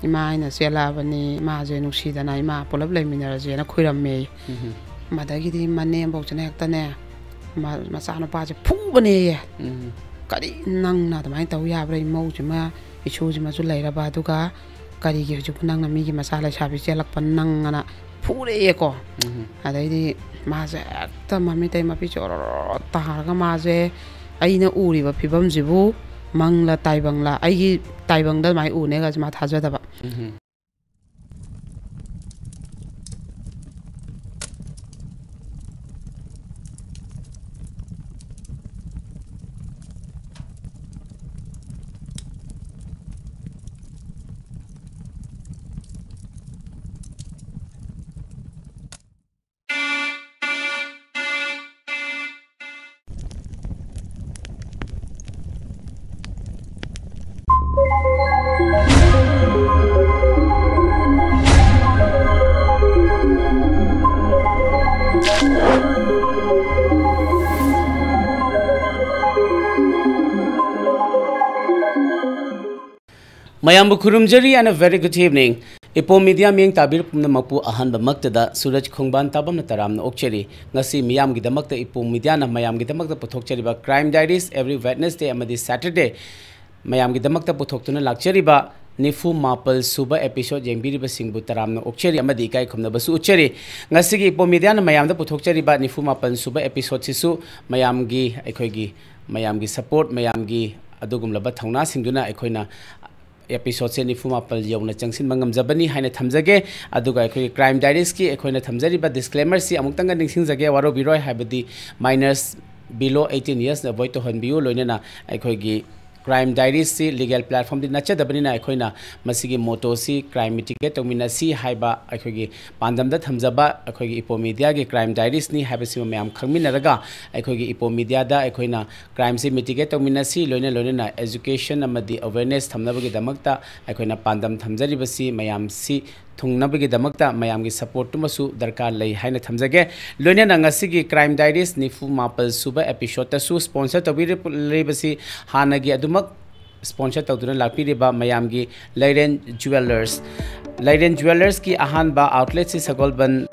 ima ina selabani ma je nusidana ima polap leminaraje na khuiramme madagidi mane bauchane hektane macanu paje phubane ye kari nang na tamai taw ya brai mau jima isu jima su leiraba aduga kari gi ju nang na mi gi masala chabi chelak pan nang ana phure ye ko adaidi ma je ta mami tai ma pi chor ta ga ma je aina uri ba phibam jibu mangla taibangla ai taibangda mai u ne ga ma thaja da ba Mayambu Kurumjari and a very good evening. Ipo media ming tabir pumna mapu ahan ba maktada Suraj Khongban tabam na taram na okcheri ngasi miyam gi damakta ipo media na mayam gi damakta puthokcheri ba Crime Diaries every Wednesday amadi Saturday mayam gi damakta puthoktuna lakcheri ba nifu mapal suba episode yengbiri ba singbu taram na okcheri amadi kai khumna basu ucheri ngasi gi ipo media na mayam da puthokcheri ba nifu mapal suba episode sisu mayam gi ekhoi gi mayam gi support mayam gi adugum laba thauna singduna ekhoina episode se nifu mapal yawna changsin mangam jabani haina thamjage aduga ekhoi Crime Diaries ki ekhoina thamjari ba disclaimer si amuktanga ningsing jage waro biroi habadi minors below 18 years avoid to hanbiu loinena ekhoi gi Crime Diaries si legal platform di nacha dabani na ekhoina masigi moto si crime mitigate tomina si haiba ekhoi gi pandam da thamjaba ekhoi gi ipo media gi Crime Diaries ni habasi mayam khangminaraga ekhoi gi ipo media da ekhoina crime si mitigate tomina si loina education amadi awareness thamnabagi damakta ekhoina pandam thamjari basi mayam si thungnabagi damakta mayam gi support tumasu darkar lei haina thamjage loina ngasi gi Crime Diaries nifu mapal suba episode ta su sponsor tobiri lebasi hanagi adumak sponsor tawduna lakpiriba mayam gi Lairen Jewelers ki ahan ba outlet si sagolban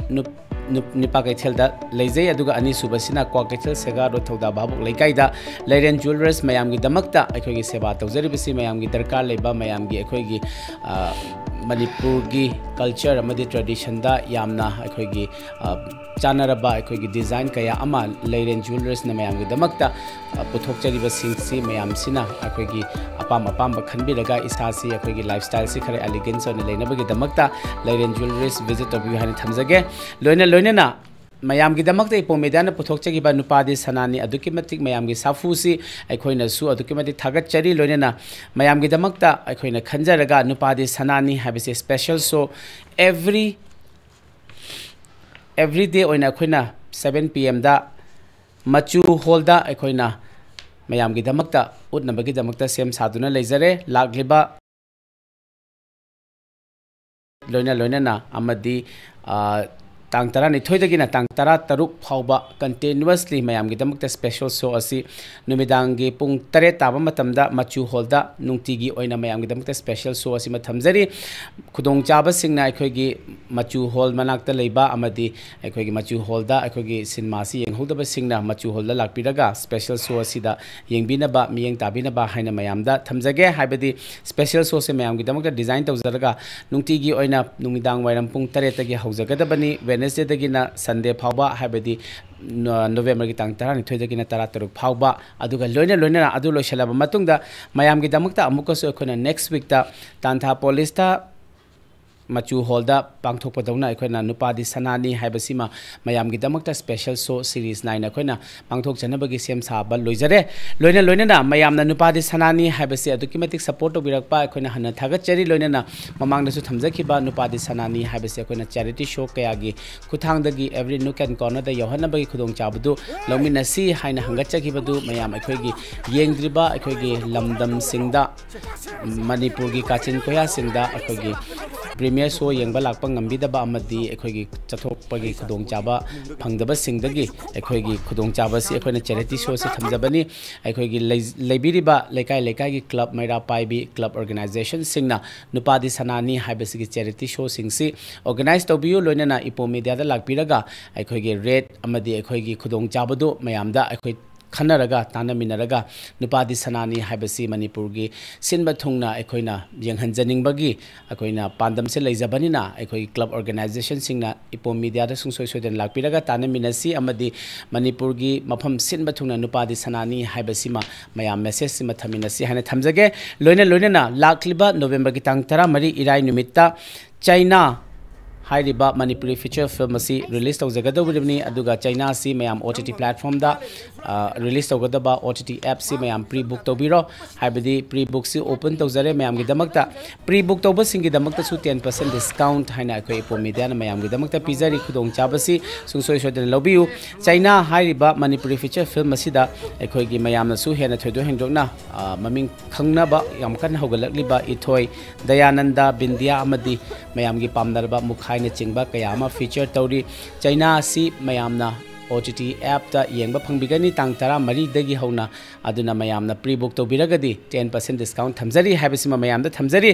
nipa kaithel da leizai aduga ani subasina kwa kaithel sega ro thoda babuk leikaida Lairen Jewelers mayam gi damakta ekhoi gi seba tawjari bisi mayam gi darkar leba mayam gi ekhoi gi Manipur gi culture amadi tradition da yamna ekhoi gi chanaraba ekhoi gi design kaya ama Lairen Jewelers na mayam gi damakta puthokchari ba singsi mayam sina ekhoi gi apam ba khanbiraga isasi ekhoi gi lifestyle si khare elegance on leinabagi damakta Lairen Jewelers visit of you hani thamjage loina na mayam gi damakta ipo media na puthokchagi ba nupadi sanani aduki matik mayam gi safusi aikhoina su aduki matik thagat chari loina na mayam gi damakta aikhoina khanjaraga nupadi sanani habise special show every day oina aikhoina 7 pm da machu hall da aikhoina mayam gi damakta utnabagi damakta sem saduna leizare lagliba loina na amadi tang tara ni thoidagina tang tara taruk phauba continuously mayam gi damakta special show asi numidangi pung 3 taba matamda machu hall da nungtigi oina mayam gi damakta special show asi mathamjari khudong chaba singna ekhoi gi machu hall manakta leiba amadi ekhoi gi machu hall da ekhoi gi cinema si yenghodaba singna machu hall da lakpiraga special show asi da yengbina ba miyeng tabina ba haina mayam da thamjage haibadi special show se mayam gi damakta design tawjaraga nungtigi oina numidang wairam pung 3 tagi haujagadabani Wednesday dagina Sunday phauba habedi November gi tang 12 dagina 13 phauba aduga loina adu loishalaba matungda mayam gi damakta amukasu khona next week ta Tantha Police ta machu hall da pangthokpa dawna ekhona nupadi sanani haibasima mayam gi damakta special show series 9 ekhona pangthok janabagi sem saba loijare loina na mayam na nupadi sanani haibasi adukimatik support obirakpa ekhona hana thagat chari loina na mamang da su thamjakhiba nupadi sanani haibasi ekhona charity show kaya gi kuthangdagi every nook and corner da yohanabagi khudong chabdu lomina si haina hangatchakibadu mayam ekhoigi yengdriba ekhoigi lamdam singda Manipur gi kachin koya singda ekhoigi premiere show येंबा लाकपा ngambidaba amadi ekhoigi chathokpagi khudongchaba phangdaba singdagi ekhoigi khudongchaba si ekhoina charity show se thamjabani ekhoigi leibiriba lekai lekai gi club maira paibi club organization singna nupadi sanani haibasigi charity show singsi organize tobiu loinana ipo media da lakpiraga ekhoigi red amadi ekhoigi khudongchaba do mayamda ekhoi खनरगा तानमिनरगा नुपादी सनानी हाइबसी मणिपुर की सिनबा थुंगना अखोइना यंगहनजनिंगबगी अखोइना पांदम से लेजबनिना अखोइ club organisation सिंगना इपो media द सुंगसोय सोयदन लाकपिरगा तानमिनसी अमदी मणिपुर की मफम सिनबा थुंगना नुपादी सनानी हाइबसी मयाम मेसेज सिमा थमिनसी हाने थमजगे लोइना लाखलिबा नवंबर की तांग 13 इराई नुमित्ता चाइना हाइरिबा मणिपुरी फीचर फिल्म असी रिलीज तौजगदबनी अदुगा चाइना सी मयाम OTT प्लेटफॉर्म दा रिलीज तौगदबा OTT ऐप सी मयाम प्री बुक तौबिरो हाइबदी प्री बुक सी ओपन तौजरे मयाम गी दमकता प्री बुक तौब सिंगी दमकता सु 10% डिस्काउंट हाइना अखोइ इपो मीडिया न मयाम गी दमकता पिजरी खुदोंग चाबसी सुंगसोय सोदन लौबियु चाइना हाइरिबा मणिपुरी फीचर फिल्म असीदा अखोइ गी मयाम न सु हेना थोइदो हेंदोकना ममिंग खंगनाबा याम कन होगलकलिबा इथोय दयानंदा बिंदिया अमदी मयाम गी पामनरबा मुखा चिंबा कयामा फीचर तौरी चाइना सी मयामना OTT ऐप ता येंबा फंगबिगनी तांग 13 दगी हौना अदुना मयामना प्री बुक तौबिरगदी 10% डिस्काउंट थमजरी हाइबसिमा मयामदा थमजरी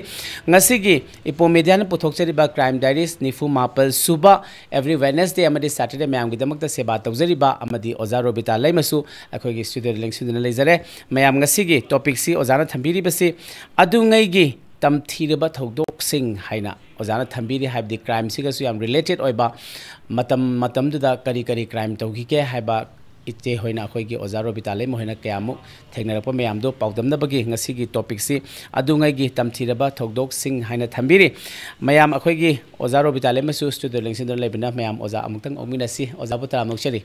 ngasiगी इपो मीडिया न पुथोकचरिबा क्राइम डायरीज निफु मापल सुबा एवरी वेडनेसडे अमदी सैटरडे मयामगी दमकता सेवा तौजरिबा अमदी ओजा रोबिता लेमसु अखोगी स्टूडियो लिंक्सुदना लेजरे मयाम ngasiगी टॉपिक सी ओजाना थंबिरिबसी अदुंगैगी तमथीरबा थौदोकसिंग हाइना ओजाना थंबिरी हाइबदी क्राइम सिगसु याम रिलेटेड ओइबा मतम दुदा करी क्राइम तौगिके हाइबा इचे होइना अखोइगी ओजा रोबिताले मोहिना कयामु थेंगनरप मयामदो पाउदमनबगी ngasiगी टॉपिक सी अदुंगैगी तमथीरबा थौदोकसिंग हाइना थंबिरी मयाम अखोइगी ओजा रोबिताले मसु स्टूडियो लिंक्सिंदो लेबिना मयाम ओजा अमुक्तंग ओमिनसी ओजा बुतरा नोक्चरी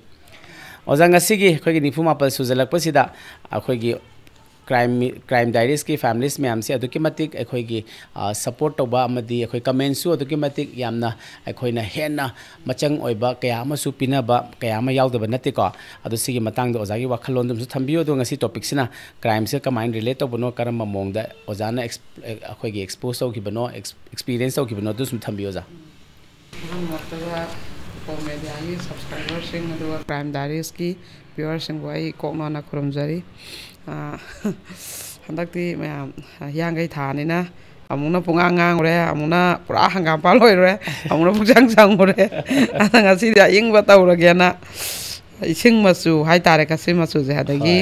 ओजा ngasiगी अखोइगी निफु मापल सुजलकपसिदा अखोइगी क्राइम डायरीज की फैमिलीज मैम से अदुकी मतिक अखोइगी सपोर्ट तौबा अमदी अखोइ कमेंट्सु अदुकी मतिक यामना अखोइना हेना मचंग ओइबा कया अमसु पिनबा कया अमा यावदबा नतेको अदु सिगी मतंग दो ओजागी वखलोंदुमसु थंबियो दो ngasi टॉपिक सिना क्राइम से कमाइन रिलेट तौबनो करम मोंगदा ओजाना अखोइगी एक्सपोज तौगिबनो एक्सपीरियंस तौगिबनो दुसु थंबियो जा मीडिया की सब्सक्राइबर सिंग अदुगा क्राइम डायरीज की व्यूअर्स सिंग वाई कोकनोना खुरमजरी हंदक्ति मैम यांगै थानिना अमुना पुंगा ngang अमुना पुरा हंगाम पालोइरे अमुना पुजंग संगरे ngasi da yingba tawragena ising masu haitare kasi masu je hadagi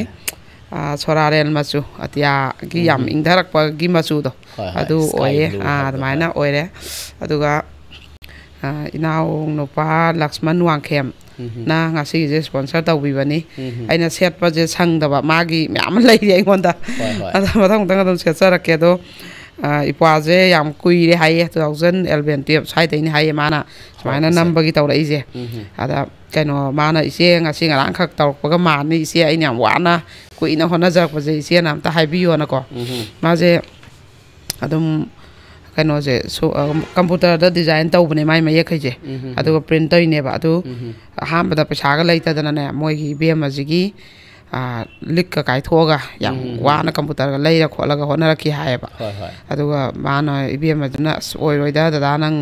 soraren masu atia gi yam ingdarak pa gi masu do adu oye admaina oire aduga inaw nopa Lakshman Wangkhem na ngasi je sponsor tawbibani aina setpa je sangdaba magi myam lei aingonda mathang tang adum setsarakke do ipaje yam kuire haye 2011 sai dei ni haye mana smaina nambagi tawrai je ada kaino mana ise ngasi ngarang khak tawpaga mani ise aina wana kuina hona jakpa je ise nam ta haibiyo na ko maje adum कनो से computer द design तौबने माइ मै खैजे अदुगा print तोइनेबा अदु अहामबदा पैसागा लैतदना मोइगी बेमजिगी लिक का काइथोगा याम वाना कंप्यूटर गा लैरा खोलगा होनरकी हायबा अदुगा माना इबेमदना ओइरोइदा दादा नंग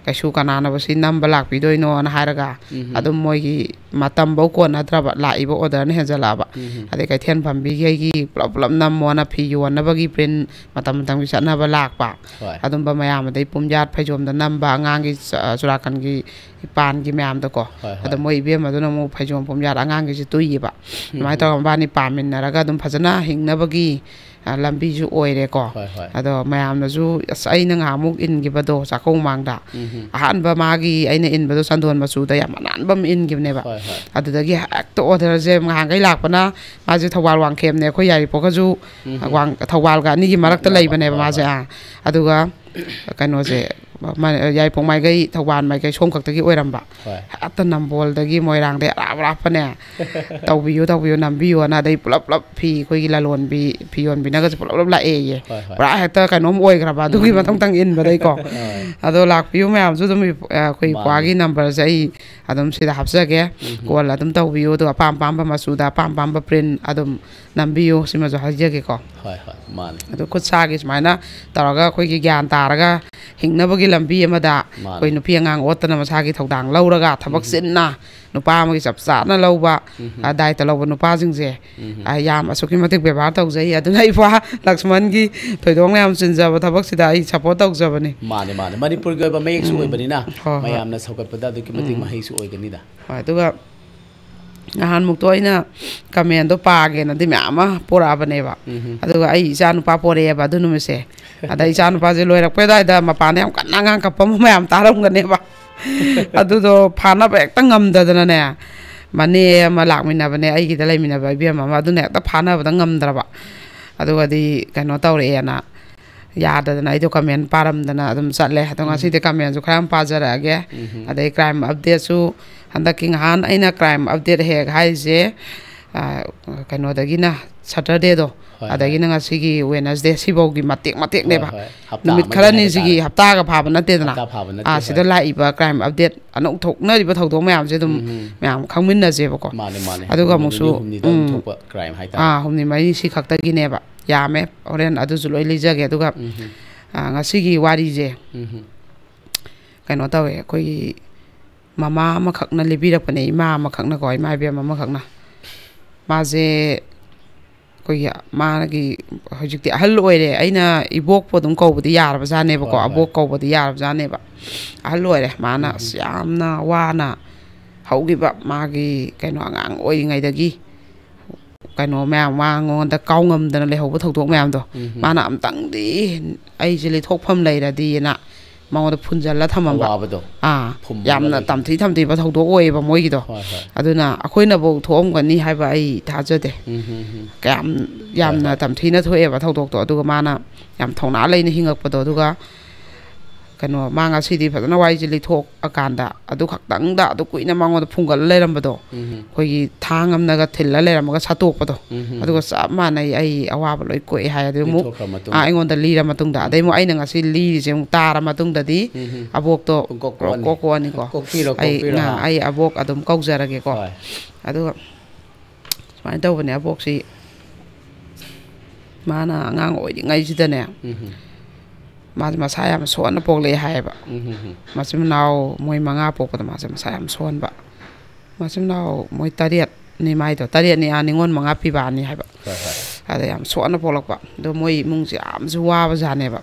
कैसु कनानबसी नंबर लाकपिदोइनो न हायरगा अदुम मोइगी मतम बौ कोनद्रबा लाइबो ऑर्डर ने हेजलाबा अदे कैथेन फंबिगी पुलप पुलप नमोना फियोनबगी प्रिंट मतम मतम की सनबा लाकपा अदुम बा मयाम दे पुमजात फैजोमदा नंबा अंगांगी सुराकनगी पानगी मयाम दको अदम मोइ इबेमदना मो फैजोम पुमजात अंगांगी जि तुइबा माइ तो बानी पामिनरगा दुम फजना हिंगनबगी लंबीजु ओइरे को अदो मयामनजु असाइना ngaमुक इनगिबदो चाखौ मांगदा अहानबा मागी आइना इनबदो संदोन मसुदा याम अनानबम इनगिबनेबा अदुदगी हेक्ट ऑर्डर जे ngangai lakpana माजे थवाल वांगखेम ने खो यारि पोकजु वांग थवाल गा निगी मरक्ता लैबनेबा माजे अदुगा कनो जे याइ पोंमाइ गई थवान माइ गई सोम खक्तगी ओइरंबा अत नंबोल दगी मोइरांग दे रापने तौबियो नंबियो ना दे पुलप पुलप फी कोई लालोन बी फियोन बिना ग पुलप पुलप लाए ये पुरा हेक्ता कनोम ओइग्रबा दुगी मतंग तंग इन बदai को अदो लाकपियो मैम जु दुम कोई क्वागी नंबर जई अदम सिदा हपसगे कोल अदम तौबियो तो पाम पाम मसुदा पाम प्रिंट अदम नंबियो सिमा जो हजगे को मान अदो खुद सागे स्माइना तरगा कोई की ज्ञान तारगा ꯍꯤꯡꯅꯕꯒꯤ ꯂꯝꯕꯤ ꯑꯃꯗ ꯑꯩꯈꯣꯏ ꯅꯨꯄꯤ ꯑꯉꯥꯡ ꯑꯣꯠꯇꯅ ꯃꯁꯥꯒꯤ ꯊꯧꯗꯥꯡ ꯂꯧꯔꯒ ꯊꯕꯛ ꯆꯤꯟꯅ ꯅꯨꯄꯥ ꯑꯃꯒꯤ ꯆꯞ ꯆꯥꯅ ꯂꯧꯕ ꯗꯥꯏꯇ ꯂꯧꯕ ꯅꯨꯄꯥꯁꯤꯡꯁꯦ ꯌꯥꯝ ꯑꯁꯨꯛꯀꯤ ꯃꯇꯤꯛ ꯕꯦꯕꯥꯔ ꯇꯧꯖꯩ ꯑꯗꯨꯅ ꯏꯄ꯭ꯋꯥ ꯂꯛꯁꯃꯟꯒꯤ ꯊꯣꯏꯗꯣꯛꯅ ꯌꯥꯝ ꯆꯤꯟꯖꯕ ꯊꯕꯛꯁꯤꯗ ꯑꯩ ꯁꯞꯄꯣꯔꯠ ꯇꯧꯖꯕꯅꯤ ꯃꯥꯅꯦ ꯃꯥꯅꯦ ꯃꯅꯤꯄꯨꯔꯒꯤ ꯑꯣꯏꯕ ꯃꯌꯦꯛꯁꯨ ꯑꯣꯏꯕꯅꯤꯅ ꯃꯌꯥꯝꯅ ꯁꯧꯒꯠꯄꯗ ꯑꯗꯨꯛꯀꯤ ꯃꯇꯤꯛ ꯃꯍꯩꯁꯨ ꯑꯣꯏꯒꯅꯤꯗ ꯍꯣꯏ ꯑꯗꯨꯒ ꯅꯍꯥꯟꯃꯨꯛꯇꯣ ꯑꯩꯅ ꯀꯃꯦꯟꯗꯣ ꯄꯥꯒꯦꯅꯗꯤ ꯃꯌꯥꯝ ꯑꯃ ꯄꯣꯔꯛꯑꯕꯅꯦꯕ ꯑꯗꯨꯒ ꯑꯩ ꯏꯆꯥ ꯅꯨꯄꯥ ꯄꯣꯔꯛꯑꯦꯕ ꯑꯗꯨ ꯅꯨꯃꯤꯠꯁꯦ ꯑꯗ ꯏꯆꯥ ꯅꯨꯄꯥꯁꯦ ꯂꯣꯏꯔꯛꯄ ꯑꯗꯨꯋꯥꯏꯗ ꯃꯄꯥꯟꯗ ꯌꯥꯝ ꯀꯟꯅ ꯑꯉꯥꯡ ꯀꯞꯄ ꯃꯌꯥꯝ ꯇꯥꯔꯝꯒꯅꯦꯕ ꯑꯗꯨꯗꯣ ꯐꯥꯅꯕ ꯍꯦꯛꯇ ꯉꯝꯗꯗꯅꯅꯦ ꯃꯅꯦ ꯑꯃ ꯂꯥꯛꯃꯤꯟꯅꯕꯅꯦ ꯑꯩꯒꯤꯗ ꯂꯩꯃꯤꯟꯅꯕ ꯏꯕꯦꯝ ꯑꯃ ꯑꯗꯨꯅ ꯍꯦꯛꯇ ꯐꯥꯅꯕꯗ ꯉꯝꯗ꯭ꯔꯕ ꯑꯗꯨꯒꯗꯤ ꯀꯩꯅꯣ ꯇꯧꯔꯛꯑꯦꯅ ꯌꯥꯗꯗꯅ ꯑꯩꯗꯣ ꯀꯃꯦꯟ ꯄꯥꯔꯝꯗꯅ ꯑꯗꯨꯝ ꯆꯠꯂꯦ ꯑꯗꯣ ꯉꯁꯤꯗꯤ ꯀꯃꯦꯟꯁꯨ ꯈꯔ ꯌꯥꯝ ꯄꯥꯖꯔꯛꯑꯒꯦ ꯑꯗꯩ ꯀ꯭ꯔꯥꯏꯝ ꯑꯞꯗꯦꯠꯁꯨ ꯍꯟꯗꯛꯀꯤ ꯅꯍꯥꯟ ꯑꯩꯅ ꯀ꯭ꯔꯥꯏꯝ ꯑꯞꯗꯦꯠ ꯍꯦꯛ ꯍꯥꯏꯔꯤꯁꯦ ꯀꯩꯅꯣꯗꯒꯤꯅ ꯁꯇꯔꯗꯦꯗꯣ ꯑꯗꯒꯤꯅ ꯉꯁꯤꯒꯤ ꯋꯦꯅꯁꯗꯦ ꯁꯤꯐꯧꯒꯤ ꯃꯇꯦꯛꯅꯦꯕ ꯅꯨꯃꯤꯠ ꯈꯔꯅꯤꯁꯤꯒꯤ ꯍꯞꯇꯥꯒ ꯐꯥꯕ ꯅꯠꯇꯦꯗꯅ ꯁꯤꯗ ꯂꯥꯛꯏꯕ ꯀ꯭ꯔꯥꯏꯝ ꯑꯞꯗꯦꯠ ꯑꯅꯧ ꯊꯣꯛꯅꯔꯤꯕ ꯊꯧꯗꯣꯛ ꯃꯌꯥꯝꯁꯦ ꯑꯗꯨꯝ ꯃꯌꯥꯝ ꯈꯪꯃꯤꯟꯅꯁꯦꯕꯀꯣ ꯑꯗꯨꯒ ꯑꯃꯨꯛꯁꯨ ꯍꯨꯝꯅꯤ ꯃꯔꯤ ꯁꯤ ꯈꯛꯇꯒꯤꯅꯦꯕ ꯌꯥꯝꯃꯦ ꯍꯣꯔꯦꯟ ꯑꯗꯨꯁꯨ ꯂꯣꯏ ꯂꯩꯖꯒꯦ ꯑꯗꯨꯒ ꯉꯁꯤꯒꯤ ꯋꯥꯔꯤꯁꯦ ꯀꯩꯅꯣ ꯇꯧꯋꯦ ꯑꯩꯈꯣꯏꯒꯤ ꯃꯃꯥ ꯑꯃꯈꯛꯅ ꯂꯤꯕꯤꯔꯛꯄꯅꯦ ꯏꯃꯥ ꯑꯃꯈꯛꯅꯀꯣ ꯏꯃꯥ ꯏꯕꯦꯝ ꯑꯃꯈꯛꯅ ꯃꯥꯁꯦ ꯑꯩꯈꯣꯏꯒꯤ ꯃꯥꯒꯤ ꯍꯧꯖꯤꯛꯇꯤ ꯑꯍꯜ ꯑꯣꯏꯔꯦ ꯑꯩꯅ ꯏꯕꯣꯛꯄꯨ ꯑꯗꯨꯝ ꯀꯧꯕꯗꯤ ꯌꯥꯔꯕꯖꯥꯠꯅꯦꯕꯀꯣ ꯑꯕꯣꯛ ꯀꯧꯕꯗꯤ ꯌꯥꯔꯕꯖꯥꯠꯅꯦꯕ ꯑꯍꯜ ꯑꯣꯏꯔꯦ ꯃꯥꯅ ꯑꯁ ꯌꯥꯝꯅ ꯋꯥꯅ ꯍꯧꯈꯤꯕ ꯃꯥꯒꯤ ꯀꯩꯅꯣ ꯑꯉꯥꯡ ꯑꯣꯏꯔꯤꯉꯩꯗꯒꯤ ꯀꯩꯅꯣ ꯃꯌꯥꯝ ꯃꯉꯣꯟꯗ ꯀꯥꯎ ꯉꯝꯗꯅ ꯂꯩꯍꯧꯕ ꯊꯧꯗꯣꯛ ꯃꯌꯥꯝꯗꯣ ꯃꯥꯅ ꯑꯝꯇꯪꯗꯤ ꯑꯩꯁꯦ ꯂꯩꯊꯣꯛꯐꯝ ꯂꯩꯔꯗꯤꯅ ꯃꯉꯣꯟꯗ ꯐꯨꯟꯖꯜꯂ ꯊꯝꯃꯝꯕ ꯌꯥꯝꯅ ꯇꯝꯊꯤꯕ ꯊꯧꯗꯣꯛ ꯑꯣꯏꯌꯦꯕ ꯃꯣꯏꯒꯤꯗꯣ ꯑꯗꯨꯅ ꯑꯩꯈꯣꯏꯅꯐꯧꯊꯣꯛꯑꯝꯒꯅꯤ ꯍꯥꯏꯕ ꯑꯩ ꯊꯥꯖꯗꯦ ꯀꯌꯥꯝ ꯌꯥꯝꯅ ꯇꯝꯊꯤꯅ ꯊꯣꯛꯑꯦꯕ ꯊꯧꯗꯣꯛꯇꯣ ꯑꯗꯨꯒ ꯃꯥꯅ ꯌꯥꯝ ꯊꯧꯅꯥ ꯂꯩꯅ ꯍꯤꯡꯉꯛꯄꯗꯣ ꯑꯗꯨꯒ ꯀꯩꯅꯣ ꯃꯥ ꯉꯁꯤꯗꯤ ꯐꯖꯅ ꯋꯥꯔꯤꯁꯦ ꯂꯤꯊꯣꯛꯑꯀꯥꯟꯗ ꯑꯗꯨ ꯈꯛꯇꯪꯗ ꯑꯗꯨ ꯀꯨꯏꯅ ꯃꯉꯣꯟꯗ ꯐꯨꯡꯒꯠꯂ ꯂꯩꯔꯝꯕꯗꯣ ꯑꯩꯈꯣꯏꯒꯤ ꯊꯥꯡ ꯑꯃꯅꯒ ꯊꯤꯜꯂ ꯂꯩꯔꯝꯃꯒ ꯁꯠꯇꯣꯛꯄꯗꯣ ꯑꯗꯨꯒ ꯆꯞ ꯃꯥꯟꯅꯩ ꯑꯩ ꯑꯋꯥꯕ ꯂꯣꯏ ꯀꯣꯛꯑꯦ ꯍꯥꯏ ꯑꯗꯨ ꯑꯃꯨꯛ ꯑꯩꯉꯣꯟꯗ ꯂꯤꯔ ꯃꯇꯨꯡꯗ ꯑꯗꯩ ꯑꯃꯨꯛ ꯑꯩꯅꯉꯁꯤ ꯂꯤꯔꯤꯁꯦ ꯑꯃꯨꯛ ꯇꯥꯔ ꯃꯇꯨꯡꯗꯗꯤ ꯑꯕꯣꯛꯇꯣ ꯀꯣꯛꯑꯅꯤꯀꯣ ꯑꯩ ꯑꯕꯣꯛ ꯑꯗꯨꯝ ꯀꯧꯖꯔꯒꯦꯀꯣ ꯑꯗꯨꯒ ꯁꯨꯃꯥꯏꯅ ꯇꯧꯕꯅꯦ ꯑꯕꯣꯛꯁꯤ ꯃꯥꯅ ꯑꯉꯥꯡ ꯑꯣꯏꯔꯤꯉꯩꯁꯤꯗꯅꯦ ꯃꯥꯁꯦ ꯃꯁꯥ ꯌꯥꯝ ꯁꯣꯟꯅ ꯄꯣꯛꯂꯛꯑꯦ ꯍꯥꯏꯌꯦꯕ ꯃꯆꯤꯟ ꯃꯅꯥꯎ ꯃꯣꯏ 5 ꯄꯣꯛꯄꯗ ꯃꯥꯁꯦ ꯃꯁꯥ ꯌꯥꯝ ꯁꯣꯟꯕ ꯃꯆꯤन ꯃꯅꯥꯎ ꯃꯣꯏ 9ꯅꯤ ꯃꯥꯏꯗꯣ 9ꯅꯤ ꯅꯤꯉꯣꯜ 5 ꯄꯤꯕꯥꯅꯤ ꯍꯥꯏꯕ ꯑꯗ ꯌꯥꯝ ꯁꯣꯟꯅ ꯄꯣꯛꯂꯛꯄ ꯑꯗꯣ ꯃꯣꯏ ꯏꯃꯨꯡꯁꯦ ꯌꯥꯝꯁꯨ ꯋꯥꯕ ꯖꯥꯠꯅꯦꯕ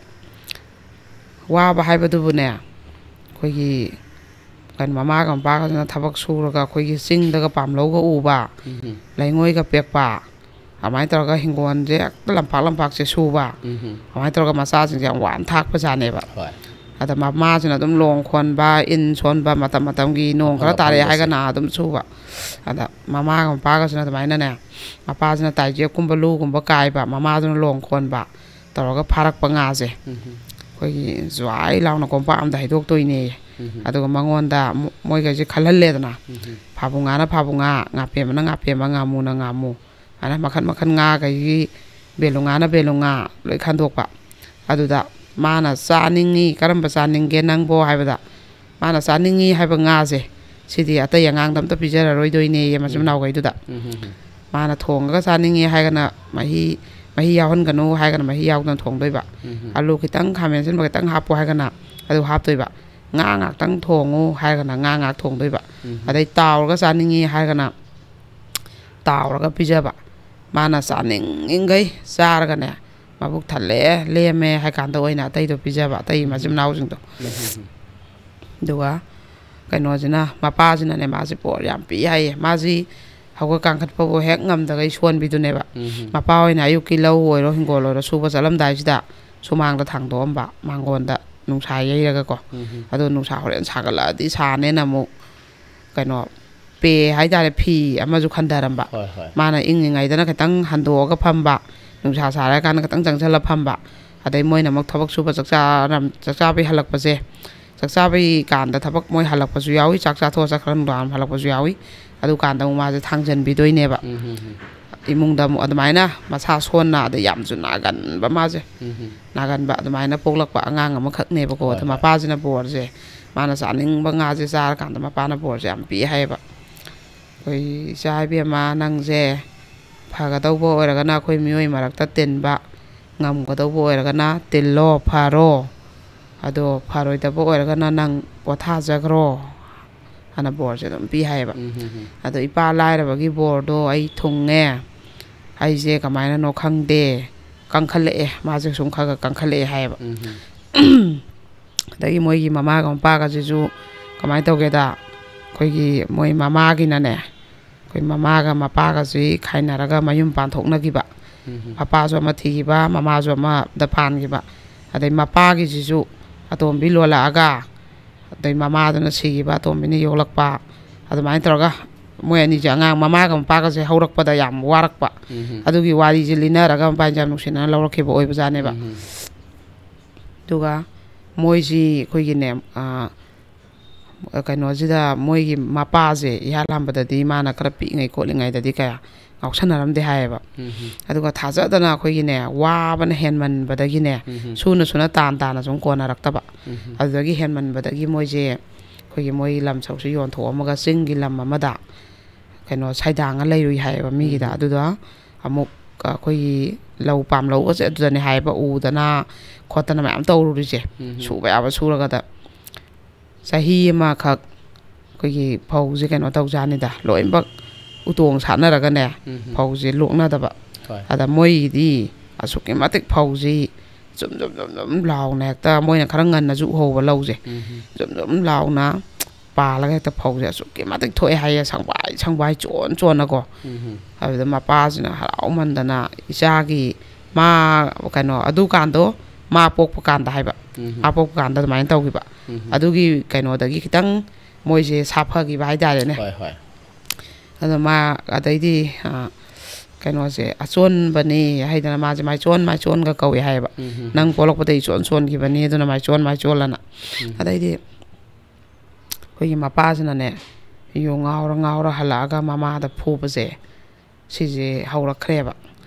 ꯋꯥꯕ ꯍꯥꯏꯕꯗꯨꯕꯨꯅꯦ ꯑꯩꯈꯣꯏꯒꯤ ꯀꯩꯅꯣ ꯃꯃꯥꯒ ꯃꯄꯥꯒꯁꯤꯅ ꯊꯕꯛ ꯁꯨꯔꯒ ꯑꯩꯈꯣꯏꯒꯤ ꯆꯤꯡꯗꯒ ꯄꯥꯝꯂꯧꯒ ꯎꯕ ꯂꯩꯉꯣꯏꯒ ꯄꯦꯛꯄ ꯑꯗꯨꯃꯥꯏꯅ ꯇꯧꯔꯒ ꯍꯤꯡꯒꯣꯜꯁꯦ ꯍꯦꯛꯇ ꯂꯝꯄꯥꯛꯁꯦ ꯁꯨꯕ ꯑꯗꯨꯃꯥꯏꯅ ꯇꯧꯔꯒ ꯃꯆꯥꯁꯤꯡꯁꯦ ꯌꯥꯝ ꯋꯥꯅ ꯊꯥꯛꯄ ꯖꯥꯠꯅꯦꯕ ꯑꯗ ꯃꯃꯥꯁꯤꯅ ꯑꯗꯨꯝ ꯂꯣꯡ ꯈꯣꯟꯕ ꯏꯟ ꯁꯣꯟꯕ ꯃꯇꯝꯒꯤ ꯅꯣꯡ ꯈꯔ ꯇꯥꯔꯛꯑꯦ ꯍꯥꯏꯔꯒꯅ ꯑꯗꯨꯝ ꯁꯨꯕ ꯑꯗ ꯃꯃꯥꯒ ꯃꯄꯥꯒꯁꯤꯅ ꯑꯗꯨꯃꯥꯏꯅꯅꯦ ꯃꯄꯥꯁꯤꯅ ꯇꯥꯏꯖꯦꯞꯀꯨꯝꯕ ꯂꯨꯒꯨꯝꯕ ꯀꯥꯏꯕ ꯃꯃꯥꯗꯨꯅ ꯂꯣꯡ ꯈꯣꯟꯕ ꯇꯧꯔꯒ ꯐꯥꯔꯛꯄ ꯉꯥꯁꯦ ꯑꯩꯈꯣꯏꯒꯤ ꯖ꯭ꯋꯥꯏ ꯂꯥꯎꯅ ꯀꯣꯝꯄꯥꯛ ꯑꯝꯗ ꯍꯩꯗꯣꯛꯇꯣꯏꯅꯦ ꯑꯗꯨꯒ ꯃꯉꯣꯟꯗ ꯃꯣꯏꯒꯩꯁꯦ ꯈꯜꯍꯜꯂꯦꯗꯅ ꯐꯥꯕꯨꯡꯉꯥꯅ ꯐꯥꯕꯨꯡꯉꯥ ꯉꯥꯄꯦꯝꯕꯅ ꯉꯥꯄꯦꯝꯕ ꯉꯥꯃꯨꯅ ꯉꯥꯃꯨ ꯑꯗꯨꯅ ꯃꯈꯟ ꯉꯥꯈꯩꯒꯤ ꯕꯦꯂꯨꯉꯥꯅ ꯕꯦꯂꯨꯉꯥ ꯂꯣꯏ ꯈꯟꯗꯣꯛꯄ ꯑꯗꯨꯗ ꯃꯥꯅ ꯆꯥꯅꯤꯡꯉꯤ ꯀꯔꯝꯕ ꯆꯥꯅꯤꯡꯒꯦ ꯅꯪꯕꯣ ꯍꯥꯏꯕꯗ ꯃꯥꯅ ꯆꯥꯅꯤꯡꯉꯤ ꯍꯥꯏꯕ ꯉꯥꯁꯦ ꯁꯤꯗꯤ ꯑꯇꯩ ꯑꯉꯥꯡꯗ ꯑꯝꯇ ꯄꯤꯖꯔꯔꯣꯏꯗꯣꯏꯅꯦ ꯃꯆꯤꯟ ꯃꯅꯥꯎꯈꯩꯗꯨꯗ ꯃꯥꯅ ꯊꯣꯡꯉꯒ ꯆꯥꯅꯤꯡꯉꯤ ꯍꯥꯏꯒꯅ ꯃꯍꯤ ꯌꯥꯎꯍꯟꯒꯅꯨ ꯍꯥꯏꯒꯅ ꯃꯍꯤ ꯌꯥꯎꯗꯅ ꯊꯣꯡꯗꯣꯏꯕ ꯑꯂꯨ ꯈꯤꯇꯪ ꯈꯥꯃꯦꯟ ꯑꯁꯤꯟꯕ ꯈꯤꯇꯪ ꯍꯥꯞꯄꯨ ꯍꯥꯏꯒꯅ ꯑꯗꯨ ꯍꯥꯞꯇꯣꯏꯕ ꯉꯥ ꯉꯥꯛꯇꯪ ꯊꯣꯡꯉꯨ ꯍꯥꯏꯔꯒꯅ ꯉꯥ ꯊꯣꯡꯗꯣꯏꯕ ꯑꯗꯩ ꯇꯥꯎꯔꯒ ꯆꯥꯅꯤꯡꯉꯤ ꯍꯥꯏꯔꯒꯅ ꯇꯥꯎꯔꯒ ꯄꯤꯖꯕ ꯃꯥꯅ ꯆꯥꯅꯤꯡꯉꯤꯈꯩ ꯆꯥꯔꯒꯅꯦ ꯃꯕꯨꯛ ꯊꯜꯂꯦ ꯂꯦꯝꯃꯦ ꯍꯥꯏꯀꯥꯟꯗ ꯑꯣꯏꯅ ꯑꯇꯩꯗꯣ ꯄꯤꯖꯕ ꯑꯇꯩ ꯃꯆꯤꯟ ꯃꯅꯥꯎꯁꯤꯡꯗꯣ ꯑꯗꯨꯒ ꯀꯩꯅꯣꯁꯤꯅ ꯃꯄꯥꯁꯤꯅꯅꯦ ꯃꯥꯁꯦ ꯄꯣꯠ ꯌꯥꯝ ꯄꯤ ꯍꯥꯏꯌꯦ ꯃꯥꯁꯤ ꯍꯧꯒꯠ ꯀꯥꯡꯈꯠꯄꯕꯨ ꯍꯦꯛ ꯉꯝꯗꯒꯩ ꯁꯣꯟꯕꯤꯗꯨꯅꯦꯕ ꯃꯄꯥ ꯑꯣꯏꯅ ꯑꯌꯨꯛꯀꯤ ꯂꯧ ꯑꯣꯏꯔꯣ ꯍꯤꯡꯒꯣꯜ ꯑꯣꯏꯔꯣ ꯁꯨꯕ ꯆꯠꯂꯝꯗꯥꯏꯁꯤꯗ ꯁꯨꯃꯥꯡꯗ ꯊꯥꯡꯗꯣꯛꯑꯝꯕ ꯃꯥꯡꯒꯣꯟꯗ ꯅꯨꯡꯁꯥ ꯌꯩꯔꯒꯀꯣ ꯑꯗꯣ ꯅꯨꯡꯁꯥ ꯍꯣꯔꯦꯟ ꯁꯥꯒꯠꯂꯛꯑꯗꯤ ꯁꯥꯅꯦꯅ ꯑꯃꯨꯛ ꯀꯩꯅꯣ ꯄꯦ ꯍꯥꯏꯇꯥꯔꯦ ꯐꯤ ꯑꯃꯁꯨ ꯈꯟꯊꯔꯝꯕ ꯃꯥꯅ ꯏꯪꯉꯤꯉꯩꯗꯅ ꯈꯤꯇꯪ ꯍꯟꯗꯣꯛꯑꯒ ꯐꯝꯕ ꯅꯨꯡꯁా ꯁꯥꯔꯀꯥꯟꯗ ꯈꯤꯇꯪ ꯆꯪꯁꯤꯜꯂ ꯐꯝꯕ ꯑꯗꯩ ꯃꯣꯏꯅ ꯑꯃꯨꯛ ꯊꯕꯛ ꯁꯨꯕ ꯆꯥꯛꯆꯥꯕꯩ ꯍꯜꯂꯛꯄꯁꯦ ꯆꯥꯛꯆꯥꯕꯩ ꯀꯥꯟꯗ ꯊꯕꯛ ꯃꯣꯏ ꯍꯜꯂꯛꯄꯁꯨ ꯌꯥꯎꯏ ꯆꯥꯛ ꯆꯥꯊꯣꯛꯑ ꯆꯠꯈ꯭ꯔ ꯅꯨꯡꯗꯥꯡ ꯍꯜꯂꯛꯄꯁꯨ ꯌꯥꯎꯏ ꯑꯗꯨꯀꯥꯟꯗ ꯑꯃꯨꯛ ꯃꯥꯁꯦ ꯊꯥꯡꯖꯟꯕꯤꯗꯣꯏꯅꯦꯕ ꯏꯃꯨꯡꯗ ꯑꯃꯨꯛ ꯑꯗꯨꯃꯥꯏꯅ ꯃꯁꯥ ꯁꯣꯟꯅ ꯑꯗꯩ ꯌꯥꯝꯁꯨ ꯅꯥꯒꯟꯕ ꯃꯥꯁꯦ ꯅꯥꯒꯟꯕ ꯑꯗꯨꯃꯥꯏꯅ ꯄꯣꯛꯂꯛꯄ ꯑꯉꯥꯡ ꯑꯃꯈꯛꯅꯦꯕꯀꯣ ꯑꯗ ꯃꯄꯥꯁꯤꯅ ꯕꯣꯔꯁꯦ ꯃꯥꯅ ꯆꯥꯅꯤꯡꯕ ꯉꯥꯁꯦ ꯆꯥꯔꯀꯥꯟꯗ ꯃꯄꯥꯅ ꯕꯣꯔꯁꯦ ꯌꯥꯝ ꯄꯤ ꯍꯥꯏꯌꯦꯕ ꯑꯩꯈꯣই ꯏꯆꯥ ꯏꯕꯦꯝꯃ ꯅꯪꯁꯦ ꯐꯒꯗꯧꯕ ꯑꯣꯏꯔꯒꯅ ꯑꯩꯈꯣꯏ ꯃꯤꯑꯣꯏ ꯃꯔꯛꯇ ꯇꯤꯟꯕ ꯉꯝꯒꯗꯧꯕ ꯑꯣꯏꯔꯒꯅ ꯇꯤꯜꯂꯣ ꯐꯔꯣ ꯑꯗꯣ ꯐꯔꯣꯏꯗꯕ ꯑꯣꯏꯔꯒꯅ ꯅꯪ ꯄꯣꯊꯥꯖꯈ꯭ꯔꯣ ꯍꯥꯏꯅ ꯕꯣꯔꯁꯦ ꯑꯗꯨꯝ ꯄꯤ ꯍꯥꯏꯌꯦꯕ ꯑꯗꯣ ꯏꯄꯥ ꯂꯥꯏꯔꯕꯒꯤ ꯕꯣꯔꯗꯣ ꯑꯩ ꯊꯨꯡꯉꯦ ꯑꯩꯁꯦ ꯀꯃꯥꯏꯅꯅꯣ ꯈꯪꯗꯦ ꯀꯪꯈꯠꯂꯛꯑꯦ ꯃꯥꯁꯦ ꯁꯨꯝ ꯈꯔ ꯀꯪꯈꯠꯂꯛꯑꯦ ꯍꯥꯏꯌꯦꯕ ꯑꯗꯒꯤ ꯃꯣꯏꯒꯤ ꯃꯃꯥꯒ ꯃꯄꯥꯒꯁꯤꯁꯨ ꯀꯃꯥꯏꯅ ꯇꯧꯒꯦꯗ ꯑꯩꯈꯣꯏꯒꯤ ꯃꯣꯏ ꯃꯃꯥꯒꯤꯅꯅꯦ ꯑꯩꯈꯣꯏ ꯃꯃꯥꯒ ꯃꯄꯥꯒꯁꯤ ꯈꯥꯏꯅꯔꯒ ꯃꯌꯨꯝ ꯄꯥꯟꯊꯣꯛꯅꯈꯤꯕ ꯃꯄꯥꯁꯨ ꯑꯃ ꯊꯤꯈꯤꯕ ꯃꯃꯥꯁꯨ ꯑꯃꯗ ꯄꯥꯟꯈꯤꯕ ꯑꯗꯩ ꯃꯄꯥꯒꯤꯁꯤꯁꯨ ꯑꯇꯣꯝꯕꯤ ꯂꯣꯜꯂꯛꯑꯒ ꯑꯗꯩ ꯃꯃꯥꯗꯨꯅ ꯁꯤꯈꯤꯕ ꯑꯇꯣꯝꯕꯤꯅ ꯌꯣꯛꯂꯛꯄ ꯑꯗꯨꯃꯥꯏꯅ ꯇꯧꯔꯒ ꯃꯣꯏ ꯑꯅꯤꯁꯦ ꯑꯉꯥꯡ ꯃꯃꯥꯒ ꯃꯄꯥꯒꯁꯦ ꯍꯧꯔꯛꯄꯗ ꯌꯥꯝ ꯋꯥꯔꯛꯄ ꯑꯗꯨꯒꯤ ꯋꯥꯔꯤꯁꯦ ꯂꯤꯅꯔꯒ ꯃꯄꯥꯁꯦ ꯌꯥꯝ ꯅꯨꯡꯁꯤꯅꯅ ꯂꯧꯔꯛꯈꯤꯕ ꯑꯣꯏꯕꯖꯥꯠꯅꯦꯕ ꯑꯗꯨꯒ ꯃꯣꯏꯁꯤ ꯑꯩꯈꯣꯏꯒꯤꯅꯦ ꯀꯩꯅꯣꯁꯤꯗ ꯃꯣꯏꯒꯤ ꯃꯄꯥꯁꯦ ꯏꯍꯥꯟ-ꯍꯥꯟꯕꯗꯗꯤ ꯃꯥꯅ ꯈꯔ ꯄꯤꯛꯏꯉꯩ ꯈꯣꯠꯂꯤꯉꯩꯗꯗꯤ ꯀꯌꯥ ꯉꯥꯎꯁꯟꯅꯔꯝꯗꯦ ꯍꯥꯏꯌꯦꯕ ꯑꯗꯨꯒ ꯊꯥꯖꯗꯅ ꯑꯩꯈꯣꯏꯒꯤꯅꯦ ꯋꯥꯕꯅ ꯍꯦꯟꯃꯟꯕꯗꯒꯤꯅꯦ ꯁꯨꯅ ꯇꯥꯅ ꯁꯨꯝ ꯀꯣꯟꯅꯔꯛꯇꯕ ꯑꯗꯨꯗꯒꯤ ꯍꯦꯟꯃꯟꯕꯗꯒꯤ ꯃꯣꯏꯁꯦ ꯑꯩꯈꯣꯏꯒꯤ ꯃꯣꯏꯒꯤ ꯂꯝꯁꯧꯁꯤ ꯌꯣꯟꯊꯣꯛꯑꯝꯃꯒ ꯆꯤꯡꯒꯤ ꯂꯝ ꯑꯃꯗ ꯀꯩꯅꯣ ꯁꯩꯗꯥꯡꯉ ꯂꯩꯔꯨꯏ ꯍꯥꯏꯌꯦꯕ ꯃꯤꯒꯤꯗ ꯑꯗꯨꯗ ꯑꯃꯨꯛ ꯑꯩꯈꯣꯏꯒꯤ ꯂꯧ ꯄꯥꯝꯂꯧꯒꯁꯦ ꯑꯗꯨꯗꯅꯦ ꯍꯥꯏꯌꯦꯕ ꯎꯗꯅ ꯈꯣꯠꯇꯅ ꯃꯌꯥꯝ ꯇꯧꯔꯨꯔꯤꯁꯦ ꯁꯨꯕ ꯌꯥꯕ ꯁꯨꯔꯒꯗ ꯆꯍꯤ ꯑꯃꯈꯛ ꯑꯩꯈꯣꯏꯒꯤ ꯐꯧꯁꯦ ꯀꯩꯅꯣ ꯇꯧꯖꯥꯅꯤꯗ ꯂꯣꯏꯅꯃꯛ ꯎꯇꯣꯡ ꯁꯥꯠꯅꯔꯒꯅꯦ ꯐꯧꯁꯦ ꯂꯣꯛꯅꯗꯕ ꯑꯗ ꯃꯣꯏꯒꯤꯗꯤ ꯑꯁꯨꯛꯀꯤ ꯃꯇꯤꯛ ꯐꯧꯁꯤ ꯖꯨꯝ ꯂꯥꯎꯅ ꯍꯦꯛꯇ ꯃꯣꯏꯅ ꯈꯔ ꯉꯟꯅꯁꯨ ꯎꯍꯧꯕ ꯂꯧꯁꯦ ꯖꯨꯝ ꯂꯥꯎꯅ ꯄꯥꯜꯂꯒ ꯍꯦꯛꯇ ꯐꯧꯁꯦ ꯑꯁꯨꯛꯀꯤ ꯃꯇꯤꯛ ꯊꯣꯛꯑꯦ ꯍꯥꯏꯌꯦ ꯁꯪꯕꯥꯏ ꯆꯣꯟꯅꯀꯣ ꯑꯗꯨꯗ ꯃꯄꯥꯁꯤꯅ ꯍꯔꯥꯎꯃꯟꯗꯅ ꯏꯆꯥꯒꯤ ꯃꯥ ꯀꯩꯅꯣ ꯑꯗꯨꯀꯥꯟꯗꯣ ꯃꯥ ꯄꯣꯛꯄ ꯀꯥꯟꯗ ꯍꯥꯏꯕ ꯃꯥ ꯄꯣꯛꯄ ꯀꯥꯟꯗ ꯑꯗꯨꯃꯥꯏꯅ ꯇꯧꯈꯤꯕ ꯑꯗꯨꯒꯤ ꯀꯩꯅꯣꯗꯒꯤꯈꯤꯇꯪ ꯃꯣꯏꯁꯦ ꯁꯥꯐꯈꯤꯕ ꯍꯥꯏꯇꯥꯔꯦꯅꯦ ꯑꯗꯣ ꯃꯥ ꯑꯗꯩꯗꯤ ꯀꯩꯅꯣꯁꯦ ꯑꯆꯣꯟꯕꯅꯤ ꯍꯥꯏꯗꯅ ꯃꯥꯁꯦ ꯃꯥꯏꯆꯣꯟꯒ ꯀꯧꯏ ꯍꯥꯏꯌꯦꯕ ꯅꯪ ꯄꯣꯛꯂꯛꯄꯗ ꯆꯣꯟꯈꯤꯕꯅꯤ ꯑꯗꯨꯅ ꯃꯥꯏꯆꯣꯟꯅ ꯑꯗꯩꯗꯤ ꯑꯩꯈꯣꯏꯒꯤ ꯃꯄꯥꯁꯤꯅꯅꯦ ꯉꯥꯎꯔ ꯍꯜꯂꯛꯑꯒ ꯃꯃꯥꯗ ꯐꯨꯕꯁꯦ ꯁꯤꯁꯦ ꯍꯧꯔꯛꯈ꯭ꯔꯦꯕ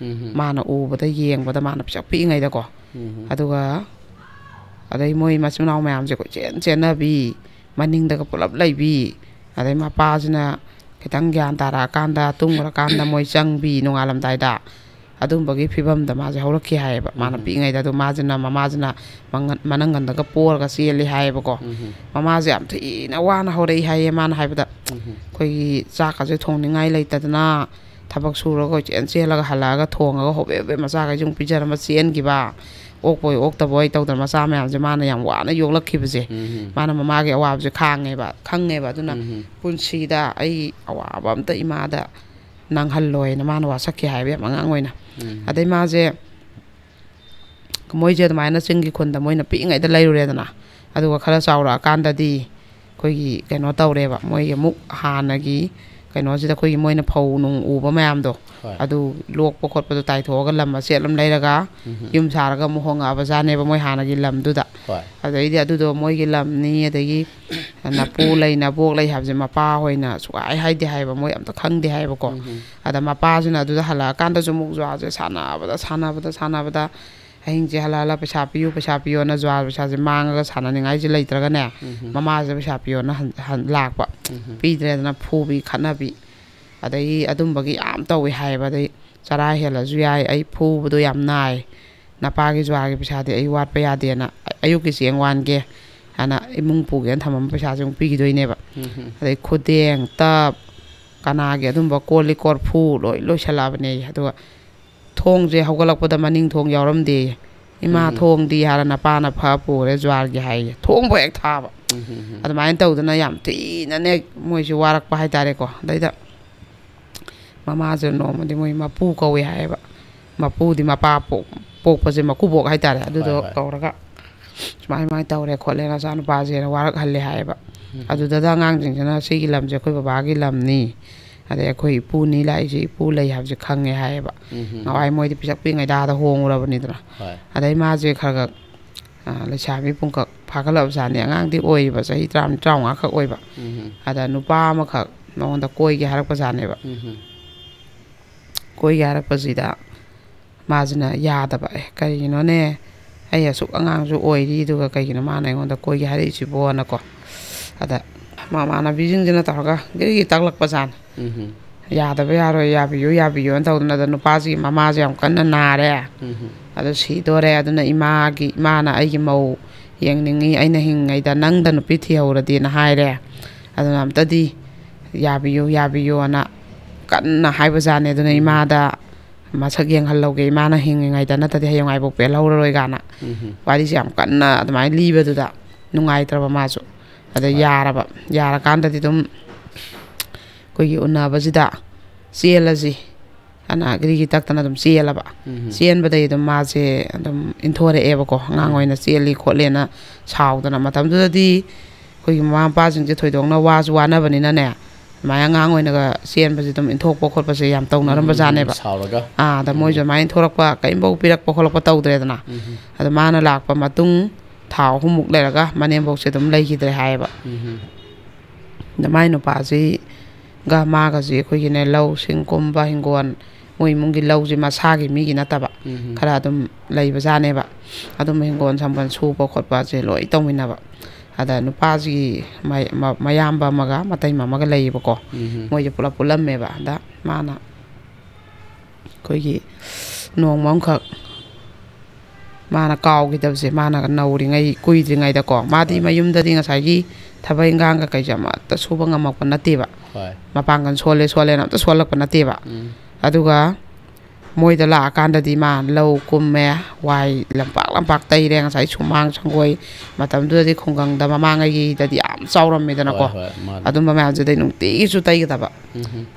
ꯃꯥꯅ ꯎꯕꯗ ꯌꯦꯡꯕꯗ ꯃꯥꯅ ꯄꯤꯁꯛ ꯄꯤꯛꯏꯉꯩꯗꯀꯣ ꯑꯗꯨꯒ ꯑꯗꯩ ꯃꯣꯏ ꯃꯆꯤꯟ ꯃꯅꯥꯎ ꯃꯌꯥꯝꯁꯦ ꯀꯣꯏꯆꯦꯟ ꯆꯦꯟꯅꯕꯤ ꯃꯅꯤꯡꯗꯒ ꯄꯨꯂꯞ ꯂꯩꯕꯤ ꯑꯗꯩ ꯃꯄꯥꯁꯤꯅ ꯈꯤꯇꯪ ꯒ꯭ꯌꯥꯟ ꯇꯥꯔꯛꯑꯀꯥꯟꯗ ꯇꯨꯝꯈ꯭ꯔꯀꯥꯟꯗ ꯃꯣꯏ ꯆꯪꯕꯤ ꯅꯣꯡꯉꯥꯜꯂꯝꯗꯥꯏꯗ ꯑꯗꯨꯝꯕꯒꯤ ꯐꯤꯕꯝꯗ ꯃꯥꯁꯦ ꯍꯧꯔꯛꯈꯤ ꯍꯥꯏꯌꯦꯕ ꯃꯥꯅ ꯄꯤꯛꯏꯉꯩꯗ ꯑꯗꯣ ꯃꯃꯥꯁꯤ나 ꯃꯅꯪꯒꯟꯗꯒ ꯄꯣꯔꯒ ꯆꯦꯜꯂꯤ ꯍꯥꯏꯌꯦꯕꯀꯣ ꯃꯃꯥꯁꯦ ꯌꯥꯝ ꯊꯤꯅ ꯋꯥꯅ ꯍꯧꯔꯛꯏ ꯍꯥꯏꯌꯦ ꯃꯥꯅ ꯍꯥꯏꯕꯗ ꯑꯩꯈꯣꯏꯒꯤ ꯆꯥꯛꯀꯁꯦ ꯊꯣꯡꯅꯤꯡꯉꯥꯏ ꯂꯩꯇꯗꯅ ꯊꯕꯛ ꯁꯨꯔꯒ ꯆꯦꯜꯂꯒ ꯍꯜꯂꯛꯑꯒ ꯊꯣꯡꯉꯒ ꯍꯣꯕꯦ ꯃꯆꯥꯈꯩꯁꯦ ꯑꯃꯨꯛ ꯄꯤꯖꯔꯝꯕ ꯆꯦꯟꯈꯤꯕ ꯑꯣꯛꯄꯣꯏ ꯑꯣꯛꯇꯕꯣꯏ ꯇꯧꯗꯅ ꯃꯆꯥ ꯃꯌꯥꯝꯁꯦ ꯃꯥꯅ ꯌꯥꯝ ꯋꯥꯅ ꯌꯣꯛꯂꯛꯈꯤꯕꯁꯦ ꯃꯥꯅ ꯃꯃꯥꯒꯤ ꯑꯋꯥꯕꯁꯦ ꯈꯪꯉꯦꯕ ꯑꯗꯨꯅ ꯄꯨꯟꯁꯤꯗ ꯑꯩ ꯑꯋꯥꯕ ꯑꯝꯇ ꯏꯃꯥꯗ ꯅꯪꯍꯜꯂꯣꯏꯅ ꯃꯥꯅ ꯋꯥꯁꯛꯈꯤ ꯍꯥꯏꯕ ꯌꯥꯝ ꯑꯉꯥꯡ ꯑꯣꯏꯅ ꯑꯗꯩ ꯃꯥꯁꯦ ꯃꯣꯏꯁꯦ ꯑꯗꯨꯃꯥꯏꯅ ꯆꯤꯡꯒꯤ ꯈꯨꯟꯗ ꯃꯣꯏꯅ ꯄꯤꯛꯏꯉꯩꯗ ꯂꯩꯔꯨꯔꯦꯗꯅ ꯑꯗꯨꯒ ꯈꯔ ꯆꯥꯎꯔꯛꯑꯀꯥꯟꯗꯗꯤ ꯑꯩꯈꯣꯏꯒꯤ ꯀꯩꯅꯣ ꯇꯧꯔꯦꯕ ꯃꯣꯏꯒꯤ ꯑꯃꯨꯛ ꯍꯥꯟꯅꯒꯤ ꯀꯩꯅꯣꯁꯤꯗ ꯑꯩꯈꯣꯏꯒꯤ ꯃꯣꯏꯅ ꯐꯧ ꯅꯨꯡ ꯎꯕ ꯃꯌꯥꯝꯗꯣ ꯑꯗꯨ ꯂꯣꯛꯄ ꯈꯣꯠꯄꯗꯣ ꯇꯥꯏꯊꯣꯛꯑꯒ ꯂꯝ ꯃꯆꯦꯠ ꯑꯃ ꯂꯩꯔꯒ ꯌꯨꯝ ꯁꯥꯔꯒ ꯑꯃꯨꯛ ꯍꯣꯡꯉꯛꯑꯕꯖꯥꯠꯅꯦꯕ ꯃꯣꯏ ꯍꯥꯟꯅꯒꯤ ꯂꯝꯗꯨꯗ ꯑꯗꯩꯗꯤ ꯑꯗꯨꯗꯣ ꯃꯣꯏꯒꯤ ꯂꯝꯅꯤ ꯑꯗꯒꯤ ꯅꯄꯨ ꯂꯩ ꯅꯕꯣꯛ ꯂꯩ ꯍꯥꯏꯕꯁꯦ ꯃꯄꯥ ꯍꯣꯏꯅ ꯁꯨꯡꯍꯥꯏ ꯍꯥꯏꯗꯦ ꯍꯥꯏꯕ ꯃꯣꯏ ꯑꯝꯇ ꯈꯪꯗꯦ ꯍꯥꯏꯕꯀꯣ ꯑꯗ ꯃꯄꯥꯁꯤꯅ ꯑꯗꯨꯗ ꯍꯜꯂꯛꯑꯀꯥꯟꯗꯁꯨ ꯑꯃꯨꯛ ꯖ꯭ꯋꯥꯔꯁꯦ ꯁꯥꯟꯅꯕꯗ ꯑꯍꯤꯡꯁꯦ ꯍꯜꯂ ꯄꯩꯁꯥ ꯄꯤꯌꯣꯅ ꯖ꯭ꯋꯥꯔ ꯄꯩꯁꯥꯁꯦ ꯃꯥꯡꯉꯒ ꯁꯥꯟꯅꯅꯤꯡꯉꯥꯏꯁꯦ ꯂꯩꯇ꯭ꯔꯒꯅꯦ ꯃꯃꯥꯁꯦ ꯄꯩꯁꯥ ꯄꯤꯌꯣꯅ ꯂꯥꯛꯄ ꯄꯤꯗ꯭ꯔꯦꯗꯅ ꯐꯨꯕꯤ ꯈꯠꯅꯕꯤ ꯑꯗꯒꯤ ꯑꯗꯨꯝꯕꯒꯤ ꯌꯥꯝ ꯇꯧꯋꯤ ꯍꯥꯏꯌꯦꯕ ꯑꯗꯩ ꯆꯔꯥ ꯍꯦꯜꯂꯁꯨ ꯌꯥꯏ ꯑꯩ ꯐꯨꯕꯗꯣ ꯌꯥꯝ ꯅꯥꯏ ꯅꯄꯥꯒꯤ ꯖ꯭ꯋꯥꯔꯒꯤ ꯄꯩꯁꯥꯗꯤ ꯑꯩ ꯋꯥꯠꯄ ꯌꯥꯗꯦꯅ ꯑꯌꯨꯛꯀꯤ ꯆꯦꯡ ꯋꯥꯟꯒꯦ ꯍꯥꯏꯅ ꯏꯃꯨꯡ ꯄꯨꯒꯦꯅ ꯊꯝꯃꯝꯕ ꯄꯩꯁꯥꯁꯦ ꯑꯃꯨꯛ ꯄꯤꯈꯤꯗꯣꯏꯅꯦꯕ ꯑꯗꯩ ꯈꯨꯗꯦꯡ ꯇꯞ ꯀꯅꯥꯒꯤ ꯑꯗꯨꯝꯕ ꯀꯣꯜ ꯂꯤꯛ ꯀꯣꯔꯐꯨ ꯂꯣꯏꯁꯜꯂꯛꯑꯕꯅꯦ ꯑꯗꯨꯒ ꯊꯣꯡꯁꯦ ꯍꯧꯒꯠꯂꯛꯄꯗ ꯃꯅꯤꯡ ꯊꯣꯡ ꯌꯥꯎꯔꯝꯗꯦ ꯏꯃꯥ ꯊꯣꯡꯗꯤ ꯍꯥꯏꯔ ꯅꯄꯥꯅ ꯐ ꯄꯨꯔꯦ ꯖ꯭ꯋꯥꯔꯒꯤ ꯍꯥꯏꯌꯦ ꯊꯣꯡꯕ ꯍꯦꯛ ꯊꯥꯕ ꯑꯗꯨꯃꯥꯏꯅ ꯇꯧꯗꯅ ꯌꯥꯝ ꯊꯤꯅꯅꯦ ꯃꯣꯏꯁꯦ ꯋꯥꯔꯛꯄ ꯍꯥꯏꯇꯥꯔꯦꯀꯣ ꯑꯗꯩꯗ ꯃꯃꯥꯁꯦ ꯅꯣꯡꯃꯗꯤ ꯃꯣꯏ ꯃꯄꯨ ꯀꯧꯋꯦ ꯍꯥꯏꯌꯦꯕ ꯃꯄꯨꯗꯤ ꯃꯄꯥ ꯄꯣꯛꯄꯁꯦ ꯃꯀꯨꯕꯣꯛ ꯍꯥꯏꯇꯥꯔꯦ ꯑꯗꯨꯗꯣ ꯀꯧꯔꯒ ꯁꯨꯃꯥꯏꯅ ꯇꯧꯔꯦ ꯈꯣꯠꯂꯦ ꯅꯆꯥꯅꯨꯄꯥꯁꯦꯅ ꯋꯥꯔꯛꯍꯜꯂꯦ ꯍꯥꯏꯌꯦꯕ ꯑꯗꯨꯗ ꯑꯉꯥꯡꯁꯤꯡꯁꯤꯅ ꯁꯤꯒꯤ ꯂꯝꯁꯦ ꯑꯩꯈꯣꯏ ꯕꯕꯥꯒꯤ ꯂꯝꯅꯤ ꯑꯗꯩ ꯑꯩꯈꯣꯏ ꯏꯄꯨꯅꯤ ꯂꯥꯛꯏꯁꯦ ꯏꯄꯨ ꯂꯩ ꯍꯥꯏꯕꯁꯦ ꯈꯪꯉꯦ ꯍꯥꯏꯌꯦꯕ ꯅꯍꯥꯟꯋꯥꯏ ꯃꯣꯏꯗꯤ ꯄꯤꯁꯛ ꯄꯤꯛꯏꯉꯩꯗ ꯑꯥꯗ ꯍꯣꯡꯉꯨꯔꯕꯅꯤꯗꯅ ꯑꯗꯩ ꯃꯥꯁꯦ ꯈꯔ ꯂꯩꯁꯥꯕꯤ ꯄꯨꯡꯀꯛ ꯐꯥꯒꯠꯂꯕꯖꯥꯠꯅꯤ ꯑꯉꯥꯡꯗꯤ ꯑꯣꯏꯔꯤꯕ ꯆꯍꯤ 30-35 ꯈꯛ ꯑꯣꯏꯕ ꯑꯗ ꯅꯨꯄꯥ ꯑꯃꯈꯛ ꯃꯉꯣꯟꯗ ꯀꯣꯏꯒꯦ ꯍꯥꯏꯔꯛꯄꯖꯥꯠꯅꯦꯕ ꯀꯣꯏꯒꯦ ꯍꯥꯏꯔꯛꯄꯁꯤꯗ ꯃꯥꯁꯤꯅ ꯌꯥꯗꯕ ꯀꯔꯤꯒꯤꯅꯣꯅꯦ ꯑꯩ ꯑꯁꯨꯛ ꯑꯉꯥꯡꯁꯨ ꯑꯣꯏꯔꯤ ꯑꯗꯨꯒ ꯀꯩꯒꯤꯅꯣ ꯃꯥꯅ ꯑꯩꯉꯣꯟꯗ ꯀꯣꯏꯒꯦ ꯍꯥꯏꯔꯛꯏꯁꯤꯕꯣꯅꯀꯣ ꯑꯗ ꯃꯃꯥꯟꯅꯕꯤꯁꯤꯡꯁꯤꯅ ꯇꯧꯔꯒ ꯒꯤꯔꯤ ꯇꯛꯂꯛꯄꯖꯥꯠꯅꯤ ꯌꯥꯗꯕ ꯌꯥꯔꯣꯏ ꯌꯥꯕꯤꯌꯣꯅ ꯇꯧꯗꯅ ꯑꯗ ꯅꯨꯄꯥꯁꯤꯒꯤ ꯃꯃꯥꯁꯦ ꯌꯥꯝ ꯀꯟꯅ ꯅꯥꯔꯦ ꯑꯗꯨ ꯁꯤꯗꯣꯔꯦ ꯑꯗꯨꯅ ꯏꯃꯥꯅ ꯑꯩꯒꯤ ꯃꯧ ꯌꯦꯡꯅꯤꯡꯉꯤ ꯑꯩꯅ ꯍꯤꯡꯉꯩꯗ ꯅꯪꯗ ꯅꯨꯄꯤ ꯊꯤꯍꯧꯔꯗꯤꯅ ꯍꯥꯏꯔꯦ ꯑꯗꯨꯅ ꯑꯝꯇꯗꯤ ꯌꯥꯕꯤꯌꯨꯅ ꯀꯟꯅ ꯍꯥꯏꯕꯖꯥꯠꯅꯦ ꯑꯗꯨꯅ 이마ꯗ ꯃꯁꯛ ꯌꯦꯡꯍꯜꯂꯧꯒꯦ 이마ꯅ ꯍꯤꯡꯉꯤꯉꯩꯗ ꯅꯠꯇ꯭ꯔꯗꯤ ꯍꯌꯦꯡꯋꯥꯏꯕꯧ ꯄꯦꯜꯍꯧꯔꯔꯣꯏ ꯒꯥꯅ ꯋꯥꯔꯤꯁꯦ ꯌꯥꯝ ꯀꯟꯅ ꯑꯗꯨꯃꯥꯏꯅ ꯂꯤꯕꯗꯨꯗ ꯅꯨꯡꯉꯥꯏꯇ꯭ꯔꯕ ꯃꯥꯁꯨ ꯑꯗ ꯌꯥꯔꯀꯥꯟꯗꯗꯤ ꯑꯗꯨꯝ ꯑꯩꯈꯣꯏꯒꯤ ꯎꯅꯕꯁꯤꯗ ꯆꯦꯜꯂꯁꯤ ꯑꯅ ꯒ꯭ꯔꯤꯒꯤ ꯇꯛꯇꯅ ꯑꯗꯨꯝ ꯆꯦꯜꯂꯕ ꯆꯦꯟꯕꯗꯩ ꯑꯗꯨꯝ ꯃꯥꯁꯦ ꯑꯗꯨꯝ ꯏꯟꯊꯣꯔꯛꯑꯦꯕꯀꯣ ꯑꯉꯥꯡ ꯑꯣꯏꯅ ꯆꯦꯜꯂꯤ ꯈꯣꯠꯂꯦꯅ ꯁꯥꯎꯗꯅ ꯃꯇꯝꯗꯨꯗꯗꯤ ꯑꯩꯈꯣꯏꯒꯤ ꯃꯃꯥ ꯃꯄꯥꯁꯤꯡꯁꯦ ꯊꯣꯏꯗꯣꯛꯅ ꯋꯥꯁꯨ ꯋꯥꯅꯕꯅꯤꯅꯅꯦ ꯑꯗꯨꯃꯥꯏꯅ ꯑꯉꯥꯡ ꯑꯣꯏꯅꯒ ꯆꯦꯟꯕꯁꯦ ꯑꯗꯨꯝ ꯏꯟꯊꯣꯛꯄ ꯈꯣꯠꯄꯁꯦ ꯌꯥꯝ ꯇꯧꯅꯔꯝꯕꯖꯥꯠꯅꯦꯕ ꯑꯗ ꯃꯣꯏꯁꯨ ꯑꯗꯨꯃꯥꯏꯅ ꯏꯟꯊꯣꯔꯛꯄ ꯀꯔꯤꯝꯐꯥꯎ ꯄꯤꯔꯛꯄ ꯈꯣꯠꯂꯛꯄ ꯇꯧꯗ꯭ꯔꯦꯗꯅ ꯑꯗ ꯃꯥꯅ ꯂꯥꯛꯄ ꯃꯇꯨꯡ ꯊꯥ 3ꯃꯨꯛ ꯂꯩꯔꯒ ꯃꯅꯦꯝꯕꯣꯛꯁꯦ ꯑꯗꯨꯝ ꯂꯩꯈꯤꯗ꯭ꯔꯦ ꯍꯥꯏꯌꯦꯕ ꯑꯗ ꯃꯥꯏ ꯅꯨꯄꯥꯁꯤꯒ ꯃꯥꯒꯁꯤ ꯑꯩꯈꯣꯏꯒꯤꯅꯦ ꯂꯧꯁꯤꯡ ꯀꯨꯝꯕ ꯍꯤꯡꯒꯣꯜ ꯃꯣꯏ ꯏꯃꯨꯡꯒꯤ ꯂꯧꯁꯤ ꯃꯁꯥꯒꯤ ꯃꯤꯒꯤ ꯅꯠꯇꯕ ꯈꯔ ꯑꯗꯨꯝ ꯂꯩꯕꯖꯥꯠꯅꯦꯕ ꯑꯗꯨꯝ ꯍꯤꯡꯒꯣꯜ ꯁꯝꯕꯜ ꯁꯨꯕ ꯈꯣꯠꯄꯁꯦ ꯂꯣꯏ ꯇꯧꯃꯤꯟꯅꯕ ꯑꯗ ꯅꯨꯄꯥꯁꯤꯒꯤ ꯃꯌꯥꯝꯕ ꯑꯃꯒ ꯃꯇꯩꯃ ꯑꯃꯒ ꯂꯩꯌꯦꯕꯀꯣ ꯃꯣꯏꯁꯦ ꯄꯨꯂꯞ ꯄꯨꯜꯂꯝꯃꯦꯕ ꯑꯗ ꯃꯥꯅ ꯑꯩꯈꯣꯏꯒꯤ ꯅꯣꯡꯃ ꯑꯃꯈꯛ ꯃꯥꯅ ꯀꯥꯎꯈꯤꯗꯕꯁꯦ ꯃꯥꯅ ꯅꯧꯔꯤꯉꯩ ꯀꯨꯏꯗ꯭ꯔꯤꯉꯩꯗꯀꯣ ꯃꯥꯗꯤ ꯃꯌꯨꯝꯗꯗꯤ ꯉꯁꯥꯏꯒꯤ ꯊꯕꯛ ꯏꯟꯈꯥꯡꯒ ꯀꯩꯁꯦ ꯑꯃꯠꯇ ꯁꯨꯕ ꯉꯝꯃꯛꯄ ꯅꯠꯇꯦꯕ ꯃꯄꯥꯡꯒꯜ ꯁꯣꯜꯂꯦꯅ ꯑꯝꯇ ꯁꯣꯜꯂꯛꯄ ꯅꯠꯇꯦꯕ ꯑꯗꯨꯒ ꯃꯣꯏꯗ ꯂꯥꯛꯑꯀꯥꯟꯗꯗꯤ ꯃꯥ ꯂꯧ ꯀꯨꯝꯃꯦ ꯋꯥꯏ ꯂꯝꯄꯥꯛ ꯇꯩꯔꯦ ꯉꯁꯥꯏ ꯁꯨꯃꯥꯡ ꯁꯪꯒꯣꯏ ꯃꯇꯝꯗꯨꯗꯗꯤ ꯈꯨꯡꯒꯪꯗ ꯃꯃꯥꯡꯉꯩꯒꯤꯗꯗꯤ ꯌꯥꯝ ꯆꯥꯎꯔꯝꯃꯤꯗꯅꯀꯣ ꯑꯗꯨꯝꯕ ꯃꯌꯥꯝꯁꯤꯗꯩ ꯅꯨꯡꯇꯤꯒꯤꯁꯨ ꯇꯩꯒꯗꯕ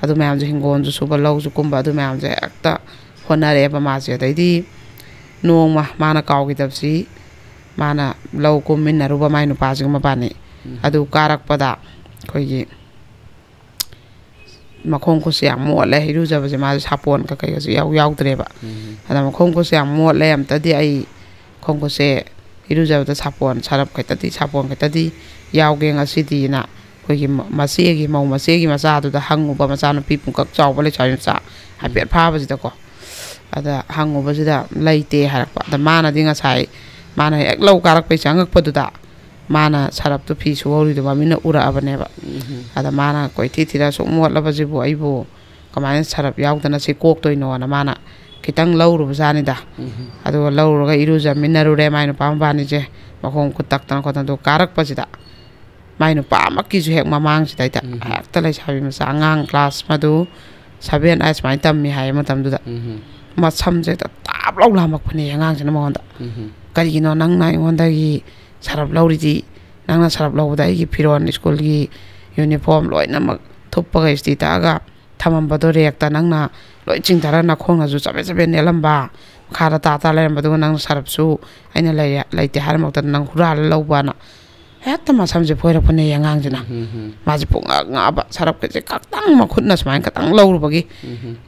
ꯑꯗꯨ ꯃꯌꯥꯝꯁꯦ ꯍꯤꯡꯒꯣꯜꯁꯨ ꯁꯨꯕ ꯂꯧꯁꯨ ꯀꯨꯝꯕ ꯑꯗꯨ ꯃꯌꯥꯝꯁꯦ ꯍꯦꯛꯇ ꯍꯣꯠꯅꯔꯛꯑꯦꯕ ꯃꯥꯁꯦ ꯑꯗꯩꯗꯤ ꯅꯣꯡꯃ ꯃꯥꯅ ꯀꯥꯎꯈꯤꯗꯕꯁꯤ ꯃꯥꯅ ꯂꯧ ꯀꯨꯝꯃꯤꯟꯅꯔꯨꯕ ꯃꯥꯏ ꯅꯨꯄꯥꯁꯤꯒ ꯃꯕꯥꯅꯤ ꯑꯗꯨ ꯀꯥꯔꯛꯄꯗ ꯑꯩꯈꯣꯏꯒꯤ ꯃꯈꯣꯡ ꯈꯨꯠꯁꯦ ꯌꯥꯝ ꯃꯣꯠꯂꯦ ꯏꯔꯨꯖꯕꯁꯦ ꯃꯥꯁꯦ ꯁꯥꯄꯣꯟ ꯀꯩꯀꯩꯒꯁꯨ ꯌꯥꯎꯗ꯭ꯔꯦꯕ ꯑꯗ ꯃꯈꯣꯡ ꯈꯨꯠꯁꯦ ꯌꯥꯝ ꯃꯣꯠꯂꯦ ꯑꯝꯇꯗꯤ ꯑꯩ ꯈꯣꯡ ꯈꯨꯠꯁꯦ ꯏꯔꯨꯖꯕꯗ ꯁꯥꯄꯣꯟ ꯈꯛꯇꯗꯤ ꯌꯥꯎꯒꯦ ꯉꯁꯤꯗꯤꯅ ꯑꯩꯈꯣꯏꯒꯤ ꯃꯧ ꯃꯆꯦꯒꯤ ꯃꯆꯥꯗꯨꯗ ꯍꯪꯉꯨꯕ ꯃꯆꯥꯅꯨꯄꯤ ꯄꯨꯡꯀꯛ ꯆꯥꯎꯕ ꯂꯩꯁꯥꯕꯤ ꯃꯆꯥ ꯍꯥꯏꯐꯦꯠ ꯐꯥꯕꯁꯤꯗꯀꯣ ꯑꯗ ꯍꯪꯉꯨꯕꯁꯤꯗ ꯂꯩꯇꯦ ꯍꯥꯏꯔꯛꯄ ꯑꯗ ꯃꯥꯅꯗꯤ ꯉꯁꯥꯏ ꯃꯥꯅ ꯍꯦꯛ ꯂꯧ ꯀꯥꯔꯛꯄꯩ ꯆꯪꯉꯛꯄꯗꯨꯗ ꯃꯥꯅ ꯁꯔꯞꯇꯨ ꯐꯤ ꯁꯨꯍꯧꯔꯤꯗꯨ ꯃꯤꯅ ꯎꯔꯛꯑꯕꯅꯦꯕ ꯑꯗ ꯃꯥꯅ ꯀꯣꯏꯊꯤ ꯊꯤꯔ ꯁꯨꯛ ꯃꯣꯠꯂꯕꯁꯤꯕꯨ ꯑꯩꯕꯨ ꯀꯃꯥꯏꯅ ꯁꯔꯞ ꯌꯥꯎꯗꯅ ꯁꯤ ꯀꯣꯛꯇꯣꯏꯅꯣꯅ ꯃꯥꯅ ꯈꯤꯇꯪ ꯂꯧꯔꯨꯕꯖꯥꯠꯅꯤꯗ ꯑꯗꯨꯒ ꯂꯧꯔꯨꯔꯒ ꯏꯔꯨꯖꯃꯤꯟꯅꯔꯨꯔꯦ ꯃꯥꯏ ꯅꯨꯄꯥ ꯃꯕꯥꯅꯤꯁꯦ ꯃꯈꯣꯡ ꯈꯨꯠ ꯇꯛꯇꯅ ꯈꯣꯠꯇꯅ ꯑꯗꯨ ꯀꯥꯔꯛꯄꯁꯤꯗ ꯃꯥꯏ ꯅꯨꯄꯥ ꯑꯃꯛꯀꯤꯁꯨ ꯍꯦꯛ ꯃꯃꯥꯡꯁꯤꯗ ꯍꯦꯛꯇ ꯂꯩꯁꯥꯕꯤ ꯃꯆꯥ ꯑꯉꯥꯡ ꯀ꯭ꯂꯥꯁ ꯃꯗꯨ 7, 8 ꯁꯨꯃꯥꯏꯅ ꯇꯝꯃꯤ ꯍꯥꯏꯌꯦ ꯃꯇꯝꯗꯨꯗ ꯃꯁꯝꯁꯦ ꯇꯥꯞ ꯂꯥꯎ ꯂꯥꯝꯃꯛꯄꯅꯦ ꯑꯉꯥꯡꯁꯤꯅ ꯃꯉꯣꯟꯗ ꯀꯔꯤꯒꯤꯅꯣ ꯅꯪꯅ ꯑꯩꯉꯣꯟꯗꯒꯤ ꯁꯔꯞ ꯂꯧꯔꯤꯗꯤ ꯅꯪꯅ ꯁꯔꯞ ꯂꯧꯕꯗ ꯑꯩꯒꯤ ꯐꯤꯔꯣꯜ ꯁ꯭ꯀꯨꯜꯒꯤ ꯌꯨꯅꯤꯐꯣꯔꯝ ꯂꯣꯏꯅꯃꯛ ꯊꯨꯞꯄꯒ ꯏꯁꯇꯤ ꯇꯛꯑꯒ ꯊꯝꯃꯝꯕꯗꯣ ꯔꯦꯛꯇ ꯅꯪꯅ ꯂꯣꯏ ꯆꯤꯡꯊꯔ ꯅꯈꯣꯡꯅꯁꯨ ꯆꯕꯦꯠ ꯅꯦꯜꯂꯝꯕ ꯃꯈꯥꯗ ꯇꯥ ꯂꯩꯔꯝꯕꯗꯨꯒ ꯅꯪꯅ ꯁꯔꯞꯁꯨ ꯑꯩꯅ ꯂꯩꯇꯦ ꯍꯥꯏꯔꯃꯛꯇꯗ ꯅꯪ ꯍꯨꯔꯥꯜꯂ ꯂꯧꯕꯅ ꯍꯦꯛꯇ ꯃꯁꯝꯁꯦ ꯐꯣꯏꯔꯛꯄꯅꯦ ꯑꯉꯥꯡꯁꯤꯅ ꯃꯥꯁꯦ ꯄꯨꯡꯉꯛꯑꯕ ꯁꯔꯞꯀꯁꯦ ꯈꯛꯇꯪ ꯃꯈꯨꯠꯅ ꯁꯨꯃꯥꯏꯅ ꯈꯛꯇꯪ ꯂꯧꯔꯨꯕꯒꯤ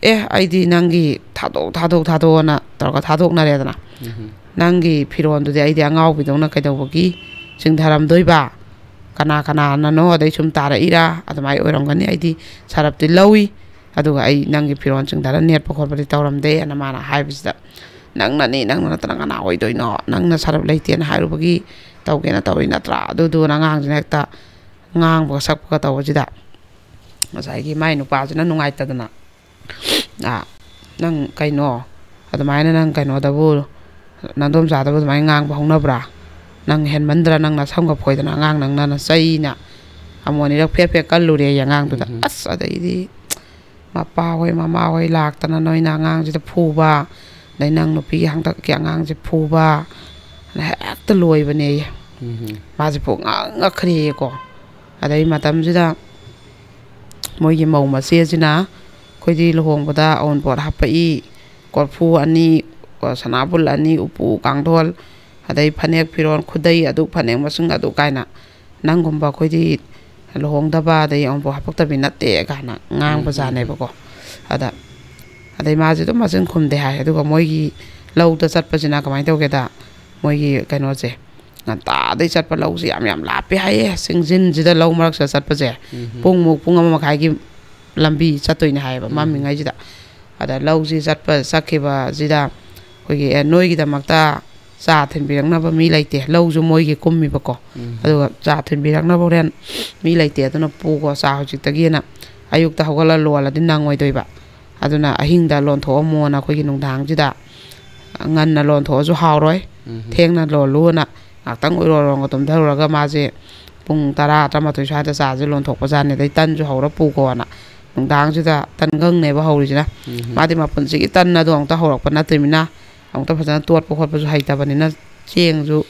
ꯑꯩꯗꯤ ꯅꯪꯒꯤ ꯊꯥꯗꯣꯛꯑꯣꯅ ꯇꯧꯔꯒ ꯊꯥꯗꯣꯛꯅꯔꯦꯗꯅ ꯅꯪꯒꯤ ꯐꯤꯔꯣꯜꯗꯨꯗꯤ ꯑꯩꯗꯤ ꯑꯉꯥꯎꯕꯤꯗꯧꯅ ꯀꯩꯗꯧꯕꯒꯤ ꯆꯤꯡꯊꯔꯝꯗꯣꯏꯕ ꯀꯅꯥꯅꯅꯣ ꯑꯗꯩ ꯁꯨꯝ ꯇꯥꯔꯛꯏꯔꯥ ꯑꯗꯨꯃꯥꯏꯅ ꯑꯣꯏꯔꯝꯒꯅꯤ ꯑꯩꯗꯤ ꯁꯔꯞꯇꯤ ꯂꯧꯏ ꯑꯗꯨꯒ ꯑꯩ ꯅꯪꯒꯤ ꯐꯤꯔꯣꯜ ꯆꯤꯡꯊꯔ ꯅꯦꯠꯄ ꯈꯣꯠꯄꯗꯤ ꯇꯧꯔꯝꯗꯦꯅ ꯃꯥꯅ ꯍꯥꯏꯕꯁꯤꯗ ꯅꯪꯅ ꯅꯠꯇꯅ ꯀꯅꯥ ꯑꯣꯏꯗꯣꯏꯅꯣ ꯅꯪꯅ ꯁꯔꯞ ꯂꯩꯇꯦꯅ ꯍꯥꯏꯔꯨꯕꯒꯤ ꯇꯧꯒꯦꯅ ꯇꯧꯔꯤ ꯅꯠꯇ꯭ꯔꯥ ꯑꯗꯨꯗꯨꯅ ꯑꯉꯥꯡꯁꯤꯅ ꯍꯦꯛꯇ ꯉꯥꯡꯕꯒ ꯁꯛꯄꯒ ꯇꯧꯕꯁꯤꯗ ꯉꯁꯥꯏꯒꯤ ꯃꯥꯏ ꯅꯨꯄꯥꯁꯤꯅ ꯅꯨꯡꯉꯥꯏꯇꯗꯅ ꯅꯪ ꯀꯩꯅꯣ ꯑꯗꯨꯃꯥꯏꯅ ꯅꯪ ꯀꯩꯅꯣꯗꯕꯨ ꯅꯪꯗꯣꯝꯆꯥꯗꯕꯨ ꯑꯗꯨꯃꯥꯏꯅ ꯉꯥꯡꯕ ꯍꯧꯅꯕ꯭ꯔꯥ ꯅꯪ ꯍꯦꯟꯃꯟꯗ꯭ꯔꯥ ꯅꯪꯅ ꯁꯝꯒ ꯐꯣꯏꯗꯅ ꯑꯉꯥꯡ ꯅꯪꯅ ꯆꯩꯅ ꯑꯃꯨꯛ ꯐꯦꯠ ꯀꯜꯂꯨꯔꯦ ꯑꯉꯥꯡꯗꯨꯗ ꯑꯗꯩꯗꯤ ꯃꯄꯥ ꯍꯣꯏ ꯃꯃꯥ ꯍꯣꯏ ꯂꯥꯛꯇꯅ ꯅꯣꯏꯅ ꯑꯉꯥꯡꯁꯤꯗ ꯐꯨꯕ ꯑꯗꯩ ꯅꯪ ꯅꯨꯄꯤꯒꯤ ꯍꯟꯗꯛꯀꯤ ꯑꯉꯥꯡꯁꯦ ꯐꯨꯕ ꯍꯦꯛꯇ ꯂꯣꯏꯕꯅꯦ ꯃꯥꯁꯦ ꯉꯛꯈ꯭ꯔꯦꯀꯣ ꯑꯗꯩ ꯃꯇꯝꯁꯤꯗ ꯃꯣꯏꯒꯤ ꯃꯧ ꯃꯆꯦꯁꯤꯅ ꯑꯩꯈꯣꯏꯗꯤ ꯂꯨꯍꯣꯡꯕꯗ ꯑꯎꯟꯄꯣꯠ ꯍꯥꯞꯄꯛꯏ ꯀꯣꯔꯐꯨ 2 ꯁꯅꯥꯕꯨꯜ 2 ꯎꯄꯨ ꯀꯥꯡꯊꯣꯜ ꯑꯗꯩ ꯐꯅꯦꯛ ꯐꯤꯔꯣꯜ ꯈꯨꯗꯩ ꯑꯗꯨ ꯐꯅꯦꯛ ꯃꯁꯤꯡ ꯑꯗꯨ ꯀꯥꯏꯅ ꯅꯪꯒꯨꯝꯕ ꯑꯩꯈꯣꯏꯗꯤ ꯂꯨꯍꯣꯡꯗꯕ ꯑꯗꯩ ꯑꯎꯟꯄꯣꯠ ꯍꯥꯞꯄꯛꯇꯕꯤ ꯅꯠꯇꯦ ꯀꯥꯏꯅ ꯉꯥꯡꯕꯖꯥꯠꯅꯦꯕꯀꯣ ꯑꯗꯩ ꯃꯥꯁꯦ ꯑꯗꯨꯝ ꯃꯆꯤꯟ ꯈꯨꯝꯗꯦ ꯍꯥꯏ ꯑꯗꯨꯒ ꯃꯣꯏꯒꯤ ꯂꯧꯗ ꯆꯠꯄꯁꯤꯅ ꯀꯃꯥꯏꯅ ꯇꯧꯒꯦꯗ ꯃꯣꯏꯒꯤ ꯀꯩꯅꯣꯁꯦ ꯉꯟꯇꯥꯗꯩ ꯆꯠꯄ ꯂꯧꯁꯦ ꯌꯥꯝ ꯂꯥꯞꯄꯦ ꯍꯥꯏꯌꯦ ꯆꯤꯡꯖꯤꯟꯁꯤꯗ ꯂꯧ ꯃꯔꯛꯁꯤꯗ ꯆꯠꯄꯁꯦ ꯄꯨꯡ 1.5 ꯂꯝꯕꯤ ꯆꯠꯇꯣꯏꯅꯦ ꯍꯥꯏꯌꯦꯕ ꯃꯝꯃꯤꯉꯩꯁꯤꯗ ꯑꯗ ꯂꯧꯁꯤ ꯆꯠꯈꯤꯕꯁꯤꯗ ꯑꯩꯈꯣꯏꯒꯤ ꯅꯣꯏꯒꯤꯗꯃꯛꯇ ꯆꯥ ꯊꯤꯟꯕꯤꯔꯛꯅꯕ ꯃꯤ ꯂꯩꯇꯦ ꯂꯧꯁꯨ ꯃꯣꯏꯒꯤ ꯀꯨꯝꯃꯤꯕꯀꯣ ꯑꯗꯨꯒ ꯆꯥ ꯊꯤꯟꯕꯤꯔꯛꯅꯕ ꯍꯣꯔꯦन ꯃꯤ ꯂꯩꯇꯦ ꯑꯗꯨꯅ ꯄꯨꯀꯣ ꯆꯥ ꯍꯧꯖꯤꯛꯇꯒꯤꯅ ꯑꯌꯨꯛꯇ ꯍꯧꯒꯠꯂ ꯂꯣꯜꯂꯗꯤ ꯅꯪꯉꯣꯏꯗꯣꯏꯕ ꯑꯗꯨꯅ ꯑꯍꯤꯡꯗ ꯂꯣꯟꯊꯣꯛꯑꯝꯃꯣꯅ ꯑꯩꯈꯣꯏꯒꯤ ꯅꯨꯡꯗꯥꯡꯁꯤꯗ ꯉꯟꯅ ꯂꯣꯟꯊꯣꯛꯑꯁꯨ ꯍꯥꯎꯔꯣꯏ ꯊꯦꯡꯅ ꯂꯣꯜꯂꯨꯅ ꯉꯥꯛꯇꯪ ꯑꯣꯏꯔꯣꯔꯣꯒ ꯇꯨꯝꯊꯔꯨꯔꯒ ꯃꯥꯁꯦ ꯄꯨꯡ 10-11 ꯁ꯭ꯋꯥꯏꯗ ꯆꯥꯁꯦ ꯂꯣꯟꯊꯣꯛꯄꯖꯥꯠꯅꯤ ꯑꯗꯩ ꯇꯟꯁꯨ ꯍꯧꯔ ꯄꯨꯈꯣꯅ ꯅꯨꯡꯗꯥꯡꯁꯤꯗ ꯇꯟꯒꯪꯅꯦꯕ ꯍꯧꯔꯤꯁꯤꯅ ꯃꯥꯗꯤ ꯃꯄꯨꯟꯁꯤꯒꯤ ꯇꯟ ꯑꯗꯣ ꯑꯃꯨꯛꯇ ꯍꯧꯔꯛꯄ ꯅꯠꯇ꯭ꯔꯤꯕꯅꯤꯅ ꯑꯃꯨꯛꯇ ꯐꯖꯅ ꯇꯣꯠꯄ ꯈꯣꯠꯄꯁꯨ ꯍꯩꯇꯕꯅꯤꯅ ꯆꯦꯡꯁꯨ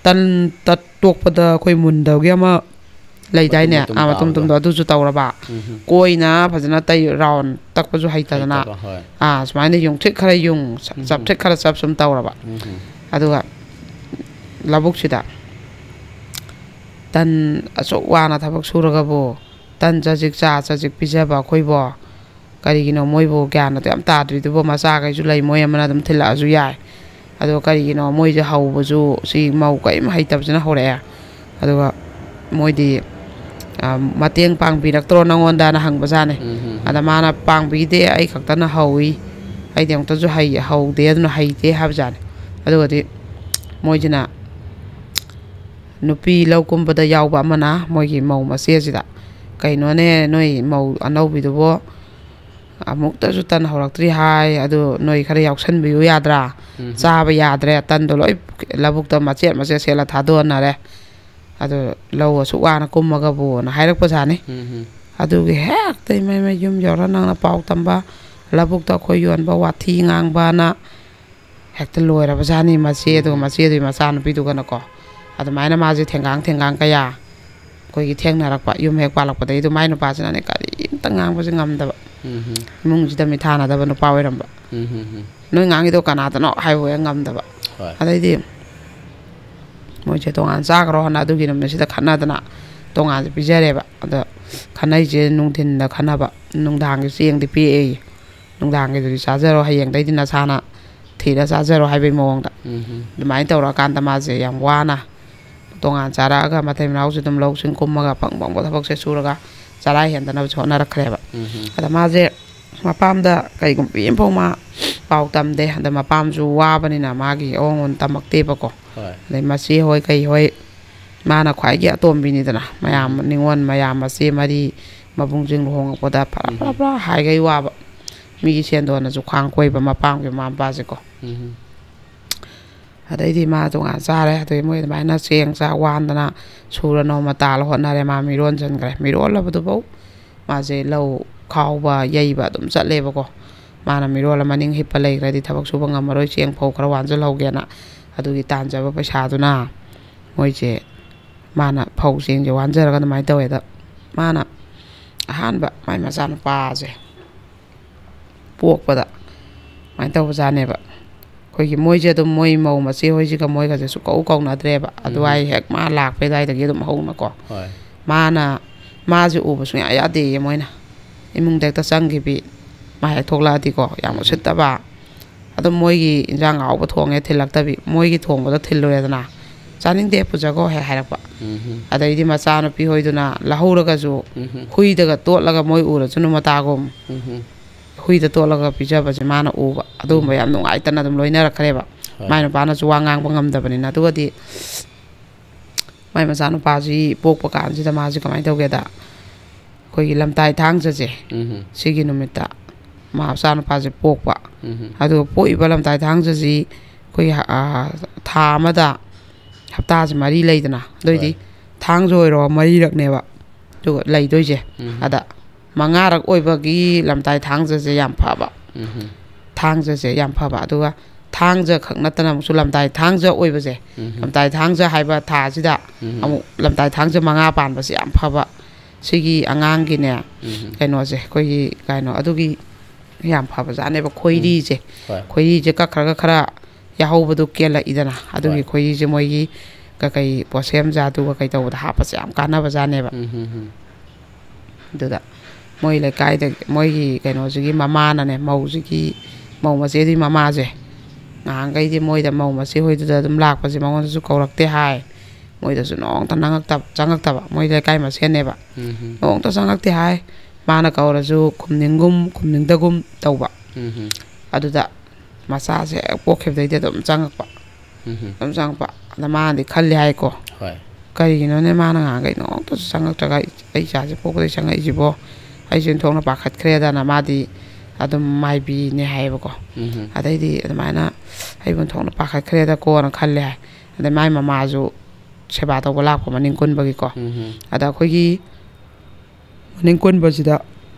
ꯇꯟ ꯇꯣꯛꯄꯗ ꯑꯩꯈꯣꯏ ꯃꯨꯟꯗꯕꯒꯤ ꯑꯃ ꯂꯩꯗꯥꯏꯅꯦ ꯃꯇꯨꯝ ꯑꯗꯨꯁꯨ ꯇꯧꯔꯕ ꯀꯣꯏꯅ ꯐꯖꯅ ꯔꯥꯎꯟ ꯇꯛꯄꯁꯨ ꯍꯩꯇꯗꯅ ꯁꯨꯃꯥꯏꯅ ꯌꯨꯡꯊ꯭ꯔꯤꯛ ꯈꯔ ꯆꯞꯊ꯭ꯔꯤꯛꯈꯔ ꯆꯞ ꯁꯨꯝ ꯇꯧꯔꯕ ꯑꯗꯨꯒ ꯂꯧꯕꯨꯛꯁꯤꯗ ꯇꯟ ꯑꯁꯨꯛ ꯋꯥꯅ ꯊꯕꯛ ꯁꯨꯔꯒꯕꯨ ꯇꯟ ꯆꯖꯤꯛ ꯄꯤꯖꯕ ꯑꯩꯈꯣꯏꯕꯣ ꯀꯔꯤꯒꯤꯅꯣ ꯃꯣꯏꯕꯨ ꯒ꯭ꯌꯥꯟ ꯌꯥꯝ ꯇꯥꯗ꯭ꯔꯤꯗꯨꯕꯨ ꯃꯆꯥꯈꯩꯁꯨ ꯂꯩ ꯃꯣꯏ ꯑꯃꯅ ꯑꯗꯨꯝ ꯊꯤꯜꯂꯛꯑꯁꯨ ꯌꯥꯏ ꯑꯗꯣ ꯀꯔꯤꯒꯤꯅꯣ ꯃꯣꯏꯁꯦ ꯍꯧꯕꯁꯨ ꯁꯤ ꯃꯧ ꯀꯔꯤꯝ ꯍꯩꯇꯕꯁꯤꯅ ꯍꯧꯔꯛꯑꯦ ꯑꯗꯨꯒ ꯃꯣꯏꯗꯤ ꯃꯇꯦꯡ ꯄꯥꯡꯕꯤꯔꯛꯇ꯭ꯔꯣ ꯅꯪꯉꯣꯟꯗꯅ ꯍꯪꯕꯖꯥꯠꯅꯤ ꯑꯗ ꯃꯥꯅ ꯄꯥꯡꯕꯤꯗꯦ ꯑꯩ ꯈꯛꯇꯅ ꯍꯧꯏ ꯑꯩꯗꯤ ꯑꯃꯨꯛꯇꯁꯨ ꯍꯧꯗꯦ ꯑꯗꯨꯅ ꯍꯩꯇꯦ ꯍꯥꯏꯕꯖꯥꯠꯅꯤ ꯑꯗꯨꯒꯗꯤ ꯃꯣꯏꯁꯤꯅ ꯅꯨꯄꯤ ꯂꯧ ꯀꯨꯝꯕꯗ ꯌꯥꯎꯕ ꯑꯃꯅ ꯃꯣꯏꯒꯤ ꯃꯧ ꯃꯆꯦꯁꯤꯗ ꯀꯩꯅꯣꯅꯦ ꯅꯣꯏ ꯃꯧ ꯑꯅꯧꯕꯤꯗꯨꯕꯨ ꯑꯃꯨꯛꯇꯁꯨ ꯇꯟ ꯍꯧꯔꯛꯇ꯭ꯔꯤ ꯍꯥꯏ ꯑꯗꯨ ꯅꯣꯏ ꯈꯔ ꯌꯥꯎꯁꯟꯕꯤꯌꯨ ꯌꯥꯗ꯭ꯔꯥ ꯆꯥꯕ ꯌꯥꯗ꯭ꯔꯦ ꯇꯟꯗꯣ ꯂꯣꯏ ꯂꯧꯕꯨꯛꯇ ꯃꯆꯦꯠ ꯁꯦꯠꯂ ꯊꯥꯗꯣꯛꯅꯔꯦ ꯑꯗꯨ ꯂꯧ ꯑꯁꯨꯛ ꯋꯥꯅ ꯀꯨꯝꯃꯒꯕꯨꯅ ꯍꯥꯏꯔꯛꯄꯖꯥꯠꯅꯤ ꯑꯗꯨꯒꯤ ꯍꯦꯛꯇ ꯏꯃꯩ ꯌꯨꯝ ꯌꯧꯔ ꯅꯪꯅ ꯄꯥꯎ ꯇꯝꯕ ꯂꯧꯕꯨꯛꯇ ꯑꯩꯈꯣꯏ ꯌꯣꯟꯕ ꯋꯥꯊꯤ ꯉꯥꯡꯕꯅ ꯍꯦꯛꯇ ꯂꯣꯏꯔꯕꯖꯥꯠꯅꯤ ꯃꯆꯦꯗꯨꯒ ꯃꯆꯦꯗꯨꯒꯤ ꯃꯆꯥꯅꯨꯄꯤꯗꯨꯒꯅꯀꯣ ꯑꯗꯨꯃꯥꯏꯅ ꯃꯥꯁꯦ ꯊꯦꯡꯒꯥꯡ ꯀꯌꯥ ꯑꯩꯈꯣꯏꯒꯤ ꯊꯦꯡꯅꯔꯛꯄ ꯌꯨꯝ ꯍꯦꯛ ꯄꯥꯜꯂꯛꯄꯗꯒꯤ ꯑꯗꯨ ꯃꯥꯏ ꯅꯨꯄꯥꯁꯤꯅꯅꯦ ꯀꯔꯤꯝꯇ ꯉꯥꯡꯕꯁꯦ ꯉꯝꯗꯕ ꯏꯃꯨꯡꯁꯤꯗ ꯃꯤꯊꯥꯅꯗꯕ ꯅꯨꯄꯥ ꯑꯣꯏꯔꯝꯕ ꯅꯣꯏ ꯉꯥꯡꯉꯤꯗꯣ ꯀꯅꯥꯗꯅꯣ ꯍꯥꯏꯕ ꯍꯦꯛ ꯉꯝꯗꯕ ꯑꯗꯩꯗꯤ ꯃꯣꯏꯁꯦ ꯇꯣꯉꯥꯟ ꯆꯥꯈ꯭ꯔꯣ ꯍꯥꯏꯅ ꯑꯗꯨꯒꯤ ꯅꯨꯃꯤꯠꯁꯤꯗ ꯈꯠꯅꯗꯅ ꯇꯣꯉꯥꯟꯁꯦ ꯄꯤꯖꯔꯦꯕ ꯑꯗ ꯈꯠꯅꯩꯁꯦ ꯅꯨꯡꯊꯤꯟꯗ ꯈꯠꯅꯕ ꯅꯨꯡꯗꯥꯡꯒꯤ ꯆꯦꯡꯗꯤ ꯄꯤꯔꯛꯑꯦ ꯅꯨꯡꯗꯥꯡꯒꯤꯗꯨꯗꯤ ꯆꯥꯖꯔꯣ ꯍꯌꯦꯡꯗꯩꯗꯤ ꯅꯁꯥꯅ ꯊꯤꯔ ꯆꯥꯖꯔꯣ ꯍꯥꯏꯕꯒꯤ ꯃꯑꯣꯡꯗ ꯑꯗꯨꯃꯥꯏꯅ ꯇꯧꯔꯀꯥꯟꯗ ꯃꯥꯁꯦ ꯌꯥꯝ ꯋꯥꯅ ꯇꯣꯉꯥꯟ ꯆꯥꯔꯛꯑꯒ ꯃꯇꯩ ꯃꯅꯥꯎꯁꯨ ꯑꯗꯨꯝ ꯂꯧꯁꯤꯡ ꯀꯨꯝꯃꯒ ꯐꯪꯕ ꯊꯕꯛꯁꯦ ꯁꯨꯔꯒ ꯆꯔꯥ ꯍꯦꯟꯗꯅꯕꯁꯨ ꯍꯣꯠꯅꯔꯛꯈ꯭ꯔꯦꯕ ꯑꯗ ꯃꯥꯁꯦ ꯃꯄꯥꯝꯗ ꯀꯩꯒꯨꯝꯕ ꯑꯃꯐꯥꯎ ꯃꯥ ꯄꯥꯎ ꯇꯝꯗꯦ ꯑꯗ ꯃꯄꯥꯝꯁꯨ ꯋꯥꯕꯅꯤꯅ ꯃꯥꯒꯤ ꯑꯋꯣꯡ ꯇꯝꯃꯛꯇꯦꯕꯀꯣ ꯑꯗꯩ ꯃꯆꯦ ꯍꯣꯏ ꯀꯩ ꯍꯣꯏ ꯃꯥꯅ ꯈ꯭ꯋꯥꯏꯒꯤ ꯑꯇꯣꯝꯕꯤꯅꯤꯗꯅ ꯃꯌꯥꯝ ꯅꯤꯉꯣꯜ ꯃꯌꯥꯝ ꯃꯆꯦ ꯃꯔꯤ ꯃꯕꯨꯡꯁꯤꯡ ꯂꯨꯍꯣꯡꯉꯛꯄꯗ ꯐꯔꯥ ꯍꯥꯏꯒꯩ ꯋꯥꯕ ꯃꯤꯒꯤ ꯁꯦꯟꯗꯣꯟꯅꯁꯨ ꯈ꯭ꯋꯥꯡ ꯀꯣꯏꯕ ꯃꯄꯥꯝꯒꯤ ꯃꯃꯥ ꯃꯄꯥꯁꯦꯀꯣ ꯑꯗꯩꯗꯤ ꯃꯥ ꯇꯣꯉꯥꯟ ꯆꯥꯔꯦ ꯑꯗꯩ ꯃꯣꯏ ꯑꯗꯨꯃꯥꯏꯅ ꯆꯦꯡ ꯆꯥꯛ ꯋꯥꯟꯗꯅ ꯁꯨꯔ ꯅꯣꯡꯃ ꯇꯥꯜꯂ ꯍꯣꯠꯅꯔꯦ ꯃꯥ ꯃꯤꯔꯣꯟꯁꯤꯟꯈ꯭ꯔꯦ ꯃꯤꯔꯣꯜꯂꯕꯗꯨꯐꯥꯎ ꯃꯥꯁꯦ ꯂꯧ ꯈꯥꯎꯕ ꯌꯩꯕ ꯑꯗꯨꯝ ꯆꯠꯂꯦꯕꯀꯣ ꯃꯥꯅ ꯃꯤꯔꯣꯜꯂ ꯃꯅꯤꯡ ꯍꯤꯞꯄ ꯂꯩꯈ꯭ꯔꯗꯤ ꯊꯕꯛ ꯁꯨꯕ ꯉꯝꯃꯔꯣꯏ ꯆꯦꯡ ꯐꯧ ꯈꯔ ꯋꯥꯟꯁꯤꯜꯍꯧꯒꯦꯅ ꯑꯗꯨꯒꯤ ꯇꯥꯟꯖꯕ ꯄꯩꯁꯥꯗꯨꯅ ꯃꯣꯏꯁꯦ ꯃꯥꯅ ꯐꯧ ꯆꯦꯡꯁꯦ ꯋꯥꯟꯖꯔꯒ ꯑꯗꯨꯃꯥꯏꯅ ꯇꯧꯋꯦꯗ ꯃꯥꯅ ꯑꯍꯥꯟꯕ ꯃꯥꯏ ꯃꯆꯥꯅꯨꯄꯥꯁꯦ ꯄꯣꯛꯄꯗ ꯑꯗꯨꯃꯥꯏꯅ ꯇꯧꯕꯖꯥꯠꯅꯦꯕ ꯑꯩꯈꯣꯏꯒꯤ ꯃꯣꯏꯁꯦ ꯑꯗꯨꯝ ꯃꯣꯏ ꯃꯧ ꯃꯆꯦ ꯍꯣꯏꯁꯤꯒ ꯃꯣꯏꯒꯁꯦ ꯁꯨꯛꯀꯧ ꯀꯧꯅꯗ꯭ꯔꯦꯕ ꯑꯗꯨꯋꯥꯏ ꯍꯦꯛ ꯃꯥ ꯂꯥꯛꯄ ꯑꯗꯨꯋꯥꯏꯗꯒꯤ ꯑꯗꯨꯝ ꯍꯧꯅꯀꯣ ꯃꯥꯁꯦ ꯎꯕ ꯁꯨꯡꯌꯥ ꯌꯥꯗꯦꯌꯦ ꯃꯣꯏꯅ ꯏꯃꯨꯡꯗ ꯍꯦꯛꯇ ꯆꯪꯈꯤꯕꯤ ꯃꯥ ꯍꯦꯛ ꯊꯣꯛꯂꯛꯑꯗꯤꯀꯣ ꯌꯥꯝ ꯎꯁꯤꯠꯇꯕ ꯑꯗꯨꯝ ꯃꯣꯏꯒꯤ ꯏꯟꯖꯥꯡ ꯑꯍꯥꯎꯕ ꯊꯣꯡꯉꯦ ꯊꯤꯜꯂꯛꯇꯕꯤ ꯃꯣꯏꯒꯤ ꯊꯣꯡꯕꯗ ꯊꯤꯜꯂꯨꯔꯦꯗꯅ ꯆꯥꯅꯤꯡꯗꯦ ꯄꯨꯖꯈꯣ ꯍꯦꯛ ꯍꯥꯏꯔꯛꯄ ꯑꯗꯩꯗꯤ ꯃꯆꯥꯅꯨꯄꯤ ꯍꯣꯏꯗꯨꯅ ꯂꯧꯍꯧꯔꯒꯁꯨ ꯍꯨꯏꯗꯒ ꯇꯣꯠꯂꯒ ꯃꯣꯏ ꯎꯔꯁꯨ ꯃꯇꯥꯒꯨꯝ ꯍꯨꯏꯗ ꯇꯣꯠꯂꯒ ꯄꯤꯖꯕꯁꯦ ꯃꯥꯅ ꯎꯕ ꯑꯗꯨꯒꯨꯝꯕ ꯌꯥꯝ ꯅꯨꯡꯉꯥꯏꯇꯅ ꯑꯗꯨꯝ ꯂꯣꯏꯅꯔꯛꯈ꯭ꯔꯦꯕ ꯃꯥꯏ ꯅꯨꯄꯥꯅꯁꯨ ꯋꯥ ꯉꯥꯡꯕ ꯉꯝꯗꯕꯅꯤꯅ ꯑꯗꯨꯒꯗꯤ ꯃꯥꯏ ꯃꯆꯥꯅꯨꯄꯥꯁꯤ ꯄꯣꯛꯄ ꯀꯥꯟꯁꯤꯗ ꯃꯥꯁꯤ ꯀꯃꯥꯏꯅ ꯇꯧꯒꯦꯗ ꯑꯩꯈꯣꯏꯒꯤ ꯂꯝꯇꯥꯏ ꯊꯥꯡꯖꯁꯦ ꯁꯤꯒꯤ ꯅꯨꯃꯤꯠꯇ ꯃꯥ ꯃꯆꯥꯅꯨꯄꯥꯁꯦ ꯄꯣꯛꯄ ꯑꯗꯨꯒ ꯄꯣꯛꯏꯕ ꯂꯝꯇꯥꯏ ꯊꯥꯡꯖꯁꯤ ꯑꯩꯈꯣꯏ ꯊꯥ ꯑꯃꯗ ꯍꯞꯇꯥꯁꯦ 4 ꯂꯩꯗꯅ ꯑꯗꯨꯏꯗꯤ ꯊꯥꯡꯖ ꯑꯣꯏꯔꯣ 4ꯔꯛꯅꯦꯕ ꯑꯗꯨꯒ ꯂꯩꯗꯣꯏꯁꯦ ꯑꯗ 5ꯔꯛ ꯑꯣꯏꯕꯒꯤ ꯂꯝꯇꯥꯏ ꯊꯥꯡꯖꯁꯦ ꯌꯥꯝ ꯐꯕ ꯊꯥꯡꯖꯁꯦ ꯌꯥꯝ ꯐꯕ ꯑꯗꯨꯒ ꯊꯥꯡꯖ ꯈꯛ ꯅꯠꯇꯅ ꯑꯃꯨꯛꯁꯨ ꯂꯝꯇꯥꯏ ꯊꯥꯡꯖ ꯑꯣꯏꯕꯁꯦ ꯂꯝꯇꯥꯏ ꯊꯥꯡꯖ ꯍꯥꯏꯕ ꯊꯥꯁꯤꯗ ꯑꯃꯨꯛ ꯂꯝꯇꯥꯏ ꯊꯥꯡꯖ 5 ꯄꯥꯟꯕꯁꯦ ꯌꯥꯝ фаба ꯁꯤꯒꯤ ꯑꯉꯥꯡꯒꯤꯅꯦ ꯀꯩꯅꯣꯁꯦ ꯑꯩꯈꯣꯏꯒꯤ ꯀꯩꯅꯣ ꯑꯗꯨꯒꯤ ꯌꯥꯝ фаꯕ ꯖꯥꯠꯅꯦꯕ ꯈꯣꯏꯔꯤꯁꯦ ꯈꯣꯏꯔꯤꯁꯦ ꯀꯛꯈ꯭ꯔꯒ ꯈꯔ ꯌꯥꯍꯧꯕꯗꯨ ꯀꯦꯜꯂꯛꯏꯗꯅ ꯑꯗꯨꯒꯤ ꯈꯣꯏꯔꯤꯁꯦ ꯃꯣꯏꯒꯤ ꯀꯩ ꯄꯣꯠꯁꯦꯝ ꯖꯥꯗꯨꯒ ꯀꯩ ꯇꯧꯕꯗ ꯍꯥꯞꯄꯁꯦ ꯌꯥꯝ ꯀꯥꯟꯅꯕ ꯖꯥꯠꯅꯦꯕ ꯑꯗꯨꯗ ꯃꯣꯏ ꯂꯩꯀꯥꯏꯗ ꯃꯣꯏꯒꯤ ꯀꯩꯅꯣꯁꯤꯒꯤ ꯃꯃꯥꯅꯅꯦ ꯃꯧꯁꯤꯒꯤ ꯃꯧ ꯃꯆꯦꯗꯨꯒꯤ ꯃꯃꯥꯁꯦ ꯉꯍꯥꯟꯈꯩꯗꯤ ꯃꯣꯏꯗ ꯃꯧ ꯃꯆꯦ ꯍꯣꯏꯗꯨꯗ ꯑꯗꯨꯝ ꯂꯥꯛꯄꯁꯦ ꯃꯉꯣꯟꯗꯁꯨ ꯀꯧꯔꯛꯇꯦ ꯍꯥꯏ ꯃꯣꯏꯗꯁꯨ ꯅꯣꯡꯇ ꯆꯪꯉꯛꯇꯕ ꯃꯣꯏ ꯂꯩꯀꯥꯏ ꯃꯁꯦꯟꯅꯦꯕ ꯅꯣꯡꯇ ꯆꯪꯉꯛꯇꯦ ꯍꯥꯏ ꯃꯥꯅ ꯀꯧꯔꯁꯨ ꯈꯨꯝꯅꯤꯡꯒꯨꯝ ꯈꯨꯝꯅꯤꯡꯗꯒꯨꯝ ꯇꯧꯕ ꯑꯗꯨꯗ ꯃꯆꯥꯁꯦ ꯍꯦꯛ ꯄꯣꯛꯈꯤꯕꯗꯩꯗꯤ ꯑꯗꯨꯝ ꯆꯪꯉꯛꯄ ꯑꯗ ꯃꯥꯅꯗꯤ ꯈꯜꯂꯤ ꯍꯥꯏꯀꯣ ꯀꯔꯤꯒꯤꯅꯣꯅꯦ ꯃꯥꯅ ꯉꯍꯥꯟꯈꯩ ꯅꯣꯡꯇꯁꯨ ꯆꯪꯉꯛꯇ꯭ꯔꯒ ꯑꯩ ꯏꯆꯥꯁꯦ ꯄꯣꯛꯄꯗꯩ ꯆꯪꯉꯛꯏꯁꯤꯕꯣ ꯑꯩꯁꯨ ꯏꯟꯊꯣꯛꯅ ꯄꯥꯈꯠꯈ꯭ꯔꯦꯗꯅ ꯃꯥꯗꯤ ꯑꯗꯨꯝ ꯃꯥꯏꯕꯤꯅꯦ ꯍꯥꯏꯌꯦꯕꯀꯣ ꯑꯗꯩꯗꯤ ꯑꯗꯨꯃꯥꯏꯅ ꯑꯩꯕꯨ ꯏꯟꯊꯣꯛꯅ ꯄꯥꯈꯠꯈ꯭ꯔꯦꯗꯀꯣꯅ ꯈꯜꯂꯦ ꯍꯥꯏ ꯑꯗꯩ ꯃꯥꯏ ꯃꯃꯥꯁꯨ ꯁꯦꯕꯥ ꯇꯧꯕ ꯂꯥꯛꯄ ꯃꯅꯤꯡ ꯀꯨꯟꯕꯒꯤꯀꯣ ꯑꯗ ꯑꯩꯈꯣꯏꯒꯤ ꯃꯅꯤꯡ ꯀꯨꯟꯕꯁꯤꯗ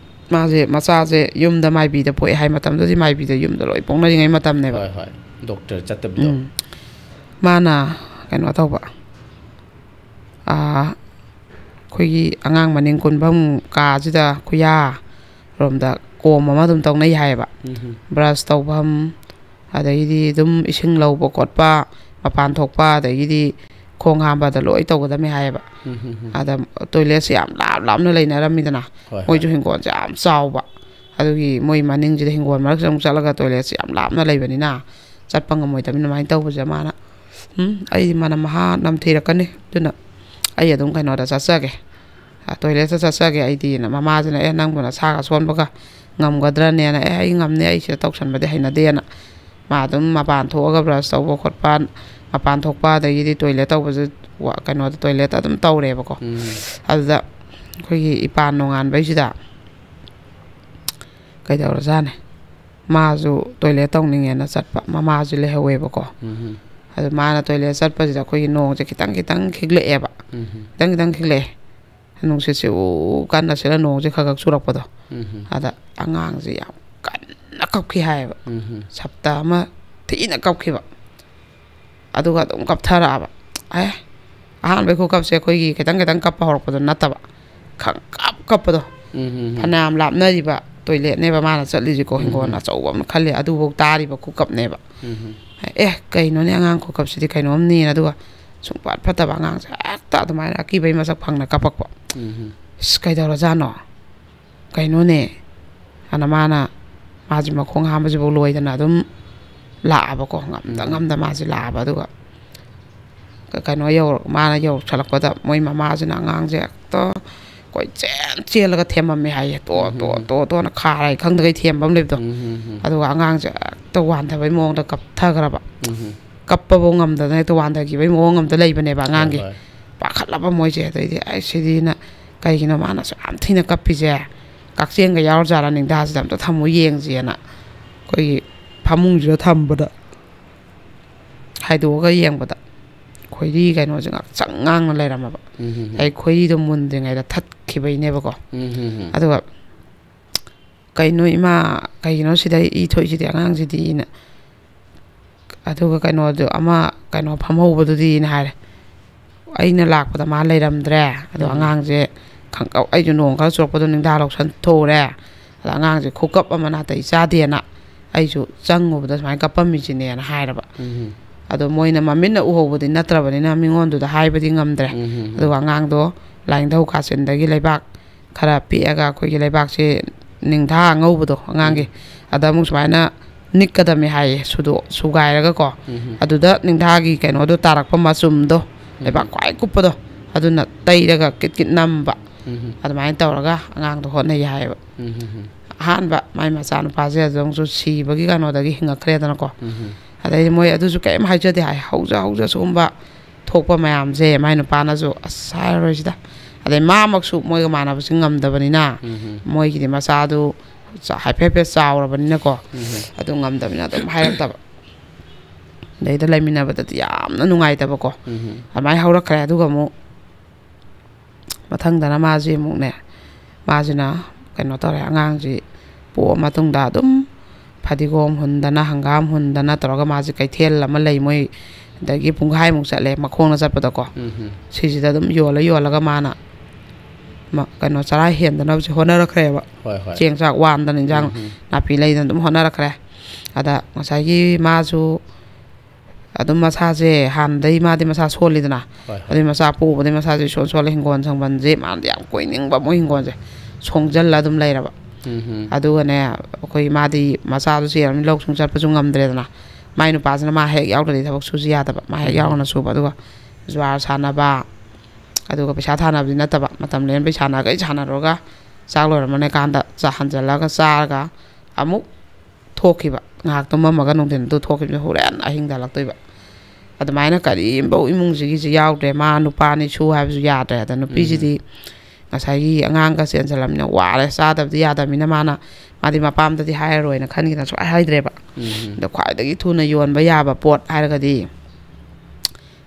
ꯃꯥꯁꯦ ꯃꯆꯥꯁꯦ ꯌꯨꯝꯗ ꯃꯥꯏꯕꯤꯗ ꯄꯣꯛꯑꯦ ꯍꯥꯏ ꯃꯇꯝꯗꯨꯗꯤ ꯃꯥꯏꯕꯤꯗ ꯌꯨꯝꯗ ꯂꯣꯏ ꯄꯣꯛꯅꯔꯤꯉꯩ ꯃꯇꯝꯅꯦꯕ ꯍꯣꯏ ꯍꯣꯏ ꯗꯣꯛꯇꯔ ꯆꯠꯇꯕꯤꯗꯣ ꯃꯥꯅ ꯀꯩꯅꯣ ꯇꯧꯕ ꯑꯩꯈꯣꯏꯒꯤ ꯑꯉꯥꯡ ꯃꯅꯤꯡ ꯀꯨꯟꯐꯝ ꯀꯥꯁꯤꯗ ꯈꯨꯌꯥꯔꯣꯝꯗ ꯀꯣꯝ ꯑꯃ ꯑꯗꯨꯝ ꯇꯧꯅꯩ ꯍꯥꯏꯌꯦꯕ ꯕ꯭ꯔꯁ ꯇꯧꯐꯝ ꯑꯗꯒꯤꯗꯤ ꯑꯗꯨم ꯏꯁꯤꯡ ꯂꯧꯕ ꯈꯣꯠꯄ ꯃꯄꯥꯟ ꯊꯣꯛꯄ ꯑꯗꯒꯤꯗꯤ ꯈꯣꯡ ꯍꯥꯝꯕꯗ ꯂꯣꯏ ꯇꯧꯒꯗꯕꯅꯤ ꯍꯥꯏꯌꯦꯕ ꯑꯗ ꯇꯣꯏꯂꯦꯠꯁꯦ ꯌꯥꯝ ꯂꯥꯞꯅ ꯂꯩꯅꯔꯝꯃꯤꯗꯅ ꯃꯣꯏꯁꯨ ꯍꯤꯡꯒꯣꯜꯁꯦ ꯌꯥꯝ ꯆꯥꯎꯕ ꯑꯗꯨꯒꯤ ꯃꯣꯏ ꯃꯅꯤꯡꯁꯤꯗ ꯍꯤꯡꯒꯣꯜ ꯃꯔꯛꯁꯤꯗ ꯑꯃꯨꯛ ꯆꯠꯂꯒ ꯇꯣꯏꯂꯦꯠꯁꯦ ꯌꯥꯝ ꯂꯥꯞꯅ ꯂꯩꯕꯅꯤꯅ ꯆꯠꯄ ꯉꯝꯃꯣꯏꯗꯕꯅꯤꯅ ꯑꯗꯨꯃꯥꯏꯅ ꯇꯧꯕꯁꯦ ꯃꯥꯅ ꯑꯩꯗꯤ ꯃꯅꯝ ꯃꯍꯥ ꯅꯝꯊꯤꯔꯛꯀꯅꯤ ꯑꯗꯨꯅ ꯑꯩ ꯑꯗꯨꯝ ꯀꯩꯅꯣꯗ ꯆꯠꯆꯒꯦ ꯇꯣꯏꯂꯦꯠꯇ ꯆꯠꯆꯒꯦ ꯑꯩꯗꯤꯅ ꯃꯃꯥꯁꯤꯅ ꯅꯪꯕꯨ ꯅꯁꯥꯒ ꯁꯣꯟꯕꯒ ꯉꯝꯒꯗ꯭ꯔꯅꯦꯅ ꯑꯩ ꯉꯝꯅꯤ ꯑꯩ ꯁꯤꯗ ꯇꯧꯁꯟꯕꯗꯤ ꯍꯩꯅꯗꯦꯅ ꯃꯥ ꯑꯗꯨꯝ ꯃꯄꯥꯟ ꯊꯣꯛꯑꯒ ꯕ꯭ꯔꯁ ꯇꯧꯕ ꯈꯣꯠꯄ ꯃꯄꯥन ꯊꯣꯛꯄ ꯑꯗꯒꯤꯗꯤ ꯇꯣꯏꯂꯦꯠ ꯇꯧꯕꯁꯨ ꯀꯩꯅꯣꯗ ꯇꯣꯏꯂꯦꯠꯇ ꯑꯗꯨꯝ ꯇꯧꯔꯦꯕꯀꯣ ꯑꯗꯨꯗ ꯑꯩꯈꯣꯏꯒꯤ ꯏꯄꯥꯟ ꯅꯣꯡꯉꯥꯟꯕꯩꯁꯤꯗ ꯀꯩꯗꯧꯔꯖꯥꯠꯅꯦ ꯃꯥꯁꯨ ꯇꯣꯏꯂꯦꯠ ꯇꯧꯅꯤꯡꯉꯦꯅ ꯆꯠꯄ ꯃꯃꯥꯁꯨ ꯂꯩꯍꯧꯋꯦꯕꯀꯣ ꯑꯗꯨ ꯃꯥꯅ ꯇꯣꯏꯂꯦꯠ ꯆꯠꯄꯁꯤꯗ ꯑꯩꯈꯣꯏꯒꯤ ꯅꯣꯡꯁꯦ ꯈꯤꯇꯪ ꯈꯤꯛꯂꯛꯑꯦꯕ ꯈꯤꯇꯪ ꯈꯤꯛꯂꯛꯑꯦ ꯅꯨꯡꯁꯤꯠꯁꯦ ꯀꯟꯅ ꯁꯤꯠꯂ ꯅꯣꯡꯁꯦ ꯈꯔ ꯆꯨꯔꯛꯄꯗꯣ ꯑꯗ ꯑꯉꯥꯡꯁꯦ ꯌꯥꯝ ꯀꯟꯅ ꯀꯞꯈꯤ ꯍꯥꯏꯌꯦꯕ ꯁꯞꯇ ꯑꯃ ꯊꯤꯅ ꯀꯞꯈꯤꯕ ꯑꯗꯨꯒ ꯑꯗꯨꯝ ꯀꯞꯊꯔꯛꯑꯕ ꯑꯍꯥꯟꯕꯩ ꯈꯨꯀꯞꯁꯦ ꯑꯩꯈꯣꯏꯒꯤ ꯈꯤꯇꯪ ꯀꯞꯄ ꯍꯧꯔꯛꯄꯗꯣ ꯅꯠꯇꯕ ꯀꯞꯄꯗꯣ ꯐꯅꯌꯥꯝ ꯂꯥꯞꯅꯔꯤꯕ ꯇꯣꯏꯂꯦꯠꯅꯦꯕ ꯃꯥꯅ ꯆꯠꯂꯤꯁꯤꯀꯣ ꯍꯤꯡꯒꯣꯜ ꯑꯆꯧꯕ ꯑꯃ ꯈꯜꯂꯦ ꯑꯗꯨꯐꯥꯎ ꯇꯥꯔꯤꯕ ꯈꯨꯀꯞꯅꯦꯕ ꯀꯩꯅꯣꯅꯦ ꯑꯉꯥꯡ ꯈꯨꯀꯞꯁꯤꯗꯤ ꯀꯩꯅꯣꯝꯅꯤꯅ ꯑꯗꯨꯒ ꯁꯨꯡꯄꯥꯠ ꯐꯠꯇꯕ ꯑꯉꯥꯡꯁꯦ ꯍꯦꯛꯇ ꯑꯗꯨꯃꯥꯏꯅ ꯑꯀꯤꯕꯩ ꯃꯁꯛ ꯐꯪꯅ ꯀꯞꯄꯛꯄ ꯀꯩꯗꯧꯔꯖꯥꯠꯅꯣ ꯀꯩꯅꯣꯅꯦ ꯑꯅ ꯃꯥꯁꯤ ꯃꯈꯣꯡ ꯍꯥꯝꯕꯁꯤꯐꯥꯎ ꯂꯣꯏꯗꯅ ꯑꯗꯨꯝ ꯂꯥꯛꯑꯕꯀꯣ ꯉꯝꯗ ꯃꯥꯁꯤ ꯂꯥꯛꯑꯕ ꯑꯗꯨꯒ ꯀꯩꯅꯣ ꯃꯥꯅ ꯌꯧꯁꯜꯂꯛꯄꯗ ꯃꯣꯏ ꯃꯃꯥꯁꯤꯅ ꯑꯉꯥꯡꯁꯦ ꯍꯦꯛꯇ ꯆꯦꯜꯂꯒ ꯊꯦꯝꯃꯝꯃꯦ ꯍꯥꯏꯌꯦ ꯇꯣꯅ ꯈꯥꯔ ꯈꯪꯗꯒꯩ ꯊꯦꯝꯕ ꯑꯃ ꯂꯩꯕꯗꯣ ꯑꯗꯨꯒ ꯑꯉꯥꯡꯁꯦ ꯍꯦꯛꯇ ꯋꯥꯟꯊꯕꯩ ꯃꯑꯣꯡꯗ ꯀꯞꯊꯈ꯭ꯔꯕ ꯀꯞꯄꯕꯨ ꯉꯝꯗꯅ ꯍꯦꯛꯇ ꯋꯥꯟꯊꯈꯤꯕꯩ ꯃꯑꯣꯡ ꯑꯝꯇ ꯂꯩꯕꯅꯦꯕ ꯑꯉꯥꯡꯒꯤ ꯄꯥꯈꯠꯂꯕ ꯃꯣꯏꯁꯦ ꯑꯗꯩꯗꯤ ꯁꯤꯗꯤꯅ ꯀꯩꯒꯤꯅꯣ ꯃꯥꯅꯁꯨ ꯌꯥꯝ ꯊꯤꯅ ꯀꯞꯄꯤꯁꯦ ꯀꯛꯆꯦꯡꯒ ꯌꯥꯎꯔꯖꯥꯠꯂ ꯅꯤꯡꯊꯥꯁꯤꯗ ꯑꯝꯇ ꯊꯝꯃꯨ ꯌꯦꯡꯁꯦꯅ ꯑꯩꯈꯣꯏꯒꯤ ꯐꯃꯨꯡꯁꯤꯗ ꯊꯝꯕꯗ ꯍꯥꯏꯗꯣꯛꯑꯒ ꯌꯦꯡꯕꯗ ꯈꯣꯏꯔꯤ ꯀꯩꯅꯣꯁꯦ ꯉꯥꯛꯁꯪ ꯉꯥꯡꯅ ꯂꯩꯔꯝꯃꯕ ꯑꯩ ꯈꯣꯏꯔꯤꯗꯣ ꯃꯨꯟꯗ꯭ꯔꯤꯉꯩꯗ ꯊꯠꯈꯤꯕꯩꯅꯦꯕꯀꯣ ꯑꯗꯨꯒ ꯀꯩꯅꯣ ꯏꯃꯥ ꯀꯩꯒꯤꯅꯣ ꯁꯤꯗ ꯏ ꯊꯣꯛꯏꯁꯤꯗꯤ ꯑꯉꯥꯡꯁꯤꯗꯤꯅ ꯑꯗꯨꯒ ꯀꯩꯅꯣꯗꯣ ꯑꯃ ꯀꯩꯅꯣ ꯐꯝꯍꯧꯕꯗꯨꯗꯤꯅ ꯍꯥꯏꯔꯦ ꯑꯩꯅ ꯂꯥꯛꯄꯗ ꯃꯥ ꯂꯩꯔꯝꯗ꯭ꯔꯦ ꯑꯗꯣ ꯑꯉꯥꯡꯁꯦ ꯑꯩꯁꯨ ꯅꯣꯡ ꯈꯔ ꯆꯨꯔꯛꯄꯗꯣ ꯅꯤꯡꯊꯥ ꯂꯧꯁꯟ ꯊꯣꯛꯎꯔꯦ ꯑꯗ ꯑꯉꯥꯡꯁꯦ ꯈꯨꯀꯞ ꯑꯃ ꯅꯥꯇꯩ ꯆꯥꯗꯦꯅ ꯑꯩꯁꯨ ꯆꯪꯉꯨꯕꯗ ꯁꯨꯃꯥꯏꯅ ꯀꯞꯄꯝꯃꯤꯁꯤꯅꯦꯅ ꯍꯥꯏꯔꯕ ꯑꯗꯣ ꯃꯣꯏꯅ ꯃꯃꯤꯠꯅ ꯎꯍꯧꯕꯗꯤ ꯅꯠꯇ꯭ꯔꯕꯅꯤꯅ ꯃꯤꯉꯣꯟꯗꯨꯗ ꯍꯥꯏꯕꯗꯤ ꯉꯝꯗ꯭ꯔꯦ ꯑꯗꯨꯒ ꯑꯉꯥꯡꯗꯣ ꯂꯥꯏꯅꯤꯡꯊꯧ ꯀꯥꯆꯤꯟꯗꯒꯤ ꯂꯩꯕꯥꯛ ꯈꯔ ꯄꯤꯛꯑꯒ ꯑꯩꯈꯣꯏꯒꯤ ꯂꯩꯕꯥꯛꯁꯦ ꯅꯤꯡꯊꯥ ꯑꯉꯧꯕꯗꯣ ꯑꯉꯥꯡꯒꯤ ꯑꯗ ꯑꯃꯨꯛ ꯁꯨꯃꯥꯏꯅ ꯅꯤꯛꯀꯗꯝꯅꯤ ꯍꯥꯏꯌꯦ ꯁꯨꯒꯥꯏꯔꯒꯀꯣ ꯑꯗꯨꯗ ꯅꯤꯡꯊꯥꯒꯤ ꯀꯩꯅꯣꯗꯣ ꯇꯥꯔꯛꯄ ꯃꯆꯨꯝꯗꯣ ꯂꯩꯕꯥꯛ ꯈ꯭ꯋꯥꯏ ꯀꯨꯞꯄꯗꯣ ꯑꯗꯨꯅ ꯇꯩꯔꯒ ꯀꯤꯠ namba ꯑꯗꯨꯃꯥꯏꯅ ꯇꯧꯔꯒ ꯑꯉꯥꯡꯗꯣ ꯍꯣꯠꯅꯩ ꯍꯥꯏꯌꯦꯕ ꯑꯍꯥꯟꯕ ꯃꯥꯏ ꯃꯆꯥꯅꯨꯄꯥꯁꯦ ꯑꯗꯨꯝꯁꯨ ꯁꯤꯕꯒꯤ ꯀꯩꯅꯣꯗꯒꯤ ꯍꯤꯡꯉꯛꯈ꯭ꯔꯦꯗꯅꯀꯣ ꯑꯗꯩꯗꯤ ꯃꯣꯏ ꯑꯗꯨꯁꯨ ꯀꯩꯝ ꯍꯥꯏꯖꯗꯦ ꯍꯥꯏ ꯍꯧꯖ ꯁꯤꯒꯨꯝꯕ ꯊꯣꯛꯄ ꯃꯌꯥꯝꯁꯦ ꯃꯥꯏ ꯅꯨꯄꯥꯅꯁꯨ ꯑꯁ ꯍꯥꯏꯔꯔꯣꯏꯁꯤꯗ ꯑꯗꯩ ꯃꯥꯃꯛꯁꯨ ꯃꯣꯏꯒ ꯃꯥꯟꯅꯕꯁꯤ ꯉꯝꯗꯕꯅꯤꯅ ꯃꯣꯏꯒꯤꯗꯤ ꯃꯆꯥꯗꯨ ꯍꯥꯏꯐꯦꯠ ꯆꯥꯎꯔꯕꯅꯤꯅꯀꯣ ꯑꯗꯨ ꯉꯝꯗꯕꯅꯤna ꯑꯗꯨꯝ ꯍꯥꯏꯔꯛꯇꯕ ꯑꯗꯩꯗ ꯂꯩꯃꯤꯟꯅꯕꯗꯗꯤ ꯌꯥꯝꯅ ꯅꯨꯡꯉꯥꯏꯇꯕꯀꯣ ꯑꯗꯨꯃꯥꯏꯅ ꯍꯧꯔꯛꯈ꯭ꯔꯦ ꯑꯗꯨꯒ ꯑꯃꯨꯛ ꯃꯊꯪꯗꯅ ꯃꯥꯁꯤ ꯑꯃꯨꯛꯅꯦ ꯃꯥꯁꯤꯅ ꯀꯩꯅꯣ ꯇꯧꯔꯦ ꯑꯉꯥꯡꯁꯤ ꯄꯣꯛꯑ ꯃꯇꯨꯡꯗ ꯑꯗꯨꯝ ꯐꯗꯤꯒꯣꯝ ꯍꯨꯟꯗꯅ ꯍꯪꯒꯥꯝ ꯍꯨꯟꯗꯅ ꯇꯧꯔꯒ ꯃꯥꯁꯤ ꯀꯩꯊꯦꯜ ꯑꯃ ꯂꯩ ꯃꯣꯏ ꯑꯗꯒꯤ ꯄꯨꯡꯈꯥꯏꯃꯨꯛ ꯆꯠꯂꯦ ꯃꯈꯣꯡꯅ ꯆꯠꯄꯗꯀꯣ ꯁꯤꯁꯤꯗ ꯑꯗꯨꯝ ꯌꯣꯜꯂꯒ ꯃꯥꯅ ꯀꯩꯅꯣ ꯆꯔꯥ ꯍꯦꯟꯗꯅꯕꯁꯦ ꯍꯣꯠꯅꯔꯛꯈ꯭ꯔꯦꯕ ꯆꯦꯡ ꯆꯥꯛ ꯋꯥꯟꯗꯅ ꯏꯟꯖꯥꯡ ꯅꯥꯄꯤ ꯂꯩꯗꯅ ꯑꯗꯨꯝ ꯍꯣꯠꯅꯔꯛꯈ꯭ꯔꯦ ꯑꯗ ꯉꯁꯥꯏꯒꯤ ꯃꯥꯁꯨ ꯑꯗꯨꯝ ꯃꯁꯥꯁꯦ ꯍꯥꯟꯅꯗꯩ ꯃꯥꯗꯤ ꯃꯁꯥ ꯁꯣꯜꯂꯤꯗꯅ ꯑꯗꯨꯏ ꯃꯁꯥ ꯄꯨꯕꯗꯩ ꯃꯁꯥꯁꯦ ꯁꯣꯜꯂ ꯍꯤꯡꯒꯣꯜ ꯁꯪꯕꯟꯁꯦ ꯃꯥꯅꯗꯤ ꯌꯥꯝ ꯀꯣꯏꯅꯤꯡꯕ ꯃꯣꯏ ꯍꯤꯡꯒꯣꯜꯁꯦ ꯁꯣꯡꯖꯜꯂ ꯑꯗꯨꯝ ꯂꯩꯔꯕ ꯑꯗꯨꯒꯅꯦ ꯑꯩꯈꯣꯏ ꯃꯥꯗꯤ ꯃꯆꯥꯗꯨ ꯆꯦꯜꯂꯕꯅꯤꯅ ꯂꯧ ꯁꯨꯝ ꯆꯠꯄꯁꯨ ꯉꯝꯗ꯭ꯔꯦꯗꯅ ꯃꯥꯏ ꯅꯨꯄꯥꯁꯤꯅ ꯃꯥ ꯍꯦꯛ ꯌꯥꯎꯗ꯭ꯔꯗꯤ ꯊꯕꯛ ꯁꯨꯁꯤ ꯌꯥꯗꯕ ꯃꯥ ꯍꯦꯛ ꯌꯥꯎꯔꯒꯅ ꯁꯨꯕ ꯑꯗꯨꯒ ꯖ꯭ꯋꯥꯔ ꯁꯥꯟꯅꯕ ꯑꯗꯨꯒ ꯄꯩꯁꯥ ꯊꯥꯅꯕꯗꯤ ꯅꯠꯇꯕ ꯃꯇꯝ ꯂꯦꯟꯕꯩ ꯁꯥꯟꯅꯔꯨꯔꯒ ꯆꯥꯛ ꯂꯣꯏꯔꯝꯃꯅꯤꯀꯥꯟꯗ ꯍꯟꯖꯜꯂꯒ ꯆꯥꯔꯒ ꯑꯃꯨꯛ ꯊꯣꯛꯈꯤꯕ ꯉꯥꯏꯍꯥꯛ ꯇꯨꯝꯃꯝꯃꯒ ꯅꯨꯡꯊꯤꯟꯗꯨ ꯊꯣꯛꯈꯤꯕꯅꯤ ꯍꯣꯔꯦꯟ ꯑꯍꯤꯡꯗ ꯍꯜꯂꯛꯇꯣꯏꯕ ꯑꯗꯨꯃꯥꯏꯅ ꯀꯔꯤꯝꯐꯧ ꯏꯃꯨꯡꯁꯤꯒꯤꯁꯤ ꯌꯥꯎꯗ꯭ꯔꯦ ꯃꯥ ꯅꯨꯄꯥꯅꯤ ꯁꯨ ꯍꯥꯏꯕꯁꯨ ꯌꯥꯗ꯭ꯔꯦ ꯑꯗ ꯅꯨꯄꯤꯁꯤꯗꯤ ꯉꯁꯥꯏꯒꯤ ꯑꯉꯥꯡꯒ ꯆꯦꯟꯁꯤꯜꯂꯝꯅꯤꯅ ꯋꯥꯔꯦ ꯆꯥꯗꯕꯗꯤ ꯌꯥꯗꯕꯅꯤꯅ ꯃꯥꯗꯤ ꯃꯄꯥꯝꯗꯗꯤ ꯍꯥꯏꯔꯔꯣꯏꯅ ꯈꯟꯈꯤꯗꯅ ꯁꯨꯡꯍꯥꯏ ꯍꯥꯏꯗ꯭ꯔꯦꯕ ꯑꯗꯣ ꯈ꯭ꯋꯥꯏꯗꯒꯤ ꯊꯨꯅ ꯌꯣꯟꯕ ꯌꯥꯕ ꯄꯣꯠ ꯍꯥꯏꯔꯒꯗꯤ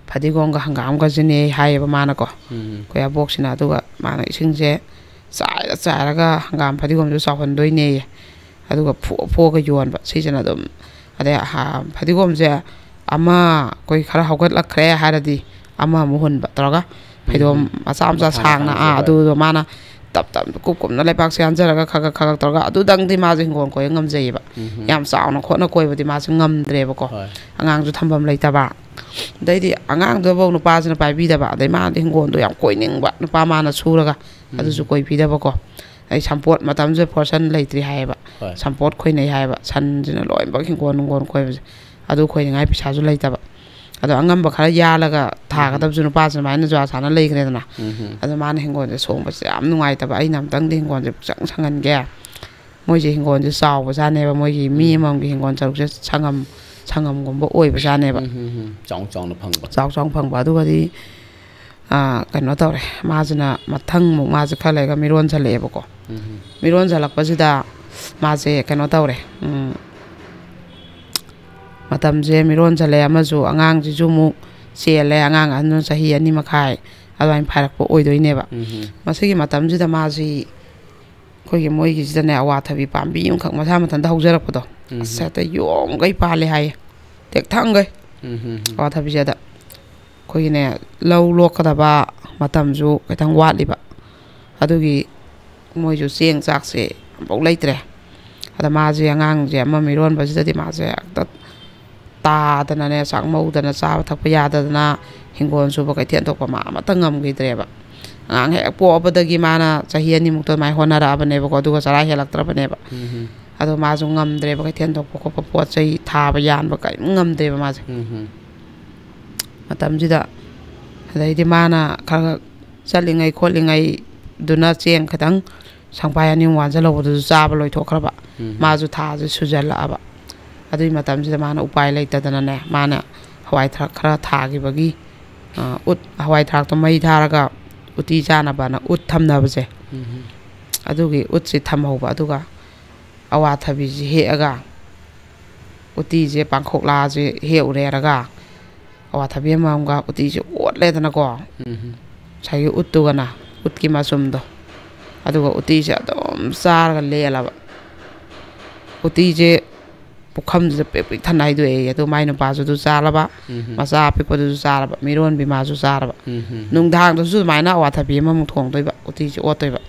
ꯐꯗꯤꯒꯣꯝꯒ ꯍꯪꯒꯥꯝꯒꯁꯤꯅꯦ ꯍꯥꯏꯌꯦꯕ ꯃꯥꯅꯀꯣ ꯑꯩꯈꯣꯏ ꯑꯕꯣꯛꯁꯤꯅ ꯑꯗꯨꯒ ꯃꯥꯅ ꯏꯁꯤꯡꯁꯦ ꯆꯥꯏꯔꯒ ꯍꯪꯒꯥꯝ ꯐꯗꯤꯒꯣꯝꯁꯨ ꯆꯥꯎꯍꯟꯗꯣꯏꯅꯦꯌꯦ ꯑꯗꯨꯒ ꯐꯣꯛꯑꯒ ꯌꯣꯟꯕ ꯁꯤꯁꯤꯅ ꯑꯗꯨꯝ ꯑꯗꯩ ꯐꯗꯤꯒꯣꯝꯁꯦ ꯑꯃ ꯑꯩꯈꯣꯏ ꯈꯔ ꯍꯧꯒꯠꯂꯛꯈ꯭ꯔꯦ ꯍꯥꯏꯔꯗꯤ ꯑꯃꯃꯨꯛ ꯍꯨꯟꯕ ꯇꯧꯔꯒ ꯐꯩꯗꯣꯝ ꯃꯆꯥ ꯁꯥꯡꯅ ꯑꯗꯨꯗꯣ ꯃꯥꯅ ꯇꯞ ꯀꯨꯞꯅ ꯂꯩꯕꯥꯛꯁꯦ ꯌꯥꯟꯖꯔꯒ ꯈꯒ ꯇꯧꯔꯒ ꯑꯗꯨꯗꯪꯗꯤ 마저 ꯍꯤꯡꯒꯣꯜ ꯀꯣꯏꯕ ꯉꯝꯖꯩꯌꯦꯕ ꯌꯥꯝ ꯆꯥꯎꯅ ꯈꯣꯠꯅ ꯀꯣꯏꯕꯗꯤ 마저 ꯉꯝꯗ꯭ꯔꯦꯕꯀꯣ ꯑꯉꯥꯡꯁꯨ ꯊꯝꯐꯝ ꯂꯩꯇꯕ ꯑꯗꯩꯗꯤ ꯑꯉꯥꯡꯗꯨꯐꯥꯎ ꯅꯨꯄꯥꯁꯤꯅ ꯄꯥꯏꯕꯤꯗꯕ ꯑꯗꯩ ꯃꯥꯅꯗꯤ ꯍꯤꯡꯒꯣꯜꯗꯣ ꯌꯥꯝ ꯀꯣꯏꯅꯤꯡꯕ ꯅꯨꯄꯥ ꯃꯥꯅ ꯁꯨꯔꯒ ꯑꯗꯨꯁꯨ ꯀꯣꯏꯕꯤꯗꯕꯀꯣ ꯑꯩ ꯁꯝꯄꯣꯠ ꯃꯇꯝꯁꯦ ꯐꯣꯔꯁꯟ ꯂꯩꯇ꯭ꯔꯤ ꯍꯥꯏꯌꯦꯕ ꯁꯝꯄꯣꯠ ꯈꯣꯏꯅꯩ ꯍꯥꯏꯌꯦꯕ ꯁꯟꯁꯤꯅ ꯂꯣꯏꯅꯃꯛ ꯍꯤꯡꯒꯣꯜ ꯀꯣꯏꯕꯁꯦ ꯑꯗꯨ ꯈꯣꯏꯅꯤꯡꯉꯥꯏ ꯄꯩꯁꯥꯁꯨ ꯂꯩꯇꯕ ꯑꯗꯣ ꯑꯉꯝꯕ ꯈꯔ ꯌꯥꯜꯂꯒ ꯊꯥꯒꯗꯕꯁꯨ ꯅꯨꯄꯥꯁꯤꯅ ꯑꯗꯨꯃꯥꯏꯅ ꯖ꯭ꯋꯥ ꯁꯥꯅ ꯂꯩꯈ꯭ꯔꯦꯗꯅ ꯑꯗꯣ ꯃꯥꯅ ꯍꯤꯡꯒꯣꯜꯁꯦ ꯁꯣꯡꯕꯁꯦ ꯌꯥꯝ ꯅꯨꯡꯉꯥꯏꯇꯕ ꯑꯩꯅ ꯑꯝꯇꯪꯗꯤ ꯍꯤꯡꯒꯣꯜꯁꯦ ꯄꯨꯡꯁꯪ ꯁꯪꯍꯟꯒꯦ ꯃꯣꯏꯁꯦ ꯍꯤꯡꯒꯣꯜꯁꯦ ꯆꯥꯎꯕꯖꯥꯠꯅꯦꯕ ꯃꯣꯏꯒꯤ ꯃꯤ ꯑꯃꯃꯝꯒꯤ ꯍꯤꯡꯒꯣꯜ ꯁꯔꯨꯛꯁꯦ ꯁꯪꯉꯝꯒꯨꯝꯕ ꯑꯣꯏꯕꯖꯥꯠꯅꯦꯕ ꯆꯥꯎ ꯐꯪꯕ ꯑꯗꯨꯒꯗꯤ ꯀꯩꯅꯣ ꯇꯧꯔꯦ ꯃꯥꯁꯤꯅ ꯃꯊꯪꯃꯨꯛ ꯃꯥꯁꯦ ꯈꯔ ꯂꯩꯔꯒ ꯃꯤꯔꯣꯟꯁꯜꯂꯛꯑꯦꯕꯀꯣ ꯃꯤꯔꯣꯟꯁꯜꯂꯛꯄꯁꯤꯗ ꯃꯥꯁꯦ ꯀꯩꯅꯣ ꯇꯧꯔꯦ ꯃꯇꯝꯁꯦ ꯃꯤꯔꯣꯟꯁꯜꯂꯦ ꯑꯃꯁꯨ ꯑꯉꯥꯡꯁꯤꯁꯨ ꯑꯃꯨꯛ ꯆꯦꯜꯂꯦ ꯑꯉꯥꯡ ꯑꯍꯟꯅ ꯆꯍꯤ 2 ꯃꯈꯥꯏ ꯑꯗꯨꯃꯥꯏꯅ ꯐꯥꯔꯛꯄ ꯑꯣꯏꯗꯣꯏꯅꯦꯕ ꯃꯁꯤꯒꯤ ꯃꯇꯝꯁꯤꯗ ꯃꯥꯁꯤ ꯑꯩꯈꯣꯏꯒꯤ ꯃꯣꯏꯒꯤꯁꯤꯗꯅꯦ ꯑꯋꯥꯊꯕꯤ ꯄꯥꯝꯕꯤ ꯑꯃꯈꯛ ꯃꯁꯥ ꯃꯊꯟꯇ ꯍꯧꯖꯔꯛꯄꯗꯣ ꯑꯁ ꯍꯦꯛꯇ ꯌꯣꯝꯒꯩ ꯄꯥꯜꯂꯦ ꯍꯥꯏꯌꯦ ꯇꯦꯛꯊꯪꯒꯩ ꯑꯋꯥꯊꯕꯤꯁꯦꯗ ꯑꯩꯈꯣꯏꯒꯤꯅꯦ ꯂꯧ ꯂꯣꯛꯀꯗꯕ ꯃꯇꯝꯁꯨ ꯈꯤꯇꯪ ꯋꯥꯠꯂꯤꯕ ꯑꯗꯨꯒꯤ ꯃꯣꯏꯁꯨ ꯆꯦꯡ ꯆꯥꯛꯁꯦ ꯑꯃꯐꯥꯎ ꯂꯩꯇ꯭ꯔꯦ ꯑꯗ ꯃꯥꯁꯦ ꯑꯉꯥꯡꯁꯦ ꯑꯃ ꯃꯤꯔꯣꯟꯕꯁꯤꯗꯗꯤ ꯃꯥꯁꯦ ꯍꯦꯛꯇ ꯇꯥꯗꯅꯅꯦ ꯆꯥꯛ ꯃꯧꯗꯅ ꯆꯥꯕ ꯊꯛꯄ ꯌꯥꯗꯗꯅ ꯍꯤꯡꯒꯣꯜ ꯁꯨꯕ ꯀꯩꯊꯦꯜ ꯊꯣꯛꯄ ꯃꯥ ꯑꯃꯠꯇ ꯉꯝꯈꯤꯗ꯭ꯔꯦꯕ ꯑꯉꯥꯡ ꯍꯦꯛ ꯄꯣꯛꯑꯕꯗꯒꯤ ꯃꯥꯅ ꯆꯍꯤ 2 ꯑꯗꯨꯃꯥꯏꯅ ꯍꯣꯠꯅꯔꯛꯑꯕꯅꯦꯕꯀꯣ ꯑꯗꯨꯒ ꯆꯔꯥ ꯍꯦꯜꯂꯛꯇ꯭ꯔꯕꯅꯦꯕ ꯑꯗꯣ ꯃꯥꯁꯨ ꯉꯝꯗ꯭ꯔꯦꯕ ꯀꯩꯊꯦꯜ ꯊꯣꯛꯄ ꯈꯣꯠꯄ ꯄꯣꯠ ꯆꯩ ꯊꯥꯕ ꯌꯥꯟꯕ ꯀꯔꯤꯝ ꯉꯝꯗ꯭ꯔꯦꯕ ꯃꯥꯁꯦ ꯃꯇꯝꯁꯤꯗ ꯑꯗꯩꯗꯤ ꯃꯥꯅ ꯈꯔ ꯆꯠꯂꯤꯉꯩ ꯈꯣꯠꯂꯤꯉꯩꯗꯨꯅ ꯆꯦꯡ ꯈꯤꯇꯪ ꯁꯪꯄꯥꯏ 2 ꯋꯥꯟꯁꯤꯜꯍꯧꯕꯗꯨꯁꯨ ꯆꯥꯕ ꯂꯣꯏꯊꯣꯛꯈ꯭ꯔꯕ ꯃꯥꯁꯨ ꯊꯥꯁꯦ ꯁꯨꯖꯜꯂꯛꯑꯕ ꯑꯗꯨꯒꯤ ꯃꯇꯝꯁꯤꯗ ꯃꯥꯅ ꯎꯄꯥꯏ ꯂꯩꯇꯗꯅꯅꯦ ꯃꯥꯅ ꯍꯋꯥꯏ ꯊꯔꯥꯛ ꯈꯔ ꯊꯥꯈꯤꯕꯒꯤ ꯍꯋꯥꯏ ꯊꯔꯥꯛꯇꯣ ꯃꯩ ꯊꯥꯔꯒ ꯎꯇꯤ ꯆꯥꯅꯕꯅ ꯎꯠ ꯊꯝꯅꯕꯁꯦ ꯑꯗꯨꯒꯤ ꯎꯠꯁꯤ ꯊꯝꯍꯧꯕ ꯑꯗꯨꯒ ꯑꯋꯥꯊꯕꯤꯁꯤ ꯍꯦꯛꯑꯒ ꯎꯇꯤꯁꯦ ꯄꯥꯡꯈꯣꯛꯂꯥꯁꯦ ꯍꯦꯛꯎꯔꯦꯔꯒ ꯑꯋꯥꯊꯕꯤ ꯑꯃꯃꯝꯒ ꯎꯇꯤꯁꯦ ꯑꯣꯠꯂꯦꯗꯅꯀꯣ ꯉꯁꯥꯏꯒꯤ ꯎꯠꯇꯨꯒꯅ ꯎꯠꯀꯤ ꯃꯆꯨꯝꯗꯣ ꯑꯗꯨꯒ ꯎꯇꯤꯁꯦ ꯑꯗꯨꯝ ꯆꯥꯔꯒ ꯂꯦꯜꯂꯕ ꯎꯇꯤꯁꯦ ꯄꯨꯈꯝꯁꯤꯗ ꯄꯤꯛ ꯊꯟꯅ ꯍꯩꯗꯣꯛꯑꯦ ꯑꯗꯨ ꯃꯥꯏ ꯅꯨꯄꯥꯁꯨ ꯑꯗꯨ ꯆꯥꯔꯕ ꯃꯆꯥ ꯑꯄꯤꯛꯄꯗꯨꯁꯨ ꯆꯥꯔꯕ ꯃꯤꯔꯣꯟꯕꯤ ꯃꯥꯁꯨ ꯆꯥꯔꯕ ꯅꯨꯡꯗꯥꯡꯗꯁꯨ ꯑꯗꯨꯃꯥꯏꯅ ꯑꯋꯥꯊꯕꯤ ꯑꯃꯃꯨꯛ ꯊꯣꯡꯗꯣꯏꯕ ꯎꯇꯤꯁꯦ ꯑꯣꯠꯇꯣꯏꯕ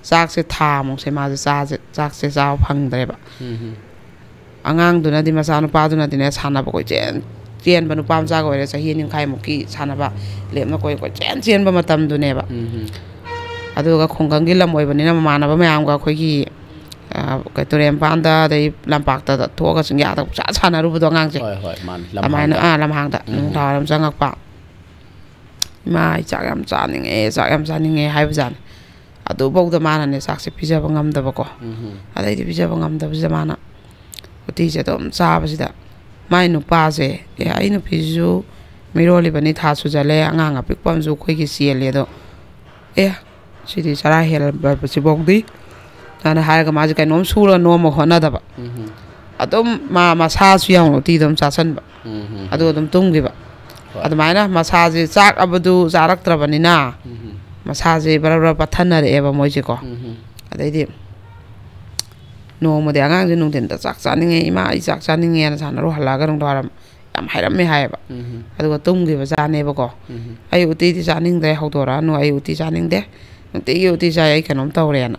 ꯆꯥꯛꯁꯦ ꯊꯥꯃꯨꯛꯁꯦ ꯃꯥꯁꯦ ꯆꯥꯛꯁꯦ ꯆꯥꯕ ꯐꯪꯗ꯭ꯔꯦꯕ ꯑꯉꯥꯡꯗꯨꯅꯗꯤ ꯃꯆꯥꯅꯨꯄꯥꯗꯨꯅꯗꯤꯅꯦ ꯁꯥꯟꯅꯕ ꯆꯦꯟꯕ ꯅꯨꯄꯥ ꯃꯆꯥꯒ ꯑꯣꯏꯔꯦ ꯆꯍꯤ 2 ꯃꯈꯥꯏꯃꯨꯛꯀꯤ ꯁꯥꯟꯅꯕ ꯂꯦꯞꯅ ꯆꯦꯟꯕ ꯃꯇꯝꯗꯨꯅꯦꯕ ꯑꯗꯨꯒ ꯈꯨꯡꯒꯪꯒꯤ ꯂꯝ ꯑꯣꯏꯕꯅꯤꯅ ꯃꯃꯥꯟꯅꯕ ꯃꯌꯥꯝꯒ ꯑꯩꯈꯣꯏꯒꯤ ꯇꯨꯔꯦꯟ ꯃꯄꯥꯟꯗ ꯑꯗꯩ ꯂꯝꯄꯥꯛꯇ ꯊꯣꯛꯑꯒ ꯆꯤꯡꯌꯥꯗ ꯁꯥꯟꯅꯔꯨꯕꯗꯣ ꯑꯉꯥꯡꯁꯦ ꯑꯗꯨꯃꯥꯏꯅ ꯂꯝꯍꯥꯡꯗ ꯅꯨꯡꯗꯥꯡꯋꯥꯏꯔꯝ ꯆꯪꯉꯛꯄ ꯏꯃꯥ ꯑꯩ ꯆꯥꯛ ꯌꯥꯝ ꯆꯥꯅꯤꯡꯉꯦ ꯍꯥꯏꯕꯖꯥꯠꯅꯤ ꯑꯗꯨꯐꯥꯎꯗ ꯃꯥꯅꯅꯦ ꯆꯥꯛꯁꯦ ꯄꯤꯖꯕ ꯉꯝꯗꯕꯀꯣ ꯑꯗꯩꯗꯤ ꯄꯤꯖꯕ ꯉꯝꯗꯕꯁꯤꯗ ꯃꯥꯅ ꯎꯇꯤꯁꯦ ꯑꯗꯨꯝ ꯆꯥꯕꯁꯤꯗ ꯃꯥꯏ ꯅꯨꯄꯥꯁꯦ ꯑꯩ ꯅꯨꯄꯤꯁꯤꯁꯨ ꯃꯤꯔꯣꯜꯂꯤꯕꯅꯤ ꯊꯥ ꯁꯨꯖꯜꯂꯦ ꯑꯉꯥꯡ ꯑꯄꯤꯛꯄ ꯑꯃꯁꯨ ꯑꯩꯈꯣꯏꯒꯤ ꯆꯦꯜꯂꯦ ꯑꯗꯣ ꯁꯤꯗꯤ ꯆꯔꯥ ꯍꯦꯜꯂꯕꯁꯤꯐꯥꯎꯗꯤ ꯑꯅ ꯍꯥꯏꯔꯒ ꯃꯥꯁꯦ ꯀꯩꯅꯣꯝ ꯁꯨꯔ ꯅꯣꯝꯃ ꯍꯣꯠꯅꯗꯕ ꯑꯗꯨꯝ ꯃꯁꯥꯁꯨ ꯌꯥꯎꯅ ꯎꯇꯤꯗꯣ ꯑꯗꯨꯝ ꯆꯥꯁꯟꯕ ꯑꯗꯨ ꯑꯗꯨꯝ ꯇꯨꯝꯈꯤꯕ ꯑꯗꯨꯃꯥꯏꯅ ꯃꯁꯥꯁꯦ ꯆꯥꯛꯑꯕꯗꯨ ꯆꯥꯔꯛꯇ꯭ꯔꯕꯅꯤꯅ ꯃꯁꯥꯁꯦ ꯕꯔ ꯄꯠꯊꯅꯔꯛꯑꯦꯕ ꯃꯣꯏꯁꯦꯀꯣ ꯑꯗꯩꯗꯤ ꯅꯣꯡꯃꯗꯤ ꯑꯉꯥꯡꯁꯦ ꯅꯨꯡꯊꯤꯟꯗ ꯆꯥꯛ ꯆꯥꯅꯤꯡꯉꯦ ꯏꯃꯥ ꯑꯩ ꯆꯥꯛ ꯆꯥꯅꯤꯡꯉꯦꯅ ꯁꯥꯟꯅꯔꯨ ꯍꯜꯂꯛꯑꯒ ꯅꯨꯡꯗꯥꯡꯋꯥꯏꯔꯝ ꯌꯥꯝ ꯍꯥꯏꯔꯝꯃꯦ ꯍꯥꯏꯌꯦꯕ ꯑꯗꯨꯒ ꯇꯨꯝꯈꯤꯕ ꯖꯥꯠꯅꯦꯕꯀꯣ ꯑꯩ ꯎꯇꯤꯗꯤ ꯆꯥꯅꯤꯡꯗ꯭ꯔꯦ ꯍꯧꯗꯣꯔꯛꯑꯅꯨ ꯑꯩ ꯎꯇꯤ ꯆꯥꯅꯤꯡꯗꯦ ꯅꯨꯡꯇꯤꯒꯤ ꯎꯇꯤ ꯆꯥꯏ ꯑꯩ ꯀꯩꯅꯣꯝ ꯇꯧꯔꯦꯅ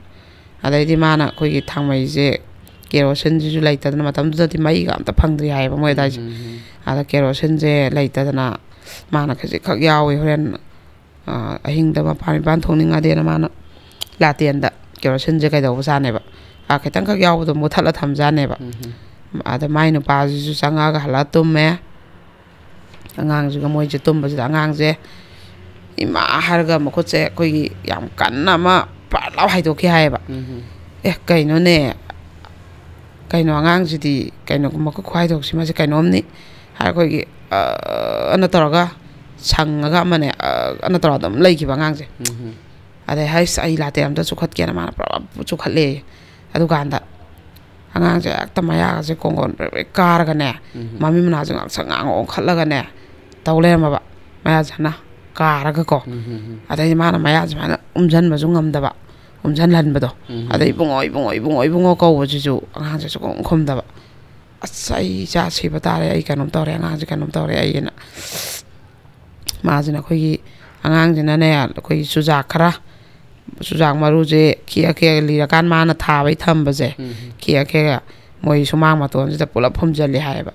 ꯑꯗꯩꯗꯤ ꯃꯥꯅ ꯑꯩꯈꯣꯏꯒꯤ ꯊꯥꯡꯃꯩꯁꯦ ꯀꯦꯔꯣꯁꯤꯟꯁꯤꯁꯨ ꯂꯩꯇꯗꯅ ꯃꯇꯝꯗꯨꯗꯗꯤ ꯃꯩꯒ ꯑꯝꯇ ꯐꯪꯗ꯭ꯔꯤ ꯍꯥꯏꯌꯦꯕ ꯃꯣꯏ ꯑꯗꯥꯏꯁꯦ ꯑꯗ ꯀꯦꯔꯣꯁꯤꯟꯁꯦ ꯂꯩꯇꯗꯅ ꯃꯥꯅ ꯈꯖꯤꯛꯈꯛ ꯌꯥꯎꯋꯦ ꯍꯣꯔꯦꯟ ꯑꯍꯤꯡꯗ ꯃꯄꯥꯟ ꯊꯣꯛꯅꯤꯡꯉꯗꯦꯅ ꯃꯥꯅ ꯂꯥꯇꯦꯟꯗ ꯀꯦꯔꯣꯁꯤꯟꯁꯦ ꯀꯩꯗꯧꯕꯖꯥꯠꯅꯦꯕ ꯈꯤꯇꯪꯈꯛ ꯌꯥꯎꯕꯗꯣ ꯃꯨꯊꯠꯂ ꯊꯝꯖꯥꯠꯅꯦꯕ ꯑꯗ ꯃꯥꯏ ꯅꯨꯄꯥꯁꯤꯁꯨ ꯆꯪꯉꯛꯑꯒ ꯍꯜꯂꯛꯑ ꯇꯨꯝꯃꯦ ꯑꯉꯥꯡꯁꯤꯒ ꯃꯣꯏꯁꯦ ꯇꯨꯝꯕꯁꯤꯗ ꯑꯉꯥꯡꯁꯦ ꯏꯃꯥ ꯍꯥꯏꯔꯒ ꯃꯈꯨꯠꯁꯦ ꯑꯩꯈꯣꯏꯒꯤ ꯌꯥꯝ ꯀꯟꯅ ꯑꯃ ꯄꯥꯠ ꯂꯥꯎ ꯍꯥꯏꯗꯣꯛꯈꯤ ꯍꯥꯏꯌꯦꯕ ꯀꯩꯅꯣꯅꯦ ꯀꯩꯅꯣ ꯑꯉꯥꯡꯁꯤꯗꯤ ꯀꯩꯅꯣꯒꯨꯝꯕ ꯈꯨꯍꯥꯏꯗꯣꯛꯁꯤ ꯃꯥꯁꯦ ꯀꯩꯅꯣꯝꯅꯤ ꯍꯥꯏꯔ ꯑꯩꯈꯣꯏꯒꯤ ꯑꯅ ꯇꯧꯔꯒ ꯁꯪꯉꯒ ꯑꯃꯅꯦ ꯑꯅ ꯇꯧꯔꯒ ꯑꯗꯨꯝ ꯂꯩꯈꯤꯕ ꯑꯉꯥꯡꯁꯦ ꯑꯗꯩ ꯍꯩꯁ ꯑꯩ ꯂꯥꯇꯦ ꯑꯝꯇ ꯆꯨꯈꯠꯀꯦꯅ ꯃꯥꯅ ꯄꯨꯔꯥ ꯆꯨꯈꯠꯂꯦ ꯑꯗꯨꯀꯥꯟꯗ ꯑꯉꯥꯡꯁꯦ ꯍꯦꯛꯇ ꯃꯌꯥꯒꯁꯦ ꯀꯣꯡꯒꯣꯟ ꯀꯥꯔꯒꯅꯦ ꯃꯃꯤ ꯃꯅꯥꯁꯦ ꯉꯥꯡꯁꯪ ꯉꯥꯡ ꯑꯣꯟꯈꯠꯂꯒꯅꯦ ꯇꯧ ꯂꯩꯔꯝꯃꯕ ꯃꯌꯥꯁꯤꯅ ꯀꯥꯔꯒꯀꯣ ꯑꯗꯩꯗꯤ ꯃꯥꯅ ꯃꯌꯥꯁꯨꯃꯥꯏꯅ ꯎꯝꯖꯟꯕꯁꯨ ꯉꯝꯗꯕ ꯎꯝꯖꯟꯍꯟꯕꯗꯣ ꯑꯗꯩ ꯏꯕꯨꯡꯉꯣ ꯀꯧꯕꯁꯤꯁꯨ ꯑꯉꯥꯡꯁꯦ ꯁꯨꯈꯨꯝ ꯈꯨꯝꯗꯕ ꯑꯁ ꯑꯩ ꯏꯆꯥ ꯁꯤꯕ ꯇꯥꯔꯦ ꯑꯩ ꯀꯩꯅꯣꯝ ꯇꯧꯔꯦ ꯑꯉꯥꯡꯁꯦ ꯀꯩꯅꯣꯝ ꯇꯧꯔꯦ ꯑꯩꯅ ꯃꯥꯁꯤꯅ ꯑꯩꯈꯣꯏꯒꯤ ꯑꯉꯥꯡꯁꯤꯅꯅꯦ ꯑꯩꯈꯣꯏꯒꯤ ꯆꯨꯖꯥꯛ ꯃꯔꯨꯁꯦ ꯈꯤꯛꯑ ꯂꯤꯔꯀꯥꯟ ꯃꯥꯅ ꯊꯥꯕꯩ ꯊꯝꯕꯁꯦ ꯈꯤꯛꯑ ꯃꯣꯏ ꯁꯨꯃꯥꯡ ꯃꯇꯣꯟꯁꯤꯗ ꯄꯨꯂꯞ ꯐꯨꯝꯖꯜꯂꯤ ꯍꯥꯏꯌꯦꯕ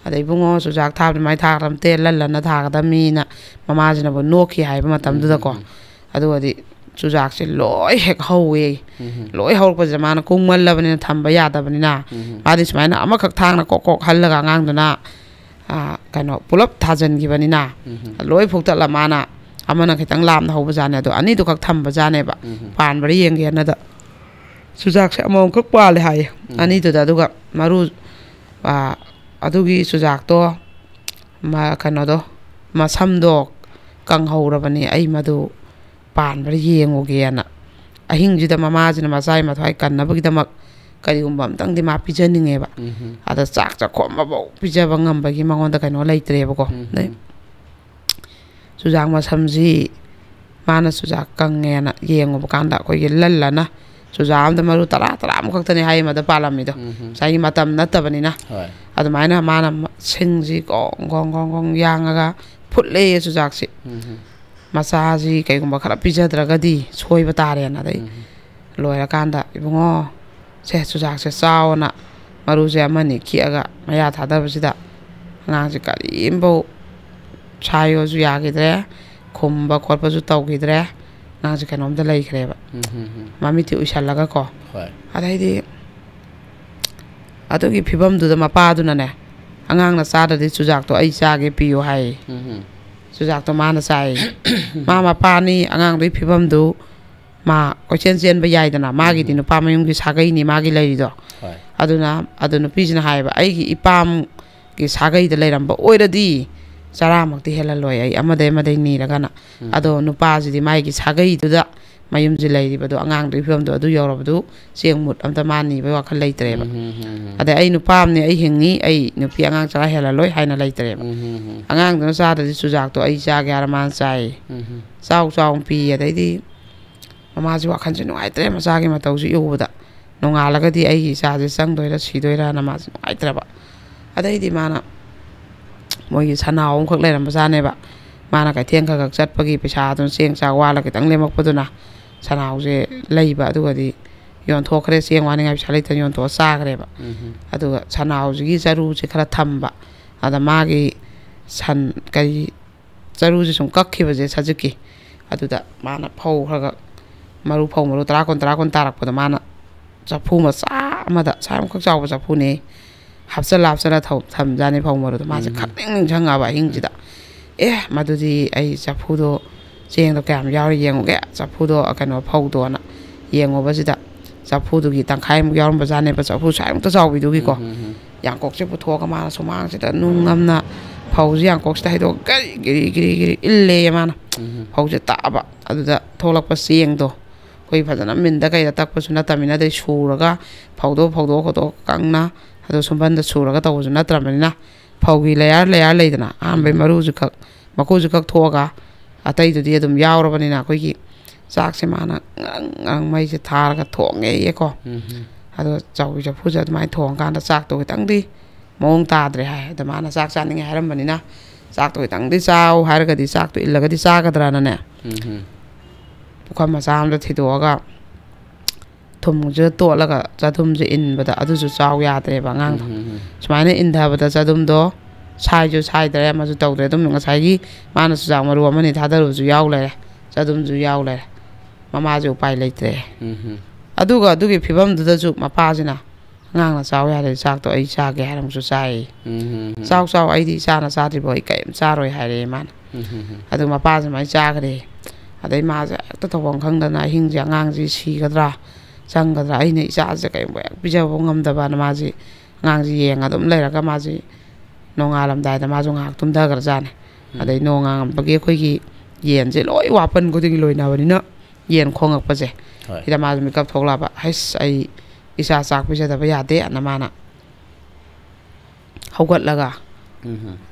ꯑꯗꯩ ꯏꯕꯨꯡꯉꯣ ꯆꯨꯖꯥꯛ ꯊꯥꯕꯗ ꯃꯥꯏ ꯊꯥꯒꯗꯕ ꯂꯜꯂꯟꯅ ꯊꯥꯒꯗꯕꯅꯤꯅ ꯃꯃꯥꯁꯤꯅꯕꯨ ꯅꯣꯛꯈꯤ ꯍꯥꯏꯕ ꯃꯇꯝꯗꯨꯗꯀꯣ ꯑꯗꯨꯒꯗꯤ ꯆꯨꯖꯥꯛꯁꯦ ꯂꯣꯏ ꯍꯦꯛ ꯍꯧꯋꯦ ꯂꯣꯏ ꯍꯧꯔꯛꯄꯁꯤꯗ ꯃꯥꯅ ꯀꯨꯡꯃꯜꯂꯕꯅꯤ나 ꯊꯝꯕ ꯌꯥꯗꯕꯅꯤꯅ ꯃꯥꯗꯤ ꯁꯨꯃꯥꯏꯅ ꯑꯃꯈꯛ ꯊꯥꯡꯅ ꯀꯣꯛ ꯍꯜꯂꯒ ꯑꯉꯥꯡꯗꯨꯅ ꯀꯩꯅꯣ ꯄꯨꯂꯞ ꯊꯥꯖꯟꯈꯤꯕꯅꯤꯅ ꯂꯣꯏ ꯐꯨꯛꯇꯠꯂ ꯃꯥꯅ ꯑꯃꯅ ꯈꯤꯇꯪ ꯂꯥꯞꯅ ꯍꯧꯕꯖꯥꯠꯅꯦ ꯑꯗꯣ ꯑꯅꯤꯗꯨꯈꯛ ꯊꯝꯕꯖꯥꯠꯅꯦꯕ ꯄꯥꯟꯕ꯭ꯔꯥ ꯌꯦꯡꯒꯦꯅꯗ ꯆꯨꯖꯥꯛꯁꯦ ꯑꯃꯃꯝꯈꯛ ꯄꯥꯜꯂꯦ ꯍꯥꯏꯌꯦ ꯑꯅꯤꯗꯨꯗ ꯑꯗꯨꯒ ꯃꯔꯨ ꯑꯗꯨꯒꯤ ꯆꯨꯖꯥꯛꯇꯣ ꯀꯩꯅꯣꯗꯣ ꯃꯁꯝꯗꯣ ꯀꯪꯍꯧꯔꯕꯅꯤ ꯑꯩ ꯃꯗꯨ ꯄꯥꯟꯕ꯭ꯔꯥ ꯌꯦꯡꯉꯨꯒꯦꯅ ꯑꯍꯤꯡꯁꯤꯗ ꯃꯃꯥꯁꯤꯅ ꯃꯆꯥꯒꯤ ꯃꯊ꯭ꯋꯥꯏ ꯀꯟꯅꯕꯒꯤꯗꯃꯛ ꯀꯔꯤꯒꯨꯝꯕ ꯑꯝꯇꯪꯗꯤ ꯃꯥ ꯄꯤꯖꯅꯤꯡꯉꯦꯕ ꯑꯗ ꯆꯥꯛ ꯆꯥꯈꯣꯝꯕꯐꯥꯎ ꯄꯤꯖꯕ ꯉꯝꯕꯒꯤ ꯃꯉꯣꯟꯗ ꯀꯩꯅꯣ ꯂꯩꯇ꯭ꯔꯦꯕꯀꯣ ꯑꯗꯩ ꯆꯨꯖꯥꯛ ꯃꯁꯝꯁꯤ ꯃꯥꯅ ꯆꯨꯖꯥꯛ ꯀꯪꯉꯦꯅ ꯌꯦꯡꯉꯨꯕ ꯀꯥꯟꯗ ꯑꯩꯈꯣꯏꯒꯤ ꯂꯜꯂꯅ ꯆꯨꯖꯥꯛ ꯑꯃꯗ ꯃꯔꯨ 10 ꯈꯛꯇꯅꯤ ꯍꯥꯏꯌꯦ ꯃꯗ ꯄꯥꯜꯂꯝꯃꯤꯗꯣ ꯉꯁꯥꯏꯒꯤ ꯃꯇꯝ ꯅꯠꯇꯕꯅꯤꯅ ꯑꯗꯨꯃꯥꯏꯅ ꯃꯥꯅ ꯁꯤꯡꯁꯤ ꯒꯣꯡ ꯌꯥꯡꯉꯒ ꯐꯨꯠꯂꯦ ꯆꯨꯖꯥꯛꯁꯤ ꯃꯆꯥꯁꯤ ꯀꯩꯒꯨꯝꯕ ꯈꯔ ꯄꯤꯖꯗ꯭ꯔꯒꯗꯤ ꯁꯣꯏꯕ ꯇꯥꯔꯦꯅ ꯑꯗꯩ ꯂꯣꯏꯔꯀꯥꯟꯗ ꯏꯕꯨꯡꯉꯣ ꯁꯦ ꯆꯨꯖꯥꯛꯁꯦ ꯆꯥꯎꯅ ꯃꯔꯨꯁꯦ ꯑꯃꯅꯤ ꯈꯤꯛꯑꯒ ꯃꯌꯥ ꯊꯥꯗꯕꯁꯤꯗ ꯑꯉꯥꯡꯁꯦ ꯀꯔꯤꯝꯐꯧ ꯁꯥꯏꯌꯣꯁꯨ ꯌꯥꯈꯤꯗ꯭ꯔꯦ ꯈꯨꯝꯕ ꯈꯣꯠꯄꯁꯨ ꯇꯧꯈꯤꯗ꯭ꯔꯦ ꯑꯉꯥꯡꯁꯦ ꯀꯩꯅꯣꯝꯗ ꯂꯩꯈ꯭ꯔꯦꯕ ꯃꯃꯤꯠꯇꯤ ꯎꯏꯁꯜꯂꯒꯀꯣ ꯑꯗꯩꯗꯤ ꯑꯗꯨꯒꯤ ꯐꯤꯕꯝꯗꯨꯗ ꯃꯄꯥꯗꯨꯅꯅꯦ ꯑꯉꯥꯡꯅ ꯆꯥꯗ꯭ꯔꯗꯤ ꯆꯨꯖꯥꯛꯇꯣ ꯑꯩ ꯆꯥꯒꯦ ꯄꯤꯌꯨ ꯍꯥꯏꯌꯦ ꯆꯨꯖꯥꯛꯇꯣ ꯃꯥꯅ ꯆꯥꯏ ꯃꯥ ꯃꯄꯥꯅꯤ ꯑꯉꯥꯡꯗꯨꯒꯤ ꯐꯤꯕꯝꯗꯨ ꯃꯥ ꯀꯣꯏꯆꯦꯟ ꯆꯦꯟꯕ ꯌꯥꯏꯗꯅ ꯃꯥꯒꯤꯗꯤ ꯅꯨꯄꯥ ꯃꯌꯨꯝꯒꯤ ꯁꯥꯒꯩꯅꯤ ꯃꯥꯒꯤ ꯂꯩꯔꯤꯗꯣ ꯑꯗꯨ ꯅꯨꯄꯤꯁꯤꯅ ꯍꯥꯏꯌꯦꯕ ꯑꯩꯒꯤ ꯏꯄꯥꯝꯒꯤ ꯁꯥꯒꯩꯗ ꯂꯩꯔꯝꯕ ꯑꯣꯏꯔꯗꯤ ꯆꯔꯥꯃꯛꯇꯤ ꯍꯦꯜꯍꯜꯂꯣꯏ ꯑꯩ ꯑꯃꯗꯩ ꯅꯤꯔꯒꯅ ꯑꯗꯣ ꯅꯨꯄꯥꯁꯤꯗꯤ ꯃꯥꯒꯤ ꯁꯥꯒꯩꯗꯨꯗ ꯃꯌꯨꯝꯁꯤ ꯂꯩꯔꯤꯕꯗꯣ ꯑꯉꯥꯡꯗꯨꯒꯤ ꯐꯤꯕꯝꯗꯣ ꯑꯗꯨ ꯌꯧꯔꯕꯗꯨ ꯆꯦꯡ ꯃꯨꯠ ꯑꯝꯇ ꯃꯥ ꯅꯤꯕꯩ ꯋꯥꯈꯜ ꯂꯩꯇ꯭ꯔꯦꯕ ꯑꯗꯩ ꯑꯩ ꯅꯨꯄꯥ ꯑꯃꯅꯤ ꯑꯩ ꯍꯤꯡꯉꯤ ꯑꯩ ꯅꯨꯄꯤ ꯑꯉꯥꯡ ꯆꯔꯥ ꯍꯦꯜꯍꯜꯂꯣꯏ ꯍꯥꯏꯅ ꯂꯩꯇ꯭ꯔꯦꯕ ꯑꯉꯥꯡꯗꯨꯅ ꯆꯥꯗ꯭ꯔꯗꯤ ꯆꯨꯖꯥꯛꯇꯣ ꯑꯩ ꯆꯥꯒꯦ ꯍꯥꯏꯔ ꯃꯥꯅ ꯆꯥꯏ ꯆꯥꯎ ꯄꯤ ꯑꯗꯩꯗꯤ ꯃꯃꯥꯁꯤ ꯋꯥꯈꯜꯁꯦ ꯅꯨꯡꯉꯥꯏꯇ꯭ꯔꯦ ꯃꯆꯥꯒꯤ ꯃꯇꯧꯁꯤ ꯎꯕꯗ ꯅꯣꯡꯉꯥꯜꯂꯒꯗꯤ ꯑꯩꯒꯤ ꯏꯆꯥꯁꯦ ꯆꯪꯗꯣꯏꯔꯥ ꯁꯤꯗꯣꯏꯔꯥꯅ ꯃꯥꯁꯦ ꯅꯨꯡꯉꯥꯏꯇ꯭ꯔꯕ ꯑꯗꯩꯗꯤ ꯃꯥꯅ ꯃꯣꯏꯒꯤ ꯁꯅꯥꯎ ꯑꯃꯈꯛ ꯂꯩꯔꯝꯕꯖꯥꯠꯅꯦꯕ ꯃꯥꯅ ꯀꯩꯊꯦꯜ ꯈꯛ ꯆꯠꯄꯒꯤ ꯄꯩꯁꯥꯗꯨꯅ ꯆꯦꯡ ꯆꯥꯛ ꯋꯥꯜꯂ ꯈꯤꯇꯪ ꯂꯦꯝꯃꯛꯄꯗꯨꯅ ꯁꯅꯥꯎꯁꯦ ꯂꯩꯕ ꯑꯗꯨꯒꯗꯤ ꯌꯣꯟꯊꯣꯛꯈ꯭ꯔꯦ ꯆꯦꯡ ꯋꯥꯅꯤꯡꯉꯥꯏ ꯄꯩꯁꯥ ꯂꯩꯇꯅ ꯌꯣꯟꯊꯣꯛꯑ ꯆꯥꯈ꯭ꯔꯦꯕ ꯑꯗꯨꯒ ꯁꯅꯥꯎꯁꯤꯒꯤ ꯆꯔꯨꯁꯦ ꯈꯔ ꯊꯝꯕ ꯑꯗ ꯃꯥꯒꯤ ꯆꯔꯨꯁꯦ ꯁꯨꯝ ꯀꯛꯈꯤꯕꯁꯦ ꯁꯖꯤꯛꯀꯤ ꯑꯗꯨꯗ ꯃꯥꯅ ꯐꯧ ꯃꯔꯨ 10 ꯀꯨꯟ ꯇꯥꯔꯛꯄꯗ ꯃꯥꯅ ꯆꯐꯨ ꯃꯆꯥ ꯑꯃꯗ ꯁꯥꯏꯃꯨꯛꯈꯛ ꯆꯥꯎꯕ ꯆꯐꯨꯅꯦ ꯍꯥꯞꯆꯜꯂ ꯊꯝꯖꯥꯅꯤ ꯐꯧ ꯃꯔꯨꯗꯣ ꯃꯥꯁꯦ ꯈꯪꯅꯤꯡ ꯅꯤꯡꯁꯤꯡꯉꯕ ꯑꯍꯤꯡꯁꯤꯗ ꯃꯗꯨꯗꯤ ꯑꯩ ꯆꯐꯨꯗꯣ ꯆꯦꯡꯗꯣ ꯀꯌꯥꯝ ꯌꯥꯎꯔꯤ ꯌꯦꯡꯉꯨꯒꯦ ꯆꯐꯨꯗꯣ ꯀꯩꯅꯣ ꯐꯧꯗꯣꯅ ꯌꯦꯡꯉꯨꯕꯁꯤꯗ ꯆꯐꯨꯗꯨꯒꯤ ꯇꯪꯈꯥꯏꯃꯨꯛ ꯌꯥꯎꯔꯝꯕꯖꯥꯠꯅꯦꯕ ꯆꯐꯨ ꯁꯥꯏꯃꯨꯛꯇ ꯆꯥꯎꯕꯤꯗꯨꯒꯤꯀꯣ ꯌꯥꯡꯀꯣꯛꯁꯦ ꯄꯨꯊꯣꯛꯑꯒ ꯃꯥꯅ ꯁꯨꯃꯥꯡꯁꯤꯗ ꯅꯨꯡ ꯑꯃꯅ ꯐꯧꯁꯤ ꯌꯥꯡꯀꯣꯛꯁꯤꯗ ꯍꯩꯗꯣꯛꯑꯒ ꯒꯤꯔꯤ ꯏꯜꯂꯦꯌꯦ ꯃꯥꯅ ꯐꯧꯁꯦ ꯇꯥꯛꯑꯕ ꯑꯗꯨꯗ ꯊꯣꯛꯂꯛꯄ ꯆꯦꯡꯗꯣ ꯑꯩꯈꯣꯏ ꯐꯖꯅ ꯃꯤꯟꯗ ꯀꯩꯗ ꯇꯛꯄꯁꯨ ꯅꯠꯇꯕꯅꯤꯅ ꯑꯗꯩ ꯁꯨꯔꯒ ꯐꯧꯗꯣꯛ ꯀꯪꯅ ꯑꯗꯣ ꯁꯨꯝꯕꯟꯗ ꯁꯨꯔꯒ ꯇꯧꯕꯁꯨ ꯅꯠꯇ꯭ꯔꯕꯅꯤꯅ ꯐꯧꯒꯤ ꯂꯦꯌꯥꯔ ꯂꯩꯗꯅ ꯑꯍꯥꯟꯕꯩ ꯃꯀꯨꯁꯨ ꯈꯛ ꯊꯣꯛꯑꯒ ꯑꯇꯩꯗꯨꯗꯤ ꯑꯗꯨꯝ ꯌꯥꯎꯔꯕꯅꯤꯅ ꯑꯩꯈꯣꯏꯒꯤ ꯆꯥꯛꯁꯦ ꯃꯥꯅ ꯃꯩꯁꯦ ꯊꯥꯔꯒ ꯊꯣꯡꯉꯦꯌꯦꯀꯣ ꯑꯗꯣ ꯆꯐꯨꯁꯦ ꯑꯗꯨꯃꯥꯏꯅ ꯊꯣꯡꯉꯀꯥꯟꯗ ꯆꯥꯛꯇꯣ ꯈꯤꯇꯪꯗꯤ ꯃꯑꯣꯡ ꯇꯥꯗ꯭ꯔꯦ ꯍꯥꯏ ꯑꯗ ꯃꯥꯅ ꯆꯥꯛ ꯆꯥꯅꯤꯡꯉꯦ ꯍꯥꯏꯔꯝꯕꯅꯤꯅ ꯆꯥꯛꯇꯣ ꯈꯤꯇꯪꯗꯤ ꯆꯥꯎ ꯍꯥꯏꯔꯒꯗꯤ ꯆꯥꯛꯇꯣ ꯏꯜꯂꯒꯗꯤ ꯆꯥꯒꯗ꯭ꯔꯅꯅꯦ ꯄꯨꯈꯝ ꯃꯆꯥ ꯑꯃꯗ ꯊꯤꯗꯣꯛꯑꯒ ꯊꯨꯝꯁꯦ ꯇꯣꯠꯂꯒ ꯆꯗꯨꯝꯁꯦ ꯏꯟꯕꯗ ꯑꯗꯨꯁꯨ ꯆꯥꯎ ꯌꯥꯗ꯭ꯔꯦꯕ ꯑꯉꯥꯡꯗꯣ ꯁꯨꯃꯥꯏꯅ ꯏꯟꯊꯕꯗ ꯆꯗꯨꯝꯗꯣ ꯁꯥꯏꯁꯨ ꯁꯥꯏꯗ꯭ꯔꯦ ꯑꯃꯁꯨ ꯇꯧꯗ꯭ꯔꯦ ꯑꯗꯨꯝ ꯉꯁꯥꯏꯒꯤ ꯃꯥꯅ ꯆꯨꯖꯥꯛ ꯃꯔꯨ ꯑꯃꯅꯤ ꯊꯥꯗꯔꯨꯕꯁꯨ ꯌꯥꯎ ꯂꯩꯔꯦ ꯆꯗꯨꯝꯁꯨ ꯌꯥꯎ ꯂꯩꯔꯦ ꯃꯃꯥꯁꯦ ꯎꯄꯥꯏ ꯂꯩꯇ꯭ꯔꯦ ꯑꯗꯨꯒ ꯑꯗꯨꯒꯤ ꯐꯤꯕꯝꯗꯨꯗꯁꯨ ꯃꯄꯥꯁꯤꯅ ꯑꯉꯥꯡꯅ ꯆꯥꯎ ꯌꯥꯗ꯭ꯔꯦ ꯆꯥꯛꯇꯣ ꯑꯩ ꯆꯥꯒꯦ ꯍꯥꯏꯔꯃꯁꯨ ꯆꯥꯏ ꯆꯥꯎ ꯑꯩꯗꯤ ꯏꯆꯥꯅ ꯆꯥꯗ꯭ꯔꯤꯕꯣ ꯑꯩ ꯀꯔꯤꯝ ꯆꯥꯔꯣꯏ ꯍꯥꯏꯔꯦ ꯃꯥꯅ ꯑꯗꯨ ꯃꯄꯥꯁꯤ ꯃꯥꯏ ꯆꯥꯈ꯭ꯔꯦ ꯑꯗꯩ ꯃꯥꯁꯦ ꯍꯦꯛꯇ ꯇꯧꯐꯝ ꯈꯪꯗꯅ ꯑꯍꯤꯡꯁꯦ ꯑꯉꯥꯡꯁꯤ ꯁꯤꯒꯗ꯭ꯔꯥ ꯆꯪꯒꯗ꯭ꯔꯥ ꯑꯩꯅ ꯏꯆꯥꯁꯦ ꯀꯔꯤꯝꯕ ꯍꯦꯛ ꯄꯤꯖꯕ ꯉꯝꯗꯕꯅ ꯃꯥꯁꯤ ꯑꯉꯥꯡꯁꯤ ꯌꯦꯡꯉ ꯑꯗꯨꯝ ꯂꯩꯔꯒ ꯃꯥꯁꯤ ꯅꯣꯡꯉꯥꯜꯂꯝꯗꯥꯏꯗ ꯃꯥꯁꯨ ꯉꯥꯏꯍꯥꯛ ꯇꯨꯝꯊꯈ꯭ꯔꯖꯥꯠꯅꯦ ꯑꯗꯩ ꯅꯣꯡꯉꯥꯜꯂꯝꯕꯒꯤ ꯑꯩꯈꯣꯏꯒꯤ ꯌꯦꯟꯁꯦ ꯂꯣꯏ ꯋꯥꯄꯟ ꯈꯨꯗꯤꯡꯒꯤ ꯂꯣꯏꯅꯕꯅꯤꯅ ꯌꯦꯟ ꯈꯣꯡꯉꯛꯄꯁꯦ ꯁꯤꯗ ꯃꯥꯁꯨ ꯃꯤꯀꯞ ꯊꯣꯛꯂꯛꯑꯕ ꯍꯩꯁ ꯑꯩ ꯏꯆꯥ ꯆꯥꯛ ꯄꯤꯖꯗꯕ ꯌꯥꯗꯦ ꯑꯅ ꯃꯥꯅ ꯍꯧꯒꯠꯂꯒ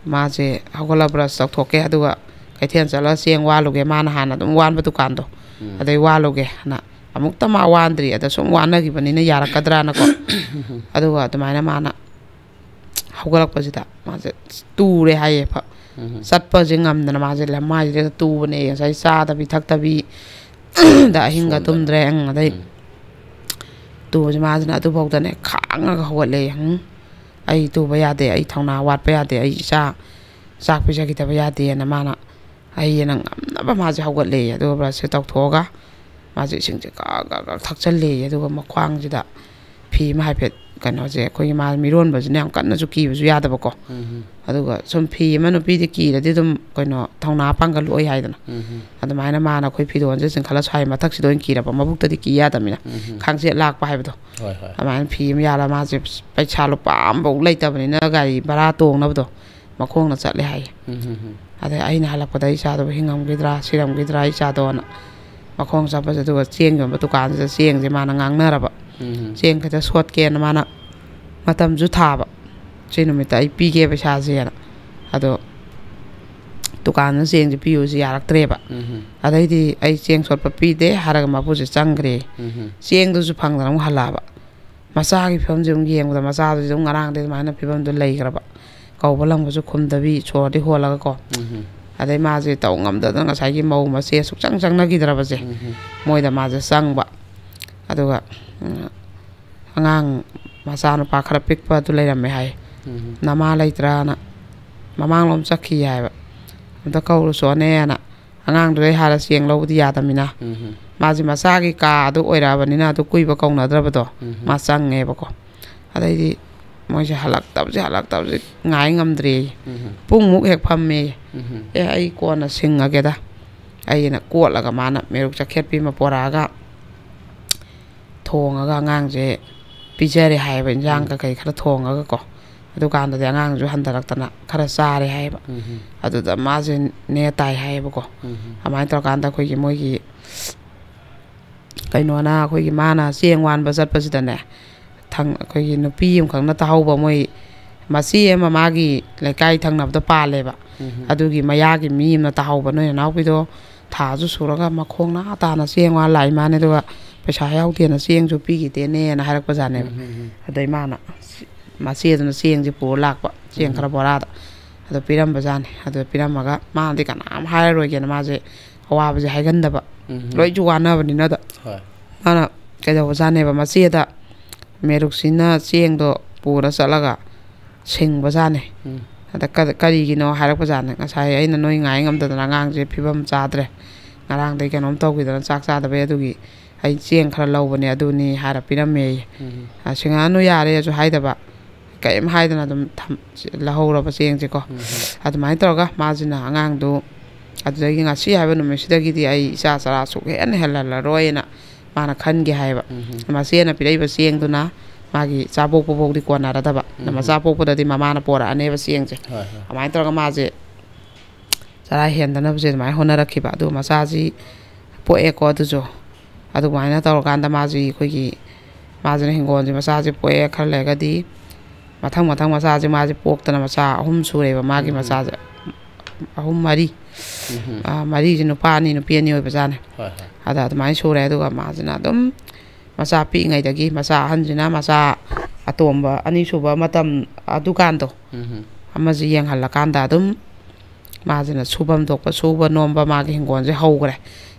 ꯃꯥꯁꯦ ꯍꯧꯒꯠꯂ ꯕ꯭ꯔꯁ ꯇꯧꯊꯣꯛꯀꯦ ꯑꯗꯨꯒ ꯀꯩꯊꯦꯜ ꯆꯠꯂꯒ ꯆꯦꯡ ꯋꯥꯜꯂꯨꯒꯦ ꯃꯥꯅ ꯍꯥꯟꯅ ꯑꯗꯨꯝ ꯋꯥꯟꯕ ꯗꯨꯀꯥꯟꯗꯣ ꯑꯗꯩ ꯋꯥꯜꯂꯨꯒꯦ ꯍꯥꯏꯅ ꯑꯃꯨꯛꯇ ꯃꯥ ꯋꯥꯟꯗ꯭ꯔꯤ ꯑꯗ ꯁꯨꯝ ꯋꯥꯟꯅꯈꯤꯕꯅꯤꯅ ꯌꯥꯔꯛꯀꯗ꯭ꯔꯥꯅꯀꯣ ꯑꯗꯨꯒ ꯑꯗꯨꯃꯥꯏꯅ ꯃꯥꯅ ꯍꯧꯒꯠꯂꯛꯄꯁꯤꯗ ꯃꯥꯁꯦ ꯇꯨꯔꯦ ꯍꯥꯏꯌꯦ ꯆꯠꯄꯁꯦ ꯉꯝꯗꯅ ꯃꯥꯁꯦ ꯂꯝꯃꯥꯏꯁꯤꯗ ꯇꯨꯕꯅꯦ ꯉꯁꯥꯏ ꯆꯥꯗꯕꯤ ꯊꯛꯇꯕꯤ ꯗ ꯑꯍꯤꯡꯒ ꯇꯨꯝꯗ꯭ꯔꯦ ꯑꯗꯩ ꯇꯨꯕꯁꯦ ꯃꯥꯁꯤꯅ ꯑꯗꯨꯐꯥꯎꯗꯅꯦ ꯈꯥꯡꯉꯒ ꯍꯧꯒꯠꯂꯦ ꯑꯩ ꯇꯨꯕ ꯌꯥꯗꯦ ꯑꯩ ꯊꯧꯅꯥ ꯋꯥꯠꯄ ꯌꯥꯗꯦ ꯑꯩ ꯆꯥꯛ ꯄꯤꯖꯈꯤꯗꯕ ꯌꯥꯗꯦꯅ ꯃꯥꯅ ꯑꯩꯅ ꯉꯝꯅꯕ ꯃꯥꯁꯦ ꯍꯧꯒꯠꯂꯦ ꯑꯗꯨꯒ ꯕ꯭ꯔꯁꯁꯦ ꯇꯧꯊꯣꯛꯑꯒ ꯃꯥꯁꯦ ꯏꯁꯤꯡꯁꯦ ꯀꯛ ꯊꯛꯆꯜꯂꯦ ꯑꯗꯨꯒ ꯃꯈ꯭ꯋꯥꯡꯁꯤꯗ ꯐꯤ ꯑꯃ ꯍꯥꯏꯐꯦꯠ ꯀꯩꯅꯣꯁꯦ ꯑꯩꯈꯣꯏꯒꯤ ꯃꯥ ꯃꯤꯔꯣꯟꯕꯁꯤꯅ ꯌꯥꯝ ꯀꯟꯅꯁꯨ ꯀꯤꯕꯁꯨ ꯌꯥꯗꯕꯀꯣ ꯑꯗꯨꯒ ꯁꯨm ꯐꯤ ꯑꯃ ꯅꯨꯄꯤꯗꯤ ꯀꯤꯔꯗꯤ ꯑꯗꯨꯝ ꯀꯩꯅꯣ ꯊꯧꯅꯥ ꯄꯥꯡꯒꯜ ꯑꯣꯏ ꯍꯥꯏꯗꯅ ꯑꯗꯨꯃꯥꯏꯅ ꯃꯥꯅ ꯑꯩꯈꯣꯏ ꯐꯤꯔꯣꯟꯁꯦ ꯆꯤꯡꯈꯠꯂ ꯁ꯭ꯋꯥꯏ ꯃꯊꯛꯁꯤꯗ ꯑꯣꯏꯅ ꯀꯤꯔꯕ ꯃꯕꯨꯛꯇꯗꯤ ꯀꯤ ꯌꯥꯗꯕꯅꯤꯅ ꯈꯥꯡꯆꯦꯠ ꯂꯥꯛꯄ ꯍꯥꯏꯕꯗꯣ ꯑꯗꯨꯃꯥꯏꯅ ꯐꯤ ꯑꯃ ꯌꯥꯜꯂ ꯃꯥꯁꯦ ꯄꯩꯁꯥ ꯂꯨꯄꯥ ꯑꯃꯐꯥꯎ ꯂꯩꯇꯕꯅꯤꯅ ꯒꯥꯔꯤ ꯚꯔꯥ ꯇꯣꯡꯅꯕꯗꯣ ꯃꯈꯣꯡꯅ ꯆꯠꯂꯦ ꯍꯥꯏꯌꯦ ꯑꯗꯩ ꯑꯩꯅ ꯍꯜꯂꯛꯄꯗ ꯏꯆꯥꯗꯨꯕꯨ ꯍꯤꯡꯉꯝꯈꯤꯗ꯭ꯔꯥ ꯁꯤꯔꯝꯈꯤꯗ꯭ꯔꯥ ꯏꯆꯥꯗꯣꯅ ꯃꯈꯣꯡ ꯆꯠꯄꯁꯦ ꯑꯗꯨꯒ ꯆꯦꯡ ꯌꯣꯟꯕ ꯗꯨꯀꯥꯟꯁꯤꯗ ꯆꯦꯡꯁꯦ ꯃꯥꯅ ꯉꯥꯡꯅꯔꯕ ꯆꯦꯡ ꯈꯤꯇ ꯁꯣꯠꯀꯦꯅ ꯃꯥꯅ ꯃꯇꯝꯁꯨ ꯊꯥꯕ ꯁꯤ ꯅꯨꯃꯤꯠꯇ ꯑꯩ ꯄꯤꯒꯦ ꯄꯩꯁꯥꯁꯦꯅ ꯑꯗꯣ ꯗꯨꯀꯥꯟꯗ ꯆꯦꯡꯁꯦ ꯄꯤꯌꯨꯁꯦ ꯌꯥꯔꯛꯇ꯭ꯔꯦꯕ ꯑꯗꯩꯗꯤ ꯑꯩ ꯆꯦꯡ ꯁꯣꯠꯄ ꯄꯤꯗꯦ ꯍꯥꯏꯔꯒ ꯃꯄꯨꯁꯦ ꯆꯪꯈ꯭ꯔꯦ ꯆꯦꯡꯗꯨꯁꯨ ꯐꯪꯗꯅ ꯑꯃꯨꯛ ꯍꯜꯂꯛꯑꯕ ꯃꯆꯥꯒꯤ ꯐꯤꯕꯝꯁꯦ ꯑꯃꯨꯛ ꯌꯦꯡꯕꯗ ꯃꯆꯥꯗꯨꯁꯨ ꯑꯗꯨꯝ ꯉꯔꯥꯡꯗꯩ ꯑꯗꯨꯃꯥꯏꯅ ꯐꯤꯕꯝꯗꯨ ꯂꯩꯈ꯭ꯔꯕ ꯀꯧꯕ ꯂꯪꯕꯁꯨ ꯈꯨꯝꯗꯕꯤ ꯁꯣꯔꯗꯤ ꯍꯣꯜꯂꯒꯀꯣ ꯑꯗꯩ ꯃꯥꯁꯦ ꯇꯧ ꯉꯝꯗꯗꯅ ꯉꯁꯥꯏꯒꯤ ꯃꯧ ꯃꯆꯦ ꯁꯨꯛꯆꯪ ꯆꯪꯅꯈꯤꯗ꯭ꯔꯕꯁꯦ ꯃꯣꯏꯗ ꯃꯥꯁꯦ ꯆꯪꯕ ꯑꯗꯨꯒ ꯑꯉꯥꯡ ꯃꯆꯥꯅꯨꯄꯥ ꯈꯔ ꯄꯤꯛꯄ ꯑꯗꯨ ꯂꯩꯔꯝꯃꯦ ꯍꯥꯏ ꯅꯃꯥ ꯂꯩꯇ꯭ꯔꯥꯅ ꯃꯃꯥꯡꯂꯣꯝ ꯆꯠꯈꯤ ꯍꯥꯏꯕ ꯑꯝꯇ ꯀꯧꯔꯨꯁꯣꯅꯦꯅ ꯑꯉꯥꯡꯗꯨꯗꯩ ꯍꯥꯟꯅ ꯆꯦꯡ ꯂꯧꯕꯗꯤ ꯌꯥꯗꯕꯅꯤꯅ ꯃꯥꯁꯦ ꯃꯆꯥꯒꯤ ꯀꯥ ꯑꯗꯨ ꯑꯣꯏꯔꯛꯑꯕꯅꯤꯅ ꯑꯗꯨ ꯀꯨꯏꯕ ꯀꯧꯅꯗ꯭ꯔꯕꯗꯣ ꯃꯥ ꯆꯪꯉꯦꯕꯀோ ꯑꯗꯩꯗꯤ ꯃꯣꯏꯁꯦ ꯍꯜꯂꯛꯇꯕꯁꯦ ꯉꯥꯏ ꯉꯝꯗ꯭ꯔꯦ ꯄꯨꯡꯃꯨꯛ ꯍꯦꯛ ꯐꯝꯃꯦ ꯑꯩ ꯀꯣꯟꯅ ꯁꯤꯡꯉꯒꯦꯗ ꯑꯩꯅ ꯀꯣꯠꯂꯒ ꯃꯥꯅ ꯃꯦꯔꯨꯛ ꯆꯈꯦꯠꯄꯤ ꯑꯃ ꯄꯣꯔꯛꯑꯒ ꯊꯣꯡꯉꯒ ꯑꯉꯥꯡꯁꯦ ꯄꯤꯖꯔꯦ ꯍꯥꯏꯌꯦꯕ ꯏꯟꯖꯥꯡ ꯀꯩ ꯈꯔ ꯊꯣꯡꯉꯒꯀꯣ ꯑꯗꯨꯀꯥꯟꯗꯗꯤ ꯑꯉꯥꯡꯁꯨ ꯍꯟꯊꯔꯛꯇꯅ ꯈꯔ ꯆꯥꯔꯦ ꯍꯥꯏꯌꯦꯕ ꯑꯗꯨꯗ ꯃꯥꯁꯦ ꯅꯦ ꯇꯥꯏ ꯍꯥꯏꯌꯦꯕꯀꯣ ꯑꯗꯨꯃꯥꯏꯅ ꯇꯧꯔꯀꯥꯟꯗ ꯑꯩꯈꯣꯏꯒꯤ ꯃꯣꯏꯒꯤ ꯀꯩꯅꯣꯅ ꯑꯩꯈꯣꯏꯒꯤ ꯃꯥꯅ ꯆꯦꯡ ꯋꯥꯟꯕ ꯆꯠꯄꯁꯤꯗꯅꯦ ꯑꯩꯈꯣꯏꯒꯤ ꯅꯨꯄꯤ ꯑꯃꯈꯛꯅ ꯇꯥꯍꯧꯕ ꯃꯣꯏ ꯃꯆꯦ ꯑꯃ ꯃꯥꯒꯤ ꯂꯩꯀꯥꯏ ꯊꯪꯅꯕꯗ ꯄꯥꯜꯂꯦꯕ ꯑꯗꯨꯒꯤ ꯃꯌꯥꯒꯤ ꯃꯤ ꯑꯃꯅ ꯇꯥꯍꯧꯕ ꯅꯣꯏ ꯅꯅꯥꯎꯄꯤꯗꯣ ꯊꯥꯁꯨ ꯁꯨꯔꯒ ꯃꯈꯣꯡ ꯇꯥꯅ ꯆꯦꯡ ꯋꯥꯟ ꯂꯥꯛꯏ ꯃꯥꯅꯦ ꯑꯗꯨꯒ ꯄꯩꯁꯥ ꯌꯥꯎꯗꯦꯅ ꯆꯦꯡꯁꯨ ꯄꯤꯈꯤꯗꯦꯅꯦꯅ ꯍꯥꯏꯔꯛꯄꯖꯥꯠꯅꯦꯕ ꯑꯗꯩ ꯃꯥꯅ ꯃꯆꯦꯗꯨꯅ ꯆꯦꯡꯁꯦ ꯄꯨꯔ ꯂꯥꯛꯄ ꯆꯦꯡ ꯈꯔ ꯕꯣꯔꯥꯗ ꯑꯗꯣ ꯄꯤꯔꯝꯕꯖꯥꯠꯅꯦ ꯑꯗꯨ ꯄꯤꯔꯝꯃꯒ ꯃꯥꯅꯗꯤ ꯀꯅꯥꯝ ꯍꯥꯏꯔꯔꯣꯏꯒꯦꯅ ꯃꯥꯁꯦ ꯑꯋꯥꯕꯁꯦ ꯍꯥꯏꯒꯟꯗꯕ ꯂꯣꯏꯁꯨ ꯋꯥꯅꯕꯅꯤꯅꯗ ꯃꯥꯅ ꯀꯩꯗꯧꯕꯖꯥꯠꯅꯦꯕ ꯃꯆꯦꯗ ꯃꯦꯔꯨꯛꯁꯤꯅ ꯆꯦꯡꯗꯣ ꯄꯨꯔ ꯆꯠꯂꯒ ꯁꯤꯡꯕꯖꯥꯠꯅꯦ ꯑꯗ ꯀꯔꯤꯒꯤꯅꯣ ꯍꯥꯏꯔꯛꯄꯖꯥꯠꯅꯦ ꯉꯁꯥꯏ ꯑꯩꯅ ꯅꯣꯏ ꯉꯥꯏ ꯉꯝꯗꯗꯅ ꯑꯉꯥꯡꯁꯦ ꯐꯤꯕꯝ ꯆꯥꯗ꯭ꯔꯦ ꯉꯔꯥꯡꯗꯩ ꯀꯩꯅꯣꯝ ꯇꯧꯈꯤꯗꯅ ꯆꯥꯛ ꯆꯥꯗꯕꯩ ꯑꯗꯨꯒꯤ ꯑꯩ ꯆꯦꯡꯈꯔ ꯂꯧꯕꯅꯦ ꯑꯗꯨꯅꯤ ꯍꯥꯏꯔ ꯄꯤꯔꯝꯃꯦ ꯁꯤꯡꯉꯛꯑꯅꯨ ꯌꯥꯔꯦꯁꯨ ꯍꯥꯏꯗꯕ ꯀꯔꯤꯝ ꯍꯥꯏꯗꯅ ꯑꯗꯨꯝ ꯂꯧꯍꯧꯔꯕ ꯆꯦꯡꯁꯦꯀꯣ ꯑꯗꯨꯃꯥꯏꯅ ꯇꯧꯔꯒ ꯃꯥꯁꯤꯅ ꯑꯉꯥꯡꯗꯨ ꯑꯗꯨꯗꯒꯤ ꯉꯁꯤ ꯍꯥꯏꯕ ꯅꯨꯃꯤꯠꯁꯤꯗꯒꯤꯗꯤ ꯑꯩ ꯏꯆꯥ ꯆꯔꯥ ꯁꯨꯛ ꯍꯦꯟꯅ ꯍꯦꯜꯍꯜꯂꯔꯣꯏꯅ ꯃꯥꯅ ꯈꯟꯒꯦ ꯍꯥꯏꯕ ꯃꯆꯦꯅ ꯄꯤꯔꯛꯏꯕ ꯆꯦꯡꯗꯨꯅ ꯃꯥꯒꯤ ꯆꯥꯄꯣꯛꯄꯐꯥꯎꯗꯤ ꯀꯣꯟꯅꯔꯗꯕ ꯃꯆꯥ ꯄꯣꯛꯄꯗꯗꯤ ꯃꯃꯥꯅ ꯄꯣꯔꯛꯑꯅꯦꯕ ꯆꯦꯡꯁꯦ ꯑꯗꯨꯃꯥꯏꯅ ꯇꯧꯔꯒ ꯃꯥꯁꯦ ꯆꯔꯥ ꯍꯦꯟꯗꯅꯕꯁꯦ ꯑꯗꯨꯃꯥꯏꯅ ꯍꯣꯠꯅꯔꯛꯈꯤꯕ ꯑꯗꯨꯒ ꯃꯆꯥꯁꯤ ꯄꯣꯛꯑꯦꯀꯣ ꯑꯗꯨꯁꯨ ꯑꯗꯨꯃꯥꯏꯅ ꯇꯧꯔꯀꯥꯟꯗ ꯃꯥꯁꯤ ꯑꯩꯈꯣꯏꯒꯤ ꯃꯥꯁꯤꯅ ꯍꯤꯡꯒꯣꯜꯁꯦ ꯃꯆꯥꯁꯦ ꯄꯣꯛꯑꯦ ꯈꯔ ꯂꯩꯔꯒꯗꯤ ꯃꯊꯪ ꯃꯆꯥꯁꯦ ꯃꯥꯁꯦ ꯄꯣꯛꯇꯅ ꯃꯆꯥ 3 ꯁꯨꯔꯦꯕ ꯃꯥꯒꯤ ꯃꯆꯥꯁꯦ 4 ꯅꯨꯄꯥ 2 ꯅꯨꯄꯤ 2 ꯑꯣꯏꯕꯖꯥꯠꯅꯦ ꯑꯗ ꯑꯗꯨꯃꯥꯏꯅ ꯁꯨꯔꯦ ꯑꯗꯨꯒ ꯃꯥꯁꯤꯅ ꯑꯗꯨꯝ ꯃꯆꯥ ꯄꯤꯛꯏꯉꯩꯗꯒꯤ ꯃꯆꯥ ꯑꯍꯟꯁꯤꯅ ꯃꯆꯥ ꯑꯇꯣꯝꯕ ꯑꯅꯤꯁꯨꯕ ꯃꯇꯝ ꯑꯗꯨꯀꯥꯟꯗꯣ ꯑꯃꯁꯤ ꯌꯦꯡꯍꯜꯂꯀꯥꯟꯗ ꯑꯗꯨꯝ ꯃꯥꯁꯤꯅ ꯁꯨꯐꯝ ꯊꯣꯛꯄ ꯁꯨꯕ ꯅꯣꯝꯕ ꯃꯥꯒꯤ ꯍꯤꯡꯒꯣꯜꯁꯦ ꯍꯧꯈ꯭ꯔꯦ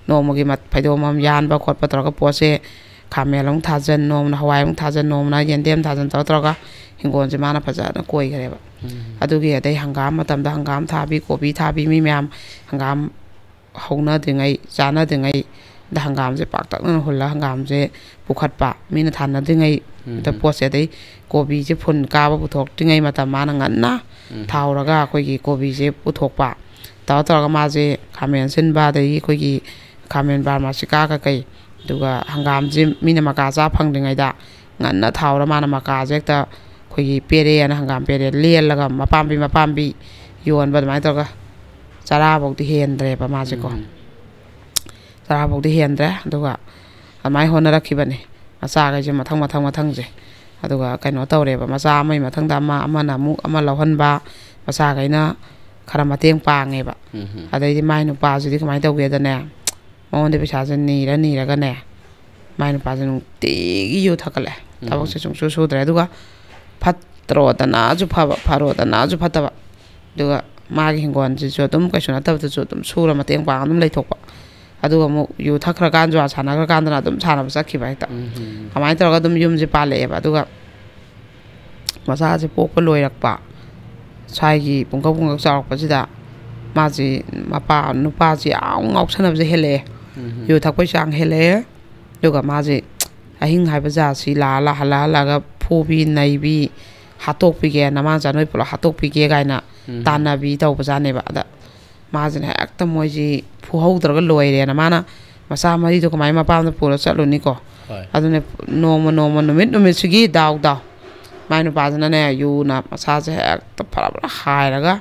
ꯅꯣꯡꯃꯒꯤ ꯐꯩꯗꯣꯝ ꯑꯃ ꯌꯥꯟꯕ ꯈꯣꯠꯄ ꯇꯧꯔꯒ ꯄꯣꯠꯁꯦ ꯈꯥꯃꯦꯟ ꯑꯃꯨꯛ ꯊꯥꯖꯟ ꯅꯣꯡꯃꯅ ꯍꯋꯥꯏ ꯑꯃꯨꯛ ꯊꯥꯖꯟ ꯅꯣꯡꯃꯅ ꯌꯦꯟꯗꯦꯝ ꯊꯥꯖꯟ ꯇꯧꯔꯒ ꯍꯤꯡꯒꯣꯜꯁꯦ ꯃꯥꯅ ꯐꯖꯅ ꯀꯣꯏꯈ꯭ꯔꯦꯕ ꯑꯗꯨꯒꯤ ꯑꯗꯩ ꯍꯪꯒꯥꯝ ꯃꯇꯝꯗ ꯍꯪꯒꯥꯝ ꯊꯥꯕꯤ ꯀꯣꯕꯤ ꯊꯥꯕꯤ ꯃꯤ ꯃꯌꯥꯝ ꯍꯪꯒꯥꯝ ꯍꯧꯅꯗ꯭ꯔꯤꯉꯩ ꯆꯥꯅꯗ꯭ꯔꯤꯉꯩꯗ ꯍꯪꯒꯥꯝꯁꯦ ꯄꯥꯛꯇꯛꯅꯅ ꯍꯨꯜꯂ ꯍꯪꯒꯥꯝꯁꯦ ꯄꯨꯈꯠꯄ ꯃꯤꯅ ꯊꯥꯅꯗ꯭ꯔꯤꯉꯩꯗ ꯄꯣꯠꯁꯦ ꯑꯗꯩ ꯀꯣꯕꯤꯁꯦ ꯐꯨꯟ ꯀꯥꯕ ꯄꯨꯊꯣꯛꯇ꯭ꯔꯤꯉꯩ ꯃꯇꯝ ꯃꯥꯅ ꯉꯟꯅ ꯊꯥꯎꯔꯒ ꯑꯩꯈꯣꯏꯒꯤ ꯀꯣꯕꯤꯁꯦ ꯄꯨꯊꯣꯛꯄ ꯇꯧꯔꯒ ꯃꯥꯁꯦ ꯈꯥꯃꯦꯟ ꯁꯤꯟꯕ ꯑꯗꯒꯤ ꯑꯩꯈꯣꯏꯒꯤ ꯈꯥꯃꯦꯟ ꯕꯥꯔꯃꯥꯁꯤꯀꯥ ꯀꯩ ꯑꯗꯨꯒ ꯍꯪꯒꯥꯝꯁꯦ ꯃꯤꯅ ꯃꯀꯥ ꯆꯥ ꯐꯪꯗ꯭ꯔꯤꯉꯩꯗ ꯉꯟꯅ ꯊꯥꯎꯔ ꯃꯥꯅ ꯃꯀꯥꯁꯦ ꯍꯦꯛꯇ ꯑꯩꯈꯣꯏꯒꯤ ꯄꯦꯔꯦꯅ ꯍꯪꯒꯥꯝ ꯄꯦꯔꯦ ꯂꯦꯜꯂꯒ ꯃꯄꯥꯝꯕꯤ ꯌꯣꯟꯕ ꯑꯗꯨꯃꯥꯏꯅ ꯇꯧꯔꯒ ꯆꯔꯥꯐꯧꯗꯤ ꯍꯦꯟꯗ꯭ꯔꯦꯕ ꯃꯥꯁꯦꯀꯣ ꯆꯔꯥꯐꯧꯗꯤ ꯍꯦꯟꯗ꯭ꯔꯦ ꯑꯗꯨꯒ ꯑꯗꯨꯃꯥꯏꯅ ꯍꯣꯠꯅꯔꯛꯈꯤꯕꯅꯤ ꯃꯆꯥꯈꯩꯁꯦ ꯃꯊꯪꯁꯦ ꯑꯗꯨꯒ ꯀꯩꯅꯣ ꯇꯧꯔꯦꯕ ꯃꯆꯥ ꯑꯃꯒꯤ ꯃꯊꯪꯗ ꯑꯃꯅ ꯑꯃꯨꯛ ꯑꯃ ꯂꯧꯍꯟꯕ ꯃꯆꯥꯈꯩꯅ khara mateng pangeba adai mai nu pa ji kamai tau ge da ne mon de pesa je ni ra ga ne mai nu pa je nu ti gi yu thakale tabak se chung su dre du ga phatro da na ju pharo da na ju phataba du ga ma gi hingon ji jo dum ka shuna tab ju dum sura mateng pang dum lai thokpa adu ga mu yu thakra kan jo sana ga kan da dum sana ba sakhi ba ta kamai tar ga dum yum ji pa le ba du ga masa je pok pa loi rak pa sai gi pungka chawk pa ji da ma ji mapa nu pa ji ang ngau sanab je hele yu thak pai sang hele du ga ma ji ahing hai ba ja si la ga phu bi nai bi hatok pi ge na ma ja noi pula hatok pi ge ga na tana bi tau ba ja ne ba da ma ji ne ekta moi ji phu hau dra ga loi re na ma na masa mari to kamai ma pa na pura chalu ni ko adu ne no numit sigi daw mai nu pa na ne yu na masa je ekta phara hai ra ga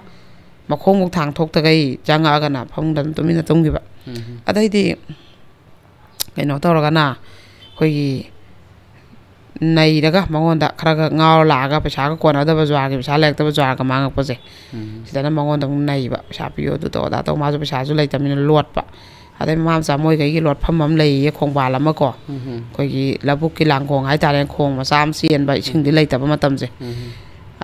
makhong muk thang thok ta gai janga ga na phang dan to mi na tung gi ba adai di kai no to ra ga na khoi gi nei ra ga mangon da khara ga ngao la ga pesa ga kon da ba jwa gi pesa lek ta ba jwa ga mang pa je sida na mangon da nei ba pesa pi yo du to da to ma ju pesa ju lai ta mi lot pa adai ma sa moi kai gi lot pham mam lai ye khong ba la ma ko khoi gi labuk ki lang khong hai ta len khong ma sam sien ba sing di lai ta ba ma tam je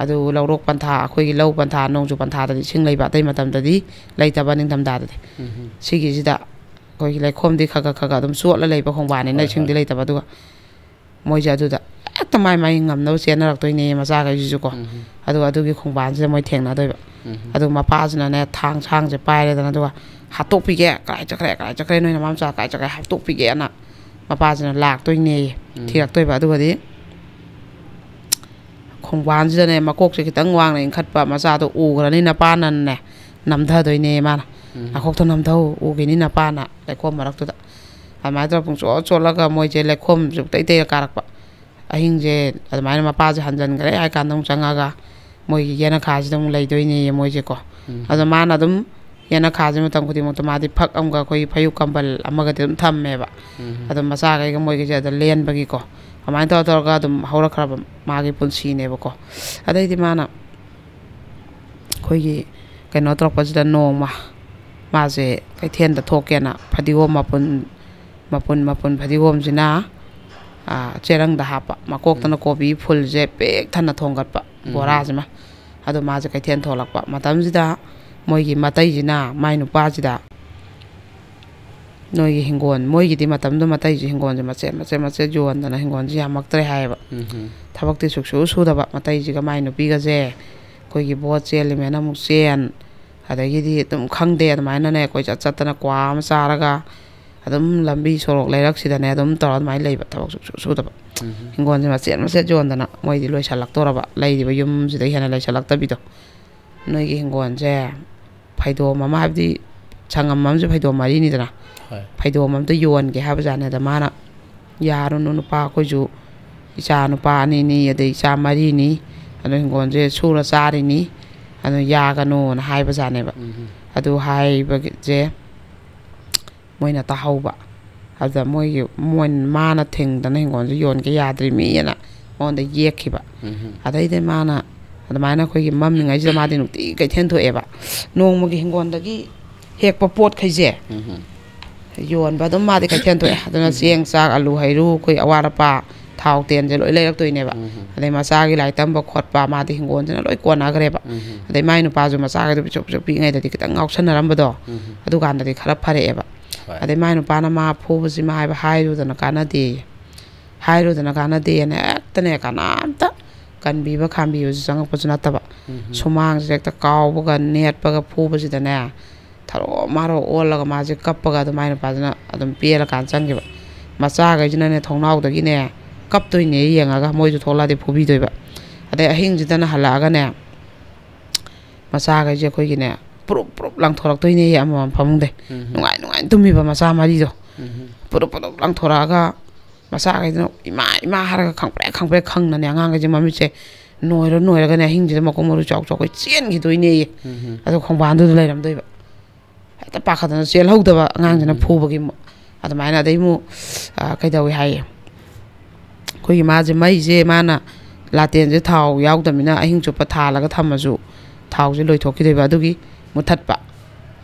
adu laurok pantha khoi gi lau pantha nong ju pantha da sing lai ba tai ma tam da di lai ta ba ning tam da de sigi ji da khoi gi lai khom di kha dum suat la lai ba khong ba ne nai sing di lai ta ba du moi ja du da ta mai ngam no chen na rak toi ne ma sa ga ju ko adu gi khong ban je moi theng na doi ba adu ma pa jna ne thang chang je pai le da na du hatok pi ge kai chakre noi na mam cha kai chakre hatok pi ge na ma pa jna lak toi ne thi rak toi ba du di khong ban je ne ma kok che kitang wang ne khat pa ma sa to u gra ni na pa nan ne nam tha doi ne ma na khok to nam thau u ge ni na pa na le khom ma rak tu da amai to pung cho la ga moi je le khom ju tai tai ka rak pa ahing je admai ma pa je hanjan gre ai kan dong changa ga moi gi yana kha ji dong lai doi ne moi je ko adama na dum yana kha ji matam khudi mo to ma di phak am ga koi phayu kambal amaga dum tham me ba adum masa ga moi gi je da len ba gi ko amai to ga dum haura khra ba ma gi punsi ne ba ko adai di mana koi gi kai no trok pa ji da no ma je kai then da thok ke na phadi ho mapun phadi hom jina cherang da hapa makok tana kopi phul je pek thana thongat pa bora jima adu ma je kai then tholak pa matam jida moi gi matai jina mai nu pa jida noi gi hingon moi gi di matam do matai ji hingon je mache jon dana hingon ji amak tre hai ba thabak ti su da ba matai ji ga mai nu pi ga je koi gi bo cheli me na mu chen adagi di tum khang de mai na ne koi chat tana kwa ma sa ra ga adum lambi sorok lai rak sida ne adum tor mai lai ba thabak su da ba hingon je ma se jon dana moi di loi salak tora ba lai di ba yum ji da hena lai salak ta bi to noi gi hingon je phaido mama habdi changam mam je phaido mari ni dana phaido mam to yon ge ha ba jane da mana yaru nu pa ko ju icha nu pa ni ade icha mari ni anu hingon je sura sari ni anu ya ga no na hai ba jane ba adu hai ba je moi na ta hau ba ada moi mana thing da na hingon je yon ge ya dri mi na on da ye ki ba ada ide mana ada mana khoi gi mam ni ngai je ma di nu ti kai then tho e ba nong mo gi hingon da gi hek pa pot khai je yon ba dum ma di kai then tho e aduna sieng sak alu hairu khoi awara pa thau ten je loi lai rak toi ne ba adai ma sa gi lai tam ba khot pa ma di hingon je na loi ko na gre ba adai mai nu pa ju ma sa ga du chop pi ngai da di kitang ngau san ram ba do adu kan da di khara phare e ba adai mai nu pa na ma phu bu ji ma hai ba hai ru da na kana de ne ta ne kana ta kan bi ba kham bi ju sang pa ju na ta ba sumang je ta kaw ba ga net pa ga phu ba ji da ne tharo maro ol la ga ma je kap pa ga da mai nu pa na adum pe la kan chang gi ba ma sa ga ji na ne thong nau da gi ne kap toi ne yang ga moi ju thola de phu bi doi ba adai ahing ji da na hala ga ne ma sa ga je khoi gi ne prup lang thorak toi ne ya ma pham de nungai tumi ba ma sa mari do prup lang thora ga masa ga no ima har ga khang pre khang na ne ngang ga je mami che noi ra ga ne hing je ma ko mo chok ko chen gi doi ne adu khong ban du lai ram doi ba ta pa kha da sel hau da ba ngang je na phu ba gi adu mai na dai mu kai da wi hai ko gi ma je mai je ma na la ten je thau yaw da mi na ahing chu pa tha la ga tham ma ju thau je loi thok ki doi ba du gi ꯃꯨꯊꯠꯄ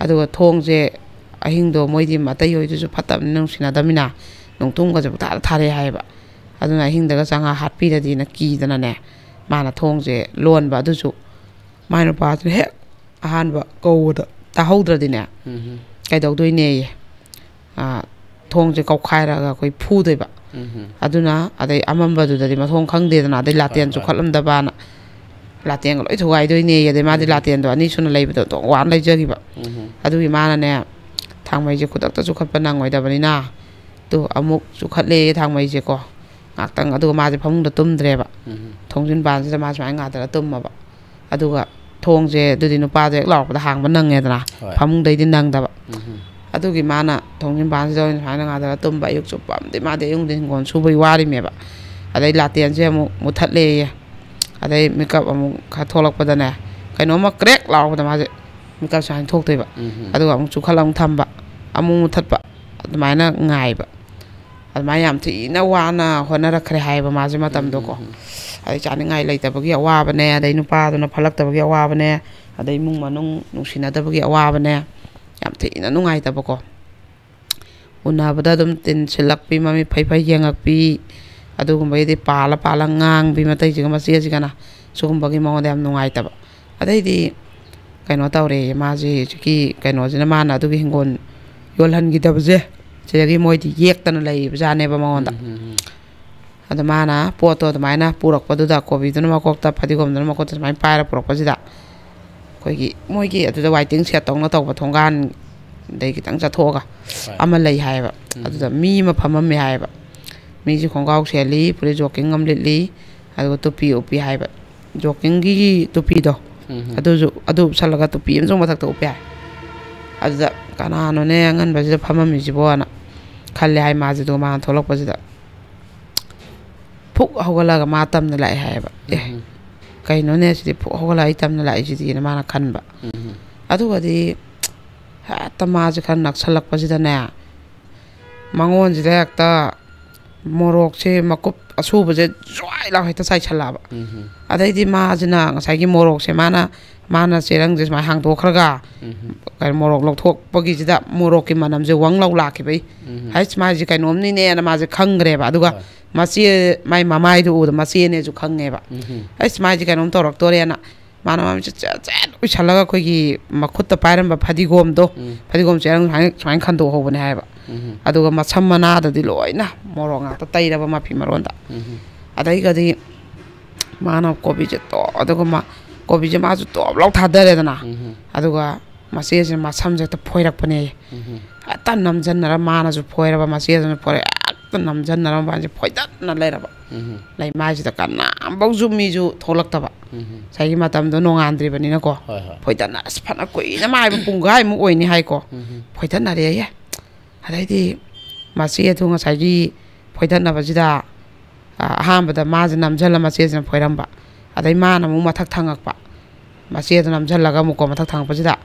ꯑꯗꯨꯒ ꯊꯣꯡꯁꯦ ꯑꯍꯤꯡꯗꯣ ꯃꯣꯏꯗꯤ ꯑꯇꯩ ꯍꯣꯏꯗꯨꯁꯨ ꯐꯠꯇꯕꯅꯤꯅ ꯅꯨꯡꯁꯤꯅꯗꯕꯅꯤꯅ ꯅꯨꯡꯊꯨꯝꯒꯁꯦ ꯄꯨꯡꯊꯥꯗ ꯊꯥꯔꯛꯑꯦ ꯍꯥꯏꯌꯦꯕ ꯑꯗꯨꯅ ꯑꯍꯤꯡꯗꯒ ꯆꯪꯉꯥ ꯍꯥꯠꯄꯤꯔꯗꯤꯅ ꯀꯤꯗꯅꯅꯦ ꯃꯥꯅ ꯊꯣꯡꯁꯦ ꯂꯣꯟꯕ ꯑꯗꯨꯁꯨ ꯃꯥꯏ ꯅꯨꯄꯥꯁꯤꯅ ꯍꯦꯛ ꯑꯍꯥꯟꯕ ꯀꯧꯕꯗ ꯇꯥꯍꯧꯗ꯭ꯔꯗꯤꯅꯦ ꯀꯩꯗꯧꯗꯣꯏꯅꯦꯌꯦ ꯊꯣꯡꯁꯦ ꯀꯧꯈꯥꯏꯔꯒ ꯑꯩꯈꯣꯏ ꯐꯨꯗꯣꯏꯕ ꯑꯗꯨꯅ ꯑꯗꯩ ꯑꯃꯝꯕꯗꯨꯗꯗꯤ ꯃꯊꯣꯡ ꯈꯪꯗꯦꯗꯅ ꯑꯗꯩ ꯂꯥꯇꯦꯟ ꯆꯨꯈꯠꯂꯝꯗꯕꯅ ꯂꯥꯇꯦꯟꯒ ꯂꯣꯏ ꯊꯨꯒꯥꯏꯗꯣꯏꯅꯦꯌꯦ ꯑꯗꯩ ꯃꯥꯗꯤ ꯂꯥꯇꯦꯟꯗꯣ ꯑꯅꯤ ꯁꯨꯅ ꯂꯩꯕꯗꯣ ꯇꯣꯡ ꯋꯥꯅ ꯂꯩꯖꯈꯤꯕ ꯑꯗꯨꯒꯤ ꯃꯥꯅꯅꯦ ꯊꯥꯡꯃꯩꯁꯦ ꯈꯨꯗꯛꯇ ꯆꯨꯈꯠꯄ ꯅꯪꯉꯣꯏꯗꯕꯅꯤꯅ ꯇꯨ ꯑꯃꯨꯛ ꯆꯨꯈꯠꯂꯦ ꯊꯥꯡꯃꯩꯁꯦꯀꯣ ꯉꯥꯛꯇꯪ ꯑꯗꯨꯒ ꯃꯥꯁꯦ ꯐꯃꯨꯡꯗ ꯇꯨꯝꯗ꯭ꯔꯦꯕ ꯊꯣꯡꯖꯤꯟ ꯄꯥꯟꯁꯤꯗ ꯃꯥ ꯁꯨꯃꯥꯏꯅ ꯉꯥꯗꯔ ꯇꯨꯝꯃꯕ ꯑꯗꯨꯒ ꯊꯣꯡꯁꯦ ꯑꯗꯨꯗꯤ ꯅꯨꯄꯥꯗꯣ ꯍꯦꯛ ꯂꯥꯎꯔꯛꯄꯗ ꯍꯥꯡꯕ ꯅꯪꯉꯦꯗꯅ ꯐꯃꯨꯡꯗꯩꯗꯤ ꯅꯪꯗꯕ ꯑꯗꯨꯒꯤ ꯃꯥꯅ ꯊꯣꯡꯖꯤꯟ ꯄꯥꯟꯁꯤꯗ ꯑꯣꯏꯅ ꯁꯨꯃꯥꯏꯅ ꯉꯥꯗꯔ ꯇꯨꯝꯕ ꯑꯌꯨꯛ ꯆꯨꯞꯄ ꯑꯃꯗꯤ ꯃꯥꯗꯤ ꯑꯌꯨꯛꯗꯤ ꯍꯤꯡꯒꯣꯜ ꯁꯨꯕꯒꯤ ꯋꯥꯔꯤꯃꯦꯕ ꯑꯗꯩ ꯂꯥꯇꯦꯟꯁꯦ ꯑꯃꯨꯛ ꯃꯨꯊꯠꯂꯦꯌꯦ ꯑꯗꯩ ꯃꯤꯀꯞ ꯑꯃꯨꯛ ꯈꯔ ꯊꯣꯛꯂꯛꯄꯗꯅꯦ ꯀꯩꯅꯣꯝꯃ ꯀ꯭ꯔꯦꯛ ꯂꯥꯎꯔꯛꯄꯗ ꯃꯥꯁꯦ ꯃꯤꯀꯞ ꯁꯨꯃꯥꯏꯅ ꯊꯣꯛꯇꯣꯏꯕ ꯑꯗꯨꯒ ꯑꯃꯨꯛ ꯆꯨꯈꯠꯂ ꯑꯃꯨꯛ ꯊꯝꯕ ꯑꯃꯨꯛ ꯃꯨꯊꯠꯄ ꯑꯗꯨꯃꯥꯏꯅ ꯉꯥꯏꯕ ꯑꯗꯨꯃꯥꯏꯅ ꯌꯥꯝ ꯊꯤꯅ ꯋꯥꯅ ꯍꯣꯠꯅꯔꯛꯈ꯭ರೆ ꯍꯥꯏꯌꯦꯕ ꯃꯥꯁꯦ ꯃꯇꯝꯗꯣꯀꯣ ꯑꯗꯩ ꯆꯥꯅꯤꯡꯉꯥꯏ ꯂꯩꯇꯕꯒꯤ ꯑꯋꯥꯕꯅꯦ ꯑꯗꯩ ꯅꯨꯄꯥꯗꯨꯅ ꯐꯠꯂꯛꯇꯕꯒꯤ ꯑꯋꯥꯕꯅꯦ ꯑꯗꯩ ꯏꯃꯨꯡ ꯃꯅꯨꯡ ꯅꯨꯡꯁꯤꯅꯗꯕꯒꯤ ꯑꯋꯥꯕꯅꯦ ꯌꯥꯝ ꯊꯤꯅ ꯅꯨꯡꯉꯥꯏꯇꯕꯀꯣ ꯎꯅꯕꯗ ꯑꯗꯨꯝ ꯇꯤꯟ ꯁꯤꯜꯂꯛꯄꯤ ꯃꯃꯤꯠ ꯐꯩ ꯌꯦꯡꯉꯛꯄꯤ ꯑꯗꯨꯒꯨꯝꯕꯒꯤꯗꯤ ꯄꯥꯜꯂ ꯉꯥꯡꯕꯤ ꯃꯇꯩꯁꯤꯒ ꯃꯆꯦꯁꯤꯒꯅ ꯁꯤꯒꯨꯝꯕꯒꯤ ꯃꯉꯣꯟꯗ ꯌꯥꯝ ꯅꯨꯡꯉꯥꯏꯇꯕ ꯑꯗꯩꯗꯤ ꯀꯩꯅꯣ ꯇꯧꯔꯦ ꯃꯥꯁꯤ ꯍꯧꯖꯤꯛꯀꯤ ꯀꯩꯅꯣꯁꯤꯅ ꯃꯥꯅ ꯑꯗꯨꯒꯤ ꯍꯤꯡꯒꯣꯜ ꯌꯣꯜꯍꯟꯈꯤꯗꯕꯁꯦ ꯁꯤꯗꯒꯤ ꯃꯣꯏꯗꯤ ꯌꯦꯛꯇꯅ ꯂꯩꯕꯖꯥꯠꯅꯦꯕ ꯃꯉꯣꯟꯗ ꯑꯗ ꯃꯥꯅ ꯄꯣꯠꯇꯣ ꯑꯗꯨꯃꯥꯏꯅ ꯄꯨꯔꯛꯄꯗꯨꯗ ꯀꯣꯕꯤꯗꯨꯅ ꯃꯀꯣꯛꯇ ꯐꯗꯤꯒꯣꯝꯗꯨꯅ ꯃꯀꯣꯛꯇ ꯁꯨꯃꯥꯏꯅ ꯄꯥꯏꯔ ꯄꯨꯔꯛꯄꯁꯤꯗ ꯑꯩꯈꯣꯏꯒꯤ ꯃꯣꯏꯒꯤ ꯑꯗꯨꯗ ꯋꯥꯏꯇꯤꯡ ꯁꯦꯠ ꯇꯧꯅ ꯇꯧꯕ ꯊꯣꯡꯒꯥꯟ ꯑꯗꯩ ꯈꯤꯇꯪ ꯆꯠꯊꯣꯛꯑꯒ ꯑꯃ ꯂꯩ ꯍꯥꯏꯌꯦꯕ ꯑꯗꯨꯗ ꯃꯤ ꯑꯃ ꯐꯝꯃꯝꯃꯦ ꯍꯥꯏꯌꯦꯕ ꯃꯤꯁꯤ ꯈꯣꯡꯒ꯭ꯔꯥꯎ ꯁꯦꯠꯂꯤ ꯐꯨꯔꯤꯠ ꯖꯣꯀꯤꯡ ꯑꯃ ꯂꯤꯠꯂꯤ ꯑꯗꯨꯒ ꯇꯨꯄꯤ ꯎꯞꯄꯤ ꯍꯥꯏꯕ ꯖꯣꯀꯤꯡꯒꯤ ꯇꯨꯄꯤꯗꯣ ꯑꯗꯨꯁꯨ ꯑꯗꯨ ꯎꯞꯁꯜꯂꯒ ꯇꯨꯄꯤ ꯑꯃꯁꯨ ꯃꯊꯛꯇ ꯎꯞꯄ ꯌꯥꯏ ꯑꯗꯨꯗ ꯀꯅꯥꯅꯣꯅꯦ ꯑꯉꯟꯕꯁꯤꯗ ꯐꯝꯃꯝꯃꯤꯁꯤꯕꯣꯅ ꯈꯜꯂꯦ ꯍꯥꯏ ꯃꯥꯁꯦ ꯑꯗꯨꯒ ꯃꯥꯅ ꯊꯣꯛꯂꯛꯄꯁꯤꯗ ꯐꯨꯛ ꯍꯧꯒꯠꯂꯒ ꯃꯥ ꯇꯝꯅ ꯂꯥꯛꯑꯦ ꯍꯥꯏꯌꯦꯕ ꯀꯩꯅꯣꯅꯦ ꯁꯤꯗꯤ ꯐꯨꯛ ꯍꯧꯒꯠꯂꯒ ꯑꯩ ꯇꯝꯅ ꯂꯥꯛꯏꯁꯤꯗꯤꯅ ꯃꯥꯅ ꯈꯟꯕ ꯑꯗꯨꯒꯗꯤ ꯍꯦꯛꯇ ꯃꯥꯁꯦ ꯈꯔ ꯅꯛꯁꯜꯂꯛꯄꯁꯤꯗꯅꯦ ꯃꯉꯣꯟꯁꯤꯗ ꯍꯦꯛꯇ ꯃꯣꯔꯣꯛꯁꯦ ꯃꯀꯨꯞ ꯑꯁꯨꯕꯁꯦ ꯖ꯭ꯋꯥꯏ ꯂꯥꯎ ꯍꯦꯛꯇ ꯆꯥꯏꯁꯜꯂꯛꯑꯕ ꯑꯗꯩꯗꯤ ꯃꯥꯁꯤꯅ ꯉꯁꯥꯏꯒꯤ ꯃꯣꯔꯣꯛꯁꯦ ꯃꯥꯅ ꯆꯦꯔꯪꯁꯦ ꯁꯨꯃꯥꯏꯅ ꯍꯥꯡꯗꯣꯛꯈ꯭ꯔꯒ ꯀꯩꯅꯣ ꯃꯣꯔꯣꯛ ꯂꯧꯊꯣꯛꯄꯒꯤꯁꯤꯗ ꯃꯣꯔꯣꯛꯀꯤ ꯃꯅꯝꯁꯦ ꯋꯪ ꯂꯧ ꯂꯥꯛꯈꯤꯕꯩ ꯍꯥꯏꯁ ꯃꯥꯁꯦ ꯀꯩꯅꯣꯝꯅꯤꯅꯦꯅ ꯃꯥꯁꯦ ꯈꯪꯈ꯭ꯔꯦꯕ ꯑꯗꯨꯒ ꯃꯆꯦ ꯃꯥꯏ ꯃꯃꯥꯏꯗꯨ ꯎꯕꯗ ꯃꯆꯦꯅꯦꯁꯨ ꯈꯪꯉꯦꯕ ꯑꯩꯁ ꯃꯥꯁꯦ ꯀꯩꯅꯣꯝ ꯇꯧꯔꯛꯇꯣꯔꯦꯅ ꯃꯥꯅ ꯃꯃꯤꯠꯁꯦ ꯆꯦꯠ ꯎꯏꯁꯜꯂꯒ ꯑꯩꯈꯣꯏꯒꯤ ꯃꯈꯨꯠꯇ ꯄꯥꯏꯔꯝꯕ ꯐꯗꯤꯒꯣꯝꯗꯣ ꯐꯗꯤꯒꯣꯝ ꯆꯦꯔꯪ ꯁꯨꯃꯥꯏꯅ ꯈꯟꯗꯣꯛꯍꯧꯕꯅꯦ ꯍꯥꯏꯕ ꯑꯗꯨꯒ ꯃꯁꯝ ꯃꯅꯥꯗꯗꯤ ꯂꯣꯏꯅ ꯃꯣꯔꯣꯛ ꯉꯥꯛꯇ ꯇꯩꯔꯕ ꯃꯐꯤ ꯃꯔꯣꯟꯗ ꯑꯗꯩꯒꯗꯤ ꯃꯥꯅ ꯀꯣꯕꯤꯁꯦ ꯑꯗꯨꯒ ꯀꯣꯕꯤꯁꯦ ꯃꯥꯁꯨ ꯇꯣꯞ ꯂꯥꯎ ꯊꯥꯗꯔꯦꯗꯅ ꯑꯗꯨꯒ ꯃꯆꯦꯁꯤꯅ ꯃꯁꯝꯁꯦ ꯍꯦꯛꯇ ꯐꯣꯏꯔꯛꯄꯅꯦ ꯍꯦꯛꯇ ꯅꯝꯖꯟꯅꯔ ꯃꯥꯅꯁꯨ ꯐꯣꯏꯔꯕ ꯃꯆꯦꯗꯨꯅ ꯐꯣꯏꯔꯦ ꯍꯦꯛꯇ ꯅꯝꯖꯟꯅꯔ ꯃꯥꯁꯦ ꯐꯣꯏꯗꯠꯅ ꯂꯩꯔꯕ ꯂꯩꯃꯥꯏꯁꯤꯗ ꯀꯅꯥꯝꯐꯧꯁꯨ ꯃꯤꯁꯨ ꯊꯣꯛꯂꯛꯇꯕ ꯉꯁꯥꯏꯒꯤ ꯃꯇꯝꯗꯣ ꯅꯣꯡꯉꯥꯟꯗ꯭ꯔꯤꯕꯅꯤꯅꯀꯣ ꯐꯣꯏꯗꯠꯅ ꯑꯁ ꯐꯅ ꯀꯨꯏꯅ ꯃꯥꯏꯕ ꯄꯨꯡꯈꯥꯏꯃꯨꯛ ꯑꯣꯏꯅꯤ ꯍꯥꯏꯀꯣ ꯐꯣꯏꯗꯠꯅꯔꯦꯌꯦ ꯑꯗꯩꯗꯤ ꯃꯆꯦꯗꯨ ꯉꯁꯥꯏꯒꯤ ꯐꯣꯏꯗꯠꯅꯕꯁꯤꯗ ꯑꯍꯥꯟꯕꯗ ꯃꯥꯁꯦ ꯅꯝꯁꯤꯜꯂ ꯃꯆꯦꯁꯤꯅ ꯐꯣꯏꯔꯝꯕ ꯑꯗꯩ ꯃꯥꯅ ꯑꯃꯨꯛ ꯃꯊꯛ ꯊꯪꯉꯛꯄ ꯃꯆꯦꯗꯨ ꯅꯝꯁꯤꯜꯂꯒ ꯑꯃꯨꯛꯀꯣ ꯃꯊꯛ ꯊꯪꯉꯛꯄꯁꯤꯗ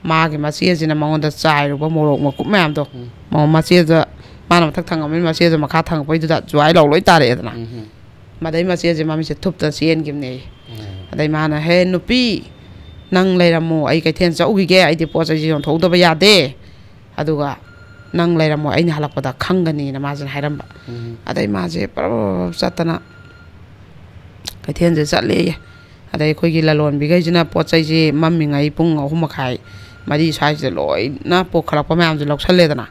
ꯃꯥꯒꯤ ꯃꯆꯦꯁꯤꯅ ꯃꯉꯣꯟꯗ ꯆꯥꯏꯔꯨꯕ ꯃꯣꯔꯣꯛ ꯃꯀꯨꯞ ꯃꯌꯥꯝꯗꯣ ꯃꯆꯦꯗꯨꯗ ꯃꯥꯅ ꯃꯊꯛ ꯊꯪꯉꯛꯕꯅꯤꯅ ꯃꯆꯦꯗꯨ ꯃꯈꯥ ꯊꯪꯉꯛꯄꯩꯗꯨꯗ ꯖ꯭ꯋꯥꯏ ꯂꯥꯎ ꯂꯣꯏ ꯇꯥꯔꯛꯑꯦꯗꯅ ꯃꯗꯩ ꯃꯆꯦꯁꯦ ꯃꯃꯤꯠꯁꯦ ꯊꯨꯞꯇꯅ ꯆꯦꯟꯈꯤꯕꯅꯦ ꯑꯗꯩ ꯃꯥꯅ ꯍꯦ ꯅꯨꯄꯤ ꯅꯪ ꯂꯩꯔꯝꯃꯣ ꯑꯩ ꯀꯩꯊꯦꯜ ꯆꯠꯎꯈꯤꯒꯦ ꯑꯩꯗꯤ ꯄꯣꯠ ꯆꯩꯁꯦ ꯌꯣꯟꯊꯣꯛꯗꯕ ꯌꯥꯗꯦ ꯑꯗꯨꯒ ꯅꯪ ꯂꯩꯔꯝꯃꯣ ꯑꯩꯅ ꯍꯜꯂꯛꯄꯗ ꯈꯪꯒꯅꯤꯅ ꯃꯥꯁꯤꯅ ꯍꯥꯏꯔꯝꯕ ꯑꯗꯩ ꯃꯥꯁꯦ ꯄꯔꯞ ꯆꯠꯇꯅ ꯀꯩꯊꯦꯜꯁꯦ ꯆꯠꯂꯦꯌꯦ ꯑꯗꯩ ꯑꯩꯈꯣꯏꯒꯤ ꯂꯂꯣꯟꯕꯤꯈꯩꯁꯤꯅ ꯄꯣꯠ ꯆꯩꯁꯦ ꯃꯝꯃꯤꯉꯩ ꯄꯨꯡ 3:30 4 ꯁ꯭ꯋꯥꯏꯁꯤꯗ ꯂꯣꯏꯅ ꯄꯨꯈꯠꯂꯛꯄ ꯃꯌꯥꯝꯁꯦ ꯂꯧꯁꯜꯂꯦꯗꯅ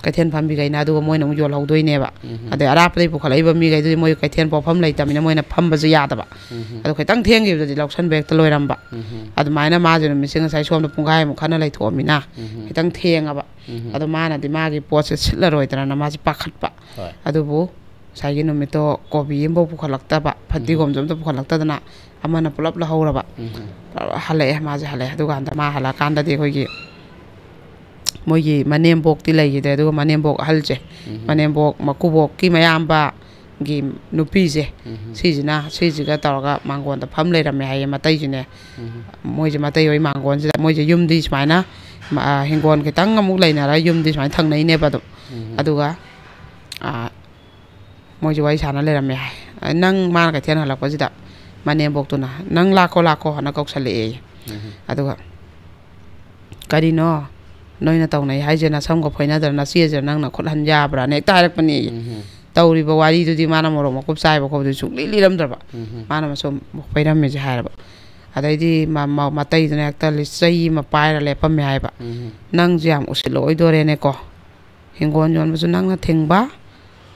ꯀꯩꯊꯦꯜ ꯐꯝꯕꯤꯈꯩꯅ ꯑꯗꯨꯒ ꯃꯣꯏꯅ ꯑꯃꯨꯛ ꯌꯣꯜꯍꯧꯗꯣꯏꯅꯦꯕ ꯑꯗꯩ ꯑꯔꯥꯞꯄꯗꯩ ꯄꯨꯈꯠꯂꯛꯏꯕ ꯃꯤꯈꯩꯗꯨꯗꯤ ꯃꯣꯏ ꯀꯩꯊꯦꯜ ꯄꯣꯠꯐꯝ ꯂꯩꯇꯕꯅꯤꯅ ꯃꯣꯏꯅ ꯐꯝꯕꯁꯨ ꯌꯥꯗꯕ ꯑꯗꯣ ꯈꯤꯇꯪ ꯊꯦꯡꯈꯤꯕꯗꯗꯤ ꯂꯧꯁꯟꯕ ꯍꯦꯛꯇ ꯂꯣꯏꯔꯝꯕ ꯑꯗꯨꯃꯥꯏꯅ ꯃꯥꯁꯦ ꯅꯨꯃꯤꯠꯁꯦ ꯉꯁꯥꯏ ꯁꯣꯝꯗ ꯄꯨꯡꯈꯥꯏꯃꯨꯛ ꯈꯟꯅ ꯂꯩꯊꯣꯛꯑꯃꯤꯅ ꯈꯤꯇꯪ ꯊꯦꯡꯉꯕ ꯑꯗꯣ ꯃꯥꯅꯗꯤ ꯃꯥꯒꯤ ꯄꯣꯠꯁꯦ ꯁꯤꯠꯂꯔꯣꯏꯗ꯭ꯔꯅ ꯃꯥꯁꯦ ꯄꯥꯈꯠꯄ ꯑꯗꯨꯕꯨ ꯉꯁꯥꯏꯒꯤ ꯅꯨꯃꯤꯠꯇꯣ ꯀꯣꯕꯤ ꯑꯃꯐꯥꯎ ꯄꯨꯈꯠꯂꯛꯇꯕ ꯐꯗꯤꯒꯣꯝꯁꯨ ꯑꯝꯇ ꯄꯨꯈꯠꯂꯛꯇꯗꯅ ꯑꯃꯅ ꯄꯨꯂꯞ ꯂꯧꯍꯧꯔꯕ ꯍꯜꯂꯛꯑꯦ ꯃꯥꯁꯦ ꯍꯜꯂꯛꯑꯦ ꯑꯗꯨꯀꯥꯟꯗ ꯃꯥ ꯍꯜꯂꯛꯑꯀꯥꯟꯗꯗꯤ ꯑꯩꯈꯣꯏꯒꯤ ꯃꯣꯏꯒꯤ ꯃꯅꯦꯝꯕꯣꯛꯇꯤ ꯂꯩꯈꯤꯗ꯭ꯔꯦ ꯑꯗꯨꯒ ꯃꯅꯦꯝꯕꯣꯛ ꯑꯍꯜꯁꯦ ꯃꯅꯦꯝꯕꯣꯛ ꯃꯀꯨꯕꯣꯛꯀꯤ ꯃꯌꯥꯝꯕꯒꯤ ꯅꯨꯄꯤꯁꯦ ꯁꯤꯁꯤꯒ ꯇꯧꯔꯒ ꯃꯥꯡꯒꯣꯟꯗ ꯐꯝ ꯂꯩꯔꯝꯃꯦ ꯍꯥꯏꯌꯦ ꯃꯇꯩꯁꯤꯅꯦ ꯃꯣꯏꯁꯦ ꯃꯇꯩ ꯍꯣꯏ ꯃꯥꯡꯒꯣꯟꯁꯤꯗ ꯃꯣꯏꯁꯦ ꯌꯨꯝꯗꯤ ꯁꯨꯃꯥꯏꯅ ꯍꯤꯡꯒꯣꯜ ꯈꯤꯇꯪ ꯑꯃꯨꯛ ꯂꯩꯅꯔ ꯌꯨꯝꯗꯤ ꯁꯨꯃꯥꯏꯅ ꯊꯪꯅꯩꯅꯦꯕ ꯑꯗꯨꯝ ꯑꯗꯨꯒ ꯃꯣꯏꯁꯦ ꯋꯥꯔꯤ ꯁꯥꯟꯅ ꯂꯩꯔꯝꯃꯦ ꯍꯥꯏ ꯅꯪ ꯃꯥꯅ ꯀꯩꯊꯦꯜ ꯍꯜꯂꯛꯄꯁꯤꯗ ꯃꯅꯦꯝꯕꯣꯛꯇꯨꯅ ꯅꯪ ꯂꯥꯛꯈꯣ ꯍꯥꯏꯅ ꯀꯧꯁꯜꯂꯛꯑꯦ ꯑꯗꯨꯒ ꯀꯔꯤꯅꯣ ꯅꯣꯏꯅ ꯇꯧꯅꯩ ꯍꯥꯏꯁꯦ ꯅꯁꯝꯒ ꯐꯣꯏꯅꯗ꯭ꯔ ꯅꯆꯦꯁꯦ ꯅꯪꯅ ꯈꯨꯠꯍꯟ ꯌꯥꯕ꯭ꯔꯥꯅ ꯍꯦꯛꯇ ꯍꯥꯏꯔꯛꯄꯅꯤ ꯇꯧꯔꯤꯕ ꯋꯥꯔꯤꯗꯨꯗꯤ ꯃꯥꯅ ꯃꯣꯔꯣꯛ ꯃꯀꯨꯞ ꯆꯥꯏꯕ ꯈꯣꯠꯄꯗꯨ ꯁꯨꯡꯂꯤ ꯂꯤꯔꯝꯗ꯭ꯔꯕ ꯃꯥꯅ ꯃꯁꯨꯝ ꯐꯣꯏꯔꯝꯃꯦꯁꯦ ꯍꯥꯏꯔꯕ ꯑꯗꯩꯗꯤ ꯃꯇꯩꯗꯨꯅ ꯍꯦꯛꯇ ꯆꯩ ꯑꯃ ꯄꯥꯏꯔ ꯂꯦꯞꯄꯝꯃꯦ ꯍꯥꯏꯕ ꯅꯪꯁꯦ ꯌꯥꯝ ꯎꯁꯤꯜꯂꯛꯑꯣꯏꯗꯣꯔꯦꯅꯦꯀꯣ ꯍꯤꯡꯒꯣꯜ ꯌꯣꯟꯕꯁꯨ ꯅꯪꯅ ꯊꯤꯡꯕ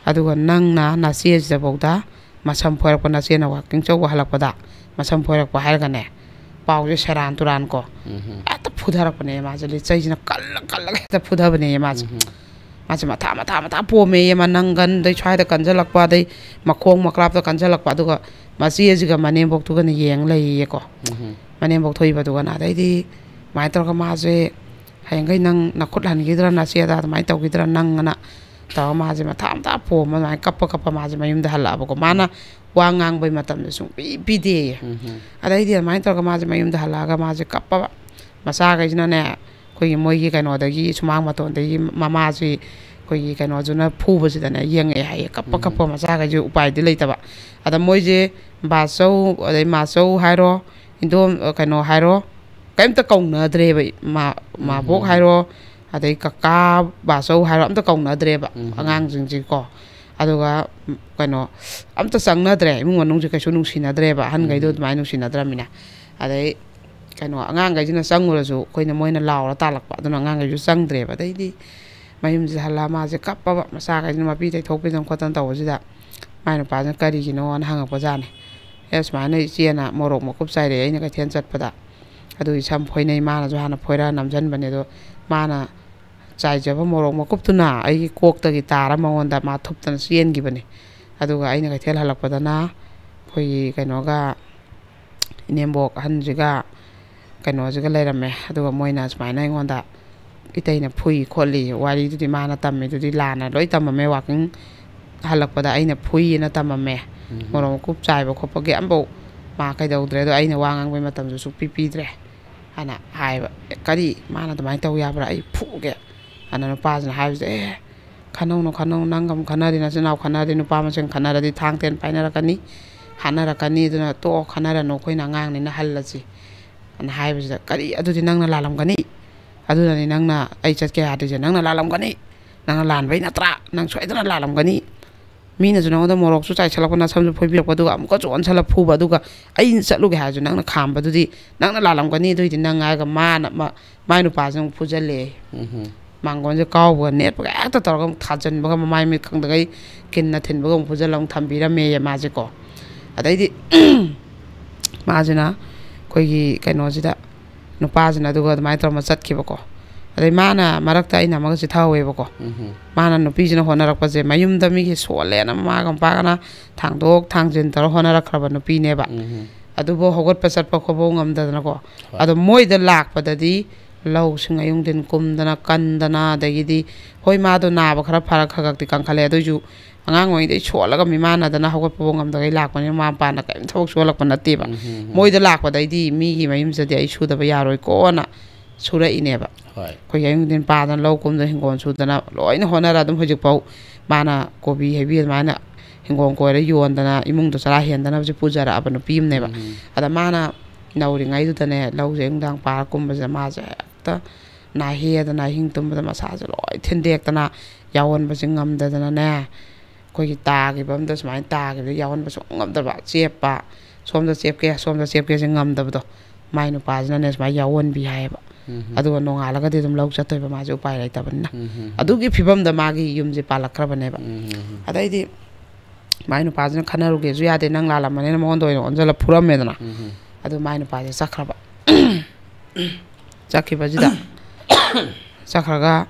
ꯑꯗꯨꯒ ꯅꯪꯅ ꯅꯆꯦꯁꯤꯗꯐꯥꯎꯗ ꯃꯁꯝ ꯐꯣꯏꯔꯛꯄ ꯅꯆꯦꯅ ꯋꯥꯛꯀꯤꯡ ꯆꯧꯕ ꯍꯜꯂꯛꯄꯗ ꯃꯁꯝ ꯐꯣꯏꯔꯛꯄ ꯍꯥꯏꯔꯒꯅꯦ ꯄꯥꯎꯁꯦ ꯁꯦꯔꯥꯟ ꯇꯨꯔꯥꯟ ꯀꯣ ꯍꯦꯛꯇ ꯐꯨꯊꯔꯛꯄꯅꯦ ꯃꯥꯁꯦ ꯆꯩꯁꯤꯅ ꯀꯜꯂꯒ ꯍꯦꯛꯇ ꯐꯨꯊꯕꯅꯦ ꯃꯥꯁꯦ ꯃꯊꯥ ꯄꯣꯝꯃꯦꯌꯦ ꯃꯅꯪꯒꯟꯗꯩ ꯁ꯭ꯋꯥꯏꯗ ꯀꯟꯁꯤꯜꯂꯛꯄ ꯑꯗꯩ ꯃꯈꯣꯡ ꯃꯀ꯭ꯂꯥꯞꯇ ꯀꯟꯁꯤꯜꯂꯛꯄ ꯑꯗꯨꯒ ꯃꯆꯦꯁꯤꯒ ꯃꯅꯦꯝꯕꯣꯛꯇꯨꯒꯅ ꯌꯦꯡ ꯂꯩꯌꯦꯀꯣ ꯃꯅꯦꯝꯕꯣꯛ ꯊꯣꯛꯏꯕꯗꯨꯒꯅ ꯑꯗꯩꯗꯤ ꯁꯨꯃꯥꯏꯅ ꯇꯧꯔꯒ ꯃꯥꯁꯦ ꯍꯌꯦꯡꯈꯩ ꯅꯪ ꯅꯈꯨꯠ ꯍꯟꯈꯤꯗ꯭ꯔꯥ ꯅꯆꯦꯗ ꯑꯗꯨꯃꯥꯏꯅ ꯇꯧꯈꯤꯗ꯭ꯔꯥ ꯅꯪ ꯑꯅ ꯇꯧꯔꯒ ꯃꯥꯁꯦ ꯃꯊꯥ ꯄꯣꯝꯃ ꯑꯗꯨꯃꯥꯏꯅ ꯀꯞꯄ ꯃꯥꯁꯦ ꯃꯌꯨꯝꯗ ꯍꯜꯂꯛꯑꯕꯀꯣ ꯃꯥꯅ ꯋꯥ ꯉꯥꯡꯕꯩ ꯃꯇꯝꯗ ꯁꯨꯡꯄꯤ ꯄꯤꯗꯦꯌꯦ ꯑꯗꯩꯗꯤ ꯑꯗꯨꯃꯥꯏꯅ ꯇꯧꯔꯒ ꯃꯥꯁꯦ ꯃꯌꯨꯝꯗ ꯍꯜꯂꯛꯑꯒ ꯃꯥꯁꯦ ꯀꯞꯄꯕ ꯃꯆꯥꯈꯩꯁꯤꯅꯅꯦ ꯑꯩꯈꯣꯏꯒꯤ ꯃꯣꯏꯒꯤ ꯀꯩꯅꯣꯗꯒꯤ ꯁꯨꯃꯥꯡ ꯃꯇꯣꯟꯗꯒꯤ ꯃꯃꯥꯁꯤ ꯑꯩꯈꯣꯏꯒꯤ ꯀꯩꯅꯣꯗꯨꯅ ꯐꯨꯕꯁꯤꯗꯅꯦ ꯌꯦꯡꯉꯛꯑꯦ ꯍꯥꯏꯌꯦ ꯀꯞꯄ ꯃꯆꯥꯈꯩꯁꯦ ꯎꯄꯥꯏꯗꯤ ꯂꯩꯇꯕ ꯑꯗ ꯃꯣꯏꯁꯦ ꯕꯥꯆꯧ ꯑꯗꯩ ꯃꯥꯆꯧ ꯍꯥꯏꯔꯣ ꯏꯟꯗꯣꯝ ꯀꯩꯅꯣ ꯍꯥꯏꯔꯣ ꯀꯩꯝꯇ ꯀꯧꯅꯗ꯭ꯔꯦꯕ ꯃꯥꯕꯣꯛ ꯍꯥꯏꯔꯣ ꯑꯗꯩ ꯀꯀꯥ ꯕꯥꯆꯧ ꯍꯥꯏꯔꯣ ꯑꯝꯇ ꯀꯧꯅꯗ꯭ꯔꯦꯕ ꯑꯉꯥꯡꯁꯤꯡꯁꯤꯀꯣ ꯑꯗꯨꯒ ꯀꯩꯅꯣ ꯑꯝꯇ ꯆꯪꯅꯗ꯭ꯔꯦ ꯏꯃꯨꯡ ꯃꯅꯨꯡꯁꯦ ꯀꯩꯁꯨ ꯅꯨꯡꯁꯤꯅꯗ꯭ꯔꯦꯕ ꯑꯍꯟꯈꯩꯗꯣ ꯑꯗꯨꯃꯥꯏꯅ ꯅꯨꯡꯁꯤꯅꯗ꯭ꯔꯃꯤꯅ ꯑꯗꯩ ꯀꯩꯅꯣ ꯑꯉꯥꯡꯈꯩꯁꯤꯅ ꯆꯪꯉꯨꯔꯁꯨ ꯃꯣꯏꯅ ꯂꯥꯎꯔ ꯇꯥꯜꯂꯛꯄ ꯑꯗꯨꯅ ꯑꯉꯥꯡꯈꯩꯁꯨ ꯆꯪꯗ꯭ꯔꯦꯕ ꯑꯗꯩꯗꯤ ꯃꯌꯨꯝꯁꯤꯗ ꯍꯜꯂꯛꯑ ꯃꯥꯁꯦ ꯀꯞꯄꯕ ꯃꯆꯥꯈꯩꯁꯤꯅ ꯃꯄꯤ ꯇꯩꯊꯣꯛꯄꯤꯗꯅ ꯈꯣꯠꯇꯅ ꯇꯧꯕꯁꯤꯗ ꯃꯥꯏ ꯅꯨꯄꯥꯁꯤꯅ ꯀꯔꯤꯒꯤꯅꯣꯅ ꯍꯪꯉꯛꯄꯖꯥꯠꯅꯦ ꯁꯨꯃꯥꯏꯅ ꯏꯆꯦꯅ ꯃꯣꯔꯣꯛ ꯃꯀꯨꯞ ꯆꯥꯏꯔꯛꯑꯦ ꯑꯩꯅ ꯀꯩꯊꯦꯜ ꯆꯠꯄꯗ ꯑꯗꯨꯒꯤ ꯁꯝ ꯐꯣꯏꯅꯩ ꯃꯥꯅꯁꯨ ꯍꯥꯟꯅ ꯐꯣꯏꯔ ꯅꯝꯁꯤꯟꯕꯅꯦ ꯑꯗꯣ ꯃꯥꯅ ꯆꯥꯏꯖꯕ ꯃꯣꯔꯣꯛ ꯃꯀꯨꯞꯇꯨꯅ ꯑꯩꯒꯤ ꯀꯣꯛꯇꯒꯤ ꯇꯥꯔ ꯃꯉꯣꯟꯗ ꯃꯥ ꯊꯨꯞꯇꯅ ꯆꯦꯟꯈꯤꯕꯅꯦ ꯑꯗꯨꯒ ꯑꯩꯅ ꯀꯩꯊꯦꯜ ꯍꯜꯂꯛꯄꯗꯅ ꯑꯩꯈꯣꯏꯒꯤ ꯀꯩꯅꯣꯒ ꯏꯅꯦꯝꯕꯣꯛ ꯑꯍꯟꯁꯤꯒ ꯀꯩꯅꯣꯁꯤꯒ ꯂꯩꯔꯝꯃꯦ ꯑꯗꯨꯒ ꯃꯣꯏꯅ ꯁꯨꯃꯥꯏꯅ ꯑꯩꯉꯣꯟꯗ ꯏꯇꯩꯅ ꯐꯨꯏ ꯈꯣꯠꯂꯤ ꯋꯥꯔꯤꯗꯨꯗꯤ ꯃꯥꯅ ꯇꯝꯃꯤꯗꯨꯗꯤ ꯂꯥꯟꯅ ꯂꯣꯏ ꯇꯝꯃꯝꯃꯦ ꯋꯥꯛꯀꯤꯡ ꯍꯜꯂꯛꯄꯗ ꯑꯩꯅ ꯐꯨꯏꯅ ꯇꯝꯃꯝꯃꯦ ꯃꯣꯔꯣꯛ ꯃꯀꯨꯞ ꯆꯥꯏꯕ ꯈꯣꯠꯄꯒꯤ ꯑꯃꯐꯥꯎ ꯃꯥ ꯀꯩꯗꯧꯗ꯭ꯔꯦ ꯑꯗꯣ ꯑꯩꯅ ꯋꯥ ꯉꯥꯡꯕꯩ ꯃꯇꯝꯁꯨ ꯁꯨꯡꯄꯤ ꯄꯤꯗ꯭ꯔꯦ ꯍꯥꯏꯅ ꯍꯥꯏꯕ ꯀꯔꯤ ꯃꯥꯅ ꯑꯗꯨꯃꯥꯏꯅ ꯇꯧ ꯌꯥꯕ꯭ꯔꯥ ꯑꯩ ꯐꯨꯒꯦ ꯑꯗꯨꯅ ꯅꯨꯄꯥꯁꯤꯅ ꯍꯥꯏꯕꯁꯦ ꯈꯟꯅꯧꯅꯨ ꯅꯪꯒ ꯑꯃꯨꯛ ꯈꯟꯅꯔꯗꯤ ꯅꯆꯤꯟ ꯏꯅꯥꯎ ꯈꯟꯅꯔꯗꯤ ꯅꯨꯄꯥ ꯃꯁꯦꯟ ꯈꯟꯅꯔꯗꯤ ꯊꯥꯡ ꯇꯦꯟ ꯄꯥꯏꯅꯔꯛꯀꯅꯤ ꯍꯥꯠꯅꯔꯛꯀꯅꯤ ꯑꯗꯨꯅ ꯇꯣꯛꯑꯣ ꯈꯟꯅꯔꯅꯨ ꯑꯩꯈꯣꯏꯅ ꯑꯉꯥꯡꯅꯤꯅ ꯍꯜꯂꯁꯤ ꯑꯅ ꯍꯥꯏꯕꯁꯤꯗ ꯀꯔꯤ ꯑꯗꯨꯗꯤ ꯅꯪꯅ ꯂꯥꯜꯂꯝꯒꯅꯤ ꯑꯗꯨꯅꯅꯤ ꯅꯪꯅ ꯑꯩ ꯆꯠꯀꯦ ꯌꯥꯗ꯭ꯔꯤꯁꯦ ꯅꯪꯅ ꯂꯥꯜꯂꯝꯒꯅꯤ ꯅꯪꯅ ꯂꯥꯟꯕꯩ ꯅꯠꯇ꯭ꯔꯥ ꯅꯪ ꯁꯣꯏꯗꯅ ꯂꯥꯜꯂꯝꯒꯅꯤ ꯃꯤꯅꯁꯨ ꯅꯉꯣꯟꯗ ꯃꯣꯔꯣꯛꯁꯨ ꯆꯥꯏꯁꯜꯂꯛꯄ ꯅꯁꯝꯁꯨ ꯐꯣꯏꯕꯤꯔꯛꯄ ꯑꯗꯨꯒ ꯑꯃꯨꯛꯀꯁꯨ ꯑꯣꯟꯁꯜꯂ ꯐꯨꯕ ꯑꯗꯨꯒ ꯑꯩꯅ ꯆꯠꯂꯨꯒꯦ ꯍꯥꯏꯔꯁꯨ ꯅꯪꯅ ꯈꯥꯝꯕꯗꯨꯗꯤ ꯅꯪꯅ ꯂꯥꯜꯂꯝꯒꯅꯤ ꯑꯗꯨꯏꯗꯤ ꯅꯪ ꯍꯥꯏꯔꯒ ꯃꯥꯏ ꯅꯨꯄꯥꯁꯤꯅ ꯑꯃꯨꯛ ꯐꯨꯖꯜꯂꯦ ꯃꯥꯡꯒꯣꯟꯁꯦ ꯀꯥꯎꯕꯒ ꯅꯦꯠꯄꯒ ꯍꯦꯛꯇ ꯇꯧꯔꯒ ꯑꯃꯨꯛ ꯊꯥꯖꯤꯟꯕꯒ ꯃꯃꯥꯏ ꯃꯤꯠ ꯈꯪꯗꯒꯩ ꯀꯤꯟꯅ ꯊꯤꯟꯕꯒ ꯑꯃꯨꯛ ꯐꯨꯖꯜꯂ ꯑꯃꯨꯛ ꯊꯝꯕꯤꯔꯝꯃꯦꯌꯦ ꯃꯥꯁꯦꯀꯣ ꯑꯗꯩꯗꯤ ꯃꯥꯁꯤꯅ ꯑꯩꯈꯣꯏꯒꯤ ꯀꯩꯅꯣꯁꯤꯗ ꯅꯨꯄꯥꯁꯤꯅ ꯑꯗꯨꯒ ꯑꯗꯨꯃꯥꯏꯅ ꯇꯧꯔꯒ ꯆꯠꯈꯤꯕꯀꯣ ꯑꯗꯩ ꯃꯥꯅ ꯃꯔꯛꯇ ꯑꯩꯅ ꯑꯃꯒ ꯆꯤꯊꯍꯧꯋꯦꯕꯀꯣ ꯃꯥꯅ ꯅꯨꯄꯤꯁꯤꯅ ꯍꯣꯠꯅꯔꯛꯄꯁꯦ ꯃꯌꯨꯝꯗ ꯃꯤꯒꯤ ꯁꯣꯜꯂꯦꯅ ꯃꯃꯥꯒ ꯃꯄꯥꯒꯅ ꯊꯥꯡꯗꯣꯛ ꯊꯥꯡꯖꯤꯟ ꯇꯧꯔ ꯍꯣꯠꯅꯔꯛꯈ꯭ꯔꯕ ꯅꯨꯄꯤꯅꯦꯕ ꯑꯗꯨꯕꯨ ꯍꯧꯒꯠꯄ ꯆꯠꯄ ꯈꯣꯠꯄ ꯉꯝꯗꯗꯅꯀꯣ ꯑꯗꯣ ꯃꯣꯏꯗ ꯂꯥꯛꯄꯗꯗꯤ ꯂꯧꯁꯤꯡ ꯑꯌꯨꯡꯊꯤꯟ ꯀꯨꯝꯗꯅ ꯀꯟꯗꯅ ꯑꯗꯒꯤꯗꯤ ꯍꯣꯏ ꯃꯥꯗꯣ ꯅꯥꯕ ꯈꯔ ꯈꯛꯇꯤ ꯀꯟꯈꯠꯂꯦ ꯑꯗꯨꯏꯁꯨ ꯑꯉꯥꯡ ꯑꯣꯏꯔꯤꯉꯩꯗꯩ ꯁꯣꯜꯂꯒ ꯃꯤꯃꯥꯟꯅꯗꯅ ꯍꯧꯒꯠꯄꯐꯥꯎ ꯉꯝꯗꯒꯩ ꯂꯥꯛꯄꯅꯤꯅ ꯃꯃꯥ ꯃꯄꯥꯅ ꯀꯔꯤꯝ ꯊꯕꯛ ꯁꯨꯍꯜꯂꯛꯄ ꯅꯠꯇꯦꯕ ꯃꯣꯏꯗ ꯂꯥꯛꯄꯗꯩꯗꯤ ꯃꯤꯒꯤ ꯃꯌꯨꯝꯁꯤꯗꯗꯤ ꯑꯩ ꯁꯨꯗꯕ ꯌꯥꯔꯣꯏꯀꯣꯅ ꯁꯨꯔꯛꯏꯅꯦꯕ ꯑꯩꯈꯣꯏꯒꯤ ꯑꯌꯨꯛ ꯄꯥꯗꯅ ꯂꯧ ꯀꯨꯝꯗꯅ ꯍꯤꯡꯒꯣꯜ ꯁꯨꯗꯅ ꯂꯣꯏꯅ ꯍꯣꯠꯅꯔ ꯑꯗꯨꯝ ꯍꯧꯖꯤꯛꯐꯥꯎ ꯃꯥꯅ ꯀꯣꯕꯤ ꯍꯩꯕꯤ ꯑꯗꯨꯃꯥꯏꯅ ꯍꯤꯡꯒꯣꯜ ꯀꯣꯏꯔ ꯌꯣꯟꯗꯅ ꯏꯃꯨꯡꯗꯣ ꯆꯔꯥ ꯍꯦꯟꯗꯅꯕꯁꯦ ꯄꯨꯖꯔꯛꯑꯕ ꯅꯨꯄꯤ ꯑꯃꯅꯦꯕ ꯑꯗ ꯃꯥꯅ ꯅꯧꯔꯤꯉꯩꯗꯨꯗꯅꯦ ꯂꯧꯁꯦ ꯑꯌꯨꯛꯗꯥꯡ ꯄꯥꯔ ꯀꯨꯝꯕꯁꯦ ꯃꯥꯁꯦ ꯍꯦꯛꯇ ꯅꯥꯍꯦꯗꯅ ꯑꯍꯤꯡ ꯇꯨꯝꯕꯗ ꯃꯁꯥꯁꯦ ꯂꯣꯏ ꯊꯤꯟꯗꯦꯛꯇꯅ ꯌꯥꯎꯍꯟꯕꯁꯦ ꯉꯝꯗꯗꯅꯅꯦ ꯑꯩꯈꯣꯏꯒꯤ ꯇꯥꯈꯤꯕ ꯑꯝꯗ ꯁꯨꯃꯥꯏꯅ ꯇꯥꯈꯤꯕꯗ ꯌꯥꯎꯍꯟꯕ ꯁꯨꯡ ꯉꯝꯗꯕ ꯆꯦꯞꯄ ꯁꯣꯝꯗ ꯆꯦꯞꯀꯦꯁꯦ ꯉꯝꯗꯕꯗꯣ ꯃꯥꯏ ꯅꯨꯄꯥꯁꯤꯅꯅꯦ ꯁꯨꯃꯥꯏꯅ ꯌꯥꯎꯍꯟꯕꯤ ꯍꯥꯏꯌꯦꯕ ꯑꯗꯨꯒ ꯅꯣꯡꯉꯥꯜꯂꯒꯗꯤ ꯑꯗꯨꯝ ꯂꯧ ꯆꯠꯇꯣꯏꯕ ꯃꯥꯁꯦ ꯎꯄꯥꯏ ꯂꯩꯇꯕꯅꯤꯅ ꯑꯗꯨꯒꯤ ꯐꯤꯕꯝꯗ ꯃꯥꯒꯤ ꯌꯨꯝꯁꯦ ꯄꯥꯜꯂꯛꯈ꯭ꯔꯕꯅꯦꯕ ꯑꯗꯩꯗꯤ ꯃꯥꯏ ꯅꯨꯄꯥꯁꯤꯅ ꯈꯟꯅꯔꯨꯒꯦꯁꯨ ꯌꯥꯗꯦ ꯅꯪ ꯂꯥꯜꯂꯝꯃꯅꯤꯅ ꯃꯉꯣꯟꯗ ꯑꯣꯏꯅ ꯑꯣꯟꯁꯤꯜꯂ ꯐꯨꯔꯝꯃꯦꯗꯅ ꯑꯗꯨ ꯃꯥꯏ ꯅꯨꯄꯥꯁꯦ ꯆꯠꯈ꯭ꯔꯕ ꯆꯠꯈꯤꯕꯁꯤꯗ ꯆꯠꯈ꯭ꯔꯒ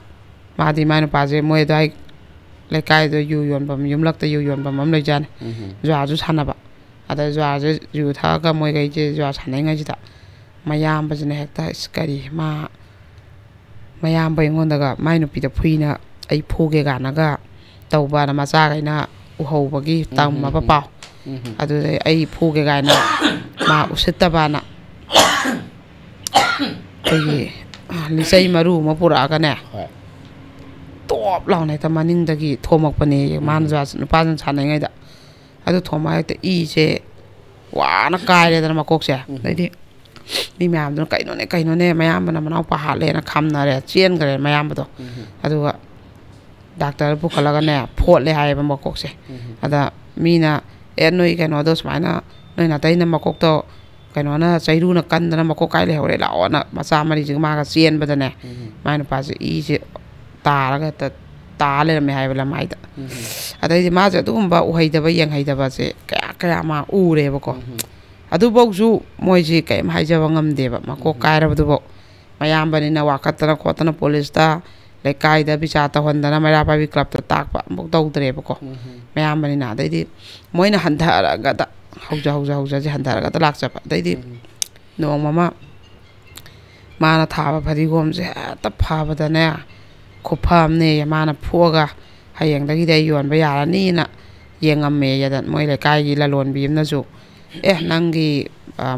ꯃꯥꯗꯤ ꯃꯥꯏ ꯅꯨꯄꯥꯁꯦ ꯃꯣꯏ ꯑꯗꯨꯋꯥꯏ ꯂꯩꯀꯥꯏꯗ ꯌꯨ ꯌꯣꯟꯐꯝ ꯌꯨꯝꯂꯛꯇ ꯌꯨ ꯌꯣꯟꯐꯝ ꯑꯃ ꯂꯩꯖꯥꯅꯤ ꯖꯨꯋꯥꯔꯁꯨ ꯁꯥꯟꯅꯕ ꯑꯗ ꯖꯨꯋꯥꯔꯁꯦ ꯌꯨ ꯊꯛꯑꯒ ꯃꯣꯏꯈꯩꯁꯦ ꯖꯨꯋꯥꯔ ꯁꯥꯟꯅꯔꯤꯉꯩꯁꯤda ꯃꯌꯥꯝꯕꯁꯤꯅ ꯍꯦꯛꯇ ꯀꯔꯤ ꯃꯌꯥꯝꯕ ꯑꯩꯉꯣꯟꯗꯒ ꯃꯥꯏ ꯅꯨꯄꯤꯗ ꯐꯨꯏꯅ ꯑꯩ ꯐꯨꯒꯦ ꯀꯥꯟꯅꯒ ꯇꯧꯕꯅ ꯃꯆꯥꯈꯩꯅ ꯎꯍꯧꯕꯒꯤ ꯇꯝꯃꯕ ꯄꯥꯎ ꯑꯗꯨꯗꯩ ꯑꯩ ꯐꯨꯒꯦ ꯀꯥꯏꯅ ꯃꯥ ꯎꯁꯤꯠꯇꯕꯅ ꯑꯩꯈꯣꯏꯒꯤ ꯂꯤꯆꯩ ꯃꯔꯨ ꯑꯃ ꯄꯨꯔꯛꯑꯒꯅꯦ ꯇꯣꯞ ꯂꯥꯎꯅ ꯍꯦꯛꯇ ꯃꯅꯤꯡꯗꯒꯤ ꯊꯣꯝꯃꯛꯄꯅꯦ ꯃꯥꯅ ꯅꯨꯄꯥꯁꯤꯅ ꯁꯥꯟꯅꯉꯩꯗ ꯑꯗꯨ ꯊꯣꯝꯃ ꯍꯦꯛꯇ ꯏꯁꯦ ꯋꯥꯅ ꯀꯥꯏꯔꯦꯗꯅ ꯃꯀꯣꯛꯁꯦ ꯑꯗꯩꯗꯤ mi miyamduna kainone mayambana manaupa hatlena khamnare chengré mayambado aduga doctor pukhalaga ne photle haiba makokse ada mina noi kaino do smaina noi na taina makok to kaino na chairu na kandana makok kai le hore laona macha mari jingma ga chen badane maina pa se I se taraga ta le me haibala maida adai ma ja dumba uhaidaba yang haidaba se kaya ma ure bako adu boksu moiji kai ma haijaba ngamdeba makok kaira badu bo mayambani na wakatana khotana police ta le kaida bicha ta hondana mara pa bi club ta takpa bok dawdre bako mayambani na dai di moina handara ga da hauja ji handara ga ta lakcha pa dai di no mama mana thaba phadi gom je ta phabada ne khopam ne mana phoga hayang dagi dai yon ba yara ni na yengamme yadan moi le kai gi la lon bim na ju nangi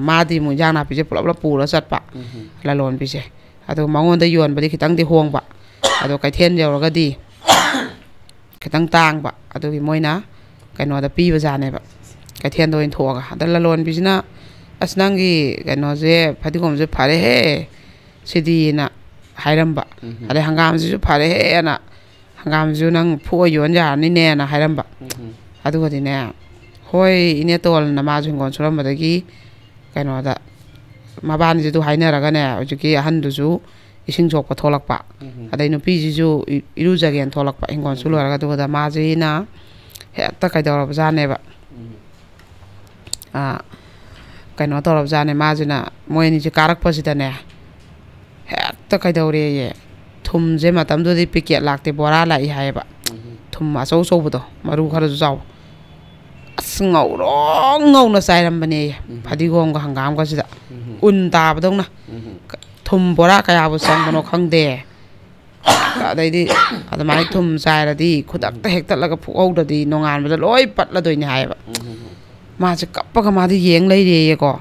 madi mu jang na pi je pula pula sat pa la lon pi je ado mangon da yon ba di khitang di hong ba ado kai then yaw ga di khitang tang ba ado gi moi na kaino da pi ba jane ba kai then do in thoga da la lon pi na asnangi kaino je phadi gom je phare he sidi na hairamba ade hangam ju phare he na hangam ju nang phu yon ja ni ne na hairamba adu ga di ne hoi ine tol na ma ju ngon suram badagi kaino da maban ji du haina raga ne ujuki ahan du ju ising jok pa tholak pa adai no pi ji ju iru jagen tholak pa ingon sulo raga du da ma ji na he ta kai dor ba ne ba kaino dor ba ne ma ji na moi ni ji karak pa si da ne he ta kai dor ye thum je matam du di piket lakte bora la I hai ba thum ma so so bu do maru khar ju jaw ngau na sai ram bane phadi gom ga hangam ga sida un ta ba dong na thum bora kaya bu sang bano khang de dai di ada mai thum sai ra di khudak ta hek ta la ga phu au da di nongan ba loi pat la doi ni hai ba ma je kap pa ga ma di yeng lai re ye ko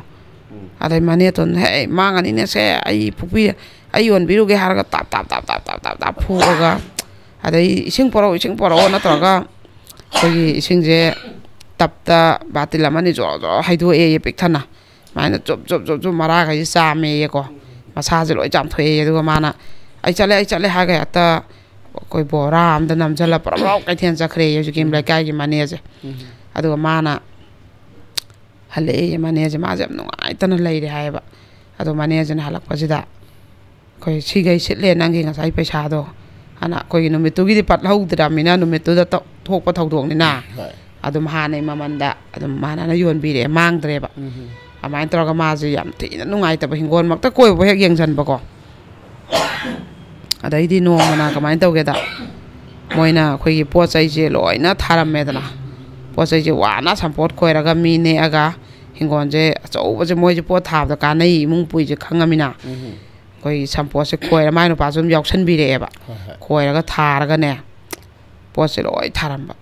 adai mane ton he mang ani ne se ai phupi ai yon biru ge har ga tap phu ga adai ising poro na to ga koi ising je tapta batila mani jo haidu e pik thana maina chop mara ga sa me ye ko masa je loi jam thoi du mana ai chale ha ga ta koi bora am da nam jala pra kai thian cha khre ye ju kim lai kai gi mane je adu mana hale ye mane je ma jam no ai tan lai re hai ba adu mane je na halak pa jida koi si gai sit le nang gi nga sai paisa do ana koi no mitu gi pat hau dra mina no mitu da thok pa thau dong ni na adum hanai mamanda adum mana na yon bi re mang dre ba amai troga ma ji yam ti na nungai ta ba hingon mak ta koi bo hek yeng jan ba ko adai di no mana ka mai tau ge da moina khoi gi po chai je loi na tharam me da na po chai je wa na support khoi ra ga mi ne aga hingon je chau ba je moi je po thab da ka nei mung pui je khangamina koi sampo se khoi ra mai no pa zum yok san bi re ba khoi ra ga tha ra ga ne po se loi tharam ba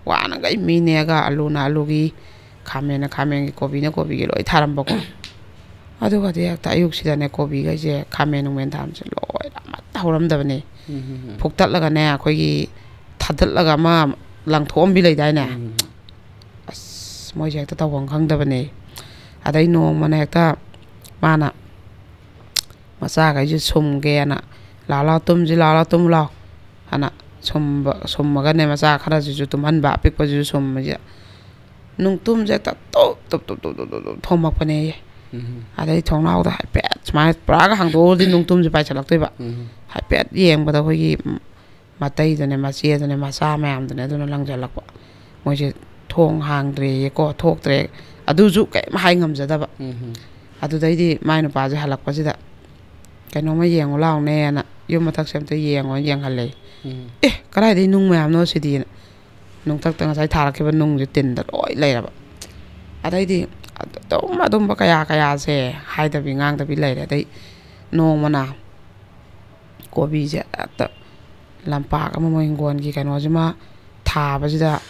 wana gai mine ga aluna alugi khamena gi kobi gi loi tharam bako adu ga de ta yuk sida ne kobi ga je khamen men tham se loi ma tauram da ne phuktat la ga ne khoi gi thadal la ga ma lang thom bi lai dai ne as moi je ta tawang khang da ne adai no mana ta mana masa ga je sum ge na la tum la ana som ga ne masa khara ju tum han ba pik pa ju som ma ja nung tum je ta to thom mak pa ne adai thong nau da pe smai pra ga hang do di nung tum je pai chalak toi ba hai pe yeng ba da hoi gi ma tai da ne ma che da ne ma sa ma am da ne do na lang jalak pa moi je thong hang dre ko thok tre adu ju kai ma hai ngam ja da ba adu dai di mai no pa je halak pa ji da kai no ma yeng law ne na yum ma thak sem te yeng hal le karai dei nung mayam no sidi nung tak tang sai thar ke ba nung je tin da loi lai ra ba adai di dum ba kaya se hai da bi ngang da bi lai da dai nong mana ko bi je ta lampa ka mo ngon gi kan wa jima tha ba ji da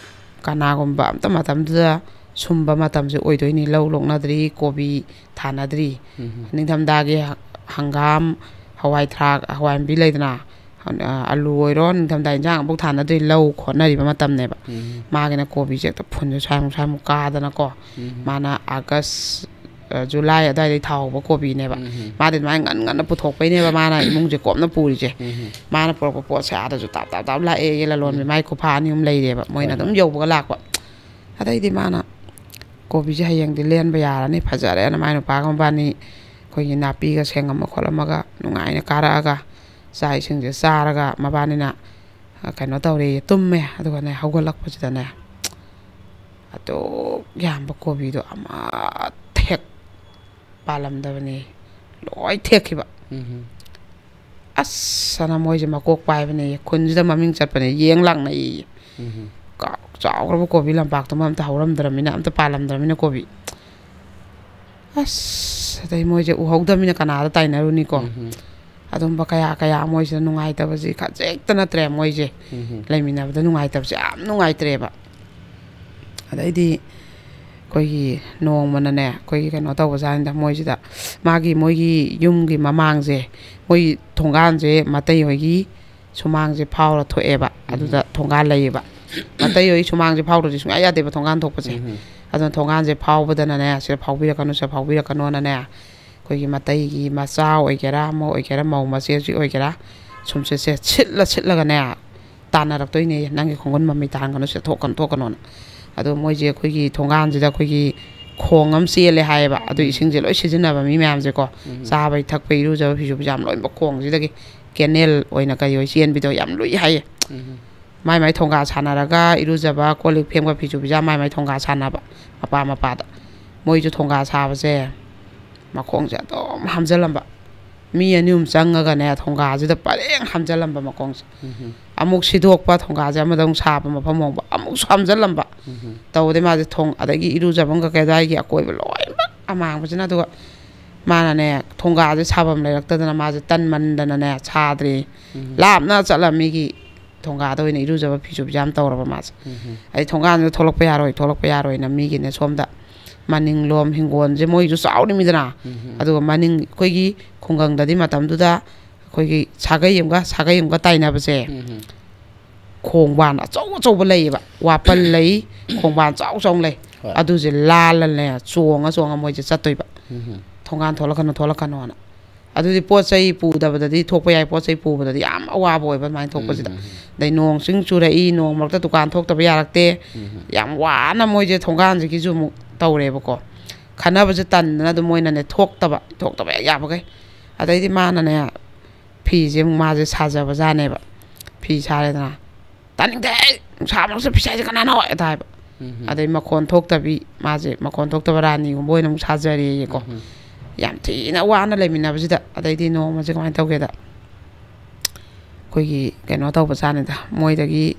kana gom ba ta matam da sumba matam je oi doi ni lo lok na dri ko bi thana dri ning tham da ge hangam hawai thak hawai bi lai da na alu oiron tham dai jang bok thana dei lo khona ri ma tam ne ba ma ge na ko bi je ta phun ju sai mu ka da na ko mana august July adai thau ba kobi ne ba ma de mai ngan puthok pai ne ba mana imung je kopna puri je mana por po sa da ju tap la e la lon mai ko pha ni lei de ba moina dum yo ba lak ba adai di mana kobi je hayang di len ba ya ni phajare na mai no pa kam ba ni ko yi na pi ga sengam ma kholama ga nungai na kara ga sai sing je sara ga ma ba ni na kaino tawre tumme adu ne hawgalak pa jida ne ato yam ba kobi do ama thek palam da bani loi thek ki ba as sana moi je makok pai bani kun jida maming chat bani yeng lang nai ka chaw ro kobi lam bak to mam ta hawram dramina am ta palam dramina kobi as dai moi je u hawda mina kana da tai na ru ni ko adum ba kaya moi je nungai ta ba ji kha jek ta na tre moi je laimina ba nungai ta ba am nungai tre ba adai di koi nong mana ne koi kano taw bazan da moi da magi moi gi yum gi mamang je moi thonggan je matai hoi gi sumang je phau la thoe ba adu da thonggan lai ba matai hoi sumang je phau ro ji sunga ya de ba thonggan thok pa je adu thonggan je phau ba da na ne se phau bi ra kanu se phau bi ra kanu na ne koi gi matai gi ma chao oi kera mo oi kera mau ma se ji oi kera sum se chitla ga ne ta na rak toi ne nang gi khongon ma mi tan kanu se thok kan ado moi je khoi gi thonggan ji da khoi gi khong am se le hai ba ado ising je loi sijina ba mi myam je ko sa bai thak pe ru ja phi ju jam loi ba khong ji da gi kenel oina ka yoi sien bi do yam lui hai mai thongga chana ra ga iru ja ba kolik phem ga phi ju ja mai thongga chana ba mapa da moi ju thongga sa ba je ma khong ja to hamjalam ba mi anium changa ga ne thongga ji da pareng hamjalam ba ma khong amuk sidok pa thongga ja ma dong sa ba ma phamong ba amuk hamjalam ba taw de ma je thong adagi iru ja bang ga ka dai gi akoi ba loi ba amang ba jina do mana ne thongga je sabam le rak ta na ma je tan man da na ne chadri lap na chala mi gi thongga do ne iru ja ba phi ju jam taw ra ba ma ai thongga ne tholok pa ya roi na mi gi ne som da maning lom hingon je moi ju saw ni mi da na adu maning koi gi khongang da di matam du da koi gi sagai yum ga tai na ba je khong ban a chau ba lei ba wa pal lei khong ban chau lei adu je la le chuang moi je chatoi ba thonggan tholakano na adu di po chai pu da ba di thok pa yai po chai pu ba di am awa boy ba mai thok pa ji da dai nong sing chu rai nong mak ta dukan thok ta ba ya rak te yam wa na moi je thonggan ji ki ju mu taw re ba ko khana ba je tan na du moi na ne thok ta ba ya ba kai adai di ma na ne phi je ma je sa ja ba ja ne ba phi sa le na taning de sa ma se phi sa je kana no dai ba adai ma khon thok ta bi ma je ma khon thok ta ba ra ni ko moi na sa ja re ko yam thi na wa na le min na ba ji da adai di no ma je kamai taw ge da koi gi kaino taw ba sa ne da moi da gi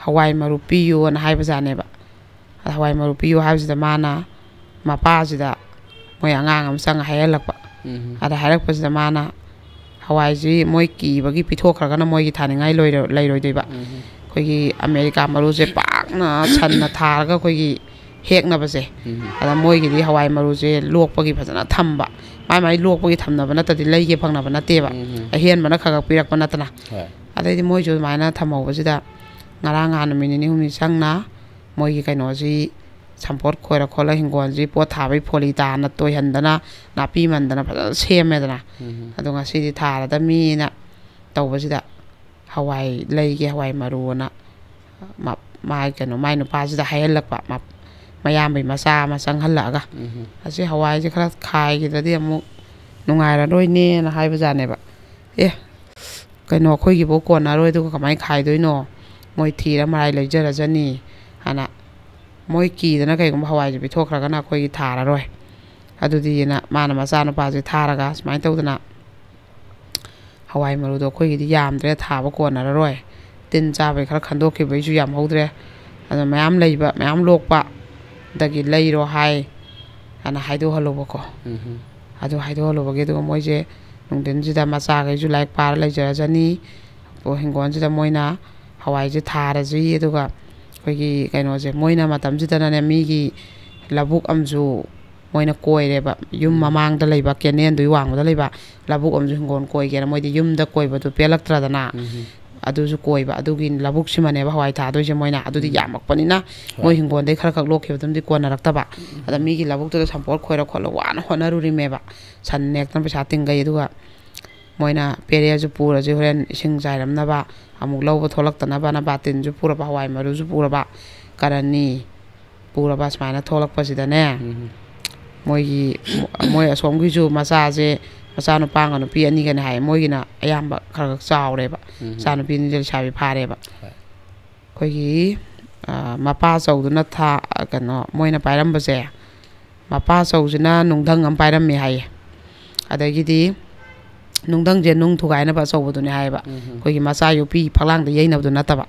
hawai maru pi yu na hai ba ja ne ba hawai maru pi yu ha ji da mana ma pa ji da moi angang am sang hai lak ba ada harak pa ji da mana hawai ji moi ki ba gi pi thok khra ga na moi gi thani ngai lai roi doi ba koi gi America maru je pak na chan na thar ga koi gi hek na ba je ada moi gi di hawai maru je lok pa gi phajana tham ba mai lok pa gi tham na ba na ta di lai ge phang na ba na te ba a hian ba na kha pirak pa na ta na ada di moi jo mai na thamau ba ji da ngara nga na min ni humi sang na moi gi kaino ji sampot khora khola hingon ji po tha bai pholi ta na toi han da na pi man da na pha sem me da na adu nga si di tha da mi na taw ba ji da hawai lai ge hawai maru na mai kaino mai no pa ji da hai lak pa mayam bai masa ma sang hal la ga asi hawai ji khara khai gi da di amu nungai ra roi ne na hai ba ja ne ba kaino khoi gi bo ko na roi du ka mai khai doi no moi thi ra mai lai jara jani ana moi ki da na kai gum hawai ji bi thok khra ga na khoi gi tha ra roi adu di na ma na ma sa na pa ji tha ra ga smai taw da na hawai maru do khoi gi di yam dre tha ba ko na ra roi tin cha bai khara khandok ki bai ju yam ho dre ana mayam lai ba mayam lok pa da gi lai ro hai ana hai do halo ba ko adu hai do halo ba ge do moi je nung den ji da ma sa ga ju lai pa lai jara jani po hingon ji da moi na hawai ji tha ra ji du ga koi gi kaino je moi na matam ji da na ne mi gi labuk amju moi na koi re ba yum mamang da lai ba kenen dui wang da lai ba labuk amju hingon koi ge na moi di yum da koi ba du pelak tra da na ꯑꯗꯨꯁꯨ ꯀꯣꯏꯕ ꯑꯗꯨꯒꯤ ꯂꯧꯕꯨꯛꯁꯤꯃꯅꯦꯕ ꯍꯋꯥꯏ ꯊꯥꯗꯣꯏꯁꯦ ꯃꯣꯏꯅ ꯑꯗꯨꯗꯤ ꯌꯥꯝꯃꯛꯄꯅꯤꯅ ꯃꯣꯏ ꯍꯤꯡꯒꯣꯜꯗꯩ ꯈꯔ ꯈꯛ ꯂꯣꯛꯈꯤꯕꯗꯨꯝꯗꯤ ꯀꯣꯟꯅꯔꯛꯇꯕ ꯑꯗ ꯃꯤꯒꯤ ꯂꯧꯕꯨꯛꯇꯨꯗ ꯁꯝꯄꯣꯠ ꯈꯣꯏꯔ ꯈꯣꯠꯂ ꯋꯥꯅ ꯍꯣꯠꯅꯔꯨꯔꯤꯃꯦꯕ ꯁꯟ ꯅꯦꯛꯇꯅ ꯄꯩꯁꯥ ꯇꯤꯡꯒꯩ ꯑꯗꯨꯒ ꯃꯣꯏꯅ ꯄꯦꯔꯦꯁꯨ ꯄꯨꯔꯁꯤ ꯍꯣꯔꯦꯟ ꯏꯁꯤꯡ ꯆꯥꯏꯔꯝꯅꯕ ꯑꯃꯨꯛ ꯂꯧꯕ ꯊꯣꯛꯂꯛꯇꯅꯕꯅ ꯕꯥꯇꯤꯟꯁꯨ ꯄꯨꯔꯕ ꯍꯋꯥꯏ ꯃꯔꯨꯁꯨ ꯄꯨꯔꯕ ꯀꯔꯅꯤ ꯄꯨꯔꯕ ꯁꯨꯃꯥꯏꯅ ꯊꯣꯛꯂꯛꯄꯁꯤꯗꯅꯦ ꯃꯣꯏ ꯑꯁꯣꯝꯒꯤꯁꯨ ꯃꯆꯥꯅꯨꯄꯥꯒ ꯅꯨꯄꯤ ꯑꯅꯤꯒꯅꯦ ꯍꯥꯏꯌꯦ ꯃꯣꯏꯒꯤꯅ ꯑꯌꯥꯝꯕ ꯈꯔ ꯆꯥꯎꯔꯦꯕ ꯃꯆꯥꯅꯨꯄꯤ ꯑꯅꯤꯁꯦ ꯂꯩꯁꯥꯕꯤ ꯐꯥꯔꯦꯕ ꯑꯩꯈꯣꯏꯒꯤ ꯃꯄꯥ ꯆꯧꯗꯨꯅ ꯃꯣꯏꯅ ꯄꯥꯏꯔꯝꯕꯁꯦ ꯃꯄꯥ ꯆꯧꯁꯤꯅ ꯅꯨꯡꯙꯪ ꯑꯃ ꯄꯥꯏꯔꯝꯃꯦ ꯍꯥꯏꯌꯦ ꯑꯗꯒꯤꯗꯤ ꯅꯨꯡꯙꯪꯁꯦ ꯅꯨꯡ ꯊꯨꯒꯥꯏꯅꯕ ꯑꯆꯧꯕꯗꯨꯅꯦ ꯍꯥꯏꯌꯦꯕ ꯑꯩꯈꯣꯏꯒꯤ ꯃꯆꯥ ꯌꯣꯛꯄꯤ ꯐꯛꯂꯥꯡꯗ ꯌꯩꯅꯕꯗꯨ ꯅꯠꯇꯕ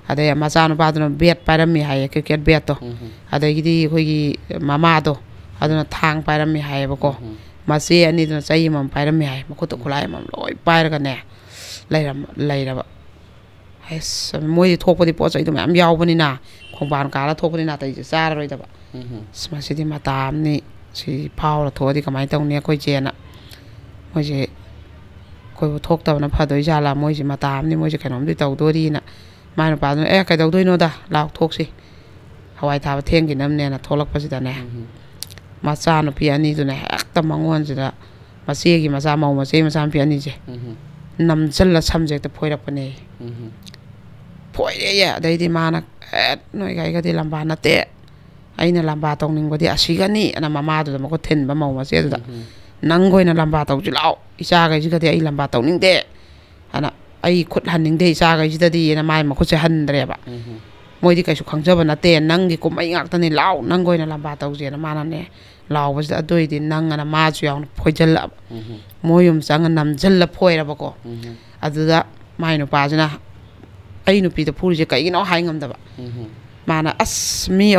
ꯑꯗꯩ ꯃꯆꯥꯅꯨꯄꯥꯗꯨꯅ ꯕꯦꯠ ꯄꯥꯏꯔꯝꯃꯤ ꯍꯥꯏꯌꯦ ꯀ꯭ꯔꯤꯀꯦꯠ ꯕꯦꯠꯇꯣ ꯑꯗꯒꯤꯗꯤ ꯑꯩꯈꯣꯏꯒꯤ ꯃꯃꯥꯗꯣ ꯑꯗꯨꯅ ꯊꯥꯡ ꯄꯥꯏꯔꯝꯃꯤ ꯍꯥꯏꯌꯦꯕꯀꯣ ꯃꯆꯦ ꯑꯅꯤꯗꯨꯅ ꯆꯩ ꯑꯃꯃꯝ ꯄꯥꯏꯔꯝꯃꯤ ꯍꯥꯏ ꯃꯈꯨꯠꯇ ꯈꯨꯠꯂꯥꯏ ꯑꯃꯃꯝ ꯂꯣꯏ ꯄꯥꯏꯔꯒꯅꯦ ꯂꯩꯔꯕ ꯑꯁ ꯃꯣꯏꯗꯤ ꯊꯣꯛꯄꯗꯤ ꯄꯣꯠ ꯆꯩꯗꯣ ꯃꯌꯥꯝ ꯌꯥꯎꯕꯅꯤꯅ ꯈꯣꯡꯕꯥꯟ ꯀꯥꯜꯂ ꯊꯣꯛꯄꯅꯤꯅ ꯑꯇꯩꯁꯦ ꯆꯥꯔꯔꯣꯏꯗꯕ ꯃꯁꯤꯗꯤ ꯃꯇꯥ ꯑꯃꯅꯤ ꯁꯤ ꯐꯥꯎꯔ ꯊꯣꯛꯑꯗꯤ ꯀꯃꯥꯏꯅ ꯇꯧꯅꯤ ꯑꯩꯈꯣꯏ ꯆꯦꯅ ꯃꯣꯏꯁꯦ ꯑꯩꯈꯣꯏꯕꯨ ꯊꯣꯛꯇꯕꯅ ꯐꯗꯣꯏꯖꯥꯠꯂꯥ ꯃꯣꯏꯁꯦ ꯃꯇꯥ ꯑꯃꯅꯤ ꯃꯣꯏꯁꯦ ꯀꯩꯅꯣꯝꯗꯤ ꯇꯧꯗꯣꯔꯤꯅ ꯃꯥꯏ ꯅꯨꯄꯥꯗꯨꯅ ꯀꯩꯗꯧꯗꯣꯏꯅꯣꯗ ꯂꯥꯎ ꯊꯣꯛꯁꯤ ꯍꯋꯥꯏ ꯊꯥꯕ ꯊꯦꯡꯈꯤꯅꯕꯅꯦꯅ ꯊꯣꯛꯂꯛꯄꯁꯤꯗꯅꯦ ꯃꯆꯥꯅꯨꯄꯤ ꯑꯅꯤꯗꯨꯅ ꯍꯦꯛꯇ ꯃꯉꯣꯟꯁꯤꯗ ꯃꯆꯦꯒꯤ ꯃꯆꯥ ꯃꯧ ꯃꯆꯦꯒꯤ ꯃꯆꯥꯅꯨꯄꯤ ꯑꯅꯤꯁꯦ ꯅꯝꯁꯤꯜꯂ ꯁꯝꯖꯦꯛꯇ ꯐꯣꯏꯔꯛꯄꯅꯦ ꯐꯣꯏꯔꯦꯌꯦ ꯑꯗꯩꯗꯤ ꯃꯥꯅ ꯅꯣꯏꯒ ꯑꯩꯒꯗꯤ ꯂꯝꯕꯥ ꯅꯠꯇꯦ ꯑꯩꯅ ꯂꯝꯕꯥ ꯇꯧꯅꯤꯡꯕꯗꯤ ꯑꯁꯤꯒꯅꯤ ꯑꯅ ꯃꯃꯥꯗꯨꯗ ꯃꯈꯨꯠ ꯊꯤꯟꯕ ꯃꯧ ꯃꯆꯦꯗꯨꯗ ꯅꯪꯒ ꯑꯣꯏꯅ ꯂꯝꯕꯥ ꯇꯧꯁꯤ ꯂꯥꯛꯑꯣ ꯏꯆꯥꯈꯩꯁꯤꯒꯗꯤ ꯑꯩ ꯂꯝꯕꯥ ꯇꯧꯅꯤꯡꯗꯦ ꯑꯅ ꯑꯩ ꯈꯨꯠ ꯍꯟꯅꯤꯡꯗꯦ ꯏꯆꯥꯈꯩꯁꯤꯗꯗꯤ ꯑꯅ ꯃꯥꯏ ꯃꯈꯨꯠꯁꯦ ꯍꯟꯗ꯭ꯔꯦꯕ ꯃꯣꯏꯗꯤ ꯀꯩꯁꯨ ꯈꯪꯖꯕ ꯅꯠꯇꯦ ꯅꯪꯒꯤ ꯀꯨꯝꯍꯩ ꯉꯥꯛꯇꯅꯤ ꯂꯥꯎ ꯅꯪꯒ ꯑꯣꯏꯅ ꯂꯝꯕꯥ ꯇꯧꯁꯦꯅ ꯃꯥꯅꯅꯦ ꯂꯥꯎꯕꯁꯤꯗ ꯑꯗꯨꯏꯗꯤ ꯅꯪꯑꯅ ꯃꯥꯁꯨ ꯌꯥꯎꯅ ꯐꯣꯏꯖꯤꯜꯂꯛꯑꯕ ꯃꯣꯏ ꯌꯨꯝ ꯆꯪꯉ ꯅꯝꯁꯤꯜꯂ ꯐꯣꯏꯔꯕꯀꯣ ꯑꯗꯨꯗ ꯃꯥꯏ ꯅꯨꯄꯥꯁꯤꯅ ꯑꯩ ꯅꯨꯄꯤꯗ ꯐꯨꯔꯤꯁꯦ ꯀꯩꯒꯤꯅꯣ ꯍꯥꯏ ꯉꯝꯗꯕ ꯃꯥꯅ ꯑꯁ ꯃꯤ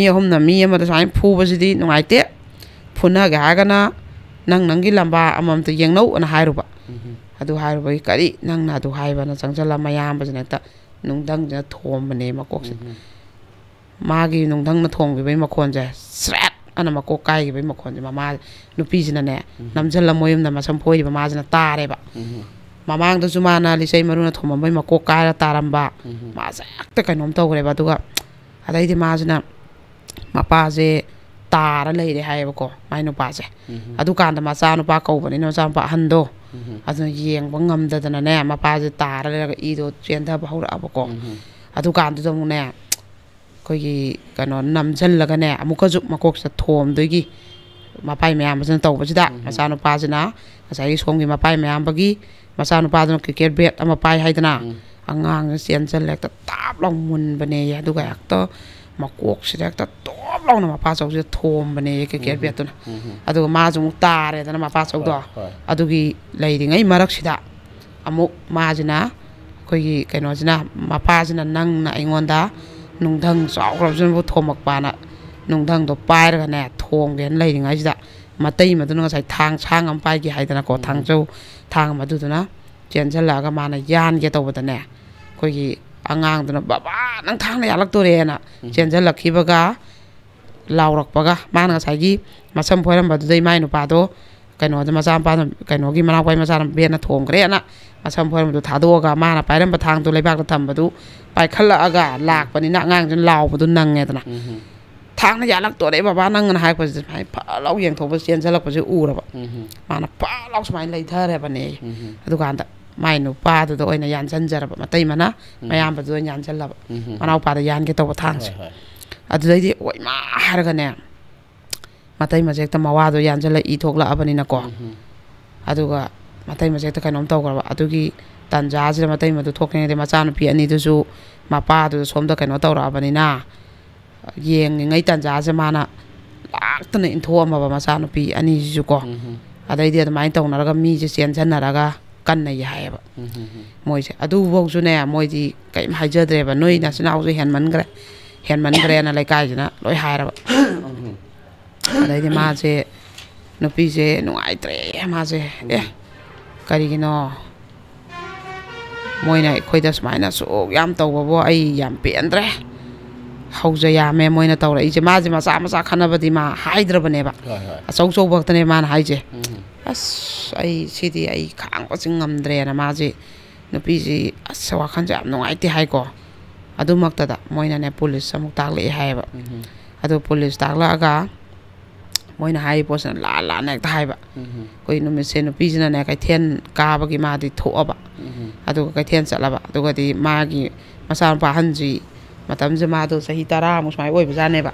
ꯑꯍꯨꯝꯅ ꯃꯤ ꯑꯃꯗ ꯁꯨꯃꯥꯏꯅ ꯐꯨꯕꯁꯤꯗꯤ ꯅꯨꯡꯉꯥꯏꯇꯦ ꯐꯨꯅꯒꯦ ꯍꯥꯏꯔꯒꯅ ꯅꯪꯒꯤ ꯂꯝꯕꯥ ꯑꯃꯃꯝꯇ ꯌꯦꯡꯅꯧ ꯑꯅ ꯍꯥꯏꯔꯨꯕ ꯑꯗꯨ ꯍꯥꯏꯔꯨꯕꯒꯤ ꯀꯔꯤ ꯅꯪꯅ ꯑꯗꯨ ꯍꯥꯏꯕꯅ ꯆꯪꯁꯤꯜꯂ ꯃꯌꯥꯝꯕꯁꯤꯅ ꯍꯦꯛꯇ ꯅꯨꯡꯙꯪꯁꯤꯅ ꯊꯣꯝꯕꯅꯦ ꯃꯀꯣꯛꯁꯦ ꯃꯥꯒꯤ ꯅꯨꯡꯙꯪꯅ ꯊꯣꯝꯈꯤꯕꯒꯤ ꯃꯈꯣꯟꯁꯦ ꯁ꯭ꯔꯦꯠ ꯑꯅ ꯃꯀꯣꯛ ꯀꯥꯏꯈꯤꯕꯒꯤ ꯃꯈꯣꯟꯁꯦ ꯅꯨꯄꯤꯁꯤꯅꯅꯦ ꯅꯝꯁꯤꯜꯂ ꯃꯣꯏ ꯌꯨꯝꯗ ꯃꯁꯝ ꯐꯣꯏꯔꯤꯕ ꯃꯥꯁꯤꯅ ꯇꯥꯔꯦꯕ ꯃꯃꯥꯡꯗꯁꯨ ꯃꯥꯅ ꯂꯤꯆꯩ ꯃꯔꯨꯅ ꯊꯣꯝꯃꯝꯕꯩ ꯃꯀꯣꯛ ꯀꯥꯏꯔ ꯇꯥꯔꯝꯕ ꯃꯥꯁꯦ ꯍꯦꯛꯇ ꯀꯩꯅꯣꯝ ꯇꯧꯈ꯭ꯔꯦꯕ ꯑꯗꯨꯒ ꯑꯗꯩꯗꯤ ꯃꯥꯁꯤꯅ ꯃꯄꯥꯁꯦ ꯇꯥꯔ ꯂꯩꯔꯦ ꯍꯥꯏꯌꯦꯕꯀꯣ ꯃꯥꯏ ꯅꯨꯄꯥꯁꯦ ꯑꯗꯨꯀꯥꯟꯗ ꯃꯆꯥꯅꯨꯄꯥ ꯀꯧꯕꯅꯤꯅ ꯃꯆꯥꯅꯨꯄꯥ ꯑꯍꯟꯗꯣ ꯑꯗꯨꯅ ꯌꯦꯡꯕ ꯉꯝꯗꯗꯅꯅꯦ ꯃꯄꯥꯁꯦ ꯇꯥꯔ ꯂꯩꯔꯒ ꯏꯗꯣ ꯆꯦꯟꯊꯕ ꯍꯧꯔꯛꯑꯕꯀꯣ ꯑꯗꯨꯀꯥꯟꯗꯨꯗ ꯑꯃꯨꯛꯅꯦ ꯑꯩꯈꯣꯏꯒꯤ ꯀꯩꯅꯣ ꯅꯝꯁꯤꯜꯂꯒꯅꯦ ꯑꯃꯨꯛꯀꯁꯨ ꯃꯀꯣꯛꯁꯤꯗ ꯊꯣꯝꯗꯣꯏꯒꯤ ꯃꯄꯥꯏ ꯃꯌꯥꯝꯕꯁꯤꯅ ꯇꯧꯕꯁꯤꯗ ꯃꯆꯥꯅꯨꯄꯥꯁꯤꯅ ꯉꯁꯥꯏꯒꯤ ꯁꯣꯝꯒꯤ ꯃꯄꯥꯏ ꯃꯌꯥꯝꯕꯒꯤ ꯃꯆꯥꯅꯨꯄꯥꯗꯨꯅ ꯀ꯭ꯔꯤꯀꯦꯠ ꯕꯦꯠ ꯑꯃ ꯄꯥꯏ ꯍꯥꯏꯗꯅ ꯑꯉꯥꯡꯁꯤꯅ ꯆꯦꯟꯁꯤꯜꯂ ꯍꯦꯛꯇ ꯇꯥꯞ ꯂꯥꯎ ꯃꯨꯟꯕꯅꯦꯌꯦ ꯑꯗꯨꯒ ꯍꯦꯛꯇ ꯃꯀꯣꯛꯁꯤꯗ ꯍꯦꯛꯇ ꯇꯣꯞ ꯂꯥꯎꯅ ꯃꯄꯥꯆꯧꯁꯤꯗ ꯊꯣꯝꯕꯅꯦꯌꯦ ꯀ꯭ꯔꯤꯀꯦꯠ ꯕꯦꯠꯇꯨꯅ ꯑꯗꯨꯒ ꯃꯥꯁꯨ ꯑꯃꯨꯛ ꯇꯥꯔꯦꯗꯅ ꯃꯄꯥꯆꯧꯗꯣ ꯑꯗꯨꯒꯤ ꯂꯩꯔꯤꯉꯩ ꯃꯔꯛꯁꯤꯗ ꯑꯃꯨꯛ ꯃꯥꯁꯤꯅ ꯑꯩꯈꯣꯏꯒꯤ ꯀꯩꯅꯣꯁꯤꯅ ꯃꯄꯥꯁꯤꯅ ꯅꯪꯅ ꯑꯩꯉꯣꯟꯗ ꯅꯨꯡꯙꯪ ꯆꯥꯎꯈ꯭ꯔꯕꯁꯤꯅꯕꯨ ꯊꯣꯝꯃꯛꯄꯅ ꯅꯨꯡꯙꯪꯗꯣ ꯄꯥꯏꯔꯒꯅꯦ ꯊꯣꯡꯒꯦꯅ ꯂꯩꯔꯤꯉꯩꯁꯤꯗ ꯃꯇꯩ ꯃꯗꯨꯅ ꯉꯁꯥꯏ ꯊꯥꯡ ꯑꯃ ꯄꯥꯏꯒꯦ ꯍꯥꯏꯗꯅꯀꯣ ꯊꯥꯡꯖꯧ ꯊꯥꯡ ꯃꯗꯨꯗꯨꯅ ꯆꯦꯟꯁꯤꯜꯂꯛꯑꯒ ꯃꯥꯅ ꯌꯥꯟꯒꯦ ꯇꯧꯕꯗꯅꯦ ꯑꯩꯈꯣꯏꯒꯤ ꯑꯉꯥꯡꯗꯨꯅ ꯕꯕꯥ ꯅꯪ ꯊꯥꯡꯅ ꯌꯥꯜꯂꯛꯇꯣꯔꯦꯅ ꯆꯦꯟꯁꯤꯜꯂꯛꯈꯤꯕꯒ ꯂꯥꯎꯔꯛꯄꯒ ꯃꯥꯅ ꯉꯁꯥꯏꯒꯤ ꯃꯁꯝ ꯐꯣꯏꯔꯝꯕꯗꯨꯗꯩ ꯃꯥꯏ ꯅꯨꯄꯥꯗꯣ ꯀꯩꯅꯣꯗ ꯃꯆꯥꯅꯨꯄꯥꯗꯣ ꯀꯩꯅꯣꯒꯤ ꯃꯅꯥꯎꯄꯥꯒꯤ ꯃꯆꯥꯅ ꯕꯦꯠꯅ ꯊꯣꯝꯈ꯭ꯔꯦꯅ ꯃꯁꯝ ꯐꯣꯏꯔꯝꯕꯗꯨ ꯊꯥꯗꯣꯛꯑꯒ ꯃꯥꯅ ꯄꯥꯏꯔꯝꯕ ꯊꯥꯡꯗꯣ ꯂꯩꯕꯥꯛꯇ ꯊꯝꯕꯗꯨ ꯄꯥꯏꯈꯠꯂꯛꯑꯒ ꯂꯥꯛꯄꯅꯤꯅ ꯑꯉꯥꯡꯁꯤನ ꯂꯥꯎꯕꯗꯨ ꯅꯪꯉꯦꯗꯅ ꯊꯥꯡꯅ ꯌꯥꯜꯂꯛꯇꯣꯔꯦ ꯕꯕꯥ ꯅꯪꯅ ꯍꯥꯏꯔꯛꯄꯁꯤꯗ ꯁꯨꯃꯥꯏꯅ ꯐꯠ ꯂꯥꯎ ꯌꯦꯡꯊꯣꯛꯄ ꯆꯦꯟꯁꯤꯜꯂꯛꯄꯁꯦ ꯎꯔꯕ ꯃꯥꯅ ꯐꯠ ꯂꯥꯎ ꯁꯨꯃꯥꯏꯅ ꯂꯩꯊꯔꯦꯕꯅꯦ ꯑꯗꯨꯀꯥꯟꯗ ꯃꯥꯏ ꯅꯨꯄꯥꯗꯨꯗ ꯑꯣꯏꯅ ꯌꯥꯟꯁꯤꯟꯖꯔꯕ ꯃꯇꯩꯃꯅ ꯃꯌꯥꯝꯕꯗꯨꯗ ꯑꯣꯏꯅ ꯌꯥꯟꯁꯤꯜꯂꯕ ꯃꯅꯥꯎꯄꯥꯗ ꯌꯥꯟꯒꯦ ꯇꯧꯕ ꯊꯥꯡꯁꯦ ꯑꯗꯨꯗꯩꯗꯤ ꯑꯣꯏꯃꯥ ꯍꯥꯏꯔꯒꯅꯦ ꯃꯇꯩꯃꯁꯦ ꯍꯦꯛꯇ ꯃꯋꯥꯗꯣ ꯌꯥꯟꯁꯤꯜꯂ ꯏ ꯊꯣꯛꯂꯛꯑꯕꯅꯤꯅꯀꯣ ꯑꯗꯨꯒ ꯃꯇꯩꯃꯁꯦ ꯍꯦꯛꯇ ꯀꯩꯅꯣꯝ ꯇꯧꯈ꯭ꯔꯕ ꯑꯗꯨꯒꯤ ꯇꯟꯖꯥꯁꯤꯗ ꯃꯇꯩꯃꯗꯨ ꯊꯣꯛꯈ꯭ꯔꯤꯉꯩꯗ ꯃꯆꯥꯅꯨꯄꯤ ꯑꯅꯤꯗꯨꯁꯨ ꯃꯄꯥꯗꯨꯗ ꯁꯣꯝꯗ ꯀꯩꯅꯣ ꯇꯧꯔꯛꯑꯕꯅꯤꯅ ꯌꯦꯡꯉꯤꯉꯩ ꯇꯟꯖꯥꯁꯦ ꯃꯥꯅ ꯂꯥꯛꯇꯅ ꯏꯟꯊꯣꯛꯑꯝꯃꯕ ꯃꯆꯥꯅꯨꯄꯤ ꯑꯅꯤꯁꯤꯁꯨꯀꯣ ꯑꯗꯩꯗꯤ ꯑꯗꯨꯃꯥꯏꯅ ꯇꯧꯅꯔꯒ ꯃꯤꯁꯦ ꯆꯦꯟꯁꯤꯟꯅꯔꯒ ꯀꯟꯅꯩ ꯍꯥꯏꯌꯦꯕ ꯃꯣꯏꯁꯦ ꯑꯗꯨꯐꯧꯁꯨꯅꯦ ꯃꯣꯏꯗꯤ ꯀꯔꯤꯝ ꯍꯥꯏꯖꯗ꯭ꯔꯦꯕ ꯅꯣꯏ ꯅꯆꯤꯟꯅꯥꯎꯁꯨ ꯍꯦꯟꯃꯟꯈ꯭ꯔꯦꯅ ꯂꯩꯀꯥꯏꯁꯤꯅ ꯂꯣꯏ ꯍꯥꯏꯔꯕ ꯑꯗꯩꯗꯤ ꯃꯥꯁꯦ ꯅꯨꯄꯤꯁꯦ ꯅꯨꯡꯉꯥꯏꯇ꯭ꯔꯦ ꯃꯥꯁꯦ ꯀꯔꯤꯒꯤꯅꯣ ꯃꯣꯏꯅ ꯑꯩꯈꯣꯏꯗ ꯁꯨꯃꯥꯏꯅ ꯁꯨꯛ ꯌꯥꯝ ꯇꯧꯕꯕꯨ ꯑꯩ ꯌꯥꯝ ꯄꯦꯟꯗ꯭ꯔꯦ ꯍꯧꯖ ꯌꯥꯝꯃꯦ ꯃꯣꯏꯅ ꯇꯧꯔꯛꯏꯁꯦ ꯃꯥꯁꯦ ꯃꯆꯥ ꯈꯟꯅꯕꯗꯤ ꯃꯥ ꯍꯥꯏꯗ꯭ꯔꯕꯅꯦꯕ ꯑꯆꯧ ꯈꯛꯇꯅꯦ ꯃꯥꯅ ꯍꯥꯏꯁꯦ ꯑꯁ ꯁꯤꯗꯤ ꯑꯩ ꯈꯥꯡꯕꯁꯤ ꯉꯝꯗ꯭ꯔꯦꯅ ꯃꯥꯁꯦ ꯅꯨꯄꯤꯁꯤ ꯑꯁ ꯋꯥꯈꯜꯁꯦ ꯌꯥꯝ ꯅꯨꯡꯉꯥꯏꯇꯦ ꯍꯥꯏꯀꯣ ꯑꯗꯨꯃꯛꯇꯗ ꯃꯣꯏꯅꯅꯦ ꯄꯨꯂꯤꯁ ꯑꯃꯨꯛ ꯇꯥꯛꯂꯛꯑꯦ ꯍꯥꯏꯌꯦꯕ ꯑꯗꯨ ꯄꯨꯂꯤꯁ ꯇꯥꯛꯂꯛꯑꯒ ꯃꯣꯏꯅ ꯍꯥꯏꯔꯤ ꯄꯣꯠꯁꯤꯅ ꯂꯥꯟꯅ ꯍꯦꯛꯇ ꯍꯥꯏꯕ ꯑꯩꯈꯣꯏ ꯅꯨꯃꯤꯠꯁꯦ ꯅꯨꯄꯤꯁꯤꯅꯅꯦ ꯀꯩꯊꯦꯜ ꯀꯥꯕꯒꯤ ꯃꯥꯗꯤ ꯊꯣꯛꯑꯕ ꯑꯗꯨꯒ ꯀꯩꯊꯦꯜ ꯆꯠꯂꯕ ꯑꯗꯨꯒꯗꯤ ꯃꯥꯒꯤ ꯃꯆꯥꯅꯨꯄꯥ ꯑꯍꯟꯁꯤ ꯃꯇꯝꯁꯦ ꯃꯥꯗꯣ ꯆꯍꯤ 10ꯃꯨꯛ ꯁꯨꯃꯥꯏꯅ ꯑꯣꯏꯕꯖꯥꯠꯅꯦꯕ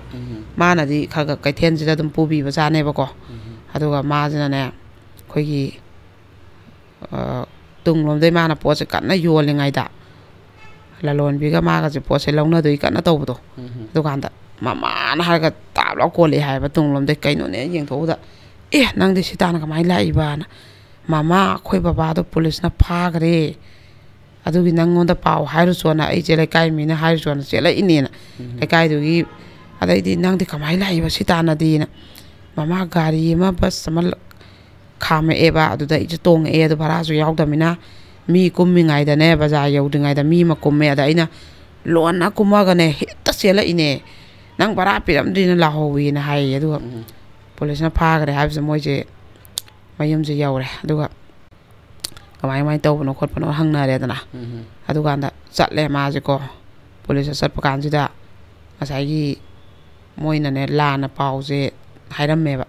ꯃꯥꯅꯗꯤ ꯈꯔ ꯀꯩꯊꯦꯜꯁꯤꯗ ꯑꯗꯨꯝ ꯄꯨꯕꯤꯕꯖꯥꯠꯅꯦꯕꯀꯣ ꯑꯗꯨꯒ ꯃꯥꯁꯤꯅꯅꯦ ꯑꯩꯈꯣꯏꯒꯤ ꯇꯨꯡꯂꯣꯝꯗꯩ ꯃꯥꯅ ꯄꯣꯠꯁꯦ ꯀꯟꯅ ꯌꯣꯜꯂꯤꯉꯩꯗ ꯂꯂꯣꯟꯕꯤꯒ ꯃꯥꯒꯁꯦ ꯄꯣꯠꯁꯦ ꯂꯧꯅꯗꯣꯏ ꯀꯟꯅ ꯇꯧꯕꯗꯣ ꯑꯗꯨꯀꯥꯟꯗ ꯃꯃꯥꯅ ꯍꯥꯏꯔꯒ ꯇꯥꯞ ꯂꯥꯎ ꯀꯣꯜꯂꯛꯑꯦ ꯍꯥꯏꯕ ꯇꯨꯡꯂꯣꯝꯗꯩ ꯀꯩꯅꯣꯅꯦ ꯌꯦꯡꯊꯣꯛꯎꯗ ꯅꯪꯗꯤ ꯁꯤ ꯇꯥꯅ ꯀꯃꯥꯏꯅ ꯂꯥꯛꯏꯕꯅ ꯃꯃꯥ ꯑꯩꯈꯣꯏ ꯕꯕꯥꯗꯣ ꯄꯨꯂꯤꯁꯅ ꯐꯥꯈ꯭ꯔꯦ ꯑꯗꯨꯒꯤ ꯅꯪꯉꯣꯟꯗ ꯄꯥꯎ ꯍꯥꯏꯔꯨꯆꯣꯅ ꯑꯩꯁꯦ ꯂꯩꯀꯥꯏ ꯃꯤꯅ ꯍꯥꯏꯔꯨꯆꯣꯅ ꯆꯦꯜꯂꯛꯏꯅꯦꯅ ꯂꯩꯀꯥꯏꯗꯨꯒꯤ ꯑꯗꯩꯗꯤ ꯅꯪꯗꯤ ꯀꯃꯥꯏꯅ ꯂꯥꯛꯏꯕ ꯁꯤ ꯇꯥꯅꯗꯤꯅ ꯃꯃꯥ ꯒꯥꯔꯤ ꯑꯃ ꯕꯁ ꯑꯃ ꯈꯥꯝꯃꯛꯑꯦꯕ ꯑꯗꯨꯗ ꯑꯩꯁꯨ ꯇꯣꯡꯉꯛꯑꯦ ꯑꯗꯨ ꯚꯔꯥꯁꯨ ꯌꯥꯎꯗꯕꯅꯤꯅ ꯃꯤ ꯀꯨꯝꯃꯤꯉꯩꯗꯅꯦ ꯕꯖꯥꯔ ꯌꯧꯗ꯭ꯔꯤꯉꯩꯗ ꯃꯤ ꯑꯃ ꯀꯨꯝꯃꯦ ꯑꯗ ꯑꯩꯅ ꯂꯣꯟꯅ ꯀꯨꯝꯃꯒꯅꯦ ꯍꯦꯛꯇ ꯆꯦꯜꯂꯛꯏꯅꯦ ꯅꯪ ꯚꯔꯥ ꯄꯤꯔꯝꯗ꯭ꯔꯤꯅ ꯂꯥꯛꯍꯧꯋꯤꯅ ꯍꯥꯏꯌꯦ ꯑꯗꯨꯒ ꯄꯨꯂꯤꯁꯅ ꯐꯥꯈ꯭ꯔꯦ ꯍꯥꯏꯕꯁꯦ ꯃꯣꯏꯁꯦ ꯃꯌꯨꯝꯁꯦ ꯌꯧꯔꯦ ꯑꯗꯨꯒ ꯀꯃꯥꯏ ꯇꯧꯕꯅꯣ ꯈꯣꯠꯄꯅꯣ ꯍꯪꯅꯔꯦꯗꯅ ꯑꯗꯨꯀꯥꯟꯗ ꯆꯠꯂꯦ ꯃꯥꯁꯦꯀꯣ ꯄꯨꯂꯤꯁꯇ ꯆꯠꯄ ꯀꯥꯟꯁꯤꯗ ꯉꯁꯥꯏꯒꯤ ꯃꯣꯏꯅꯅꯦ ꯂꯥꯟꯅ ꯄꯥꯎꯁꯦ ꯍꯥꯏꯔꯝꯃꯦꯕ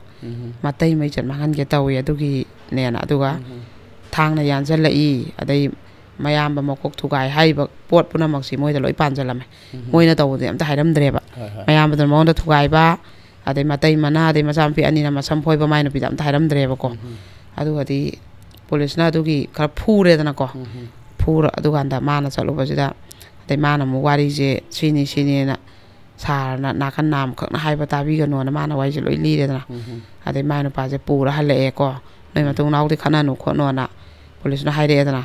ꯃꯇꯩ ꯃꯩꯆꯠ ꯃꯥꯡꯍꯟꯒꯦ ꯇꯧꯏ ꯑꯗꯨꯒꯤꯅꯦꯅ ꯑꯗꯨꯒ ꯊꯥꯡꯅ ꯌꯥꯟꯁꯤꯜꯂꯛꯏ ꯑꯗꯩ ꯃꯌꯥꯝꯕ ꯃꯀꯣꯛ ꯊꯨꯒꯥꯏ ꯍꯥꯏꯔꯤꯕ ꯄꯣꯠ ꯄꯨꯝꯅꯃꯛꯁꯤ ꯃꯣꯏꯗ ꯂꯣꯏ ꯄꯥꯟꯁꯤꯜꯂꯝꯃꯦ ꯃꯣꯏꯅ ꯇꯧꯕꯗꯤ ꯑꯝꯇ ꯍꯥꯏꯔꯝꯗ꯭ꯔꯦꯕ ꯃꯌꯥꯝꯕꯗꯨꯅ ꯃꯉꯣꯟꯗ ꯊꯨꯒꯥꯏꯕ ꯑꯗꯩ ꯃꯇꯩ ꯃꯅꯥ ꯑꯗꯩ ꯃꯆꯥꯅꯨꯄꯤ ꯑꯅꯤꯅ ꯃꯁꯝ ꯐꯣꯏꯕ ꯃꯥꯏ ꯅꯨꯄꯤꯗ ꯑꯝꯇ ꯍꯥꯏꯔꯝꯗ꯭ꯔꯦꯕꯀꯣ ꯑꯗꯨꯒꯗꯤ ꯄꯨꯂꯤꯁꯅ ꯑꯗꯨꯒꯤ ꯈꯔ ꯐꯨꯔꯦꯗꯅꯀꯣ ꯑꯗꯨꯀꯥꯟꯗ ꯃꯥꯅ ꯆꯠꯂꯨꯕꯁꯤꯗ ꯑꯗꯩ ꯃꯥꯅ ꯑꯃꯨꯛ ꯋꯥꯔꯤꯁꯦ ꯁꯤꯅꯤꯅ ꯁꯥꯔꯅ ꯅꯥꯀꯟ ꯅꯥꯝꯈꯛꯅ ꯍꯥꯏꯕ ꯇꯥꯕꯤꯒꯅꯣꯅ ꯃꯥꯅ ꯋꯥꯔꯤꯁꯦ ꯂꯣꯏ ꯂꯤꯔꯦꯗꯅ ꯑꯗꯩ ꯃꯥꯏ ꯅꯨꯄꯥꯁꯦ ꯄꯨꯔ ꯍꯜꯂꯛꯑꯦꯀꯣ ꯅꯣꯏ ꯃꯇꯨꯡꯅꯥꯎꯗꯤ ꯈꯠꯅꯅꯨ ꯈꯣꯠꯅꯣꯅ ꯄꯨꯂꯤꯁꯅ ꯍꯥꯏꯔꯛꯑꯦꯗꯅ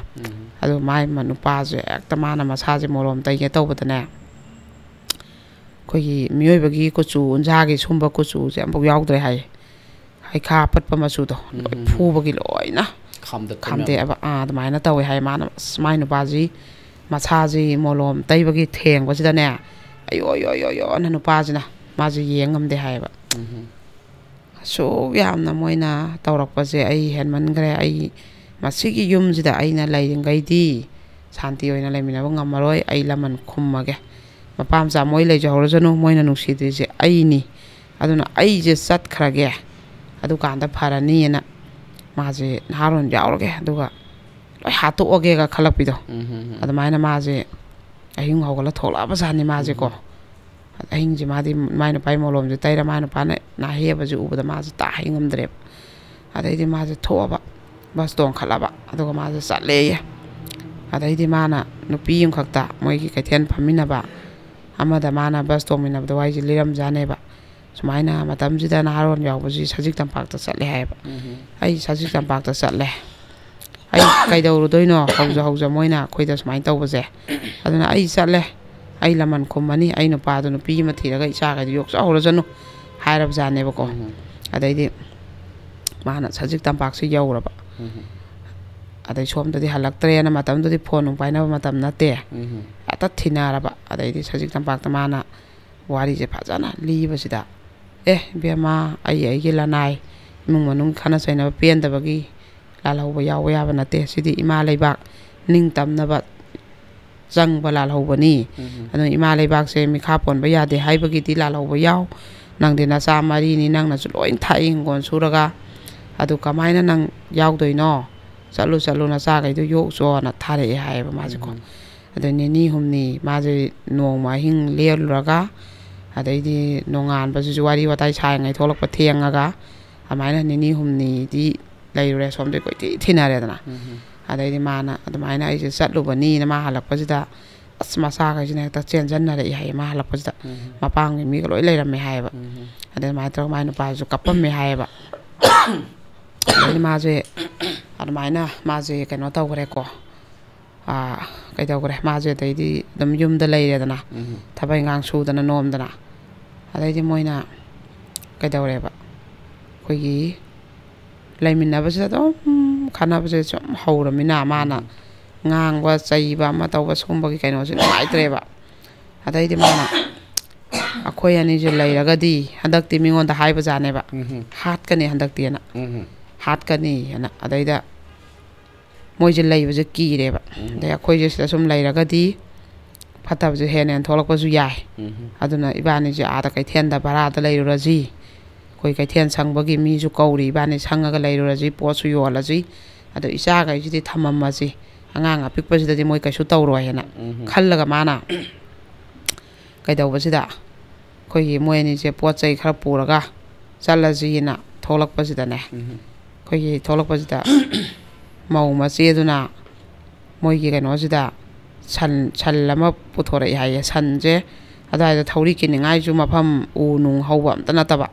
ꯑꯗꯨ ꯃꯥꯏ ꯅꯨꯄꯥꯁꯦ ꯍꯦꯛꯇ ꯃꯥꯅ ꯃꯁꯥꯁꯦ ꯃꯣꯂꯣꯝ ꯇꯩꯒꯦ ꯇꯧꯕꯗꯅꯦ ꯑꯩꯈꯣꯏꯒꯤ ꯃꯤꯑꯣꯏꯕꯒꯤ ꯀꯨꯆꯨ ꯎꯟꯁꯥꯒꯤ ꯁꯨꯝꯕ ꯀꯨꯆꯨꯁꯦ ꯑꯃꯐꯥꯎ ꯌꯥꯎꯗ꯭ꯔꯦ ꯍꯥꯏꯌꯦ ꯍꯩꯈꯥ ꯄꯠꯄ ꯃꯆꯨꯗꯣ ꯂꯣꯏ ꯐꯨꯕꯒꯤ ꯂꯣꯏꯅ ꯈꯥꯝꯗꯦꯛꯑꯕ ꯑꯗꯨꯃꯥꯏꯅ ꯇꯧꯋꯦ ꯍꯥꯏ ꯃꯥꯅ ꯑꯁ ꯃꯥꯏ ꯅꯨꯄꯥꯁꯤ ꯃꯁꯥꯁꯤ ꯃꯣꯂꯣꯝ ꯇꯩꯕꯒꯤ ꯊꯦꯡꯕꯁꯤꯗꯅꯦ ꯑꯌꯣ ꯅꯨꯄꯥꯁꯤꯅ ꯃꯥꯁꯤ ꯌꯦꯡ ꯉꯝꯗꯦ ꯍꯥꯏꯌꯦꯕ ꯑꯁꯨꯛ ꯌꯥꯝꯅ ꯃꯣꯏꯅ ꯇꯧꯔꯛꯄꯁꯦ ꯑꯩ ꯍꯦꯟꯃꯟꯈ꯭ꯔꯦ ꯑꯩ ꯃꯁꯤꯒꯤ ꯌꯨꯝꯁꯤꯗ ꯑꯩꯅ ꯂꯩꯔꯤꯉꯩꯗꯤ ꯁꯥꯟꯇꯤ ꯑꯣꯏꯅ ꯂꯩꯃꯤꯟꯅꯕ ꯉꯝꯃꯔꯣꯏ ꯑꯩ ꯂꯃꯟ ꯈꯨꯝꯃꯒꯦ ꯃꯄꯥ ꯃꯆꯥ ꯃꯣꯏ ꯂꯩꯖꯍꯧꯔꯖꯅꯨ ꯃꯣꯏꯅ ꯅꯨꯡꯁꯤꯗ꯭ꯔꯤꯁꯦ ꯑꯩꯅꯤ ꯑꯗꯨꯅ ꯑꯩꯁꯦ ꯆꯠꯈ꯭ꯔꯒꯦ ꯑꯗꯨꯀꯥꯟꯗ ꯐꯔꯅꯤꯅ ꯃꯥꯁꯦ ꯅꯍꯥꯔꯣꯟ ꯌꯥꯎꯔꯒꯦ ꯑꯗꯨꯒ ꯂꯣꯏ ꯍꯥꯠꯇꯣꯛꯑꯒꯦꯒ ꯈꯜꯂꯛꯄꯤꯗꯣ ꯑꯗꯨꯃꯥꯏꯅ ꯃꯥꯁꯦ ꯑꯍꯤꯡ ꯍꯧꯒꯠꯂ ꯊꯣꯛꯂꯛꯑꯕꯖꯥꯠꯅꯤ ꯃꯥꯁꯦꯀꯣ ꯑꯍꯤꯡꯁꯦ ꯃꯥꯗꯤ ꯃꯥꯏ ꯅꯨꯄꯥꯒꯤ ꯃꯣꯂꯣꯝꯁꯦ ꯇꯩꯔ ꯃꯥꯏ ꯅꯨꯄꯥꯅ ꯅꯥꯍꯦꯕꯁꯦ ꯎꯕꯗ ꯃꯥꯁꯦ ꯇꯥꯍꯩ ꯉꯝꯗ꯭ꯔꯦꯕ ꯑꯗꯩꯗꯤ ꯃꯥꯁꯦ ꯊꯣꯛꯑꯕ ꯕꯁ ꯇꯣꯡꯈꯠꯂꯕ ꯑꯗꯨꯒ ꯃꯥꯁꯦ ꯆꯠꯂꯦꯌꯦ ꯑꯗꯩꯗꯤ ꯃꯥꯅ ꯅꯨꯄꯤ ꯑꯃꯈꯛꯇ ꯃꯣꯏꯒꯤ ꯀꯩꯊꯦꯜ ꯐꯝꯃꯤꯟꯅꯕ ꯑꯃꯗ ꯃꯥꯅ ꯕꯁ ꯇꯣꯡꯃꯤꯟꯅꯕꯗ ꯋꯥꯔꯤꯁꯦ ꯂꯤꯔꯝꯖꯥꯅꯦꯕ ꯁꯨꯃꯥꯏꯅ ꯃꯇꯝꯁꯤꯗ ꯅꯍꯥꯔꯣꯟ ꯌꯥꯎꯕꯁꯤ ꯁꯖꯤꯛ ꯇꯝꯄꯥꯛꯇ ꯆꯠꯂꯦ ꯍꯥꯏꯌꯦꯕ ꯑꯩ ꯁꯖꯤꯛ ꯇꯝꯄꯥꯛꯇ ꯆꯠꯂꯦ ꯑꯩ ꯀꯩꯗꯧꯔꯨꯗꯣꯏꯅꯣ ꯍꯧꯖ ꯃꯣꯏꯅ ꯑꯩꯈꯣꯏꯗ ꯁꯨꯃꯥꯏꯅ ꯇꯧꯕꯁꯦ ꯑꯗꯨꯅ ꯑꯩ ꯆꯠꯂꯦ ꯑꯩ ꯂꯃꯟ ꯈꯨꯝꯃꯅꯤ ꯑꯩ ꯅꯨꯄꯥꯗꯣ ꯅꯨꯄꯤ ꯑꯃ ꯊꯤꯔꯒ ꯏꯆꯥꯈꯩꯗꯣ ꯌꯣꯛꯆꯍꯧꯔꯖꯅꯨ ꯍꯥꯏꯔꯕꯖꯥꯠꯅꯦꯕꯀꯣ ꯑꯗꯩꯗꯤ ꯃꯥꯅ ꯁꯖꯤꯛ ꯇꯝꯄꯥꯛꯁꯤ ꯌꯧꯔꯕ ꯑꯗꯩ ꯁꯣꯝꯗꯗꯤ ꯍꯜꯂꯛꯇ꯭ꯔꯦꯅ ꯃꯇꯝꯗꯨꯗꯤ ꯐꯣꯟ ꯅꯨꯡ ꯄꯥꯏꯅꯕ ꯃꯇꯝ ꯅꯠꯇꯦ ꯍꯦꯛꯇ ꯊꯤꯅꯔꯕ ꯑꯗꯩꯗꯤ ꯁꯖꯤꯛ ꯇꯝꯄꯥꯛꯇ ꯃꯥꯅ ꯋꯥꯔꯤꯁꯦ ꯐꯖꯅ ꯂꯤꯕꯁꯤꯗ ꯏꯕꯦꯝꯃ ꯑꯩꯒꯤ ꯂꯅꯥꯏ ꯏꯃꯨꯡ ꯃꯅꯨꯡ ꯈꯠꯅ ꯆꯩꯅꯕ ꯄꯦꯟꯗꯕꯒꯤ ꯂꯥꯜꯍꯧꯕ ꯌꯥꯎꯕ ꯌꯥꯕ ꯅꯠꯇꯦ ꯁꯤꯗꯤ ꯏꯃꯥ ꯂꯩꯕꯥꯛ ꯅꯤꯡꯇꯝꯅꯕ ꯆꯪꯕ ꯂꯥꯜꯍꯧꯕꯅꯤ ꯑꯗꯨꯅ ꯏꯃꯥ ꯂꯩꯕꯥꯛꯁꯦ ꯃꯤꯈꯥ ꯄꯣꯟꯕ ꯌꯥꯗꯦ ꯍꯥꯏꯕꯒꯤꯗꯤ ꯂꯥꯜꯍꯧꯕ ꯌꯥꯎ ꯅꯪꯗꯤ ꯅꯆꯥ 4ꯅꯤ ꯅꯪꯅꯁꯨ ꯂꯣꯏ ꯊꯥꯛꯏ ꯍꯤꯡꯒꯣꯜ ꯁꯨꯔꯒ ꯑꯗꯨ ꯀꯃꯥꯏꯅ ꯅꯪ ꯌꯥꯎꯗꯣꯏꯅꯣ ꯆꯠꯂꯨ ꯅꯆꯥꯈꯩꯗꯣ ꯌꯣꯛꯆꯣꯅ ꯊꯥꯔꯛꯑꯦ ꯍꯥꯏꯌꯦꯕ ꯃꯥꯁꯦꯀꯣ ꯑꯗꯩ ꯅꯤꯅꯤ ꯍꯨꯝꯅꯤ ꯃꯥꯁꯦ ꯅꯣꯡꯃ ꯑꯍꯤꯡ ꯂꯦꯜꯂꯨꯔꯒ ꯑꯗꯩꯗꯤ ꯅꯣꯡꯉꯥꯟꯕꯁꯤꯁꯨ ꯋꯥꯔꯤ ꯋꯥꯇꯥꯏ ꯁꯥꯔꯤꯉꯩ ꯊꯣꯛꯂꯛꯄ ꯊꯦꯡꯉꯒ ꯑꯗꯨꯃꯥꯏꯅ ꯅꯤꯅꯤ ꯍꯨꯝꯅꯤꯗꯤ ꯂꯩꯔꯨꯔꯦ ꯁꯣꯝꯗꯩ ꯀꯣꯏꯊꯤ ꯊꯤꯅꯔꯦꯗꯅ ꯑꯗꯩꯗꯤ ꯃꯥꯅ ꯑꯗꯨꯃꯥꯏꯅ ꯑꯩꯁꯦ ꯆꯠꯂꯨꯕꯅꯤꯅ ꯃꯥ ꯍꯜꯂꯛꯄꯁꯤꯗ ꯑꯁ ꯃꯆꯥꯈꯩꯁꯤꯅ ꯍꯦꯛꯇ ꯆꯦꯟꯖꯟꯅꯔꯛꯏ ꯍꯥꯏꯌꯦ ꯃꯥ ꯍꯜꯂꯛꯄꯁꯤꯗ ꯃꯄꯥꯡꯒꯤ ꯃꯤꯒ ꯂꯣꯏ ꯂꯩꯔꯝꯃꯦ ꯍꯥꯏꯌꯦꯕ ꯑꯗꯨꯃꯥꯏꯅ ꯇꯧꯔꯒ ꯃꯥꯏ ꯅꯨꯄꯥꯁꯨ ꯀꯞꯄꯝꯃꯦ ꯍꯥꯏꯌꯦꯕ ꯑꯗꯩꯗꯤ ꯃꯥꯁꯦ ꯑꯗꯨꯃꯥꯏꯅ ꯃꯥꯁꯦ ꯀꯩꯅꯣ ꯇꯧꯈ꯭ꯔꯦꯀꯣ ꯀꯩꯗꯧꯈ꯭ರೆ ꯃꯥꯁꯦ ꯑꯗꯩꯗꯤ ꯑꯗꯨꯝ ꯌꯨꯝꯗ ꯂꯩꯔꯦꯗꯅ ꯊꯕꯛ ꯏꯟꯈꯥꯡ ꯁꯨꯗꯅ ꯅꯣꯝꯗꯅ ꯑꯗꯩꯗꯤ ꯃꯣꯏꯅ ꯀꯩꯗꯧꯔꯦꯕ ꯑꯩꯈꯣꯏꯒꯤ ꯂꯩꯃꯤꯟꯅꯕꯁꯤꯗ ꯑꯗꯨꯝ ꯈꯟꯅꯕꯁꯦ ꯁꯨꯝ ꯍꯧꯔꯃꯤꯅ ꯃꯥꯅ ꯉꯥꯡꯕ ꯆꯩꯕ ꯑꯃ ꯇꯧꯕ ꯁꯤꯒꯨꯝꯕꯒꯤ ꯀꯩꯅꯣꯁꯦ ꯅꯨꯡꯉꯥꯏꯇ꯭ꯔꯦꯕ ꯑꯗꯩꯗꯤ ꯃꯥꯅ ꯑꯩꯈꯣꯏ ꯑꯅꯤꯁꯦ ꯂꯩꯔꯒꯗꯤ ꯍꯟꯗꯛꯇꯤ ꯃꯤꯉꯣꯟꯗ ꯍꯥꯏꯕꯖꯥꯠꯅꯦꯕ ꯍꯥꯠꯀꯅꯤ ꯍꯟꯗꯛꯇꯤꯅ ꯍꯥꯠꯀꯅꯤꯅ ꯑꯗꯩꯗ ꯃꯣꯏꯁꯦ ꯂꯩꯕꯁꯦ ꯀꯤꯔꯦꯕ ꯑꯗꯩ ꯑꯩꯈꯣꯏꯁꯦ ꯁꯤꯗ ꯁꯨꯝ ꯂꯩꯔꯒꯗꯤ ꯐꯠꯇꯕꯁꯦ ꯍꯦꯟꯅ ꯍꯦꯟꯅ ꯊꯣꯛꯂꯛꯄꯁꯨ ꯌꯥꯏ ꯑꯗꯨꯅ ꯏꯕꯥꯅꯤꯁꯦ ꯑꯥꯗ ꯀꯩꯊꯦꯜꯗ ꯚꯔꯥꯗ ꯂꯩꯔꯨꯔꯁꯤ ꯑꯩꯈꯣꯏ ꯀꯩꯊꯦꯜ ꯁꯪꯕꯒꯤ ꯃꯤꯁꯨ ꯀꯧꯔꯤ ꯏꯕꯥꯅꯤ ꯁꯪꯉꯒ ꯂꯩꯔꯨꯔꯁꯤ ꯄꯣꯠꯁꯨ ꯌꯣꯜꯂꯁꯤ ꯑꯗꯣ ꯏꯆꯥꯈꯩꯁꯤꯗꯤ ꯊꯝꯃꯝꯃꯁꯤ ꯑꯉꯥꯡ ꯑꯄꯤꯛꯄꯁꯤꯗꯗꯤ ꯃꯣꯏ ꯀꯩꯁꯨ ꯇꯧꯔꯣꯏꯅ ꯈꯜꯂꯒ ꯃꯥꯅ ꯀꯩꯗꯧꯕꯁꯤꯗ ꯑꯩꯈꯣꯏꯒꯤ ꯃꯣꯏ ꯑꯅꯤꯁꯦ ꯄꯣꯠ ꯆꯩ ꯈꯔ ꯄꯨꯔꯒ ꯆꯠꯂꯁꯤꯅ ꯊꯣꯛꯂꯛꯄꯁꯤꯗꯅꯦ ꯑꯩꯈꯣꯏꯒꯤ ꯊꯣꯛꯂꯛꯄꯁꯤꯗ ꯃꯧ ꯃꯆꯦꯗꯨꯅ ꯃꯣꯏꯒꯤ ꯀꯩꯅꯣꯁꯤꯗ ꯁꯟ ꯑꯃ ꯄꯨꯊꯣꯔꯛꯏ ꯍꯥꯏꯌꯦ ꯁꯟꯁꯦ ꯑꯗꯨꯋꯥꯏꯗ ꯊꯧꯔꯤ ꯀꯤꯅꯤꯡꯉꯥꯏꯁꯨ ꯃꯐꯝ ꯎ ꯅꯨꯡ ꯍꯧꯕ ꯑꯝꯇ ꯅꯠꯇꯕ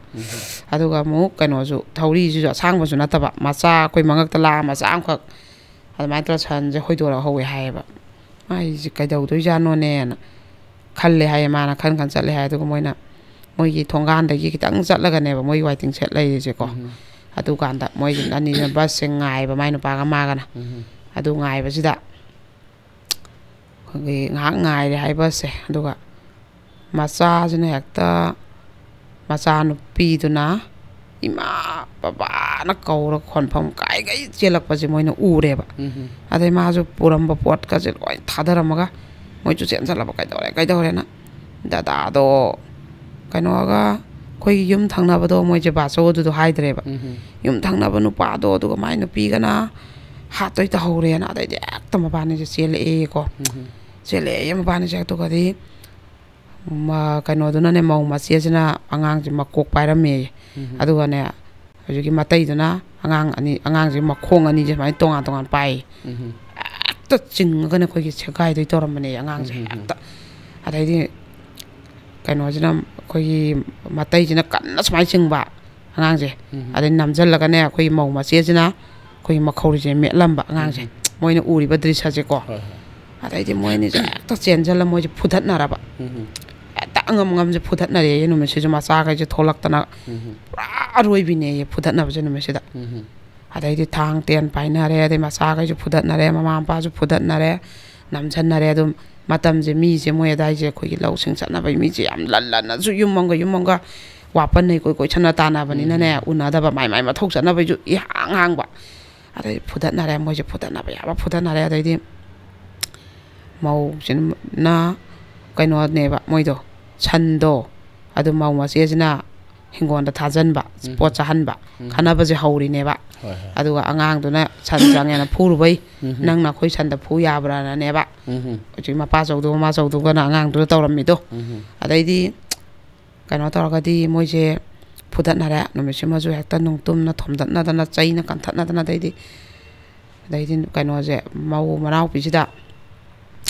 ꯑꯗꯨꯒ ꯑꯃꯨꯛ ꯀꯩꯅꯣꯁꯨ ꯊꯧꯔꯤꯁꯤꯁꯨ ꯑꯁꯥꯡꯕꯁꯨ ꯅꯠꯇꯕ ꯃꯆꯥ ꯑꯩꯈꯣꯏ ꯃꯉꯛꯇ ꯂꯥꯛꯑ ꯃꯆꯥ ꯑꯃꯈꯛ ꯑꯗꯨꯃꯥꯏꯅ ꯇꯧꯔ ꯁꯟꯁꯦ ꯍꯣꯏꯗꯣꯔꯛ ꯍꯧꯋꯦ ꯍꯥꯏꯌꯦꯕ ꯑꯩꯁꯦ ꯀꯩꯗꯧꯗꯣꯏꯖꯥꯠꯅꯣꯅꯦꯅ ꯈꯜꯂꯦ ꯍꯥꯏꯌꯦ ꯃꯥꯅ ꯈꯟ ꯆꯠꯂꯦ ꯍꯥꯏ ꯑꯗꯨꯒ ꯃꯣꯏꯅ ꯃꯣꯏꯒꯤ ꯊꯣꯡꯒꯥꯟꯗꯒꯤ ꯈꯤꯇꯪ ꯆꯠꯂꯒꯅꯦꯕ ꯃꯣꯏꯒꯤ ꯋꯥꯏꯇꯤꯡ ꯁꯦꯠ ꯂꯩꯔꯤꯁꯦꯀꯣ ꯑꯗꯨꯀꯥꯟꯗ ꯃꯣꯏꯒꯤ ꯑꯅꯤꯁꯤꯅ ꯕꯁꯁꯦ ꯉꯥꯏꯕ ꯃꯥꯏ ꯅꯨꯄꯥꯒ ꯃꯥꯒꯅ ꯑꯗꯨ ꯉꯥꯏꯕꯁꯤꯗ ꯑꯩꯈꯣꯏꯒꯤ ꯉꯥꯏꯍꯥꯛ ꯉꯥꯏꯔꯦ ꯍꯥꯏ ꯕꯁꯁꯦ ꯑꯗꯨꯒ ꯃꯆꯥꯁꯤꯅ ꯍꯦꯛꯇ ꯃꯆꯥꯅꯨꯄꯤꯗꯨꯅ ꯏꯃꯥ ꯕꯕꯥꯅ ꯀꯧꯔ ꯈꯣꯟꯐꯝ ꯀꯥꯏꯒꯩ ꯆꯦꯜꯂꯛꯄꯁꯦ ꯃꯣꯏꯅ ꯎꯔꯦꯕ ꯑꯗꯩ ꯃꯥꯁꯨ ꯄꯨꯔꯝꯕ ꯄꯣꯠꯀꯁꯦ ꯂꯣꯏ ꯊꯥꯗꯔꯝꯃꯒ ꯃꯣꯏꯁꯨ ꯆꯦꯟꯁꯜꯂꯕ ꯀꯩꯗꯧꯔꯦꯅ ꯗꯗꯥꯗꯣ ꯀꯩꯅꯣꯒ ꯑꯩꯈꯣꯏꯒꯤ ꯌꯨꯝ ꯊꯪꯅꯕꯗꯣ ꯃꯣꯏꯁꯦ ꯕꯥꯆꯧ ꯑꯗꯨꯗꯣ ꯍꯥꯏꯗ꯭ꯔꯦꯕ ꯌꯨꯝ ꯊꯪꯅꯕ ꯅꯨꯄꯥꯗꯣ ꯑꯗꯨꯒ ꯃꯥꯏ ꯅꯨꯄꯤꯒꯅ ꯍꯥꯠꯇꯣꯏ ꯇꯧꯍꯧꯔꯦꯅ ꯑꯗꯩꯗꯤ ꯍꯦꯛꯇ ꯃꯕꯥꯅꯤꯁꯦ ꯆꯦꯜꯂꯛꯑꯦꯀꯣ ꯆꯦꯜꯂꯛꯑꯦ ꯃꯕꯥꯅꯤꯁꯦ ꯑꯗꯨꯒꯗꯤ ꯀꯩꯅꯣꯗꯨꯅꯅꯦ ꯃꯧ ꯃꯆꯦꯁꯤꯅ ꯑꯉꯥꯡꯁꯦ ꯃꯀꯣꯛ ꯄꯥꯏꯔꯝꯃꯦꯌꯦ ꯑꯗꯨꯒꯅꯦ ꯍꯧꯖꯤꯛꯀꯤ ꯃꯇꯩꯗꯨꯅ ꯑꯉꯥꯡꯁꯦ ꯃꯈꯣꯡ ꯑꯅꯤꯁꯦ ꯁꯨꯃꯥꯏꯅ ꯇꯣꯉꯥꯟ ꯇꯣꯉꯥꯟ ꯄꯥꯏ ꯍꯦꯛꯇ ꯆꯤꯡꯉꯒꯅꯦ ꯑꯩꯈꯣꯏꯒꯤ ꯁꯦꯒꯥꯏꯗꯣꯏ ꯇꯧꯔꯝꯕꯅꯦ ꯑꯉꯥꯡꯁꯦ ꯍꯦꯛꯇ ꯑꯗꯩꯗꯤ ꯀꯩꯅꯣꯁꯤꯅ ꯑꯩꯈꯣꯏꯒꯤ ꯃꯇꯩꯁꯤꯅ ꯀꯟꯅ ꯁꯨꯃꯥꯏꯅ ꯆꯤꯡꯕ ꯑꯉꯥꯡꯁꯦ ꯑꯗꯩ ꯅꯝꯁꯤꯜꯂꯒꯅꯦ ꯑꯩꯈꯣꯏꯒꯤ ꯃꯧ ꯃꯆꯦꯁꯤ나 ꯑꯩꯈꯣꯏꯒꯤ ꯃꯈꯧꯔꯤꯁꯦ ꯃꯦꯠꯂꯝꯕ ꯑꯉꯥꯡꯁꯦ ꯃꯣꯏꯅ ꯎꯔꯤꯕ ꯗ꯭ꯔꯤꯁ꯭ꯌꯁꯦꯀꯣ ꯑꯗꯩꯗꯤ ꯃꯣꯏꯅꯤꯁꯦ ꯍꯦꯛꯇ ꯆꯦꯟꯁꯤꯜꯂ ꯃꯣꯏꯁꯦ ꯐꯨꯗꯠꯅꯔꯕ ꯍꯦꯛꯇ ꯑꯉꯝꯁꯦ ꯐꯨꯗꯠꯅꯔꯦ ꯅꯨꯃꯤꯠꯁꯤꯁꯨ ꯃꯆꯥꯈꯩꯁꯦ ꯊꯣꯛꯂꯛꯇꯅ ꯄꯨꯔꯥ ꯑꯔꯣꯏꯕꯤꯅꯦꯌꯦ ꯐꯨꯗꯠꯅꯕꯁꯦ ꯅꯨꯃꯤꯠꯁꯤꯗ ꯑꯗꯩꯗꯤ ꯊꯥꯡ ꯇꯦꯟ ꯄꯥꯏꯅꯔꯦ ꯑꯗꯩ ꯃꯆꯥꯈꯩꯁꯨ ꯐꯨꯗꯠꯅꯔꯦ ꯃꯃꯥ ꯃꯄꯥꯁꯨ ꯐꯨꯗꯠꯅꯔꯦ ꯅꯝꯁꯟꯅꯔꯦ ꯑꯗꯨꯝ ꯃꯇꯝꯁꯦ ꯃꯤꯁꯦ ꯃꯣꯏ ꯑꯗꯥꯏꯁꯦ ꯑꯩꯈꯣꯏꯒꯤ ꯂꯧꯁꯤꯡ ꯆꯠꯅꯕꯩ ꯃꯤꯁꯦ ꯌꯥꯝ ꯂꯟꯅꯁꯨ ꯌꯨꯝ ꯑꯃꯒ ꯋꯥꯄꯟꯅꯩ ꯀꯣꯏꯁꯟꯅ ꯇꯥꯟꯅꯕꯅꯤꯅꯅꯦ ꯎꯅꯗꯕ ꯃꯥꯏ ꯃꯊꯧ ꯆꯠꯅꯕꯩꯁꯨ ꯏꯍꯥꯡ ꯍꯥꯡꯕ ꯑꯗꯩ ꯐꯨꯗꯠꯅꯔꯦ ꯃꯣꯏꯁꯦ ꯐꯨꯗꯠꯅꯕ ꯌꯥꯕ ꯐꯨꯗꯠꯅꯔꯦ ꯑꯗꯩꯗꯤ ꯃꯧꯁꯤꯅ ꯀꯩꯅꯣꯅꯦꯕ ꯃꯣꯏꯗꯣ ꯁꯟꯗꯣ ꯑꯗꯨ ꯃꯧ ꯃꯆꯦꯁꯤꯅ ꯍꯤꯡꯒꯣꯜꯗ ꯊꯥꯖꯟꯕ ꯄꯣꯠ ꯆꯥꯍꯟꯕ ꯈꯟꯅꯕꯁꯦ ꯍꯧꯔꯤꯅꯦꯕ ꯑꯗꯨꯒ ꯑꯉꯥꯡꯗꯨꯅ ꯁꯟ ꯆꯪꯉꯦꯅ ꯐꯨꯔꯨꯕꯩ ꯅꯪꯅ ꯑꯩꯈꯣꯏ ꯁꯟꯗ ꯐꯨ ꯌꯥꯕ꯭ꯔꯥꯅꯅꯦꯕ ꯍꯧꯖꯤꯛ ꯃꯄꯥꯆꯧꯗꯨꯒ ꯃꯃꯥꯆꯧꯗꯨꯒꯅ ꯑꯉꯥꯡꯗꯨꯗ ꯇꯧꯔꯝꯃꯤꯗꯣ ꯑꯗꯩꯗꯤ ꯀꯩꯅꯣ ꯇꯧꯔꯒꯗꯤ ꯃꯣꯏꯁꯦ ꯐꯨꯗꯠꯅꯔꯦ ꯅꯨꯃꯤꯠꯁꯤꯃꯁꯨ ꯍꯦꯛꯇ ꯅꯨꯡꯇꯨꯝꯅ ꯊꯣꯝꯗꯠꯅꯗꯅ ꯆꯩꯅ ꯀꯟꯊꯠꯅꯗꯅ ꯑꯗꯩꯗꯤ ꯀꯩꯅꯣꯁꯦ ꯃꯧ ꯃꯅꯥꯎꯄꯤꯁꯤꯗ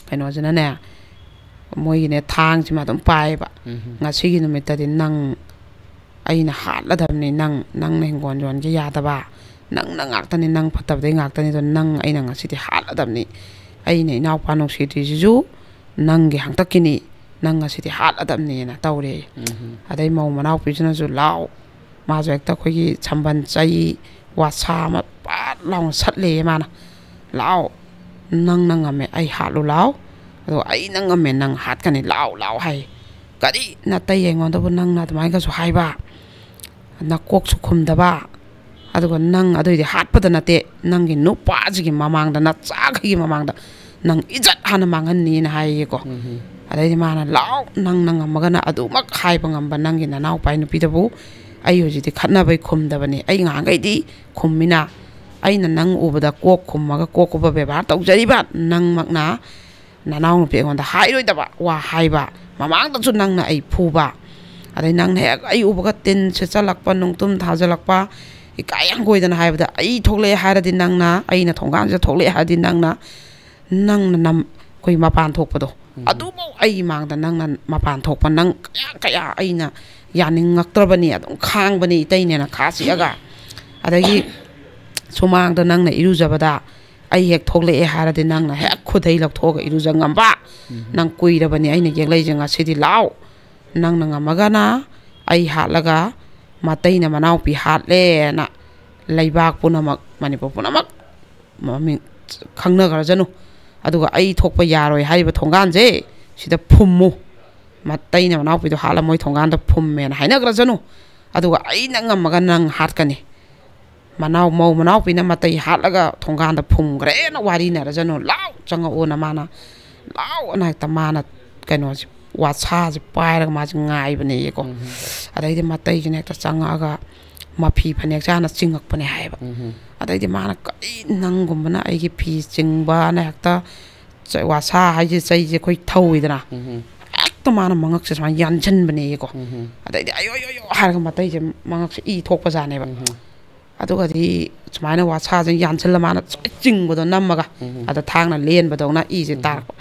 ꯀꯩꯅꯣꯁꯤꯅꯅꯦ ꯃꯣꯏꯒꯤꯅꯦ ꯊꯥꯡꯁꯤꯃ ꯑꯗꯨꯝ ꯄꯥꯏꯌꯦꯕ ꯉꯁꯤꯒꯤ ꯅꯨꯃꯤꯠꯇꯗꯤ ꯑꯩꯅ ꯍꯥꯠꯂꯗꯕꯅꯤ ꯅꯪꯅ ꯍꯤꯡꯒꯣꯜ ꯌꯣꯟꯒꯦ ꯌꯥꯗꯕ ꯅꯪꯅ ꯉꯥꯛꯇꯅꯤ ꯅꯪ ꯐꯠꯇꯕꯗꯩ ꯉꯥꯛꯇꯅꯤ ꯑꯗꯣ ꯑꯩꯅ ꯉꯁꯤꯗꯤ ꯍꯥꯠꯂꯗꯕꯅꯤ ꯑꯩꯅ ꯏꯅꯥꯎꯄꯥ ꯅꯨꯡꯁꯤꯗ꯭ꯔꯤꯁꯤꯁꯨ ꯅꯪꯒꯤ ꯍꯟꯇꯛꯀꯤꯅꯤ ꯅꯪ ꯉꯁꯤꯗꯤ ꯍꯥꯠꯂꯗꯕꯅꯤꯅ ꯇꯧꯔꯦ ꯑꯗꯩ ꯃꯧ ꯃꯅꯥꯎꯄꯤꯁꯤꯅꯁꯨ ꯂꯥꯎ ꯃꯥꯁꯨ ꯍꯦꯛꯇ ꯑꯩꯈꯣꯏꯒꯤ ꯁꯝꯕꯟ ꯆꯩ ꯋꯥꯁꯥ ꯑꯃ ꯄꯥꯠ ꯂꯥꯎꯅ ꯁꯠꯂꯦꯌꯦ ꯃꯥꯅ ꯂꯥꯎ ꯅꯪꯅ ꯉꯝꯃꯦ ꯑꯩ ꯍꯥꯠꯂꯨ ꯂꯥꯎ ꯑꯗꯣ ꯑꯩꯅ ꯉꯝꯃꯦ ꯅꯪ ꯍꯥꯠꯀꯅꯤ ꯂꯥꯎ ꯍꯥꯏ ꯀꯔꯤ ꯅꯇꯩ ꯑꯩꯉꯣꯟꯗꯕꯨ ꯅꯪꯅ ꯑꯗꯨꯃꯥꯏꯅꯒꯁꯨ ꯍꯥꯏꯕ ꯅꯀꯣꯛꯁꯨ ꯈꯨꯝꯗꯕ ꯑꯗꯨꯒ ꯑꯗꯨꯏꯗꯤ ꯍꯥꯠꯄꯗ ꯅꯠꯇꯦ ꯅꯪꯒꯤ ꯅꯨꯄꯥꯁꯤꯒꯤ ꯃꯃꯥꯡꯗ ꯅꯆꯥꯈꯩꯒꯤ ꯃꯃꯥꯡꯗ ꯅꯪ ꯏꯖꯠ ꯍꯥꯟꯅ ꯃꯥꯡꯍꯟꯅꯤꯅ ꯍꯥꯏꯌꯦꯀꯣ ꯑꯗꯩꯗꯤ ꯃꯥꯅ ꯂꯥꯎ ꯅꯪꯅ ꯉꯝꯃꯒꯅ ꯑꯗꯨꯃꯛ ꯍꯥꯏꯕ ꯉꯝꯕ ꯅꯪꯒꯤ ꯅꯅꯥꯎꯄꯥꯏ ꯅꯨꯄꯤꯗꯕꯨ ꯑꯩ ꯍꯧꯖꯤꯛꯇꯤ ꯈꯠꯅꯕꯩ ꯈꯨꯝꯗꯕꯅꯤ ꯑꯩ ꯉꯍꯥꯟꯈꯩꯗꯤ ꯈꯨꯝꯃꯤꯅ ꯑꯩꯅ ꯅꯪ ꯎꯕꯗ ꯀꯣꯛ ꯈꯨꯝꯃꯒ ꯀꯣꯛꯀꯨꯝꯕ ꯕꯦꯕꯥꯔ ꯇꯧꯖꯔꯤꯕ ꯅꯪꯃꯛꯅ ꯅꯅꯥꯎ ꯅꯨꯄꯤ ꯑꯩꯉꯣꯟꯗ ꯍꯥꯏꯔꯣꯏꯗꯕ ꯋꯥ ꯍꯥꯏꯕ ꯃꯃꯥꯡꯗꯁꯨ ꯅꯪꯅ ꯑꯩ ꯐꯨꯕ ꯑꯗꯩ ꯅꯪꯅ ꯍꯦꯛ ꯑꯩ ꯎꯕꯒ ꯇꯤꯟ ꯁꯤꯠꯆꯜꯂꯛꯄ ꯅꯨꯡꯇꯨꯝ ꯊꯥꯖꯜꯂꯛꯄ ꯏꯀꯥꯏ ꯍꯪꯒꯣꯏꯗꯅ ꯍꯥꯏꯕꯗ ꯑꯩ ꯊꯣꯛꯂꯛꯑꯦ ꯍꯥꯏꯔꯗꯤ ꯑꯩꯅ ꯊꯣꯡꯒꯥꯟꯁꯤꯗ ꯊꯣꯛꯂꯛꯑꯦ ꯍꯥꯏꯔꯗꯤ ꯅꯪꯅ ꯑꯩꯈꯣꯏ ꯃꯄꯥꯟꯊꯣꯛꯄꯗꯣ ꯑꯗꯨꯐꯥꯎ ꯑꯩꯒꯤ ꯃꯥꯡꯗ ꯅꯪꯅ ꯃꯄꯥꯟ ꯊꯣꯛꯄ ꯅꯪ ꯀꯌꯥ ꯑꯩꯅ ꯌꯥꯅꯤꯡꯉꯛꯇ꯭ꯔꯕꯅꯤ ꯑꯗꯨꯝ ꯈꯥꯡꯕꯅꯤ ꯏꯇꯩꯅꯦꯅ ꯈꯥ ꯆꯤꯛꯑꯒ ꯑꯗꯒꯤ ꯁꯨꯃꯥꯡꯗ ꯅꯪꯅ ꯏꯔꯨꯖꯕꯗ ꯑꯩ ꯍꯦꯛ ꯊꯣꯛꯂꯛꯑꯦ ꯍꯥꯏꯔꯗꯤ ꯅꯪꯅ ꯍꯦꯛ ꯈꯨꯗꯩ ꯂꯧꯊꯣꯛꯑꯒ ꯏꯔꯨꯖ ꯉꯝꯕ ꯅꯪ ꯀꯨꯏꯔꯕꯅꯤ ꯑꯩꯅ ꯌꯦꯛꯂꯛꯏꯁꯦ ꯉꯁꯤꯗꯤ ꯂꯥꯎ ꯅꯪꯅ ꯉꯝꯃꯒꯅ ꯑꯩ ꯍꯥꯠꯂꯒ ꯃꯇꯩꯅ ꯃꯅꯥꯎꯄꯤ ꯍꯥꯠꯂꯦꯅ ꯂꯩꯕꯥꯛ ꯄꯨꯝꯅꯃꯛ ꯃꯅꯤꯄꯨꯔ ꯄꯨꯝꯅꯃꯛ ꯃꯃꯤꯡ ꯈꯪꯅꯈ꯭ꯔꯖꯅꯨ ꯑꯗꯨꯒ ꯑꯩ ꯊꯣꯛꯄ ꯌꯥꯔꯣꯏ ꯍꯥꯏꯔꯤꯕ ꯊꯣꯡꯒꯥꯟꯁꯦ ꯁꯤꯗ ꯐꯨꯝꯃꯨ ꯃꯇꯩꯅ ꯃꯅꯥꯎꯄꯤꯗꯣ ꯍꯥꯠꯂ ꯃꯣꯏ ꯊꯣꯡꯒꯥꯟꯗ ꯐꯨꯝꯃꯦꯅ ꯍꯥꯏꯅꯈ꯭ꯔꯖꯅꯨ ꯑꯗꯨꯒ ꯑꯩꯅ ꯉꯝꯃꯒ ꯅꯪ ꯍꯥꯠꯀꯅꯤ ꯃꯅꯥꯎ ꯃꯧ ꯃꯅꯥꯎꯄꯤꯅ ꯃꯇꯩ ꯍꯥꯠꯂꯒ ꯊꯣꯡꯒꯥꯟꯗ ꯐꯨꯝꯈ꯭ꯔꯦꯅ ꯋꯥꯔꯤꯅꯔꯖꯅꯨ ꯂꯥꯎ ꯆꯪꯉꯛꯑꯣꯅ ꯃꯥꯅ ꯂꯥꯎꯅ ꯍꯦꯛꯇ ꯃꯥꯅ ꯀꯩꯅꯣꯁꯦ ꯋꯥꯁꯥꯁꯦ ꯄꯥꯏꯔꯒ ꯃꯥꯁꯦ ꯉꯥꯏꯕꯅꯦꯌꯦꯀꯣ ꯑꯗꯩꯗꯤ ꯃꯇꯩꯁꯤꯅ ꯍꯦꯛꯇ ꯆꯪꯉꯛꯑꯒ ꯃꯐꯤ ꯐꯅꯦꯛ ꯆꯥꯅ ꯆꯤꯡꯉꯛꯄꯅꯦ ꯍꯥꯏꯌꯦꯕ ꯑꯗꯩꯗꯤ ꯃꯥꯅ ꯀꯔꯤ ꯅꯪꯒꯨꯝꯕꯅ ꯑꯩꯒꯤ ꯐꯤ ꯆꯤꯡꯕꯅ ꯍꯦꯛꯇ ꯋꯥꯁꯥ ꯍꯥꯏꯁꯦ ꯆꯩꯁꯦ ꯑꯩꯈꯣꯏ ꯊꯧꯋꯤꯗꯅ ꯍꯦꯛꯇ ꯃꯥꯅ ꯃꯉꯛꯁꯦ ꯁꯨꯃꯥꯏꯅ ꯌꯥꯟꯁꯤꯟꯕꯅꯦꯌꯦꯀꯣ ꯑꯗꯩꯗꯤ ꯑꯌꯣ ꯍꯥꯏꯔꯒ ꯃꯇꯩꯁꯦ ꯃꯉꯛꯁꯦ ꯏ ꯊꯣꯛꯄꯖꯥꯠꯅꯦꯕ ꯑꯗꯨꯒꯗꯤ ꯁꯨꯃꯥꯏꯅ ꯋꯥꯁꯥꯁꯦ ꯌꯥꯟꯁꯤꯜꯂ ꯃꯥꯅ ꯆꯤꯡꯕꯗꯣ ꯅꯝꯃꯒ ꯑꯗ ꯊꯥꯡꯅ ꯂꯦꯟꯕꯗꯧꯅ ꯏꯁꯦ ꯇꯥꯔꯛꯄ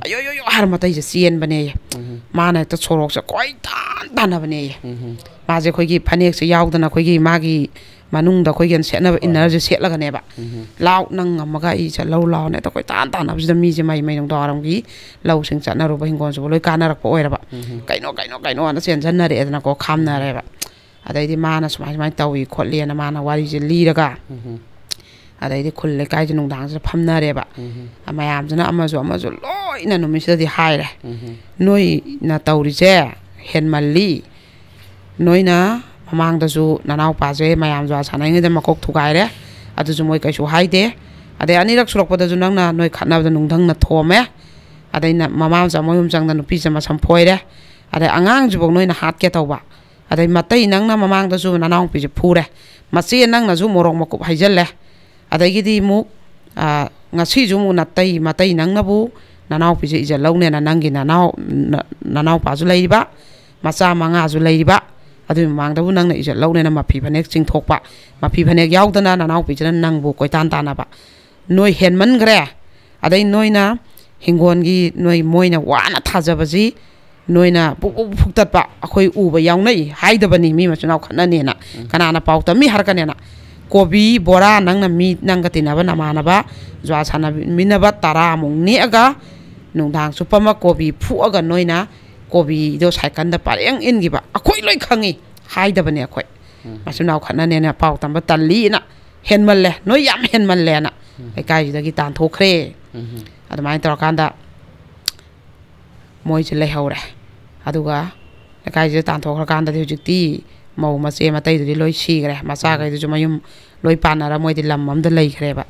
ꯑꯌꯣ ꯍꯥꯏꯔ ꯃꯇꯩꯁꯦ ꯆꯦꯟꯕꯅꯦꯌꯦ ꯃꯥꯅ ꯍꯦꯛꯇ ꯁꯣꯔꯣꯛꯁꯦ ꯀꯣꯏꯇꯥꯟ ꯇꯥꯟꯅꯕꯅꯦꯌꯦ ꯃꯥꯁꯦ ꯑꯩꯈꯣꯏꯒꯤ ꯐꯅꯦꯛꯁꯦ ꯌꯥꯎꯗꯅ ꯑꯩꯈꯣꯏꯒꯤ ꯃꯥꯒꯤ ꯃꯅꯨꯡꯗ ꯑꯩꯈꯣꯏꯒꯤ ꯁꯦꯠꯅꯕ ꯏꯟꯅꯔꯁꯦ ꯁꯦꯠꯂꯒꯅꯦꯕ ꯂꯥꯎ ꯅꯪ ꯉꯝꯃꯒ ꯑꯩ ꯆꯠꯂꯧ ꯂꯥꯎꯅ ꯍꯦꯛꯇ ꯀꯣꯏꯇꯥꯟ ꯇꯥꯟꯅꯕꯁꯤꯗ ꯃꯤꯁꯦ ꯃꯩ ꯅꯨꯡꯗꯥꯡꯋꯥꯏꯔꯝꯒꯤ ꯂꯧꯁꯤꯡ ꯆꯠꯅꯔꯨꯕ ꯍꯤꯡꯒꯣꯜꯁꯨꯕ ꯂꯣꯏ ꯀꯥꯟꯅꯔꯛꯄ ꯑꯣꯏꯔꯕ ꯀꯩꯅꯣꯅ ꯆꯦꯟꯁꯤꯟꯅꯔꯛꯑꯦꯗꯅꯀꯣ ꯈꯥꯝꯅꯔꯦꯕ ꯑꯗꯩꯗꯤ ꯃꯥꯅ ꯁꯨꯃꯥꯏꯅ ꯇꯧꯏ ꯈꯣꯠꯂꯦꯅ ꯃꯥꯅ ꯋꯥꯔꯤꯁꯦ ꯂꯤꯔꯒ ꯑꯗꯩꯗꯤ ꯈꯨꯜ ꯂꯩꯀꯥꯏꯁꯦ ꯅꯨꯡꯗꯥꯡꯁꯤꯗ ꯐꯝꯅꯔꯦꯕ ꯃꯌꯥꯝꯁꯤꯅ ꯑꯃꯁꯨ ꯂꯣꯏꯅ ꯅꯨꯃꯤꯠꯁꯤꯗꯗꯤ ꯍꯥꯏꯔꯦ ꯅꯣꯏꯅ ꯇꯧꯔꯤꯁꯦ ꯍꯦꯟꯃꯜꯂꯤ ꯅꯣꯏꯅ ꯃꯃꯥꯡꯗꯁꯨ ꯅꯅꯥꯎꯄꯥꯁꯦ ꯃꯌꯥꯝ ꯖ꯭ꯋꯥꯔ ꯁꯥꯟꯅꯔꯤꯉꯩꯗ ꯃꯀꯣꯛ ꯊꯨꯒꯥꯏꯔꯦ ꯑꯗꯨꯁꯨ ꯃꯣꯏ ꯀꯩꯁꯨ ꯍꯥꯏꯗꯦ ꯑꯗꯩ ꯑꯅꯤꯔꯛ ꯁꯨꯔꯛꯄꯗꯁꯨ ꯅꯪꯅ ꯅꯣꯏ ꯈꯠꯅꯕꯗ ꯅꯨꯡꯙꯪꯅ ꯊꯣꯝꯃꯦ ꯑꯗꯩ ꯃꯃꯥ ꯃꯆꯥ ꯃꯣꯏ ꯆꯪꯗ ꯅꯨꯄꯤꯁꯦ ꯃꯁꯝ ꯐꯣꯏꯔꯦ ꯑꯗꯩ ꯑꯉꯥꯡꯁꯤꯐꯥꯎ ꯅꯣꯏꯅ ꯍꯥꯠꯀꯦ ꯇꯧꯕ ꯑꯗꯩ ꯃꯇꯩ ꯅꯪꯅ ꯃꯃꯥꯡꯗꯁꯨ ꯅꯅꯥꯎꯄꯤꯁꯦ ꯐꯨꯔꯦ ꯃꯆꯦ ꯅꯪꯅꯁꯨ ꯃꯣꯔꯣꯛ ꯃꯀꯨꯞ ꯍꯩꯖꯜꯂꯦ ꯑꯗꯒꯤꯗꯤ ꯑꯃꯨꯛ ꯉꯁꯤꯁꯨ ꯑꯃꯨꯛ ꯃꯇꯩ ꯅꯪꯅꯕꯨ ꯅꯅꯥꯎꯄꯤꯁꯦ ꯏꯖꯠ ꯂꯧꯅꯦꯅ ꯅꯪꯒꯤ ꯅꯅꯥꯎꯄꯥꯁꯨ ꯂꯩꯔꯤꯕ ꯃꯆꯥ 5ꯁꯨ ꯂꯩꯔꯤꯕ ꯑꯗꯨꯒꯤ ꯃꯃꯥꯡꯗꯕꯨ ꯅꯪꯅ ꯏꯖꯠ ꯂꯧꯅꯦꯅ ꯃꯐꯤ ꯐꯅꯦꯛ ꯆꯤꯡꯊꯣꯛꯄ ꯃꯐꯤ ꯐꯅꯦꯛ ꯌꯥꯎꯗꯅ ꯅꯅꯥꯎꯄꯤꯁꯤꯅ ꯅꯪꯕꯨ ꯀꯣꯏꯇꯥꯟ ꯇꯥꯟꯅꯕ ꯅꯣꯏ ꯍꯦꯟꯃꯟꯈ꯭ꯔꯦ ꯑꯗꯩ ꯅꯣꯏꯅ ꯍꯤꯡꯒꯣꯜꯒꯤ ꯃꯣꯏꯅ ꯋꯥꯅ ꯊꯥꯖꯕꯁꯤ ꯅꯣꯏꯅ ꯐꯨꯛꯇꯠꯄ ꯑꯩꯈꯣꯏ ꯎꯕ ꯌꯥꯎꯅꯩ ꯍꯥꯏꯗꯕꯅꯤ ꯃꯤ ꯃꯆꯤꯟ ꯃꯅꯥꯎ ꯈꯠꯅꯅꯦꯅ ꯀꯅꯥꯅ ꯄꯥꯎ ꯇꯝꯃꯤ ꯍꯥꯏꯔꯛꯀꯅꯦꯅ ꯀꯣꯕꯤ ꯕꯣꯔꯥ ꯅꯪꯒ ꯇꯤꯟꯅꯕ ꯅꯃꯥꯟꯅꯕ ꯖ꯭ꯋꯥꯔ ꯁꯥꯟꯅꯃꯤꯟꯅꯕ 10 ꯅꯦꯛꯑꯒ ꯅꯨꯡꯗꯥꯡ ꯆꯨꯞꯄ ꯑꯃ ꯀꯣꯕꯤ ꯐꯨꯛꯑꯒ ꯅꯣꯏꯅ ꯀꯣꯕꯤꯗꯣ ꯁꯥꯏꯀꯜꯗ ꯄꯔꯦꯡ 인기ꯕ ꯑꯩꯈꯣꯏ ꯂꯣꯏ ꯈꯪꯉꯤ ꯍꯥꯏꯗꯕꯅꯦ ꯑꯩꯈꯣꯏ ꯃꯆꯤꯟ ꯃꯅꯥꯎ ꯈꯠꯅꯅꯦꯅ ꯄꯥꯎ ꯇꯝꯕ ꯇꯜꯂꯤꯅ ꯍꯦꯟꯃꯜꯂꯦ ꯅꯣꯏ ꯌꯥꯝ ꯍꯦꯟꯃꯜꯂꯦꯅ ꯂꯩꯀꯥꯏꯁꯤꯗꯒꯤ ꯇꯥꯟꯊꯣꯛꯈ꯭ꯔꯦ ꯑꯗꯨꯃꯥꯏꯅ ꯇꯧꯔꯀꯥꯟꯗ ꯃꯣꯏꯁꯦ ꯂꯩꯍꯧꯔꯦ ꯑꯗꯨꯒ ꯂꯩꯀꯥꯏꯁꯤꯗ ꯇꯥꯟꯊꯣꯛꯈ꯭ꯔꯀꯥꯟꯗꯗꯤ ꯍꯧꯖꯤꯛꯇꯤ ꯃꯧ ꯃꯆꯦ ꯃꯇꯩꯗꯨꯗꯤ ꯂꯣꯏ ꯁꯤꯈ꯭ꯔꯦ ꯃꯆꯥꯈꯩꯗꯨꯁꯨ ꯃꯌꯨꯝ ꯂꯣꯏ ꯄꯥꯟꯅꯔ ꯃꯣꯏꯗꯤ ꯂꯝ ꯑꯃꯗ ꯂꯩꯈ꯭ꯔꯦꯕ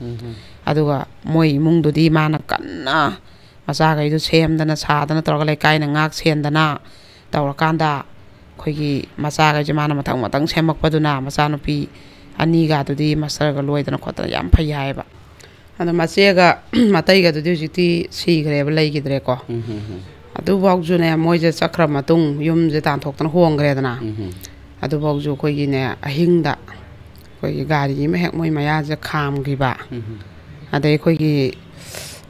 ꯑꯗꯨꯒ ꯃꯣꯏ ꯏꯃꯨꯡꯗꯨꯗꯤ ꯃꯥꯅ ꯀꯟꯅ ꯃꯆꯥꯈꯩꯗꯨ ꯁꯦꯝꯗꯅ ꯁꯥꯗꯅ ꯇꯧꯔꯒ ꯂꯩꯀꯥꯏꯅ ꯉꯥꯛ ꯁꯦꯟꯗꯅ ꯇꯧꯔꯀꯥꯟꯗ ꯑꯩꯈꯣꯏꯒꯤ ꯃꯆꯥꯈꯩꯁꯦ ꯃꯥꯅ ꯃꯊꯪ ꯁꯦꯝꯃꯛꯄꯗꯨꯅ ꯃꯆꯥꯅꯨꯄꯤ 2ꯒꯗꯨꯗꯤ ꯃꯥꯁꯇꯔꯒ ꯂꯣꯏꯗꯅ ꯈꯣꯠꯇꯅ ꯌꯥꯝ ꯐꯩ ꯍꯥꯏꯌꯦꯕ ꯑꯗꯣ ꯃꯆꯦꯒ ꯃꯇꯩꯒꯗꯨꯗꯤ ꯍꯧꯖꯤꯛꯇꯤ ꯁꯤꯈ꯭ꯔꯦꯕ ꯂꯩꯈꯤꯗ꯭ꯔꯦꯀꯣ ꯑꯗꯨꯐꯥꯎꯁꯨꯅꯦ ꯃꯣꯏꯁꯦ ꯆꯠꯈ꯭ꯔ ꯃꯇꯨꯡ ꯌꯨꯝꯁꯦ ꯇꯥꯟꯊꯣꯛꯇꯅ ꯍꯣꯡꯈ꯭ꯔꯦꯗꯅ ꯑꯗꯨꯐꯥꯎꯁꯨ ꯑꯩꯈꯣꯏꯒꯤꯅꯦ ꯑꯍꯤꯡꯗ ꯑꯩꯈꯣꯏꯒꯤ ꯒꯥꯔꯤ ꯑꯃ ꯍꯦꯛ ꯃꯣꯏ ꯃꯌꯥꯁꯦ ꯈꯥꯝꯈꯤꯕ ꯑꯗꯩ ꯑꯩꯈꯣꯏꯒꯤ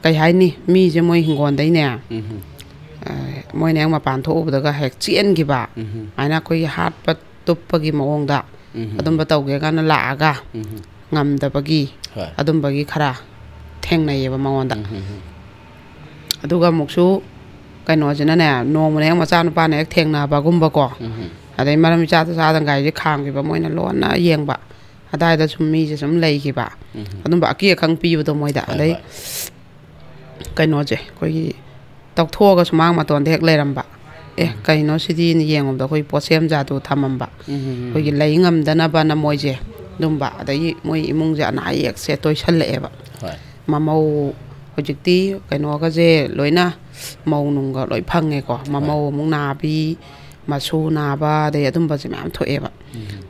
ꯀꯩ ꯍꯥꯏꯅꯤ ꯃꯤꯁꯦ ꯃꯣꯏ ꯍꯤꯡꯒꯣꯜꯗꯩꯅꯦ ꯃꯣꯏꯅ ꯍꯦꯛ ꯃꯄꯥꯟ ꯊꯣꯛꯎꯕꯗꯒ ꯍꯦꯛ ꯆꯦꯟꯈꯤꯕ ꯑꯗꯨꯃꯥꯏꯅ ꯑꯩꯈꯣꯏꯒꯤ ꯍꯥꯠꯄ ꯇꯨꯞꯄꯒꯤ ꯃꯑꯣꯡꯗ ꯑꯗꯨꯝꯕ ꯇꯧꯒꯦ ꯀꯥꯟꯅ ꯂꯥꯛꯑꯒ ꯉꯝꯗꯕꯒꯤ ꯑꯗꯨꯝꯕꯒꯤ ꯈꯔ ꯊꯦꯡꯅꯩꯌꯦꯕ ꯃꯉꯣꯟꯗ ꯑꯗꯨꯒ ꯑꯃꯨꯛꯁꯨ ꯀꯩꯅꯣꯁꯤꯅꯅꯦ ꯅꯣꯡꯃꯅ ꯍꯦꯛ ꯃꯆꯥꯅꯨꯄꯥꯅ ꯍꯦꯛ ꯊꯦꯡꯅꯕꯒꯨꯝꯕꯀꯣ ꯑꯗꯩ ꯃꯔꯝ ꯏꯆꯥꯗ ꯆꯥꯗꯅ ꯒꯥꯔꯤꯁꯦ ꯈꯥꯝꯈꯤꯕ ꯃꯣꯏꯅ ꯂꯣꯟꯅ ꯌꯦꯡꯕ ꯑꯗꯥꯏꯗ ꯁꯨꯝ ꯃꯤꯁꯦ ꯁꯨꯝ ꯂꯩꯈꯤꯕ ꯑꯗꯨꯝꯕ ꯑꯀꯤ ꯑꯈꯪ ꯄꯤꯕꯗꯣ ꯃꯣꯏꯗ ꯑꯗꯩ ꯀꯩꯅꯣꯁꯦ ꯑꯩꯈꯣꯏꯒꯤ ꯇꯧꯊꯣꯛꯑꯒ ꯁꯨꯃꯥꯡ ꯃꯇꯣꯟꯗ ꯍꯦꯛ ꯂꯩꯔꯝꯕ ꯀꯩꯅꯣ ꯁꯤꯗꯤ ꯌꯦꯡꯉꯨꯕꯗ ꯑꯩꯈꯣꯏ ꯄꯣꯠꯁꯦꯝ ꯖꯥꯗꯨ ꯊꯝꯃꯝꯕ ꯑꯩꯈꯣꯏꯒꯤ ꯂꯩ ꯉꯝꯗꯅꯕꯅ ꯃꯣꯏꯁꯦ ꯑꯗꯨꯝꯕ ꯑꯗꯒꯤ ꯃꯣꯏ ꯏꯃꯨꯡꯁꯦ ꯑꯅꯥ ꯑꯌꯦꯛꯁꯦ ꯇꯣꯏꯁꯜꯂꯛꯑꯦꯕ ꯃꯃꯧ ꯍꯧꯖꯤꯛꯇꯤ ꯀꯩꯅꯣꯒꯁꯦ ꯂꯣꯏꯅ ꯃꯧ ꯅꯨꯡꯒ ꯂꯣꯏ ꯐꯪꯉꯦꯀꯣ ꯃꯃꯧ ꯑꯃꯨꯛ ꯅꯥꯕꯤ ꯃꯁꯨ ꯅꯥꯕ ꯑꯗꯩ ꯑꯗꯨꯝꯕꯁꯦ ꯃꯌꯥꯝ ꯊꯣꯛꯑꯦꯕ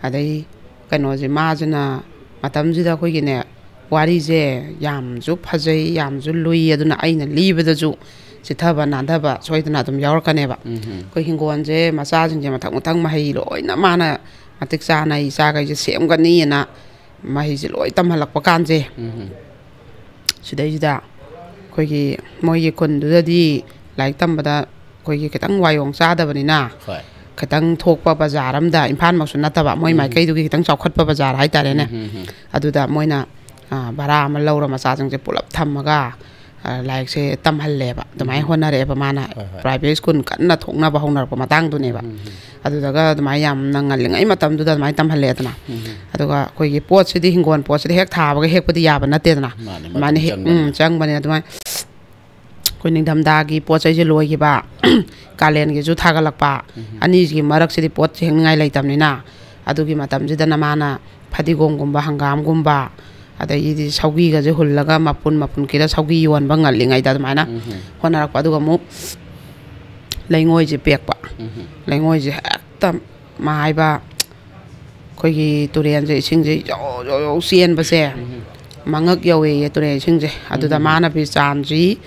ꯑꯗꯩ ꯀꯩꯅꯣꯁꯦ ꯃꯥꯁꯤꯅ ꯃꯇꯝꯁꯤꯗ ꯑꯩꯈꯣꯏꯒꯤꯅꯦ ꯋꯥꯔꯤꯁꯦ ꯌꯥꯝꯁꯨ ꯐꯖꯩ ꯌꯥꯝꯁꯨ ꯂꯨꯏ ꯑꯗꯨꯅ ꯑꯩꯅ ꯂꯤꯕꯗꯁꯨ ꯆꯤꯊꯕ ꯅꯥꯟꯊꯕ ꯁꯣꯏꯗꯅ ꯑꯗꯨꯝ ꯌꯥꯎꯔꯛꯀꯅꯦꯕ ꯑꯩꯈꯣই ꯍꯤꯡꯒꯣꯜꯁꯦ ꯃꯆꯥꯁꯤꯡꯁꯦ ꯃꯊꯪ ꯃꯍꯩ ꯂꯣꯏꯅ ꯃꯥꯅ ꯃꯇꯤꯛ ꯆꯥꯅ ꯏꯆꯥꯈꯩꯁꯦ ꯁꯦꯝꯒꯅꯤꯅ ꯃꯍꯩꯁꯦ ꯂꯣꯏ ꯇꯝꯍꯜꯂꯛꯄ ꯀꯥꯟꯁꯦ ꯁꯤꯗꯩꯁꯤꯗ ꯑꯩꯈꯣꯏꯒꯤ ꯃꯣꯏꯒꯤ ꯈꯨꯟꯗꯨꯗꯗꯤ ꯂꯥꯏꯔꯤꯛ ꯇꯝꯕꯗ ꯑꯩꯈꯣꯏꯒꯤ ꯈꯤꯇꯪ ꯋꯥꯌꯣꯡ ꯆꯥꯗꯕꯅꯤꯅ ꯈꯤꯇꯪ ꯊꯣꯛꯄ ꯕꯖꯥꯔ ꯑꯃꯗ ꯏꯝꯐꯥꯜꯃꯛꯁꯨ ꯅꯠꯇꯕ ꯃꯣꯏ ꯃꯥꯏꯀꯩꯗꯨꯒꯤ ꯈꯤꯇꯪ ꯆꯥꯎꯈꯠꯄ ꯕꯖꯥꯔ ꯍꯥꯏꯇꯥꯔꯦꯅꯦ ꯑꯗꯨꯗ ꯃꯣꯏꯅ ꯚꯔꯥ ꯑꯃ ꯂꯧꯔ ꯃꯆꯥꯁꯤꯡꯁꯦ ꯄꯨꯂꯞ ꯊꯝꯃꯒ ꯂꯥꯏꯔꯤꯛꯁꯦ ꯇꯝꯍꯜꯂꯦꯕ ꯑꯗꯨꯃꯥꯏꯅ ꯍꯣꯠꯅꯔꯛꯑꯦꯕ ꯃꯥꯅ ꯄ꯭ꯔꯥꯏꯚꯦꯠ ꯁ꯭ꯀꯨꯜ ꯀꯟꯅ ꯊꯣꯛꯅꯕ ꯍꯧꯅꯔꯛꯄ ꯃꯇꯥꯡꯗꯨꯅꯦꯕ ꯑꯗꯨꯗꯒ ꯑꯗꯨꯃꯥꯏꯅ ꯌꯥꯝꯅ ꯉꯜꯂꯤꯉꯩ ꯃꯇꯝꯗꯨꯗ ꯑꯗꯨꯃꯥꯏꯅ ꯇꯝꯍꯜꯂꯦꯗꯅ ꯑꯗꯨꯒ ꯑꯩꯈꯣꯏꯒꯤ ꯄꯣꯠꯁꯤꯗꯤ ꯍꯤꯡꯒꯣꯜ ꯄꯣꯠꯁꯤꯗꯤ ꯍꯦꯛ ꯊꯥꯕꯒ ꯍꯦꯛꯄꯗꯤ ꯌꯥꯕ ꯅꯠꯇꯦꯗꯅ ꯑꯗꯨꯃꯥꯏꯅ ꯆꯪꯕꯅꯦ ꯑꯗꯨꯃꯥꯏꯅ ꯑꯩꯈꯣꯏ ꯅꯤꯡꯊꯝꯊꯥꯒꯤ ꯄꯣꯠ ꯆꯩꯁꯦ ꯂꯣꯏꯈꯤꯕ ꯀꯥꯂꯦꯟꯒꯤꯁꯨ ꯊꯥꯒꯠꯂꯛꯄ ꯑꯅꯤꯁꯤꯒꯤ ꯃꯔꯛꯁꯤꯗꯤ ꯄꯣꯠ ꯍꯦꯛꯅꯤꯡꯉꯥꯏ ꯂꯩꯇꯕꯅꯤꯅ ꯑꯗꯨꯒꯤ ꯃꯇꯝꯁꯤꯗꯅ ꯃꯥꯅ ꯐꯗꯤꯒꯣꯝꯒꯨꯝꯕ ꯍꯪꯒꯥꯝꯒꯨꯝꯕ ꯑꯗꯒꯤꯗꯤ ꯁꯧꯒꯤꯒꯁꯦ ꯍꯨꯜꯂꯒ ꯃꯄꯨꯟ ꯀꯤꯔ ꯁꯧꯒꯤ ꯌꯣꯟꯕ ꯉꯜꯂꯤꯉꯩꯗ ꯑꯗꯨꯃꯥꯏꯅ ꯍꯣꯠꯅꯔꯛꯄ ꯑꯗꯨꯒ ꯑꯃꯨꯛ ꯂꯩꯉꯣꯏꯁꯦ ꯄꯦꯛꯄ ꯂꯩꯉꯣꯏꯁꯦ ꯍꯦꯛꯇ ꯃꯥꯏꯕ ꯑꯩꯈꯣꯏꯒꯤ ꯇꯨꯔꯦꯟꯁꯦ ꯏꯁꯤꯡꯁꯦ ꯌꯧ ꯆꯦꯟꯕꯁꯦ ꯃꯉꯛ ꯌꯧꯋꯦꯌꯦ ꯇꯨꯔꯦꯟ ꯏꯁꯤꯡꯁꯦ ꯑꯗꯨꯗ ꯃꯥꯅ ꯕꯤꯆꯥꯟꯁꯤ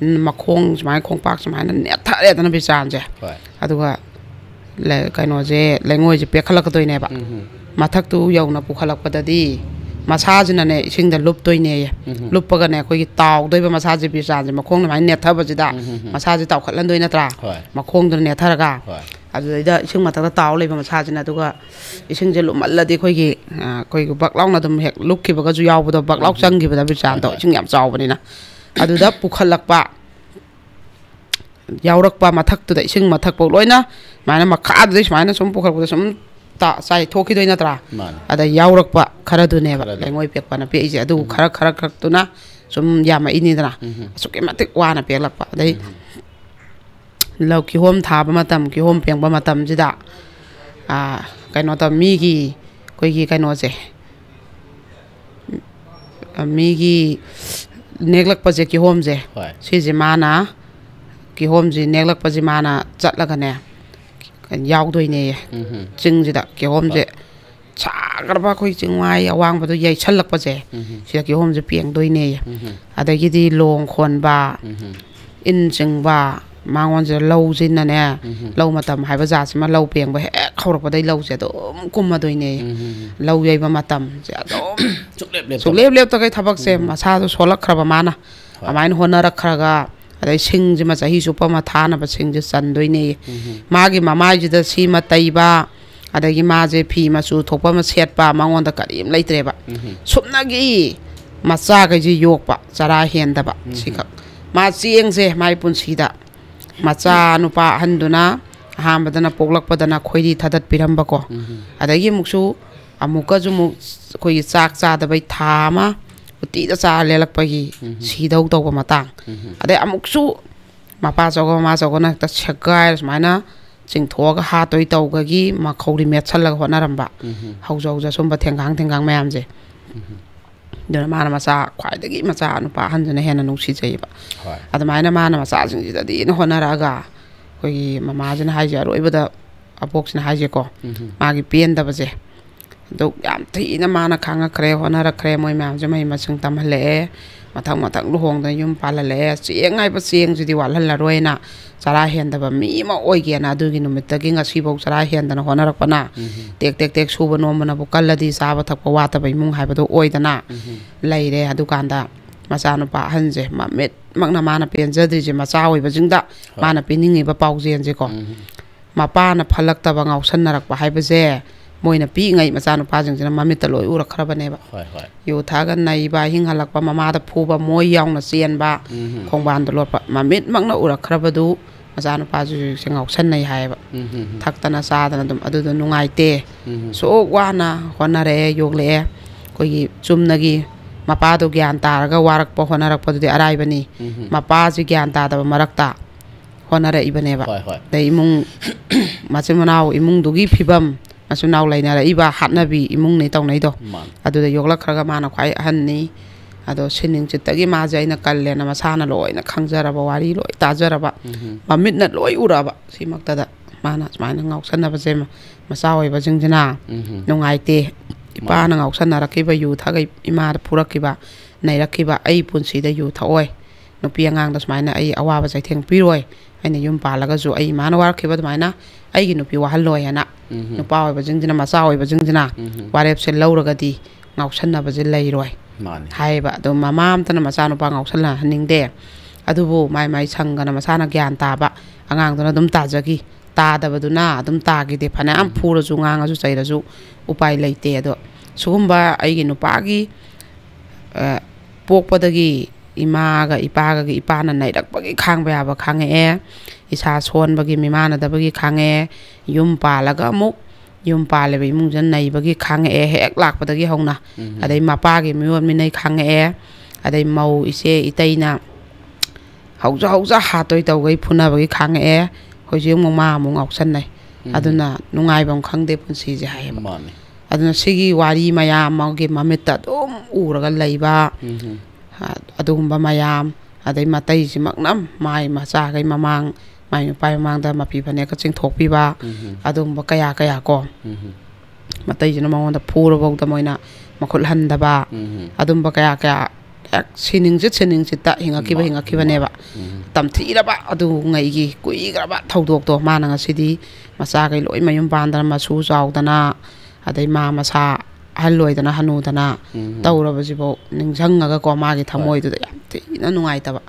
ꯃꯈꯣꯡ ꯁꯨꯃꯥꯏꯅ ꯈꯣꯡꯄꯥꯛ ꯁꯨꯃꯥꯏꯅ ꯅꯦꯠꯊꯔꯦꯗꯅ ꯕꯤꯆꯥꯟꯁꯦ ꯑꯗꯨꯒ ꯀꯩꯅꯣꯁꯦ ꯂꯩꯉꯣꯏꯁꯦ ꯄꯦꯛꯈꯠꯂꯛꯀꯗꯣꯏꯅꯦꯕ ꯃꯊꯛꯇꯨ ꯌꯧꯅ ꯄꯨꯈꯠꯂꯛꯄꯗꯗꯤ ꯃꯁꯥꯁꯤꯅꯅꯦ ꯏꯁꯤꯡꯗ ꯂꯨꯞꯇꯣꯏꯅꯦꯌꯦ ꯂꯨꯞꯄꯒꯅꯦ ꯑꯩꯈꯣꯏꯒꯤ ꯇꯥꯎꯗꯣꯏꯕ ꯃꯁꯥꯁꯦ ꯕꯤꯆꯥꯟꯁꯦ ꯃꯈꯣꯡ ꯑꯗꯨꯃꯥꯏꯅ ꯅꯦꯠꯊꯕꯁꯤꯗ ꯃꯁꯥꯁꯦ ꯇꯥꯎꯈꯠꯍꯟꯗꯣꯏ ꯅꯠꯇ꯭ꯔꯥ ꯃꯈꯣꯡꯗꯨꯅ ꯅꯦꯠꯊꯔꯒ ꯑꯗꯨꯗꯩꯗ ꯏꯁꯤꯡ ꯃꯊꯛꯇ ꯇꯥꯎ ꯂꯩꯕ ꯃꯁꯥꯁꯤꯅ ꯑꯗꯨꯒ ꯏꯁꯤꯡꯁꯦ ꯂꯨꯝꯃꯜꯂꯗꯤ ꯑꯩꯈꯣꯏꯒꯤ ꯕꯛ ꯂꯥꯎꯅ ꯑꯗꯨꯝ ꯍꯦꯛ ꯂꯨꯞꯈꯤꯕꯒꯁꯨ ꯌꯥꯎꯕꯗꯣ ꯕꯛ ꯂꯥꯎ ꯆꯪꯈꯤꯕꯗ ꯕꯤꯆꯥꯟꯗꯣ ꯏꯁꯤꯡ ꯌꯥꯝ ꯆꯥꯎꯕꯅꯤꯅ ꯑꯗꯨꯗ ꯄꯨꯈꯠꯂꯛꯄ ꯌꯥꯎꯔꯛꯄ ꯃꯊꯛꯇꯨꯗ ꯏꯁꯤꯡ ꯃꯊꯛꯐꯥꯎ ꯂꯣꯏꯅ ꯁꯨꯃꯥꯏꯅ ꯃꯈꯥꯗꯨꯗꯩ ꯁꯨꯃꯥꯏꯅ ꯁꯨꯝ ꯄꯨꯈꯠꯂꯛꯄꯗ ꯁꯨꯝ ꯆꯥꯏꯊꯣꯛꯈꯤꯗꯣꯏ ꯅꯠꯇ꯭ꯔꯥ ꯑꯗ ꯌꯥꯎꯔꯛꯄ ꯈꯔꯗꯨꯅꯦꯕ ꯂꯩꯉꯣꯏ ꯄꯦꯛꯄꯅ ꯄꯦꯛꯏꯁꯦ ꯑꯗꯨꯕꯨ ꯈꯔꯛꯇꯨꯅ ꯁꯨꯝ ꯌꯥꯝꯃꯛꯏꯅꯤꯗꯅ ꯑꯁꯨꯛꯀꯤ ꯃꯇꯤꯛ ꯋꯥꯅ ꯄꯦꯛꯂꯛꯄ ꯑꯗꯩ ꯀꯤꯍꯣꯝ ꯊꯥꯕ ꯃꯇꯝ ꯀꯤꯍꯣꯝ ꯄꯦꯡꯕ ꯃꯇꯝꯁꯤꯗ ꯀꯩꯅꯣ ꯇꯧ ꯃꯤꯒꯤ ꯑꯩꯈꯣꯏꯒꯤ ꯀꯩꯅꯣꯁꯦ ꯃꯤꯒꯤ नेꯛꯂꯛꯄꯁꯦ ꯀꯤꯍꯣꯝꯁꯦ ꯁꯤꯁꯦ ꯃꯥꯅ ꯀꯤꯍꯣꯝꯁꯦ नेꯛꯂꯛꯄꯁꯦ ꯃꯥꯅ ꯆꯠꯂꯒꯅꯦ ꯌꯥꯎꯗꯣꯏꯅꯦꯌꯦ ꯆꯤꯡꯁꯤꯗ ꯀꯤꯍꯣꯝꯁꯦ ꯁꯥꯈ꯭ꯔꯕ ꯑꯩꯈꯣꯏ ꯆꯤꯡꯋꯥꯏ ꯑꯋꯥꯡꯕꯗꯣ ꯌꯩꯁꯜꯂꯛꯄꯁꯦ ꯁꯤꯗ ꯀꯤꯍꯣꯝꯁꯦ ꯄꯦꯡꯗꯣꯏꯅꯦꯌꯦ ꯑꯗꯒꯤꯗꯤ ꯂꯣꯡ ꯈꯣꯟꯕ ꯏꯟ ꯆꯤꯡꯕ ꯃꯉꯣꯟꯁꯤꯗ ꯂꯧꯁꯤꯅꯅꯦ ꯂꯧ ꯃꯇꯝ ꯍꯥꯏꯕ ꯖꯥꯠꯁꯤꯃ ꯂꯧ ꯄꯦꯡꯕ ꯍꯦꯛ ꯍꯧꯔꯛꯄꯗꯩ ꯂꯧꯁꯦ ꯑꯗꯨꯝ ꯀꯨꯝꯃꯗꯣꯏꯅꯦꯌꯦ ꯂꯧ ꯌꯩꯕ ꯃꯇꯝꯁꯦ ꯑꯗꯨꯝ ꯁꯨꯡꯂꯦꯞ ꯂꯦꯞꯇꯈꯩ ꯊꯕꯛꯁꯦ ꯃꯁꯥꯗꯣ ꯁꯣꯜꯂꯛꯈ꯭ꯔꯕ ꯃꯥꯅ ꯑꯗꯨꯃꯥꯏꯅ ꯍꯣꯠꯅꯔꯛꯈ꯭ꯔꯒ ꯑꯗꯩ ꯁꯤꯡꯁꯤꯃ ꯆꯍꯤ ꯆꯨꯞꯄ ꯑꯃ ꯊꯥꯅꯕ ꯁꯤꯡꯁꯦ ꯆꯟꯗꯣꯏꯅꯦꯌꯦ ꯃꯥꯒꯤ ꯃꯃꯥꯏꯁꯤꯗ ꯁꯤꯃ ꯇꯩꯕ ꯑꯗꯒꯤ ꯃꯥꯁꯦ ꯐꯤ ꯃꯆꯨ ꯊꯣꯛꯄ ꯑꯃ ꯁꯦꯠꯄ ꯃꯉꯣꯟꯗ ꯀꯔꯤꯝ ꯂꯩꯇ꯭ꯔꯦꯕ ꯁꯨꯞꯅꯒꯤ ꯃꯆꯥꯈꯩꯁꯦ ꯌꯣꯛꯄ ꯆꯔꯥ ꯍꯦꯟꯗꯕ ꯁꯤꯈꯛ ꯃꯥ ꯆꯦꯡꯁꯦ ꯃꯥꯏ ꯄꯨꯟꯁꯤꯗ ꯃꯆꯥ ꯅꯨꯄꯥ ꯑꯍꯟꯗꯨꯅ ꯑꯍꯥꯟꯕꯗꯅ ꯄꯣꯛꯂꯛꯄꯗꯅ ꯈꯣꯏꯔꯤ ꯊꯗꯠꯄꯤꯔꯝꯕꯀꯣ ꯑꯗꯒꯤ ꯑꯃꯨꯛꯀꯁꯨ ꯑꯩꯈꯣꯏꯒꯤ ꯆꯥꯛ ꯆꯥꯗꯕꯩ ꯊꯥ ꯑꯃ ꯎꯇꯤꯗ ꯆꯥꯔ ꯂꯦꯜꯂꯛꯄꯒꯤ ꯁꯤꯗꯧ ꯇꯧꯕ ꯃꯇꯥꯡ ꯑꯗꯩ ꯑꯃꯨꯛꯁꯨ ꯃꯄꯥ ꯆꯧꯒ ꯃꯃꯥ ꯆꯧꯒꯅ ꯍꯦꯛꯇ ꯁꯦꯒꯥꯏꯔ ꯁꯨꯃꯥꯏꯅ ꯆꯤꯡꯊꯣꯛꯑꯒ ꯍꯥꯠꯇꯣꯏ ꯇꯧꯕꯒꯤ ꯃꯈꯧꯔꯤ ꯃꯦꯠꯁꯜꯂꯒ ꯍꯣꯠꯅꯔꯝꯕ ꯍꯧꯖ ꯁꯨꯝꯕ ꯊꯦꯡꯒꯥꯡ ꯃꯌꯥꯝꯁꯦ ꯑꯗꯨꯅ ꯃꯥꯅ ꯃꯆꯥ ꯈ꯭ꯋꯥꯏꯗꯒꯤ ꯃꯆꯥ ꯅꯨꯄꯥ ꯑꯍꯟꯁꯤꯅ ꯍꯦꯟꯅ ꯅꯨꯡꯁꯤꯖꯩꯌꯦꯕ ꯑꯗꯨꯃꯥꯏꯅ ꯃꯥꯅ ꯃꯆꯥꯁꯤꯡꯁꯤꯗꯗꯤꯅ ꯍꯣꯠꯅꯔꯛꯑꯒ ꯑꯩꯈꯣꯏꯒꯤ ꯃꯃꯥꯁꯤꯅ ꯍꯥꯏꯁꯦ ꯑꯔꯣꯏꯕꯗ ꯑꯕꯣꯛꯁꯤꯅ ꯍꯥꯏꯁꯦꯀꯣ ꯃꯥꯒꯤ ꯄꯦꯟꯗꯕꯁꯦ ꯑꯗꯨ ꯌꯥꯝ ꯊꯤꯅ ꯃꯥꯅ ꯈꯥꯡꯉꯛꯈ꯭ꯔꯦ ꯍꯣꯠꯅꯔꯛꯈ꯭ꯔꯦ ꯃꯣꯏ ꯃꯌꯥꯝꯁꯦ ꯃꯍꯩ ꯃꯁꯤꯡ ꯇꯝꯍꯜꯂꯛꯑꯦ ꯃꯊꯪ ꯂꯨꯍꯣꯡꯗꯅ ꯌꯨꯝ ꯄꯥꯜꯍꯜꯂꯛꯑꯦ ꯆꯦꯡ ꯍꯥꯏꯕ ꯆꯦꯡꯁꯤꯗꯤ ꯋꯥꯠꯍꯜꯂꯔꯣꯏꯅ ꯆꯔꯥ ꯍꯦꯟꯗꯕ ꯃꯤ ꯑꯃ ꯑꯣꯏꯒꯦꯅ ꯑꯗꯨꯒꯤ ꯅꯨꯃꯤꯠꯇꯒꯤ ꯉꯁꯤꯐꯥꯎ ꯆꯔꯥ ꯍꯦꯟꯗꯅ ꯍꯣꯠꯅꯔꯛꯄꯅ ꯇꯦꯛ ꯁꯨꯕ ꯅꯣꯝꯕꯅꯕꯨ ꯀꯜꯂꯗꯤ ꯆꯥꯕ ꯊꯛꯄ ꯋꯥꯠꯇꯕ ꯏꯃꯨꯡ ꯍꯥꯏꯕꯗꯣ ꯑꯣꯏꯗꯅ ꯂꯩꯔꯦ ꯑꯗꯨꯀꯥꯟꯗ ꯃꯆꯥꯅꯨꯄꯥ ꯑꯍꯟꯁꯦ ꯃꯃꯤꯠꯃꯛꯅ ꯃꯥꯅ ꯄꯦꯟꯖꯗ꯭ꯔꯤꯁꯦ ꯃꯆꯥ ꯑꯣꯏꯕꯁꯤꯡꯗ ꯃꯥꯅ ꯄꯤꯅꯤꯡꯉꯤꯕ ꯄꯥꯎꯖꯦꯜꯁꯦꯀꯣ ꯃꯄꯥꯅ ꯐꯠꯂꯛꯇꯕ ꯉꯥꯎꯁꯟꯅꯔꯛꯄ ꯍꯥꯏꯕꯁꯦ ꯃꯣꯏꯅ ꯄꯤꯛꯏꯉꯩ ꯃꯆꯥꯅꯨꯄꯥꯁꯤꯡꯁꯤꯅ ꯃꯃꯤꯠꯇ ꯂꯣꯏ ꯎꯔꯛꯈ꯭ꯔꯕꯅꯦꯕ ꯌꯨ ꯊꯛꯑꯒ ꯅꯩꯕ ꯑꯍꯤꯡ ꯍꯜꯂꯛꯄ ꯃꯃꯥꯗ ꯐꯨꯕ ꯃꯣꯏ ꯌꯥꯎꯅ ꯆꯦꯟꯕ ꯈꯣꯡꯕꯥꯟꯗ ꯂꯣꯠꯄ ꯃꯃꯤꯠꯃꯛꯅ ꯎꯔꯛꯈ꯭ꯔꯕꯗꯨ ꯃꯆꯥꯅꯨꯄꯥꯁꯤꯡꯁꯦ ꯉꯥꯎꯁꯟꯅꯩ ꯍꯥꯏꯌꯦꯕ ꯊꯛꯇꯅ ꯆꯥꯗꯅ ꯑꯗꯨꯝ ꯑꯗꯨꯗꯣ ꯅꯨꯡꯉꯥꯏꯇꯦ ꯁꯨꯛ ꯋꯥꯅ ꯍꯣꯠꯅꯔꯛꯑꯦ ꯌꯣꯛꯂꯛꯑꯦ ꯑꯩꯈꯣꯏꯒꯤ ꯆꯨꯝꯅꯒꯤ ꯃꯄꯥꯗꯣ ꯒ꯭ꯌꯥꯟ ꯇꯥꯔꯒ ꯋꯥꯔꯛꯄ ꯍꯣꯠꯅꯔꯛꯄꯗꯨꯗꯤ ꯑꯔꯥꯏꯕꯅꯤ ꯃꯄꯥꯁꯤ ꯒ꯭ꯌꯥꯟ ꯇꯥꯗꯕ ꯃꯔꯛꯇ ꯍꯣꯠꯅꯔꯛꯏꯕꯅꯦꯕ ꯑꯗꯩ ꯃꯆꯤꯟ ꯃꯅꯥꯎ ꯏꯃꯨꯡꯗꯨꯒꯤ ꯐꯤꯕꯝ ꯃꯆꯤꯟ ꯃꯅꯥꯎ ꯂꯩꯅꯔꯛꯏꯕ ꯍꯥꯠꯅꯕꯤ ꯏꯃꯨꯡꯅꯤ ꯇꯧꯅꯩꯗꯣ ꯑꯗꯨꯗ ꯌꯣꯛꯂꯛꯈ꯭ꯔꯒ ꯃꯥꯅ ꯈ꯭ꯋꯥꯏ ꯑꯍꯟꯅꯤ ꯑꯗꯣ ꯁꯤꯟꯅꯤꯡꯆꯤꯠꯇꯒꯤ ꯃꯥꯁꯦ ꯑꯩꯅ ꯀꯜꯂꯦꯅ ꯃꯁꯥꯅ ꯂꯣꯏꯅ ꯈꯪꯖꯔꯕ ꯋꯥꯔꯤ ꯂꯣꯏ ꯇꯥꯖꯔꯕ ꯃꯃꯤꯠꯅ ꯂꯣꯏ ꯎꯔꯛꯑꯕ ꯁꯤꯃꯛꯇꯗ ꯃꯥꯅ ꯁꯨꯃꯥꯏꯅ ꯉꯥꯎꯁꯟꯅꯕꯁꯦ ꯃꯆꯥ ꯑꯣꯏꯕꯁꯤꯡꯁꯤꯅ ꯅꯨꯡꯉꯥꯏꯇꯦ ꯏꯄꯥꯅ ꯉꯥꯎꯁꯟꯅꯔꯛꯈꯤꯕ ꯌꯨ ꯊꯛꯑꯒ ꯏꯃꯥꯗ ꯐꯨꯔꯛꯈꯤꯕ ꯅꯩꯔꯛꯈꯤꯕ ꯑꯩ ꯄꯨꯟꯁꯤꯗ ꯌꯨ ꯊꯛꯑꯣꯏ ꯅꯨꯄꯤ ꯑꯉꯥꯡꯗ ꯁꯨꯃꯥꯏꯅ ꯑꯩ ꯑꯋꯥꯕ ꯆꯩꯊꯦꯡ ꯄꯤꯔꯣꯏ ꯑꯩꯅ ꯌꯨꯝ ꯄꯥꯜꯂꯒꯁꯨ ꯑꯩ ꯏꯃꯥꯅ ꯋꯥꯔꯛꯈꯤꯕ ꯑꯗꯨꯃꯥꯏꯅ ꯑꯩꯒꯤ ꯅꯨꯄꯤ ꯋꯥꯍꯜꯂꯣꯏ ꯍꯥꯏꯅ ꯅꯨꯄꯥ ꯑꯣꯏꯕꯁꯤꯡꯁꯤꯅ ꯃꯆꯥ ꯑꯣꯏꯕꯁꯤꯡꯁꯤꯅ ꯋꯥꯔꯦꯞꯁꯦ ꯂꯧꯔꯒꯗꯤ ꯉꯥꯎꯁꯟꯅꯕꯁꯦ ꯂꯩꯔꯣꯏ ꯍꯥꯏꯌꯦꯕ ꯑꯗꯣ ꯃꯃꯥ ꯑꯃꯇꯅ ꯃꯆꯥꯅꯨꯄꯥ ꯉꯥꯎꯁꯟꯅꯍꯟꯅꯤꯡꯗꯦ ꯑꯗꯨꯕꯨ ꯃꯥꯏ ꯁꯪꯒꯅ ꯃꯁꯥꯅ ꯒ꯭ꯌꯥꯟ ꯇꯥꯕ ꯑꯉꯥꯡꯗꯨꯅ ꯑꯗꯨꯝ ꯇꯥꯖꯈꯤ ꯇꯥꯗꯕꯗꯨꯅ ꯑꯗꯨꯝ ꯇꯥꯈꯤꯗꯦ ꯐꯅꯌꯥꯝ ꯐꯨꯔꯁꯨ ꯉꯥꯡꯉꯁꯨ ꯆꯩꯔꯁꯨ ꯎꯄꯥꯏ ꯂꯩꯇꯦ ꯑꯗꯣ ꯁꯤꯒꯨꯝꯕ ꯑꯩꯒꯤ ꯅꯨꯄꯥꯒꯤ ꯄꯣꯛꯄꯗꯒꯤ ꯏꯃꯥꯒ ꯏꯄꯥꯅ ꯅꯩꯔꯛꯄꯒꯤ ꯈꯥꯡꯕ ꯌꯥꯕ ꯈꯥꯡꯉꯛꯑꯦ ꯏꯁꯥ ꯁꯣꯟꯕꯒꯤ ꯃꯤꯃꯥꯟꯅꯗꯕꯒꯤ ꯈꯥꯡꯉꯛꯑꯦ ꯌꯨꯝ ꯄꯥꯜꯂꯒ ꯑꯃꯨꯛ ꯌꯨꯝ ꯄꯥꯜꯂꯤꯕ ꯏꯃꯨꯡꯁꯤꯅ ꯅꯩꯕꯒꯤ ꯈꯥꯡꯉꯛꯑꯦ ꯍꯦꯛ ꯂꯥꯛꯄꯗꯒꯤ ꯍꯧꯅ ꯑꯗꯩ ꯃꯄꯥꯒꯤ ꯃꯤꯑꯣꯠ ꯃꯤꯅꯩ ꯈꯥꯡꯉꯛꯑꯦ ꯑꯗꯩ ꯃꯧ ꯏꯆꯦ ꯏꯇꯩꯅ ꯍꯧꯖ ꯍꯥꯠꯇꯣꯏ ꯇꯧꯒꯩ ꯐꯨꯅꯕꯒꯤ ꯈꯥꯡꯉꯛꯑꯦ ꯍꯧꯖꯤꯛ ꯑꯃꯨꯛ ꯃꯥ ꯑꯃꯨꯛ ꯉꯥꯎꯁꯟꯅꯩ ꯑꯗꯨꯅ ꯅꯨꯡꯉꯥꯏꯕꯝ ꯈꯪꯗꯦ ꯄꯨꯟꯁꯤꯁꯦ ꯍꯥꯏꯌꯦꯕ aduna sigi wari mayam amagi mamitta dum uraga leiba adugumba mayam adai matai simaknam mai macha gai mamang mai pai mamangda mapi bane ka chingthokpiba adugumba kaya kaya ko matai jina mangonda phuro bawda moina makhul handaba adumba kaya kaya sining ta hingakiba neba tamthiraba adu ngaigi kuigraba thodok to mana ngasidi macha gai loi mayum bandana masu chaudana adai ma masa halloidana hanudana tawrabajibo ningjangaga ko magi thamoidu yam thina nungaitaba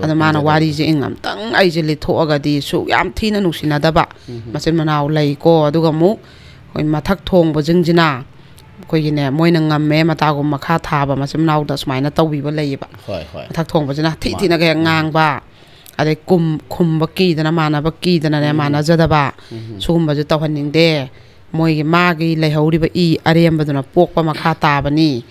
ada mana wari je ingam tang ai je lithoaga di su yam thina nusinadaba masin manaw lei ko aduga mu hoi mathak thongba jingjina koigine moina ngamme matagum makha thaba masim nawda smaina tawbiba leiba mathak thongba jina thina ga ngangba ade khumba ki dana mana ba ki dana ne mana jadaba sugumba je tawhaningde moigi magi leihoriba I arembaduna pokpa makha tabani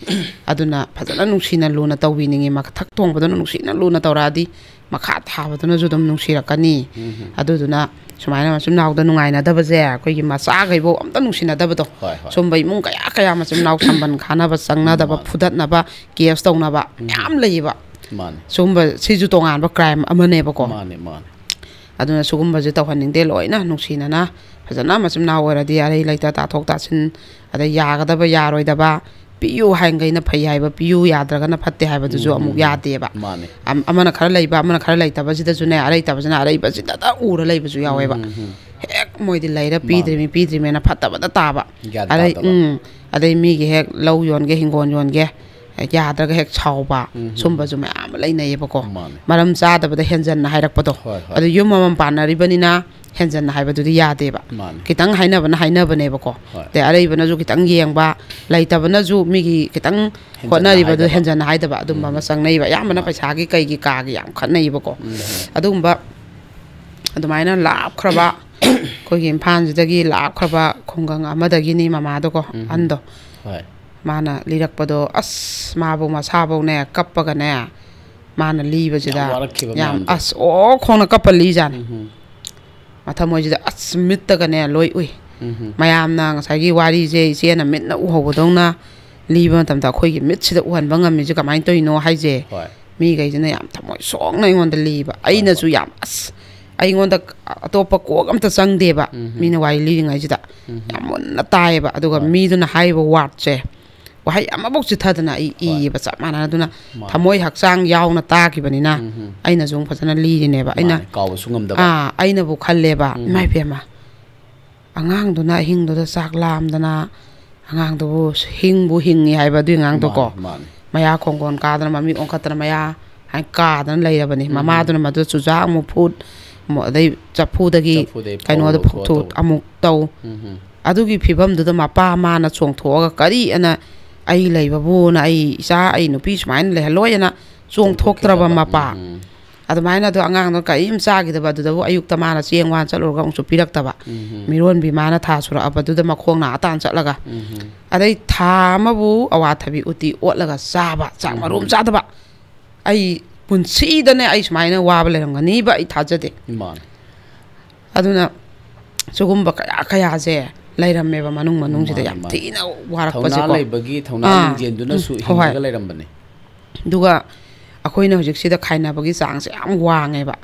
aduna phajana nungsina luna tawbiningi mathak thongbaduna nungsina luna tawradi makha thabaduna judum nungsirakani aduduna sumaina masum nawda nungaina dabaje koigi macha gaibo amta nungsina dabado sombai mung kaya masum naw samban khana ba sangna daba phudatna ba kes tawna ba yam leiba somba siju tongan ba crime amane ba ko aduna sugumba je tawhaningde loina nungsina na fazana masum na waradi arei laita ta thok ta sin ada yagadaba yaroidaba piyu hangaina phai haiba piyu yadraga na phatte haiba duju amuk yade ba amana khara leiba amana khara leita ba jida june arei ta bajana arei ba jida ta ura leiba ju yaweba hek moidi leira pidri me na phatta ba ta ba arei adei mi ge hek law yon ge hingon yon ge yadraga hek chawba sumba ju ma am leinai ba ko maram cha da ba henjan na hairak pado adu yum mam panari banina henjan na haiba dudi yade ba kitang haina bane ba ko te arei bana ju kitang yengba laita bana ju migi kitang khonari ba du henjan na haida ba dum ba masang nei ba yamana paisa gi kai gi ka gi yam khanai ba ko adum ba adumaina lap khraba ko gi imphan ju dagi lap khraba khongang amadagi ni mama do ko ando mana lirak pado as mabu masabo ne kappaga ne mana liba jida yam as o khona kapali jan mathamoijida asmitta gane loi ui mayamna ngasagi wari je chena mitna uhobodongna liba tamta khoigi mitsida uhan bangam mi je kamain toino haije mi gaijina yam thamoi songna ingonda liba aina ju yam as aingonda atopa ko amta sangdeba mina wai li ngaijida yam na taiba aduga mi duna haiba wat je wahai amabok chithadana I ba mana duna thamoi haksang yauna ta ki banina aina jong phajana li ne ba aina kaw sungam da aina bu khalle ba mai pema angang duna hing do da sak lam dana angang do hingbu hingi hai ba du angang do ko maya khonggon ka dana mami ongkhatana maya hai ka dana lai ba ni mama duna madu chuja mu phut mo dai chapu dagi kaino da phut amuk taw adugi phibam du da mapa mana chongthoga kari ana ai leibabu na ai isa ai nupi smain le haloyana chong thoktraba mapa adamaina do angang no kai imsa gi da badu da ayuk tamana chengwan chalurga ongsu pirak taba miron bi mana tha sura abadu da makhong na atan chatlaga adai tha mabu awa thabi uti otlaga saba chamarum chadaba ai punsi da ne ai smaina waba lerangani ba ai thajade aduna sugumba kaya je lairamme ba manung jida yam tina warak pa je ko bagi thona jen duna su hinga lairam bane duga akoina hojik sida khaina bagi chang se am wange ba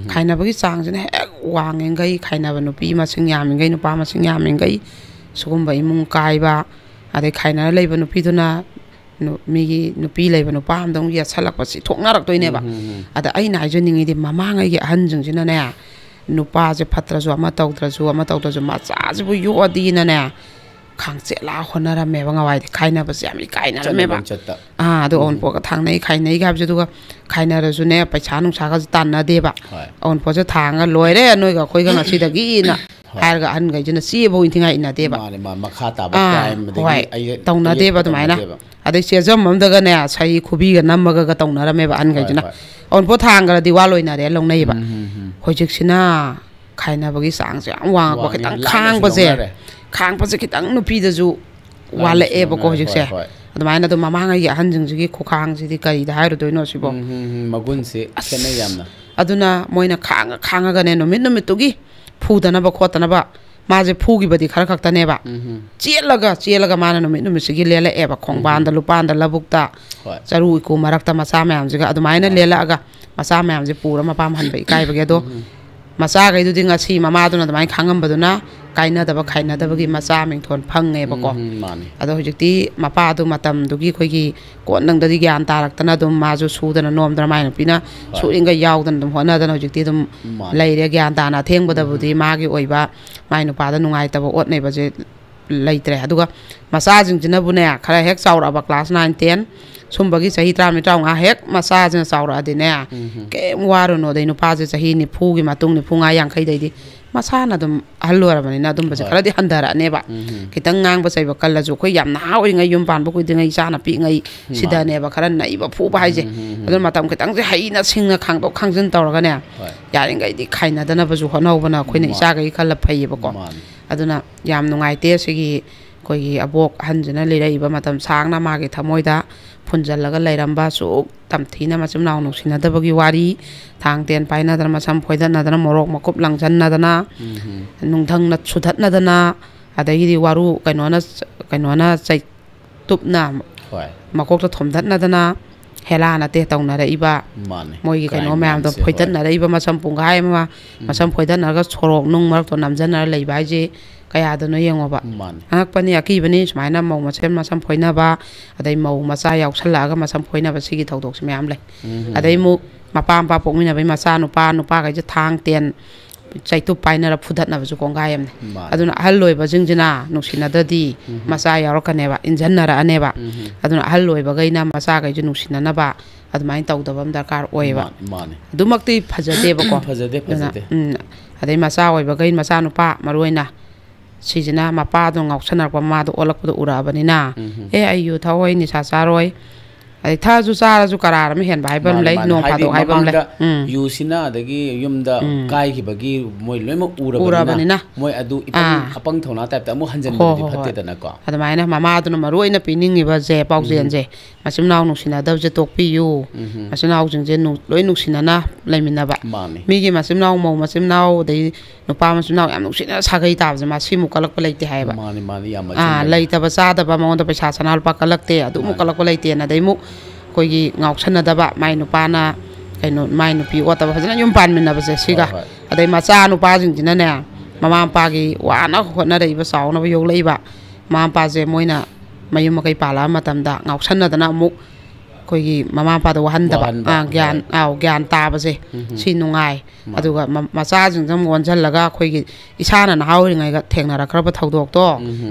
khaina bagi chang se hek wange ngai khaina ba nupi ma sing yam ngai nupa ma sing yam ngai sugumba imung kai ba ade khaina leiba nupi duna mi nupi leiba nupa am dong ya salak pa si thokna rak toine ba ada aina hajoningi di mama ngai gi ahan jung jina ne nupa je phatra jo ama tawtra jo macha je bu yo adina ne khangche la honara me banga wai khaina ba yami kaina me ba do on po ka thang nei khainai ga je du ga khaina ra ju ne paisa nung sa ga tan na de ba on po je thang ga loi re noi ga khoi ga ngasi da gi na har ga an ga je na si bo in thinga ina de ba makha ta ba time de ai tawna de ba tumai na ade se jom mam da ga ne sai khubi ga nam ga tawna ra me ba an ga je na on po thang ga di wa loi na de long nei ba hojik sina khaina bagi sang se am wang ba kitang khang pa je kitang nupi da ju wala e ba ko hojik se adamaina do mama nga ya hanjing ji ko khang ji di kai da hairu do no sibo magun se chena yamna aduna moina khang ga ne no min to gi phu da na ba khota na ba maje phugi badi khara khakta neba chelaga mana numit sigi lela eba khongbanda lupanda labukta charu iku marakta masa mayam jiga adumaina lela aga masa mayam je pura mapam han bai kai bage do masa gai du dinga si mama duna damai khangam baduna kaina daba khaina daba gi masa ming thon phange ba ko ado hojikti mapa du matam du gi khoi gi ko nang dadi gyan tarak tana dum maju su dana nom dana mai pina su inga yaw dan dum hona dana hojikti dum leire gyan dana theng bada budi magi oiba mai nu pa da nungai taba ot nei ba je leitre aduga masa jing jina bune khara hek chaura ba class 9 10 sumbagi sahi tram ni taung a hek masa jina chaura adine ke waru no dei nu pa je sahi ni phu gi matung ni phunga yang khai dei di masa na dum halora bani na dum ba je khara di handara ne ba kitang ngang ba sai ba kala ju khoi yam na oi ngai yum pan ba koi di ngai cha na pi ngai sida ne ba khara nai ba phu ba hai je adu matam kitang je hai na singa khang do khang jin taur ga ne ya ring gai di khaina dana ba ju honau bana khoi ne isa gai khala phai ba ko aduna yam nungai te sigi koi abok hanjina lerai ba matam sang na ma ge thamoida phunjalaga lairamba su tamthina machum naw nuksina dabagi wari thang ten paina dana masam phoidana dana morok makup langjanna dana nungthang na suthatna dana adagi di waru kainona chai tupna makok to thomdatna dana hela na te tauna ra iba moi gi kaino mayam do phoidatna ra iba masam pungai ma masam phoidana ga chorok nung marak to namjana leiba je kaya do no yengo ba angak pani aki bani sumaina mau machem masam phoina ba adai mau macha yaw sala ga masam phoina ba sigi thodok se mayam lai adai mu mapam pa pokmina bai macha nu pa ga je thang ten chaitu paina ra phudat na ju konga yam ne aduna hal loi ba jingjina nuksina dadi macha yaw ka ne ba injan ra ane ba aduna hal loi ba gaina macha ga ju nuksina na ba admain taw dabam darkar oi ba dumakti phajade ba ko phajade adai macha oi ba gain macha nu pa maroina sijina mapa do ngausanar pa ma do olak do urabani na ayu thawai ni sa saroi ai tha ju sara ju karar mi hen bai bam lai no pa do hai bam lai yu sina dagi yumda kai ki bagi moi loima urabani na moi adu ipang apang thona type ta mu hanjan di phatte da na ko adamai na mama do na maroi na pining iba je pau jen je masim naw nu sina da je tok pi yu masim naw jing je nu loi nu sina na laimina ba mi gi masim naw mo masim naw dei no pa masim naw am nu sina sa gai ta je ma simu kalak pa leite hai ba mani yam leita ba sa da ba mo da paisa sanal pa kalak te adu mu kalak pa leite na dei mu koi gi ngau chana da ba mai nu pa na kaino mai nu pi ota ba hajana yum pan min na ba se siga adai ma cha nu pa jing jina ne mama pa gi wa na ho na dei ba saw na ba yo lei ba mama pa je moina mayum ma kai pala matam da ngau chana da na mu koi gi mama pa da wahan da ba gyan ta ba se si nungai aduga macha jing jam gon jal laga koi gi isana na hauri ngai ga thengna ra khra ba thodok to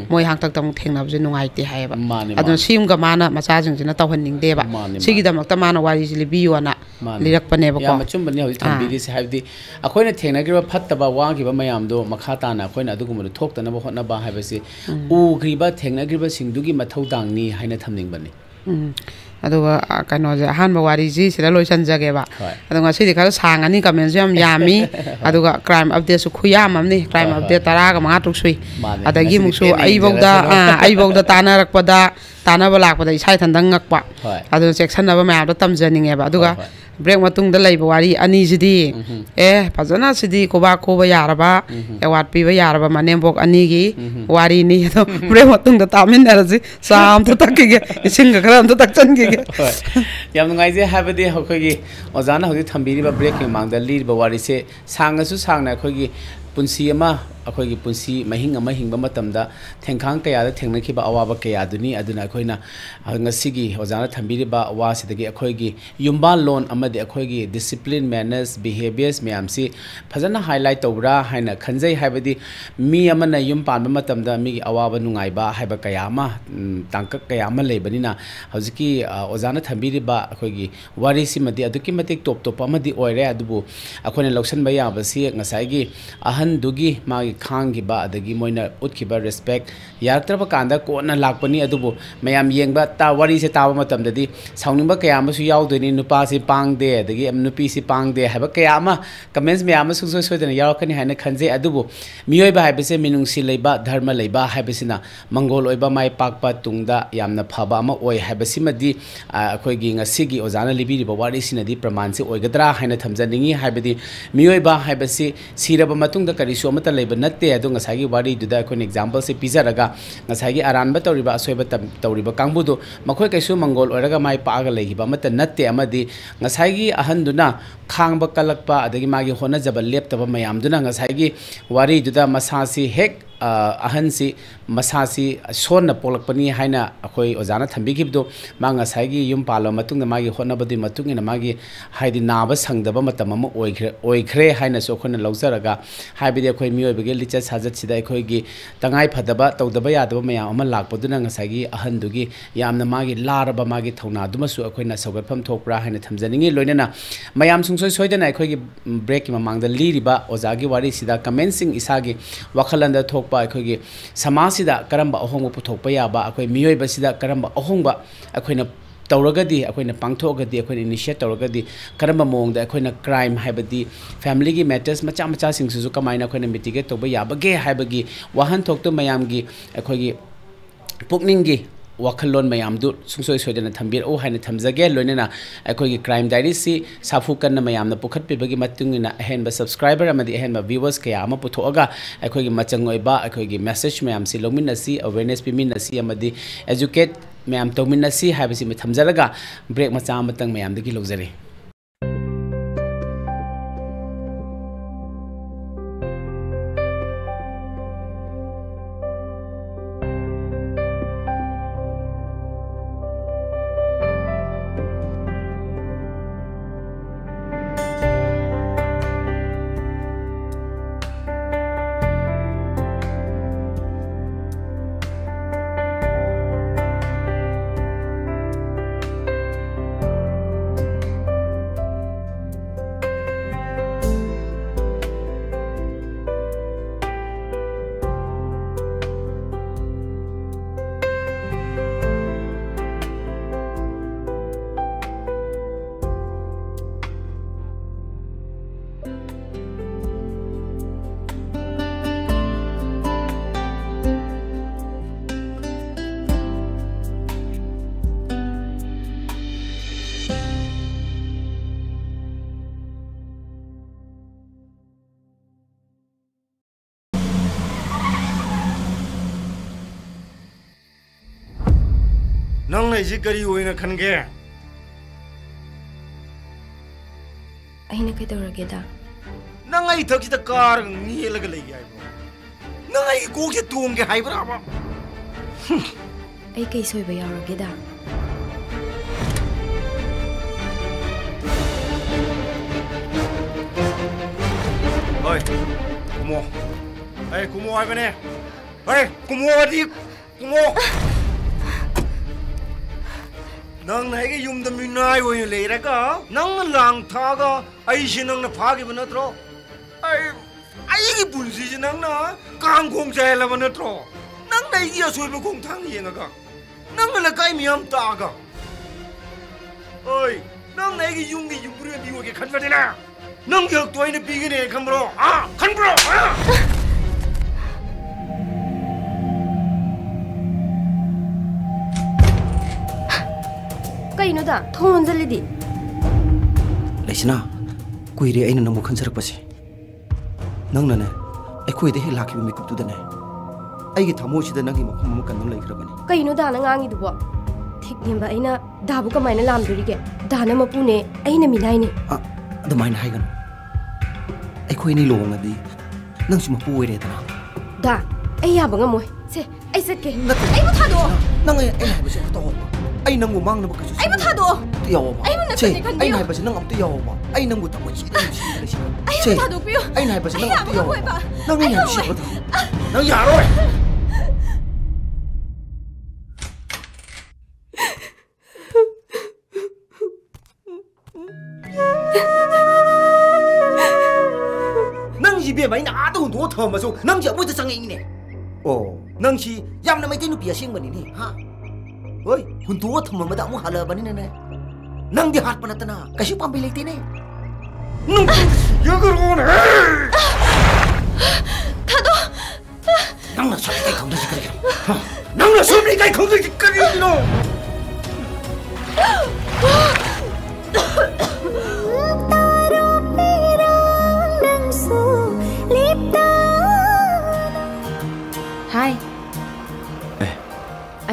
moi hang tak tam thengna ba je nungai te hai ba adu sim ga mana macha jing jina taw han ning de ba sigi da mak ta mana wari ji libi wana lirak pa ne ba ko ya machum bani hoi thambi ri se haibdi akoina thengna gi ba phatta ba wa gi ba mayam do makha ta na akoina adu gum thok ta na ba hotna ba hai ba se u gri ba thengna gi ba singdu gi mathau dang ni haina thamning bani aduga kaino je han ba wari ji sira loisan jage ba aduga sidi khara sangani comment jam yami aduga crime update su khuyam amni crime update tara ga manga tuk sui adagi muksu ai bogda tana rakpada tana ba lakpada isai thandang ngakpa adu section na ba ma da tamjaninge ba aduga break matung da laiba wari ani jidi pajana sidi koba yaraba award pi ba yaraba manembok ani gi wari ni to break matung da tamin na ji sam to takige ising ga kran to tak chan gi yam ngai je habadi hokogi ojana hogi thambiri ba break mang da li ba wari se sanga su sangna khogi punsi ama akhoi gi punsi mahing ama hingba matamda thengkhang kaya da thengna khiba awaba kaya duni aduna akhoina ngasi gi ojana thambiri ba awa sidagi akhoi gi yumba loan amadi akhoi gi discipline manners behaviors myamsi phajana highlight tobra haina khanjai haibadi mi amana yum pan ba matamda mi gi awaba nungai ba haiba kaya ama tangka kaya ama lebani na hojiki ojana thambiri ba akhoi gi wari simadi aduki matik top top amadi oire adubu akhoina loksan ba ya ba si ngasai gi ahan dugi magi khang ba adagi moina utki ba respect yaktra ba kanda ko na lakpani adubu mayam yengba ta wari se ta matam dadi saungning ba kaya ma su yaw doini nupa si pangde adagi nupi si pangde haba kaya ma comments me ama sungsoi soi dana yaw kani haina khanje adubu miyoi ba haibese minung si leiba dharma leiba haibesina mangol oiba mai pakpa tungda yamna phaba ama oi haibesi madi akhoi gi ngasi gi ojana libiri ba wari sinadi praman se oigadra haina thamjaningi haibedi miyoi ba haibesi siraba matungda kari su amata leiba नत्ते अदो ngसागी वारी दुदा अखोन example से पिजरगा ngसागी अरानबा तौरिबा असोयबा तौरिबा कांगबुदो मखोय कैसु Mongol ओरगा my पागा लेगिबा मत नत्ते अमदी ngसागी अहनदुना खांगबा कलकपा अदगी मागी होनजबा लेपतबा मयामदुना ngसागी वारी दुदा मसासी हेक अहनसी मसासी सोन पोलकपनी हाइना अखोय ओजाना थंबिगिबदो मा ngसागी yum पालो मतुंग मागी होनबदि मतुंगिना मागी हाइदि नाबा संगदबा मतम अम ओइख्रे हाइना सो खोन लौजरगा हाइबिदि अखोय मियोबगे लिचा साजत सिदा अखोयगी तंगाई फदबा तौदबा यादबा मया अम लाकपदुना ngसागी अहनदुगी यामना मागी लारबा मागी थौना दुमसु अखोयना सौगतफम थोकप्रा हाइना थमजनिंगी लोइनना मयाम सुंगसोय सोयदना अखोयगी ब्रेक की ममांगदा लीरिबा ओजागी वारी सिदा commencing इसागी वखलंदा थोकपा अखोयगी समासिदा Karamba अहोंगबा पुथोकपा याबा अखोय मियोयबसिदा Karamba अहोंगबा अखोयना तौरगदी अखोयना पांगथोगदी अखोयना initiate तौरगदी Karamba मोंगदा अखोयना crime हाइबदी family की मैटर्स मचा मचा सिंगसु कमायना अखोयना मिटिगेट तौबा याबगे हाइबगी वाहन थोकतो मयामगी अखोयगी पुकनिंगी वखलोन मयामदु सुंसोय सोयदना थंबिर ओ हाइना थमजगे लोइनना अखोयगी क्राइम डायरी सी साफु कन्ना मयामना पुखतपिबगी मतुंगिना अहेनबा सब्सक्राइबर अमदी अहेनबा व्यूअर्स कया अमा पुथोगा अखोयगी मचंग ओइबा अखोयगी मैसेज मयाम सी लोमिनसी अवेयरनेस पिमिनसी अमदी एजुकेट मैम तौमिनसी हाइबसी में थमजरगा ब्रेक मचा मतंग मयामदगी लौजरे नंग ऐसी करी हुई न खनगे अहिने कई तौरगेदा नंग आई थक सिदा कार नीलग लेगी आइबो नंग आई कोक से तोंगे हाइबराबा आई कई सोयबा यावरगेदा ओए कुमो आई बने ओए कुमो आदि कुमो नंग नाइगे युम द मिनाय होय लेरगा नंग लांग थागा आइसि नंग न फागे बनत्रो आई पुंसी जि नंग ना कांग खोंग जायला बनत्रो नंग नाइगे असोयब खोंग थांग येंगा नंग ल काई मियाम तागा ओय नंग नाइगे युंगी युपुरे बिवगे खनबदेना नंग य तोयने बिगने खमरो आ खनब्रो कईनोदा थोन जल्दी लेसना कुइरे आइना नमु खनसरपसे नंगनने अखोइदे हे लाखिबे मिकुपतुदने आइगे थमोसिदा नंगी मखम म कन्नु लैखरबने कईनोदा नंगांगिदुबो थिकनिबा आइना दाबु कमाइना लामदुरिगे दाना मपुने आइना मिनाइने अदमाइना हाइगन अखोइनि लोंगदी नंसु मपु ओइरेदना दा आई याबा ngमोय से आई सके आई बु थादो नंग आई हाइबसे तो आई नंगु मांगनबो कछु आई बु थादो यावबा आई बु नसने खनदियो आई हाइबसे नंग अम्ते यावबा आई नंगु तमो छि आई बु थादो पियो आई हाइबसे नंग अम्ते यावबा नंग नि हाइबसे नंग यारोय नंग जिबे बाइना आदो दो थमसु नंग जबो त संगिने ओ नंग छि यामना मैते नुपि असेंगबनि नि हा ओय हुंदो थममदा मु हालबनि ने नंग दि हात पनतना कशि पांबे लेते ने नंग यगरोन हे थादो नंग सबै kai खंगदि करि नंग सबै kai खंगदि करि नो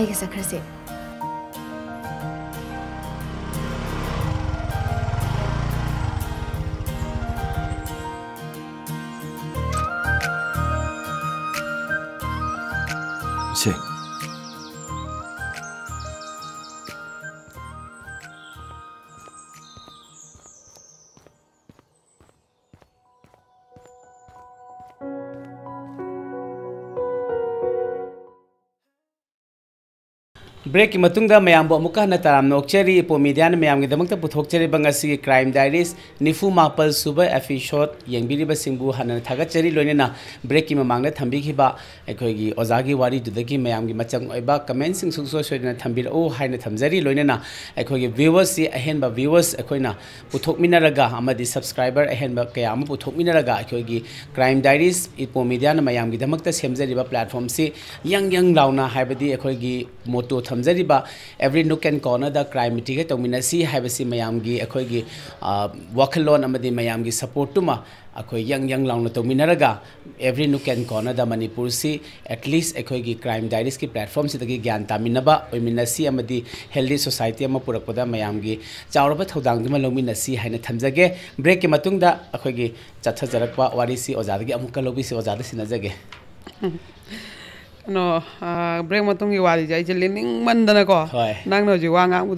ꯑꯩꯒ ꯆꯠꯈ꯭ꯔꯁꯦ ꯁꯦ ब्रेक की मतुंगदा मयाम बो मुका हना ताराम नोकचेरी इपो मीडिया ने मयाम गिदमक्ता पुथोकचेरी बंगासी क्राइम डायरीज निफु मापल सुबह एपिसोड यंगबिरिबा सिंबु हना थागचेरी लोइनेना ब्रेक की ममांगना थंबिखिबा अखोगी ओजागी वारी दुदगी मयाम गी मचंग ओइबा कमेंट सिंग सुसो सोइना थंबिर ओ हाइना थमजरी लोइनेना अखोगी व्यूअर्स सी अहेनबा व्यूअर्स अखोइना पुथोकमिनरगा अमदि सब्सक्राइबर अहेनबा कया अम पुथोकमिनरगा अखोगी क्राइम डायरीज इपो मीडिया ने मयाम गिदमक्ता सेमजरिबा प्लेटफॉर्म सी यंग लाउना हाइबदी अखोगी मोटो थमजरिबा एवरी नुक एंड कॉर्नर द क्राइम मिटिगेट तौमिनसी हाइबसी मयामगी अखोगी वखलोन अमदि मयामगी सपोर्ट टुमा अखोई यंग लाउना तौमिनरगा every nook and corner the Manipur C at least अखोगी crime diaries की प्लेटफॉर्म सिदगी ज्ञान तामिनबा ओमिनसी अमदि हेल्दी सोसाइटी अमा पुरकपदा मयामगी चावरबा थौदांगदुमा लौमिनसी हाइना थमजगे ब्रेक की मतुंगदा अखोगी चथजरकवा वारीसी ओजादगी अमुका लोबिसी ओजादा सिनजगे नो ब्रेक मतुंगी वारी जाय लिनिंग मंदना को नंग नो जी वा ngang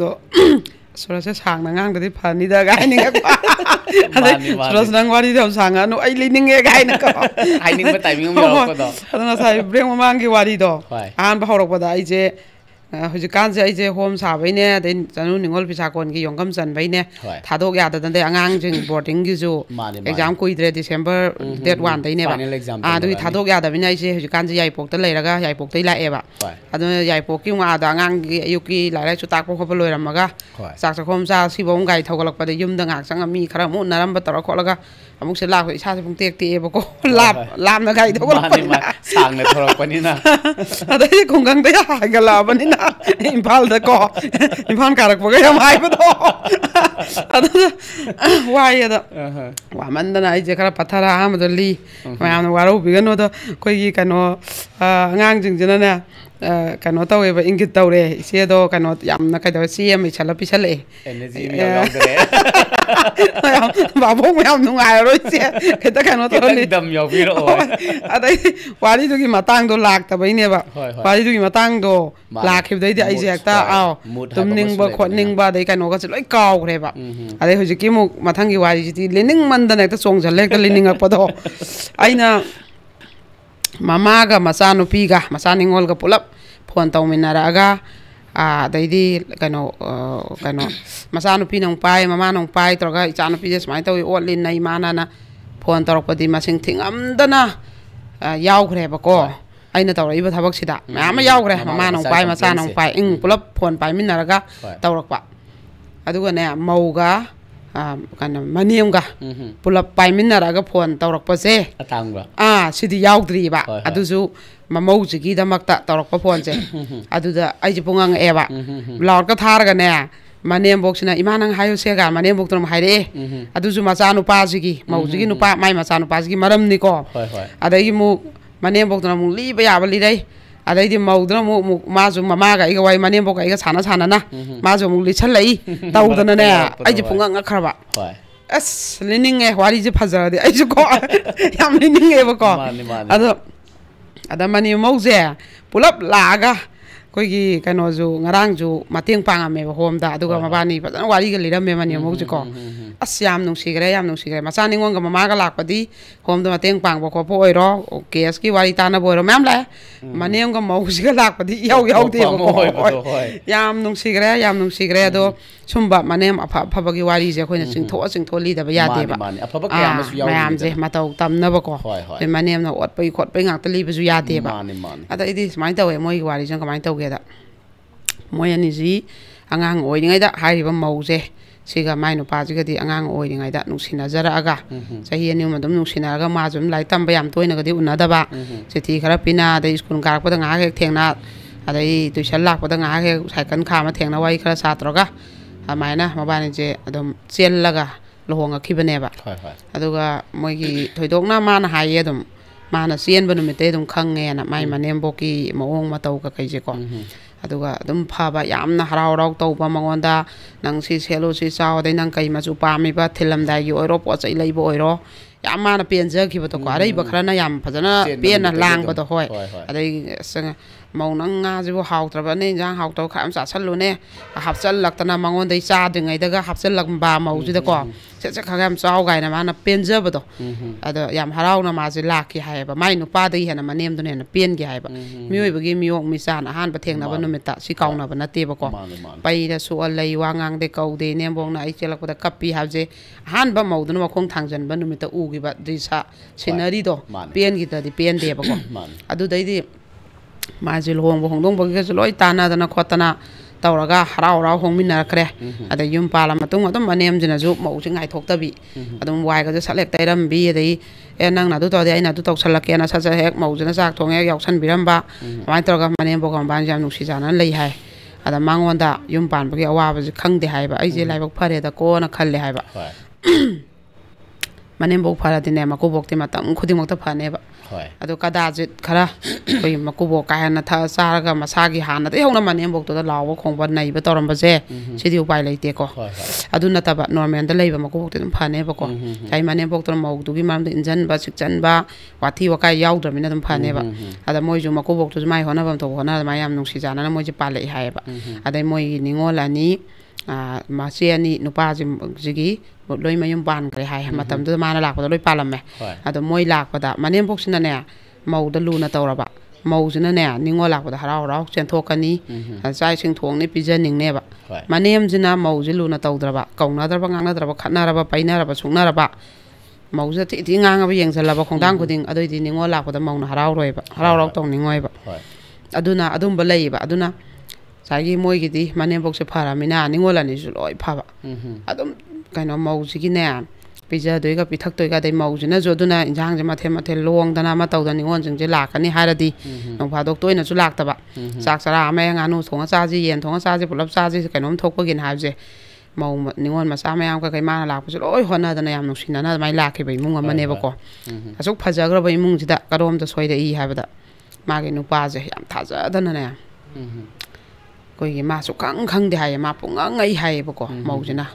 सरसे सांगना ngang फनिदा गायनिंग सरस नंग वारी दम सांगा नो आई लिनिंग ए गायन को हाइनिंग बा टाइमिंग म यरकदो अदना साइ ब्रेक ममांगी वारी दो आन बहरकपदा आइजे हुजिकानसे आइजे होम साबैने दे जनु निंगोल पिसाकोन की योंगम चनबैने थादोक याददन आंगांग जिंग बोर्डिंग की जो एग्जाम कुइद्रे डिसेंबर डेट 1 दैने बा दुई थादोक यादबिने आइजे हुजिकानसे याइपोक त लेरगा याइपोक तै लाएबा अदु याइपोक की मा आंगांग की अयुकी लाइराइ चु ताको खप लोइरमगा चाक चखोम चा सिबोम गाइ थौगलकपदे युमदा गाक संग मी खरा मु नरम तरा खोलगा अमुक से लाख इसा से पुंग टेक टेबको लाम गाइ थौगलकपदे सांगने थोरकपनिना अदै खुंगंग दे हागलाबनिना इम्फाल द को इम्फाल कारकपगा यम हाइबदो अदु वाय द वामंदना आइजे खरा पथरा आमदली मयाम वारो बिगनो द कोई कनो अंगांग जिंजना कनो तौएबा इंगित तौरे इसेदो कनो यामना कइदो सीएम इछला पिछले एनर्जी मी यावदरे बाबो मयाम नुंगायरोइसे केता कनो तौले दम याविरो अदै वारी दुगी मतांग दो लाक्तबैनेबा वारी दुगी मतांग दो लाखिबदैदि आइजे एकता आव तुमनिंगबा खोनिंगबा दै कनो गस लोइ कावग्रेबा अदै हुजिकि मु मथंगी वारी जिति लेनिंग मंदन एकता चोंगजले एकता लेनिंगपदो आइना मामागा मचानुपीगा मचानिंगोलगा पुलप फोन तौमिनरागा दैदी कनो मचानुपी नंग पाई मामा नंग पाई तोरगा इचानुपी जे समाय तौइ ओलिन नै मानाना फोन तौरकपदि मसिंग थिंगमदना यावग्रेबको आइना तौरइबा थबकसिदा मयाम यावग्रे मामा नंग पाई मचा नंग पाई पुलप फोन पाइमिनरागा तौरकपा अदुगने मौगा कनो मनियमगा पुलप पाइमिनरागा फोन तौरकपसे अतांगबा सिदि यावद्रिबा अदुजु ममौजिगी दमक्ता तौरकपा फोनसे अदुदा आइजि पुंगांग एबा लाउडका थारगने मनेम बोक्सिना इमानंग हायुसेगा मनेम बोक्तरम हाइरे अदुजु मचा नुपाजिगी मौजिगी नुपा माइ मचा नुपाजिगी मरमनिको अदैgi मु मनेम बोक्तरम मु लिबा याबा लिरै अदैदि मौद्र मु माजु ममागा इगा वाइ मनेम बोका इगा साना साना माजु मु लिछलै तौदना ने आइजि पुंगांग खरबा अस लिनिंग ए वारी जे फजरदि आइजु को याम लिनिंग ए बको अदा मनी मौजे पुलप लागा कोइगी कनोजु ngaraangju mateng pangame homda aduga mabani fazana wari ga liramme mani mauji ko as yam nungsigre macha ningonga mamaga lakpadi homda mateng pangbo ko poiro kes ki wari tana boiro mam la manenga mauji ga lakpadi yaw de ko yam nungsigre do sumba manem aphabagi wari je khoina singtho li da ba ya de ba aphabak kaya masu yaw mayam je matau tamna ba ko manem na ot pai khot pai ngak tali ba ju ya de ba ada idi smai tawe moi wari jang kamai taw ge da moi ani ji angang oi ngai da hai ba mau je siga mai no pa ji ga di angang oi ngai da nusina jara aga sahi ani ma dum nusina aga ma jum lai tam ba yam toina ga di unna da ba sethi khara pina da school ka pa da nga he thengna adai tuition lak pa da nga he cycle kha ma thengna wai khara satroga amaina mabani je adum chel laga lohonga khibane ba aduga moigi thoidokna mana haye adum mana sien banu mete dum khange na mai manem boki moong matau ka kai je ko aduga adum phaba yamna harau rau tauba mangonda nang si selo si chaw dai nang kai machu pami ba thilam dai gi oiro po chai leibo oiro yamana penja ki bato ko arei ba khrana yam phajana pena lang ba to hoi adai sang mau nang nga jibo haw traba ne jang haw to kham sa sallu ne hapchal laktana mangon dai cha de ngai daga hapchal lak ba mau ji da ko se se khagam chaw gai na mana penja ba to ado yam harau na ma ji laki hai ba mai nu pa dai hena manem do ne na pen gi hai ba mioi ba gi miok mi san ahan ba theng na ba numita si kaw na ba na te ba ko pai da su alai wangang de kau de nem bong na ai chelak da kapi ha je ahan ba mau do na khong thangjan ba numita u gi ba di sa scenery do pen gi da di pen de ba ko adu dai di माजी लोंग होंदों बगे लोई ताना दना खोतना तौरगा हराव राव होंमिना खरे अद yum पाला मतुंग अदम मनेम जिना जु मौसिंग आइ थोक्तबी अदम वाइगा जे select तैरम B दई ए नंग ना दु तोदे आइना दु तौसलके ना सजा हेक मौजना जाक थोंगे यावसन बिरमबा माइ तौरगा मनेम बोगम बान जाम नुसी जाना लई हाय अद मांगोंदा युम पान बगे अवाबा जे खंगदे हायबा आई जे लाइबक फरे दा को ना खल्ले हायबा मनेम बोग फरा दिने मको बोगते मतम खुदिमक त फनेबा अदो कदाजित खरा कोई मकुबो कायना था सारगा मसागी हाना दे होना मनेम बोग तो लाव खोंबा नैबा तौरमबजे सिदि उपाय लैते को अदु नतबा नॉर्मल द लैबा मकुबो ते फनेबा को ताई मनेम बोग तो मौगदुगी माम द इंजन बा सिकचन बा वाथी वकाय याउद्रमिना दम फनेबा अदा मोयजु मकुबो तो माय होना बम तो होना माय याम नुसी जाना मोयजे पाले हायबा अदै मोय निंगोलानी मासे अनि नुपा जिगी लोई मयुम बान करे हाय मतम दु माना लाकपदा लोई पालमे अदो मोय लाकपदा मनेम बोक्सिना ने मौद लुना तौरबा मौजिना ने निंगो लाकपदा हराव राव चेंथोकनी चाय सिंग थोंगने पिजनिंगनेबा मनेम जिना मौजि लुना तौद्रबा कौनाद्रबा ngangnadraba khatnaraba painaraba sungnaraba मौजा ति ngangaबा येंगजलबा खोंदांग खुदिंग अदोइदि निंगो लाकपदा मौना हराव रोयबा हराव राव तौं निंगोयबा अदुना अदुमबा लैबा अदुना सागी मोयगिदि मनेम बोक्से फरामिना निंगोलानि जु लोय फाबा अदुम कनो मौजिगी ने पिजा दोइगा पिथक दोइगा दे मौजिना जो दुना इंजांग जे माथे माथे लोंगदना मा तौदनि ओन जिंग जे लाकनि हारदि नोफादोक तोइना जु लाक्तबा चाक चरा आमे गानु थोंगा चाजी येन थोंगा चाजी पुलप चाजी कनोम थोकपगिन हाबजे मौ निंगोन मसा मयाम का कै माना लाकपसु लोय होनादना याम नुसिनाना माइ लाखेबै मुंग अमनेबको असुक फजाग्रबै मुंगजिदा करोमदा सोइदा इ हाबदा मागे नुपाजे याम थाजादना ने कोइगी मासु खंग दे हाय मा पुंगांग ai हायबको मौजिना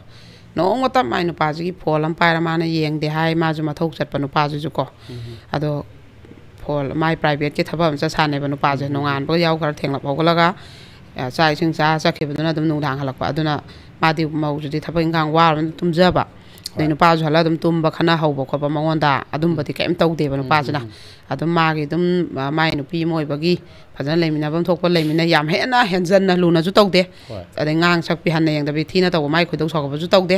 नोंग तब माइ नुपाजी फोलम पायरा माना येंगदे हाय माजु मथौक चटप नुपाजु को अदो फोल माइ प्राइवेट के थबम चा सानेबा नुपाजे नोंगान बो याव खर थेंगलप होगलगा चाइ सिंग चा सखेबदुना दम नुदांग हलकपा अदुना मादि मौजुदि थब इंगांग वार तुमजबा नै नुपाजु हला दम तुमबा खना हौबो खबा मंगोंदा अदुमबदि कैम तौदेबा नुपाजना अदुम मागे दम माइ नुपी मोयबगी फजन लेमिनाबम थोकपा लेमिना याम हेना हेंजन लुनाजु तौदे अदे ngang sakpi hanna yengdabi thina tawba mai khudau sakabaju taude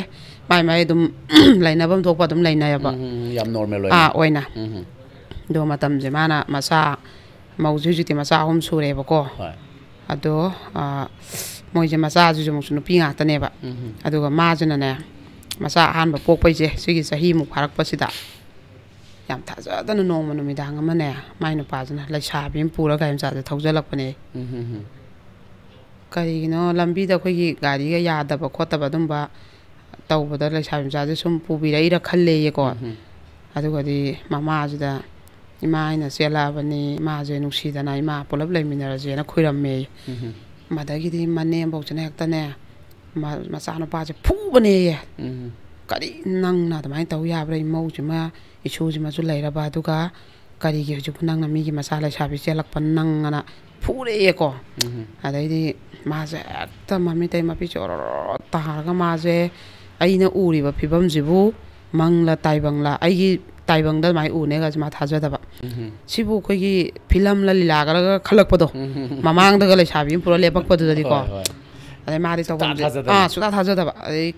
mai dum lainabam thokpa dum lainayaba yam normal oina do matam je mana masa mauju jiti masa hom sureba ko ado moije masa ju mu sunu pinga taneba aduga majana ne masa hanba pokpai je sigi sahi mu pharak pasida yam thajadana nongma numidang amane mai nu pajana laisabim pura gaim sa thaujalakpane करिनो लंबी the खोगी गाड़ी ga yadaba khotaba dumba tawbada laisabim sa je sum pubirai ra khalle ye ko aduga di mama jida ima ina sela bani ma je nusi dana ima polab laiminara je na khoiramme madagi di mane bokjana hekta ne ma sa no pa je phu bane ye kari nang na da mai taw ya brai mau jima isu jima ju laira ba duga kari ge ju nang na mi gi masala sabi selak pan nang ana phure ye ko adai di ma je ta mami tai ma pi chor ta ga ma je aina uri ba phibam jibu mangla taibangla ai gi taibang da mai u ne ga ma thaja da ba sibu khoi gi film la lila ga khalak pa do mamang da ga le sabi pura lepak pa do di ko adai ma ri taw suda thaja da ba ai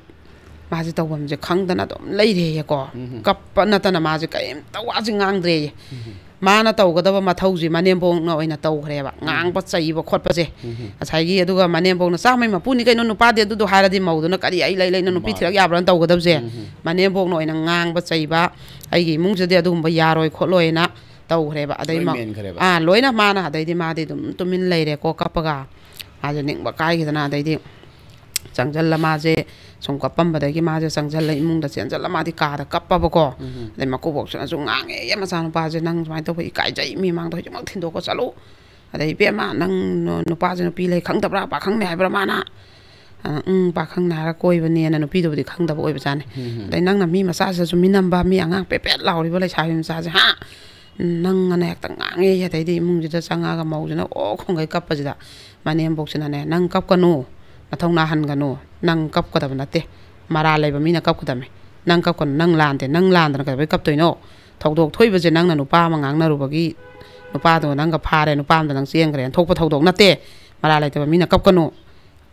ma ji tawam je khangdana dom leire ye ko kappa na ta na ma je kaim tawa ji ngang dre ye mana taw ga da ma thau ji manem bong na oina taw khre ba ngang pa chai ba khot pa je achai gi aduga manem bong na sa mai ma puni kai no pa de du hara di mau du na kari ai lai no pi thirak ya bran taw ga da je manem bong no oina ngang ba chai ba ai gi mung je de adum ba ya roi khot loi na taw khre ba adai ma loina mana adai di ma de dum tumin leire ko kappa ga a je ning ba kai gi na adai di changjal la ma je song kapam ba dagi ma je changjal la imung da changjal la ma di ka da kappa ba ko dai ma ko bok sa ju ngang e ma sa no pa je nang mai to kai jai mi mang to ju mak thin do ko chalu ꯑꯗꯩ ꯏꯕꯦꯝꯃ ꯅꯪ ꯅꯨꯄꯥꯁꯦ ꯅꯨꯄꯤ ꯂꯩ ꯈꯪꯗꯕ꯭ꯔꯥ ꯄꯥꯈꯪꯅꯦ ꯍꯥꯏꯕ꯭ꯔꯥ ꯃꯥꯅ ꯄꯥꯈꯪꯅꯦ ꯍꯥꯏꯔ ꯀꯣꯏꯕꯅꯦꯅ ꯅꯨꯄꯤꯗꯨꯕꯨꯗꯤ ꯈꯪꯗꯕ ꯑꯣꯏꯕꯖꯥꯠꯅꯤ ꯑꯗꯩ ꯅꯪꯅ ꯃꯤ ꯃꯆꯥꯁꯤꯗꯁꯨ ꯃꯤꯅꯝꯕ ꯃꯤ ꯑꯉꯥꯡ ꯄꯦꯄꯦꯠ ꯂꯥꯎꯔꯤꯕ ꯂꯩꯁꯥꯕꯤ ꯃꯆꯥꯁꯦ ꯅꯪꯅ ꯍꯦꯛꯇ ꯉꯥꯡꯉꯦ ꯑꯗꯩꯗꯤ ꯏꯃꯨꯡꯁꯤꯗ ꯆꯪꯉꯛꯑꯒ ꯃꯧꯁꯤꯅ ꯈꯣꯡꯒꯩ ꯀꯞꯄꯁꯤꯗ ꯃꯅꯦꯝꯕꯣꯛꯁꯤꯅꯅꯦ ꯅꯪ ꯀꯞꯀꯅꯨ ꯅꯊꯧ ꯅꯥꯍꯟꯒꯅꯨ ꯅꯪ ꯀꯞꯀꯗꯕ ꯅꯠꯇꯦ ꯃꯔꯥ ꯂꯩꯕ ꯃꯤꯅ ꯀꯞꯀꯗꯕꯅꯤ ꯅꯪ ꯀꯞꯀꯅꯨ ꯅꯪ ꯂꯥꯟꯗꯦ ꯅꯪ ꯂꯥꯟꯗꯅ ꯀꯩꯗꯧꯕꯩ ꯀꯞꯇꯣꯏꯅꯣ ꯊꯧꯗꯣꯛ ꯊꯣꯛꯏꯕꯁꯦ ꯅꯪꯅ ꯅꯨꯄꯥ ꯑꯃ ꯉꯥꯡꯅꯔꯨꯕꯒꯤ ꯅꯨꯄꯥꯗꯣ ꯅꯪꯒ ꯐꯥꯔꯦ ꯅꯨꯄꯥ ꯑꯃꯗ ꯅꯪ ꯆꯦꯟꯈ꯭ꯔꯦꯅ ꯊꯣꯛꯄ ꯊꯧꯗꯣꯛ ꯅꯠꯇꯦ ꯃꯔꯥ ꯂꯩꯇꯕ ꯃꯤꯅ ꯀꯞꯀꯅꯨ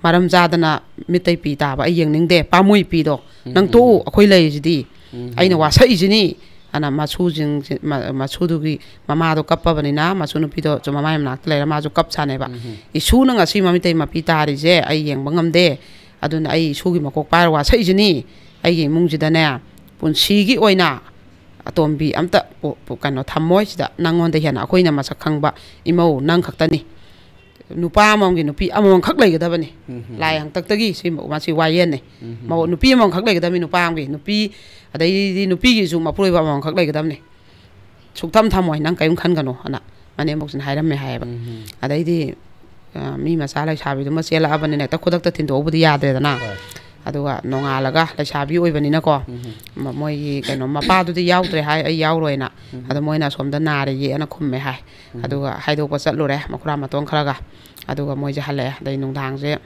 ꯃꯔꯝ ꯆꯥꯗꯅ ꯃꯤꯠꯇꯩ ꯄꯤ ꯇꯥꯕ ꯑꯩ ꯌꯦꯡꯅꯤꯡꯗꯦ ꯄꯥꯝꯃꯨꯏ ꯄꯤꯗꯣ ꯅꯪ ꯇꯣꯛꯎ ꯑꯩꯈꯣꯏ ꯂꯩꯔꯤꯁꯤꯗꯤ ꯑꯩꯅ ꯋꯥꯁꯛꯏꯁꯤꯅꯤ ꯑꯅ ꯃꯁꯨꯗꯨꯒꯤ ꯃꯃꯥꯗꯣ ꯀꯞꯄꯕꯅꯤꯅ ꯃꯁꯨ ꯅꯨꯄꯤꯗꯣ ꯁꯨꯝ ꯃꯃꯥꯏ ꯃꯅꯥꯛꯇ ꯂꯩꯔ ꯃꯥꯁꯨ ꯀꯞ ꯁꯥꯅꯦꯕ 이수는 ngasi mamitai mapi tarise ai yengba ngamde aduna ai isugi makok par wa saijini ai imungsidane punsigi oina atombi amta kano thammoi sida nangonda hena akoina masak khangba imau nang khaktani nupa amamgi nupi amam khak leigedabani lai hang taktagi si masi wayen ne mau nupi amam khak leigedami nupa amgi nupi adai nupi gi su mapuroi ba amam khak leigedamni suktham thamoi nang kayum khan gano ana mane moksin hairam me haiba adai di mi masala sabi dum sela abani ne ta khodak ta tin do budi yadre dana aduga nongalaga la sabi oibani na ko moi gi kano mapa du di yaudre hai ai yauroina adu moina somda nare ye ana khumme hai aduga haido pa chatlure makura matong kharaga aduga moi je hale dai nungdang je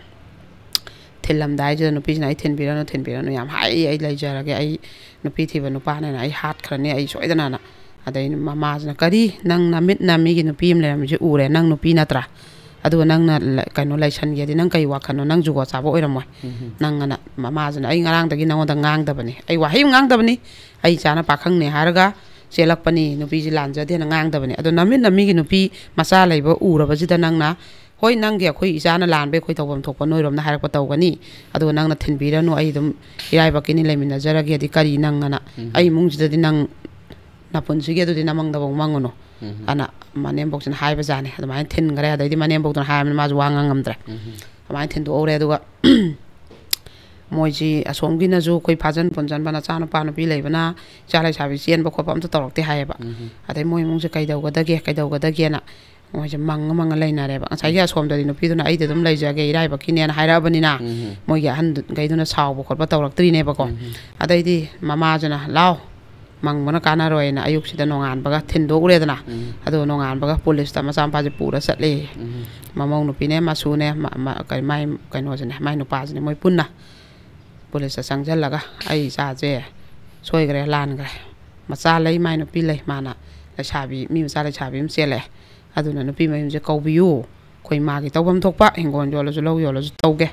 thilam dai je nupi na thin birano yam hai ai leijarage ai nupi thiba nupa na ai hat khrane ai soidana na adai mama na kari nang namit na mi gi nupi am leram je ure nang nupi natra adu nang na kano laisan ge nang kai wa khano nang jugo chabo oiramoi nang na mama jana ai ngarang dagi nang da ngang da bani ai wa hi ngang da bani ai chana pakhang ne haraga selak pani nupi ji lanja de ngang da bani adu namit na mi gi nupi masa laiba uraba ji da nang na hoi nang ge khoi isana lanbe khoi tawam thokpa noirom na harak pataw gani adu nang na thinbiranu ai dum irai bakini lemin jara ge di kari nang na ai mung ji da di nang na punsi ge du di namang da bong mangono ana manem boksin haiba jani adumai thin gare adai di manem bokton haim ma juwanga ngamdre amai thin do ore aduga moiji asomgi na ju koi phajan ponjan bana chana pa no pi leibana chalai sabi chen ba khopam to torokte haiba adai moi mung je kaidau ga da na moije manga leina re ba sai ya som dali no pi duna ai de dum leija ge irai ba kine na haira bani na moi ga han gaiduna saw ba khotba toroktri ne ba ko adai di mama jana lao mang mana kana roina ayuk sida nongan baga thindo uredana ado nongan baga police ta masam pa je pura satle mamong no pine masune kai mai kai no jane mai no pa jane moi punna police sangjal laga ai sa je soi gre lan gre macha lei mai no pi lei mana la chabi mi macha la chabi m sele ado no pi mai je kaubiu koi ma gi tawbam thokpa hingon yo lo ju lo tawge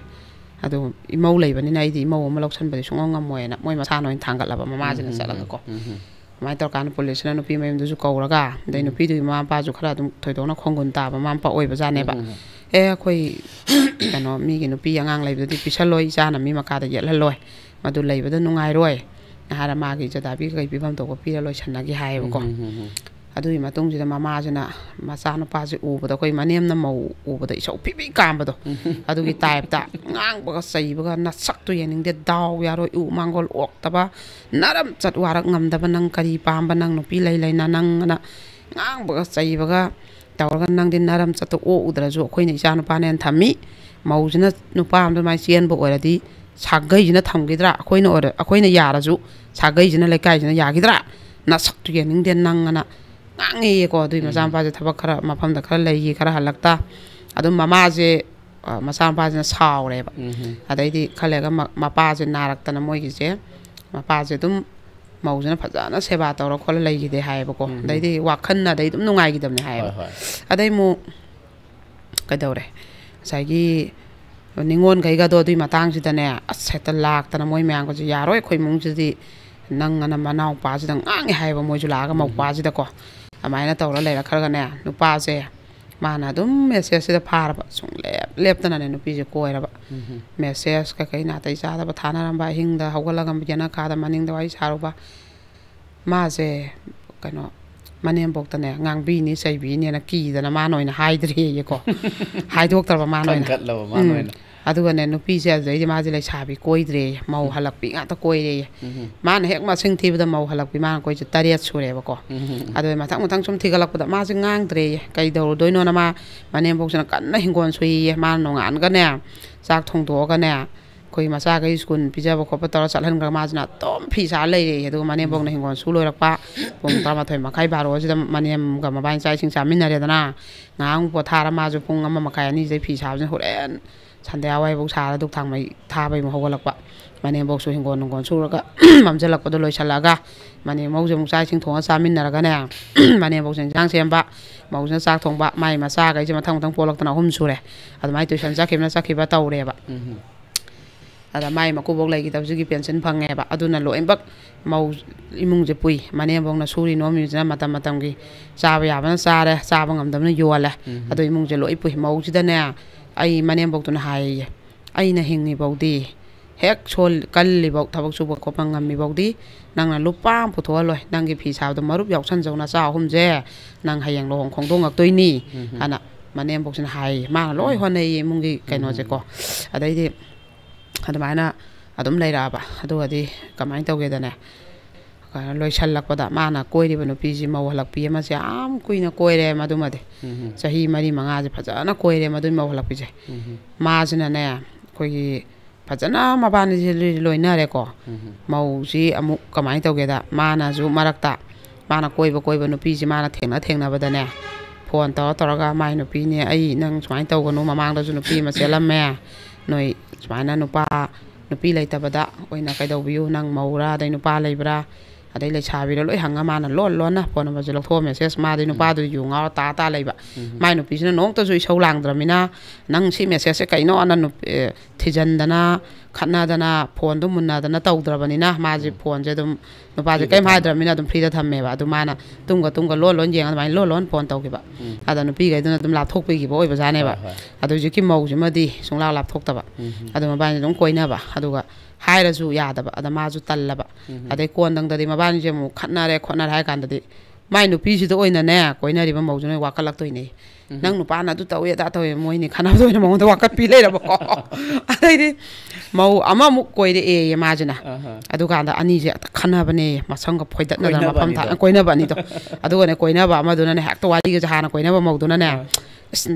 adu imau leibani na idi imau ma loksan bari sungong ngamoina moi masa noin thangal laba mama jina salaga ko mai tor kan police na nupi mai du ju kauraga dai nupi du ma pa ju khara dum thoidona khongun ta ba mam pa oi ba jane ba khoi kano mi gi nupi angang leibdu di pisaloi jana mi maka da yel haloi madu leibada nungai roi hara ma gi jada bi kai bibam to ko pi loi channa gi hai ba ko adui matung jida mama jana macha no pa ji ubada koi manem na mau ubada isau pipi kambado adugi type ta ngang ba sai ba na sak tu yening de daw yaro u mangol ok taba naram chat warak ngam da nang kari pam ba nang no pi lai na nang na ngang ba sai ba tawra nang din naram chat o udra jo khoi ni cha no pa nen thami mau jina no pa am da mai chen ba oradi sagai jina thamgidra khoi no ora khoi na yara ju sagai jina le kai jina yagidra na sak tu yening de nang na ngangi ko dui masam pa je thabak khara mafam da khara lei khara halakta adum mama je masam pa je saure ba adai di khale ga mapa je narak ta na moi gi je mapa je dum mau je na phajana seba tawra khol lei gi de hai ba ko dai di wakhan na dai dum nungai gi dam ne hai ba adai mu ka dawre sai gi ningon gai ga do dui matang ji da ne aseta lak ta na moi myang ko je yaroi khoi mung ji di nang ana manau pa ji dang ngangi hai ba moi ju la ga mau pa ji da ko amaina tawra leira kharaga ne nupa je mana dum message da phar ba sung lep tana ne nupi je koira ba message ka kai na tai cha da ba thana ram ba hing da hawala gam jana ka da maning da wai saru ba ma je kano manem bok ta ne ngang bi ni sai bi ni na ki da na ma noi na haidri ye ko haidok tar ba ma noi na ꯑꯗꯨꯒꯅꯦ ꯅꯨꯄꯤꯁꯦ ꯑꯗꯨꯗꯩꯗꯤ ꯃꯥꯁꯦ ꯂꯩꯁꯥꯕꯤ ꯀꯣꯏꯗ꯭ꯔꯦ ꯃꯧ ꯍꯜꯂꯛꯄꯤ ꯉꯥꯛꯇ ꯀꯣꯏꯔꯦ ꯃꯥꯅ ꯍꯦꯛ ꯃꯁꯤꯡ ꯊꯤꯕꯗ ꯃꯧ ꯍꯜꯂꯛꯄꯤ ꯃꯥꯅ ꯀꯣꯏꯁꯦ 7 ꯁꯨꯔꯦꯕꯀꯣ ꯑꯗꯨ ꯃꯊꯪ ꯁꯨꯝ ꯊꯤꯒꯠꯂꯛꯄꯗ ꯃꯥꯁꯦ ꯉꯥꯡꯗ꯭ꯔꯦ ꯀꯩꯗꯧꯔꯗꯣꯏꯅꯣꯅ ꯃꯥ ꯃꯅꯦꯝꯕꯣꯛꯁꯤꯅ ꯀꯟꯅ ꯍꯤꯡꯒꯣꯜ ꯁꯨꯏꯌꯦ ꯃꯥꯅ ꯅꯣꯡꯉꯥꯟꯒꯅꯦ ꯆꯥꯛ ꯊꯣꯡꯗꯣꯛꯑꯒꯅꯦ ꯑꯩꯈꯣꯏ ꯃꯆꯥꯈꯩ ꯁ꯭ꯀꯨꯜ ꯄꯤꯖꯕ ꯈꯣꯠꯄ ꯇꯧꯔ ꯆꯠꯍꯟꯈ꯭ꯔꯒ ꯃꯥꯁꯤꯅ ꯑꯗꯨꯝ ꯐꯤ ꯁꯥꯔ ꯂꯩꯔꯦ ꯑꯗꯨꯒ ꯃꯅꯦꯝꯕꯣꯛꯅ ꯍꯤꯡꯒꯣꯜ ꯁꯨ ꯂꯣꯏꯔꯛꯄ ꯄꯨꯡ 12 ꯃꯈꯥꯏ ꯕꯥꯔꯣꯁꯤꯗ ꯃꯅꯦꯝꯒ ꯃꯕꯥꯅꯤ ꯆꯥꯛ ꯏꯁꯤꯡ ꯆꯥꯃꯤꯟꯅꯔꯦꯗꯅ ꯉꯥꯏꯍꯥꯛ ꯄꯣꯊꯥꯔ ꯃꯥꯁꯨ ꯄꯨꯡ 1 ꯃꯈꯥꯏ 2 ꯐꯤ ꯁꯥꯕꯁꯤꯅ ꯍꯣꯔꯦꯟ ꯁꯟꯗ꯭ꯌꯥ ꯋꯥꯏꯐꯥꯎ ꯁꯥꯔ ꯗꯨꯛ ꯊꯥꯡꯃꯩ ꯊꯥꯕꯩ ꯍꯧꯒꯠꯂꯛꯄ ꯃꯅꯦꯝꯕꯣꯛꯁꯨ ꯍꯤꯡꯒꯣꯜ ꯁꯨꯔꯒ ꯃꯝꯁꯤꯜꯂꯛꯄꯗꯣ ꯂꯣꯏꯁꯤꯜꯂꯛꯑꯒ ꯃꯧꯁꯦ ꯑꯃꯨꯛ ꯆꯥꯛ ꯏꯁꯤꯡ ꯊꯣꯡꯉ ꯆꯥꯃꯤꯟꯅꯔꯒꯅꯦ ꯃꯅꯦꯝꯕꯣꯛꯁꯦ ꯏꯟꯖꯥꯡ ꯁꯦꯝꯕ ꯃꯧꯁꯤꯅ ꯆꯥꯛ ꯊꯣꯡꯕ ꯃꯥꯏ ꯃꯆꯥꯈꯩꯁꯦ ꯃꯊꯪ ꯄꯣꯛꯂꯛꯇꯅ 3 ꯁꯨꯔꯦ ꯑꯗꯨꯃꯥꯏꯅ ꯇꯨꯏꯁꯟ ꯆꯠꯈꯤꯕ ꯇꯧꯔꯦꯕ ꯑꯗ ꯃꯥꯏ ꯃꯀꯨꯕꯣꯛ ꯂꯩꯈꯤꯗꯕꯁꯤꯒꯤ ꯄꯦꯟꯁꯤꯟ ꯐꯪꯉꯦꯕ ꯑꯗꯨꯅ ꯂꯣꯏꯅꯃꯛ ꯃꯧ ꯏꯃꯨꯡꯁꯦ ꯄꯨꯏ ꯃꯅꯦꯝꯕꯣꯛꯅ ꯁꯨꯔꯤ ꯅꯣꯝꯃꯤꯁꯤꯅ ꯃꯇꯝꯒꯤ ꯆꯥꯕ ꯌꯥꯕꯅ ꯆꯥꯔꯦ ꯆꯥꯕ ꯉꯝꯗꯕꯅ ꯌꯣꯜꯂꯦ ꯑꯗꯣ ꯏꯃꯨꯡꯁꯦ ꯂꯣꯏ ꯄꯨꯏ ꯃꯧꯁꯤꯗꯅꯦ ꯑꯩ ꯃꯅꯦꯝꯕꯣꯛꯇꯨꯅ ꯍꯥꯏꯌꯦ ꯑꯩꯅ ꯍꯤꯡꯉꯤꯐꯥꯎꯗꯤ ꯍꯦꯛ ꯀꯜꯂꯤꯐꯥꯎ ꯊꯕꯛ ꯁꯨꯕ ꯈꯣꯠꯄ ꯉꯝꯃꯤꯐꯥꯎꯗꯤ ꯅꯪꯅ ꯂꯨꯄꯥ ꯑꯃ ꯄꯨꯊꯣꯛꯍꯜꯂꯣꯏ ꯅꯪꯒꯤ ꯐꯤ ꯁꯥꯕꯗꯣ ꯃꯔꯨꯞ ꯌꯥꯎꯁꯟꯖꯧ ꯅꯆꯥ 3ꯁꯦ ꯅꯪ ꯍꯌꯦꯡ ꯂꯨꯍꯣꯡ ꯈꯣꯡꯗꯣꯡꯉꯛꯇꯣꯏꯅꯤ ꯍꯥꯏꯅ ꯃꯅꯦꯝꯕꯣꯛꯁꯤꯅ ꯍꯥꯏꯌꯦ ꯃꯥꯅ ꯂꯣꯏ ꯍꯣꯠꯅꯩꯌꯦ ꯏꯃꯨꯡꯒꯤ ꯀꯩꯅꯣꯁꯦꯀꯣ ꯑꯗꯩꯗꯤ ꯑꯗꯨꯃꯥꯏꯅ ꯑꯗꯨꯝ ꯂꯩꯔꯛꯑꯕ ꯑꯗꯨꯒꯗꯤ ꯀꯃꯥꯏꯅ ꯇꯧꯒꯦꯗꯅꯦ ꯂꯣꯏꯁꯜꯂꯛꯄꯗ ꯃꯥꯅ ꯀꯣꯏꯔꯤꯕ ꯅꯨꯄꯤꯁꯤ ꯃꯧ ꯍꯜꯂꯛꯄꯤ ꯑꯃꯁꯦ ꯌꯥꯝ ꯀꯨꯏꯅ ꯀꯣꯏꯔꯦ ꯃꯗꯨꯃꯗꯤ ꯆꯍꯤ 4-5ꯁꯦ ꯐꯖꯅ ꯀꯣꯏꯔꯦ ꯃꯗꯨꯒꯤ ꯃꯧ ꯍꯜꯂꯛꯄꯤꯁꯦ ꯃꯥꯁꯤꯅꯅꯦ ꯑꯩꯈꯣꯏꯒꯤ ꯐꯖꯅ ꯃꯕꯥꯅꯤꯁꯦ ꯂꯣꯏꯅꯔꯦꯀꯣ ꯃꯧꯁꯤ ꯑꯃꯨꯛ ꯀꯃꯥꯏꯅ ꯇꯧꯒꯦꯗ ꯃꯥꯅꯁꯨ ꯃꯔꯛꯇ ꯃꯥꯅ ꯀꯣꯏꯕ ꯅꯨꯄꯤꯁꯤ ꯃꯥꯅ ꯊꯦꯡꯅꯕꯗꯅꯦ ꯐꯣꯟ ꯇꯧꯔꯒ ꯃꯥꯏ ꯅꯨꯄꯤꯅꯦ ꯑꯩ ꯅꯪ ꯁꯨꯃꯥꯏꯅ ꯇꯧꯒꯅꯨ ꯃꯃꯥꯡꯗꯁꯨ ꯅꯨꯄꯤ ꯑꯃ ꯆꯦꯜꯂꯝꯃꯦ ꯅꯣꯏ ꯁꯨꯃꯥꯏꯅ ꯅꯨꯄꯤ ꯂꯩꯇꯕꯗ ꯑꯣꯏꯅ ꯀꯩꯗꯧꯕꯤꯌꯨ ꯅꯪ ꯃꯧꯔꯥ ꯑꯗꯩ ꯅꯨꯄꯥ ꯂꯩꯕ꯭ꯔꯥ ꯑꯗꯩ ꯂꯩꯁꯥꯕꯤꯔ ꯂꯣꯏ ꯍꯪꯉ ꯃꯥꯅ ꯂꯣꯟꯅ ꯐꯣꯟ ꯅꯝꯕꯔꯁꯦ ꯂꯧꯊꯣꯛꯑ ꯃꯦꯁꯦꯖ ꯃꯥꯗꯤ ꯅꯨꯄꯥꯗꯨ ꯌꯨ ꯉꯥꯎꯔ ꯇꯥ ꯂꯩꯕ ꯃꯥꯏ ꯅꯨꯄꯤꯁꯤꯅ ꯅꯣꯡꯇꯁꯨ ꯏꯁꯧ ꯂꯥꯡꯗ꯭ꯔꯕꯅꯤꯅ ꯅꯪ ꯁꯤ ꯃꯦꯁꯦꯖꯁꯦ ꯀꯩꯅꯣ ꯑꯅ ꯊꯤꯖꯤꯟꯗꯅ ꯈꯠꯅꯗꯅ ꯐꯣꯟꯗꯣ ꯃꯨꯟꯅꯗꯅ ꯇꯧꯗ꯭ꯔꯕꯅꯤꯅ ꯃꯥꯁꯦ ꯐꯣꯟꯁꯦ ꯑꯗꯨꯝ ꯅꯨꯄꯥꯁꯦ ꯀꯩꯝ ꯍꯥꯏꯗ꯭ꯔꯕꯅꯤ나 ꯑꯗꯨꯝ ꯐ꯭ꯔꯤꯗ ꯊꯝꯃꯦꯕ ꯑꯗꯨ ꯃꯥꯅ ꯇꯨꯡꯒ ꯂꯣꯟ ꯌꯦꯡꯉ ꯑꯗꯨꯃꯥꯏꯅ ꯂꯣꯟ ꯐꯣꯟ ꯇꯧꯈꯤꯕ ꯑꯗ ꯅꯨꯄꯤꯈꯩꯗꯨꯅ ꯑꯗꯨꯝ ꯂꯥꯞꯊꯣꯛꯄꯤꯈꯤꯕ ꯑꯣꯏꯕꯖꯥꯠꯅꯦꯕ ꯑꯗꯨ ꯍꯧꯖꯤꯛꯀꯤ ꯃꯧꯁꯤꯃꯗꯤ ꯁꯨꯡꯂꯥꯞ ꯂꯥꯞꯊꯣꯛꯇꯕ ꯑꯗꯨ ꯃꯕꯥꯅꯤ ꯑꯗꯨꯝ ꯀꯣꯏꯅꯕ ꯑꯗꯨꯒ ꯍꯥꯏꯔꯁꯨ ꯌꯥꯗꯕ ꯑꯗ ꯃꯥꯁꯨ ꯇꯜꯂꯕ ꯑꯗꯩ ꯀꯣꯟꯗꯪꯗꯗꯤ ꯃꯕꯥꯅꯤꯁꯦ ꯑꯃꯨꯛ ꯈꯠꯅꯔꯦ ꯍꯥꯏ ꯀꯥꯟꯗꯗꯤ ꯃꯥꯏ ꯅꯨꯄꯤꯁꯤꯗ ꯑꯣꯏꯅꯅꯦ ꯀꯣꯏꯅꯔꯤꯕ ꯃꯧꯁꯤꯅ ꯋꯥꯀꯠꯂꯛꯇꯣꯏꯅꯦ ꯅꯪ ꯅꯨꯄꯥꯅ ꯑꯗꯨ ꯇꯧꯋꯦ ꯑꯗꯥ ꯇꯧꯋꯦ ꯃꯣꯏꯅꯤ ꯈꯠꯅꯕꯗ ꯑꯣꯏꯅ ꯃꯉꯣꯟꯗ ꯋꯥꯀꯠꯄꯤ ꯂꯩꯔꯕꯀꯣ ꯑꯗꯩꯗꯤ ꯃꯧ ꯑꯃꯃꯨꯛ ꯀꯣꯏꯔꯛꯑꯦ ꯃꯥꯁꯤꯅ ꯑꯗꯨꯀꯥꯟꯗ ꯑꯅꯤꯁꯦ ꯈꯟꯅꯕꯅꯦ ꯃꯁꯝꯒ ꯐꯣꯏꯗꯠꯅꯗꯅ ꯃꯐꯝ ꯀꯣꯏꯅꯕ ꯑꯅꯤꯗꯣ ꯑꯗꯨꯒꯅꯦ ꯀꯣꯏꯅꯕ ꯑꯃꯗꯨꯅꯅꯦ ꯍꯦꯛꯇ ꯋꯥꯔꯤꯒꯁꯦ ꯍꯥꯟꯅ ꯀꯣꯏꯅꯕ ꯃꯧꯗꯨꯅꯅꯦ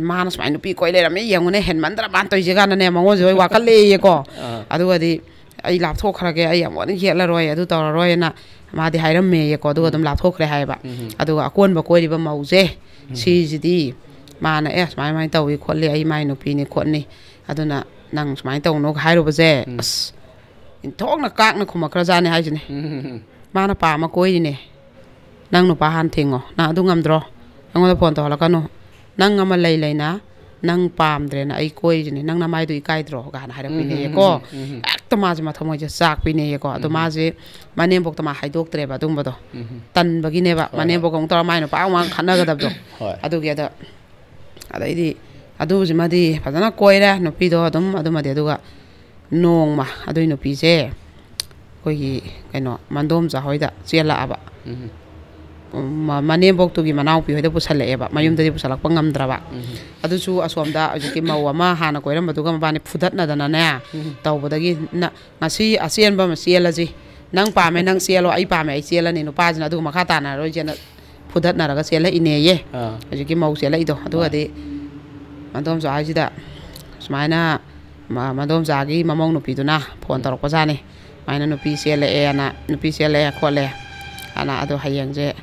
ꯃꯥꯅ ꯁꯨꯃꯥꯏꯅ ꯅꯨꯄꯤ ꯀꯣꯏ ꯂꯩꯔꯝꯃꯦ ꯌꯦꯡꯉꯨꯅꯦ ꯍꯦꯟꯃꯟꯗ꯭ꯔ ꯃꯥꯅ ꯇꯧꯔꯤꯁꯦ ꯀꯥꯟꯗꯅꯦ ꯃꯉꯣꯟꯁꯦ ꯍꯣꯏ ꯋꯥꯀꯠꯂꯦꯌꯦꯀꯣ ꯑꯗꯨꯒꯗꯤ ꯑꯩ ꯂꯥꯞꯊꯣꯛꯈ꯭ꯔꯒꯦ ꯑꯩ ꯑꯃꯨꯛ ꯌꯦꯠꯂꯔꯣꯏ ꯑꯗꯨ ꯇꯧꯔꯔꯣꯏꯅ ꯃꯥꯗꯤ ꯍꯥꯏꯔꯝꯃꯦꯌꯦꯀꯣ ꯑꯗꯨꯒ ꯑꯗꯨꯝ ꯂꯥꯞꯊꯣꯛꯈ꯭ꯔꯦ ꯍꯥꯏꯌꯦꯕ ꯑꯗꯨꯒ ꯑꯀꯣꯟꯕ ꯀꯣꯏꯔꯤꯕ ꯃꯧꯁꯦ ꯁꯤꯁꯤꯗꯤ ꯃꯥꯅ ꯁꯨꯃꯥꯏꯅ ꯇꯧꯏ ꯈꯣꯠꯂꯤ ꯑꯩ ꯃꯥꯏ ꯅꯨꯄꯤꯅꯤ ꯈꯣꯠꯅꯤ ꯑꯗꯨꯅ ꯅꯪ ꯁꯨꯃꯥꯏꯅ ꯇꯧꯅꯣ ꯍꯥꯏꯔꯨꯕꯁꯦ ꯑꯁ ꯏꯟꯊꯣꯛꯅ ꯀꯥꯛꯅ ꯈꯨꯝꯃꯛꯈ꯭ꯔꯖꯥꯠꯅꯤ ꯍꯥꯏꯁꯤꯅꯦ ꯃꯥꯅ ꯄꯥꯝꯃ ꯀꯣꯏꯔꯤꯅꯦ ꯅꯪ ꯅꯨꯄꯥ ꯍꯥꯟꯅ ꯊꯤꯡꯉꯣ ꯅꯪ ꯑꯗꯨ ꯉꯝꯗ꯭ꯔꯣ ꯑꯩꯉꯣꯟꯗ ꯐꯣꯟ ꯇꯧꯍꯜꯂꯛꯀꯅꯨ ꯅꯪ ꯑꯃ ꯂꯩꯅ ꯅꯪ ꯄꯥꯝꯗ꯭ꯔꯦꯅ ꯑꯩ ꯀꯣꯏꯔꯤꯁꯤꯅꯦ ꯅꯪ ꯅꯃꯥꯏꯗꯨ ꯏꯀꯥꯏꯗ꯭ꯔꯣ ꯒꯥꯅ ꯍꯥꯏꯔꯛꯄꯤꯅꯦꯌꯦꯀꯣ ꯍꯦꯛꯇ ꯃꯥꯁꯦ ꯃꯊꯃꯣꯏꯁꯦ ꯆꯥꯛꯄꯤꯅꯦꯌꯦꯀꯣ ꯑꯗꯣ ꯃꯥꯁꯦ ꯃꯅꯦꯝꯕꯣꯛꯇ ꯃꯥ ꯍꯥꯏꯗꯣꯛꯇ꯭ꯔꯦꯕ ꯑꯗꯨꯝꯕꯗꯣ ꯇꯟꯕꯒꯤꯅꯦꯕ ꯃꯅꯦꯝꯕꯣꯛ ꯑꯃꯨꯛ ꯇꯧꯔ ꯃꯥꯏ ꯅꯨꯄꯥ ꯑꯃꯨꯛ ꯈꯠꯅꯒꯗꯕꯗꯣ ꯑꯗꯨꯒꯤ ꯑꯗꯩꯗꯤ ꯑꯗꯨꯁꯤꯃꯗꯤ ꯐꯖꯅ ꯀꯣꯏꯔꯦ ꯅꯨꯄꯤꯗꯣ ꯑꯗꯨꯃꯗꯤ ꯑꯗꯨꯒ ꯅꯣꯡꯃ ꯑꯗꯨꯏ ꯅꯨꯄꯤꯁꯦ ꯑꯩꯈꯣꯏꯒꯤ ꯀꯩꯅꯣ ꯃꯟꯗꯣꯝꯆꯥ ꯍꯣꯏꯗ ꯆꯦꯜꯂꯛꯑꯕ ꯃꯅꯦꯝꯕꯣꯛꯇꯨꯒꯤ ꯃꯅꯥꯎꯄꯤ ꯍꯣꯏꯗ ꯄꯨꯁꯜꯂꯛꯑꯦꯕ ꯃꯌꯨꯝꯗꯗꯤ ꯄꯨꯁꯜꯂꯛꯄ ꯉꯝꯗ꯭ꯔꯕ ꯑꯗꯨꯁꯨ ꯑꯁꯣꯝꯗ ꯍꯧꯖꯤꯛꯀꯤ ꯃꯧ ꯑꯃ ꯍꯥꯟꯅ ꯀꯣꯏꯔꯝꯕꯗꯨꯒ ꯃꯕꯥꯅꯤ ꯐꯨꯗꯠꯅꯗꯅꯅꯦ ꯇꯧꯕꯗꯒꯤ ꯉꯁꯤ ꯑꯆꯦꯟꯕ ꯑꯃ ꯆꯦꯜꯂꯁꯤ ꯅꯪ ꯄꯥꯝꯃꯦ ꯅꯪ ꯆꯦꯜꯂꯣ ꯑꯩ ꯄꯥꯝꯃꯦ ꯑꯩ ꯆꯦꯜꯂꯅꯤ ꯅꯨꯄꯥꯁꯤꯅ ꯑꯗꯨꯒ ꯃꯈꯥ ꯇꯥꯅꯔꯣꯏꯁꯦꯅ ꯐꯨꯗꯠꯅꯔꯒ ꯆꯦꯜꯂꯛꯏꯅꯦꯌꯦ ꯍꯧꯖꯤꯛꯀꯤ ꯃꯧ ꯆꯦꯜꯂꯛꯏꯗꯣ ꯑꯗꯨꯒꯗꯤ ꯃꯟꯗꯣꯝꯆꯥ ꯍꯥꯏꯁꯤꯗ ꯁꯨꯃꯥꯏꯅ ꯃꯟꯗꯣꯝꯆꯥꯒꯤ ꯃꯃꯧ ꯅꯨꯄꯤꯗꯨꯅ ꯐꯣꯟ ꯇꯧꯔꯛꯄꯖꯥꯠꯅꯤ ꯁꯨꯃꯥꯏꯅ ꯅꯨꯄꯤ ꯆꯦꯜꯂꯛꯑꯦ ꯈꯣꯠꯂꯦ ꯑꯅ ꯑꯗꯣ ꯍꯌꯦꯡꯁꯦ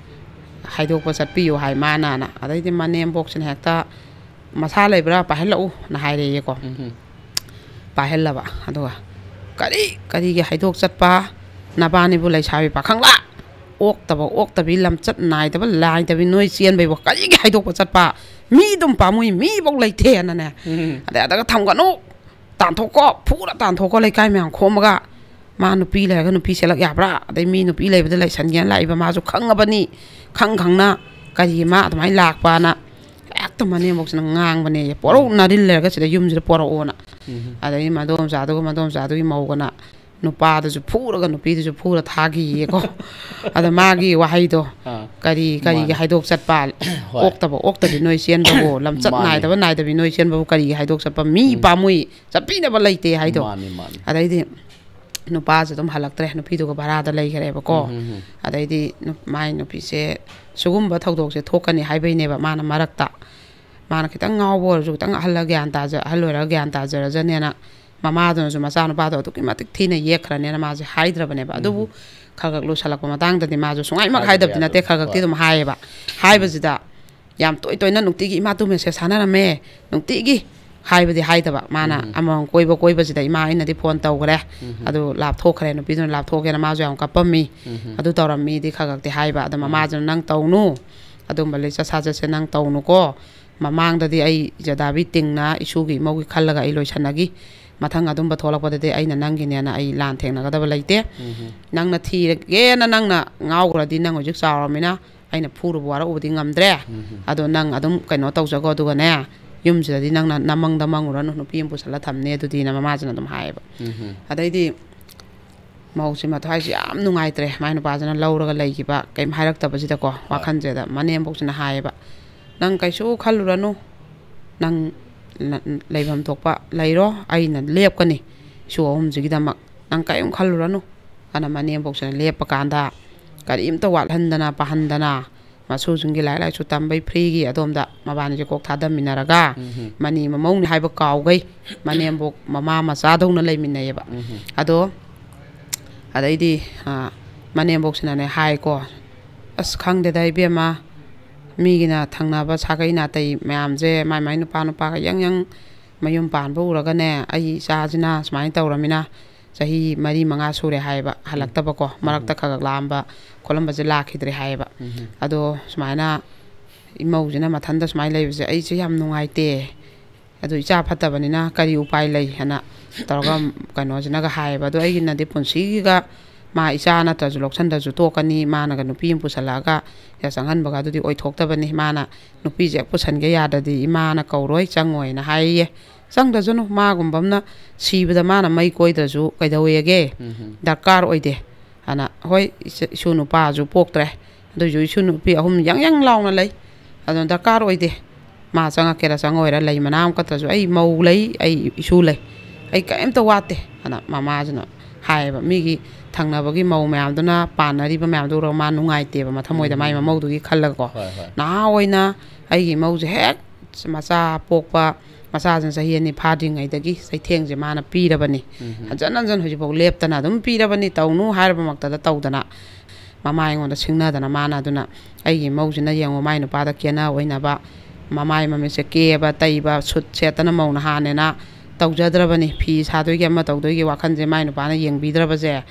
ꯍꯥꯏꯗꯣꯛꯄ ꯆꯠꯄꯤꯌꯨ ꯍꯥꯏ ꯃꯥꯅ ꯑꯗꯩꯗꯤ ꯃꯅꯦꯝꯕꯣꯛꯁꯤꯅ ꯍꯦꯛꯇ ꯃꯁꯥ ꯂꯩꯕ꯭ꯔꯥ ꯄꯥꯏꯍꯜꯂꯛꯎꯅ ꯍꯥꯏꯔꯦꯌꯦꯀꯣ ꯄꯥꯏꯍꯜꯂꯕ ꯑꯗꯨꯒ ꯀꯔꯤꯒꯤ ꯍꯥꯏꯗꯣꯛ ꯆꯠꯄ ꯅꯕꯥꯅꯤꯕꯨ ꯂꯩꯁꯥꯕꯤ ꯄꯥꯈꯪꯂꯥ ꯑꯣꯛꯇꯕꯤ ꯂꯝꯆꯠ ꯂꯥꯏꯗꯕꯤ ꯅꯣꯏ ꯆꯦꯟꯕꯩꯕꯨ ꯀꯔꯤꯒꯤ ꯍꯥꯏꯗꯣꯛꯄ ꯆꯠꯄ ꯃꯤ ꯑꯗꯨꯝ ꯄꯥꯝꯃꯨꯏ ꯃꯤꯐꯧ ꯂꯩꯇꯦꯅꯅꯦ ꯑꯗꯒ ꯊꯝꯒꯅꯨ ꯐꯨꯔ ꯇꯥꯟꯊꯣꯛꯀꯣ ꯂꯩꯀꯥꯏ ꯃꯌꯥꯝ ꯈꯣꯝꯃꯒ ꯃꯥ ꯅꯨꯄꯤ ꯂꯩꯔꯒ ꯅꯨꯄꯤ ꯆꯦꯜꯂꯛ ꯌꯥꯕ꯭ꯔꯥ ꯑꯗꯩ ꯃꯤ ꯅꯨꯄꯤ ꯂꯩꯕꯗ ꯂꯩꯁꯟꯒꯦꯅ ꯂꯥꯛꯏꯕ ꯃꯥꯁꯨ ꯈꯪꯉꯕꯅꯤ ꯈꯪꯅ ꯀꯔꯤ ꯃꯥ ꯑꯗꯨꯃꯥꯏꯅ ꯂꯥꯛꯄꯅ ꯍꯦꯛꯇ ꯃꯅꯦꯝꯕꯣꯛꯁꯤꯅ ꯉꯥꯡꯕꯅꯦ ꯄꯣꯔꯛ ꯅꯥꯔꯤꯜ ꯂꯩꯔꯒ ꯁꯤꯗ ꯌꯨꯝꯁꯤꯗ ꯄꯣꯔꯛꯑꯣꯅ ꯑꯗꯩ ꯃꯟꯗꯣꯝꯆꯥꯗꯨꯒꯤ ꯃꯧꯒꯅ ꯅꯨꯄꯥꯗꯁꯨ ꯐꯨꯔꯒ ꯅꯨꯄꯤꯗꯁꯨ ꯐꯨꯔ ꯊꯥꯈꯤꯌꯦꯀꯣ ꯑꯗ ꯃꯥꯒꯤ ꯋꯥꯍꯩꯗꯣ ꯀꯔꯤꯒꯤ ꯍꯥꯏꯗꯣꯛ ꯆꯠꯄ ꯑꯣꯛꯇꯕꯤ ꯅꯣꯏ ꯆꯦꯟꯕꯕꯨ ꯂꯝꯆꯠ ꯅꯥꯏꯗꯕꯤ ꯅꯣꯏ ꯆꯦꯟꯕꯕꯨ ꯀꯔꯤꯒꯤ ꯍꯥꯏꯗꯣꯛ ꯆꯠꯄ ꯃꯤ ꯄꯥꯝꯃꯨꯏ ꯆꯠꯄꯤꯅꯕ ꯂꯩꯇꯦ ꯍꯥꯏꯗꯣ ꯑꯗꯩꯗꯤ ꯅꯨꯄꯥꯁꯨ ꯑꯗꯨꯝ ꯍꯜꯂꯛꯇ꯭ꯔꯦ ꯅꯨꯄꯤꯗꯨꯒ ꯚꯔꯥꯗ ꯂꯩꯈ꯭ꯔꯦꯕꯀꯣ ꯑꯗꯩꯗꯤ ꯃꯥꯏ ꯅꯨꯄꯤꯁꯦ ꯁꯤꯒꯨꯝꯕ ꯊꯧꯗꯣꯛꯁꯦ ꯊꯣꯛꯀꯅꯤ ꯍꯥꯏꯕꯩꯅꯦꯕ ꯃꯥꯅ ꯃꯔꯛꯇ ꯃꯥꯅ ꯈꯤꯇꯪ ꯉꯥꯎꯕ ꯑꯣꯏꯔꯁꯨ ꯈꯤꯇꯪ ꯑꯍꯜ ꯑꯣꯏꯔꯒ ꯒ꯭ꯌꯥꯟ ꯇꯥꯖꯔꯖꯅꯦꯅ ꯃꯃꯥꯗꯨꯅꯁꯨ ꯃꯆꯥꯅꯨꯄꯥꯗꯣ ꯑꯗꯨꯛꯀꯤ ꯃꯇꯤꯛ ꯊꯤꯅ ꯌꯦꯛꯈ꯭ꯔꯅꯦꯅ ꯃꯥꯁꯦ ꯍꯥꯏꯗ꯭ꯔꯕꯅꯦꯕ ꯑꯗꯨꯕꯨ ꯈꯔ ꯂꯨꯁꯜꯂꯛꯄ ꯃꯇꯥꯡꯗꯗꯤ ꯃꯥꯁꯨ ꯁꯨꯡꯉꯥꯏꯃꯛ ꯍꯥꯏꯗꯕꯗꯤ ꯅꯠꯇꯦ ꯈꯔꯗꯤ ꯑꯗꯨꯝ ꯍꯥꯏꯌꯦꯕ ꯍꯥꯏꯕꯁꯤꯗ ꯌꯥꯝ ꯇꯣꯏꯅ ꯅꯨꯡꯇꯤꯒꯤ ꯏꯃꯥꯗꯨ ꯃꯦꯁꯦꯖ ꯊꯥꯅꯔꯝꯃꯦ ꯅꯨꯡꯇꯤꯒꯤ ꯍꯥꯏꯕꯗꯤ ꯍꯥꯏꯗꯕ ꯃꯥꯅ ꯑꯃꯃꯝ ꯀꯣꯏꯕꯁꯤꯗ ꯏꯃꯥ ꯑꯩꯅꯗꯤ ꯐꯣꯟ ꯇꯧꯈ꯭ꯔꯦ ꯑꯗꯨ ꯂꯥꯞꯊꯣꯛꯈ꯭ꯔꯦ ꯅꯨꯄꯤꯗꯨꯅ ꯂꯥꯞꯊꯣꯛꯀꯦꯅ ꯃꯥꯁꯨ ꯌꯥꯝ ꯀꯞꯄꯝꯃꯤ ꯑꯗꯨ ꯇꯧꯔꯝꯃꯤꯗꯤ ꯈꯔꯗꯤ ꯍꯥꯏꯕ ꯑꯗꯣ ꯃꯃꯥꯁꯨꯅ ꯅꯪ ꯇꯧꯅꯨ ꯑꯗꯨꯝꯕ ꯂꯤꯆꯠ ꯁꯥꯖꯠꯁꯦ ꯅꯪ ꯇꯧꯅꯨꯀꯣ ꯃꯃꯥꯡꯗꯗꯤ ꯑꯩ ꯖꯗꯥꯕꯤ ꯇꯤꯡꯅ ꯏꯁꯨꯒꯤ ꯏꯃꯧꯒꯤ ꯈꯜꯂꯒ ꯑꯩ ꯂꯣꯏꯁꯟꯅꯈꯤ ꯃꯊꯪ ꯑꯗꯨꯝꯕ ꯊꯣꯛꯂꯛꯄꯗꯗꯤ ꯑꯩꯅ ꯅꯪꯒꯤꯅꯦꯅ ꯑꯩ ꯂꯥꯟ ꯊꯦꯡꯅꯒꯗꯕ ꯂꯩꯇꯦ ꯅꯪꯅ ꯊꯤꯔꯒꯦꯅ ꯅꯪꯅ ꯉꯥꯎꯈ꯭ꯔꯗꯤ ꯅꯪ ꯍꯧꯖꯤꯛ ꯆꯥꯎꯔꯃꯤꯅ ꯑꯩꯅ ꯐꯨꯔꯨꯕ ꯋꯥꯔꯛꯎꯕꯗꯤ ꯉꯝꯗ꯭ꯔꯦ ꯑꯗꯣ ꯅꯪ ꯑꯗꯨꯝ ꯀꯩꯅꯣ ꯇꯧꯖꯒꯣ ꯑꯗꯨꯒꯅꯦ ꯌꯨꯝꯁꯤꯗꯗꯤ ꯅꯪꯅ ꯅꯃꯪꯗ ꯃꯪꯉꯨꯔꯅꯨ ꯅꯨꯄꯤ ꯑꯃ ꯄꯨꯁꯜꯂ ꯊꯝꯅꯦ ꯑꯗꯨꯗꯤꯅ ꯃꯃꯥꯁꯤꯅ ꯑꯗꯨꯝ ꯍꯥꯏꯌꯦꯕ ꯑꯗꯩꯗꯤ ꯃꯧꯁꯤ ꯃꯊ꯭ꯋꯥꯏꯁꯤ ꯌꯥꯝ ꯅꯨꯡꯉꯥꯏꯇ꯭ꯔꯦ ꯃꯥꯏ ꯅꯨꯄꯥꯁꯤꯅ ꯂꯧꯔꯒ ꯂꯩꯈꯤꯕ ꯀꯩꯝ ꯍꯥꯏꯔꯛꯇꯕꯁꯤꯗꯀꯣ ꯋꯥꯈꯜꯁꯤꯗ ꯃꯅꯦꯝꯕꯣꯛꯁꯤꯅ ꯍꯥꯏꯌꯦꯕ ꯅꯪ ꯀꯩꯁꯨ ꯈꯜꯂꯨꯔꯅꯨ ꯅꯪ ꯂꯩꯐꯝ ꯊꯣꯛꯄ ꯂꯩꯔꯣ ꯑꯩꯅ ꯂꯦꯞꯀꯅꯤ ꯏꯁꯨ ꯑꯍꯨꯝꯁꯤꯒꯤꯗꯃꯛ ꯅꯪ ꯀꯔꯤꯝ ꯈꯜꯂꯨꯔꯅꯨ ꯑꯅ ꯃꯅꯦꯝꯕꯣꯛꯁꯤꯅ ꯂꯦꯞꯄ ꯀꯥꯟꯗ ꯀꯔꯤꯝꯇ ꯋꯥꯠꯍꯟꯗꯅ ꯄꯥꯍꯟꯗꯅ ꯃꯁꯨꯁꯤꯡꯒꯤ ꯂꯥꯏꯔꯤꯛ ꯂꯥꯏꯁꯨ ꯇꯝꯕꯩ ꯐ꯭ꯔꯤꯒꯤ ꯑꯗꯣꯝꯗ ꯃꯕꯥꯅꯤꯁꯦ ꯀꯣꯛ ꯊꯥꯗꯃꯤꯟꯅꯔꯒ ꯃꯅꯤ ꯃꯃꯧꯅꯤ ꯍꯥꯏꯕ ꯀꯥꯎꯒꯩ ꯃꯅꯦꯝꯕꯣꯛ ꯃꯃꯥ ꯃꯆꯥꯗꯧꯅ ꯂꯩꯃꯤꯟꯅꯩꯌꯦꯕ ꯑꯗꯣ ꯑꯗꯩꯗꯤ ꯃꯅꯦꯝꯕꯣꯛꯁꯤꯅꯅꯦ ꯍꯥꯏꯀꯣ ꯑꯁ ꯈꯪꯗꯦꯗ ꯏꯕꯦꯝꯃ ꯃꯤꯒꯤꯅ ꯊꯪꯅꯕ ꯁꯥꯒꯩ ꯅꯥꯇꯩ ꯃꯌꯥꯝꯁꯦ ꯃꯥꯏ ꯅꯨꯄꯥꯒ ꯌꯪ ꯃꯌꯨꯝ ꯄꯥꯟꯕ ꯎꯔꯒꯅꯦ ꯑꯩ ꯏꯆꯥꯁꯤꯅ ꯁꯨꯃꯥꯏꯅ ꯇꯧꯔꯃꯤꯅ ꯆꯍꯤ 4-5 ꯁꯨꯔꯦ ꯍꯥꯏꯌꯦꯕ ꯍꯜꯂꯛꯇꯕꯀꯣ ꯃꯔꯛꯇ ꯈꯒ ꯂꯥꯛꯑꯝꯕ ꯈꯣꯠꯂꯝꯕꯁꯦ ꯂꯥꯛꯈꯤꯗ꯭ꯔꯦ ꯍꯥꯏꯌꯦꯕ ꯑꯗꯣ ꯁꯨꯃꯥꯏꯅ ꯏꯃꯧꯁꯤꯅ ꯃꯊꯟꯇ ꯁꯨꯃꯥꯏꯅ ꯂꯩꯕꯁꯦ ꯑꯩꯁꯦ ꯌꯥꯝ ꯅꯨꯡꯉꯥꯏꯇꯦ ꯑꯗꯣ ꯏꯆꯥ ꯐꯠꯇꯕꯅꯤ나 ꯀꯔꯤ ꯎꯄꯥꯏ ꯂꯩ ꯍꯥꯏꯅ ꯇꯧꯔꯒ ꯀꯩꯅꯣꯁꯤꯅꯒ ꯍꯥꯏꯌꯦꯕ ꯑꯗꯣ ꯑꯩꯒꯤꯅꯗꯤ ꯄꯨꯟꯁꯤꯒꯤꯒ ꯃꯥ ꯏꯆꯥ ꯅꯠꯇ꯭ꯔꯁꯨ ꯂꯧꯁꯟꯗ꯭ꯔꯁꯨ ꯇꯣꯛꯀꯅꯤ ꯃꯥꯅꯒ ꯅꯨꯄꯤ ꯑꯃ ꯄꯨꯁꯜꯂꯛꯑꯒ ꯆꯪꯍꯟꯕꯒ ꯑꯗꯨꯗꯤ ꯑꯣꯏꯊꯣꯛꯇꯕꯅꯤ ꯃꯥꯅ ꯅꯨꯄꯤꯁꯦ ꯄꯨꯁꯟꯒꯦ ꯌꯥꯗ꯭ꯔꯗꯤ ꯏꯃꯥꯅ ꯀꯧꯔꯣꯏ ꯆꯪꯉꯣꯏꯅ ꯍꯥꯏꯌꯦ ꯆꯪꯗ꯭ꯔꯁꯨꯅꯨ ꯃꯥꯒꯨꯝꯕ ꯑꯃꯅ ꯁꯤꯕꯗ ꯃꯥꯅ ꯃꯩ ꯀꯣꯏꯗ꯭ꯔꯁꯨ ꯀꯩꯗꯧꯋꯦꯒꯦ ꯗꯔꯀꯥꯔ ꯑꯣꯏꯗꯦ ꯑꯅ ꯍꯣꯏ ꯏꯁꯨ ꯅꯨꯄꯥꯁꯨ ꯄꯣꯛꯇ꯭ꯔꯦ ꯑꯗꯨꯏꯁꯨ ꯏꯁꯨ ꯅꯨꯄꯤ 3 ꯌꯪ ꯂꯥꯎꯅ ꯂꯩ ꯑꯗꯨꯅ ꯗꯔꯀꯥꯔ ꯑꯣꯏꯗꯦ ꯃꯥ ꯆꯪꯉꯛꯀꯦꯔꯥ ꯆꯪꯉꯣꯏꯔꯥ ꯂꯩ ꯃꯅꯥ ꯑꯃ ꯀꯠꯇ꯭ꯔꯁꯨ ꯑꯩ ꯃꯧ ꯂꯩ ꯑꯩ ꯏꯁꯨ ꯂꯩ ꯑꯩ ꯀꯔꯤꯝꯇ ꯋꯥꯠꯇꯦ ꯑꯅ ꯃꯃꯥꯁꯤꯅ ꯍꯥꯏꯌꯦꯕ ꯃꯤꯒꯤ ꯊꯪꯅꯕꯒꯤ ꯃꯧ ꯃꯌꯥꯝꯗꯨꯅ ꯄꯥꯟꯅꯔꯤꯕ ꯃꯌꯥꯝꯗꯨ ꯎꯔꯒ ꯃꯥ ꯅꯨꯡꯉꯥꯏꯇꯦꯕ ꯃꯊꯃꯣꯏꯗ ꯃꯥꯏ ꯃꯃꯧꯗꯨꯒꯤ ꯈꯜꯂꯒꯀꯣ ꯅꯍꯥ ꯑꯣꯏꯅ ꯑꯩꯒꯤ ꯏꯃꯧꯁꯦ ꯍꯦꯛ ꯃꯆꯥ ꯄꯣꯛꯄ ꯃꯆꯥꯁꯤꯅ ꯆꯍꯤ 2 ꯐꯥꯗ꯭ꯔꯤꯉꯩꯗꯒꯤ ꯆꯩꯊꯦꯡꯁꯦ ꯃꯥꯅ ꯄꯤꯔꯕꯅꯤ ꯍꯟꯖꯟ ꯍꯧꯖꯤꯛꯐꯥꯎ ꯂꯦꯞꯇꯅ ꯑꯗꯨꯝ ꯄꯤꯔꯕꯅꯤ ꯇꯧꯅꯨ ꯍꯥꯏꯔꯕꯃꯛꯇꯗ ꯇꯧꯗꯅ ꯃꯃꯥ ꯑꯩꯉꯣꯟꯗ ꯁꯤꯡꯅꯗꯅ ꯃꯥꯅ ꯑꯗꯨꯅ ꯑꯩꯒꯤ ꯏꯃꯧꯁꯤꯅ ꯌꯦꯡꯉꯣ ꯃꯥꯏ ꯅꯨꯄꯥꯗ ꯀꯦꯅ ꯑꯣꯏꯅꯕ ꯃꯃꯥꯏ ꯃꯃꯤꯠꯁꯦ ꯀꯦꯕ ꯇꯩꯕ ꯁꯨꯠ ꯁꯦꯠꯇꯅ ꯃꯧꯅ ꯍꯥꯟꯅꯦꯅ ꯇꯧꯖꯗ꯭ꯔꯕꯅꯤ ꯐꯤ ꯁꯥꯗꯣꯏꯒꯤ ꯑꯃ ꯇꯧꯗꯣꯏꯒꯤ ꯋꯥꯈꯜꯁꯦ ꯃꯥꯏ ꯅꯨꯄꯥꯅ ꯌꯦꯡꯕꯤꯗ꯭ꯔꯕꯁꯦ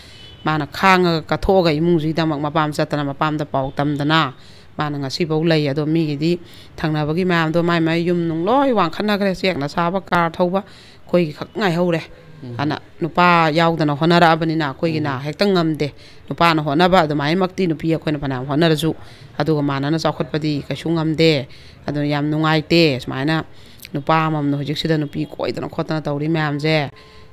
ꯃꯥꯅ ꯈꯥꯡꯉꯒ ꯀꯠꯊꯣꯛꯑꯒ ꯏꯃꯨꯡꯁꯤꯒꯤꯗꯃꯛ ꯃꯄꯥꯝ ꯆꯠꯇꯅ ꯃꯄꯥꯝꯗ ꯄꯥꯎ ꯇꯝꯗꯅ ꯃꯥꯅ ꯉꯁꯤꯐꯥꯎ ꯂꯩ ꯑꯗꯣ ꯃꯤꯒꯤꯗꯤ ꯊꯪꯅꯕꯒꯤ ꯃꯌꯥꯝꯗꯣ ꯃꯥꯏ ꯌꯨꯝ ꯅꯨꯡ ꯂꯣꯏ ꯋꯥꯡꯈꯠꯅꯈ꯭ꯔꯦ ꯆꯦꯛꯅ ꯁꯥꯕ ꯀꯥꯔ ꯊꯧꯕ ꯑꯩꯈꯣꯏꯒꯤ ꯈꯛ ꯉꯥꯏꯍꯧꯔꯦ ꯑꯅ ꯅꯨꯄꯥ ꯌꯥꯎꯗꯅ ꯍꯣꯠꯅꯔꯛꯑꯕꯅꯤꯅ ꯑꯩꯈꯣꯏꯒꯤꯅ ꯍꯦꯛꯇ ꯉꯝꯗꯦ ꯅꯨꯄꯥꯅ ꯍꯣꯠꯅꯕ ꯑꯗꯨꯃꯥꯏꯅꯃꯛꯇꯤ ꯅꯨꯄꯤ ꯑꯩꯈꯣꯏꯅ ꯐꯅꯌꯥꯝ ꯍꯣꯠꯅꯔꯁꯨ ꯑꯗꯨꯒ ꯃꯥꯟꯅꯅ ꯆꯥꯎꯈꯠꯄꯗꯤ ꯀꯩꯁꯨ ꯉꯝꯗꯦ ꯑꯗꯨꯅ ꯌꯥꯝ ꯅꯨꯡꯉꯥꯏꯇꯦ ꯁꯨꯃꯥꯏꯅ ꯅꯨꯄꯥ ꯑꯃꯃꯝꯅ ꯍꯧꯖꯤꯛꯁꯤꯗ ꯅꯨꯄꯤ ꯀꯣꯏꯗꯅ ꯈꯣꯠꯇꯅ ꯇꯧꯔꯤ ꯃꯌꯥꯝꯁꯦ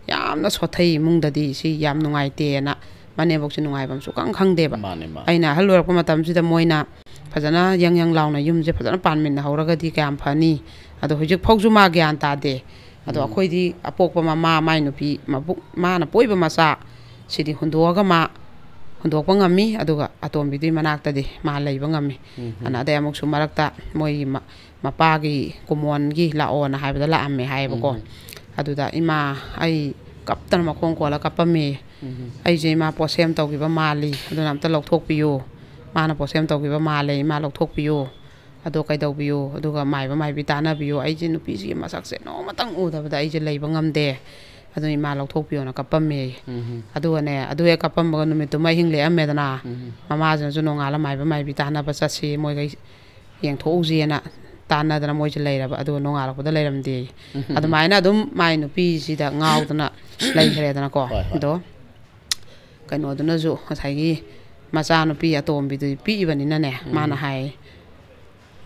ꯌꯥꯝꯅ ꯁꯣꯊꯩ ꯏꯃꯨꯡꯗꯗꯤ ꯁꯤ ꯌꯥꯝ ꯅꯨꯡꯉꯥꯏꯇꯦꯅ ꯃꯅꯦꯝꯕꯣꯛꯁꯦ ꯅꯨꯡꯉꯥꯏꯕꯝ ꯁꯨꯈꯪ ꯈꯪꯗꯦꯕ ꯑꯩꯅ ꯑꯍꯜ ꯑꯣꯏꯔꯛꯄ ꯃꯇꯝꯁꯤꯗ ꯃꯣꯏꯅ ꯐꯖꯅ ꯌꯪ ꯂꯥꯎꯅ ꯌꯨꯝꯁꯦ ꯐꯖꯅ ꯄꯥꯟꯃꯤꯟꯅꯍꯧꯔꯒꯗꯤ ꯀꯌꯥꯝ ꯐꯅꯤ ꯑꯗꯣ ꯍꯧꯖꯤꯛ ꯐꯥꯎꯁꯨ ꯃꯥ ꯒ꯭ꯌꯥꯟ ꯇꯥꯗꯦ ꯑꯗꯣ ꯑꯩꯈꯣꯏꯗꯤ ꯑꯄꯣꯛꯄ ꯃꯃꯥ ꯃꯥꯏ ꯅꯨꯄꯤ ꯃꯥꯅ ꯄꯣꯛꯏꯕ ꯃꯆꯥ ꯁꯤꯗꯤ ꯍꯨꯟꯗꯣꯛꯑꯒ ꯃꯥ ꯍꯨꯟꯗꯣꯛꯄ ꯉꯝꯃꯤ ꯑꯗꯨꯒ ꯑꯇꯣꯝꯕꯤꯗꯨꯒꯤ ꯃꯅꯥꯛꯇꯗꯤ ꯃꯥ ꯂꯩꯕ ꯉꯝꯃꯤ ꯑꯗ ꯑꯗꯩ ꯑꯃꯨꯛꯁꯨ ꯃꯔꯛꯇ ꯃꯣꯏꯒꯤ ꯃꯄꯥꯒꯤ ꯀꯨꯃꯣꯟꯒꯤ ꯂꯥꯛꯑꯣꯅ ꯍꯥꯏꯕꯗ ꯂꯥꯛꯑꯝꯃꯦ ꯍꯥꯏꯌꯦꯕꯀꯣ ꯑꯗꯨꯗ ꯏꯃꯥ ꯑꯩ ꯀꯞꯇꯅ ꯃꯈꯣꯡ ꯀꯣꯜꯂ ꯀꯞꯄꯝꯃꯦ ꯑꯩꯁꯦ ꯏꯃꯥ ꯄꯣꯠꯁꯦꯝ ꯇꯧꯈꯤꯕ ꯃꯥꯜꯂꯤ ꯑꯗꯨꯅ ꯑꯝꯇ ꯂꯧꯊꯣꯛꯄꯤꯌꯨ ꯃꯥꯅ ꯄꯣꯠꯁꯦꯝ ꯇꯧꯈꯤꯕ ꯃꯥꯜꯂꯦ ꯏꯃꯥ ꯂꯧꯊꯣꯛꯄꯤꯌꯨ ꯑꯗꯣ ꯀꯩꯗꯧꯕꯤꯌꯨ ꯑꯗꯨꯒ ꯃꯥꯏꯕ ꯃꯥꯏꯕꯤ ꯇꯥꯟꯅꯕꯤꯌꯨ ꯑꯩꯁꯦ ꯅꯨꯄꯤꯁꯤꯒꯤ ꯃꯁꯛꯁꯦ ꯅꯣꯡꯃꯇꯪ ꯎꯗꯕꯗ ꯑꯩꯁꯦ ꯂꯩꯕ ꯉꯝꯗꯦ ꯑꯗꯨꯅ ꯏꯃꯥ ꯂꯧꯊꯣꯛꯄꯤꯌꯨꯅ ꯀꯞꯄꯝꯃꯦ ꯑꯗꯨꯒꯅꯦ ꯑꯗꯨ ꯍꯦꯛ ꯀꯞꯄꯝꯕꯒ ꯅꯨꯃꯤꯠꯇꯨꯃ ꯑꯍꯤꯡ ꯂꯦꯛꯑꯝꯃꯦꯗꯅ ꯃꯃꯥꯁꯤꯅꯁꯨ ꯅꯣꯡꯉꯥꯜꯂ ꯃꯥꯏꯕ ꯃꯥꯏꯕꯤ ꯇꯥꯟꯅꯕ ꯆꯠꯁꯤ ꯃꯣꯏꯒꯩ ꯌꯦꯡꯊꯣꯛꯎꯁꯦꯅ ꯇꯥꯟꯅꯗꯅ ꯃꯣꯏꯁꯦ ꯂꯩꯔꯕ ꯑꯗꯨꯒ ꯅꯣꯡꯉꯥꯜꯂꯛꯄꯗ ꯂꯩꯔꯝꯗꯦ ꯑꯗꯨꯃꯥꯏꯅ ꯑꯗꯨꯝ ꯃꯥꯏ ꯅꯨꯄꯤꯁꯤꯗ ꯉꯥꯎꯗꯅ ꯂꯩꯈ꯭ꯔꯦꯗꯅꯀꯣ ꯑꯗꯣ ꯀꯩꯅꯣꯗꯨꯅꯁꯨ ꯉꯁꯥꯏꯒꯤ ꯃꯆꯥꯅꯨꯄꯤ ꯑꯇꯣꯝꯕꯤꯗꯨꯗꯤ ꯄꯤꯛꯏꯕꯅꯤꯅꯅꯦ ꯃꯥꯅ ꯍꯥꯏ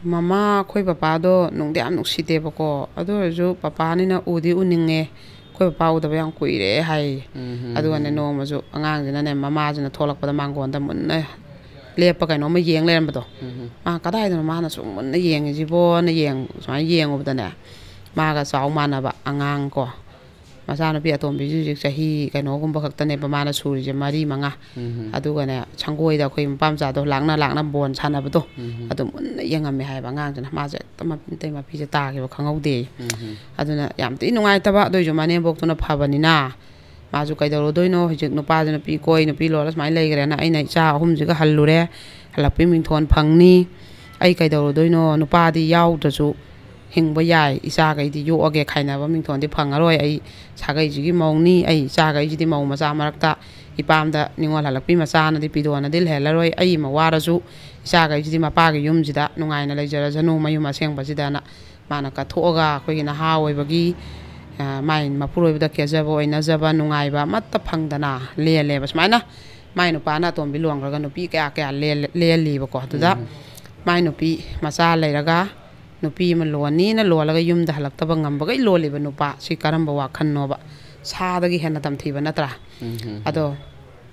ꯃꯃꯥ ꯑꯩꯈꯣꯏ ꯄꯄꯥꯗꯣ ꯅꯨꯡꯗꯤ ꯌꯥꯝ ꯅꯨꯡꯁꯤꯗꯦꯕꯀꯣ ꯑꯗꯨ ꯑꯣꯏꯔꯁꯨ ꯄꯄꯥꯅꯤꯅ ꯎꯗꯤ ꯎꯅꯤꯡꯉꯦ ꯑꯩꯈꯣꯏ ꯄꯄꯥ ꯎꯗꯕ ꯌꯥꯝ ꯀꯨꯏꯔꯦ ꯍꯥꯏ ꯑꯗꯨꯒꯅꯦ ꯅꯣꯡꯃꯁꯨ ꯑꯉꯥꯡꯁꯤꯅꯅꯦ ꯃꯃꯥꯁꯤꯅ ꯊꯣꯛꯂꯛꯄꯗ ꯃꯥꯡꯒꯣꯟꯗ ꯃꯨꯟꯅ ꯂꯦꯞꯄ ꯀꯩꯅꯣꯝꯃ ꯌꯦꯡ ꯂꯩꯔꯝꯕꯗꯣ ꯃꯥ ꯀꯗꯥꯏꯗꯅꯣ ꯃꯥꯅ ꯁꯨꯝ ꯃꯨꯟꯅ ꯌꯦꯡꯉꯤꯁꯤꯕꯣꯅ ꯁꯨꯃꯥꯏꯅ ꯌꯦꯡꯉꯨꯕꯗꯅꯦ ꯃꯥꯒ ꯆꯥꯎ ꯃꯥꯟꯅꯕ ꯑꯉꯥꯡ ꯀꯣ ꯃꯆꯥꯅꯨꯄꯤ ꯑꯇꯣꯝꯕꯤꯁꯤ ꯍꯧꯖꯤꯛ ꯆꯍꯤ ꯀꯩꯅꯣꯒꯨꯝꯕ ꯈꯛꯇꯅꯦꯕ ꯃꯥꯅ ꯁꯨꯔꯤꯁꯦ 4-5 ꯑꯗꯨꯒꯅꯦ ꯁꯪꯒꯣꯏꯗ ꯑꯩꯈꯣꯏ ꯃꯄꯥ ꯃꯆꯥꯗꯣ ꯂꯥꯛꯅ ꯕꯣꯟ ꯁꯥꯟꯅꯕꯗꯣ ꯑꯗꯨ ꯃꯨꯟꯅ ꯌꯦꯡꯉꯝꯃꯦ ꯍꯥꯏꯕ ꯑꯉꯥꯡꯁꯤꯅ ꯃꯥꯁꯦ ꯃꯇꯩ ꯃꯄꯤꯁꯦ ꯇꯥꯈꯤꯕ ꯈꯪꯍꯧꯗꯦ ꯑꯗꯨꯅ ꯌꯥꯝ ꯊꯤ ꯅꯨꯡꯉꯥꯏꯇꯕ ꯑꯗꯨꯏꯁꯨ ꯃꯅꯦꯝꯕꯣꯛꯇꯨꯅ ꯐꯕꯅꯤꯅ ꯃꯥꯁꯨ ꯀꯩꯗꯧꯔꯨꯗꯣꯏꯅꯣ ꯍꯧꯖꯤꯛ ꯅꯨꯄꯥꯁꯤ ꯅꯨꯄꯤ ꯀꯣꯏ ꯅꯨꯄꯤ ꯂꯣꯜꯂ ꯁꯨꯃꯥꯏꯅ ꯂꯩꯈ꯭ꯔꯦꯅ ꯑꯩꯅ ꯏꯆꯥ 3ꯁꯤꯒ ꯍꯜꯂꯨꯔꯦ ꯍꯜꯂꯛꯄꯩ ꯃꯤꯡꯊꯣꯟ ꯐꯪꯅꯤ ꯑꯩ ꯀꯩꯗꯧꯔꯨꯗꯣꯏꯅꯣ ꯅꯨꯄꯥꯗꯤ ꯌꯥꯎꯗ꯭ꯔꯁꯨ ꯍꯤꯡꯕ ꯌꯥꯏ ꯏꯆꯥꯈꯩꯗꯤ ꯌꯣꯛꯑꯒꯦ ꯈꯥꯏꯅꯕ ꯃꯤꯡꯊꯣꯟꯗꯤ ꯐꯪꯉꯔꯣꯏ ꯑꯩ ꯁꯥꯒꯩꯁꯤꯒꯤ ꯃꯧꯅꯤ ꯑꯩ ꯏꯆꯥꯈꯩꯁꯤꯗꯤ ꯃꯧ ꯃꯆꯥ ꯃꯔꯛꯇ ꯏꯄꯥꯝꯗ ꯅꯤꯡꯉꯣꯜ ꯍꯜꯂꯛꯄꯤ ꯃꯆꯥꯅꯗꯤ ꯄꯤꯗꯣꯅꯗꯤ ꯂꯩꯍꯜꯂꯔꯣꯏ ꯑꯩ ꯑꯃ ꯋꯥꯔꯁꯨ ꯏꯆꯥꯈꯩꯁꯤꯗꯤ ꯃꯄꯥꯒꯤ ꯌꯨꯝꯁꯤꯗ ꯅꯨꯡꯉꯥꯏꯅ ꯂꯩꯖꯔꯖꯅꯨ ꯃꯌꯨꯝ ꯑꯁꯦꯡꯕꯁꯤꯗꯅ ꯃꯥꯅ ꯀꯠꯊꯣꯛꯑꯒ ꯑꯩꯈꯣꯏꯒꯤ ꯅꯍꯥ ꯑꯣꯏꯕꯒꯤ ꯃꯥꯏ ꯃꯄꯨꯔꯣꯏꯕꯗ ꯀꯦꯖꯕ ꯑꯣꯏꯅꯖꯕ ꯅꯨꯡꯉꯥꯏꯕ ꯑꯃꯠꯇ ꯐꯪꯗꯅ ꯂꯦꯜꯂꯦꯕ ꯁꯨꯃꯥꯏꯅ ꯃꯥꯏ ꯅꯨꯄꯥꯅ ꯑꯇꯣꯝꯕꯤ ꯂꯣꯟꯈ꯭ꯔꯒ ꯅꯨꯄꯤ ꯀꯌꯥ ꯂꯦꯜꯂꯤꯕꯀꯣ ꯑꯗꯨꯗ ꯃꯥꯏ ꯅꯨꯄꯤ ꯃꯆꯥ ꯂꯩꯔꯒ ꯅꯨꯄꯤ ꯑꯃ ꯂꯣꯟꯅꯤꯅ ꯂꯣꯜꯂꯒ ꯌꯨꯝꯗ ꯍꯜꯂꯛꯇꯕ ꯉꯝꯕꯒꯩ ꯂꯣꯜꯂꯤꯕ ꯅꯨꯄꯥ ꯁꯤ ꯀꯔꯝꯕ ꯋꯥꯈꯜꯅꯣꯕ ꯁꯥꯗꯒꯤ ꯍꯦꯟꯅ ꯇꯝꯊꯤꯕ ꯅꯠꯇ꯭ꯔꯥ ꯑꯗꯣ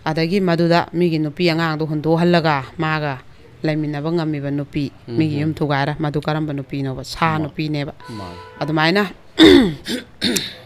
ꯑꯗꯒꯤ ꯃꯗꯨꯗ ꯃꯤꯒꯤ ꯅꯨꯄꯤ ꯑꯉꯥꯡꯗꯣ ꯍꯨꯟꯗꯣꯛꯍꯜꯂꯒ ꯃꯥꯒ ꯂꯩꯃꯤꯟꯅꯕ ꯉꯝꯃꯤꯕ ꯅꯨꯄꯤ ꯃꯤꯒꯤ ꯌꯨꯝ ꯊꯨꯒꯥꯏꯔ ꯃꯗꯨ ꯀꯔꯝꯕ ꯅꯨꯄꯤꯅꯣꯕ ꯁꯥ ꯅꯨꯄꯤꯅꯦꯕ ꯑꯗꯨꯃꯥꯏꯅ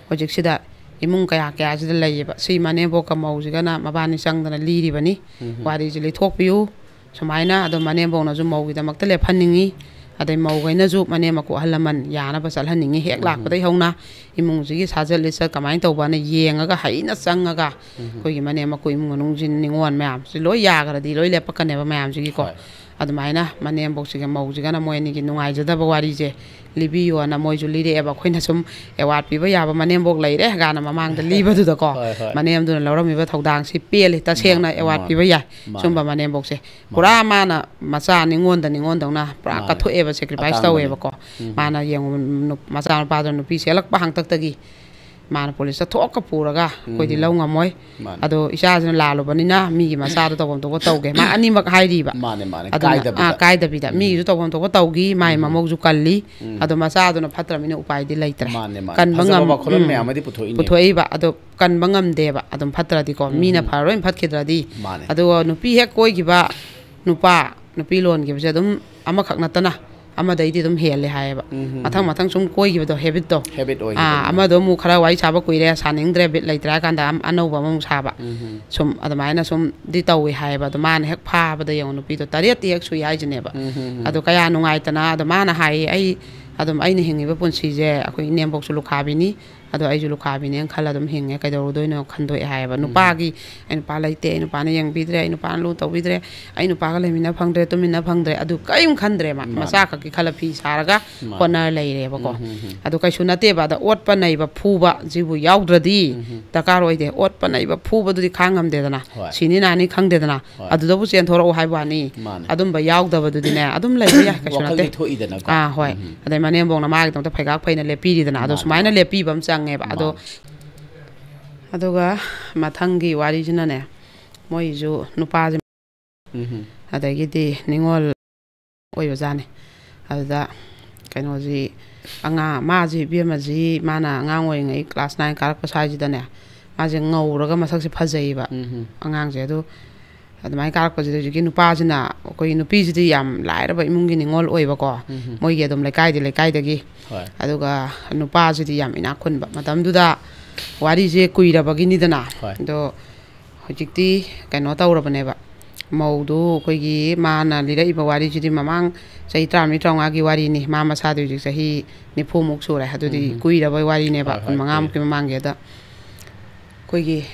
ꯍꯧꯖꯤꯛꯁꯤꯗ ꯏꯃꯨꯡ ꯀꯌꯥꯁꯤꯗ ꯂꯩꯌꯦꯕ ꯁꯤ ꯃꯅꯦꯝꯕꯣꯛꯀ ꯃꯧꯁꯤꯒꯅ ꯃꯕꯥꯅꯤ ꯆꯪꯗꯅ ꯂꯤꯔꯤꯕꯅꯤ ꯋꯥꯔꯤꯁꯦ ꯂꯤꯊꯣꯛꯄꯤꯌꯨ ꯁꯨꯃꯥꯏꯅ ꯑꯗꯣ ꯃꯅꯦꯝꯕꯣꯛꯅꯁꯨ ꯃꯧꯒꯤꯗꯃꯛꯇ ꯂꯦꯞꯍꯟꯅꯤꯡꯉꯤ ꯑꯗꯩ ꯃꯧꯈꯩꯅꯁꯨ ꯃꯅꯦꯝ ꯃꯀꯨ ꯑꯍꯜ ꯂꯃꯟ ꯌꯥꯅꯕ ꯆꯠꯍꯟꯅꯤꯡꯉꯤ ꯍꯦꯛ ꯂꯥꯛꯄꯗꯩ ꯍꯧꯅ ꯏꯃꯨꯡꯁꯤꯒꯤ ꯁꯥꯖꯠ ꯂꯤꯆꯠ ꯀꯃꯥꯏꯅ ꯇꯧꯕꯅ ꯌꯦꯡꯉꯒ ꯍꯩꯅ ꯆꯪꯉꯒ ꯑꯩꯈꯣꯏꯒꯤ ꯃꯅꯦꯝ ꯃꯀꯨ ꯏꯃꯨꯡ ꯃꯅꯨꯡꯁꯤ ꯅꯤꯉꯣꯜ ꯃꯌꯥꯝꯁꯤ ꯂꯣꯏ ꯌꯥꯈ꯭ꯔꯗꯤ ꯂꯣꯏ ꯂꯦꯞꯄꯛꯀꯅꯦꯕ ꯃꯌꯥꯝꯁꯤꯒꯤꯀꯣ ꯑꯗꯨꯃꯥꯏꯅ ꯃꯅꯦꯝꯕꯣꯛꯁꯤꯒ ꯃꯧꯁꯤꯒꯅ ꯃꯣꯏ ꯑꯅꯤꯒꯤ ꯅꯨꯡꯉꯥꯏꯖꯗꯕ ꯋꯥꯔꯤꯁꯦ ꯂꯤꯕꯤꯌꯣꯅ ꯃꯣꯏꯁꯨ ꯂꯤꯔꯛꯑꯦꯕ ꯑꯩꯈꯣꯏꯅ ꯁꯨꯝ ꯑꯦꯋꯥꯔꯗ ꯄꯤꯕ ꯌꯥꯕ ꯃꯅꯦꯝꯕꯣꯛ ꯂꯩꯔꯦ ꯒꯥꯅ ꯃꯃꯥꯡꯗ ꯂꯤꯕꯗꯨꯗꯀꯣ ꯃꯅꯦꯝꯗꯨꯅ ꯂꯧꯔꯝꯃꯤꯕ ꯊꯧꯗꯥꯡꯁꯤ ꯄꯦꯜꯂꯤ ꯇꯁꯦꯡꯅ ꯑꯦꯋꯥꯔꯗ ꯄꯤꯕ ꯌꯥꯏ ꯁꯨꯝꯕ ꯃꯅꯦꯝꯕꯣꯛꯁꯦ ꯄꯨꯔꯥ ꯃꯥꯅ ꯃꯆꯥ ꯅꯤꯉꯣꯟꯗꯧꯅ ꯄꯨꯔꯥ ꯀꯠꯊꯣꯛꯑꯦꯕ ꯁꯦꯀ꯭ꯔꯤꯐꯥꯏꯁ ꯇꯧꯋꯦꯕꯀꯣ ꯃꯥꯅ ꯌꯦꯡꯉꯨ ꯃꯆꯥꯅꯨꯄꯥꯗꯨꯅ ꯅꯨꯄꯤ ꯆꯦꯜꯂꯛꯄ ꯍꯥꯡꯇꯛꯇꯒꯤ ꯃꯥꯅ ꯄꯨꯂꯤꯁꯇ ꯊꯣꯛꯀ ꯄꯨꯔꯒ ꯑꯩꯈꯣꯏꯗꯤ ꯂꯧ ꯉꯝꯃꯣꯏ ꯑꯗꯣ ꯏꯆꯥꯁꯤꯅ ꯂꯥꯜꯂꯨꯕꯅꯤꯅ ꯃꯤꯒꯤ ꯃꯆꯥꯗꯣ ꯇꯧꯐꯝ ꯊꯣꯛꯄ ꯇꯧꯒꯦ ꯃꯥ ꯑꯅꯤꯃꯛ ꯍꯥꯏꯔꯤꯕ ꯑꯗꯨꯅ ꯀꯥꯏꯗꯕꯤꯗ ꯃꯤꯒꯤꯁꯨ ꯇꯧꯐꯝ ꯊꯣꯛꯄ ꯇꯧꯈꯤ ꯃꯥꯏ ꯃꯃꯧꯁꯨ ꯀꯜꯂꯤ ꯑꯗꯣ ꯃꯆꯥꯗꯨꯅ ꯐꯠꯇ꯭ꯔꯕꯅꯤꯅ ꯎꯄꯥꯏꯗꯤ ꯂꯩꯇ꯭ꯔꯦ ꯀꯟꯕ ꯄꯨꯊꯣꯛꯏꯕ ꯑꯗꯣ ꯀꯟꯕ ꯉꯝꯗꯦꯕ ꯑꯗꯨꯝ ꯐꯠꯇ꯭ꯔꯗꯤꯀꯣ ꯃꯤꯅ ꯐꯔꯔꯣꯏ ꯐꯠꯈꯤꯗ꯭ꯔꯗꯤ ꯑꯗꯨꯒ ꯅꯨꯄꯤ ꯍꯦꯛ ꯀꯣꯏꯈꯤꯕ ꯅꯨꯄꯤ ꯂꯣꯟꯈꯤꯕꯁꯦ ꯑꯗꯨꯝ ꯑꯃꯈꯛ ꯅꯠꯇꯅ ꯑꯃꯗꯩꯗꯤ ꯑꯗꯨꯝ ꯍꯦꯜꯂꯦ ꯍꯥꯏꯌꯦꯕ ꯃꯊꯪ ꯁꯨꯝ ꯀꯣꯏꯈꯤꯕꯗꯣ ꯍꯦꯕꯤꯠꯇꯣ ꯑꯃꯗꯣ ꯑꯃꯨꯛ ꯈꯔ ꯋꯥꯔꯤ ꯁꯥꯕ ꯀꯨꯏꯔꯦ ꯁꯥꯅꯤꯡꯗ꯭ꯔꯦ ꯕꯤꯠ ꯂꯩꯇ꯭ꯔꯦ ꯍꯥꯏ ꯀꯥꯟꯗ ꯑꯅꯧꯕ ꯑꯃꯃꯨꯛ ꯁꯥꯕ ꯁꯨꯝ ꯑꯗꯨꯃꯥꯏꯅ ꯁꯨꯝꯗꯤ ꯇꯧꯋꯤ ꯍꯥꯏꯌꯦꯕ ꯑꯗꯣ ꯃꯥꯅ ꯍꯦꯛ ꯐꯥꯕꯗ ꯌꯦꯡꯉꯨ ꯅꯨꯄꯤꯗꯣ 3ꯇꯤ ꯍꯦꯛ ꯁꯨꯏ ꯍꯥꯏꯁꯤꯅꯦꯕ ꯑꯗꯣ ꯀꯌꯥ ꯅꯨꯡꯉꯥꯏꯇꯅ ꯑꯗꯣ ꯃꯥꯅ ꯍꯥꯏꯌꯦ ꯑꯩꯅ ꯍꯤꯡꯉꯤꯕ ꯄꯨꯟꯁꯤꯁꯦ ꯑꯩꯈꯣꯏ ꯏꯅꯦꯝꯕꯣꯛꯁꯨ ꯂꯨꯈꯥꯕꯤꯅꯤ ꯑꯗꯣ ꯑꯩꯁꯨ ꯂꯨꯈꯥꯕꯤꯅꯦꯅ ꯈꯜꯂ ꯑꯗꯨꯝ ꯍꯤꯡꯉꯦ ꯀꯩꯗꯧꯔꯨꯗꯣꯏꯅꯣ ꯈꯟꯗꯣꯛꯑꯦ ꯍꯥꯏꯌꯦꯕ ꯅꯨꯄꯥꯒꯤ ꯑꯩ ꯅꯨꯄꯥ ꯂꯩꯇꯦ ꯑꯩ ꯅꯨꯄꯥꯅ ꯌꯦꯡꯕꯤꯗ꯭ꯔꯦ ꯑꯩ ꯅꯨꯄꯥꯅ ꯂꯨ ꯇꯧꯕꯤꯗ꯭ꯔꯦ ꯑꯩ ꯅꯨꯄꯥꯒ ꯂꯩꯃꯤꯟꯅ ꯐꯪꯗ꯭ꯔꯦ ꯇꯨꯃꯤꯟꯅ ꯐꯪꯗ꯭ꯔꯦ ꯑꯗꯨ ꯀꯔꯤꯝ ꯈꯟꯗ꯭ꯔꯦ ꯃꯆꯥ ꯈꯛꯀꯤ ꯈꯜꯂ ꯐꯤ ꯁꯥꯔꯒ ꯍꯣꯠꯅꯔ ꯂꯩꯔꯦꯕꯀꯣ ꯑꯗꯨ ꯀꯩꯁꯨ ꯅꯠꯇꯦꯕ ꯑꯗ ꯑꯣꯠꯄ ꯅꯩꯕ ꯐꯨꯕ ꯁꯤꯕꯨ ꯌꯥꯎꯗ꯭ꯔꯗꯤ ꯗꯔꯀꯥꯔ ꯑꯣꯏꯗꯦ ꯑꯣꯠꯄ ꯅꯩꯕ ꯐꯨꯕꯗꯨꯗꯤ ꯈꯥꯡ ꯉꯝꯗꯦꯗꯅ ꯁꯤꯅꯤ ꯅꯥꯅꯤ ꯈꯪꯗꯦꯗꯅ ꯑꯗꯨꯗꯕꯨ ꯆꯦꯟꯊꯣꯔꯛꯎ ꯍꯥꯏꯕ ꯋꯥꯅꯤ ꯑꯗꯨꯝꯕ ꯌꯥꯎꯗꯕꯗꯨꯗꯤꯅꯦ ꯑꯗꯨꯝ ꯂꯩꯕ ꯌꯥꯏ ꯀꯩꯁꯨ ꯅꯠꯇꯦ ꯍꯣꯏ ꯑꯗꯩ ꯃꯅꯦꯝꯕꯣꯛꯅ ꯃꯥꯒꯤꯗꯃꯛꯇ ꯐꯩꯒꯥꯛ ꯐꯩꯅ ꯂꯦꯞꯄꯤꯔꯤꯗꯅ ꯑꯗꯣ ꯁꯨꯃꯥꯏꯅ ꯂꯦꯞꯄꯤꯕ ꯑꯃ ꯆꯪꯉꯦꯕ ꯑꯗꯨꯒ ꯃꯊꯪꯒꯤ ꯋꯥꯔꯤꯁꯤꯅꯅꯦ ꯃꯣꯏꯁꯨ ꯅꯨꯄꯥꯁꯦ ꯑꯗꯒꯤꯗꯤ ꯅꯤꯉꯣꯜ ꯑꯣꯏꯕꯖꯥꯠꯅꯤ ꯑꯗꯨꯗ ꯀꯩꯅꯣꯁꯤ ꯃꯥꯁꯤ ꯏꯕꯦꯝꯃꯁꯤ ꯃꯥꯅ ꯑꯉꯥꯡ ꯑꯣꯏꯔꯤꯉꯩ ꯀ꯭ꯂꯥꯁ 9 ꯀꯥꯔꯛꯄ ꯁ꯭ꯋꯥꯏꯁꯤꯗꯅꯦ ꯃꯥꯁꯦ ꯉꯧꯔꯒ ꯃꯁꯛꯁꯦ ꯐꯖꯩꯌꯦꯕ ꯑꯉꯥꯡꯁꯦ ꯑꯗꯨ ꯑꯗꯨꯃꯥꯏꯅ ꯀꯥꯔꯛꯄꯁꯤꯗ ꯍꯧꯖꯤꯛꯀꯤ ꯅꯨꯄꯥꯁꯤꯅ ꯑꯩꯈꯣꯏꯒꯤ ꯅꯨꯄꯤꯁꯤꯗꯤ ꯌꯥꯝ ꯂꯥꯏꯔꯕ ꯏꯃꯨꯡꯒꯤ ꯅꯤꯉꯣꯜ ꯑꯣꯏꯕꯀꯣ ꯃꯣꯏꯒꯤ ꯑꯗꯨꯝ ꯂꯩꯀꯥꯏꯗꯒꯤ ꯑꯗꯨꯒ ꯅꯨꯄꯥꯁꯤꯗꯤ ꯌꯥꯝ ꯏꯅꯥꯛ ꯈꯨꯟꯕ ꯃꯇꯝꯗꯨꯗ ꯋꯥꯔꯤꯁꯦ ꯀꯨꯏꯔꯕꯒꯤꯅꯤꯗꯅ ꯑꯗꯣ ꯍꯧꯖꯤꯛꯇꯤ ꯀꯩꯅꯣ ꯇꯧꯔꯕꯅꯦꯕ ꯃꯧꯗꯨ ꯑꯩꯈꯣꯏꯒꯤ ꯃꯥꯅ ꯂꯤꯔꯛꯏꯕ ꯋꯥꯔꯤꯁꯤꯗꯤ ꯃꯃꯥꯡ ꯆꯍꯤ 30-35ꯒꯤ ꯋꯥꯔꯤꯅꯤ ꯃꯥ ꯃꯁꯥꯗꯤ ꯍꯧꯖꯤꯛ ꯆꯍꯤ 90ꯃꯨꯛ ꯁꯨꯔꯦ ꯑꯗꯨꯗꯤ ꯀꯨꯏꯔꯕ ꯋꯥꯔꯤꯅꯦꯕ 15ꯃꯨꯛꯀꯤ ꯃꯃꯥꯡꯒꯤꯗ ꯑꯩꯈꯣꯏꯒꯤ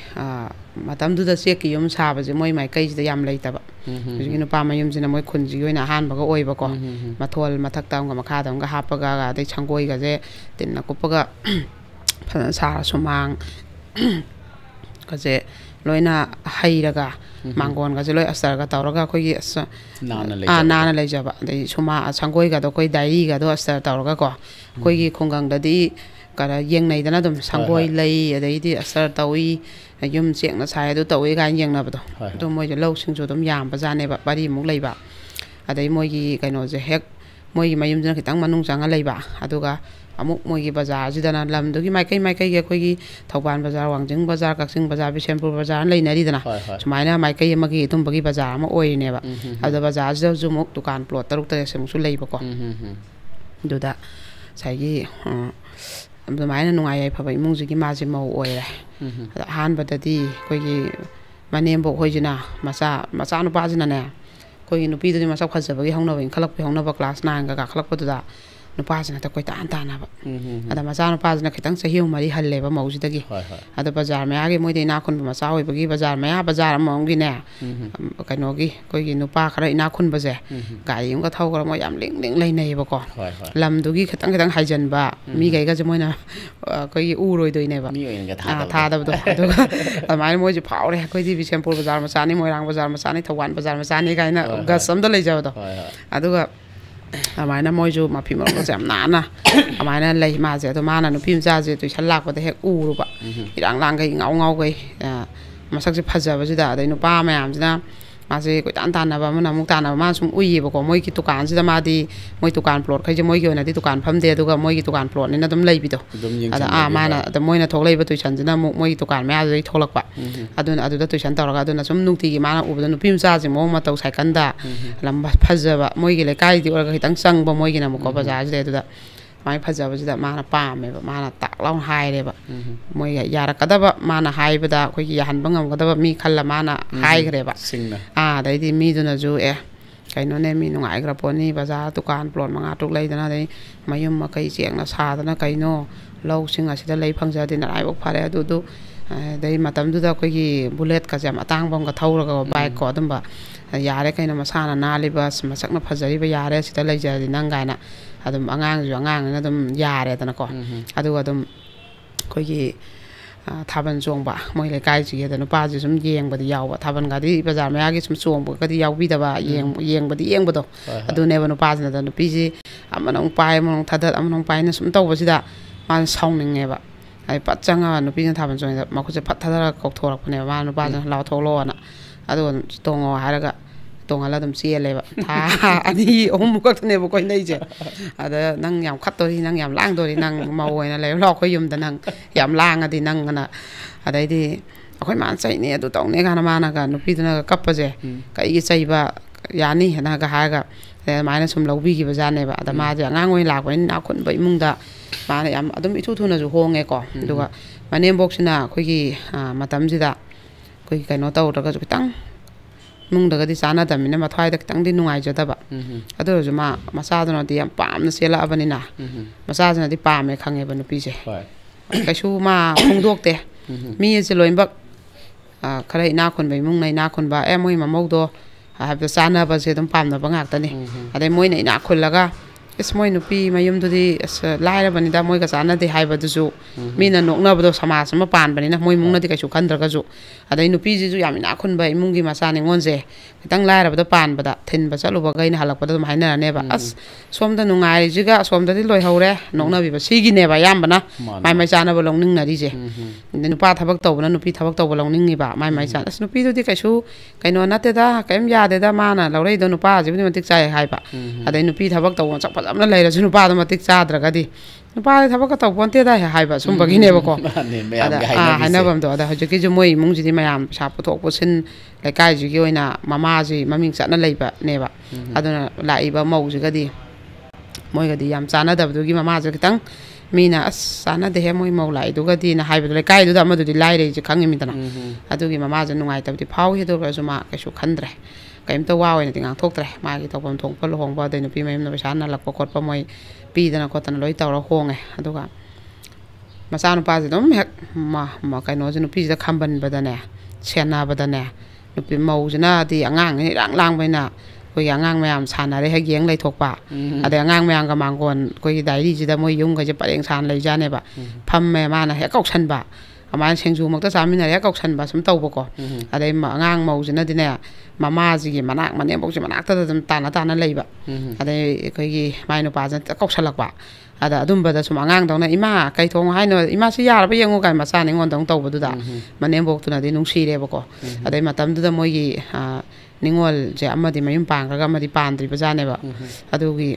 ꯃꯇꯝꯗꯨꯗ ꯆꯦꯛꯀꯤ ꯌꯨꯝ ꯁꯥꯕꯁꯦ ꯃꯣꯏ ꯃꯥꯏꯀꯩꯁꯤꯗ ꯌꯥꯝ ꯂꯩꯇꯕ ꯍꯧꯖꯤꯛꯀꯤ ꯅꯨꯄꯥ ꯃꯌꯨꯝꯁꯤꯅ ꯃꯣꯏ ꯈꯨꯟꯁꯤꯒꯤ ꯑꯣꯏꯅ ꯑꯍꯥꯟꯕꯒ ꯑꯣꯏꯕꯀꯣ ꯃꯊꯣꯜ ꯃꯊꯛꯇ ꯑꯃꯒ ꯃꯈꯥꯗ ꯑꯃꯒ ꯍꯥꯞꯄꯒ ꯑꯗꯩ ꯁꯪꯒꯣꯏꯒꯁꯦ ꯇꯤꯟꯅ ꯀꯨꯞꯄꯒ ꯐꯖꯅ ꯁꯥꯔ ꯁꯨꯃꯥꯡ ꯒꯁꯦ ꯂꯣꯏꯅ ꯍꯩꯔꯒ ꯃꯥꯡꯒꯣꯟꯒꯁꯦ ꯂꯣꯏ ꯑꯁꯇꯔꯒ ꯇꯧꯔꯒ ꯑꯩꯈꯣꯏꯒꯤ ꯅꯥꯟꯅ ꯂꯩꯖꯕ ꯑꯗꯩ ꯁꯪꯒꯣꯏꯒꯗꯣ ꯑꯩꯈꯣꯏ ꯗꯥꯏꯔꯤꯒꯗꯣ ꯑꯁꯇꯔ ꯇꯧꯔꯒꯀꯣ ꯑꯩꯈꯣꯏꯒꯤ ꯈꯨꯡꯒꯪꯗꯗꯤ ꯌꯦꯡꯅꯩꯗꯅ ꯑꯗꯨꯝ ꯁꯪꯒꯣꯏ ꯂꯩ ꯑꯗꯩꯗꯤ ꯑꯁꯇꯔ ꯇꯧꯏ ꯌꯨꯝ ꯆꯦꯛꯅ ꯁꯥꯏ ꯑꯗꯨ ꯇꯧꯏ ꯀꯥꯏꯅ ꯌꯦꯡꯅꯕꯗꯣ ꯑꯗꯨ ꯃꯣꯏꯁꯦ ꯂꯧꯁꯤꯡꯁꯨ ꯑꯗꯨꯝ ꯌꯥꯝꯕꯖꯥꯠꯅꯦꯕ ꯄꯔꯤꯃꯨꯛ ꯂꯩꯕ ꯑꯗꯩ ꯃꯣꯏꯒꯤ ꯀꯩꯅꯣꯁꯦ ꯍꯦꯛ moigi mayumdana khitang manung changa leiba aduga amuk moigi bazar jidana lamdugi maikai ge koigi Thauban bazar Wangjing bazar Kakching bazar Bishenpur bazar leinari dana sumaina maikai amagi tumbagi bazar ama oineba adu bazar jida jumuk dukan plot taruk tarek semsu leiba ko duda saigi adumai nungai phaba imungji maji mau oire han badadi koigi manembo hoijina macha nupa jina ne koigi nupi dudi masak khajabagi hongna wing khalak pe hongna ba class 9 ga khalak pa duda nupa jina ta koi tan na ba ada macha nupa jina khitang sahi mari halle ba mauji dagi ada bazar me age moi de na khun macha hoi bagi bazar me bazar among gi ne kaino gi koigi nupa khara ina khun ba je gai ga thau ga mo yam ling lei nei ba ko lam dugi khitang haijan ba mi gai ga je moi na koigi u roi doi ne ba mi oin ga tha da ba do amai moi je phau re koigi Bishenpur bazar macha ni Moirang bazar macha ni Thauban bazar macha ni ga na ga sam da lei ja ba do aduga amaina moiju mapi mo jam nana amaina lei ma je to mana no pim ja je to chalak ba de hek uru ba irang lang gai ngau gai masak je phaja ba jida dai no pa ma yam jina ma je ko tan tan na ba mana muk tan na ma sum ui ba ko moi ki tukan jida ma di moi tukan plot khai je moi gi na di tukan pham de aduga moi gi tukan plot ni na dum lei bi do ada mana da moi na thok lei ba tu chan jina moi tukan ma ja tholak ba aduna tu chan tar ga aduna sum nukti gi mana u ba no pim ja je mo ma tau sai kan da lamba phaja ba moi gi le kai di or ga hitang sang ba moi gi na mo ko ba ja je da mai phaja ba jida mana pa me ba mana tak law hai re ba moi ga yara ka da ba mana hai ba da khoi gi han bangam ga da ba mi khalla mana hai gre ba singna dai di mi duna ju kaino ne mi nungai gra poni bazar tukan plot manga tuk lei dana dai mayum ma kai cheng na sa dana kaino lau sing asida lei phangja din ai bok phare adu du dai matam du da koi gi bullet ka jam atang bong ka thaura ga bike ko dum ba yare kaino masana na li bas masak na phajari ba yare sida lei ja di nang ga na adum angang ju angang na dum yare dana ko adu adum koi gi Thaban chong ba moi le kai ji da no pa ji sum yeng ba di yaw ba Thaban ga di bazar ma gi sum chong ba ka di yaw bi da ba yeng ba di yeng ba do adu ne ba no pa ji da no pi ji amanong pai monong thadat amanong pai na sum taw ba ji da man song ning nge ba ai pat changa no pi na Thaban chong da ma khu je phat thadara kok thorak ne ba no pa na law tho lo na adu tongo ha ra ga tonga dum chia le ba tha ani om ko ne ba ko nei je ada nang yam khat to ri nang yam lang to ri nang ma oi na le lo ko yum da nang yam lang adi nang na ada di akhoi man sai ne adu tong ne ga na ma na ga no pi na kap pa je kai gi sai ba yani na ga ha ga ma na sum lo bi gi ba ja ne ba ada ma ja ngang oi lak ba na khun ba imung da ma na yam adum ithu thu na ju hong e ko duga manem box na khoi gi matam ji da khoi kai no taw ra ga ju tang mung da ga di sana da mina ma thai da tang di nungai ja da ba adu ju ma sa da no di yam pam na sela abani na ma sa na di pa me khange ba nu pi je kai su ma khung dok te mi je loin bak khara ina khon bai mung na ina khon ba moi ma mau do ha ba sana ba je dum pam na ba ngak ta ni adai moi na ina khol laga moi nu pi mayum du di lai ra bani da moi ka sana de hai ba du ju mi na nok na ba do samaj ma pan bani na moi mung na di kai su khan dra ga ju adai nu pi ji ju yam ina khon ba imung gi ma sa ni ngon je kitang lai ra ba do pan ba da thin ba chalu ba gai na halak ba do mai na ne ba som da nu ngai ji ga som da di loi hore nok na bi ba si gi ne ba yam ba na mai cha na ba long ning na ri je nu pa thabak taw na nu pi thabak taw ba long ning ni ba mai cha nu pi du di kai su kai no na te da kaim ya de da ma na lo rei do nu pa ji ni ma tik chai hai ba adai nu pi thabak taw chak amna lai ra su nu pa da ma tik cha dra ga di nu pa thabak ka taw pon te da hai ba sum ba gi ne ba ko hai na bam do da ha ji ki ju moi mung ji di mayam sa pu thok pu sin lai kai ji gi oina mama ji maming cha na lai ba ne ba aduna lai ba mau ji ga di moi ga di yam cha na da du gi mama ji kitang mina sana de he moi mau lai du ga di na hai ba lai kai du da ma du di lai re ji khang mi ta na adu gi mama ji nungai ta di phau hi do ga su ma ka su khan dre kaim ta wa oina tingang thok tre ma gi to pom thong pa lo hong ba de nu pi mai na ba sa na lak pa khot pa moi pi da na ko ta na loi taw ra hong e adu ga ma sa nu pa ji dum hek ma kai no ji nu pi ji da kham ban ba da ne chen na ba da ne nu pi mau ji na di angang ni lang bai na ko angang mayam san na re ha gieng lai thok pa ade angang mayam ga mang gon ko dai ri ji da moi yung ga je pareng san lai ja ne ba pham me ma na he kok chan ba ama sengju mak ta samin na he kok chan ba sum taw ba ko ade ma angang mau ji na di ne mama ji gi manak mane bok ji manak ta dum ta na lai ba ade ko gi mai no pa jan kok salak ba ada adum ba da sum angang dong na ima kai thong hai no ima si yar ba yengu kai ma sa ni ngon dong taw ba du da mane bok tu na di nung si re ba ko ade matam du da moi gi ningol je amadi mayum pang ga amadi pan dri ba ja ne ba adu gi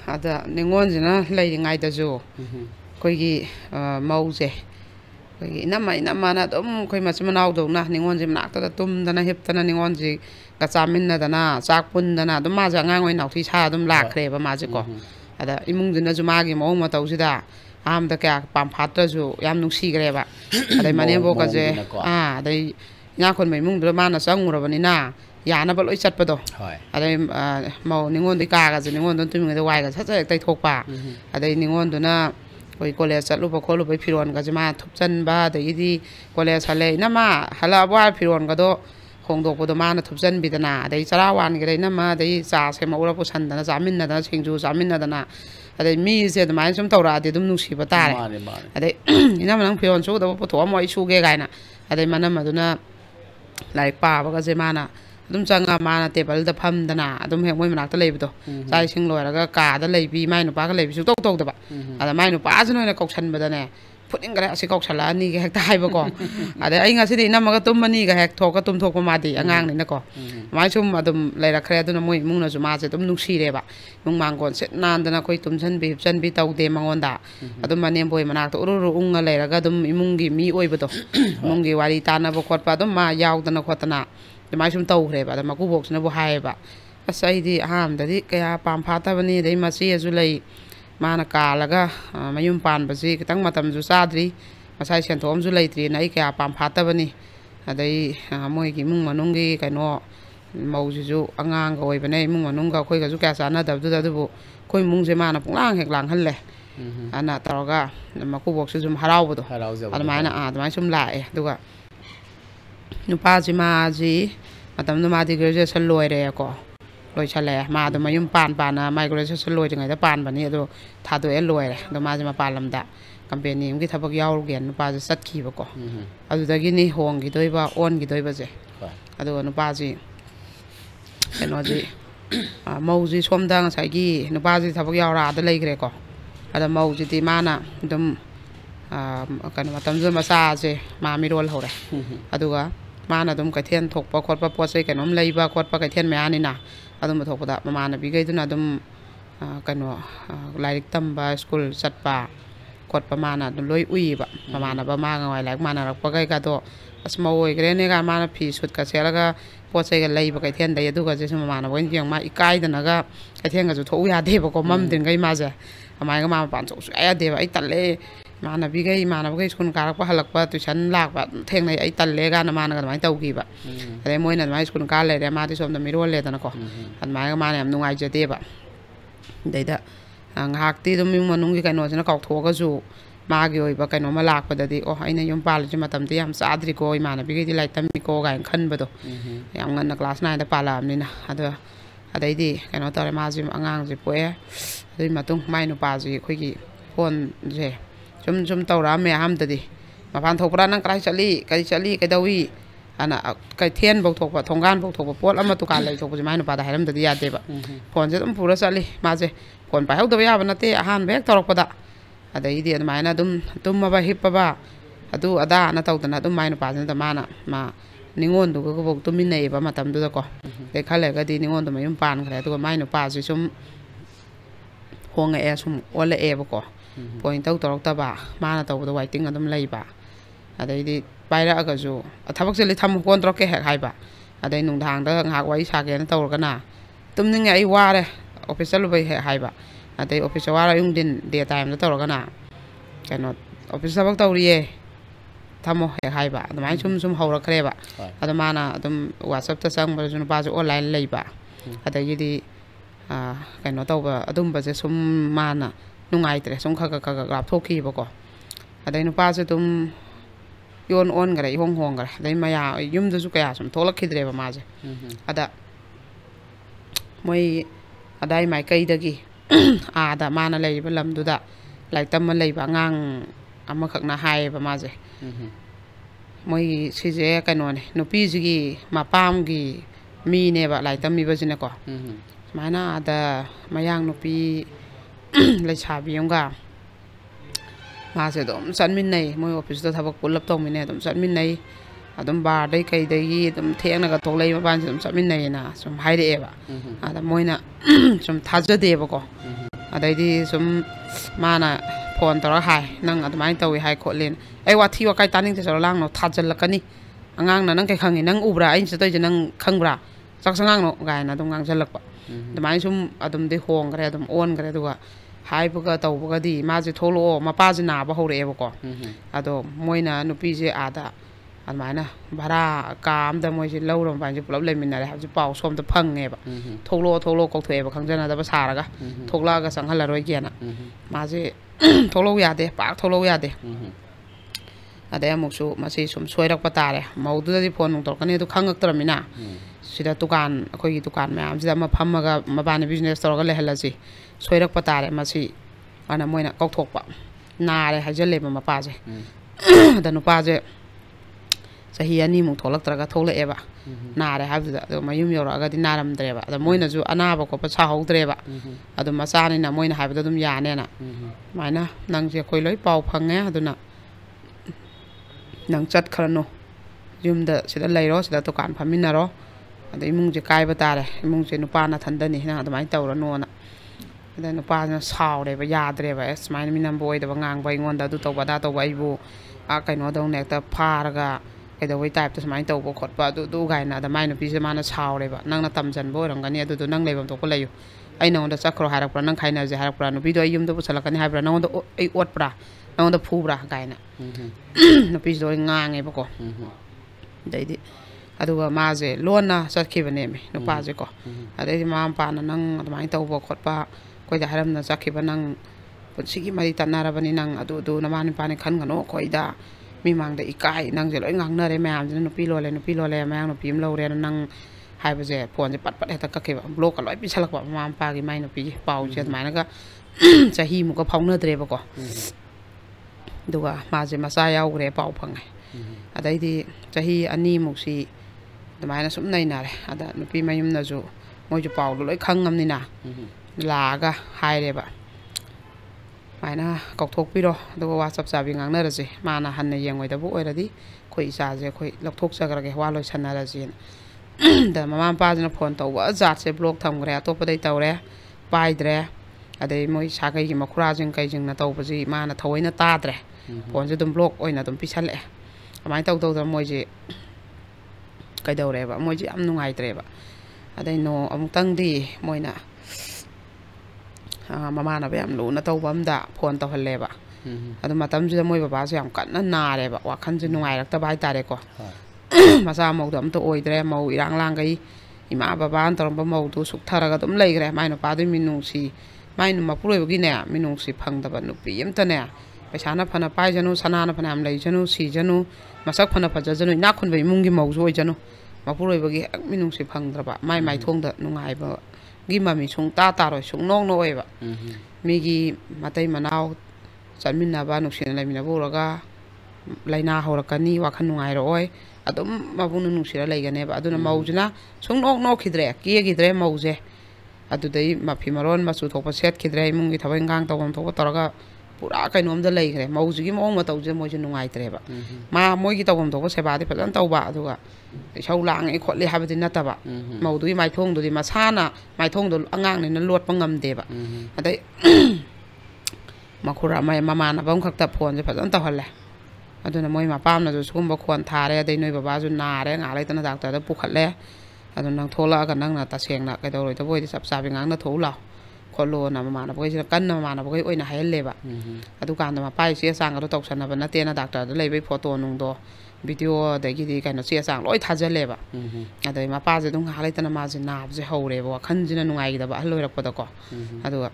ada ningonjina leiringaidasu koigi mause koigi inama na dum koi macmanawdona ningonji manakta tumdana hiptana ningonji ga chaminadana chakpundana dum ma jangang oi nauthi sa dum lakreba maji ko ada imungdina ju magi mawng matawsida amda kya pamphatrasu yam nungsigreba adai manembo kaje adai nyakon mai mungdra mana sangurabanina yana ba loi chatpado adai mau ningon di ka ga je ningon don tumi ga wai ga sa tai thokpa adai ningon duna koi college chatlu ba kholu ba phiron ga je ma thupchan ba dai di college hale nama hala ba phiron ga do hongdok bodo mana thupchan bidana adai charawan ga dai nama dai cha se ma ura pusan dana jamin na dana singju jamin na dana adai mi se da mai sum tawra de dum nusi ba tare adai ina manang phiron chu da po tho mo isu ge ga na adai manam aduna lai pa ba ga je mana dum changa mana table da pham dana dum he moi manak ta leibdo sai sing loiraga ka da leibi mai nu pa ga leibi su tok tok da ba ada mai nu pa jnu na koksan ba da ne phuting ga asi koksala ni ga hek tai ba ko ada ai nga si di namaga tum mani ga hek thok ka tum thok ma di angang ni na ko mai sum adum leira khre aduna moi mung na ju ma je dum nuksi re ba mung mang gon set nan dana koi tum chan bi taw de mangon da adum manem boy manak to uru unga leira ga dum imung gi mi oi ba do mung gi wari ta na ba khot pa dum ma yaw dana khotana mai sum taw khre ba da ma ku bok na bu hai ba asai di ham da di kaya pam pha ta bani dai ma si azu lei mana kalaga mayum pan ba si kitang matam ju sadri masai sen thom ju leitri nai kaya pam pha ta bani adai moi gi mung manung gi kaino mau ju angang ga oi bane mung manung ga khoi ga ju kya sana da du bu khoi mung je mana punglang hek lang hal le ana taraga ma ku bok su jum harau bu do ana mai na mai sum la e duga nupa ji ma ji matam nu ma di graduation loi re ko loi chale ma do mayum pan na mai graduation loi jangai da pan bani do tha do e loi re do ma ji ma palam da company mi thabak yaw gen nupa ji sat ki ba ko adu da gi ni hong gi doi ba on gi doi ba je adu nupa ji eno ji mau ji som dang sai gi nupa ji thabak yaw ra da lei gre ko ada mau ji ti mana dum kan matam ju ma sa je ma mi rol hore aduga mana dum kaithen thokpa khotpa posai kanom leiba khotpa kaithen me ani na adum thokpa da mana bi gai duna dum kano lairik tamba school satpa khotpa mana dum loi ui ba mana ba ma ngai laik mana rakpa gai ka do asma oi gre ne ga mana phi sut ka selaga posai ga leiba kaithen dai aduga je suma mana boin yang ma ikai dana ga kaithen ga ju tho ya de ba ko mam din gai ma ja amai ga ma pan so ya de ba ai talle mana bi gai mana ba gai skun karak pa halak pa tuition lak ba theng nei ai talle ga na mana ga mai tau gi ba ade moi na mai skun ka le re ma ti som da mi ro le da na ko an mai ga mana am nungai je de ba dai da ngak ti dum mi manung gi kai no jana kau tho ga ju ma gi oi ba kai no ma lak pa da di o ai na yum pal ji matam ti am sa adri ko mana bi gai di lai tam mi ko ga khan ba do yam ngan na class 9 da pala am ni na ado adai di kai no tare ma ji angang ji poe dai matung mai no pa ji khoi gi phone je chum tawra me ham tadi ma phan thokra nang kai chali kai dawi ana kai thien bok thokpa thonggan bok thokpa pol ama tu ka lai thokpa mai no pa da haram tadi ya de ba phone je dum pura chali ma je phone pa hau da ya bana te ahan bek torok pada adai di mai na dum ma ba hip ba adu ada na taw da na dum mai no pa da mana ma ningon du ko bok tumin nei ba matam du da ko de khale ga di ningon du mayum pan khare tu mai no pa ji sum honga e sum ole e ba ko point tau torok ta ba mana tau da waiting adum lei ba adai di paira aga ju thabak se le tham kon torok ke hek hai ba adai nung dang da ngak wai sa ke na tawr ka na tum ning ai wa re official bai hek hai ba adai official wa ra yung din day time da tawr ka na kano official bak tawri e thamo hek hai ba adai sum hawra khre ba adai mana adum whatsapp ta sang ba ju pa ju online lei ba adai di kano taw ba adum ba je sum mana nungai tre song kha grab thoki ba ko adai nu pa se tum yon on gare hong gare dai maya yum da su kaya sum tholak khidre ba ma je ada moi adai mai kai dagi ada mana lei ba lam du da lai tam ma lei ba ngang ama khak na hai ba ma je moi si je kano ne no pi ji gi ma pam gi mi ne ba lai tam mi ba jine ko mana ada mayang no pi lai chabi yong ga ma se dom san min nei moi office da thabak pulap tong min ne dom san min nei adum bar dai kai dai dum theng na ga tholai ma ban dum san min nei na sum hai de ba ada moi na sum thaja de ba ko ꯑꯗꯩꯗꯤ ꯁꯨꯝ ꯃꯥꯅ phone ꯇꯧꯔꯒ ꯍꯥꯏ ꯅꯪ ꯑꯗꯨꯃꯥꯏꯅ ꯇꯧꯏ ꯍꯥꯏ ꯈꯣꯠꯂꯦꯅ ꯑꯩ ꯋꯥꯊꯤ ꯋꯥꯀꯥꯏ ꯇꯥꯅꯤꯡꯗꯦ ꯆꯠꯂꯣ ꯂꯥꯡꯅꯣ ꯊꯥꯖꯤꯜꯂꯛꯀꯅꯤ ꯑꯉꯥꯡꯅ ꯅꯪ ꯀꯩ ꯈꯪꯉꯤ ꯅꯪ ꯎꯕ꯭ꯔꯥ ꯑꯩꯅ ꯆꯠꯇꯣꯏꯁꯦ ꯅꯪ ꯈꯪꯕ꯭ꯔꯥ ꯉꯥꯡꯅꯣ ꯒꯥꯏꯅ ꯑꯗꯨꯝ ꯉꯥꯡꯁꯤꯜꯂꯛꯄ ꯑꯗꯨꯃꯥꯏꯅ ꯁꯨꯝ ꯑꯗꯨꯝꯗꯤ ꯍꯣꯡꯈ꯭ꯔꯦ ꯑꯗꯨꯝ ꯑꯣꯟꯈ꯭ꯔꯦ ꯑꯗꯨꯒ ꯍꯥꯏꯕꯒ ꯇꯧꯕꯒꯗꯤ ꯃꯥꯁꯦ ꯊꯣꯛꯂꯛꯑꯣ ꯃꯄꯥꯁꯦ ꯅꯥꯕ ꯍꯧꯔꯛꯑꯦꯕꯀꯣ ꯑꯗꯣ ꯃꯣꯏꯅ ꯅꯨꯄꯤꯁꯦ ꯑꯥꯗ ꯑꯗꯨꯃꯥꯏꯅ ꯚꯔꯥ ꯀꯥ ꯑꯝꯗ ꯃꯣꯏꯁꯦ ꯂꯧꯔꯕ ꯃꯄꯥꯟꯁꯦ ꯄꯨꯂꯞ ꯂꯩꯃꯤꯟꯅꯔꯦ ꯍꯥꯏꯕꯁꯤ ꯄꯥꯎ ꯁꯣꯝꯗ ꯐꯪꯉꯦꯕ ꯊꯣꯛꯂꯛꯑꯣ ꯀꯧꯊꯣꯛꯑꯦꯕ ꯈꯪꯖꯅꯗꯕ ꯁꯥꯔꯒ ꯊꯣꯛꯂꯛꯑꯒ ꯆꯪꯍꯜꯂꯔꯣꯏꯒꯦꯅ ꯃꯥꯁꯦ ꯊꯣꯛꯂꯛꯎ ꯌꯥꯗꯦ ꯄꯥꯛ ꯊꯣꯛꯂꯛꯎ ꯌꯥꯗꯦ ꯑꯗꯩ ꯑꯃꯨꯛꯁꯨ ꯃꯁꯤ ꯁꯨꯝ ꯁꯣꯏꯔꯛꯄ ꯇꯥꯔꯦ ꯃꯧꯗꯨꯗꯗꯤ ꯐꯣꯟ ꯅꯨꯡ ꯇꯧꯔꯛꯀꯅꯤ ꯑꯗꯨ ꯈꯪꯉꯛꯇ꯭ꯔꯃꯤꯅ sida dukan akhoi dukan mayam sida ma phammaga mabani business tawraga lehalasi soirakpa tare masi ana moina kauthokpa nare hajale ma paje da nupaje sahi ani mu tholaktraga tholakeba nare habda do mayum yoraga di naramdreba da moina ju anaba ko pa sahawdreba adu masani na moina habda dum yane na maina nangje khoi loi pau phange aduna nang chat kharano yumda sida lairo sida dukan phaminaro ada imung je kaiba tare imung je nupa na thandani na adumai tawrano na ada nupa na sawre ba yadre ba esmain minam boy da ngang ba ingonda du tawba da tawba ibu a kaino dong nekta pharaga kaida wai type to smain tawba khotpa du gaina da mai nupi se mana sawre ba nang na tamjan bo rangani adu du nang lebam to ko layu ai na onda chakro harak pra nang khaina je harak pra nupi do ayum do pusalakani ha pra nang onda ai ot pra nang onda phu pra gaina nupi do ngange ba ko daidi aduga maje lona sakibane me nupaje ko adai mam pa nang admai tawba khotpa koi da haram na sakiba nang punsigi mari tanarabani nang adu namani pani khan gano koi da mi mang da ikai nang je loi ngang na re mayam je nupi lole mayang nupi im lo re nang hai ba je phone je pat heta kakiba block loi pi salak ba mam pa gi mai nupi pau je mai na ga chahi mu ko phauna dre ba ko duga maje masa yaw gre pau phangai adai di chahi ani muksi adamai na sum nai na re ada nupi mayum na ju moi ju pau loi khangam ni na laga haire ba maina kokthok piro duga whatsapp sabi ngang na raje mana hanna yengoi da bu oiradi khoi isa je khoi lokthok chagra ge wa loi sanna raje da mama pa jina phone taw wa jat se block tham gre atop dai tawre pai dre adai moi sagai gi makhura jing kai jing na taw baji mana thawaina ta dre phone je dum block oina dum pisale amai taw da moi je kai dawre ba moi je am nungai dre ba adai no amutang di moina mama na bayam lu na tawbam da phone taw halle ba adu matam ju moi baba se yam kanna na re ba wakhan je nungai rak ta bai tare ko masa mau dam to oidre mau irang lang gai ima baba an torom ba mau tu suk tharaga dum lei gre mai no pa du minung si mai no mapuroi bagi ne minung si phang da ba nu pi yam ta ne paisa na phana pai janu sana na phana am lei janu si janu masak phana phaja janu na khun bai mung gi mau joi janu mapuroi bagi minung si phang da ba mai thong da nungai ba gi mami sung ta roi sung nong no oi ba mi gi matai manau chanmin na ba nuksin lai mina bo raga laina horakani wakhan nungai ro oi adum mabunu nusira laigane ba aduna maujuna sung nok khidre ki gidre mauje adudai mafi maron masu thokpa set khidre mungi thabai ngang tawam thokpa taraga pura kainom da laigre mauji gi mong ma tawje moje nungai tre ba ma moi gi tawam thokpa seba di phalan tawba aduga isau lang e khotli habadi nataba maudu gi mai thong du di masana mai thong du angang ne na lot pangam de ba adai makhura mai mama na bam khakta phone je phalan tawhalle aduna moi ma pam na ju sumba khon thare adai noi baba ju na re nga lai tana doctor da pukhalle adun nang thola ga nang na ta seng na kai dawroi ta boi di sap sabi ngang na thola kholo na mama na boi ji kan na mama na boi oina haile ba adu kan da ma pai se sang ga tok sana ba na te na doctor da leibai photo nung do video da gi di kai na se sang loi thajale ba adai ma pa je dung ha lai tana ma ji na je hore ba khan ji na nungai da ba haloi rak pa da ko adu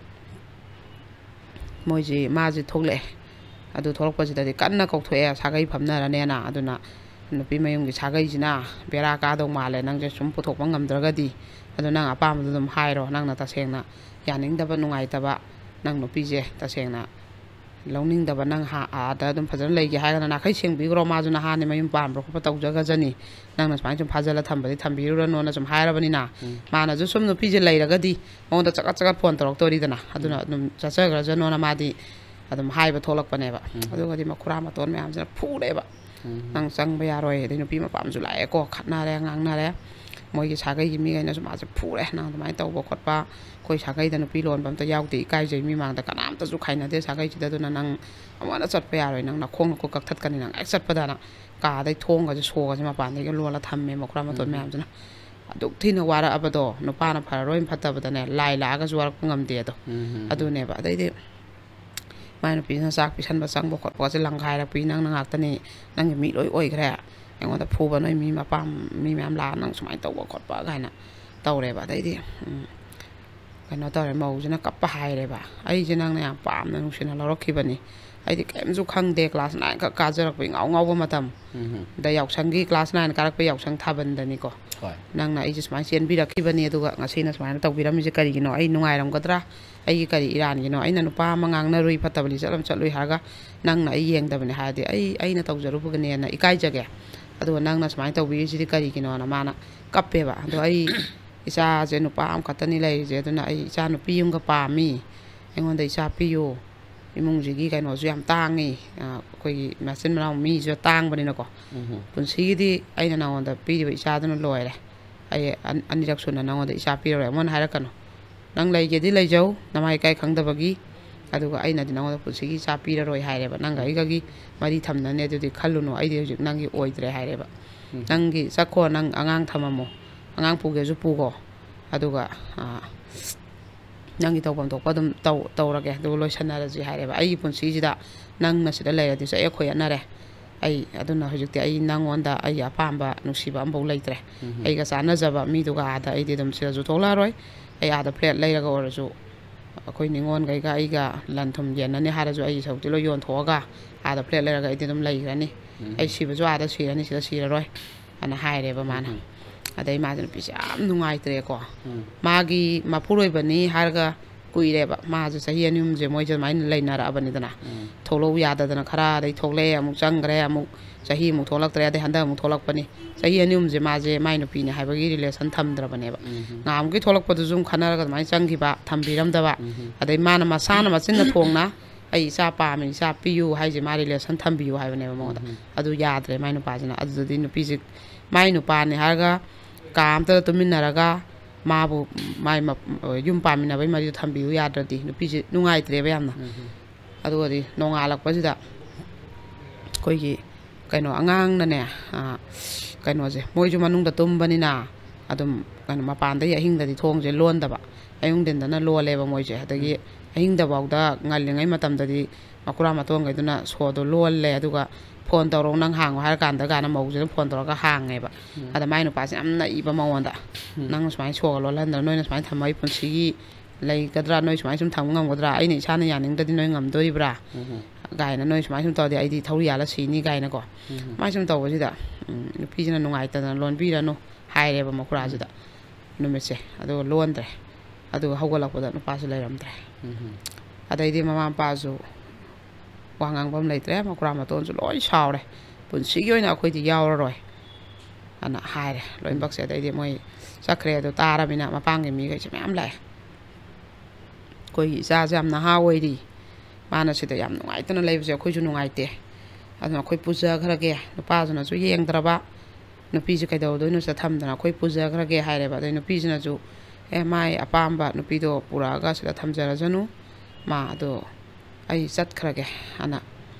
moi ji ma ji thogle adu thorok pasi dadi kanna kokthoi sagai phamna ra ne na aduna nupi mayung gi sagai jina bera ka dong male nang je sum puthok bangam draga di aduna apam dum hairo nang na ta sengna yaning da ba nungai ta ba nang nupi je ta sengna longning da ba nang ha a da dum phajan lei gi ha ga na khai seng bi gro ma juna ha ne mayum pam ro ko taw jaga jani nang na smai jum phajala thambadi thambi ru no na jum haira bani na ma na ju sum nupi je lei raga di mon da chaka phone torok tori dana aduna dum chacha ga jano na ma di adum haiba tholak pane ba aduga di makhura ma ton mayam jana phu le ba nang sang ba yaroi de nupi ma pam ju lai ko khatna re ngang na re ꯃꯣꯏꯒꯤ ꯁꯥꯒꯩꯒꯤ ꯃꯤꯈꯩꯅꯁꯨ ꯃꯥꯁꯦ ꯐꯨꯔꯦ ꯅꯪ ꯑꯗꯨꯃꯥꯏꯅ ꯇꯧꯕ ꯈꯣꯠꯄ ꯑꯩꯈꯣꯏ ꯁꯥꯒꯩꯗ ꯅꯨꯄꯤ ꯂꯣꯟꯕ ꯑꯝꯇ ꯌꯥꯎꯗꯦ ꯏꯀꯥꯏꯖꯩ ꯃꯤꯃꯥꯡꯗ ꯀꯅꯥꯝꯇꯁꯨ ꯈꯥꯏꯅꯗꯦ ꯁꯥꯒꯩꯁꯤꯗ ꯑꯗꯨꯅ ꯅꯪ ꯑꯃꯨꯛ ꯆꯠꯄ ꯌꯥꯔꯣꯏ ꯅꯪ ꯅꯈꯣꯡ ꯅꯈꯨꯠ ꯀꯛꯊꯠꯀꯅꯤ ꯅꯪ ꯍꯦꯛ ꯆꯠꯄꯗꯅ ꯀꯥꯗꯩ ꯊꯣꯡꯒꯁꯦ ꯁꯣꯒꯁꯦ ꯃꯄꯥꯟꯗꯒꯤ ꯂꯣꯜꯂ ꯊꯝꯃꯦ ꯃꯈꯨꯔꯥ ꯃꯇꯣꯟ ꯃꯌꯥꯝꯁꯤꯅ ꯑꯗꯨꯛ ꯊꯤꯅ ꯋꯥꯔꯛꯑꯕꯗꯣ ꯅꯨꯄꯥꯅ ꯐꯔꯔꯣꯏ ꯐꯠꯇꯕꯗꯅꯦ ꯂꯥꯏ ꯂꯥꯛꯑꯒꯁꯨ ꯋꯥꯔꯛꯄ ꯉꯝꯗꯦ ꯑꯗꯣ ꯑꯗꯨꯅꯦꯕ ꯑꯗꯩꯗꯤ ꯃꯥꯏ ꯅꯨꯄꯤꯁꯤꯅ ꯆꯥꯛ ꯄꯤꯁꯟꯕ ꯆꯪꯕ ꯈꯣꯠꯄꯒꯁꯦ ꯂꯪꯈꯥꯏꯔꯛꯄꯤ ꯅꯪꯅ ꯉꯥꯛꯇꯅꯤ ꯅꯪꯒꯤ ꯃꯤ ꯂꯣꯏ ꯑꯣꯏꯈ꯭ꯔꯦ ꯑꯩꯉꯣꯟꯗ ꯐꯨꯕ ꯅꯣꯏ ꯃꯤ ꯃꯌꯥꯝ ꯂꯥꯛꯑ ꯅꯪ ꯁꯨꯃꯥꯏꯅ ꯇꯧꯕ ꯈꯣꯠꯄ ꯀꯥꯏꯅ ꯇꯧꯔꯦꯕ ꯑꯗꯩꯗꯤ ꯀꯩꯅꯣ ꯇꯧꯔꯦ ꯃꯧꯁꯤꯅ ꯀꯞꯄ ꯍꯥꯏꯔꯦꯕ ꯑꯩꯁꯦ ꯅꯪꯅ ꯌꯥꯝ ꯄꯥꯝꯅ ꯅꯨꯡꯁꯤꯅ ꯂꯧꯔꯛꯈꯤꯕꯅꯤ ꯑꯩꯗꯤ ꯀꯔꯤꯝꯁꯨ ꯈꯪꯗꯦ ꯀ꯭ꯂꯥꯁ 9 ꯈꯛ ꯀꯥꯖꯔꯛꯄ ꯉꯥꯎꯕ ꯃꯇꯝ ꯗ ꯌꯥꯎꯁꯪꯒꯤ ꯀ꯭ꯂꯥꯁ 9 ꯀꯥꯔꯛꯄ ꯌꯥꯎꯁꯪ ꯊꯥꯕꯜꯗꯅꯤꯀꯣ ꯅꯪꯅ ꯑꯩꯁꯦ ꯁꯨꯃꯥꯏꯅ ꯆꯦꯟꯕꯤꯔꯛꯈꯤꯕꯅꯤ ꯑꯗꯨꯒ ꯉꯁꯤꯅ ꯁꯨꯃꯥꯏꯅ ꯇꯧꯕꯤꯔꯝꯃꯤꯁꯦ ꯀꯔꯤꯒꯤꯅꯣ ꯑꯩ ꯅꯨꯡꯉꯥꯏꯔꯝꯒꯗ꯭ꯔꯥ ꯑꯩꯒꯤ ꯀꯔꯤ ꯏꯔꯥꯟꯒꯤꯅꯣ ꯑꯩꯅ ꯅꯨꯄꯥ ꯑꯃ ꯉꯥꯡꯅꯔꯨꯏ ꯐꯠꯇꯕ ꯂꯤꯆꯠ ꯑꯃ ꯆꯠꯂꯨꯏ ꯍꯥꯏꯔꯒ ꯅꯪꯅ ꯑꯩ ꯌꯦꯡꯗꯕꯅꯤ ꯍꯥꯏꯔꯗꯤ ꯑꯩꯅ ꯇꯧꯖꯔꯨꯕꯒꯅꯦꯅ ꯏꯀꯥꯏꯖꯒꯦ ꯑꯗꯨꯒ ꯅꯪꯅ ꯁꯨꯃꯥꯏꯅ ꯇꯧꯕꯤꯔꯤꯁꯤꯗꯤ ꯀꯔꯤꯒꯤꯅꯣꯅ ꯃꯥꯅ ꯀꯞꯄꯦꯕ ꯑꯗꯣ ꯑꯩ ꯏꯆꯥꯁꯦ ꯅꯨꯄꯥ ꯑꯃꯈꯛꯇꯅꯤ ꯂꯩꯔꯤꯁꯦ ꯑꯗꯨꯅ ꯑꯩ ꯏꯆా ꯅꯨꯄꯤ ꯑꯃꯒ ꯄꯥꯝꯃꯤ ꯑꯩꯉꯣꯟꯗ ꯏꯆꯥ ꯄꯤꯌꯨ ꯏꯃꯨꯡꯁꯤꯒꯤ ꯀꯩꯅꯣꯁꯨ ꯌꯥꯝ ꯇꯥꯡꯉꯤ ꯑꯩꯈꯣꯏꯒꯤ ꯃꯆꯤꯟ ꯃꯅꯥꯎ ꯃꯤꯁꯨ ꯇꯥꯡꯕꯅꯤꯅꯀꯣ ꯄꯨꯟꯁꯤꯒꯤꯗꯤ ꯑꯩꯅ ꯅꯉꯣꯟꯗ ꯄꯤꯔꯤꯕ ꯏꯆꯥꯗꯨꯅ ꯂꯣꯏꯔꯦ ꯑꯩ ꯑꯅꯤꯔꯛ ꯁꯨꯅ ꯅꯉꯣꯟꯗ ꯏꯆꯥ ꯄꯤꯔꯔꯣꯏ ꯑꯃꯨꯛ ꯍꯥꯏꯔꯛꯀꯅꯨ ꯅꯪ ꯂꯩꯒꯦꯗꯤ ꯂꯩꯖꯧ ꯅꯃꯥ ꯏꯀꯥꯏ ꯈꯪꯗꯕꯒꯤ ꯑꯗꯨꯒ ꯑꯩꯅꯗꯤ ꯅꯉꯣꯟꯗ ꯄꯨꯟꯁꯤꯒꯤ ꯏꯆꯥ ꯄꯤꯔꯔꯣꯏ ꯍꯥꯏꯔꯦꯕ ꯅꯪꯒ ꯑꯩꯒꯒꯤ ꯃꯔꯤ ꯊꯝꯅꯅꯤ ꯑꯗꯨꯗꯤ ꯈꯜꯂꯨꯅꯨ ꯑꯩꯗꯤ ꯍꯧꯖꯤꯛ ꯅꯪꯒꯤ ꯑꯣꯏꯗ꯭ꯔꯦ ꯍꯥꯏꯔꯦꯕ ꯅꯪꯒꯤ ꯆꯠꯈꯣ ꯅꯪ ꯑꯉꯥꯡ ꯊꯝꯃꯝꯃꯣ ꯑꯉꯥꯡ ꯄꯨꯒꯦꯁꯨ ꯄꯨꯈꯣ ꯑꯗꯨꯒ ꯅꯪꯒꯤ ꯇꯧꯐꯝ ꯊꯣꯛꯄ ꯑꯗꯨꯝ ꯇꯧꯔꯒꯦ ꯑꯗꯨꯒ ꯂꯣꯏꯁꯟꯅꯔꯁꯤ ꯍꯥꯏꯔꯦꯕ ꯑꯩꯒꯤ ꯄꯨꯟꯁꯤꯁꯤꯗ ꯅꯪꯅ ꯁꯤꯗ ꯂꯩꯔꯗꯤ ꯆꯌꯦꯠ ꯈꯣꯏꯌꯦꯠꯅꯔꯦ ꯑꯩ ꯑꯗꯨꯅ ꯍꯧꯖꯤꯛꯇꯤ ꯑꯩ ꯅꯪꯉꯣꯟꯗ ꯑꯩꯒꯤ ꯑꯄꯥꯝꯕ ꯅꯨꯡꯁꯤꯕ ꯑꯃꯐꯥꯎ ꯂꯩꯇ꯭ꯔꯦ ꯑꯩꯒ ꯆꯥꯟꯅꯖꯕ ꯃꯤꯗꯨꯒ ꯑꯥꯗ ꯑꯩꯗꯤ ꯑꯗꯨꯝ ꯁꯤꯗꯁꯨ ꯊꯣꯛꯂꯛꯑꯔꯣꯏ ꯑꯩ ꯑꯥꯗ ꯐ꯭ꯂꯦꯠ ꯂꯩꯔꯒ ꯑꯣꯏꯔꯁꯨ ꯑꯩꯈꯣꯏ ꯅꯤꯉꯣꯟꯈꯩꯒ ꯑꯩꯒ ꯂꯟ ꯊꯨꯝ ꯌꯦꯟꯅꯅꯤ ꯍꯥꯏꯔꯁꯨ ꯑꯩꯒꯤ ꯁꯔꯨꯛꯇꯤ ꯂꯣꯏ ꯌꯣꯟꯊꯣꯛꯑꯒ ꯑꯥꯗ ꯐ꯭ꯂꯦꯠ ꯂꯩꯔꯒ ꯑꯩꯗꯤ ꯑꯗꯨꯝ ꯂꯩꯈ꯭ꯔꯅꯤ ꯑꯩ ꯁꯤꯕꯁꯨ ꯑꯥꯗ ꯁꯤꯔꯅꯤ ꯁꯤꯗ ꯁꯤꯔꯔꯣꯏ ꯑꯅ ꯍꯥꯏꯔꯦꯕ ꯃꯥꯅ ꯑꯗꯩ ꯃꯥꯁꯦ ꯅꯨꯄꯤꯁꯦ ꯌꯥꯝ ꯅꯨꯡꯉꯥꯏꯇ꯭ꯔꯦꯀꯣ ꯃꯥꯒꯤ ꯃꯄꯨꯔꯣꯏꯕꯅꯤ ꯍꯥꯏꯔꯒ ꯀꯨꯏꯔꯦꯕ ꯃꯥꯁꯦ ꯆꯍꯤ 2-3ꯁꯦ ꯃꯣꯏꯁꯦ ꯑꯗꯨꯃꯥꯏꯅ ꯂꯩꯅꯔꯛꯑꯕꯅꯤꯗꯅ ꯊꯣꯛꯂꯛꯎ ꯌꯥꯗꯗꯅ ꯈꯔ ꯑꯗꯩ ꯊꯣꯛꯂꯛꯑꯦ ꯑꯃꯨꯛ ꯆꯪꯈ꯭ꯔꯦ ꯑꯃꯨꯛ ꯆꯍꯤ ꯑꯃꯨꯛ ꯊꯣꯛꯂꯛꯇ꯭ꯔꯦ ꯑꯗꯩ ꯍꯟꯗꯛ ꯑꯃꯨꯛ ꯊꯣꯛꯂꯛꯄꯅꯤ ꯆꯍꯤ 2-3ꯁꯦ ꯃꯥꯁꯦ ꯃꯥꯏ ꯅꯨꯄꯤꯅꯦ ꯍꯥꯏꯕꯒꯤ ꯔꯤꯂꯦꯁꯟ ꯊꯝꯗ꯭ꯔꯕꯅꯦꯕ ꯉꯥꯃꯨꯛꯀꯤ ꯊꯣꯛꯂꯛꯄꯗꯨꯁꯨ ꯈꯟꯅꯔꯒ ꯑꯗꯨꯃꯥꯏꯅ ꯆꯪꯈꯤꯕ ꯊꯝꯕꯤꯔꯝꯗꯕ ꯑꯗꯩ ꯃꯥꯅ ꯃꯁꯥꯅ ꯃꯆꯤꯟꯅ ꯊꯣꯡꯅ ꯑꯩ ꯏꯆꯥ ꯄꯥꯝꯃꯤ ꯏꯆꯥ ꯄꯤꯌꯨ ꯍꯥꯏꯁꯦ ꯃꯥ ꯔꯤꯂꯦꯁꯟ ꯊꯝꯕꯤꯌꯨ ꯍꯥꯏꯕꯅꯦꯕ ꯃꯉꯣꯟꯗ ꯑꯗꯨ ꯌꯥꯗ꯭ꯔꯦ ꯃꯥꯏ ꯅꯨꯄꯥꯁꯤꯅ ꯑꯗꯨꯗꯗꯤ ꯅꯨꯄꯤꯁꯦ ꯃꯥꯏ ꯅꯨꯄꯥꯅꯤ ꯍꯥꯏꯔꯒ ꯀꯥ ꯑꯝꯇꯗ ꯇꯨꯃꯤꯟꯅꯔꯒ ꯃꯥꯕꯨ ꯃꯥꯏ ꯌꯨꯝ ꯄꯥꯟꯃꯤꯟꯅꯕꯩ ꯃꯔꯤꯗꯨ ꯊꯝꯕꯤꯌꯨ ꯌꯥꯗ꯭ꯔꯗꯤ ꯅꯨꯄꯤꯁꯦ ꯅꯨꯡꯉꯥꯏꯇ꯭ꯔꯦꯕ ꯌꯥꯝꯅ ꯑꯗꯨꯒꯗꯤ ꯅꯣꯡꯉꯥꯜꯂꯛꯄꯁꯤꯗ ꯑꯩꯈꯣꯏꯒꯤ ꯀꯩꯅꯣ ꯑꯉꯥꯡꯅꯅꯦ ꯀꯩꯅꯣꯁꯦ ꯃꯣꯏꯁꯨ ꯃꯅꯨꯡꯗ ꯇꯨꯝꯕꯅꯤꯅ ꯑꯗꯨꯝ ꯀꯩꯅꯣ ꯃꯄꯥꯟꯗꯒꯤ ꯑꯍꯤꯡꯗꯗꯤ ꯊꯣꯡꯁꯦ ꯂꯣꯟꯗꯕ ꯑꯌꯨꯛꯗꯤꯟꯗꯅ ꯂꯣꯜꯂꯦꯕ ꯃꯣꯏꯁꯦ ꯑꯗꯒꯤ ꯑꯍꯤꯡꯗꯐꯥꯎꯗ ꯉꯜꯂꯤꯉꯩ ꯃꯇꯝꯗꯗꯤ ꯃꯈꯨꯔꯥ ꯃꯇꯣꯟꯈꯩꯗꯨꯅ ꯁꯣꯗꯣ ꯂꯣꯜꯂꯦ ꯑꯗꯨꯒ ꯐꯣꯟ ꯇꯧꯔꯛꯑꯣ ꯅꯪ ꯍꯥꯡꯉꯣ ꯍꯥꯏꯔꯀꯥꯟꯗ ꯀꯥꯟꯗ ꯃꯧꯁꯤꯅ ꯐꯣꯟ ꯇꯧꯔꯒ ꯍꯥꯡꯉꯦꯕ ꯑꯗ ꯃꯥꯏ ꯅꯨꯄꯥꯁꯦ ꯌꯥꯝ ꯅꯛꯏꯕ ꯃꯉꯣꯟꯗ ꯅꯪꯅ ꯁꯨꯃꯥꯏꯅ ꯁꯣꯒ ꯂꯣꯜꯍꯟꯗ꯭ꯔꯥ ꯅꯣꯏꯅ ꯁꯨꯃꯥꯏꯅ ꯊꯝꯃ ꯑꯩ ꯄꯨꯟꯁꯤꯒꯤ ꯂꯩꯒꯗ꯭ꯔꯥ ꯅꯣꯏ ꯁꯨꯃꯥꯏꯅ ꯁꯨꯝ ꯊꯝꯕ ꯉꯝꯒꯗ꯭ꯔꯥ ꯑꯩꯅ ꯏꯁꯥꯅ ꯌꯥꯅꯤꯡꯗꯗꯤ ꯅꯣꯏ ꯉꯝꯗꯣꯔꯤꯕ꯭ꯔꯥ ꯒꯥꯏꯅ ꯅꯣꯏ ꯁꯨꯃꯥꯏꯅ ꯁꯨꯝ ꯇꯧꯔꯗꯤ ꯑꯩꯗꯤ ꯊꯧꯔꯤ ꯌꯥꯜꯂ ꯁꯤꯅꯤ ꯒꯥꯏꯅꯀꯣ ꯁꯨꯃꯥꯏꯅ ꯁꯨꯝ ꯇꯧꯕꯁꯤꯗ ꯅꯨꯄꯤꯁꯤꯅ ꯅꯨꯡꯉꯥꯏꯇꯗꯅ ꯂꯣꯟꯕꯤꯔꯅꯨ ꯍꯥꯏꯔꯦꯕ ꯃꯈꯨꯔꯥꯁꯤꯗ ꯅꯨꯃꯤꯠꯁꯦ ꯑꯗꯨꯒ ꯂꯣꯟꯗ꯭ꯔꯦ ꯑꯗꯨꯒ ꯍꯧꯒꯠꯂꯛꯄꯗ ꯅꯨꯄꯥꯁꯨ ꯂꯩꯔꯝꯗ꯭ꯔꯦ ꯑꯗꯩꯗꯤ ꯃꯃꯥ ꯃꯄꯥꯁꯨ ꯋꯥ ꯉꯥꯡꯐꯝ ꯂꯩꯇ꯭ꯔꯦ ꯃꯈꯨꯔꯥ ꯃꯇꯣꯟꯁꯨ ꯂꯣꯏ ꯁꯥꯎꯔꯦ ꯄꯨꯟꯁꯤꯒꯤ ꯑꯣꯏꯅ ꯑꯩꯈꯣꯏꯗꯤ ꯌꯥꯎꯔꯔꯣꯏ ꯑꯅ ꯍꯥꯏꯔꯦ ꯂꯣꯏꯅꯃꯛꯁꯦ ꯑꯗꯩꯗꯤ ꯃꯣꯏ ꯆꯠꯈ꯭ꯔꯦ ꯑꯗꯨ ꯇꯥꯔꯕꯅꯤꯅ ꯃꯄꯥꯡꯒꯤ ꯃꯤꯈꯩꯁꯦ ꯃꯌꯥꯝ ꯂꯥꯛꯑꯦ ꯑꯩꯈꯣꯏꯒꯤ ꯏꯆꯥꯁꯦ ꯌꯥꯝ ꯅꯍꯥ ꯑꯣꯏꯔꯤ ꯃꯥꯅ ꯁꯤꯗ ꯌꯥꯝ ꯅꯨꯡꯉꯥꯏꯇꯅ ꯂꯩꯕꯁꯦ ꯑꯩꯈꯣꯏꯁꯨ ꯅꯨꯡꯉꯥꯏꯇꯦ ꯑꯗꯨꯅ ꯑꯩꯈꯣꯏ ꯄꯨꯖꯈ꯭ꯔꯒꯦ ꯅꯨꯄꯥꯁꯤꯅꯁꯨ ꯌꯦꯡꯗ꯭ꯔꯕ ꯅꯨꯄꯤꯁꯦ ꯀꯩꯗꯧꯗꯣꯏꯅꯣ ꯁꯤꯗ ꯊꯝꯗꯅ ꯑꯩꯈꯣꯏ ꯄꯨꯖꯈ꯭ꯔꯒꯦ ꯍꯥꯏꯔꯦꯕ ꯑꯗꯩ ꯅꯨꯄꯤꯁꯤꯅꯁꯨ ꯃꯥꯏ ꯑꯄꯥꯝꯕ ꯅꯨꯄꯤꯗꯣ ꯄꯨꯔꯛꯑꯒ ꯁꯤꯗ ꯊꯝꯖꯔꯖꯅꯨ ꯃꯥ ꯑꯗꯣ ꯑꯩ ꯆꯠꯈ꯭ꯔꯒꯦ ꯑꯅ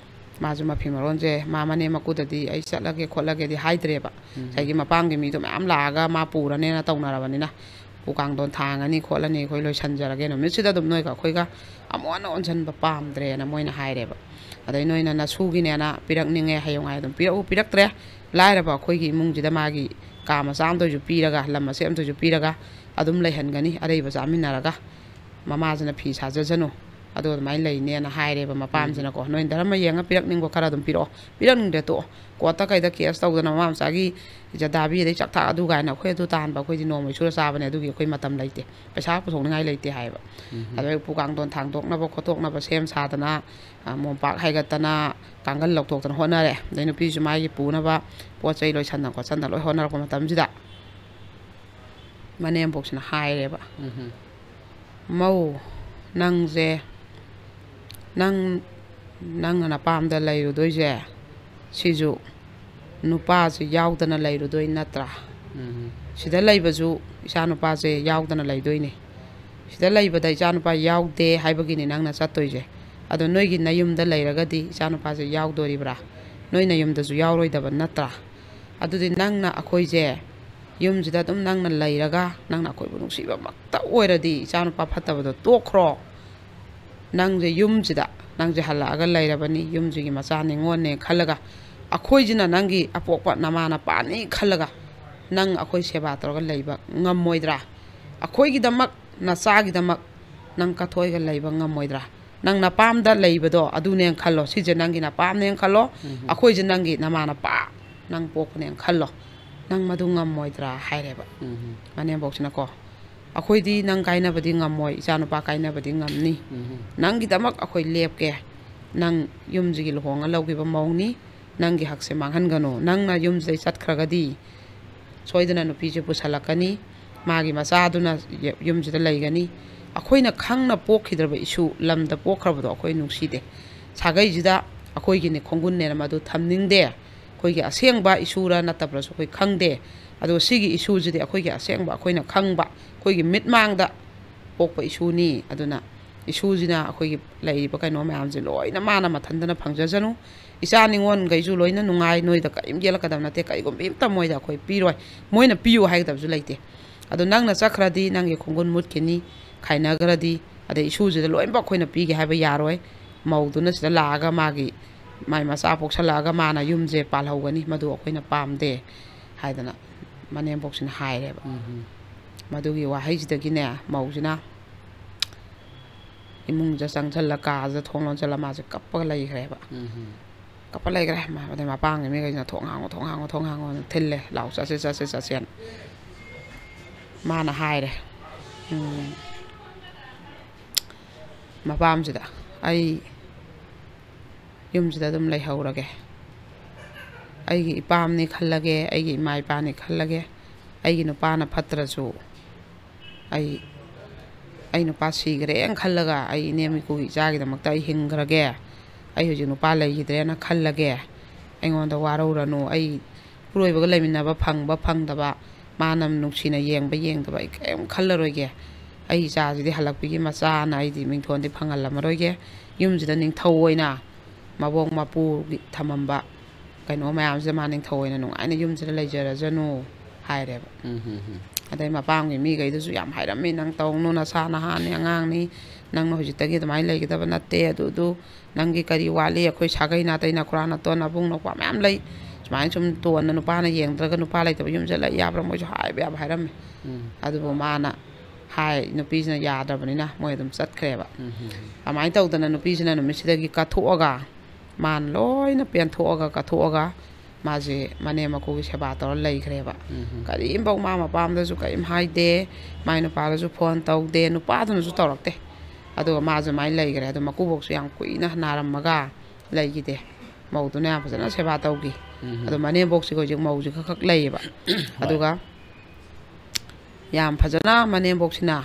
ꯃꯥꯁꯨ ꯃꯐꯤ ꯃꯔꯣꯟꯁꯦ ꯃꯥ ꯃꯅꯦꯝ ꯃꯀꯨꯗꯗꯤ ꯑꯩ ꯆꯠꯂꯒꯦ ꯈꯣꯠꯂꯒꯦꯗꯤ ꯍꯥꯏꯗ꯭ꯔꯦꯕ ꯉꯁꯥꯏꯒꯤ ꯃꯄꯥꯝꯒꯤ ꯃꯤꯗꯣ ꯃꯌꯥꯝ ꯂꯥꯛꯑꯒ ꯃꯥ ꯄꯨꯔꯅꯦꯅ ꯇꯧꯅꯔꯕꯅꯤna ꯎ ꯀꯥꯡꯊꯣꯟ ꯊꯥꯡꯉꯅꯤ ꯈꯣꯠꯂꯅꯤ ꯑꯩꯈꯣꯏ ꯂꯣꯏꯁꯟꯖꯔꯒꯦ ꯅꯨꯃꯤꯠꯁꯤꯗ ꯑꯗꯨꯝ ꯅꯣꯏꯒ ꯑꯩꯈꯣꯏꯒ ꯑꯃꯨꯛ ꯍꯟꯅ ꯑꯣꯟꯁꯤꯟꯕ ꯄꯥꯝꯗ꯭ꯔꯦꯅ ꯃꯣꯏꯅ ꯍꯥꯏꯔꯦꯕ ꯑꯗꯩ ꯅꯣꯏꯅ ꯅꯁꯨꯒꯤꯅꯦꯅ ꯄꯤꯔꯛꯅꯤꯡꯉꯦ ꯍꯌꯦꯡꯋꯥꯏ ꯑꯗꯨꯝ ꯄꯤꯔꯛꯎ ꯄꯤꯔꯛꯇ꯭ꯔꯦ ꯂꯥꯏꯔꯕ ꯑꯩꯈꯣꯏꯒꯤ ꯏꯃꯨꯡꯁꯤꯗ ꯃꯥꯒꯤ ꯀꯥ ꯃꯆꯥ ꯑꯃꯇꯁꯨ ꯄꯤꯔꯒ ꯂꯝ ꯃꯆꯦꯠ ꯑꯃꯇꯁꯨ ꯄꯤꯔꯒ ꯑꯗꯨꯝ ꯂꯩꯍꯟꯒꯅꯤ ꯑꯔꯩꯕ ꯆꯥꯃꯤꯟꯅꯔꯒ ꯃꯃꯥꯁꯤꯅ ꯐꯤ ꯁꯥꯖꯁꯅꯨ ꯑꯗꯣ ꯑꯗꯨꯃꯥꯏꯅ ꯂꯩꯅꯦꯅ ꯍꯥꯏꯔꯦꯕ ꯃꯄꯥꯝꯁꯤꯅꯀꯣ ꯅꯣꯏ ꯙꯔꯃ ꯌꯦꯡꯉ ꯄꯤꯔꯛꯅꯤꯡꯕ ꯈꯔ ꯑꯗꯨꯝ ꯄꯤꯔꯛꯑꯣ ꯄꯤꯔꯛꯅꯤꯡꯗ꯭ꯔꯦ ꯇꯣꯛꯑꯣ ꯀꯣꯠꯇ ꯀꯩꯗ ꯀꯦꯁ ꯇꯧꯗꯅ ꯃꯃꯥ ꯃꯆꯥꯒꯤ ꯖꯗꯥꯕꯤ ꯑꯗꯩ ꯆꯥꯛꯊꯥꯛ ꯑꯗꯨ ꯀꯥꯏꯅ ꯑꯩꯈꯣꯏ ꯑꯗꯨ ꯇꯥꯟꯕ ꯑꯩꯈꯣꯏꯗꯤ ꯅꯣꯡꯃꯩ ꯁꯨꯔ ꯆꯥꯕꯅꯦ ꯑꯗꯨꯒꯤ ꯑꯩꯈꯣꯏ ꯃꯇꯝ ꯂꯩꯇꯦ ꯄꯩꯁꯥ ꯄꯨꯊꯣꯛꯅꯤꯡꯉꯥꯏ ꯂꯩꯇꯦ ꯍꯥꯏꯕ ꯑꯗꯩ ꯎꯄꯨ ꯀꯥꯡꯊꯣꯟ ꯊꯥꯡꯗꯣꯛꯅꯕ ꯈꯣꯠꯇꯣꯛꯅꯕ ꯁꯦꯝ ꯁꯥꯗꯅ ꯃꯣꯝꯄꯥꯛ ꯍꯥꯏꯒꯠꯇꯅ ꯀꯥꯡꯒꯜ ꯂꯧꯊꯣꯛꯇꯅ ꯍꯣꯠꯅꯔꯦ ꯑꯗꯩ ꯅꯨꯄꯤꯁꯨ ꯃꯥꯒꯤ ꯄꯨꯅꯕ ꯄꯣꯠ ꯆꯩ ꯂꯣꯏꯁꯟꯗꯅ ꯈꯣꯠꯆꯟꯗꯅ ꯂꯣꯏ ꯍꯣꯠꯅꯔꯛꯄ ꯃꯇꯝꯁꯤꯗ ꯃꯅꯦꯝꯕꯣꯛꯁꯤꯅ ꯍꯥꯏꯔꯦꯕ ꯃꯧ ꯅꯪꯁꯦ ꯅꯪꯅ ꯅꯄꯥꯝꯗ ꯂꯩꯔꯨꯗꯣꯏꯁꯦ ꯁꯤꯁꯨ ꯅꯨꯄꯥꯁꯤ ꯌꯥꯎꯗꯅ ꯂꯩꯔꯨꯗꯣꯏ ꯅꯠꯇ꯭ꯔꯥ sida laibazu ichanupa je yaudana laidoine sida laibada ichanupa yaude haibagini nangna chattoije ado noigi nayumda lairagadi ichanupa je yaudoribra noi nayumdazu yauroidaba natra adudi nangna akoije yumjida dum nangna lairaga nangna akoibu nungsiba makta oiradi ichanupa phattabado tokro nangje yumjida nangje halaga lairabani yumjigi machani ngone khalaga akoijina nangi apokpa namana pani khalaga nang akoi seba torga leiba ngamoidra akoigi damak nachagi damak nang kathoiga leiba ngamoidra nang na pamda leibado adune khallo sije nangi na pamne khallo akoije nangi namana pa nang pokne khallo nang madu ngamoidra haireba mane boksina ko akoidi nang kaina badi ngamoi ichanupa kaina badi ngamni nangi damak akoi lepke nang yumjigi lohonga lawgiba mauni nangi hakse manghangano nangna yumjai chatkragadi soidana nupije pusalakani magi machaduna yumjida laigani akoina khangna pokhidraba isu lamda pokhrabado akoi nungside sagaijida akoigini khongunne madu thamningde akoigi asengba isura natabrasu akoi khangde ado sigi isujide akoigi asengba akoina khangba akoigi mitmangda pokpa isuni aduna isujina akoigi laiba kaino mayamje loina mana mathandana phangjajanu isa ningon gaisu loina nungai noida ka imgela kadam nate kai gom imta moida akoi piroi moina piu haigdabju leite ado nangna chakradi nangi khongun mutkeni khaina garadi ade isujide loinba khoina pige haiba yaroi mauduna sida laaga magi mai masa poksalaga mana yumje palhaugani madu akoina pamde haidana manem boksina haireba madugi wahaijidagine maujina imungja sangchala kaza thonglon chala maje kappa laigreba kappa laigra ma bade mapang me gaina thonghango thille lau sa se mana haire mapam jida ai yumjida dum lai haurage ai gi ipam ni khallage ai gi mai pa ni khallage ai gi nupa na phatrasu ai nupa sigre en khallaga ai nemi ku ijagi damakta ai hingrage ai hoji nupa lai gidre na khallage aingonda waroranu ai puroibaga laiminaba phangdaba manam nuksina yengba yengdaba ai kem khallaroige ai jajidi halakpigi macha na ai di mingthonde phangalamaroige yumjida ningthoina mabong mapu thamamba kaino mayamje maning thoina nungaina yumjida laijarajanu haireba adai mapang mi gaidusu yam hairami nang tongnu na sa na han angang ni nang no hojitagi damai laigidaba natte adu nangi kari wali akhoi sagai na taina qur'ana to na bung no kwa mam lai smain sum to na nupa na yengdraga nupa lai taba yumja lai yabra mo hai ba hairam adu bo mana hai nupi jina yadabani na moi dum satkreba amai tawdana nupi jina no misidagi kathoga man loi na pen thoga kathoga maje mane mako seba tor laigreba kari imbaw mama pamda su kai haide mai no para su phone tawde no pa dun su torakte ado maje mai laigre ado maku boksu yang kuina narammaga laigide mauduna fazana seba tawgi ado mane boksu ko jing mauji khak laiba aduga yam fazana mane boksina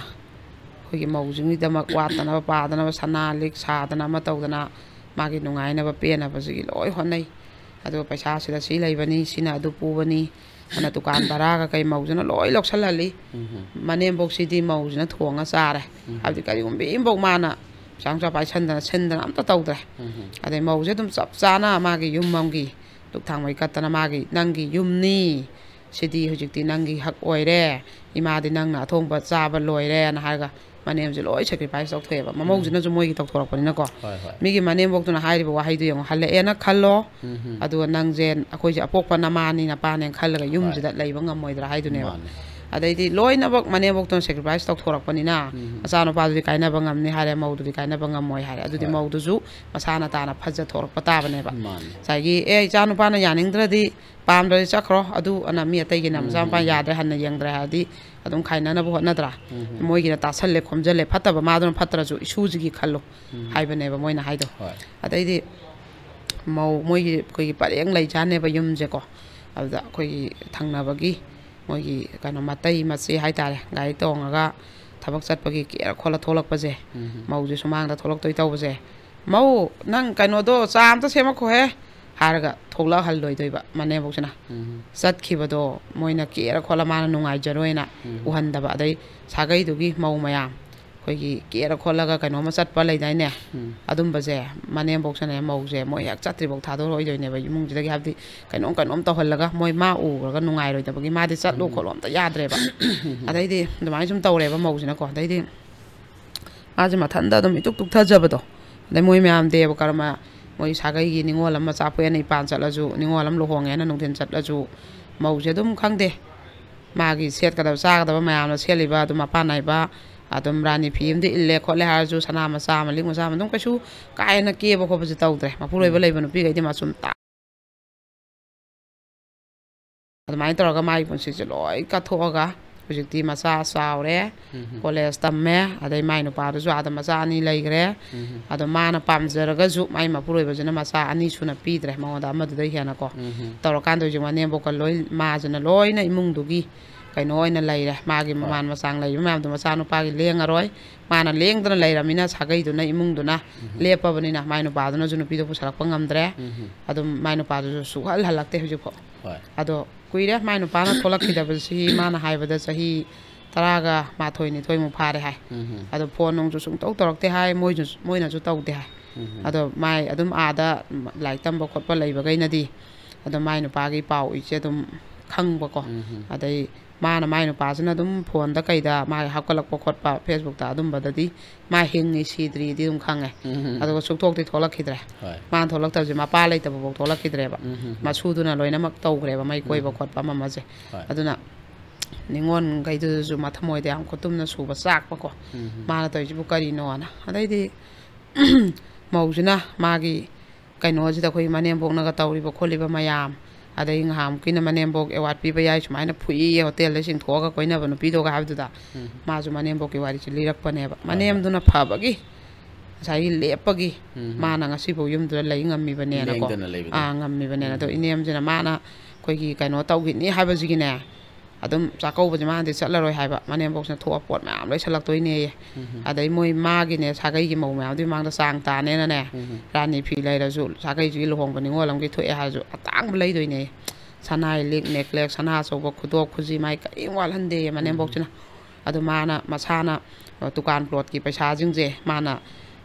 khogi maujingi damak watana padana sana lik sadana ma tawdana magi nungaina ba pena bazigi loi honai ado paisa sida si laibani sina adu pubani ana dukan daraga kai maujana loi loksalali manem boksi di maujana thonga sare abdi kari umbe imbok mana sangsa paisandana sendana amta tawdre ade mauje dum chapchana magi yummamgi dukthang mai katana magi nangi yumni sidi hujikti nangi hak oire imadi nangna thongba chaba loire na harga manem je loi sacrifice tok theba mamojina ju moi gi tok thorak pani na ko migi manem bok tuna hairi bo haidu yong halle ena khallo adu nangjen akoi je apokpa namani na panen khallaga yumji da leiba ngamoidra haidu ne adaidi loi na bok manem bok tuna sacrifice tok thorak pani na asano pa du kaina bangam ni hare maudu kaina bangam moi hare adu di maudu ju masana ta na phajja thorak pata bane ba sagi e janu pa na yaningdra di pam dra chakro adu ana mi atai gi nam jam pa yadra hanna yengdra hadi adum khaina na bo nadra moi gi na tasalle khomjale phataba madun phatra ju isuji gi khallo haibane ba moina haido adaidi mau moi gi koi pareng lai jane ba yum je ko ada koi thangna bagi moi gi kana matai machi haitare gai tongaga thabak chatpagi ki khola tholak pa je mau ju sumang da tholak toi taw je mau nang kano do cham ta sema kho he ꯍꯥꯏꯔꯒ ꯊꯣꯛꯂꯛꯍꯜꯂꯣꯏꯗꯣꯏꯕ ꯃꯅꯦꯝꯕꯣꯛꯁꯤꯅ ꯆꯠꯈꯤꯕꯗꯣ ꯃꯣꯏꯅ ꯀꯦꯔ ꯈꯣꯠꯂ ꯃꯥꯅ ꯅꯨꯡꯉꯥꯏꯖꯔꯣꯏꯅ ꯎꯍꯟꯗꯕ ꯑꯗꯩ ꯁꯥꯒꯩꯗꯨꯒꯤ ꯃꯧ ꯃꯌꯥꯝ ꯑꯩꯈꯣꯏꯒꯤ ꯀꯦꯔ ꯈꯣꯠꯂꯒ ꯀꯩꯅꯣꯝꯃ ꯆꯠꯄ ꯂꯩꯗꯥꯏꯅꯦ ꯑꯗꯨꯝꯕꯁꯦ ꯃꯅꯦꯝꯕꯣꯛꯁꯤꯅꯦ ꯃꯧꯁꯦ ꯃꯣꯏ ꯍꯦꯛ ꯆꯠꯇ꯭ꯔꯤꯐꯥꯎ ꯊꯥꯗꯣꯔꯛꯑꯣꯏꯗꯣꯏꯅꯦꯕ ꯏꯃꯨꯡꯁꯤꯗꯒꯤ ꯍꯥꯏꯕꯗꯤ ꯀꯩꯅꯣꯝ ꯇꯧꯍꯜꯂꯒ ꯃꯣꯏ ꯃꯥ ꯎꯈ꯭ꯔꯒ ꯅꯨꯡꯉꯥꯏꯔꯣꯏꯗꯕꯒꯤ ꯃꯥꯗꯤ ꯆꯠꯂꯨ ꯈꯣꯠꯂꯨ ꯑꯝꯇ ꯌꯥꯗ꯭ꯔꯦꯕ ꯑꯗꯩꯗꯤ ꯑꯗꯨꯃꯥꯏꯅ ꯁꯨꯝ ꯇꯧꯔꯦꯕ ꯃꯧꯁꯤꯅꯀꯣ ꯑꯗꯩꯗꯤ ꯃꯥꯁꯦ ꯃꯊꯟꯇ ꯑꯗꯨꯝ ꯏꯇꯨꯛ ꯇꯨꯛꯊꯖꯕꯗꯣ ꯑꯗꯩ ꯃꯣꯏ ꯃꯌꯥꯝ ꯗꯦꯕ ꯀꯔꯃ ꯃꯣꯏ ꯁꯥꯒꯩꯒꯤ ꯅꯤꯡꯉꯣꯜ ꯑꯃ ꯃꯆꯥ ꯄꯣꯛꯑꯦꯅ ꯏꯄꯥꯟ ꯆꯠꯂꯁꯨ ꯅꯤꯡꯉꯣꯜ ꯑꯃ ꯂꯨꯍꯣꯡꯉꯦꯅ ꯅꯨꯡꯊꯤꯟ ꯆꯠꯂꯁꯨ ꯃꯧꯁꯦ ꯑꯗꯨꯝ ꯈꯪꯗꯦ ꯃꯥꯒꯤ ꯁꯦꯠꯀꯗꯕ ꯆꯥꯒꯗꯕ ꯃꯌꯥꯝꯅ ꯁꯦꯠꯂꯤꯕ ꯑꯗꯨꯝ ꯃꯄꯥꯟ ꯅꯥꯏꯕ ꯑꯗꯨꯝ ꯔꯥꯅꯤ ꯐꯤ ꯑꯃꯗꯤ ꯏꯜꯂꯦ ꯈꯣꯠꯂꯦ ꯍꯥꯏꯔꯁꯨ ꯁꯅꯥ ꯃꯆꯥ ꯑꯃ ꯂꯤꯛ ꯃꯆꯥ ꯑꯃ ꯑꯗꯨꯝ ꯀꯩꯁꯨ ꯀꯥ ꯍꯦꯟꯅ ꯀꯦꯕ ꯈꯣꯠꯄꯁꯦ ꯇꯧꯗ꯭ꯔꯦ ꯃꯄꯨꯔꯣꯏꯕ ꯂꯩꯕ ꯅꯨꯄꯤꯈꯩꯗꯤ ꯃꯆꯨꯝ ꯑꯗꯨꯃꯥꯏꯅ ꯇꯧꯔꯒ ꯃꯥꯒꯤ ꯄꯨꯟꯁꯤꯁꯦ ꯂꯣꯏ ꯀꯠꯊꯣꯛꯑꯒ ꯍꯧꯖꯤꯛꯇꯤ ꯃꯆꯥ ꯆꯥꯎꯔꯦ ꯀꯣꯂꯦꯖ ꯇꯝꯃꯦ ꯑꯗꯩ ꯃꯥꯏ ꯅꯨꯄꯥꯗꯨꯁꯨ ꯑꯥꯗ ꯃꯆꯥ 2 ꯂꯩꯈ꯭ꯔꯦ ꯑꯗꯣ ꯃꯥꯅ ꯄꯥꯝꯖꯔꯒꯁꯨ ꯃꯥꯏ ꯃꯄꯨꯔꯣꯏꯕꯁꯤꯅ ꯃꯆꯥ 2 ꯁꯨꯅ ꯄꯤꯗ꯭ꯔꯦ ꯃꯉꯣꯟꯗ ꯑꯃꯗꯨꯗꯩ ꯍꯦꯟꯅꯀꯣ ꯇꯧꯔꯀꯥꯟꯗ ꯍꯧꯖꯤꯛ ꯃꯅꯦꯝꯕꯣꯛꯀ ꯂꯣꯏ ꯃꯥꯁꯤꯅ ꯂꯣꯏꯅ ꯏꯃꯨꯡꯗꯨꯒꯤ ꯀꯩꯅꯣ ꯑꯣꯏꯅ ꯂꯩꯔꯦ ꯃꯥꯒꯤ ꯃꯃꯥꯟ ꯃꯆꯥꯡ ꯂꯩꯕ ꯃꯌꯥꯝꯗꯣ ꯃꯆꯥꯅꯨꯄꯥꯒꯤ ꯂꯦꯡꯉꯔꯣꯏ ꯃꯥꯅ ꯂꯦꯡꯗꯅ ꯂꯩꯔꯕꯅꯤꯅ ꯁꯥꯒꯩꯗꯨꯅ ꯏꯃꯨꯡꯗꯨꯅ ꯂꯦꯞꯄꯕꯅꯤꯅ ꯃꯥꯏ ꯅꯨꯄꯥꯗꯨꯅꯁꯨ ꯅꯨꯄꯤꯗꯣ ꯄꯨꯁꯜꯂꯛꯄ ꯉꯝꯗ꯭ꯔꯦ ꯑꯗꯨꯝ ꯃꯥꯏ ꯅꯨꯄꯥꯗꯨꯁꯨ ꯁꯨꯛꯍꯜ ꯍꯜꯂꯛꯇꯦ ꯍꯧꯖꯤꯛꯐꯥꯎ ꯑꯗꯣ ꯀꯨꯏꯔꯦ ꯃꯥꯏ ꯅꯨꯄꯥꯅ ꯊꯣꯛꯂꯛꯈꯤꯗꯕꯁꯤ ꯃꯥꯅ ꯍꯥꯏꯕꯗ ꯆꯍꯤ 12 ꯐꯥꯔꯦ ꯍꯥꯏ ꯑꯗꯣ ꯐꯣꯟ ꯅꯨꯡꯁꯨ ꯁꯨꯡꯇꯧ ꯇꯧꯔꯛꯇꯦ ꯍꯥꯏ ꯃꯣꯏꯅꯁꯨ ꯇꯧꯗꯦ ꯍꯥꯏ ꯑꯗꯣ ꯃꯥꯏ ꯑꯗꯨꯝ ꯑꯥꯗ ꯂꯥꯏꯔꯤꯛ ꯇꯝꯕ ꯈꯣꯠꯄ ꯂꯩꯕꯈꯩꯅꯗꯤ ꯑꯗꯣ ꯃꯥꯏ ꯅꯨꯄꯥꯒꯤ ꯄꯥꯎ ꯏꯁꯦ ꯑꯗꯨꯝ ꯈꯪꯕꯀꯣ ꯑꯗꯩ ꯃꯥꯅ ꯃꯥꯏ ꯅꯨꯄꯥꯁꯤꯅ ꯑꯗꯨꯝ ꯐꯣꯟꯗ ꯀꯩꯗ ꯃꯥꯒꯤ ꯍꯥꯞꯀꯠꯂꯛꯄ ꯈꯣꯠꯄ ꯐꯦꯁꯕꯨꯛꯇ ꯑꯗꯨꯝꯕꯗꯗꯤ ꯃꯥ ꯍꯤꯡꯉꯤ ꯁꯤꯗ꯭ꯔꯤꯗꯤ ꯑꯗꯨꯝ ꯈꯪꯉꯦ ꯑꯗꯨꯒ ꯁꯨꯛꯊꯣꯛꯇꯤ ꯊꯣꯛꯂꯛꯈꯤꯗ꯭ꯔꯦ ꯃꯥꯅ ꯊꯣꯛꯂꯛꯇꯕꯁꯦ ꯃꯄꯥ ꯂꯩꯇꯕꯐꯥꯎ ꯊꯣꯛꯂꯛꯈꯤꯗ꯭ꯔꯦꯕ ꯃꯁꯨꯗꯨꯅ ꯂꯣꯏꯅꯃꯛ ꯇꯧꯈ꯭ꯔꯦꯕ ꯃꯩ ꯀꯣꯏꯕ ꯈꯣꯠꯄ ꯑꯃꯁꯦ ꯑꯗꯨꯅ ꯅꯤꯡꯉꯣꯜꯈꯩꯗꯨꯗꯁꯨ ꯃꯊꯃꯣꯏꯗ ꯌꯥꯝ ꯈꯨꯇꯨꯝꯅ ꯁꯨꯕ ꯆꯥꯛꯄꯀꯣ ꯃꯥꯅ ꯇꯧꯔꯤꯁꯤꯕꯨ ꯀꯔꯤꯅꯣꯅ ꯑꯗꯩꯗꯤ ꯃꯧꯁꯤꯅ ꯃꯥꯒꯤ ꯀꯩꯅꯣꯁꯤꯗ ꯑꯩꯈꯣꯏ ꯃꯅꯦꯝꯕꯣꯛꯅꯒ ꯇꯧꯔꯤꯕ ꯈꯣꯠꯂꯤꯕ ꯃꯌꯥꯝ ꯑꯗꯩ ꯉꯍꯥꯟꯃꯨꯛꯀꯤꯅ ꯃꯅꯦꯝꯕꯣꯛ ꯑꯦꯋꯥꯔꯗ ꯄꯤꯕ ꯌꯥꯏ ꯁꯨꯃꯥꯏꯅ ꯐꯨꯏꯌꯦ ꯍꯣꯇꯦꯜꯗ ꯆꯤꯡꯊꯣꯛꯑꯒ ꯀꯣꯏꯅꯕ ꯅꯨꯄꯤꯗꯣꯒ ꯍꯥꯏꯕꯗꯨꯗ ꯃꯥꯁꯨ ꯃꯅꯦꯝꯕꯣꯛꯀꯤ ꯋꯥꯔꯤꯁꯤ ꯂꯤꯔꯛꯄꯅꯦꯕ ꯃꯅꯦꯝꯗꯨꯅ ꯐꯕꯒꯤ ꯉꯁꯥꯏꯒꯤ ꯂꯦꯞꯄꯒꯤ ꯃꯥꯅ ꯉꯁꯤꯐꯥꯎ ꯌꯨꯝꯗꯨꯗ ꯂꯩ ꯉꯝꯃꯤꯕꯅꯦꯅꯀꯣ ꯉꯝꯃꯤꯕꯅꯦꯅ ꯑꯗꯣ ꯏꯅꯦꯝꯁꯤꯅ ꯃꯥꯅ ꯑꯩꯈꯣꯏꯒꯤ ꯀꯩꯅꯣ ꯇꯧꯈꯤꯅꯤ ꯍꯥꯏꯕꯁꯤꯒꯤꯅꯦ ꯑꯗꯨꯝ ꯆꯥꯛꯀꯧꯕꯁꯦ ꯃꯥꯅꯗꯤ ꯆꯠꯂꯔꯣꯏ ꯍꯥꯏꯕ ꯃꯅꯦꯝꯕꯣꯛꯁꯤꯅ ꯊꯣꯛꯑ ꯄꯣꯠ ꯃꯌꯥꯝ ꯂꯩꯁꯜꯂꯛꯇꯣꯏꯅꯦꯌꯦ ꯑꯗꯩ ꯃꯣꯏ ꯃꯥꯒꯤꯅꯦ ꯁꯥꯒꯩꯒꯤ ꯃꯧ ꯃꯌꯥꯝꯗꯨꯒꯤ ꯃꯥꯡꯗ ꯆꯥꯡ ꯇꯥꯅꯦꯅꯅꯦ ꯔꯥꯅꯤ ꯐꯤ ꯂꯩꯔꯁꯨ ꯁꯥꯒꯩꯁꯤꯒꯤ ꯂꯨꯍꯣꯡꯕ ꯅꯤꯡꯉꯣꯜ ꯑꯃꯒꯤ ꯊꯣꯛꯑꯦ ꯍꯥꯏꯔꯁꯨ ꯑꯇꯥꯡꯕ ꯂꯩꯗꯣꯏꯅꯦ ꯁꯅꯥꯏ ꯂꯤꯛ ꯅꯦꯛꯀ꯭ꯂꯦꯁ ꯁꯅꯥ ꯑꯆꯧꯕ ꯈꯨꯗꯣꯞ ꯈꯨꯖꯤ ꯃꯥꯏ ꯀꯔꯤꯝ ꯋꯥꯠꯍꯟꯗꯦꯌꯦ ꯃꯅꯦꯝꯕꯣꯛꯁꯤꯅ ꯑꯗꯣ ꯃꯥꯅ ꯃꯁꯥꯅ ꯗꯨꯀꯥꯟ ꯄ꯭ꯂꯣꯠꯀꯤ ꯄꯩꯁꯥꯁꯤꯡꯁꯦ ꯃꯥꯅ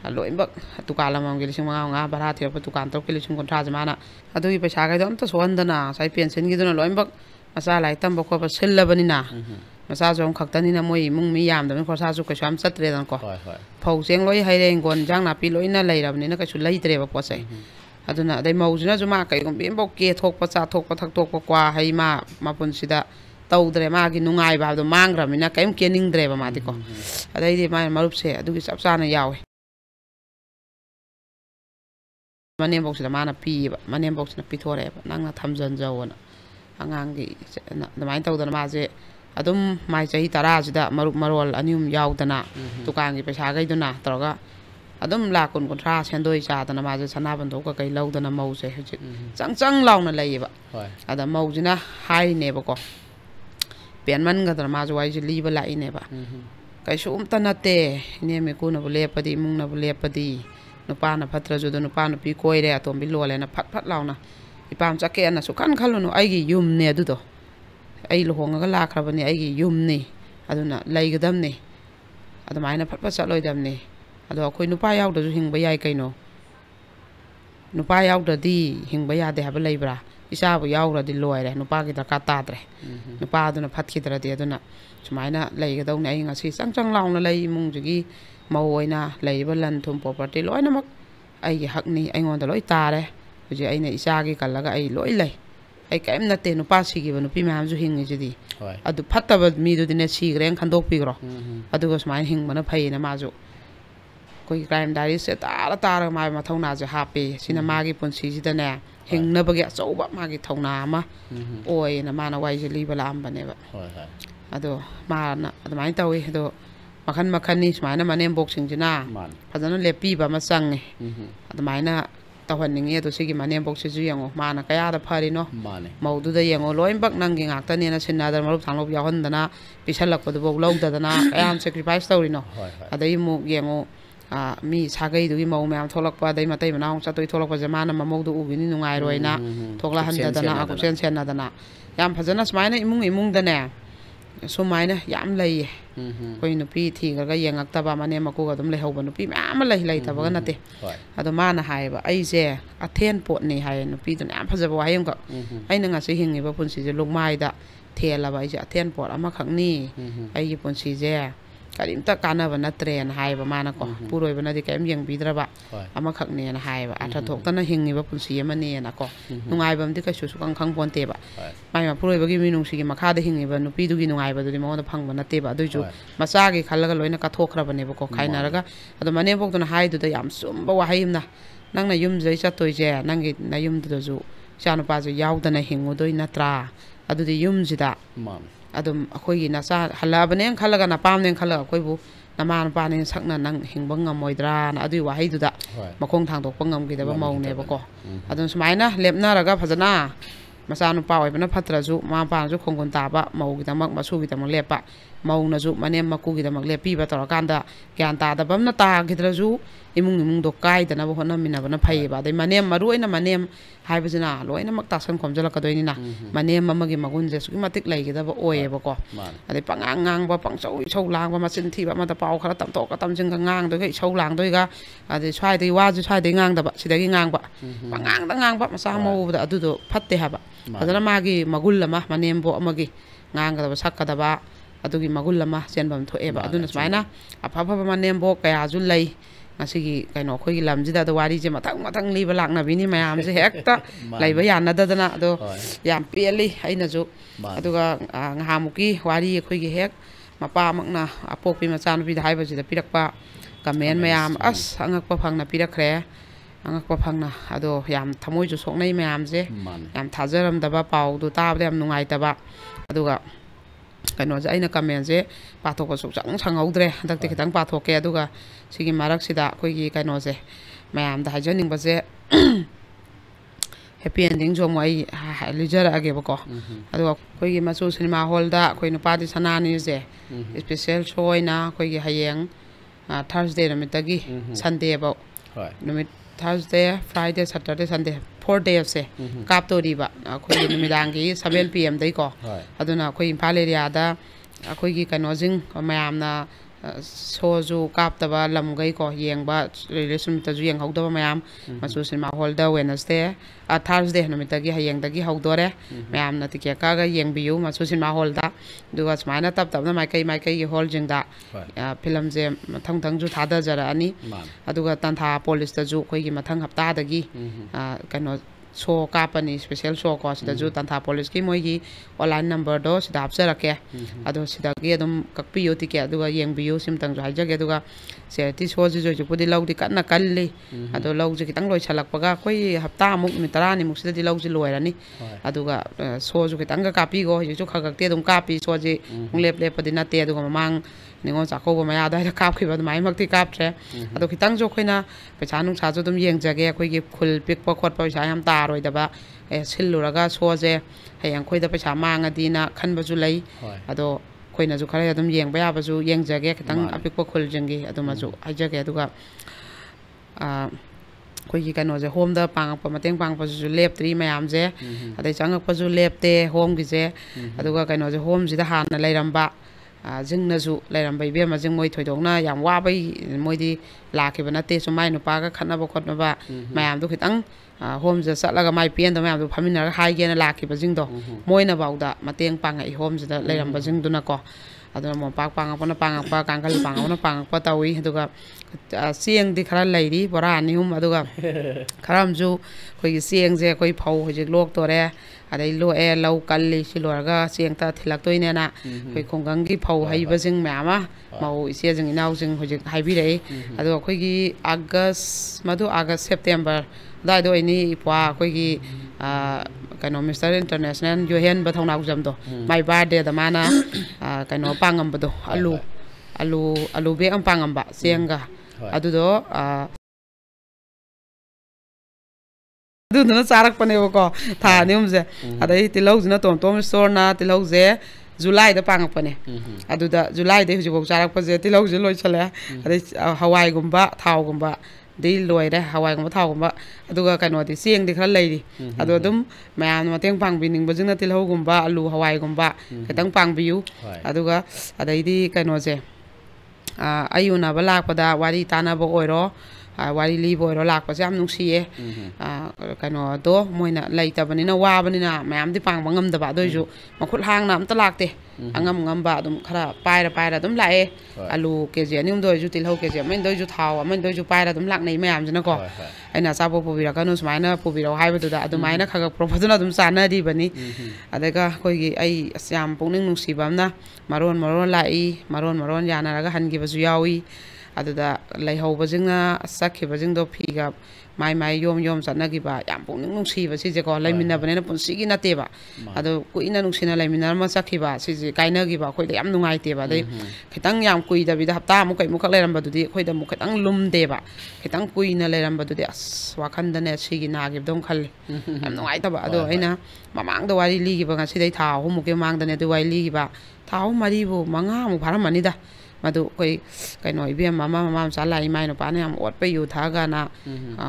ꯂꯣꯏꯅꯃꯛ ꯗꯨꯀꯥꯟ ꯑꯃꯃꯝꯒꯤ 5,000 ꯚꯔꯥ ꯊꯤꯔꯛꯄ ꯗꯨꯀꯥꯟ 3ꯒꯤ 50,000ꯁꯦ ꯃꯥꯅ ꯑꯗꯨꯒꯤ ꯄꯩꯁꯥꯈꯩꯗꯣ ꯑꯝꯇ ꯁꯣꯛꯍꯟꯗꯅ ꯉꯁꯥꯏ ꯄꯦꯟꯁꯤꯟꯒꯤꯗꯨꯅ ꯂꯣꯏꯅꯃꯛ ꯃꯆꯥ ꯂꯥꯏꯔꯤꯛ ꯇꯝꯕ ꯈꯣꯠꯄ ꯁꯤꯜꯂꯕꯅꯤꯅ ꯃꯆꯥꯁꯨ ꯑꯃꯈꯛꯇꯅꯤꯅ ꯃꯣꯏ ꯏꯃꯨꯡ ꯃꯤ ꯌꯥꯝꯗꯕꯅꯤꯅ ꯈꯣꯔꯁꯥꯁꯨ ꯀꯩꯁꯨ ꯌꯥꯝ ꯆꯠꯇ꯭ꯔꯦꯗꯅꯀꯣ ꯐꯧ ꯆꯦꯡ ꯂꯣꯏ ꯍꯩꯔꯦ ꯍꯤꯡꯒꯣꯜ ꯏꯟꯖꯥꯡ ꯅꯥꯄꯤ ꯂꯣꯏꯅ ꯂꯩꯔꯕꯅꯤꯅ ꯀꯩꯁꯨ ꯂꯩꯇ꯭ꯔꯦꯕ ꯄꯣꯠꯁꯦ ꯑꯗꯨꯅ ꯑꯗꯩ ꯃꯧꯁꯤꯅꯁꯨ ꯃꯥ ꯀꯩꯒꯨꯝꯕ ꯑꯃꯐꯥꯎ ꯀꯦꯊꯣꯛꯄ ꯆꯥꯊꯣꯛꯄ ꯊꯛꯇꯣꯛꯄ ꯀ꯭ꯋꯥ ꯍꯩ ꯃꯥ ꯃꯄꯨꯟꯁꯤꯗ ꯇꯧꯗ꯭ꯔꯦ ꯃꯥꯒꯤ ꯅꯨꯡꯉꯥꯏꯕ ꯍꯥꯏꯕꯗꯣ ꯃꯥꯡꯈ꯭ꯔꯕꯅꯤꯅ ꯀꯔꯤꯝ ꯀꯦꯅꯤꯡꯗ꯭ꯔꯦꯕ ꯃꯥꯗꯤꯀꯣ ꯑꯗꯩꯗꯤ ꯃꯥꯒꯤ ꯃꯔꯨꯞꯁꯦ ꯑꯗꯨꯒꯤ ꯆꯞ ꯆꯥꯅ ꯌꯥꯎꯋꯦ ꯃꯅꯦꯝꯕꯣꯛꯁꯤꯗ ꯃꯥꯅ ꯄꯤꯌꯦꯕ ꯃꯅꯦꯝꯕꯣꯛꯁꯤꯅ ꯄꯤꯊꯣꯔꯛꯑꯦꯕ ꯅꯪꯅ ꯊꯝꯖꯟꯖꯧꯑꯅ ꯑꯉꯥꯡꯒꯤ ꯑꯗꯨꯃꯥꯏꯅ ꯇꯧꯗꯅ ꯃꯥꯁꯦ ꯑꯗꯨꯝ ꯃꯥꯏ ꯆꯍꯤ 10ꯁꯤꯗ ꯃꯔꯨꯞ ꯃꯔꯣꯜ ꯑꯅꯤ ꯑꯍꯨꯝ ꯌꯥꯎꯗꯅ ꯗꯨꯀꯥꯟꯒꯤ ꯄꯩꯁꯥꯈꯩꯗꯨꯅ ꯇꯧꯔꯒ ꯑꯗꯨꯝ ꯂꯥꯛ 20-30 ꯁꯦꯟꯗꯣꯏ ꯆꯥꯗꯅ ꯃꯥꯁꯦ ꯁꯅꯥꯕꯟꯙꯧ ꯀꯩ ꯂꯧꯗꯅ ꯃꯧꯁꯦ ꯍꯧꯖꯤꯛ ꯆꯪ ꯂꯥꯎꯅ ꯂꯩꯌꯦꯕ ꯑꯗ ꯃꯧꯁꯤꯅ ꯍꯥꯏꯔꯤꯅꯦꯕꯀꯣ ꯄꯦꯟꯃꯟꯒꯗꯅ ꯃꯥꯁꯨ ꯋꯥꯔꯤꯁꯦ ꯂꯤꯕ ꯂꯥꯛꯏꯅꯦꯕ ꯀꯩꯁꯨꯝꯇ ꯅꯠꯇꯦ ꯏꯅꯦꯝ ꯏꯀꯨꯅꯕꯨ ꯂꯦꯞꯄꯗꯤ ꯏꯃꯨꯡꯅꯕꯨ ꯂꯦꯞꯄꯗꯤ ꯅꯨꯄꯥꯅ ꯐꯠꯇ꯭ꯔꯁꯨ ꯑꯗꯨ ꯅꯨꯄꯥ ꯅꯨꯄꯤ ꯀꯣꯏꯔꯦ ꯑꯇꯣꯝꯕꯤ ꯂꯣꯜꯂꯦꯅ ꯐꯠ ꯂꯥꯎꯅ ꯏꯄꯥꯝ ꯆꯠꯀꯦꯅ ꯁꯨꯛꯈꯟ ꯈꯜꯂꯨꯅꯨ ꯑꯩꯒꯤ ꯌꯨꯝꯅꯦ ꯑꯗꯨꯗꯣ ꯑꯩ ꯂꯨꯍꯣꯡꯉꯒ ꯂꯥꯛꯈ꯭ꯔꯕꯅꯤ ꯑꯩꯒꯤ ꯌꯨꯝꯅꯤ ꯑꯗꯨꯅ ꯂꯩꯒꯗꯕꯅꯤ ꯑꯗꯨꯃꯥꯏꯅ ꯐꯠ ꯆꯠꯂꯣꯏꯗꯕꯅꯤ ꯑꯗꯣ ꯑꯩꯈꯣꯏ ꯅꯨꯄꯥ ꯌꯥꯎꯗ꯭ꯔꯁꯨ ꯍꯤꯡꯕ ꯌꯥꯏ ꯀꯩꯅꯣ ꯅꯨꯄꯥ ꯌꯥꯎꯗ꯭ꯔꯗꯤ ꯍꯤꯡꯕ ꯌꯥꯗꯦ ꯍꯥꯏꯕ ꯂꯩꯕ꯭ꯔꯥ ꯏꯆꯥꯕꯨ ꯌꯥꯎꯈ꯭ꯔꯗꯤ ꯂꯣꯏꯔꯦ ꯅꯨꯄꯥꯒꯤ ꯗꯔꯀꯥꯔ ꯇꯥꯗ꯭ꯔꯦ ꯅꯨꯄꯥꯗꯨꯅ ꯐꯠꯈꯤꯗ꯭ꯔꯗꯤ ꯑꯗꯨꯅ ꯁꯨꯃꯥꯏꯅ ꯂꯩꯒꯗꯧꯅꯤ ꯑꯩ ꯉꯁꯤ ꯆꯪ ꯂꯥꯎꯅ ꯂꯩ ꯏꯃꯨꯡꯁꯤꯒꯤ ꯃꯧ ꯑꯣꯏꯅ ꯂꯩꯔꯤꯕ ꯂꯟ ꯊꯨꯝ ꯄ꯭ꯔꯣꯄꯔꯇꯤ ꯂꯣꯏꯅꯃꯛ ꯑꯩꯒꯤ ꯍꯛꯅꯤ ꯑꯩꯉꯣꯟꯗ ꯂꯣꯏ ꯇꯥꯔꯦ ꯍꯧꯖꯤꯛ ꯑꯩꯅ ꯏꯆꯥꯒꯤ ꯀꯜꯂꯒ ꯑꯩ ꯂꯣꯏ ꯂꯩ ꯑꯩ ꯀꯔꯤꯝ ꯅꯠꯇꯦ ꯅꯨꯄꯥ ꯁꯤꯈꯤꯕ ꯅꯨꯄꯤ ꯃꯌꯥꯝꯁꯨ ꯍꯤꯡꯉꯤꯁꯤꯗꯤ ꯑꯗꯨ ꯐꯠꯇꯕ ꯃꯤꯗꯨꯗꯤꯅꯦ ꯁꯤꯈ꯭ꯔꯦꯅ ꯈꯟꯗꯣꯛꯄꯤꯈ꯭ꯔꯣ ꯑꯗꯨꯒ ꯁꯨꯃꯥꯏꯅ ꯍꯤꯡꯕꯅ ꯐꯩꯌꯦꯅ ꯃꯥꯁꯨ ꯑꯩꯈꯣꯏꯒꯤ ꯀ꯭ꯔꯥꯏꯝ ꯗꯥꯏꯔꯤꯁꯦ ꯇꯥꯔꯒ ꯃꯥꯒꯤ ꯃꯊꯧꯅꯥꯁꯦ ꯍꯥꯞꯄꯦ ꯁꯤꯅ ꯃꯥꯒꯤ ꯄꯨꯟꯁꯤꯁꯤꯗꯅꯦ ꯍꯤꯡꯅꯕꯒꯤ ꯑꯆꯧꯕ ꯃꯥꯒꯤ ꯊꯧꯅꯥ ꯑꯃ ꯑꯣꯏꯌꯦꯅ ꯃꯥꯅ ꯋꯥꯔꯤꯁꯦ ꯂꯤꯕ ꯂꯥꯛꯑꯝꯕꯅꯦꯕ ꯑꯗꯣ ꯃꯥꯅ ꯑꯗꯨꯃꯥꯏꯅ ꯇꯧꯋꯤ ꯑꯗꯣ ꯃꯈꯟꯅꯤ ꯁꯨꯃꯥꯏꯅ ꯃꯅꯦꯝꯕꯣꯛꯁꯤꯡꯁꯤꯅ ꯐꯖꯅ ꯂꯦꯞꯄꯤꯕ ꯑꯃ ꯆꯪꯉꯦ ꯑꯗꯨꯃꯥꯏꯅ ꯇꯧꯍꯟꯅꯤꯡꯉꯤ ꯑꯗꯣ ꯁꯤꯒꯤ ꯃꯅꯦꯝꯕꯣꯛꯁꯤꯁꯨ ꯌꯦꯡꯉꯣ ꯃꯥꯅ ꯀꯌꯥꯗ ꯐꯔꯤꯅꯣ ꯃꯧꯗꯨꯗ ꯌꯦꯡꯉꯣ ꯂꯣꯏꯅꯃꯛ ꯅꯪꯒꯤ ꯉꯥꯛꯇꯅꯦꯅ ꯁꯤꯟꯅꯗꯅ ꯃꯔꯨꯞ ꯊꯥꯡꯂꯣꯞ ꯌꯥꯎꯍꯟꯗꯅ ꯄꯤꯁꯜꯂꯛꯄꯗꯨꯐꯥꯎ ꯂꯧꯗꯗꯅ ꯀꯌꯥꯝ ꯁꯦꯀ꯭ꯔꯤꯐꯥꯏꯁ ꯇꯧꯔꯤꯅꯣ ꯑꯗꯩ ꯑꯃꯨꯛ ꯌꯦꯡꯉꯣ mi sagai mau ma'am tholakpa dai matai manau chatoi tholakpa jamana mamaudu ubini nungai roina thokla handadana akusen senadana yam phajana smaina imung dane sumaina yam lei koi nupi thigaga yengaktaba mane maku adum lehauba nupi ma'am lei tabaga nate ado mana haiba aise athen pot ni hai nupi dun yam phajaba wahayam ka aina ngasi hingiba punsi je lungmaida thelaba aise athen pot ama khakni ai punsi je karimta kanaba natre haiba mana ko puroiba nadi kaim yang bidraba ama khakne na haiba atha thoktana hingiba punsi amane na ko nungaiba mdi ka susu kang ponte ba mai ma puroiba gi minungsi gi makha da hingiba nupi du gi nungaiba du mo da phangba nate ba du ju macha gi khallaga loina ka thokraba ne ba ko khainaraga ado mane bok duna hai du da yam sumba wa haimna nangna yum jai chatoi je nangi na yum du ju chanu pa ju yaudana hingudoi natra adu di yum jida adum akhoi na sa halabane khalaga na pamne khalaga koibu naman panin sakna nang hingbang ngamoidra na adui wahai duda makong thang tok pangam gi daba maune bako adum sumaina lepna raga phajana masanu pa oi bana phatra ju ma pa ju khonggon ta ba mau gi damak masu gi damak lepa mau na ju manem maku gi damak lepi ba tor kanda gyan ta da bam na ta gidra ju imung do kai dana bo hona mina bana phai ba dai manem maru ina manem hai bajana loina mak ta san khomjala ka doini na manem mamagi magun je su matik lai gi daba oye ba ko adai pangang ba pangchau chau lang ba masin thi ba ma ta pau khara tam to ka tam jing ka ngang do kai chau lang doi ga adai chwai dai wa ju chwai dai ngang da ba sidagi ngang ba pangang da ngang ba masa mau da adu do phatte ha ba adana magi magul lama manem bo amagi ngang ga da sak ka da ba adugi magul lama senbam thoe ba aduna smaina apha pha manem bo kaya ju lai ngasigi kaino khoi lamjida da wari je mathang liba lakna bini mayam je hekta laiba yana dadana do yam peli aina ju aduga ngahamuki wari khoi gi hek mapa makna apokpi machan bi haiba ji da pirakpa kamen mayam as angakpa phangna pirakre angakpa phangna ado yam thamoi ju soknai mayam je yam thajaram daba pau du tabda yam nungai taba aduga kaino je aina kamen je pathok sok chang haudre dakte khitang pathok ke aduga sigi marak sida koi gi kaino je mayam da hajaning ba je happy ending jo moi lijara age ba ko aduga koi gi masu cinema hall da koi no padi sanani je special show na koi gi hayeng Thursday namitagi Sunday ba numit Thursday Friday Saturday Sunday 4 days se kap to ri ba koi numidang gi 7 pm dai ko aduna koi Imphal area da koi gi kaino jing mayam na soju kap taba lamgai ko yengba relation ta ju yeng hauda mayam masu cinema hall da Wednesday Thursday namitagi hayeng dagi haudore mayam na tike ka ga yeng biu masu cinema hall da duga smaina tap na mai kai gi hall jing da film je thang ju thada jara ani aduga tantha police ta ju koi gi mathang hapta dagi kaino show kapani special show ko sida ju tantha police ki moi gi online number do sida apsara ke ado sida gi adum kakpi yoti ke aduga yeng biu sim tang ju haja ge aduga se ti show ju ju pudi laudi kanna kalli ado law ju kitang loi chalak paga koi hapta muk mi tarani muk sida di law ju loi rani aduga show ju kitang ga kapi go ju khagak te dum kapi show ji lep padina te aduga mamang ningon chako ba maya da kap khi ba mai mak ti kap tre ado kitang jo khoina pecha nung sa ju dum yeng jage khoi gi khul pik pa khot pa sa yam ta roi da ba siluraga show je hayang khoi da pecha manga dina khan ba ju lai ado khoina ju khara dum yeng ba ya ba ju yeng jage kitang apik pa khul jengi ado ma ju ai jage aduga khoi gi kano je home da pang pa mateng pang pa ju lep tri mayam je adai chang pa ju lep te home gi je aduga kano je home ji da han na lairam ba jingna ju lairam bai be ma jing moi thoidongna yam wa bai moi di lakhi bana te su mai nu pa ga khana ba khotna ba mayam du khitang home ja satlaga mai pian da mayam du phamina hai ge na lakhi ba jing do moi na bauda mateng pang ai home ja lairam ba jing du na ko aduna mo pak pang pa kangkal pang pa tawi aduga sieng di khara lairi bora ni hum aduga kharam ju khoi sieng je khoi phau hojik lok tore adai lo e lau kalli silorga sieng ta thilak toine na khoi khonggang gi phau hai ba jing mama mau isia jing inau jing hojik hai bi rei adu khoi gi August September dai do ini ipwa khoi gi kaino Mr International Johan ba thonau jam do my birthday da mana kaino pangam ba do alu be am pangam ba sienga adu do adu no sarak pane ko tha nium je adai tilau jina tom store na tilau je July da pangakpane aduda July de hujibok charakpase tilauji loisale adai hawai gumba thau gumba dei loire hawai gumba thau gumba aduga kaino di sieng di khara leiri adu adum mayam mateng pangbining bajingna tilhau gumba alu hawai gumba ketang pangbiu aduga adai di kaino je ayuna ba lakpada wari tanaba oiro wari libo oiro lakpase yam nungsiye kaino do moina leitabani na wabani na mayam di pangba ngamdaba doiju makhut hangna amta lakte angam ngamba dum khara paira dum lae alu kg anim doiju tilhau kg men doiju thau men doiju paira dum laknei mayam jina ko aina sabo pubira kanu sumaina pubira haiba da adumaina khaga profaduna dum sana di bani adaga koigi ai asyam pungning nungsibamna maron lai maron yanaraga hangi bazu yawi aduda laihobajingna sakhibajingdo phiga mai yom satnagiba yam pungning nungsiba sije ko laiminabane punsigi nateba adu kuina nungsina laiminar ma sakhiba sije kainagiba khoida yam nungaiteba dai khitang yam kuida bida hapta mu kai mu khak leirambadudi khoida mu khitang lumdeba khitang kuina leirambadudi as wakhandane sigi nagi dom khal yam nungaitaba adu aina mamangda wari ligiba ngasi dai tha humuke mangdane du wai ligiba tha maribu manga mu pharamani da madu koi kaino ibem mama sala imai no pane am ot pe yu thaga na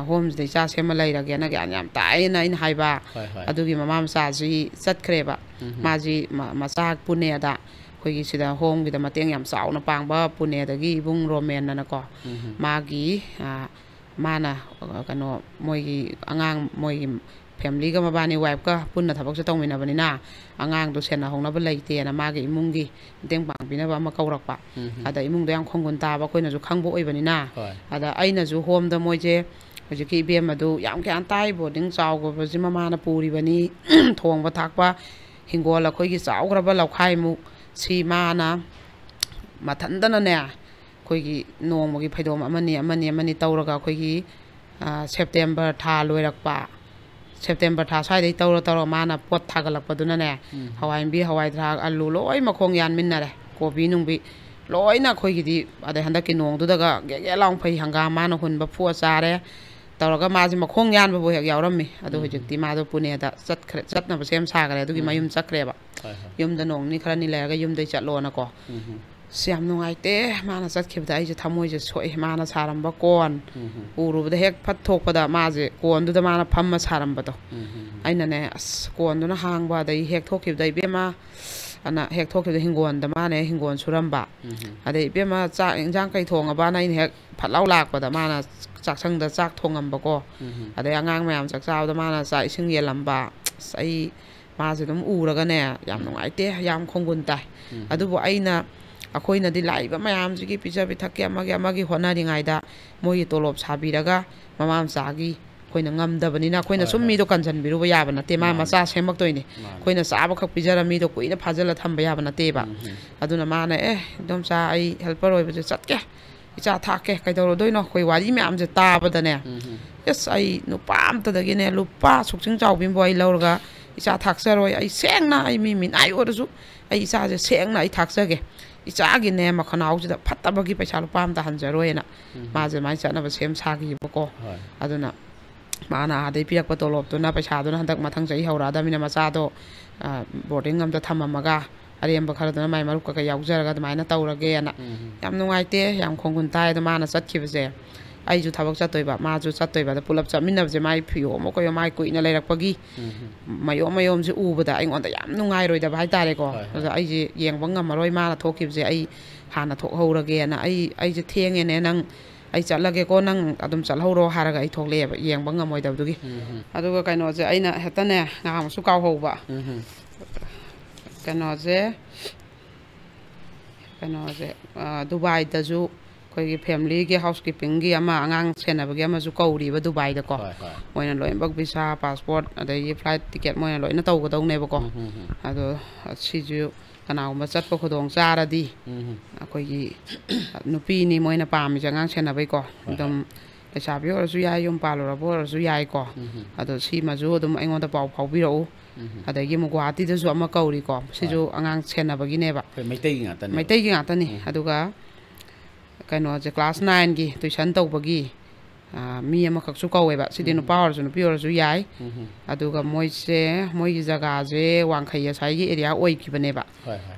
homes de cha sema lai ra gena gyan yam tai na in haiba adugi mama sa ji satkreba maji masak pune da koi gi sida home gi da mateng yam sau na pangba pune da gi bung romen na ko magi mana kano moi gi angang moi gi family ga mabani wife ka punna thabak sa tongmina bani na angang do sena hongna ba leite na magi imungi teng pang bina ba ma kaurakpa ada imung do yang khongun ta ba koina ju khangbo oi bani na ada aina ju home da moije hoji ki bem adu yam kyan tai boarding chaw go ba jima mana puri bani thong ba thakpa hingol la khoi gi chaw gra ba laukhai mu si mana mathandana ne khoi gi nong mo gi phaidom amani tawraga khoi gi September tha loirakpa September tha sai dei tawra mana pot thagalakpaduna ne hawai bi hawai thak alu loi makhong yan minnare kobi nungbi loina khoi gi di ade handa ki nong du daga ge long phai hanga mana hun ba phu sare tawraga ma ji makhong yan ba bo hek yawrammi adu hojikti ma do pune da chatna ba sem sa gare du gi mayum chakre ba yum da nong ni khara ni la ga yum dei chatlo na ko siam nungai te mana chatkibda ai je thamoi je soi mana saramba kon urubda hek phat thokpada ma je kon du da mana phamma saramba to aina ne as kon du na hangba dai hek thokibda bema ana hek thokibda hingon da ma ne hingon suramba adai bema cha injang kai thonga ba nai hek phatlau lakpada mana chak sang da chak thongamba ko adai angang mayam chak chaw da mana sa ising yelamba sai ma je dum uraga ne yam nungai te yam khongun tai adubo aina akoina di laiba mayam ji pizza bi thakya amagi honari ngaida moi tolop sabiraga mamam sagi koina ngamdabani na koina summi do kanjan biruba yaba na te ma macha semak toini koina saba khak pijara mi do koina phajala thamba yaba na te ba aduna mana dom sa ai helper oi bje chatke icha thake kaidoro doino koi wari me am je ta badane yes ai no pam ta dagi ne lupa sukching chaw bim boi lorga icha thaksaroi ai sengna ai mi min ai oru ai icha je sengna ai thaksage ichagi ne makhanau jida phattabagi paisa lupam ta hanjaroena ma je mai chana ba sem sagi boko aduna mana adai pirak pa tolop to na paisa do handak mathang jai haura da mina macha do boarding am da thamamaga aremba khara do mai maruk ka yaujaraga mai na taurage na yam nungai te yam khongun tai da mana satkhibe ai ju thabak chatoi ba ma ju chatoi ba da pulap chaminna je mai phiyo mo ko yo mai ko ina leirak pagi mayom je ubada ai ngon da yam nungai roi da bai tare ko ai je yeng bangam maroi ma na thokib je ai hana thok haurage na ai je thenge ne nang ai chatlage ko nang adum chal hauro haraga ai thokle ba yeng bangam moi da dugi aduga kaino je aina hetane ngam su kaw ho ba kaino je Dubai da ju koi family ge housekeeping gi ama angang senabagi ama ju kauri ba Dubai da ko moina loi bak visa passport adai flight ticket moina loi na taw ko daw ne ba ko ado si ju kanau ma chat ko khodong chara di koi gi nupi ni moina pam ji angang senabai ko dum lesabi or su yai yum palo ra bo su yai ko ado si ma ju dum aingon da pau phau bi ro adai gi mu Guwahati da ju ama kauri ko si ju angang senabagi ne ba maitai gi ngata ni aduga kaino je class 9 gi tuition tawbagi mi amakaksu kauweba sidi nupa aurasu nupi aurasu yai aduga moise moigi jagaje wangkhai asai area oikibaneba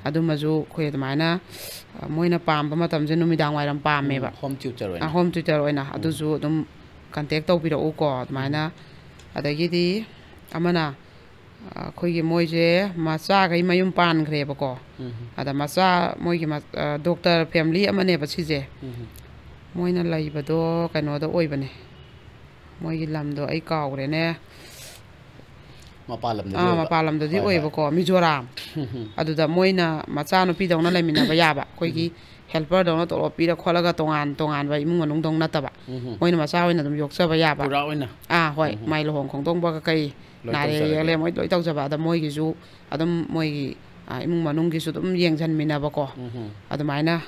adumazu khoi admaina moina pamba matamje numidang wairam pameba home tutor oina aduzu dum contact tawbira ko admaina adagidi amana khoi gi moise macha gai mayum pan khreba ko ada macha moigi doctor family amane ba sije moina laibado kainoda oibane moigi lamdo ai kaurene mapalamdadi oibako Mizoram aduda moina macha no pidawna laimina ba yaba koigi helper dawna to pira kholaga tongan ba imung manung dong nataba moina macha oina dum yoksaba yaba pura oina hoi mai lohong khongdong ba kai nare yele moi loi tawjaba da moigi ju adum moigi imung manung gi su dum yengjan mina ba ko adumaina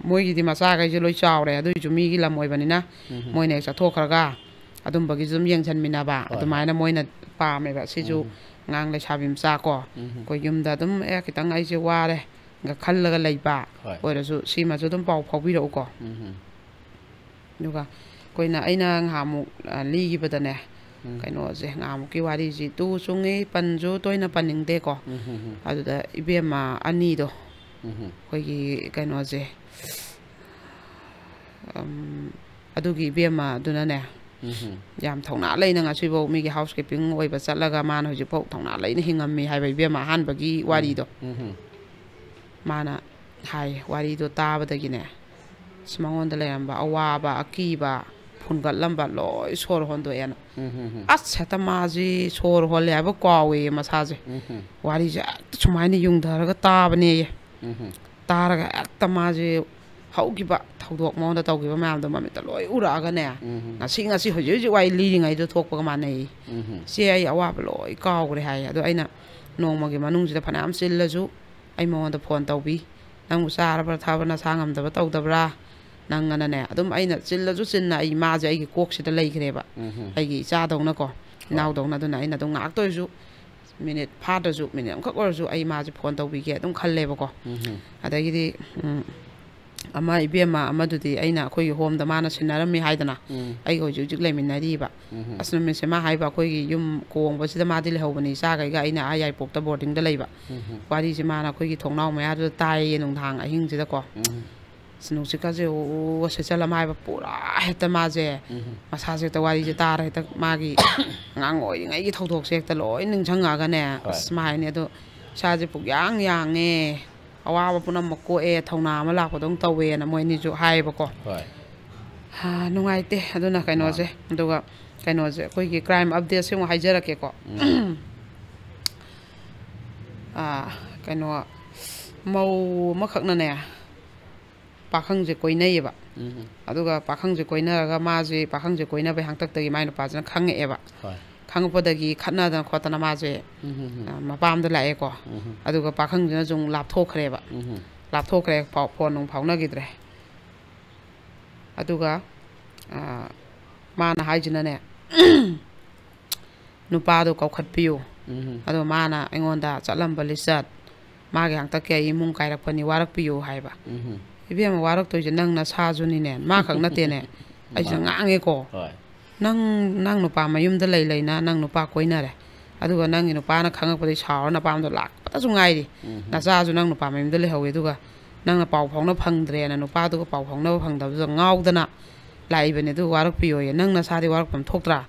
moigi di macha ga je loi chawre adu ju mi gi lamoi banina moina ek chathokraga adum bagi zum yengjan mina ba adumaina moina pame ba siju ngang le sabim sa ko ko yumda dum kitang ai je ware ga khallaga leiba oirasu sima ju dum pau phaubi ro ko duga koina aina ngamu li gi badane kaino je ngamu ki wari ji tu sungi panju toina paningde ko aduda ibema ani do koigi kaino je adugi ibema dunane yam thongna leina nga sibo mi gi housekeeping oi ba chatlaga man hoji phok thongna leina hingam mi hai bai bema han bagi wari do mana hai wari do ta badagi ne smangon da leyamba awaba akiba phungat lamba loi sor hondo ena achata maji sor hole aba kwawe masaje wari ja chumaini yung dharaga ta bane taraga akta maji haugiba thaudok monda tawgiba mayam do mamita loi uraga ne ngasi hoji wai li ngai do thokpa ma nei se ai awaba loi kawgre hai ado aina nongmagi manung sida phanam sillaju ai monda phone tawbi nang usara bara thabana sangam da tawdabra nang anane adum aina chillaju chinna ai ma ja ai kok sida leigreba ai gi cha dongna ko naw dongna duna aina dong ngak toisu minute phadaju minute amkhak orju ai ma ji phone tawbi ge dum khalleba ko adagi di ama ibema amadudi aina khoi home da mana sinarami haidana ai go jujik leminari ba asnumi se ma haiba khoi yum kong ba sida ma dil hobani sa ga aina ayai pok ta boarding da leiba wari si mana khoi thongnaw maya du tai nong thang ahing sida ko sinu sika je o se chala mai ba pura heta ma je masa je ta wari je tar heta ma gi ngangoi ngai gi thodok sek ta loi ning changa ga ne asmai ne do sa je puk yang e awa puna mako thongna ma lak podong tawe na moi ni ju hai ba ko ha nungai te aduna kaino je duga kaino je koi gi crime update se mo haijara ke ko kaino mau makhak na ne pakhang je koi nei ba aduga pakhang je koi na ga ma je pakhang je koi na ba hang tak tagi mai no pa jana khang e ba khang podagi khatna da khotana ma je mapam da lae ko aduga pakhang jina jung lap thokre ba lap thokre phone nong phauna gidre aduga mana haijina ne nupa do kau khatpiu adu mana engonda chalam balisat mage hang tak ke imung kai rak pani warak piu haiba ibem warak to je nang na sa juni ne ma khak na te ne ai jangange ko nang nupa mayum da lei na nang nupa koina re aduga nang nupa na khangak padi chaw na pam do lak pata sungai ri na cha ju nang nupa mayum da le hawe duga nang na pau phong na phangdre na nupa du pau phong na phang da ju ngau da na lai bene du warak piyo ye nang na sa di warak pam thoktra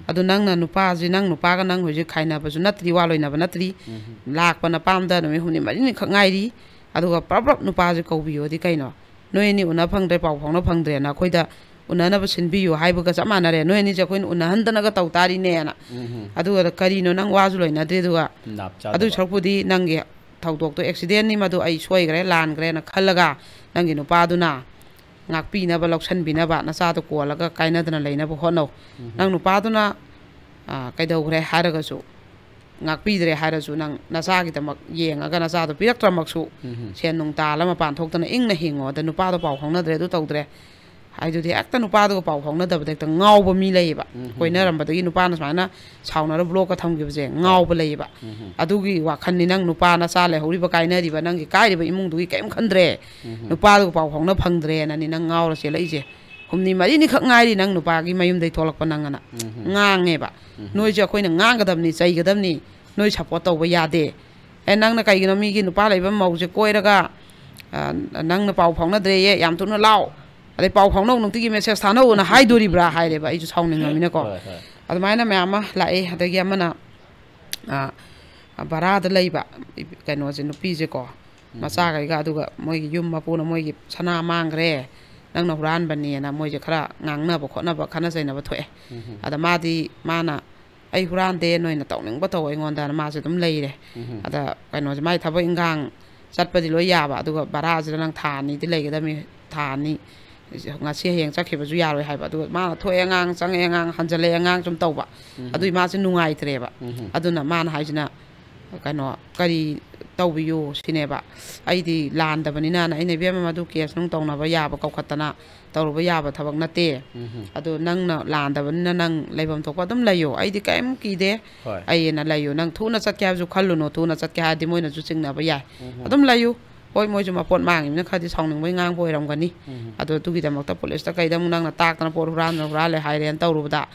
adu nang na nupa ji nang nupa ga nang hoji khaina ba ju natri wa loina ba natri lak pa na pam da no mi huni mari ni khangai ri aduga prap nupa ji ko biyo di kaino noi ni una phangdre pau phong na phangdre na khoida unana ba sinbiyu haibaga chamana re noi ni je koin unahandana ga tawtari ne na adu kari no nang waju loina de duga adu chokpudi nangi thawdok to accident ni madu ai soi gre lan gre na khalaga nangi no pa duna ngakpi na ba loksan bina ba na sa to ko laga kaina dana leina bo hono nang no pa duna kaidau gre haraga su ngakpi dre harasu nang na sa gi tamak yeng aga na sa to pirak tramak su sen nong ta lama pan thok tana ing na hingo da no pa do pau khong na dre du tawdre ai du di akta nupa do pau khong na da ba ngau ba mi lei ba koina ram ba gi nupa na smana chauna ro block ka tham gi je ngau ba lei ba adu gi wa khan ni nang nupa na sa le hori ba kai na di ba nang gi kai ri ba imung du gi kem khandre nupa do pau khong na phangdre na ni nang ngau ra se lei je humni mari ni khak ngai ri nang nupa gi mayum dai tholak pa nang ana ngange ba noi je khoi na ngang gadam ni chai gadam ni noi support taw ba yade e nang na kai gi no mi gi nupa lai ba mau je koi ra ga nang na pau phong na dre ye yam tu na lao adai pau phong nong ti gi message tha no na hai dori bra hai re ba I ju chong ning mi na ko admai na ma ma la e hada gi amana bara da lei ba kai no je nupi je ko macha kai ga aduga moi gi yum ma pu na moi gi sana mang gre nang na huran ban ni na moi je khara ngang na ba kho na ba khana sai na ba thoe ada ma di mana ai huran de noi na taw ning ba taw ngon da ma se dum lei re ada kai no je mai thaba ingang sat pa di lo ya ba aduga bara je nang tha ni di lei ga da mi tha ni nga se heng chak kheba ju ya roi hai ba aduga ma thoe ngang sang ngang hanjale ngang chum taw ba adui ma se nungai tre ba aduna ma na hai jina kano kari tawbiyo sineba aidi lan da banina na ine bema madu kes nung tong na ba ya ba kaukhatana tawru ba ya ba thabak nate adu nang na lan da banina nang leibam thokpa dum layo aidi kaim ki de ai na layo nang thuna chat kya ju khallu no thuna chat kya di moi na ju ching na ba ya adum layo hoi moi ju ma pot mang na khadi song ning bai ngang boi ram gani adu tu gi da mak ta police ta kai da nang na tak na por ran le hai ren tawru da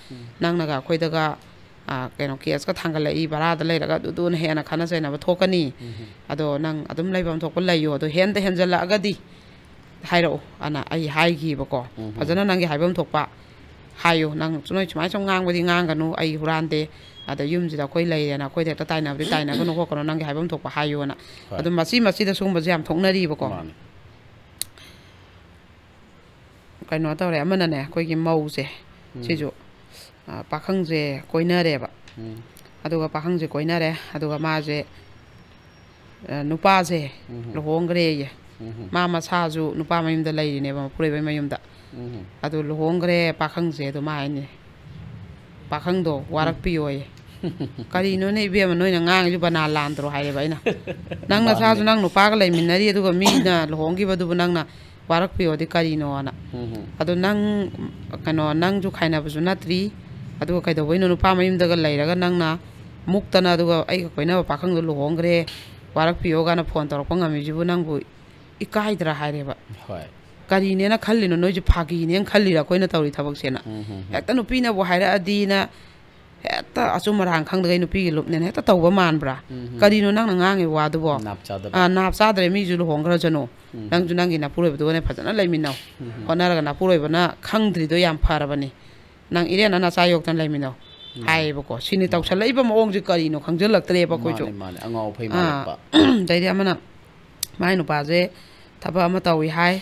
nang na ga khoi da ga keno kias ka thangal ai bara da lei raga du ne hena khana sai na ba thokani ado nang adum leibam thokpa layo ado hen de henjala agadi hairo ana ai hai gi ba ko fajana nang gi haibam thokpa hayo nang chunoi chmai chong ngang bodi ngang ganu ai huran de ada yum ji da koi lei na koi de ta tai na bri tai na ko no ko nang gi haibam thokpa hayo na ado masi da sung ba jam thoknari ba ko kai no ta re amana ne koi gi mau se sijo pakhang je koina re ba aduga pakhang je koina re aduga ma je nupa je lohong gre ye ma sa ju nupa mayum da lai ne ba pure ba mayum da adu lohong gre pakhang je do ma ni pakhang do warak pi oye kari no ne be ma no na ngang ju bana lan dro hai ba ina nang na sa ju nang nupa ga lai min na ri aduga mi na lohong gi ba du nang na warak pi odi kari no ana adu nang kano nang ju khaina bu na tri aduga kai da boino nupa mayum daga lairaga nangna muktana aduga ai ka koina pakhang do lohong gre warak piyo ga na phone tor panga mi jibu nangbu ikai dra haire ba hoi kari ne na khalli no noji phagi ne khalli ra koina tawri thabak sena hekta nupi na bo haira adina hekta achumarang khang dagai nupi gi lup ne hekta tawba man bra kari no nang ngang e wa du bo nap cha dre mi ju lohong gra jano nang ju nang gi na puroi bu ne phajana laimin naw honara ga na puroi bana khangdri do yam phara bani nang ire na sa yok tan lai mi no hai ba ko sini taw sala iba mo ong ji kari no khangjel lak tre ba ko chu angau phai ma ba dai ri amana mai no pa je thaba ma tawi hai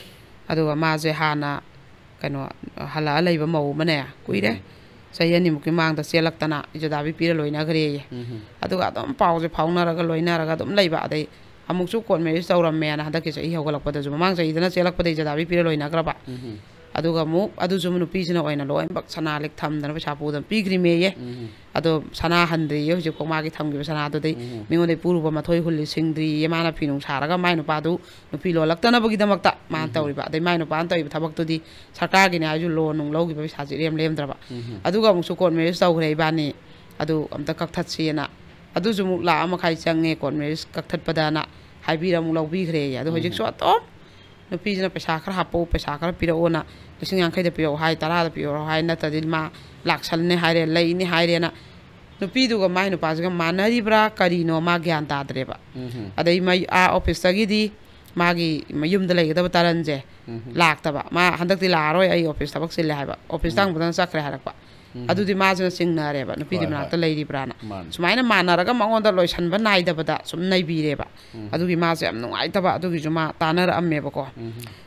adu ma je hana kano hala lai ba mo mane kuire sayani muki mang da selak tana ijada bi pira loina gre ye adu ga dom pau je phauna ra ga loina ra ga dom lai ba dai amuk chu kon me sauram me na hada ke sai hogalak pa da ju mang sai dana selak pa dai ijada bi pira loina gra ba aduga mu adu jumnu pisina oina loin bak sana lek tham dana pesa pu dam pigri me ye adu sana handri ye ju ko ma gi tham gi sana adu dei mingo dei puru ba ma thoi hulli singdri ye mana pinung saraga mai no pa du no pi lo lak tana bagi damak ta ma tawri ba dei mai no pa antoi thabak tu di sarkar gi ne aju lo nung lo gi ba sa ji lem dra ba aduga mu su kon me sau grei ba ni adu amta kak that si na adu ju mu la ama khai change kon me kak that padana haibi ra mu lo bi gre ya adu hojik so to no pi jina pesa khar hapo pesa khar pira ona lising yang khai da pio hai tara da pio hai na ta dil ma laksal ne hai re lai ni hai re na no pi du ga mai no pas ga manari bra kari no ma gyan ta dre ba adai mai a office ta gi di ma gi mayum da lai da taran je lak ta ba ma handak ti la roi ai office ta bak sil hai ba office tang budan sakre harak ba adu di ma jina sing na re ba no pi di ma ta lai di bra na sumai na mana ra ga mangon da loi san ba nai da ba da sum nai bi re ba adu gi ma se am nung ai ta ba adu gi juma tanar am me ba ko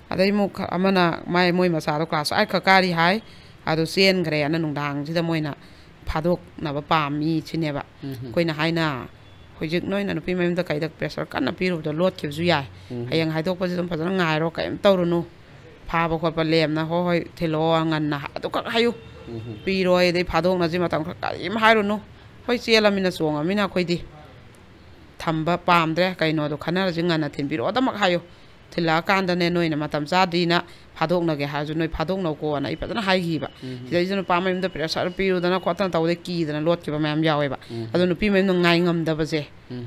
adai mu amana mai moi masa do class ai khakari hai adu sen gre ana nung dang ji da moi na phadok na ba pa mi chine ba koina hai na hojik noi na pi mai da kai dak pressure kan na pi ru da lot khib ju ya hayang hai dok pa ji dum phajana ngai ro kai am tawru nu pha ba khot pa lem na ho hoi thelo ngan na adu ka hayu pi roi dei phadok na ji ma tang ka im hai ru nu hoi chela mina songa mina khoi di thamba pam dre kai no do khana ji ngan na thin pi ro da mak hayu thila kan da ne noi na matam cha di na ꯐꯥꯗꯣꯛꯅꯒꯦ ꯍꯥꯏꯔꯁꯨ ꯅꯣꯏ ꯐꯥꯗꯣꯛꯅꯧꯀꯣꯅ ꯑꯩ ꯐꯖꯅ ꯍꯥꯏꯈꯤꯕ ꯁꯤꯗꯩꯁꯤꯗ ꯅꯨꯄꯥ ꯃꯌꯨꯝꯗ pressure ꯄꯤꯔꯨꯗꯅ ꯈꯣꯠꯇꯅ ꯇꯧꯕꯗꯩ ꯀꯤꯗꯅ ꯂꯣꯠꯈꯤꯕ ꯃꯌꯥꯝ ꯌꯥꯎꯋꯦꯕ ꯑꯗꯣ ꯅꯨꯄꯤ ꯃꯌꯨꯝꯗ ꯉꯥꯏ ꯉꯝꯗꯕꯁꯦ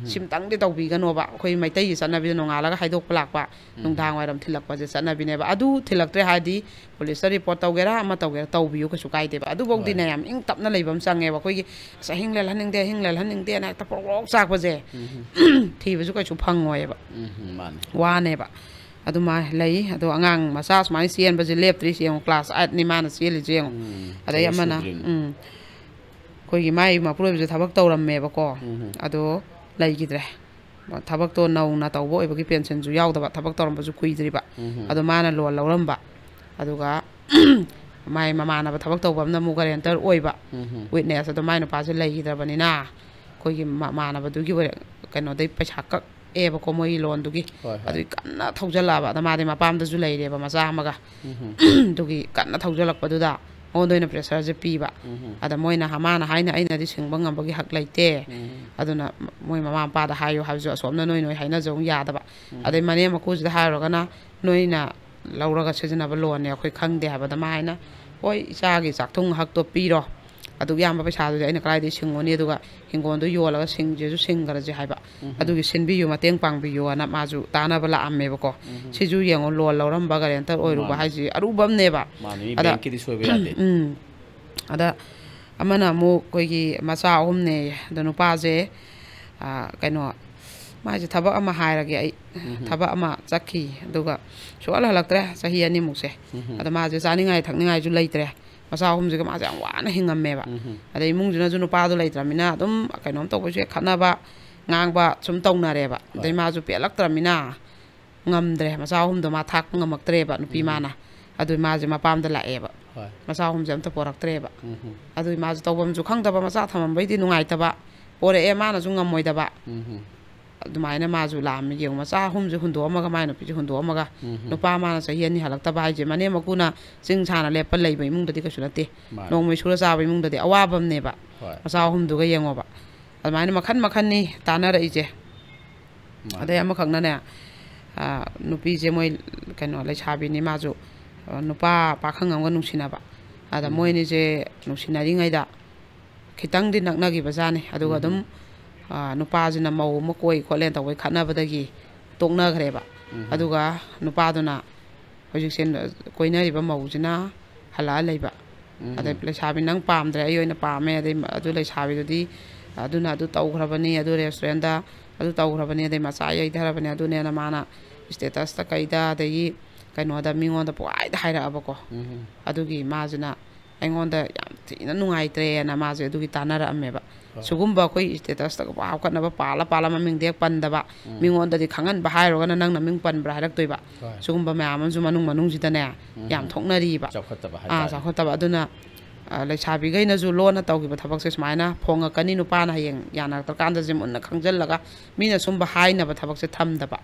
ꯁꯤꯝꯇꯪꯗꯤ ꯇꯧꯕꯤꯒꯅꯣꯕ ꯑꯩꯈꯣꯏ ꯃꯩꯇꯩꯒꯤ ꯆꯠꯅꯕꯤꯗ ꯅꯣꯡꯉꯥꯜꯂꯒ ꯍꯥꯏꯗꯣꯛꯄ ꯂꯥꯛꯄ ꯅꯨꯡꯗꯥꯡ ꯋꯥꯏꯔꯝ ꯊꯤꯜꯂꯛꯄꯁꯦ ꯆꯠꯅꯕꯤꯅꯦꯕ ꯑꯗꯨ ꯊꯤꯜꯂꯛꯇ꯭ರೆ ꯍꯥꯏꯔꯗꯤ ꯄꯨꯂꯤꯁꯇ ꯔꯤꯄꯣꯔꯠ ꯇꯧꯒꯦꯔꯥ ꯑꯃ ꯇꯧꯒꯦꯔꯥ ꯇꯧꯕꯤꯌꯨ ꯀꯩꯁꯨ ꯀꯥꯏꯗꯦꯕ ꯑꯗꯨꯐꯧꯗꯤꯅꯦ ꯌꯥꯝ ꯏꯪ ꯇꯞꯅ ꯂꯩꯕ ꯑꯃ ꯆꯪꯉꯦꯕ ꯑꯩꯈꯣꯏꯒꯤ ꯑꯁ ꯑꯍꯤꯡ ꯂꯦꯜꯍꯟꯅꯤꯡꯗꯦꯅ ꯍꯦꯛꯇ ꯄꯣꯔꯣꯛ ꯆꯥꯛꯄꯁꯦ ꯊꯤꯕꯁꯨ ꯀꯩꯁꯨ ꯐꯪꯉꯣꯏꯕ ꯋꯥꯅꯦꯕ ꯑꯗꯨꯃꯥꯏꯅꯂꯩ ꯑꯗꯣ ꯑꯉꯥꯡ ꯃꯆꯥ ꯁꯨꯃꯥꯏꯅ ꯆꯦꯟꯕꯁꯦ ꯂꯦꯞꯇ꯭ꯔꯤꯁꯤ ꯌꯦꯡꯉꯨ ꯀ꯭ꯂꯥꯁ 8ꯅꯤ ꯃꯥꯅ ꯆꯦꯜꯂꯤꯁꯦ ꯌꯦꯡꯉꯨ ꯑꯗꯩ ꯑꯃꯅ ꯑꯩꯈꯣꯏꯒꯤ ꯃꯥꯏ ꯃꯄꯨꯔꯣꯏꯕꯁꯦ ꯊꯕꯛ ꯇꯧꯔꯝꯃꯦꯕꯀꯣ ꯑꯗꯣ ꯂꯩꯈꯤꯗ꯭ꯔꯦ ꯊꯕꯛꯇꯣ ꯅꯧꯅ ꯇꯧꯕ ꯑꯣꯏꯕꯒꯤ ꯄꯦꯟꯁꯟꯁꯨ ꯌꯥꯎꯗꯕ ꯊꯕꯛ ꯇꯧꯔꯝꯕꯁꯨ ꯀꯨꯏꯗ꯭ꯔꯤꯕ ꯑꯗꯣ ꯃꯥꯅ ꯂꯣꯟ ꯂꯧꯔꯝꯕ ꯑꯗꯨꯒ ꯃꯥꯏ ꯃꯃꯥꯟꯅꯕ ꯊꯕꯛ ꯇꯧꯕ ꯑꯃꯅ ꯑꯃꯨꯛ ꯒꯥꯔꯦꯟꯇꯔ ꯑꯣꯏꯕ ꯋꯤꯠꯅꯦꯁ ꯑꯗꯣ ꯃꯥꯏ ꯅꯨꯄꯥꯁꯦ ꯂꯩꯈꯤꯗ꯭ꯔꯕꯅꯤꯅ ꯑꯩꯈꯣꯏꯒꯤ ꯃꯃꯥꯟꯅꯕꯗꯨꯒꯤ ꯀꯩꯅꯣꯗꯩ ꯄꯩꯁꯥ ꯀꯛꯑꯦꯕꯀꯣ ꯃꯣꯏꯒꯤ ꯂꯣꯟꯗꯨꯒꯤ ꯑꯗꯨꯒꯤ ꯀꯟꯅ ꯊꯧꯖꯜꯂꯛꯑꯕ ꯑꯗ ꯃꯥꯗꯤ ꯃꯄꯥꯝꯗꯁꯨ ꯂꯩꯔꯦꯕ ꯃꯆꯥ ꯑꯃꯒ ꯑꯗꯨꯒꯤ ꯀꯟꯅ ꯊꯧꯖꯜꯂꯛꯄꯗꯨꯗ ꯃꯉꯣꯟꯗ ꯑꯣꯏꯅ ꯄ꯭ꯔꯦꯁꯔꯁꯦ ꯄꯤꯕ ꯑꯗ ꯃꯥꯅ ꯍꯥꯏꯅ ꯑꯩꯅꯗꯤ ꯁꯤꯡꯕ ꯉꯝꯕꯒꯤ ꯍꯛ ꯂꯩꯇꯦ ꯑꯗꯨꯅ ꯃꯣꯏ ꯃꯃꯥ ꯃꯄꯥꯗ ꯍꯥꯏꯌꯨ ꯍꯥꯏꯕꯁꯨ ꯑꯁꯣꯝꯅ ꯅꯣꯏ ꯍꯥꯏꯅꯖꯧ ꯌꯥꯗꯕ ꯑꯗꯩ ꯃꯅꯦꯝ ꯃꯀꯨꯁꯤꯗ ꯍꯥꯏꯔꯨꯔꯒꯅ ꯅꯣꯏꯅ ꯂꯧꯔꯒ ꯁꯤꯖꯤꯟꯅꯕ ꯂꯣꯟꯅꯦ ꯑꯩꯈꯣꯏ ꯈꯪꯗꯦ ꯍꯥꯏꯕꯗ ꯃꯥ ꯍꯥꯏꯅ ꯍꯣꯏ ꯏꯆꯥꯒꯤ ꯆꯥꯛꯊꯨꯡ ꯍꯛꯇꯣ ꯄꯤꯔꯣ ꯑꯗꯨꯛ ꯌꯥꯝꯕ ꯄꯩꯁꯥꯗꯨꯗꯤ ꯑꯩꯅ ꯀꯗꯥꯏꯗꯒꯤ ꯁꯤꯡꯉꯨꯅꯤ ꯑꯗꯨꯒ ꯍꯤꯡꯒꯣꯜꯗꯣ ꯌꯣꯜꯂꯒ ꯁꯤꯡꯈ꯭ꯔꯁꯦ ꯍꯥꯏꯕ ꯑꯗꯨꯒꯤ ꯁꯤꯟꯕꯤꯌꯨ ꯃꯇꯦꯡ ꯄꯥꯡꯕꯤꯌꯨꯅ ꯃꯥꯁꯨ ꯇꯥꯟꯅꯕ ꯂꯥꯛꯑꯝꯃꯦꯕꯀꯣ ꯁꯤꯁꯨ ꯌꯦꯡꯉꯣ ꯂꯣꯟ ꯂꯧꯔꯝꯕ ꯒꯥꯔꯦꯟꯇꯔ ꯑꯣꯏꯔꯨꯕ ꯍꯥꯏꯁꯤ ꯑꯔꯨꯕ ꯑꯃꯅꯦꯕ ꯑꯗ ꯑꯃꯅ ꯑꯃꯨꯛ ꯑꯩꯈꯣꯏꯒꯤ ꯃꯆꯥ 3ꯅꯦ ꯑꯗꯣ ꯅꯨꯄꯥꯁꯦ ꯀꯩꯅꯣ ꯃꯥꯁꯦ ꯊꯕꯛ ꯑꯃ ꯍꯥꯏꯔꯒꯦ ꯑꯩ ꯊꯕꯛ ꯑꯃ ꯆꯠꯈꯤ ꯑꯗꯨꯒ ꯁꯨꯡꯍꯜ ꯍꯜꯂꯛꯇ꯭ꯔꯦ ꯆꯍꯤ 2ꯃꯨꯛꯁꯦ ꯑꯗ ꯃꯥꯁꯦ ꯆꯥꯅꯤꯡꯉꯥꯏ ꯊꯛꯅꯤꯡꯉꯥꯏꯁꯨ ꯂꯩꯇ꯭ꯔꯦ ꯃꯆꯥ 3ꯁꯤꯒ ꯃꯥꯁꯦ ꯌꯥꯝ ꯋꯥꯅ ꯍꯤꯡꯉꯝꯃꯦꯕ ꯑꯗꯩ ꯏꯃꯨꯡꯁꯤꯅꯁꯨ ꯅꯨꯄꯥꯗꯣ ꯂꯩꯇ꯭ꯔꯕꯅꯤꯅ ꯑꯗꯨꯝ ꯀꯩꯅꯣꯝ ꯇꯧꯕꯁꯨ ꯍꯦꯛ ꯈꯠꯅꯕ ꯉꯥꯡꯕ ꯁꯨꯝ ꯇꯧꯅꯔꯦꯕ ꯑꯗꯩ ꯃꯥꯁꯨ ꯄꯦꯜꯂꯛꯇ꯭ꯔꯕꯅꯤ나 ꯉꯝꯗ꯭ꯔꯦ ꯃꯆꯥ 3ꯗꯣ ꯃꯥ ꯊꯥꯛꯄ ꯉꯝꯃꯛꯇ꯭ꯔꯦꯕ ꯅꯨꯄꯤ ꯃꯥꯅ ꯑꯗꯨ ꯃꯥꯁꯦ ꯃꯄꯥꯝꯗ ꯂꯥꯛꯑꯦꯕ ꯃꯆꯥ 3ꯁꯦ ꯑꯝꯇ ꯄꯣꯔꯛꯇ꯭ꯔꯦꯕ ꯑꯗꯨ ꯃꯥꯁꯨ ꯇꯧꯐꯝꯁꯨ ꯈꯪꯗꯕ ꯃꯆꯥ ꯊꯝꯃꯝꯕꯩꯗꯤ ꯅꯨꯡꯉꯥꯏꯇꯕ ꯄꯣꯔꯛꯑꯦ ꯃꯥꯅꯁꯨ ꯉꯝꯃꯣꯏꯗꯕ ꯑꯗꯨꯃꯥꯏꯅ ꯃꯥꯁꯨ ꯂꯥꯛꯑꯝꯃꯤ ꯌꯦꯡꯉꯨ ꯃꯆꯥ 3ꯁꯦ ꯍꯨꯟꯗꯣꯛꯑꯝꯃꯒ ꯃꯥꯏ ꯅꯨꯄꯤꯁꯦ ꯍꯨꯟꯗꯣꯛꯑꯝꯃꯒ ꯅꯨꯄꯥ ꯃꯥꯅ ꯆꯍꯤ 2 ꯍꯜꯂꯛꯇꯕ ꯍꯥꯏꯁꯦ ꯃꯅꯦꯝ ꯃꯀꯨꯅ ꯆꯤꯡ ꯁꯥꯅ ꯂꯦꯞꯄ ꯂꯩꯕ ꯏꯃꯨꯡꯗꯗꯤ ꯀꯩꯁꯨ ꯅꯠꯇꯦ ꯅꯣꯡꯃꯩ ꯁꯨꯔ ꯆꯥꯕ ꯏꯃꯨꯡꯗꯗꯤ ꯑꯋꯥꯕ ꯑꯃꯅꯦꯕ ꯃꯆꯥ 3ꯗꯨꯒ ꯌꯦꯡꯉꯣꯕ ꯑꯗꯨꯃꯥꯏꯅ ꯃꯈꯟꯅꯤ ꯇꯥꯟꯅꯔꯛꯏꯁꯦ ꯑꯗꯩ ꯑꯃꯈꯛꯅꯅꯦ ꯅꯨꯄꯤꯁꯦ ꯃꯣꯏ ꯀꯩꯅꯣ ꯂꯩꯁꯥꯕꯤꯅꯤ ꯃꯥꯁꯨ ꯅꯨꯄꯥ ꯄꯥꯈꯪ ꯑꯃꯒ ꯅꯨꯡꯁꯤꯅꯕ ꯑꯗ ꯃꯣꯏꯅꯤꯁꯦ ꯅꯨꯡꯁꯤꯅꯔꯤꯉꯩꯗ ꯈꯤꯇꯪꯗꯤ ꯅꯛꯅꯈꯤꯕꯖꯥꯠꯅꯤ ꯑꯗꯨꯒ ꯑꯗꯨꯝ ꯅꯨꯄꯥꯁꯤꯅ ꯃꯧ ꯑꯃ ꯀꯣꯏ ꯈꯣꯠꯂꯦꯅ ꯇꯧꯕꯩ ꯈꯠꯅꯕꯗꯒꯤ ꯇꯣꯛꯅꯈ꯭ꯔꯦꯕ ꯑꯗꯨꯒ ꯅꯨꯄꯥꯗꯨꯅ ꯍꯧꯖꯤꯛꯁꯦ ꯀꯣꯏꯅꯔꯤꯕ ꯃꯧꯁꯤꯅ ꯍꯜꯂꯛꯑ ꯂꯩꯕ ꯑꯗꯩ ꯂꯩꯁꯥꯕꯤ ꯅꯪ ꯄꯥꯝꯗ꯭ꯔꯦ ꯑꯩ ꯑꯣꯏꯅ ꯄꯥꯝꯃꯦ ꯑꯗꯩ ꯑꯗꯨ ꯂꯩꯁꯥꯕꯤꯗꯨꯗꯤ ꯑꯗꯨꯅ ꯑꯗꯨ ꯇꯧꯈ꯭ꯔꯕꯅꯤ ꯑꯗꯨ ꯔꯦꯁꯇꯨꯔꯦꯟꯗ ꯑꯗꯨ ꯇꯧꯈ꯭ꯔꯕꯅꯤ ꯑꯗꯩ ꯃꯆꯥ ꯌꯩꯊꯔꯕꯅꯤ ꯑꯗꯨꯅꯦꯅ ꯃꯥꯅ ꯁ꯭ꯇꯦꯇꯁꯇ ꯀꯩꯗ ꯑꯗꯒꯤ ꯀꯩꯅꯣꯗ ꯃꯤꯉꯣꯟꯗ ꯄꯨꯡꯍꯥꯏꯗ ꯍꯥꯏꯔꯛꯑꯕꯀꯣ ꯑꯗꯨꯒꯤ ꯃꯥꯁꯤꯅ ꯑꯩꯉꯣꯟꯗ ꯌꯥꯝ ꯊꯤꯅ ꯅꯨꯡꯉꯥꯏꯇ꯭ꯔꯦꯅ ꯃꯥꯁꯦ ꯑꯗꯨꯒꯤ ꯇꯥꯟꯅꯔꯛꯑꯝꯃꯦꯕ ꯁꯤꯒꯨꯝꯕ ꯑꯩꯈꯣꯏ ꯁ꯭ꯇꯦꯇꯁꯇꯒ ꯍꯥꯞꯀꯠꯅꯕ ꯄꯥꯜꯂ ꯃꯃꯤꯡꯗꯤ ꯍꯦꯛ ꯄꯟꯗꯕ ꯃꯤꯉꯣꯟꯗꯗꯤ ꯈꯪꯍꯟꯕ ꯍꯥꯏꯔꯨꯔꯒꯅ ꯅꯪꯅ ꯃꯤꯡ ꯄꯟꯕ꯭ꯔꯥ ꯍꯥꯏꯔꯛꯇꯣꯏꯕ ꯁꯤꯒꯨꯝꯕ ꯃꯌꯥꯝ ꯑꯃꯁꯨ ꯃꯅꯨꯡꯁꯤꯗꯅꯦ ꯌꯥꯝ ꯊꯣꯛꯅꯔꯤꯕ ꯆꯥꯎꯈꯠꯇꯕ ꯑꯗꯨꯅ ꯂꯩꯁꯥꯕꯤꯈꯩꯅꯁꯨ ꯂꯣꯟꯅ ꯇꯧꯈꯤꯕ ꯊꯕꯛꯁꯦ ꯁꯨꯃꯥꯏꯅ ꯐꯣꯡꯉꯛꯀꯅꯤ ꯅꯨꯄꯥꯅ ꯍꯌꯦꯡ ꯌꯥꯅꯔꯛꯇ꯭ꯔꯀꯥꯟꯗꯁꯦ ꯃꯨꯟꯅ ꯈꯪꯖꯤꯜꯂꯒ ꯃꯤꯅ ꯁꯨꯝꯕ ꯍꯥꯏꯅꯕ ꯊꯕꯛꯁꯦ ꯊꯝꯗꯕ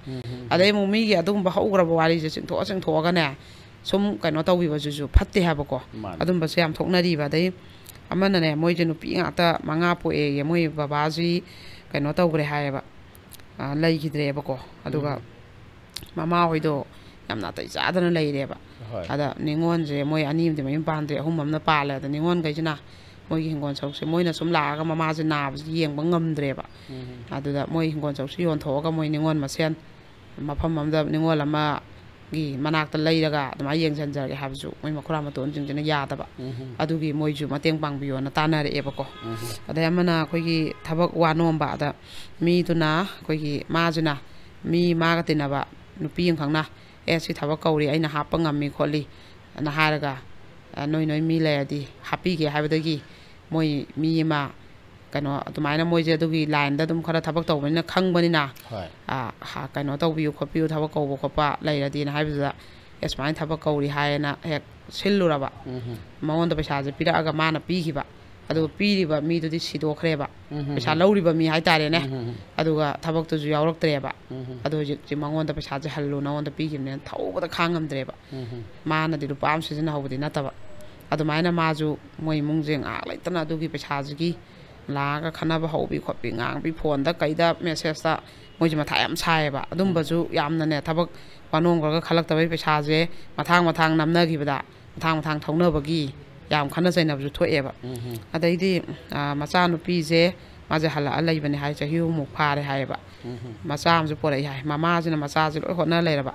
ꯑꯗꯩ ꯑꯃꯨꯛ ꯃꯤꯒꯤ ꯑꯗꯨꯒꯨꯝꯕ ꯍꯧꯈ꯭ꯔꯕ ꯋꯥꯔꯤꯁꯦ ꯆꯤꯡꯊꯣꯛꯑꯒꯅꯦ ꯁꯨꯝ ꯀꯩꯅꯣ ꯇꯧꯈꯤꯕꯁꯤꯁꯨ ꯐꯠꯇꯦ ꯍꯥꯏꯕꯀꯣ ꯑꯗꯨꯝꯕꯁꯦ ꯌꯥꯝ ꯊꯣꯛꯅꯔꯤꯕ ꯑꯗꯩ ꯑꯃꯅꯅꯦ ꯃꯣꯏꯁꯦ ꯅꯨꯄꯤ ꯉꯥꯛꯇ 5 ꯄꯣꯛꯑꯦꯌꯦ ꯃꯣꯏ ꯕꯕꯥꯁꯤ ꯀꯩꯅꯣ ꯇꯧꯈ꯭ꯔꯦ ꯍꯥꯏꯌꯦꯕ ꯂꯩꯈꯤꯗ꯭ꯔꯦꯕꯀꯣ ꯑꯗꯨꯒ ꯃꯃꯥ ꯍꯣꯏꯗꯣ ꯌꯥꯝ ꯅꯥꯇꯩ ꯆꯥꯗꯅ ꯂꯩꯔꯦꯕ ꯑꯗ ꯅꯤꯉꯣꯟꯁꯦ ꯃꯣꯏ 2 ꯑꯃꯗꯤ ꯃꯌꯨꯝ ꯄꯥꯟꯗ꯭ꯔꯦ 3 ꯑꯃꯅ ꯄꯥꯜꯂꯦ ꯑꯗ ꯅꯤꯉꯣꯟꯈꯩꯁꯤꯅ ꯃꯣꯏꯒꯤ ꯍꯤꯡꯒꯣꯜ ꯁꯔꯨꯛꯁꯦ ꯃꯣꯏꯅ ꯁꯨꯝ ꯂꯥꯛꯑꯒ ꯃꯃꯥꯁꯦ ꯅꯥꯕꯁꯤ ꯌꯦꯡꯕ ꯉꯝꯗ꯭ꯔꯦꯕ ꯑꯗꯨꯗ ꯃꯣꯏ ꯍꯤꯡꯒꯣꯜ ꯁꯔꯨꯛꯁꯦ ꯌꯣꯟꯊꯣꯛꯑꯒ ꯃꯣꯏ ꯅꯤꯉꯣꯜ ꯃꯁꯦꯟ ꯃꯐꯝ ꯑꯃꯗ ꯅꯤꯉꯣꯜ ꯑꯃꯒꯤ ꯃꯅꯥꯛꯇ ꯂꯩꯔꯒ ꯑꯗꯨꯃꯥꯏꯅ ꯌꯦꯡꯁꯤꯟꯖꯔꯒꯦ ꯍꯥꯏꯕꯁꯨ ꯃꯣꯏ ꯃꯈꯨꯔꯥ ꯃꯇꯣꯟꯁꯤꯡꯁꯤꯅ ꯌꯥꯗꯕ ꯑꯗꯨꯒꯤ ꯃꯣꯏꯁꯨ ꯃꯇꯦꯡ ꯄꯥꯡꯕꯤꯌꯣꯅ ꯇꯥꯟꯅꯔꯛꯑꯦꯕꯀோ ꯑꯗꯩ ꯑꯃꯅ ꯑꯩꯈꯣꯏꯒꯤ ꯊꯕꯛ ꯋꯥꯅꯣꯝꯕ ꯑꯗ ꯃꯤꯗꯨꯅ ꯑꯩꯈꯣꯏꯒꯤ ꯃꯥꯁꯤꯅ ꯃꯥꯒ ꯇꯤꯟꯅꯕ ꯅꯨꯄꯤ ꯑꯃꯈꯛꯅ ꯁꯤ ꯊꯕꯛ ꯀꯧꯔꯤ ꯑꯩꯅ ꯍꯥꯞꯄ ꯉꯝꯃꯤ ꯈꯣꯠꯂꯤ ꯑꯅ ꯍꯥꯏꯔꯒ ꯅꯣꯏ ꯃꯤ ꯂꯩꯔꯗꯤ ꯍꯥꯞꯄꯤꯒꯦ ꯍꯥꯏꯕꯗꯒꯤ ꯃꯣꯏ ꯃꯤ ꯑꯃ ꯀꯩꯅꯣ ꯑꯗꯨꯃꯥꯏꯅ ꯃꯣꯏꯁꯦ ꯑꯗꯨꯒꯤ ꯂꯥꯏꯟꯗ ꯑꯗꯨꯝ ꯈꯔ ꯊꯕꯛ ꯇꯧꯕꯅꯤꯅ ꯈꯪꯕꯅꯤꯅ ꯀꯩꯅꯣ ꯇꯧꯕꯤꯌꯨ ꯈꯣꯠꯄꯤꯌꯨ ꯊꯕꯛ ꯀꯧꯕ ꯈꯣꯠꯄ ꯂꯩꯔꯗꯤꯅ ꯍꯥꯏꯕꯗꯨꯗ ꯁꯨꯃꯥꯏꯅ ꯊꯕꯛ ꯀꯧꯔꯤ ꯍꯥꯏꯌꯦꯅ ꯍꯦꯛ ꯁꯤꯜꯂꯨꯔꯕ ꯃꯉꯣꯟꯗ ꯄꯩꯁꯥꯁꯦ ꯄꯤꯔꯛꯑꯒ ꯃꯥꯅ ꯄꯤꯈꯤꯕ ꯑꯗꯨꯒ ꯄꯤꯔꯤꯕ ꯃꯤꯗꯨꯗꯤ ꯁꯤꯗꯣꯛꯈ꯭ꯔꯦꯕ ꯄꯩꯁꯥ ꯂꯧꯔꯤꯕ ꯃꯤ ꯍꯥꯏꯇꯥꯔꯦꯅꯦ ꯑꯗꯨꯒ ꯊꯕꯛꯇꯨꯁꯨ ꯌꯥꯎꯔꯛꯇ꯭ꯔꯦꯕ ꯑꯗꯣ ꯍꯧꯖꯤꯛꯇꯤ ꯃꯉꯣꯟꯗ ꯄꯩꯁꯥꯁꯦ ꯍꯜꯂꯨ ꯅꯉꯣꯟꯗ ꯄꯤꯈꯤꯕꯅꯤꯅ ꯊꯧꯕꯗ ꯈꯥꯡꯉꯝꯗ꯭ꯔꯦꯕ ꯃꯥꯅꯗꯤ ꯂꯨꯄꯥ ꯑꯃ ꯁꯤꯖꯤꯟꯅꯍꯧꯕꯗꯤ ꯅꯠꯇꯕ ꯑꯗꯨꯃꯥꯏꯅ ꯃꯥꯁꯨ ꯃꯣꯏ ꯏꯃꯨꯡꯁꯦ ꯉꯥꯏꯍꯥꯛ ꯂꯩꯇꯅ ꯑꯗꯨꯒꯤ ꯄꯩꯁꯥꯁꯤꯒꯤ ꯂꯥꯛꯑꯒ ꯈꯟꯅꯕ ꯍꯧꯕꯤ ꯈꯣꯠꯄꯤ ꯉꯥꯡꯕꯤ ꯐꯣꯟꯗ ꯀꯩꯗ ꯃꯦꯁꯦꯖꯇ ꯃꯣꯏꯁꯦ ꯃꯊꯥ ꯌꯥꯝ ꯁꯥꯏꯌꯦꯕ ꯑꯗꯨꯝꯕꯁꯨ ꯌꯥꯝꯅꯅꯦ ꯊꯕꯛ ꯋꯥꯅꯣꯝꯈ꯭ꯔꯒ ꯈꯜꯂꯛꯇꯕꯩ ꯄꯩꯁꯥꯁꯦ ꯃꯊꯥꯡ ꯅꯝꯅꯈꯤꯕꯗ ꯃꯊꯥꯡ ꯊꯧꯅꯕꯒꯤ ꯌꯥꯝ ꯈꯟꯅ ꯆꯩꯅꯕꯁꯨ ꯊꯣꯛꯑꯦꯕ ꯑꯗꯩꯗꯤ ꯃꯆꯥꯅꯨꯄꯤꯁꯦ ꯃꯥꯁꯦ ꯍꯜꯂꯛꯑ ꯂꯩꯕꯅꯦ ꯍꯥꯏ ꯆꯍꯤ 6 ꯐꯥꯔꯦ ꯍꯥꯏꯌꯦꯕ ꯃꯆꯥ ꯑꯃꯁꯨ ꯄꯣꯔꯛꯏ ꯍꯥꯏ ꯃꯃꯥꯁꯤꯅ ꯃꯆꯥꯁꯦ ꯂꯣꯏ ꯍꯣꯠꯅ ꯂꯩꯔꯕ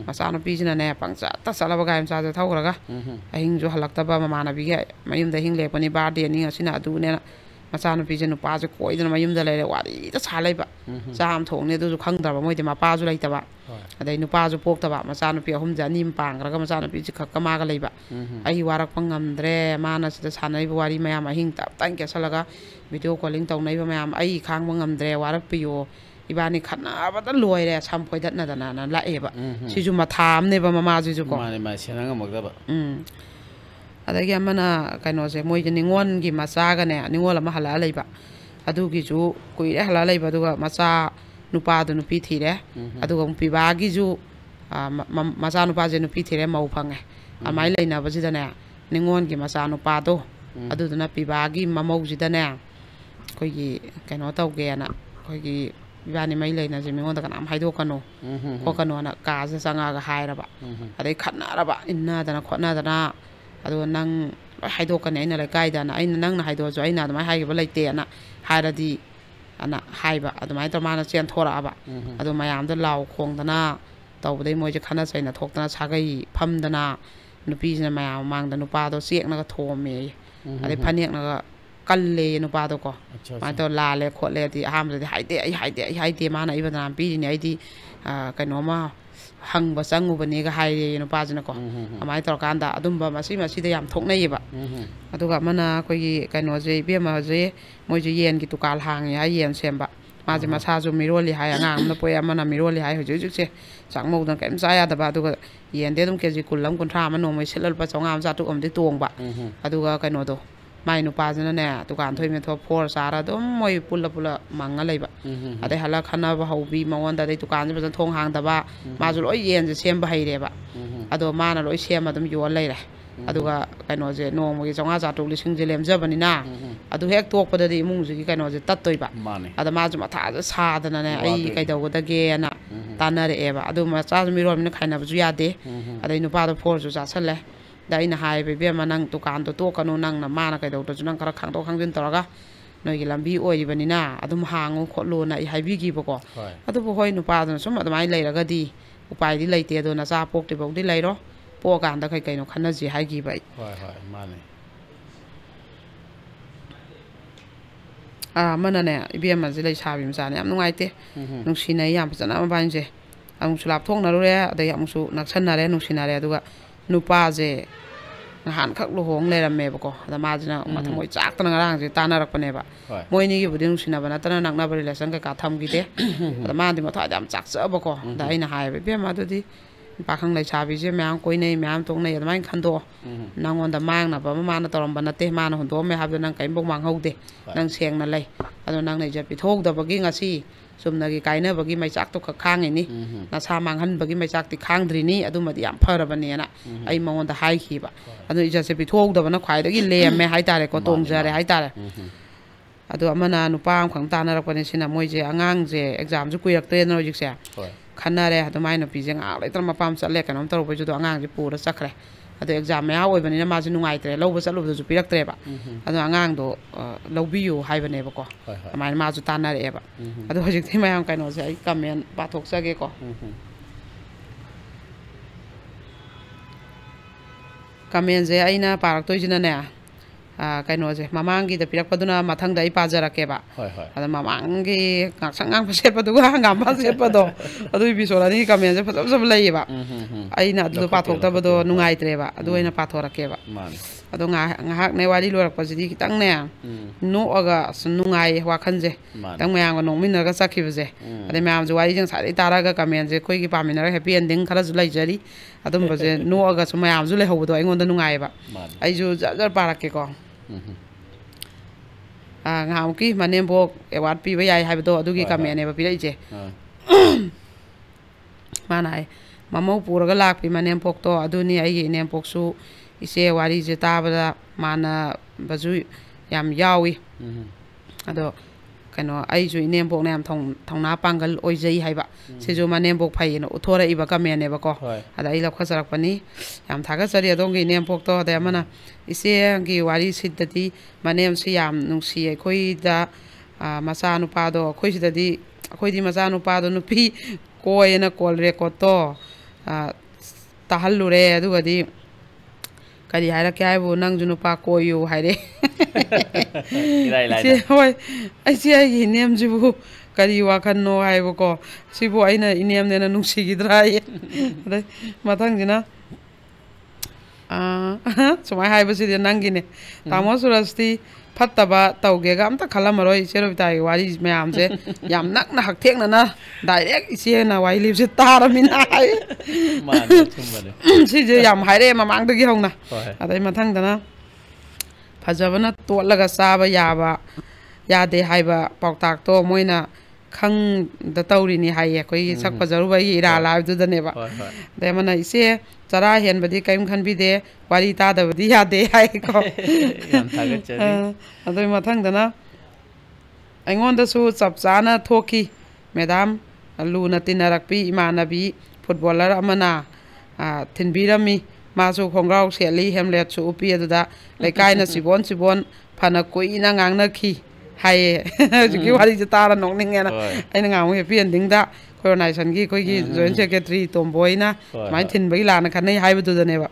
ꯃꯆꯥꯅꯨꯄꯤꯁꯤꯅꯅꯦ ꯄꯪꯆꯠꯇ ꯆꯠꯂꯕ ꯒꯥꯔꯤ ꯃꯆꯥꯁꯦ ꯊꯧꯈ꯭ꯔꯒ ꯑꯍꯤꯡꯁꯨ ꯍꯜꯂꯛꯇꯕ ꯃꯃꯥꯟꯅꯕꯤꯒꯤ ꯃꯌꯨꯝꯗ ꯑꯍꯤꯡ ꯂꯦꯛꯄꯅꯤ ꯕꯥꯔꯗꯦꯅꯤ ꯉꯁꯤꯅ ꯑꯗꯨꯅꯦꯅ ꯃꯆꯥꯅꯨꯄꯤꯁꯦ ꯅꯨꯄꯥꯁꯦ ꯀꯣꯏꯗꯅ ꯃꯌꯨꯝꯗ ꯂꯩꯔꯦ ꯋꯥꯔꯤꯗ ꯁꯥ ꯂꯩꯕ ꯆꯥ ꯑꯃ ꯊꯣꯡꯅꯤ ꯑꯗꯨꯁꯨ ꯈꯪꯗ꯭ꯔꯕ ꯃꯣꯏꯗꯤ ꯃꯄꯥꯁꯨ ꯂꯩꯇꯕ ꯑꯗꯩ ꯅꯨꯄꯥꯁꯨ ꯄꯣꯛꯇꯕ ꯃꯆꯥꯅꯨꯄꯤ 3ꯁꯦ 2 ꯑꯃ ꯄꯥꯡꯈ꯭ꯔꯒ ꯃꯆꯥꯅꯨꯄꯤꯁꯦ ꯈꯛꯀ ꯃꯥꯒ ꯂꯩꯕ ꯑꯩ ꯋꯥꯔꯛꯄ ꯉꯝꯗ꯭ꯔꯦ ꯃꯥꯅ ꯁꯤꯗ ꯁꯥꯟꯅꯔꯤꯕ ꯋꯥꯔꯤ ꯃꯌꯥꯝ ꯑꯍꯤꯡ ꯇꯞ ꯀꯦꯁꯜꯂꯒ ꯚꯤꯗꯤꯑꯣ ꯀꯣꯂꯤꯡ ꯇꯧꯅꯩꯕ ꯃꯌꯥꯝ ꯑꯩ ꯈꯥꯡꯕ ꯉꯝꯗ꯭ꯔꯦ ꯋꯥꯔꯛꯄꯤꯌꯣ ꯏꯕꯥꯅꯤ ꯈꯠꯅꯕꯗ ꯂꯣꯏꯔꯦ ꯁꯝ ꯐꯣꯏꯗꯠꯅꯗꯅ ꯂꯥꯛꯑꯦꯕ ꯁꯤꯁꯨ ꯃꯊꯥ ꯑꯃꯅꯦꯕ ꯃꯃꯥꯁꯤꯁꯨ ꯀꯣ ꯃꯥꯅꯦ ꯁꯦꯟꯅ ꯉꯝꯃꯛꯇꯕ ꯑꯗꯒꯤ ꯑꯃꯅ ꯀꯩꯅꯣꯁꯦ ꯃꯣꯏꯁꯦ ꯅꯤꯉꯣꯜꯒꯤ ꯃꯆꯥꯒꯅꯦ ꯅꯤꯉꯣꯜ ꯑꯃ ꯍꯜꯂꯛꯑ ꯂꯩꯕ ꯑꯗꯨꯒꯤꯁꯨ ꯀꯨꯏꯔꯦ ꯍꯜꯂꯛꯑ ꯂꯩꯕ ꯑꯗꯨꯒ ꯃꯆꯥ ꯅꯨꯄꯥꯗꯣ ꯅꯨꯄꯤ ꯊꯤꯔꯦ ꯑꯗꯨꯒ ꯄꯤꯕꯥꯒꯤꯁꯨ ꯃꯆꯥ ꯅꯨꯄꯥꯁꯦ ꯅꯨꯄꯤ ꯊꯤꯔꯦ ꯃꯧ ꯐꯪꯉꯦ ꯑꯗꯨꯃꯥꯏꯅ ꯂꯩꯅꯕꯁꯤꯗꯅꯦ ꯅꯤꯉꯣꯜꯒꯤ ꯃꯆꯥ ꯅꯨꯄꯥꯗꯣ ꯑꯗꯨꯗꯨꯅ ꯄꯤꯕꯥꯒꯤ ꯃꯃꯧꯁꯤꯗꯅꯦ ꯑꯩꯈꯣꯏꯒꯤ ꯀꯩꯅꯣ ꯇꯧꯒꯦꯅ ꯑꯩꯈꯣꯏꯒꯤ ꯏꯕꯥꯅꯤ ꯃꯩ ꯂꯩꯅꯁꯦ ꯃꯤꯉꯣꯟꯗ ꯀꯅꯥꯝ ꯍꯥꯏꯗꯣꯛꯀꯅꯨ ꯈꯣꯠꯀꯅꯣꯅ ꯀꯥꯁꯦ ꯆꯪꯉꯛꯑꯒ ꯍꯥꯏꯔꯕ ꯑꯗꯩ ꯈꯠꯅꯔꯕ ꯏꯟꯅꯗꯅ ꯈꯣꯠꯅꯗꯅ ꯑꯗꯨꯒ ꯅꯪ ꯂꯣꯏ ꯍꯥꯏꯗꯣꯛꯀꯅꯤ ꯑꯩꯅ ꯂꯩꯀꯥꯏꯗꯅ ꯅꯪꯅ ꯍꯥꯏꯗꯣꯛꯑꯁꯨ ꯑꯩꯅ ꯑꯗꯨꯃꯥꯏꯅ ꯍꯥꯏꯈꯤꯕ ꯂꯩꯇꯦꯅ ꯍꯥꯏꯔꯗꯤ ꯑꯅ ꯍꯥꯏꯕ ꯑꯗꯨꯃꯥꯏꯅ ꯇꯧꯔ ꯃꯥꯅ ꯆꯦꯟꯊꯣꯔꯛꯑꯕ ꯑꯗꯨ ꯃꯌꯥꯝꯗ ꯂꯥꯎ ꯈꯣꯡꯗꯅ ꯇꯧꯕꯗꯩ ꯃꯣꯏꯁꯦ ꯈꯠꯅ ꯆꯩꯅ ꯊꯣꯛꯇꯅ ꯁꯥꯒꯩ ꯐꯝꯗꯅ ꯅꯨꯄꯤꯁꯤꯅ ꯃꯌꯥꯝ ꯃꯃꯥꯡꯗ ꯅꯨꯄꯥꯗꯣ ꯆꯦꯛꯅꯒ ꯊꯣꯝꯃꯦꯌꯦ ꯑꯗꯩ ꯐꯅꯦꯛꯅꯒ ꯀꯜꯂꯦꯌꯦ ꯅꯨꯄꯥꯗꯣ ꯀꯣ ꯑꯗꯨꯃꯥꯏꯅ ꯇꯧꯔ ꯂꯥꯜꯂꯦ ꯈꯣꯠꯂꯦꯗꯤ ꯑꯍꯥꯟꯕꯗꯗꯤ ꯑꯩ ꯍꯥꯏꯗꯦ ꯃꯥꯅ ꯑꯩ ꯕꯗꯅꯥꯝ ꯄꯤꯔꯤꯅꯦ ꯑꯩꯗꯤ ꯀꯩꯅꯣꯝꯃ ꯍꯪꯕ ꯆꯪꯉꯨꯕꯅꯦꯒ ꯍꯥꯏꯔꯦꯌꯦ ꯅꯨꯄꯥꯁꯤꯅꯀꯣ ꯑꯗꯨꯃꯥꯏꯅ ꯇꯧꯔꯀꯥꯟꯗ ꯑꯗꯨꯝꯕ ꯃꯁꯤꯗ ꯌꯥꯝ ꯊꯣꯛꯅꯩꯌꯦꯕ ꯑꯗꯨꯒ ꯑꯃꯅ ꯑꯩꯈꯣꯏꯒꯤ ꯀꯩꯅꯣꯁꯦ ꯏꯕꯦꯝꯃꯁꯦ ꯃꯣꯏꯁꯦ ꯌꯦꯟꯒꯤ ꯗꯨꯀꯥꯟ ꯍꯥꯡꯉꯦ ꯍꯥꯏ ꯌꯦꯟ ꯁꯦꯝꯕ ꯃꯥꯁꯦ ꯃꯁꯥꯁꯨ ꯃꯤꯔꯣꯜꯂꯤ ꯍꯥꯏ ꯑꯉꯥꯡ ꯑꯃꯅ ꯄꯣꯛꯑꯦ ꯑꯃꯅ ꯃꯤꯔꯣꯜꯂꯤ ꯍꯥꯏ ꯍꯧꯖꯤꯛꯁꯦ ꯆꯥꯛꯃꯧꯗꯅ ꯀꯔꯤꯝ ꯆꯥ ꯌꯥꯗꯕ ꯑꯗꯨꯒ ꯌꯦꯟꯗꯤ ꯑꯗꯨꯝ KG 10 ꯑꯃ 30 ꯑꯃ ꯅꯣꯡꯃꯩ ꯁꯤꯠꯂ ꯂꯨꯄꯥ 500 300 ꯑꯃꯗꯤ ꯇꯣꯡꯕ ꯑꯗꯨꯒ ꯀꯩꯅꯣꯗꯣ ꯃꯥꯏ ꯅꯨꯄꯥꯁꯤꯅꯅꯦ ꯗꯨꯀꯥꯟ ꯊꯣꯛꯏ ꯊꯣꯛ ꯐꯣꯔ ꯆꯥꯔ ꯑꯗꯨꯝ ꯃꯣꯏ ꯄꯨꯜꯂ ꯃꯪꯉ ꯂꯩꯕ ꯑꯗꯩ ꯍꯜꯂ ꯈꯟꯅꯕ ꯍꯧꯕꯤ ꯃꯉꯣꯟꯗ ꯑꯗꯩ ꯗꯨꯀꯥꯟꯁꯦ ꯐꯖꯅ ꯊꯣꯡ ꯍꯥꯡꯗꯕ ꯃꯥꯁꯨ ꯂꯣꯏ ꯌꯦꯟꯁꯦ ꯁꯦꯝꯕ ꯍꯩꯔꯦꯕ ꯑꯗꯣ ꯃꯥꯅ ꯂꯣꯏ ꯁꯦꯝꯃ ꯑꯗꯨꯝ ꯌꯣꯜ ꯂꯩꯔꯦ ꯑꯗꯨꯒ ꯀꯩꯅꯣꯁꯦ ꯅꯣꯡꯃꯒꯤ 500 400 ꯂꯤꯁꯤꯡꯁꯦ ꯂꯦꯝꯖꯕꯅꯤꯅ ꯑꯗꯨ ꯍꯦꯛ ꯇꯣꯛꯄꯗꯗꯤ ꯏꯃꯨꯡꯁꯤꯒꯤ ꯀꯩꯅꯣꯁꯦ ꯇꯠꯇꯣꯏꯕ ꯑꯗ ꯃꯥꯁꯨ ꯃꯊꯥꯁꯦ ꯁꯥꯗꯅꯅꯦ ꯑꯩ ꯀꯩꯗꯧꯒꯗꯒꯦꯅ ꯇꯥꯟꯅꯔꯛꯑꯦꯕ ꯑꯗꯨ ꯃꯆꯥꯁꯨ ꯃꯤꯔꯣꯟꯕꯅꯤꯅ ꯈꯥꯏꯅꯕꯁꯨ ꯌꯥꯗꯦ ꯑꯗꯩ ꯅꯨꯄꯥꯗꯣ ꯐꯣꯔꯁꯨ ꯆꯥꯁꯜꯂꯦ da ina haibe be manang tukan to kanu nang na mana kai do to nang kara khang to khang din toraga noi gi lambi oibani na adum hangu khotlo na I haibi gi boko adu bo hoi nu pa do sum admai leiraga di upai di leite do na cha pok ti bo di leiro po kan da kai kai no khana ji hai gi bai mane mana ne ibm ma ji lei sabi msa ne am nungai te nungsi na yam phana ma ban je amu sulap thong na ro re adai amu su naksan na re nungsi na re aduga nupa je han khak lo hong le ram me bako da ma jina ma thmoi chak tan ngarang je ta na rak pane ba moi ni gi budin nungsi na bana tan nak na relation ka tham gi de da ma di ma tha jam chak cha bako da ina hai be ma do di pakhang lai sabi je myang koi nei myam tong nei da mai khan do nangon da mang na ba ma na torom bana te ma na hon do me hab nang kai bong mang hau de nang seng na lei ado nang nei je pi thok da bagi ngasi sumna gi kaina bagi mai chak to khang ni na sa mang han bagi mai chak ti khang dri ni adu ma di am phara bani na ai mangon da hai khi ba adu ija se pi thok da bana khwai da gi le me hai tare ko tong jare hai tare adu amana nu pa khang ta na rak pani sina moi je angang je exam ju kuyak te no jik se khana re adu mai no pi je nga le tar ma pam cha le kanom tar bo ju do angang je pura chakre adu exam ya oi bani na ma ju nungai tre lo ba cha lo ju pi rak tre ba adu angang do lobi yu hai bane ba ko amai ma ju ta na re ba adu hojik thai mayam kai no se ai comment pa thok sa ge ko comment je aina parak toi jina ne kaino je mamangi da pirak paduna mathang da I pajara ke ba ada mamangi ngak sangang paset padu ngam pa set padu adu episode ni comment je phasab sab lai ba aina adu pathok ta bado nungai tre ba adu aina pathora ke ba adu ngahak ne wali lorak pasidi kitang ne no aga nungai wakhan je tang mayang no min ga sakhi je ade mayam je wali jang sari tara ga comment je koi gi pamina happy ending khara ju lai jari adum ba je no aga su mayam ju le hobo do aingon da nungai ba ai ju jar parak ke ko ngam ki manem bok award pi bai hai bado adugi comment ne ba pi lai je manai mamau puraga lak pi manem pok to aduni ai nem pok su ise wari je ta ba mana baju yam yawi ꯑꯗꯣ ꯀꯩꯅꯣ ꯑꯩꯁꯨ ꯏꯅꯦꯝꯄꯣꯛꯅ ꯌꯥꯝ ꯊꯧꯅꯥ ꯄꯥꯡꯒꯜ ꯑꯣꯏꯖꯩ ꯍꯥꯏꯕ ꯁꯤꯁꯨ ꯃꯅꯦꯝꯄꯣꯛ ꯐꯩꯌꯦꯅ ꯎꯠꯊꯣꯔꯛꯏꯕ ꯀꯃꯦꯟꯅꯦꯕꯀꯣ ꯑꯗ ꯑꯩ ꯂꯧꯈꯠꯆꯔꯛꯄꯅꯤ ꯌꯥꯝ ꯊꯥꯒꯠꯆꯔꯤ ꯑꯗꯣꯝꯒꯤ ꯏꯅꯦꯝꯄꯣꯛꯇꯣ ꯑꯗꯩ ꯑꯃꯅ ꯏꯆꯦꯒꯤ ꯋꯥꯔꯤꯁꯤꯗꯗꯤ ꯃꯅꯦꯝꯁꯤ ꯌꯥꯝ ꯅꯨꯡꯁꯤ ꯑꯩꯈꯣꯏꯗ ꯃꯆꯥꯅꯨꯄꯥꯗꯣ ꯑꯩꯈꯣꯏ ꯁꯤꯗꯗꯤ ꯑꯩꯈꯣꯏꯗꯤ ꯃꯆꯥꯅꯨꯄꯥꯗꯣ ꯅꯨꯄꯤ ꯀꯣꯏꯌꯦꯅ ꯀꯣꯜ ꯔꯦꯀꯣꯔꯠꯇꯣ ꯇꯥꯍꯜꯂꯨꯔꯦ ꯑꯗꯨꯒꯗꯤ ꯀꯔꯤ ꯍꯥꯏꯔꯛꯀꯦ ꯍꯥꯏꯕꯨ ꯅꯪꯁꯨ ꯅꯨꯄꯥ ꯀꯣꯏꯌꯨ ꯍꯥꯏꯔꯦ ꯏꯆꯦ ꯍꯣꯏ ꯑꯩꯁꯦ ꯑꯩꯒꯤ ꯏꯅꯦꯝꯁꯤꯕꯨ ꯀꯔꯤ ꯋꯥꯈꯜꯅꯣ ꯍꯥꯏꯕꯀꯣ ꯁꯤꯕꯨ ꯑꯩꯅ ꯏꯅꯦꯝꯅꯦꯅ ꯅꯨꯡꯁꯤꯈꯤꯗ꯭ꯔꯥ ꯍꯥꯏꯌꯦ ꯑꯗꯩ ꯃꯊꯪꯁꯤꯅ ꯁꯨꯃꯥꯏꯅ ꯍꯥꯏꯕꯁꯤꯗꯤ ꯅꯪꯒꯤꯅꯦ ꯇꯥꯃꯣ ꯁꯨꯔꯖꯇꯤ ꯐꯠꯇꯕ ꯇꯧꯒꯦꯒ ꯑꯝꯇ ꯈꯜꯂꯝꯃꯔꯣꯏ ꯏꯆꯦ ꯔꯣꯕꯤꯇꯥꯒꯤ ꯋꯥꯔꯤ ꯃꯌꯥꯝꯁꯦ ꯌꯥꯝ ꯅꯛꯅ ꯍꯛꯊꯦꯡꯅꯅ ꯗꯥꯏꯔꯦꯛ ꯏꯆꯦꯅ ꯋꯥꯔꯤ ꯂꯤꯕꯁꯦ ꯇꯥꯔꯃꯤꯅ ꯍꯥꯏ ꯁꯤꯁꯦ ꯌꯥꯝ ꯍꯥꯏꯔꯛꯑꯦ ꯃꯃꯥꯡꯗꯒꯤ ꯍꯧꯅ ꯑꯗꯩ ꯃꯊꯪꯗꯅ ꯐꯖꯕꯅ ꯇꯣꯠꯂꯒ ꯆꯥꯕ ꯌꯥꯗꯦ ꯍꯥꯏꯕ ꯄꯥꯎꯇꯥꯛꯇꯣ ꯃꯣꯏꯅ ꯈꯪꯗ ꯇꯧꯔꯤꯅꯤ ꯍꯥꯏꯌꯦ ꯑꯩꯈꯣꯏꯒꯤ ꯁꯛ ꯐꯖꯔꯨꯕꯒꯤ ꯏꯔꯥꯜ ꯍꯥꯏꯕꯗꯨꯗꯅꯦꯕ ꯑꯗꯩ ꯑꯃꯅ ꯏꯆꯦ ꯆꯔꯥ ꯍꯦꯟꯕꯗꯤ ꯀꯔꯤꯝ ꯈꯟꯕꯤꯗꯦ ꯋꯥꯔꯤ ꯇꯥꯗꯕꯗꯤ ꯌꯥꯗꯦ ꯍꯥꯏꯀꯣ ꯑꯗꯨꯏ ꯃꯊꯪꯗꯅ ꯑꯩꯉꯣꯟꯗꯁꯨ ꯆꯞ ꯆꯥꯅ ꯊꯣꯛꯈꯤ ꯃꯦꯗꯥꯝ ꯂꯨꯅ ꯇꯤꯟꯅꯔꯛꯄꯤ ꯏꯃꯥꯟꯅꯕꯤ ꯐꯨꯠꯕꯣꯂꯔ ꯑꯃꯅ ꯊꯤꯟꯕꯤꯔꯝꯃꯤ ꯃꯥꯁꯨ ꯈꯣꯡꯒ꯭ꯔꯥꯎ ꯁꯦꯠꯂꯤ ꯍꯦꯝꯂꯦꯠꯁꯨ ꯎꯞꯄꯤ ꯑꯗꯨꯗ ꯂꯩꯀꯥꯏꯅ ꯆꯤꯕꯣꯟ ꯐꯅ ꯀꯨꯏꯅ ꯉꯥꯡꯅꯈꯤ ꯍꯥꯏꯌꯦ ꯍꯧꯖꯤꯛꯀꯤ ꯋꯥꯔꯤꯁꯦ ꯇꯥꯔ ꯅꯣꯛꯅꯤꯡꯉꯦꯅ ꯑꯩꯅ ꯉꯥꯡꯕ ꯍꯦꯄꯤ ꯑꯦꯟꯗꯤꯡꯗ ꯀꯣꯔꯣꯅꯥꯏꯁꯟꯒꯤ ꯑꯩꯈꯣꯏꯒꯤ ꯖꯣꯏꯟ ꯁꯦꯀ꯭ꯔꯦꯇꯔꯤ ꯇꯣꯝꯕꯣꯏꯅ ꯁꯨꯃꯥꯏꯅ ꯊꯤꯟꯕꯒꯤ ꯂꯥꯟꯅ ꯈꯟꯅꯩ ꯍꯥꯏꯕꯗꯨꯗꯅꯦꯕ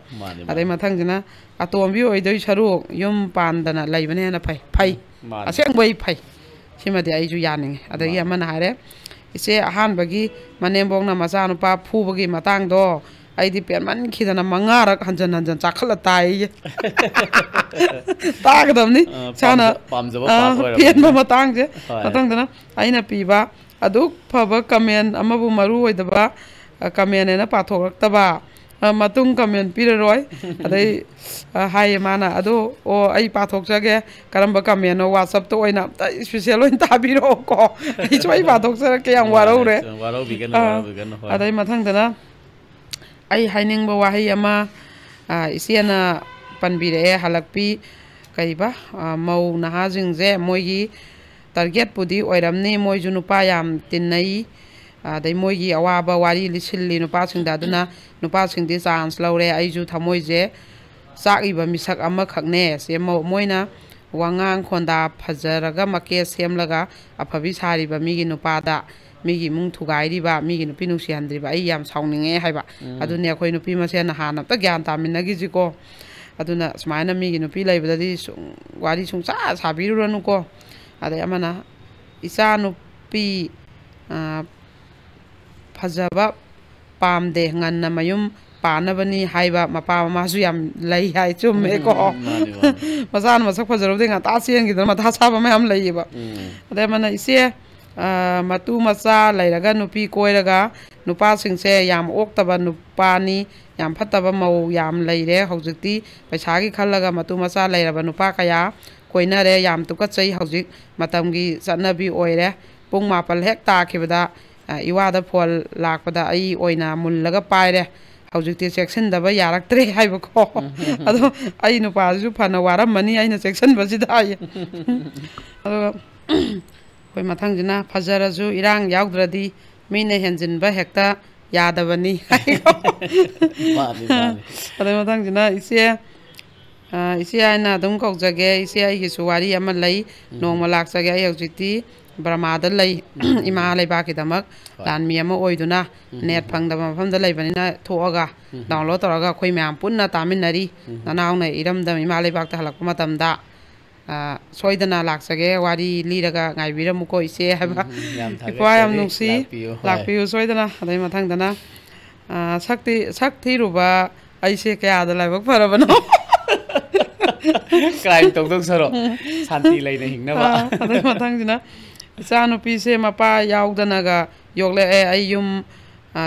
ꯑꯗꯩ ꯃꯊꯪꯁꯤꯅ ꯑꯇꯣꯝꯕꯤ ꯑꯣꯏꯗꯣꯏ ꯁꯔꯨꯛ ꯌꯨꯝ ꯄꯥꯟꯗꯅ ꯂꯩꯕꯅ ꯍꯦꯟꯅ ꯐꯩ ꯑꯁꯦꯡꯕꯩ ꯐꯩ ꯁꯤꯃꯗꯤ ꯑꯩꯁꯨ ꯌꯥꯅꯤꯡꯉꯦ ꯑꯗꯒꯤ ꯑꯃꯅ ꯍꯥꯏꯔꯦ ꯏꯆꯦ ꯑꯍꯥꯟꯕꯒꯤ ꯃꯅꯦꯝꯕꯣꯛꯅ ꯃꯆꯥꯅꯨꯄꯥ ꯐꯨꯕꯒꯤ ꯃꯇꯥꯡꯗꯣ ꯑꯩꯗꯤ ꯄꯦꯟꯃꯟꯈꯤꯗꯅ 5ꯔꯛ ꯍꯟꯖꯟ ꯆꯥꯈꯠꯂ ꯇꯥꯏꯌꯦ ꯇꯥꯒꯗꯕꯅꯤ ꯏꯁꯥꯅ ꯄꯦꯟꯕ ꯃꯇꯥꯡꯁꯦ ꯃꯊꯪꯗꯅ ꯑꯩꯅ ꯄꯤꯕ ꯑꯗꯨꯛ ꯐꯕ ꯀꯃꯦꯟ ꯑꯃꯕꯨ ꯃꯔꯨ ꯑꯣꯏꯗꯕ ꯀꯃꯦꯟ ꯄꯥꯊꯣꯛꯂꯛꯇꯕ ꯃꯇꯨꯡ ꯀꯃꯦꯟ ꯄꯤꯔꯔꯣꯏ ꯑꯗꯩ ꯍꯥꯏꯌꯦ ꯃꯥꯅ ꯑꯗꯣ ꯑꯩ ꯄꯥꯊꯣꯛꯆꯒꯦ ꯀꯔꯝꯕ ꯀꯃꯦꯟꯅꯣ ꯋꯥꯆꯞꯇ ꯑꯣꯏꯅ ꯑꯝꯇ ꯏꯁꯄꯤꯁꯦꯜ ꯑꯣꯏꯅ ꯇꯥꯕꯤꯔꯛꯑꯣꯀꯣ ꯑꯩꯁꯨ ꯑꯩ ꯄꯥꯊꯣꯛꯆꯔꯛꯀꯦ ꯌꯥꯝ ꯋꯥꯔꯧꯔꯦ ꯑꯗꯩ ꯃꯊꯪꯗꯅ ꯑꯩ ꯍꯥꯏꯅꯤꯡꯕ ꯋꯥꯍꯩ ꯑꯃ ꯏꯆꯦꯅ ꯄꯟꯕꯤꯔꯛꯑꯦ ꯍꯜꯂꯛꯄꯤ ꯀꯩꯕ ꯃꯧ ꯅꯍꯥꯁꯤꯡꯁꯦ ꯃꯣꯏꯒꯤ ꯇꯥꯔꯒꯦꯠꯄꯨꯗꯤ ꯑꯣꯏꯔꯝꯅꯤ ꯃꯣꯏꯁꯨ ꯅꯨꯄꯥ ꯌꯥꯝ ꯇꯤꯟꯅꯩ ꯑꯗꯩ ꯃꯣꯏꯒꯤ ꯑꯋꯥꯕ ꯋꯥꯔꯤ ꯂꯤꯁꯤꯜꯂꯤ ꯅꯨꯄꯥꯁꯤꯡꯗ ꯑꯗꯨꯅ ꯅꯨꯄꯥꯁꯤꯡꯗꯤ ꯆꯥꯟꯁ ꯂꯧꯔꯦ ꯑꯩꯁꯨ ꯊꯃꯣꯏꯁꯦ ꯆꯥꯛꯏꯕ ꯃꯤꯁꯛ ꯑꯃꯈꯛꯅꯦ ꯃꯣꯏꯅ ꯋꯥꯉꯥꯡ ꯈꯣꯟꯗꯥ ꯐꯖꯔꯒ ꯃꯀꯦ ꯁꯦꯝꯂꯒ ꯑꯐꯕꯤ ꯁꯥꯔꯤꯕ ꯃꯤꯒꯤ ꯅꯨꯄꯥꯗ ꯃꯤꯒꯤ ꯏꯃꯨꯡ ꯊꯨꯒꯥꯏꯔꯤꯕ ꯃꯤꯒꯤ ꯅꯨꯄꯤ ꯅꯨꯡꯁꯤꯍꯟꯗ꯭ꯔꯤꯕ ꯑꯩ ꯌꯥꯝ ꯁꯥꯎꯅꯤꯡꯉꯦ ꯍꯥꯏꯕ ꯑꯗꯨꯅꯦ ꯑꯩꯈꯣꯏ ꯅꯨꯄꯤ ꯃꯁꯦꯟ ꯍꯥꯟꯅ ꯑꯝꯇ ꯒ꯭ꯌꯥꯟ ꯇꯥꯃꯤꯟꯅꯈꯤꯁꯤꯀꯣ ꯑꯗꯨꯅ ꯁꯨꯃꯥꯏꯅ ꯃꯤꯒꯤ ꯅꯨꯄꯤ ꯂꯩꯕꯗꯗꯤ ꯋꯥꯔꯤ ꯁꯨꯡꯁꯥ ꯁꯥꯕꯤꯔꯨꯔꯅꯨꯀꯣ ꯑꯗꯩ ꯑꯃꯅ ꯏꯆꯥ ꯅꯨꯄꯤ ꯐꯖꯕ ꯄꯥꯝꯗꯦ ꯉꯟꯅ ꯃꯌꯨꯝ ꯄꯥꯟꯅꯕꯅꯤ ꯍꯥꯏꯕ ꯃꯄꯥ ꯃꯃꯥꯁꯨ ꯌꯥꯝ ꯂꯩ ꯍꯥꯏ ꯆꯨꯝꯃꯦꯀꯣ ꯃꯆꯥꯅ ꯃꯁꯛ ꯐꯖꯔꯕꯗꯤ ꯉꯟꯇꯥ ꯆꯦꯟꯈꯤꯗꯅ ꯃꯊꯥ ꯁꯥꯕ ꯃꯌꯥꯝ ꯂꯩꯌꯦꯕ ꯑꯗꯩ ꯑꯃꯅ ꯏꯆꯦ ꯃꯇꯨ ꯃꯆꯥ ꯂꯩꯔꯒ ꯅꯨꯄꯤ ꯀꯣꯏꯔꯒ ꯅꯨꯄꯥꯁꯤꯡꯁꯦ ꯌꯥꯝ ꯑꯣꯛꯇꯕ ꯅꯨꯄꯥꯅꯤ ꯌꯥꯝ ꯐꯠꯇꯕ ꯃꯧ ꯌꯥꯝ ꯂꯩꯔꯦ ꯍꯧꯖꯤꯛꯇꯤ ꯄꯩꯁꯥꯒꯤ ꯈꯜꯂꯒ ꯃꯇꯨ ꯃꯆꯥ ꯂꯩꯔꯕ ꯅꯨꯄꯥ ꯀꯌꯥ ꯀꯣꯏꯅꯔꯦ ꯌꯥꯝ ꯇꯨꯀꯠꯆꯩ ꯍꯧꯖꯤꯛ ꯃꯇꯝꯒꯤ ꯆꯠꯅꯕꯤ ꯑꯣꯏꯔꯦ ꯄꯨꯡ 9 ꯍꯦꯛ ꯇꯥꯈꯤꯕꯗ ꯏꯋꯥꯗ ꯐꯣꯟ ꯂꯥꯛꯄꯗ ꯑꯩ ꯑꯣꯏꯅ ꯃꯨꯜꯂꯒ ꯄꯥꯏꯔꯦ ꯍꯧꯖꯤꯛꯇꯤ ꯆꯦꯛꯁꯤꯟꯗꯕ ꯌꯥꯔꯛꯇ꯭ꯔꯦ ꯍꯥꯏꯕꯀꯣ ꯑꯗꯣ ꯑꯩ ꯅꯨꯄꯥꯁꯤꯁꯨ ꯐꯅ ꯋꯥꯔꯝꯃꯅꯤ ꯑꯩꯅ ꯆꯦꯛꯁꯤꯟꯕꯁꯤꯗ ꯍꯥꯏꯌꯦ ꯑꯗꯨꯒ ꯑꯩꯈꯣꯏ ꯃꯊꯪꯁꯤꯅ ꯐꯖꯔꯁꯨ ꯏꯔꯥꯡ ꯌꯥꯎꯗ꯭ꯔꯗꯤ ꯃꯤꯅ ꯍꯦꯟꯖꯤꯟꯕ ꯍꯦꯛꯇ ꯌꯥꯗꯕꯅꯤ ꯑꯗꯩ ꯃꯊꯪꯁꯤꯅ ꯏꯆꯦ ꯍꯥꯏꯅ ꯑꯗꯨꯝ ꯀꯧꯖꯒꯦ ꯏꯆꯦ ꯑꯩꯒꯤꯁꯨ ꯋꯥꯔꯤ ꯑꯃ ꯂꯩ ꯅꯣꯡꯃ ꯂꯥꯛꯆꯒꯦ ꯑꯩ ꯍꯧꯖꯤꯛꯇꯤ ꯕꯔꯃꯥꯗ ꯂꯩ ꯏꯃꯥ ꯂꯩꯕꯥꯛꯀꯤꯗꯃꯛ ꯂꯥꯟꯃꯤ ꯑꯃ ꯑꯣꯏꯗꯨꯅ ꯅꯦꯠ ꯐꯪꯗꯕ ꯃꯐꯝꯗ ꯂꯩꯕꯅꯤ나 ꯊꯣꯛꯑꯒ ꯗꯥꯎꯟꯂꯣꯗ ꯇꯧꯔꯒ ꯑꯩꯈꯣꯏ ꯃꯌꯥꯝ ꯄꯨꯟꯅ ꯇꯥꯃꯤꯟꯅꯔꯤ ꯅꯅꯥꯎꯅ ꯏꯔꯝꯗꯝ ꯏꯃꯥ ꯂꯩꯕꯥꯛꯇ ꯍꯜꯂꯛꯄ ꯃꯇꯝꯗ ꯁꯣꯏꯗꯅ ꯂꯥꯛꯆꯒꯦ ꯋꯥꯔꯤ ꯂꯤꯔꯒ ꯉꯥꯏꯕꯤꯔꯝꯃꯨꯀꯣ ꯏꯆꯦ ꯍꯥꯏꯕ ꯏꯄꯥ ꯌꯥꯝ ꯅꯨꯡꯁꯤ ꯂꯥꯛꯄꯤꯌꯨ ꯁꯣꯏꯗꯅ ꯑꯗꯩ ꯃꯊꯪꯗꯅ ꯁꯛ ꯊꯤꯔꯨꯕ ꯑꯩꯁꯦ ꯀꯌꯥꯗ ꯂꯥꯏꯕꯛ ꯐꯔꯕꯅꯣ ꯀ꯭ꯔꯥꯏꯝ ꯇꯧꯗꯧꯁꯔꯣ ꯁꯥꯟꯇꯤ ꯂꯩꯅ ꯍꯤꯡꯅꯕ ꯑꯗꯩ ꯃꯊꯪꯁꯤꯅ ꯏꯆꯥꯅꯨꯄꯤꯁꯦ ꯃꯄꯥ ꯌꯥꯎꯗꯅꯒ ꯌꯣꯛꯂꯛꯑꯦ ꯑꯩ ꯌꯨꯝ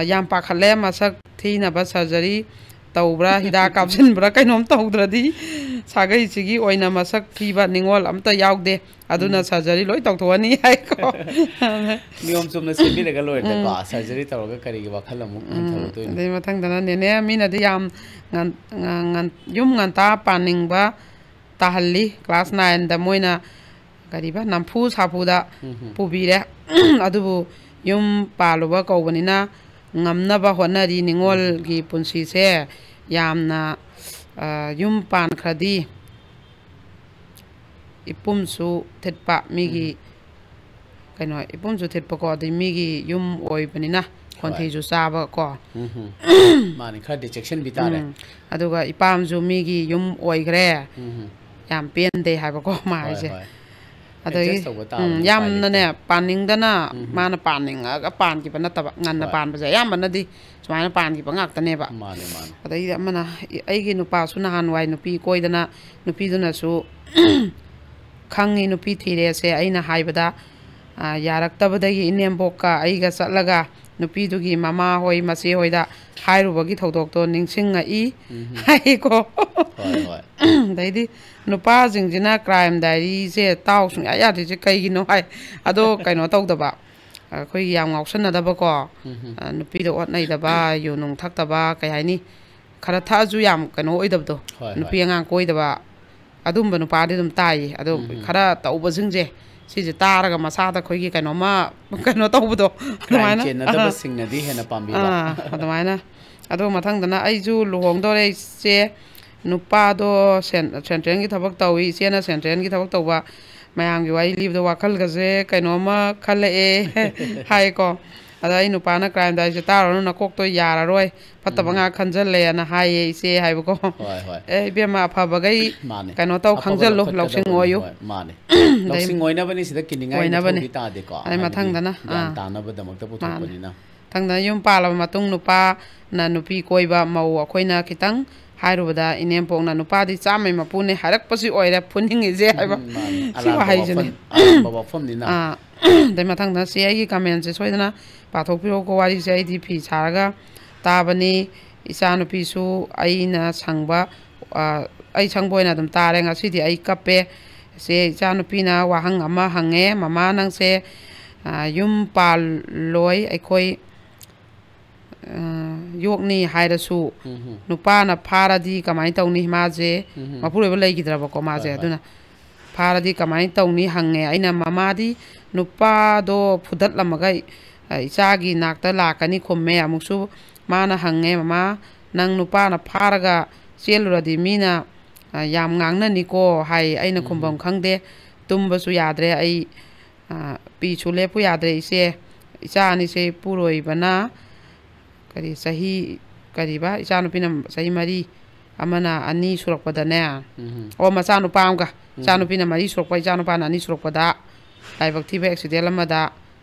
ꯌꯥꯝ ꯄꯥꯈꯠꯂꯦ ꯃꯁꯛ ꯊꯤꯅꯕ ꯁꯔꯖꯔꯤ ꯇꯧꯕ꯭ꯔꯥ ꯍꯤꯗꯥꯛ ꯀꯥꯞꯁꯤꯟꯕ꯭ꯔꯥ ꯀꯩꯅꯣꯝ ꯇꯧꯗ꯭ꯔꯗꯤ ꯁꯥꯒꯩꯁꯤꯒꯤ ꯑꯣꯏꯅ ꯃꯁꯛ ꯊꯤꯕ ꯅꯤꯡꯉꯣꯜ ꯑꯝꯇ ꯌꯥꯎꯗꯦ ꯑꯗꯨꯅ ꯁꯔꯖꯔꯤ ꯂꯣꯏ ꯇꯧꯊꯣꯛꯑꯅꯤ ꯍꯥꯏꯀꯣ ꯅꯤꯌꯣꯝ ꯆꯨꯝꯅ ꯁꯦꯝꯕꯤꯔꯒ ꯂꯣꯏꯔꯦꯀꯣ ꯁꯔꯖꯔꯤ ꯇꯧꯔꯒ ꯀꯔꯤꯒꯤ ꯋꯥꯈꯜ ꯑꯃꯨꯛ ꯍꯟꯊꯔꯛꯇꯣꯏꯅꯣ ꯑꯗꯩ ꯃꯊꯪꯗꯅ ꯅꯦꯅꯦ ꯃꯤꯅꯗꯤ ꯌꯥꯝ ꯌꯨꯝ ꯉꯟꯇꯥ ꯄꯥꯅꯤꯡꯕ ꯇꯥꯍꯜꯂꯤ ꯀ꯭ꯂꯥꯁ 9ꯗ ꯃꯣꯏꯅ ꯀꯔꯤꯕ ꯅꯝꯐꯨ ꯁꯥꯐꯨꯗ ꯄꯨꯕꯤꯔꯦ ꯑꯗꯨꯕꯨ ꯌꯨꯝ ꯄꯥꯜꯂꯨꯕ ꯀꯧꯕꯅꯤꯅ ꯉꯝꯅꯕ ꯍꯣꯠꯅꯔꯤ ꯅꯤꯡꯉꯣꯜꯒꯤ ꯄꯨꯟꯁꯤꯁꯦ ꯌꯥꯝꯅ ꯌꯨꯝ ꯄꯥꯟꯈ꯭ꯔꯗꯤ ꯏꯄꯨꯝꯁꯨ ꯊꯤꯠꯄ ꯃꯤꯒꯤ ꯀꯩꯅꯣ ꯏꯄꯨꯝꯁꯨ ꯊꯤꯠꯄꯀꯣ ꯑꯗꯩ ꯃꯤꯒꯤ ꯌꯨꯝ ꯑꯣꯏꯕꯅꯤꯅ ꯈꯣꯟꯊꯤꯁꯨ ꯆꯥꯕ ꯀꯣ ꯃꯥꯅꯤ ꯈꯔꯗꯤ ꯆꯦꯛꯁꯤꯟꯕꯤ ꯇꯥꯔꯦ ꯑꯗꯨꯒ ꯏꯄꯥꯝꯁꯨ ꯃꯤꯒꯤ ꯌꯨꯝ ꯑꯣꯏꯈ꯭ꯔꯦ ꯌꯥꯝ ꯄꯦꯟꯗꯦ ꯍꯥꯏꯕꯀꯣ ꯃꯥ ꯍꯥꯏꯁꯦ ꯑꯗꯒꯤ ꯌꯥꯝꯅꯅꯦ ꯄꯥꯅꯤꯡꯗꯅ ꯃꯥꯅ ꯄꯥꯅꯤꯡꯉꯒ ꯄꯥꯟꯈꯤꯕ ꯅꯠꯇꯕ ꯉꯟꯅ ꯄꯥꯟꯕꯁꯦ ꯑꯌꯥꯝꯕꯅꯗꯤ ꯁꯨꯃꯥꯏꯅ ꯄꯥꯟꯈꯤꯕ ꯉꯥꯛꯇꯅꯦꯕ ꯑꯗꯩꯗꯤ ꯑꯃꯅ ꯑꯩꯒꯤ ꯅꯨꯄꯥꯁꯨ ꯅꯍꯥꯟꯋꯥꯏ ꯅꯨꯄꯤ ꯀꯣꯏꯗꯅ ꯅꯨꯄꯤꯗꯨꯅꯁꯨ ꯈꯪꯉꯤ ꯅꯨꯄꯤ ꯊꯤꯔꯦꯁꯦ ꯑꯩꯅ ꯍꯥꯏꯕꯗ ꯌꯥꯔꯛꯇꯕꯗꯒꯤ ꯏꯅꯦꯝꯕꯣꯛꯀ ꯑꯩꯒ ꯆꯠꯂꯒ ꯅꯨꯄꯤꯗꯨꯒꯤ ꯃꯃꯥ ꯍꯣꯏ ꯃꯆꯦ ꯍꯣꯏꯗ ꯍꯥꯏꯔꯨꯕꯒꯤ ꯊꯧꯗꯣꯛꯇꯣ ꯅꯤꯡꯁꯤꯡꯉꯛꯏ ꯍꯥꯏꯀꯣ ꯑꯗꯩꯗꯤ ꯅꯨꯄꯥꯁꯤꯡꯁꯤꯅ ꯀ꯭ꯔꯥꯏꯝ ꯗꯥꯏꯔꯤꯁꯦ ꯇꯥꯎ ꯁꯨꯡꯌꯥ ꯌꯥꯗ꯭ꯔꯤꯁꯦ ꯀꯩꯒꯤꯅꯣ ꯍꯥꯏ ꯑꯗꯣ ꯀꯩꯅꯣ ꯇꯧꯗꯕ ꯑꯩꯈꯣꯏꯒꯤ ꯌꯥꯝ ꯉꯥꯎꯁꯟꯅꯗꯕꯀꯣ ꯅꯨꯄꯤꯗ ꯑꯣꯠꯅꯩꯗꯕ ꯌꯨ ꯅꯨꯡ ꯊꯛꯇꯕ ꯀꯩ ꯍꯥꯏꯅꯤ ꯈꯔ ꯊꯛꯑꯁꯨ ꯌꯥꯝ ꯀꯩꯅꯣ ꯑꯣꯏꯗꯕꯗꯣ ꯅꯨꯄꯤ ꯑꯉꯥꯡ ꯀꯣꯏꯗꯕ ꯑꯗꯨꯝꯕ ꯅꯨꯄꯥꯗꯤ ꯑꯗꯨꯝ ꯇꯥꯏꯌꯦ ꯑꯗꯣ ꯈꯔ ꯇꯧꯕꯁꯤꯡꯁꯦ ꯁꯤꯁꯦ ꯇꯥꯔꯒ ꯃꯁꯥꯗ ꯑꯩꯈꯣꯏꯒꯤ ꯀꯩꯅꯣꯝꯃ ꯀꯩꯅꯣ ꯇꯧꯕꯗꯣ ꯑꯗꯨꯃꯥꯏꯅ ꯆꯦꯟꯅꯗꯕꯁꯤꯡꯅꯗꯤ ꯍꯦꯟꯅ ꯄꯥꯝꯕꯤꯕ ꯑꯗꯨꯃꯥꯏꯅ ꯑꯗꯨ ꯃꯊꯪꯗꯅ ꯑꯩꯁꯨ ꯂꯨꯍꯣꯡꯗꯧꯔꯦ ꯏꯆꯦ ꯅꯨꯄꯥꯗꯣ ꯁꯦꯟꯇ꯭ꯔꯦꯜꯒꯤ ꯊꯕꯛ ꯇꯧꯋꯤ ꯏꯆꯦꯅ ꯁꯦꯟꯇ꯭ꯔꯦꯜꯒꯤ ꯊꯕꯛ ꯇꯧꯕ ꯃꯌꯥꯝꯒꯤ ꯋꯥꯔꯤ ꯂꯤꯕꯗ ꯋꯥꯈꯜꯒꯁꯦ ꯀꯩꯅꯣꯝꯃ ꯈꯜꯂꯛꯑꯦ ꯍꯥꯏꯀꯣ ꯑꯗ ꯑꯩ ꯅꯨꯄꯥꯅ ꯀ꯭ꯔꯥꯏꯝ ꯗꯥꯏꯔꯤꯁꯦ ꯇꯥꯔꯨꯔꯅꯨ ꯅꯀꯣꯛꯇꯣ ꯌꯥꯔꯔꯣꯏ ꯐꯠꯇꯕ ꯉꯥꯛ ꯈꯟꯖꯜꯂꯦꯅ ꯍꯥꯏꯌꯦ ꯏꯆꯦ ꯍꯥꯏꯕꯀꯣ ꯏꯕꯦꯝꯃ ꯑꯐꯕꯈꯩ ꯀꯩꯅꯣ ꯇꯧ ꯈꯪꯖꯜꯂꯨ ꯂꯧꯁꯤꯡ ꯑꯣꯏꯌꯨ ꯂꯧꯁꯤꯡ ꯑꯣꯏꯅꯕꯅꯤ ꯁꯤꯗ ꯀꯤꯅꯤꯡꯉꯥꯏ ꯃꯊꯧꯗꯤ ꯇꯥꯗꯦꯀꯣ ꯑꯗꯩ ꯃꯊꯪꯗꯅ ꯒ꯭ꯌꯥꯟ ꯇꯥꯅꯕꯗꯃꯛꯇ ꯄꯨꯊꯣꯛꯄꯅꯤꯅ ꯃꯊꯪꯗꯅ ꯌꯨꯝ ꯄꯥꯜꯂꯕ ꯃꯇꯨꯡ ꯅꯨꯄꯥꯅ ꯅꯨꯄꯤ ꯀꯣꯏꯕ ꯃꯧ ꯑꯩꯈꯣꯏꯅ ꯈꯤꯇꯪ ꯍꯥꯏꯔꯨꯕꯗ ꯏꯅꯦꯝꯄꯣꯛꯅ ꯅꯨꯄꯥꯗꯤ ꯆꯥꯝꯃꯩ ꯃꯄꯨꯅꯦ ꯍꯥꯏꯔꯛꯄꯁꯤ ꯑꯣꯏꯔꯦ ꯐꯨꯅꯤꯡꯉꯤꯁꯦ ꯍꯥꯏꯕ ꯁꯤ ꯋꯥꯍꯩꯁꯤꯅꯦ ꯑꯗꯩ ꯃꯊꯪꯗ ꯆꯦ ꯑꯩꯒꯤ ꯀꯃꯦꯟꯁꯦ ꯁꯣꯏꯗꯅ ꯄꯥꯊꯣꯛꯄꯤꯔꯛꯎꯀꯣ ꯋꯥꯔꯤꯁꯦ ꯑꯩꯗꯤ ꯐꯤ ꯁꯥꯔꯒ ꯇꯥꯕꯅꯤ ꯏꯆꯥꯅꯨꯄꯤꯁꯨ ꯑꯩꯅ ꯁꯪꯕ ꯑꯩ ꯁꯪꯕ ꯑꯣꯏꯅ ꯑꯗꯨꯝ ꯇꯥꯔꯦ ꯉꯁꯤꯗꯤ ꯑꯩ ꯀꯞꯄꯦ ꯆꯦ ꯏꯆꯥꯅꯨꯄꯤꯅ ꯋꯥꯍꯪ ꯑꯃ ꯍꯪꯉꯦ ꯃꯃꯥ ꯅꯪꯁꯦ ꯌꯨم ꯄꯥꯜꯂꯣꯏ ꯑꯩꯈꯣই ꯌꯣꯛꯅꯤ ꯍꯥꯏꯔꯁꯨ ꯅꯨꯄꯥꯅ ꯐꯥꯔꯗꯤ ꯀꯃꯥꯏꯅ ꯇꯧꯅꯤ ꯃꯥꯁꯦ ꯃꯄꯨꯔꯣꯏꯕ ꯂꯩꯈꯤꯗ꯭ꯔꯕꯀꯣ ꯃꯥꯁꯦ ꯑꯗꯨꯅ ꯐꯥꯔꯗꯤ ꯀꯃꯥꯏꯅ ꯇꯧꯅꯤ ꯍꯪꯉꯦ ꯑꯩꯅ ꯃꯃꯥꯗꯤ ꯅꯨꯄꯥꯗꯣ ꯐꯨꯗꯠꯂꯝꯃꯒ ꯏꯆꯥꯒꯤ ꯅꯥꯛꯇ ꯂꯥꯛꯀꯅꯤ ꯈꯨꯝꯃꯦ ꯑꯃꯨꯛꯁꯨ ꯃꯥꯅ ꯍꯪꯉꯦ ꯃꯃꯥ ꯅꯪ ꯅꯨꯄꯥꯅ ꯐꯥꯔꯒ ꯆꯦꯜꯂꯨꯔꯗꯤ ꯃꯤꯅ ꯌꯥꯝ ꯉꯥꯡꯅꯅꯤꯀꯣ ꯍꯥꯏ ꯑꯩꯅ ꯈꯨꯝꯐꯝ ꯈꯪꯗꯦ ꯇꯨꯝꯕꯁꯨ ꯌꯥꯗ꯭ꯔꯦ ꯑꯩ ꯄꯤꯁꯨ ꯂꯦꯞꯄꯨ ꯌꯥꯗ꯭ꯔꯦ ꯏꯆꯥ ꯑꯅꯤꯁꯦ ꯄꯨꯔꯣꯏꯕꯅ ꯀꯔꯤ ꯆꯍꯤ ꯀꯔꯤꯕ ꯏꯆꯥꯅꯨꯄꯤꯅ ꯆꯍꯤ 4 ꯑꯃꯅ 2 ꯁꯨꯔꯛꯄꯗꯅꯦ ꯑꯣ ꯃꯆꯥꯅꯨꯄꯥ ꯑꯃꯒ ꯏꯆꯥꯅꯨꯄꯤꯅ 4 ꯁꯨꯔꯛꯄ ꯏꯆꯥꯅꯨꯄꯥꯅ 2 ꯁꯨꯔꯛꯄꯗ ꯂꯥꯏꯕꯛ ꯊꯤꯕ ꯑꯦꯛꯁꯤꯗꯦꯟ ꯑꯃꯗ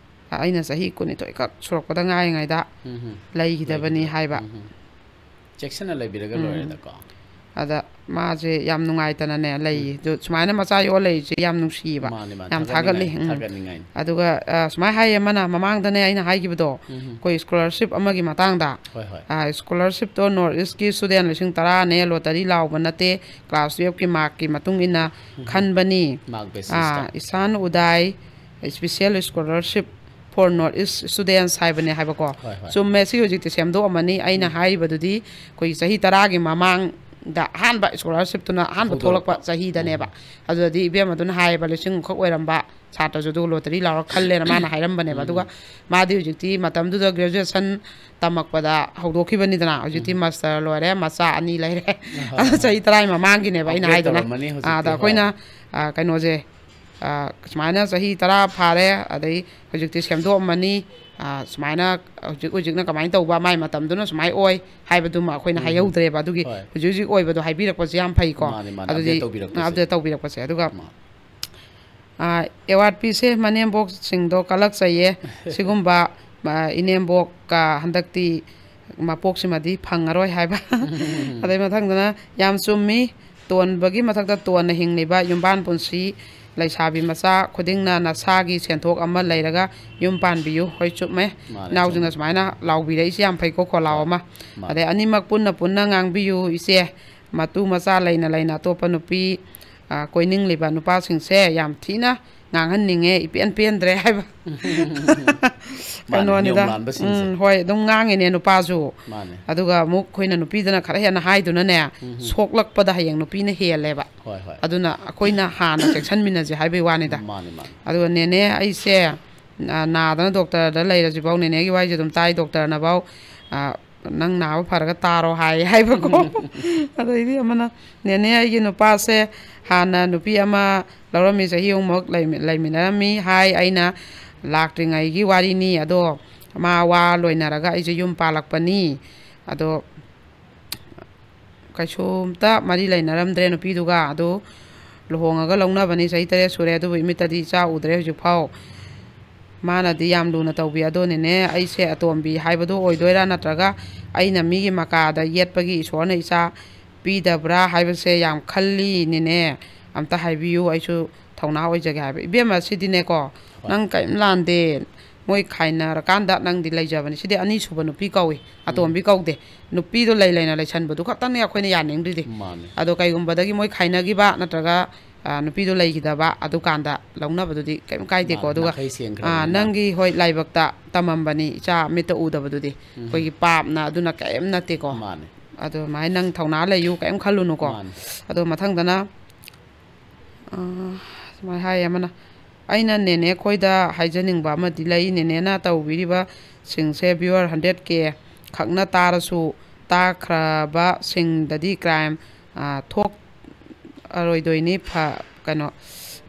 ꯑꯩꯅ ꯆꯍꯤ 22 ꯈꯛ ꯁꯨꯔꯛꯄꯗ ꯉꯥꯏꯔꯤꯉꯩꯗ ꯂꯩꯈꯤꯗꯕꯅꯤ ꯍꯥꯏꯕ ꯆꯦꯛꯁꯤꯟꯅ ꯂꯩꯕꯤꯔꯒ ꯂꯣꯏꯔꯦꯗꯀꯣ ꯑꯗ ꯃꯥꯁꯦ ꯌꯥꯝ ꯅꯨꯡꯉꯥꯏꯇꯅꯅꯦ ꯂꯩ ꯑꯗꯨ ꯁꯨꯃꯥꯏꯅ ꯃꯆꯥ ꯌꯣꯛꯑ ꯂꯩꯔꯤꯁꯦ ꯌꯥꯝ ꯅꯨꯡꯁꯤꯌꯦꯕ ꯌꯥꯝ ꯊꯥꯒꯠꯂꯤ ꯑꯗꯨꯒ ꯁꯨꯃꯥꯏꯅ ꯍꯥꯏꯌꯦ ꯑꯃꯅ ꯃꯃꯥꯡꯗꯅꯦ ꯑꯩꯅ ꯍꯥꯏꯈꯤꯕꯗꯣ ꯑꯩꯈꯣꯏ ꯁ꯭ꯀꯣꯂꯔꯁꯤꯞ ꯑꯃꯒꯤ ꯃꯇꯥꯡꯗ ꯁ꯭ꯀꯣꯂꯔꯁꯤꯞꯇꯣ ꯅꯣꯔꯠ ꯏꯁꯀꯤ ꯁ꯭ꯇꯨꯗꯦꯟ 10,000ꯅꯦ ꯂꯣꯇꯔꯤ ꯂꯥꯎꯕ ꯅꯠꯇꯦ ꯀ꯭ꯂꯥꯁ 12ꯀꯤ ꯃꯥꯔꯛꯀꯤ ꯃꯇꯨꯡ ꯏꯟꯅ ꯈꯟꯕꯅꯤ ꯏꯁꯥꯟ ꯎꯗꯥꯏ special scholarship for North East students ꯍꯥꯏꯕꯅꯦ ꯍꯥꯏꯕꯀꯣ ꯆꯨꯝꯃꯦ ꯁꯤ ꯍꯧꯖꯤꯛꯇꯤ ꯁꯦꯝꯗꯣꯛꯑꯝꯃꯅꯤ ꯑꯩꯅ ꯍꯥꯏꯔꯤꯕꯗꯨꯗꯤ ꯑꯩꯈꯣꯏꯒꯤ ꯆꯍꯤ 10ꯒꯤ ꯃꯃꯥꯡꯗ ꯑꯍꯥꯟꯕ ꯁ꯭ꯀꯣꯂꯔꯁꯤꯞꯇꯨꯅ ꯑꯍꯥꯟꯕ ꯊꯣꯛꯂꯛꯄ ꯆꯍꯤꯗꯅꯦꯕ ꯑꯗꯨꯗꯗꯤ ꯏꯕꯦꯝ ꯑꯗꯨꯅ ꯍꯥꯏꯌꯦꯕ 1,000 ꯈꯛ ꯑꯣꯏꯔꯝꯕ ꯁꯥꯇ꯭ꯔꯁꯨ ꯑꯗꯨꯒ ꯂꯣꯇꯔꯤ ꯂꯥꯎꯔ ꯈꯜꯂꯦꯅ ꯃꯥꯅ ꯍꯥꯏꯔꯝꯕꯅꯦꯕ ꯑꯗꯨꯒ ꯃꯥꯗꯤ ꯍꯧꯖꯤꯛꯇꯤ ꯃꯇꯝꯗꯨꯗ ꯒ꯭ꯔꯦꯖꯨꯑꯦꯁꯟ ꯇꯝꯃꯛꯄꯗ ꯍꯧꯗꯣꯛꯈꯤꯕꯅꯤꯗꯅ ꯍꯧꯖꯤꯛꯇꯤ ꯃꯥꯁꯇꯔ ꯂꯣꯏꯔꯦ ꯃꯆꯥ 2 ꯂꯩꯔꯦ ꯑꯗꯨ ꯆꯍꯤ 10ꯒꯤ ꯃꯃꯥꯡꯒꯤꯅꯦꯕ ꯑꯩꯅ ꯍꯥꯏꯗꯅ ꯑꯗ ꯑꯩꯈꯣꯏꯅ ꯀꯩꯅꯣꯁꯦ ꯁꯨꯃꯥꯏꯅ ꯆꯍꯤ 10 ꯐꯥꯔꯦ ꯑꯗꯩ ꯍꯧꯖꯤꯛꯇꯤ ꯁꯦꯝꯗꯣꯛꯑꯝꯃꯅꯤ ꯁꯨꯃꯥꯏꯅ ꯍꯧꯖꯤꯛꯅ ꯀꯃꯥꯏꯅ ꯇꯧꯕ ꯃꯥꯏ ꯃꯇꯝꯗꯨꯅ ꯁꯨꯃꯥꯏꯅ ꯑꯣꯏ ꯍꯥꯏꯕꯗꯨꯃ ꯑꯩꯈꯣꯏꯅ ꯍꯥꯏꯍꯧꯗ꯭ꯔꯦꯕ ꯑꯗꯨꯒꯤ ꯍꯧꯖꯤꯛ ꯑꯣꯏꯕꯗꯣ ꯍꯥꯏꯕꯤꯔꯛꯄꯁꯦ ꯌꯥꯝ ꯐꯩꯀꯣ ꯑꯗꯨꯗꯤ ꯑꯞꯗꯦꯠ ꯇꯧꯕꯤꯔꯛꯄꯁꯦ ꯑꯗꯨꯒ ꯑꯦꯋꯥꯔꯗ ꯄꯤꯁꯦ ꯃꯅꯦꯝꯕꯣꯛꯁꯤꯡꯗꯣ ꯀꯜꯂꯛꯆꯩꯌꯦ ꯁꯤꯒꯨꯝꯕ ꯏꯅꯦꯝꯕꯣꯛꯀ ꯍꯟꯗꯛꯇꯤ ꯃꯄꯣꯛꯁꯤꯃꯗꯤ ꯐꯪꯉꯔꯣꯏ ꯍꯥꯏꯕ ꯑꯗꯩ ꯃꯊꯪꯗꯅ ꯌꯥꯝ ꯆꯨꯝꯃꯤ ꯇꯣꯟꯕꯒꯤ ꯃꯊꯛꯇ ꯇꯣꯟꯅ ꯍꯤꯡꯂꯤꯕ ꯌꯨꯝꯕꯥꯟ ꯄꯨꯟꯁꯤ ꯂꯩꯁꯥꯕꯤ ꯃꯆꯥ ꯈꯨꯗꯤꯡꯅ ꯅꯁꯥꯒꯤ ꯁꯦꯟꯊꯣꯛ ꯑꯃ ꯂꯩꯔꯒ ꯌꯨꯝ ꯄꯥꯟꯕꯤꯌꯨ ꯍꯣꯏ ꯆꯨꯝꯃꯦ ꯏꯅꯥꯎꯁꯤꯡꯅ ꯁꯨꯃꯥꯏꯅ ꯂꯥꯎꯕꯤꯔꯛꯏꯁꯦ ꯌꯥꯝ ꯐꯩꯀꯣ ꯈꯣꯜꯂꯥꯎ ꯑꯃ ꯑꯗꯩ ꯑꯅꯤꯃꯛ ꯄꯨꯟꯅ ꯉꯥꯡꯕꯤꯌꯨ ꯏꯆꯦ ꯃꯇꯨ ꯃꯆꯥ ꯂꯩꯅ ꯑꯇꯣꯞꯄ ꯅꯨꯄꯤ ꯀꯣꯏꯅꯤꯡꯂꯤꯕ ꯅꯨꯄꯥꯁꯤꯡꯁꯦ ꯌꯥꯝ ꯊꯤꯅ ꯉꯥꯡꯍꯟꯅꯤꯡꯉꯦ ꯏꯄꯦꯟ ꯄꯦꯟꯗ꯭ꯔꯦ ꯍꯥꯏꯕ ꯀꯩꯅꯣꯅꯤꯗ ꯍꯣꯏ ꯑꯗꯨꯝ ꯉꯥꯡꯉꯤꯅꯦ ꯅꯨꯄꯥꯁꯨ ꯑꯗꯨꯒ ꯑꯃꯨꯛ ꯑꯩꯈꯣꯏꯅ ꯅꯨꯄꯤꯗꯅ ꯈꯔ ꯍꯦꯟꯅ ꯍꯥꯏꯗꯨꯅꯅꯦ ꯁꯣꯛꯂꯛꯄꯗ ꯍꯌꯦꯡ ꯅꯨꯄꯤꯅ ꯍꯦꯜꯂꯦꯕ ꯑꯗꯨꯅ ꯑꯩꯈꯣꯏꯅ ꯍꯥꯟꯅ ꯆꯦꯛꯁꯤꯟꯃꯤꯟꯅꯁꯦ ꯍꯥꯏꯕꯒꯤ ꯋꯥꯅꯤꯗ ꯑꯗꯨꯒ ꯅꯦꯅꯦ ꯑꯩꯁꯦ ꯅꯥꯗꯅ ꯗꯣꯛꯇꯔꯗ ꯂꯩꯔꯁꯤꯐꯥꯎ ꯅꯦꯅꯦꯒꯤ ꯋꯥꯔꯤꯁꯦ ꯑꯗꯨꯝ ꯇꯥꯏ ꯗꯣꯛꯇꯔꯅꯐꯥꯎ ꯅꯪ ꯅꯥꯕ ꯐꯔꯒ ꯇꯥꯔꯣ ꯍꯥꯏꯕꯀꯣ ꯑꯗꯩꯗꯤ ꯑꯃꯅ ꯅꯦꯅꯦ ꯑꯩꯒꯤ ꯅꯨꯄꯥꯁꯦ ꯍꯥꯟꯅ ꯅꯨꯄꯤ ꯑꯃ ꯂꯧꯔꯝꯃꯤ ꯆꯍꯤ 6ꯃꯨꯛ ꯂꯩꯃꯤꯟꯅꯔꯝꯃꯤ ꯑꯩꯅ ꯂꯥꯛꯇ꯭ꯔꯤꯉꯩꯒꯤ ꯋꯥꯔꯤꯅꯤ ꯑꯗꯣ ꯃꯥ ꯋꯥ ꯂꯣꯏꯅꯔꯒ ꯑꯩꯁꯦ ꯌꯨꯝ ꯄꯥꯜꯂꯛꯄꯅꯤ ꯑꯗꯣ ꯀꯩꯁꯨꯝꯇ ꯃꯔꯤ ꯂꯩꯅꯔꯝꯗ꯭ꯔꯦ ꯅꯨꯄꯤꯗꯨꯒ ꯑꯗꯣ ꯂꯨꯍꯣꯡꯉꯒ ꯂꯧꯅꯕꯅꯤ ꯆꯍꯤ 7 ꯁꯨꯔꯦ ꯑꯗꯨꯕꯨ ꯏꯃꯤꯠꯇꯗꯤ ꯏꯆꯥ ꯎꯗ꯭ꯔꯦ ꯍꯧꯖꯤꯛꯐꯥꯎ ꯃꯥꯅꯗꯤ ꯌꯥꯝ ꯂꯨꯅ ꯇꯧꯕꯤ ꯑꯗꯣꯅꯦꯅꯦ ꯑꯩꯁꯦ ꯑꯇꯣꯝꯕꯤ ꯍꯥꯏꯕꯗꯣ ꯑꯣꯏꯗꯣꯏꯔꯥ ꯅꯠꯇ꯭ꯔꯒ ꯑꯩꯅ ꯃꯤꯒꯤ ꯃꯀꯥꯗ ꯌꯦꯠꯄꯒꯤ ꯏꯁꯣꯔꯅ ꯏꯆꯥ ꯄꯤꯗꯕ꯭ꯔꯥ ꯍꯥꯏꯕꯁꯦ ꯌꯥꯝ ꯈꯜꯂꯤꯅꯦꯅꯦ ꯑꯝꯇ ꯍꯥꯏꯕꯤꯌꯨ ꯑꯩꯁꯨ ꯊꯧꯅꯥ ꯑꯣꯏꯖꯒꯦ ꯍꯥꯏꯕ 이베ꯝꯃ ꯁꯤꯗꯤꯅꯦꯀꯣ ꯅꯪ ꯀꯩꯝ ꯂꯥꯟꯗꯦ ꯃꯣꯏ ꯈꯥꯏꯅꯔꯀꯥꯟꯗ ꯅꯪꯗꯤ ꯂꯩꯖꯕꯅꯤ ꯁꯤꯗꯤ ꯑꯅꯤꯁꯨꯕ ꯅꯨꯄꯤ ꯀꯧꯏ ꯑꯇꯣꯝꯕꯤ ꯀꯧꯗꯦ ꯅꯨꯄꯤꯗꯣ ꯂꯩꯅ ꯂꯩꯁꯟꯕꯗꯨ ꯈꯛꯇꯪꯅꯤ ꯑꯩꯈꯣꯏꯅ ꯌꯥꯅꯤꯡꯗ꯭ꯔꯤꯗꯤ ꯑꯗꯣ ꯀꯩꯒꯨꯝꯕꯗꯒꯤ ꯃꯣꯏ ꯈꯥꯏꯅꯈꯤꯕ ꯅꯠꯇ꯭ꯔꯒ ꯅꯨꯄꯤꯗꯣ ꯂꯩꯈꯤꯗꯕ ꯑꯗꯨꯀꯥꯟꯗ ꯂꯧꯅꯕꯗꯨꯗꯤ ꯀꯩꯝ ꯀꯥꯏꯗꯦꯀꯣ ꯑꯗꯨꯒ ꯅꯪꯒꯤ ꯍꯣꯏ ꯂꯥꯏꯕꯛꯇ ꯇꯝꯃꯝꯕꯅꯤ ꯏꯆꯥ ꯃꯤꯠꯇ ꯎꯗꯕꯗꯨꯗꯤ ꯑꯩꯈꯣꯏꯒꯤ ꯄꯥꯞꯅ ꯑꯗꯨꯅ ꯀꯩꯝ ꯅꯠꯇꯦꯀꯣ ꯑꯗꯨꯃꯥꯏꯅ ꯅꯪ ꯊꯧꯅꯥ ꯂꯩꯌꯨ ꯀꯩꯝ ꯈꯜꯂꯨꯅꯨꯀꯣ ꯑꯗꯣ ꯃꯊꯪꯗꯅ ꯁꯨꯃꯥꯏꯅ ꯍꯥꯏ ꯑꯃꯅ ꯑꯩꯅ ꯅꯦꯅꯦ ꯈꯣꯏꯗ ꯍꯥꯏꯖꯅꯤꯡꯕ ꯑꯃꯗꯤ ꯂꯩ ꯅꯦꯅꯦꯅ ꯇꯧꯕꯤꯔꯤꯕꯁꯤꯡꯁꯦ ꯚ꯭ꯌꯨꯋꯔ 100K ꯈꯛꯅ ꯇꯥꯔꯁꯨ ꯇꯥꯈ꯭ꯔꯕꯁꯤꯡꯗꯗꯤ ꯀ꯭ꯔꯥꯏꯝ ꯊꯣꯛꯑꯔꯣꯏꯗꯣꯏꯅꯤ ꯀꯩꯅꯣ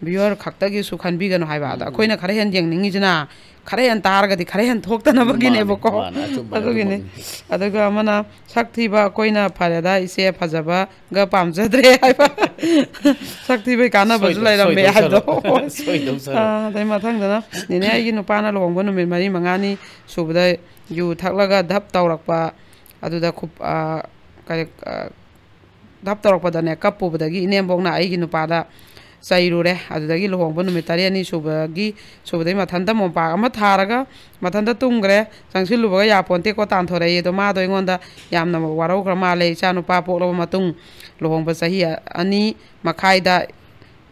ꯚ꯭ꯌꯨꯋꯔ ꯈꯛꯇꯒꯤꯁꯨ ꯈꯟꯕꯤꯒꯅꯨ ꯍꯥꯏꯕ ꯑꯗ ꯑꯩꯈꯣꯏꯅ ꯈꯔ ꯍꯦꯟꯅ ꯌꯦꯡꯅꯤꯡꯉꯤꯁꯤꯅ ꯈꯔ ꯍꯦꯟꯅ ꯇꯥꯔꯒꯗꯤ ꯈꯔ ꯍꯦꯟꯅ ꯊꯣꯛꯇꯅꯕꯒꯤꯅꯦꯕꯀꯣ ꯑꯗꯨꯒꯤꯅꯤ ꯑꯗꯨꯒ ꯑꯃꯅ ꯁꯛ ꯊꯤꯕ ꯑꯩꯈꯣꯏꯅ ꯐꯔꯦꯗ ꯏꯆꯦ ꯐꯖꯕꯒ ꯄꯥꯝꯖꯗ꯭ꯔꯦ ꯍꯥꯏꯕ ꯁꯛ ꯊꯤꯕꯩ ꯀꯥꯟꯅꯕꯁꯨ ꯂꯩꯔꯝꯃꯦ ꯍꯥꯏꯕꯗꯣ ꯑꯗꯩ ꯃꯊꯪꯗꯅ ꯅꯦꯅꯦ ꯑꯩꯒꯤ ꯅꯨꯄꯥꯅ ꯂꯨꯍꯣꯡꯕ ꯅꯨꯃꯤꯠ 4-5ꯅꯤ ꯁꯨꯕꯗ ꯌꯨ ꯊꯛꯂꯒ ꯙꯞ ꯇꯧꯔꯛꯄ ꯑꯗꯨꯗ ꯙꯞ ꯇꯧꯔꯛꯄꯗꯅꯦ ꯀꯞꯄꯨꯕꯗꯒꯤ ꯏꯅꯦꯝꯕꯣꯛꯅ ꯑꯩꯒꯤ ꯅꯨꯄꯥꯗ ꯆꯩꯔꯨꯔꯦ ꯑꯗꯨꯗꯒꯤ ꯂꯨꯍꯣꯡꯕ ꯅꯨꯃꯤꯠ 7ꯅꯤ ꯁꯨꯕꯗꯒꯤ ꯃꯊꯟꯇ ꯃꯣꯝꯄꯥꯛ ꯑꯃ ꯊꯥꯔꯒ ꯃꯊꯟꯇ ꯇꯨꯝꯈ꯭ꯔꯦ ꯆꯪꯁꯤꯜꯂꯨꯕꯒ ꯌꯥꯄꯣꯟꯇꯦꯀꯣ ꯇꯥꯟꯊꯣꯔꯛꯏ ꯑꯗꯣ ꯃꯥꯗꯣ ꯑꯩꯉꯣꯟꯗ ꯌꯥꯝꯅ ꯋꯥꯔꯧꯈ꯭ꯔ ꯃꯥꯜꯂꯦ ꯏꯆꯥ ꯅꯨꯄꯥ ꯄꯣꯛꯂꯕ ꯃꯇꯨꯡ ꯂꯨꯍꯣꯡꯕ ꯆꯍꯤ 2.5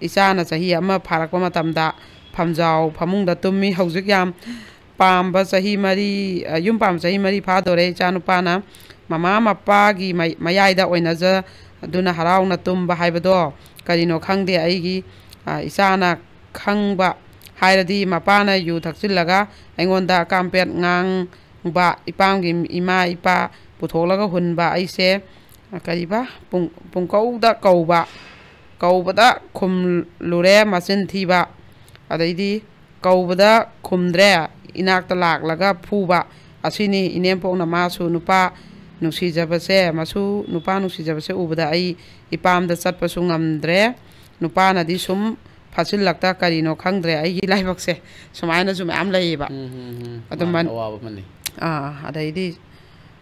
ꯏꯆꯥꯅ ꯆꯍꯤ 1 ꯐꯥꯔꯛꯄ ꯃꯇꯝꯗ ꯐꯝꯖꯥꯎ ꯐꯃꯨꯡꯗ ꯇꯨꯝꯃꯤ ꯍꯧꯖꯤꯛ ꯌꯨꯝ ꯄꯥꯝꯕ ꯆꯍꯤ 4 ꯐꯥꯗꯣꯔꯦ ꯏꯆꯥ ꯅꯨꯄꯥꯅ ꯃꯃꯥ ꯃꯄꯥꯒꯤ ꯃꯌꯥꯏꯗ ꯑꯣꯏꯅꯖꯗꯨꯅ ꯍꯔꯥꯎꯅ ꯇꯨꯝꯕ ꯍꯥꯏꯕꯗꯣ ꯀꯔꯤꯅꯣ ꯈꯪꯗꯦ ꯑꯩꯒꯤ ꯏꯆꯥꯅ ꯈꯪꯕ ꯍꯥꯏꯔꯗꯤ ꯃꯄꯥꯅ ꯌꯨ ꯊꯛꯆꯤꯜꯂꯒ ꯑꯩꯉꯣꯟꯗ ꯀꯥꯝꯄꯦꯠ ꯉꯥꯡꯕ ꯏꯄꯥꯝꯒꯤ ꯏꯃꯥ ꯏꯄꯥ ꯄꯨꯊꯣꯛꯂꯒ ꯍꯨꯟꯕ ꯑꯩꯁꯦ ꯀꯔꯤꯕ ꯄꯨꯡꯀꯧꯗ ꯀꯧꯕꯗ ꯈꯨꯝꯂꯨꯔꯦ ꯃꯆꯤꯟ ꯊꯤꯕ ꯑꯗꯩꯗꯤ ꯀꯧꯕꯗ ꯈꯨꯝꯗ꯭ꯔꯦ ꯏꯅꯥꯛꯇ ꯂꯥꯛꯂꯒ ꯐꯨꯕ ꯑꯁꯤꯅꯤ ꯏꯅꯦꯝꯄꯣꯛꯅ ꯃꯥꯁꯨ ꯅꯨꯄꯥ ꯅꯨꯡꯁꯤꯖꯕꯁꯦ ꯎꯕꯗ ꯑꯩ ꯏꯄꯥꯝꯗ ꯆꯠꯄꯁꯨ ꯉꯝꯗ꯭ꯔꯦ ꯅꯨꯄꯥꯅꯗꯤ ꯁꯨꯝ ꯐꯥꯁꯤꯜꯂꯛꯇ ꯀꯔꯤꯅꯣ ꯈꯪꯗ꯭ꯔꯦ ꯑꯩꯒꯤ ꯂꯥꯏꯕꯛꯁꯦ ꯁꯨꯃꯥꯏꯅꯁꯨ ꯃꯌꯥꯝ ꯂꯩꯌꯦꯕ ꯑꯗꯩꯗꯤ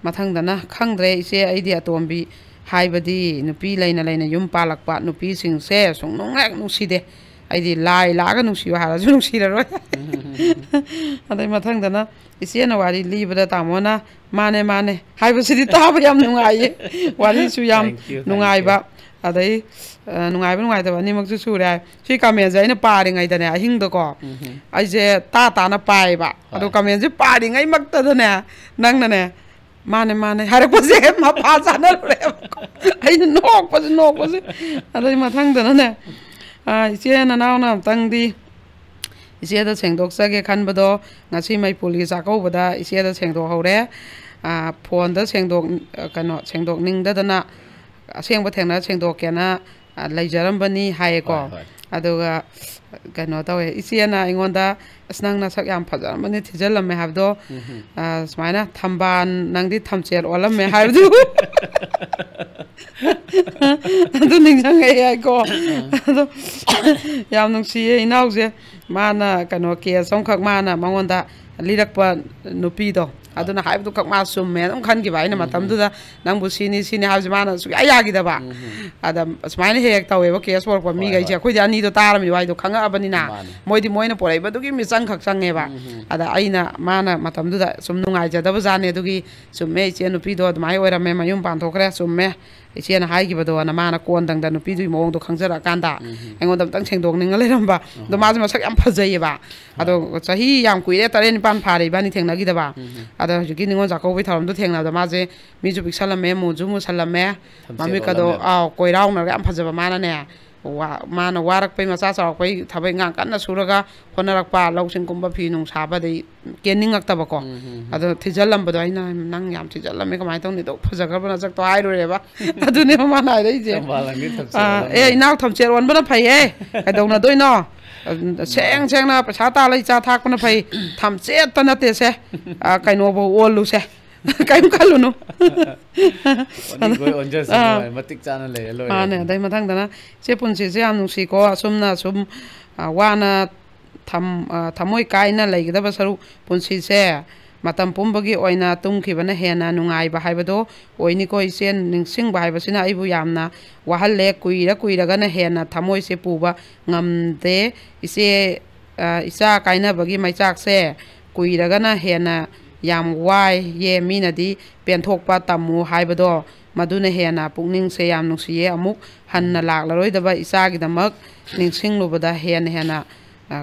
ꯃꯊꯪꯗꯅ ꯈꯪꯗ꯭ꯔꯦ ꯏꯆꯦ ꯑꯩꯗꯤ ꯑꯇꯣꯝꯕꯤ ꯍꯥꯏꯕꯗꯤ ꯅꯨꯄꯤ ꯂꯩꯅ ꯌꯨꯝ ꯄꯥꯜꯂꯛꯄ ꯅꯨꯄꯤꯁꯤꯡꯁꯦ ꯁꯨꯡꯅꯨꯡ ꯍꯦꯛ ꯅꯨꯡꯁꯤꯗꯦ ꯑꯩꯗꯤ ꯂꯥꯏ ꯂꯥꯛꯑꯒ ꯅꯨꯡꯁꯤꯌꯨ ꯍꯥꯏꯔꯁꯨ ꯅꯨꯡꯁꯤꯔꯔꯣꯏ ꯑꯗꯩ ꯃꯊꯪꯗꯅ ꯏꯆꯦꯅ ꯋꯥꯔꯤ ꯂꯤꯕꯗ ꯇꯥꯃꯣꯅ ꯃꯥꯅꯦ ꯍꯥꯏꯕꯁꯤꯗꯤ ꯇꯥꯕ ꯌꯥꯝ ꯅꯨꯡꯉꯥꯏꯌꯦ ꯋꯥꯔꯤꯁꯨ ꯌꯥꯝ ꯅꯨꯡꯉꯥꯏꯕ ꯑꯗꯩ ꯅꯨꯡꯉꯥꯏꯕ ꯅꯨꯡꯉꯥꯏꯇꯕ ꯑꯅꯤꯃꯛꯁꯨ ꯁꯨꯔꯦ ꯁꯤ ꯀꯃꯦꯟꯁꯦ ꯑꯩꯅ ꯄꯥꯔꯤꯉꯩꯗꯅꯦ ꯑꯍꯤꯡꯗꯀꯣ ꯑꯩꯁꯦ ꯇꯥꯅ ꯄꯥꯏꯕ ꯑꯗꯣ ꯀꯃꯦꯟꯁꯦ ꯄꯥꯔꯤꯉꯩꯃꯛꯇꯗꯅꯦ ꯅꯪꯅꯅꯦ ꯃꯥꯅꯦ ꯍꯥꯏꯔꯛꯄꯁꯦ ꯃꯄꯥ ꯆꯥꯅꯔꯨꯔꯦꯕꯀꯣ ꯑꯩꯅ ꯅꯣꯛꯄꯁꯦ ꯑꯗꯩ ꯃꯊꯪꯗꯅꯅꯦ ꯏꯆꯦ ꯅꯅꯥꯎꯅ ꯑꯝꯇꯪꯗꯤ ꯏꯆꯦꯗ ꯁꯦꯡꯗꯣꯛꯆꯒꯦ ꯈꯟꯕꯗꯣ ꯉꯁꯤ ꯃꯩꯄꯨꯜꯒꯤ ꯆꯥꯛꯀꯧꯕꯗ ꯏꯆꯦꯗ ꯁꯦꯡꯗꯣꯛꯍꯧꯔꯦ ꯐꯣꯟꯗ ꯁꯦꯡꯗꯣꯛꯅꯤꯡꯗꯗꯅ ꯑꯁꯦꯡꯕ ꯊꯦꯡꯅ ꯁꯦꯡꯗꯣꯛꯀꯦꯅ ꯂꯩꯖꯔꯝꯕꯅꯤ ꯍꯥꯏꯌꯦꯀꯣ ꯑꯗꯨꯒ ꯀꯩꯅꯣ ꯇꯧꯋꯦ ꯏꯆꯦꯅ ꯑꯩꯉꯣꯟꯗ ꯑꯁ ꯅꯪ ꯅꯁꯛ ꯌꯥꯝ ꯐꯖꯔꯝꯕꯅꯤ ꯊꯤꯖꯤꯜꯂꯝꯃꯦ ꯍꯥꯏꯕꯗꯣ ꯁꯨꯃꯥꯏꯅ ꯊꯝꯕꯥꯜ ꯅꯪꯗꯤ ꯊꯝꯆꯦꯠ ꯑꯣꯜꯂꯝꯃꯦ ꯍꯥꯏꯕꯗꯨ ꯑꯗꯨ ꯅꯤꯡꯁꯤꯡꯉꯛꯑꯦ ꯍꯥꯏꯀꯣ ꯑꯗꯣ ꯌꯥꯝ ꯅꯨꯡꯁꯤꯌꯦ ꯏꯅꯥꯎꯁꯦ ꯃꯥꯅ ꯀꯩꯅꯣ ꯀꯦꯁ ꯑꯃꯈꯛ ꯃꯥꯅ ꯃꯉꯣꯟꯗ ꯂꯤꯔꯛꯄ ꯅꯨꯄꯤꯗꯣ ꯑꯗꯨꯅ ꯍꯥꯏꯕꯗꯨ ꯃꯥ ꯆꯨꯝꯃꯦ ꯑꯗꯨꯝ ꯈꯟꯈꯤꯕ ꯑꯩꯅ ꯃꯇꯝꯗꯨꯗ ꯅꯪꯕꯨ ꯁꯤꯅꯤ ꯍꯥꯏꯕꯁꯤ ꯃꯥꯅ ꯁꯨꯡꯌꯥ ꯌꯥꯈꯤꯗꯕ ꯑꯗ ꯁꯨꯃꯥꯏꯅ ꯍꯦꯛ ꯇꯧꯋꯦꯕ ꯀꯦꯁ ꯄꯣꯔꯛꯄ ꯃꯤꯈꯩꯁꯦ ꯑꯩꯈꯣꯏꯗꯤ ꯑꯅꯤꯗꯣ ꯋꯥꯔꯤꯗꯣ ꯇꯥꯔꯝꯃꯤ ꯋꯥꯔꯤꯗꯣ ꯈꯪꯉꯛꯑꯕꯅꯤꯅ ꯃꯣꯏꯗꯤ ꯃꯣꯏꯅ ꯄꯣꯔꯛꯏꯕꯗꯨꯒꯤ ꯃꯤꯆꯪ ꯈꯛ ꯆꯪꯉꯦꯕ ꯑꯗ ꯑꯩꯅ ꯃꯥꯅ ꯃꯇꯝꯗꯨꯗ ꯁꯨꯝ ꯅꯨꯡꯉꯥꯏꯖꯗꯕꯖꯥꯠꯅꯦ ꯑꯗꯨꯒꯤ ꯆꯨꯝꯃꯦ ꯏꯆꯦ ꯅꯨꯄꯤꯗꯣ ꯑꯗꯨꯃꯥꯏꯅ ꯑꯣꯏꯔꯝꯃꯦ ꯃꯌꯨꯝ ꯄꯥꯟꯊꯣꯛꯈ꯭ꯔꯦ ꯆꯨꯝꯃꯦ ꯏꯆꯦꯅ ꯍꯥꯏꯈꯤꯕꯗꯣꯅ ꯃꯥꯅ ꯀꯣꯟꯗꯪꯗ ꯅꯨꯄꯤꯗꯨꯒꯤ ꯃꯑꯣꯡꯗꯣ ꯈꯪꯖꯔꯛꯑꯀꯥꯟꯗ ꯑꯩꯉꯣꯟꯗ ꯑꯝꯇꯪ ꯁꯦꯡꯗꯣꯛꯅꯤꯡꯉ ꯂꯩꯔꯝꯕ ꯑꯗꯣ ꯃꯥꯁꯦ ꯃꯁꯛ ꯌꯥꯝ ꯐꯖꯩꯌꯦꯕ ꯑꯗꯣ ꯆꯍꯤ ꯌꯥꯝ ꯀꯨꯏꯔꯦ 7-9 ꯐꯥꯔꯦ 이반이 ꯊꯦꯡꯅꯈꯤꯗꯕ ꯑꯗꯣ ꯍꯧꯖꯤꯛꯀꯤ ꯅꯤꯉꯣꯜ ꯆꯥꯛꯀꯧꯕꯒꯤ ꯊꯧꯔꯝꯗꯣ ꯊꯦꯡꯅꯕꯗ ꯃꯥꯁꯦ ꯃꯤꯁꯨ ꯄꯤꯛꯁꯜꯂꯝꯃꯦ ꯃꯨꯁꯨ ꯃꯨꯁꯜꯂꯝꯃꯦ ꯃꯃꯤꯠꯀꯗꯣ ꯀꯣꯏꯔꯥꯎꯅꯔꯒ ꯌꯥꯝ ꯐꯖꯕ ꯃꯥꯅꯅꯦ ꯃꯥꯅ ꯋꯥꯔꯛꯄꯩ ꯃꯆꯥ ꯆꯥꯎꯔꯛꯄꯩ ꯊꯕꯛ ꯏꯪꯈꯥꯡ ꯀꯟꯅ ꯁꯨꯔꯒ ꯍꯣꯠꯅꯔꯛꯄ ꯂꯧꯁꯤꯡꯒꯨꯝꯕ ꯐꯤ ꯅꯨꯡ ꯁꯥꯕꯗꯩ ꯀꯦꯟꯅꯤꯡꯉꯛꯇꯕꯀꯣ ꯑꯗꯣ ꯊꯤꯖꯜꯂꯝꯕꯗꯣ ꯑꯩꯅ ꯅꯪ ꯌꯥꯝ ꯊꯤꯖꯜꯂꯝꯃꯦ ꯀꯃꯥꯏꯅ ꯇꯧꯅꯤ ꯇꯧ ꯐꯖꯈ꯭ꯔꯕ ꯅꯁꯛꯇꯣ ꯍꯥꯏꯔꯨꯔꯦꯕ ꯑꯗꯨꯅꯦꯕ ꯃꯥꯅ ꯍꯥꯏꯔꯛꯏꯁꯦ ꯏꯅꯥꯎ ꯊꯝꯆꯦꯠ ꯑꯣꯟꯕꯅ ꯐꯩꯌꯦ ꯀꯩꯗꯧꯅꯗꯣꯏꯅꯣ ꯁꯦꯡꯅ ꯄꯩꯁꯥ ꯇꯥꯜꯂ ꯏꯆꯥ ꯊꯥꯛꯄꯅ ꯐꯩ ꯊꯝꯆꯦꯠꯇ ꯅꯠꯇꯦꯁꯦ ꯀꯩꯅꯣꯐꯧ ꯑꯣꯜꯂꯨꯁꯦ ꯀꯩꯝ ꯈꯜꯂꯨꯅꯨ ꯃꯇꯤꯛ ꯆꯥꯅ ꯂꯩꯔ ꯂꯣꯏꯔꯦ ꯃꯥꯅꯦ ꯑꯗꯩ ꯃꯊꯪꯗꯅ ꯏꯆꯦ ꯄꯨꯟꯁꯤꯁꯦ ꯌꯥꯝ ꯅꯨꯡꯁꯤꯀꯣ ꯑꯁꯨꯝꯅ ꯁꯨꯝ ꯋꯥꯅ ꯊꯃꯣꯏ ꯀꯥꯏꯅ ꯂꯩꯒꯗꯕ ꯁꯔꯨꯛ ꯄꯨꯟꯁꯤꯁꯦ ꯃꯇꯝ ꯄꯨꯝꯕꯒꯤ ꯑꯣꯏꯅ ꯇꯨꯝꯈꯤꯕꯅ ꯍꯦꯟꯅ ꯅꯨꯡꯉꯥꯏꯕ ꯍꯥꯏꯕꯗꯣ ꯑꯣꯏꯅꯤꯀꯣ ꯏꯆꯦ ꯅꯤꯡꯁꯤꯡꯕ ꯍꯥꯏꯕꯁꯤꯅ ꯑꯩꯕꯨ ꯌꯥꯝꯅ ꯋꯥꯍꯜꯂꯦ ꯀꯨꯏꯔꯒꯅ ꯍꯦꯟꯅ ꯊꯃꯣꯏꯁꯦ ꯄꯨꯕ ꯉꯝꯗꯦ ꯏꯆꯦ ꯏꯆꯥ ꯀꯥꯏꯅꯕꯒꯤ ꯃꯩꯆꯥꯛꯁꯦ ꯀꯨꯏꯔꯒꯅ ꯍꯦꯟꯅ ꯌꯥꯝ ꯋꯥꯏꯌꯦ ꯃꯤꯅꯗꯤ ꯄꯦꯟꯊꯣꯛꯄ ꯇꯝꯃꯨ ꯍꯥꯏꯕꯗꯣ ꯃꯗꯨꯅ ꯍꯦꯟꯅ ꯄꯨꯛꯅꯤꯡꯁꯦ ꯌꯥꯝ ꯅꯨꯡꯁꯤꯌꯦ ꯑꯃꯨꯛ ꯍꯟꯅ ꯂꯥꯛꯂꯔꯣꯏꯗꯕ ꯏꯆꯥꯒꯤꯗꯃꯛ ꯅꯤꯡꯁꯤꯡꯂꯨꯕꯗ ꯍꯦꯟꯅ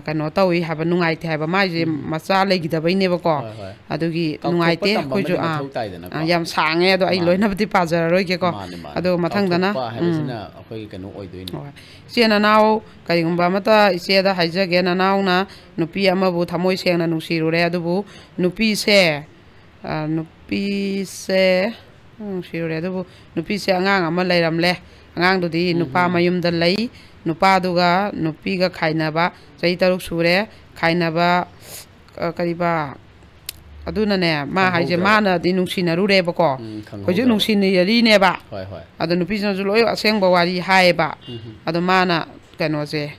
ꯀꯩꯅꯣ ꯇꯧꯏ ꯍꯥꯏꯕ ꯅꯨꯡꯉꯥꯏꯇꯦ ꯍꯥꯏꯕ ꯃꯥꯏꯁꯦ ꯃꯆꯥ ꯂꯩꯈꯤꯗꯕꯩꯅꯦꯕꯀꯣ ꯑꯗꯨꯒꯤ ꯅꯨꯡꯉꯥꯏꯇꯦ ꯑꯩꯈꯣꯏꯁꯨ ꯌꯥꯝ ꯁꯥꯡꯉꯦ ꯑꯗꯣ ꯑꯩ ꯂꯣꯏꯅꯕꯗꯤ ꯄꯥꯖꯔꯔꯣꯏꯒꯦꯀꯣ ꯑꯗꯣ ꯃꯊꯪꯗꯅ ꯑꯩꯈꯣꯏꯒꯤ ꯀꯩꯅꯣ ꯑꯣꯏꯗꯣꯏꯅꯤ ꯏꯆꯦ ꯅꯅꯥꯎ ꯀꯔꯤꯒꯨꯝꯕ ꯑꯃꯇ ꯏꯆꯦꯗ ꯍꯥꯏꯖꯒꯦ ꯅꯅꯥꯎꯅ ꯅꯨꯄꯤ ꯑꯃꯕꯨ ꯊꯃꯣꯏ ꯁꯦꯡꯅ ꯅꯨꯡꯁꯤꯔꯨꯔꯦ ꯑꯗꯨꯕꯨ ꯅꯨꯄꯤꯁꯦ ꯅꯨꯡꯁꯤꯔꯨꯔꯦ ꯑꯗꯨꯕꯨ ꯅꯨꯄꯤꯁꯦ ꯑꯉꯥꯡ ꯑꯃ ꯂꯩꯔꯝꯂꯦ ꯑꯉꯥꯡꯗꯨꯗꯤ ꯅꯨꯄꯥ ꯃꯌꯨꯝꯗ ꯂꯩ ꯅꯨꯄꯥꯗꯨꯒ ꯅꯨꯄꯤꯒ ꯈꯥꯏꯅꯕ ꯆꯍꯤ 3 ꯁꯨꯔꯦ ꯈꯥꯏꯅꯕ ꯑꯗꯨꯅꯅꯦ ꯃꯥ ꯍꯥꯏꯁꯦ ꯃꯥꯅꯗꯤ ꯅꯨꯡꯁꯤꯅꯔꯨꯔꯦꯕꯀꯣ ꯍꯧꯖꯤꯛ ꯅꯨꯡꯁꯤꯅꯔꯤꯅꯦꯕ ꯑꯗꯣ ꯅꯨꯄꯤꯁꯤꯅꯁꯨ ꯂꯣꯏ ꯑꯁꯦꯡꯕ ꯋꯥꯔꯤ ꯍꯥꯏꯌꯦꯕ ꯑꯗꯣ ꯃꯥꯅ ꯀꯩꯅꯣꯁꯦ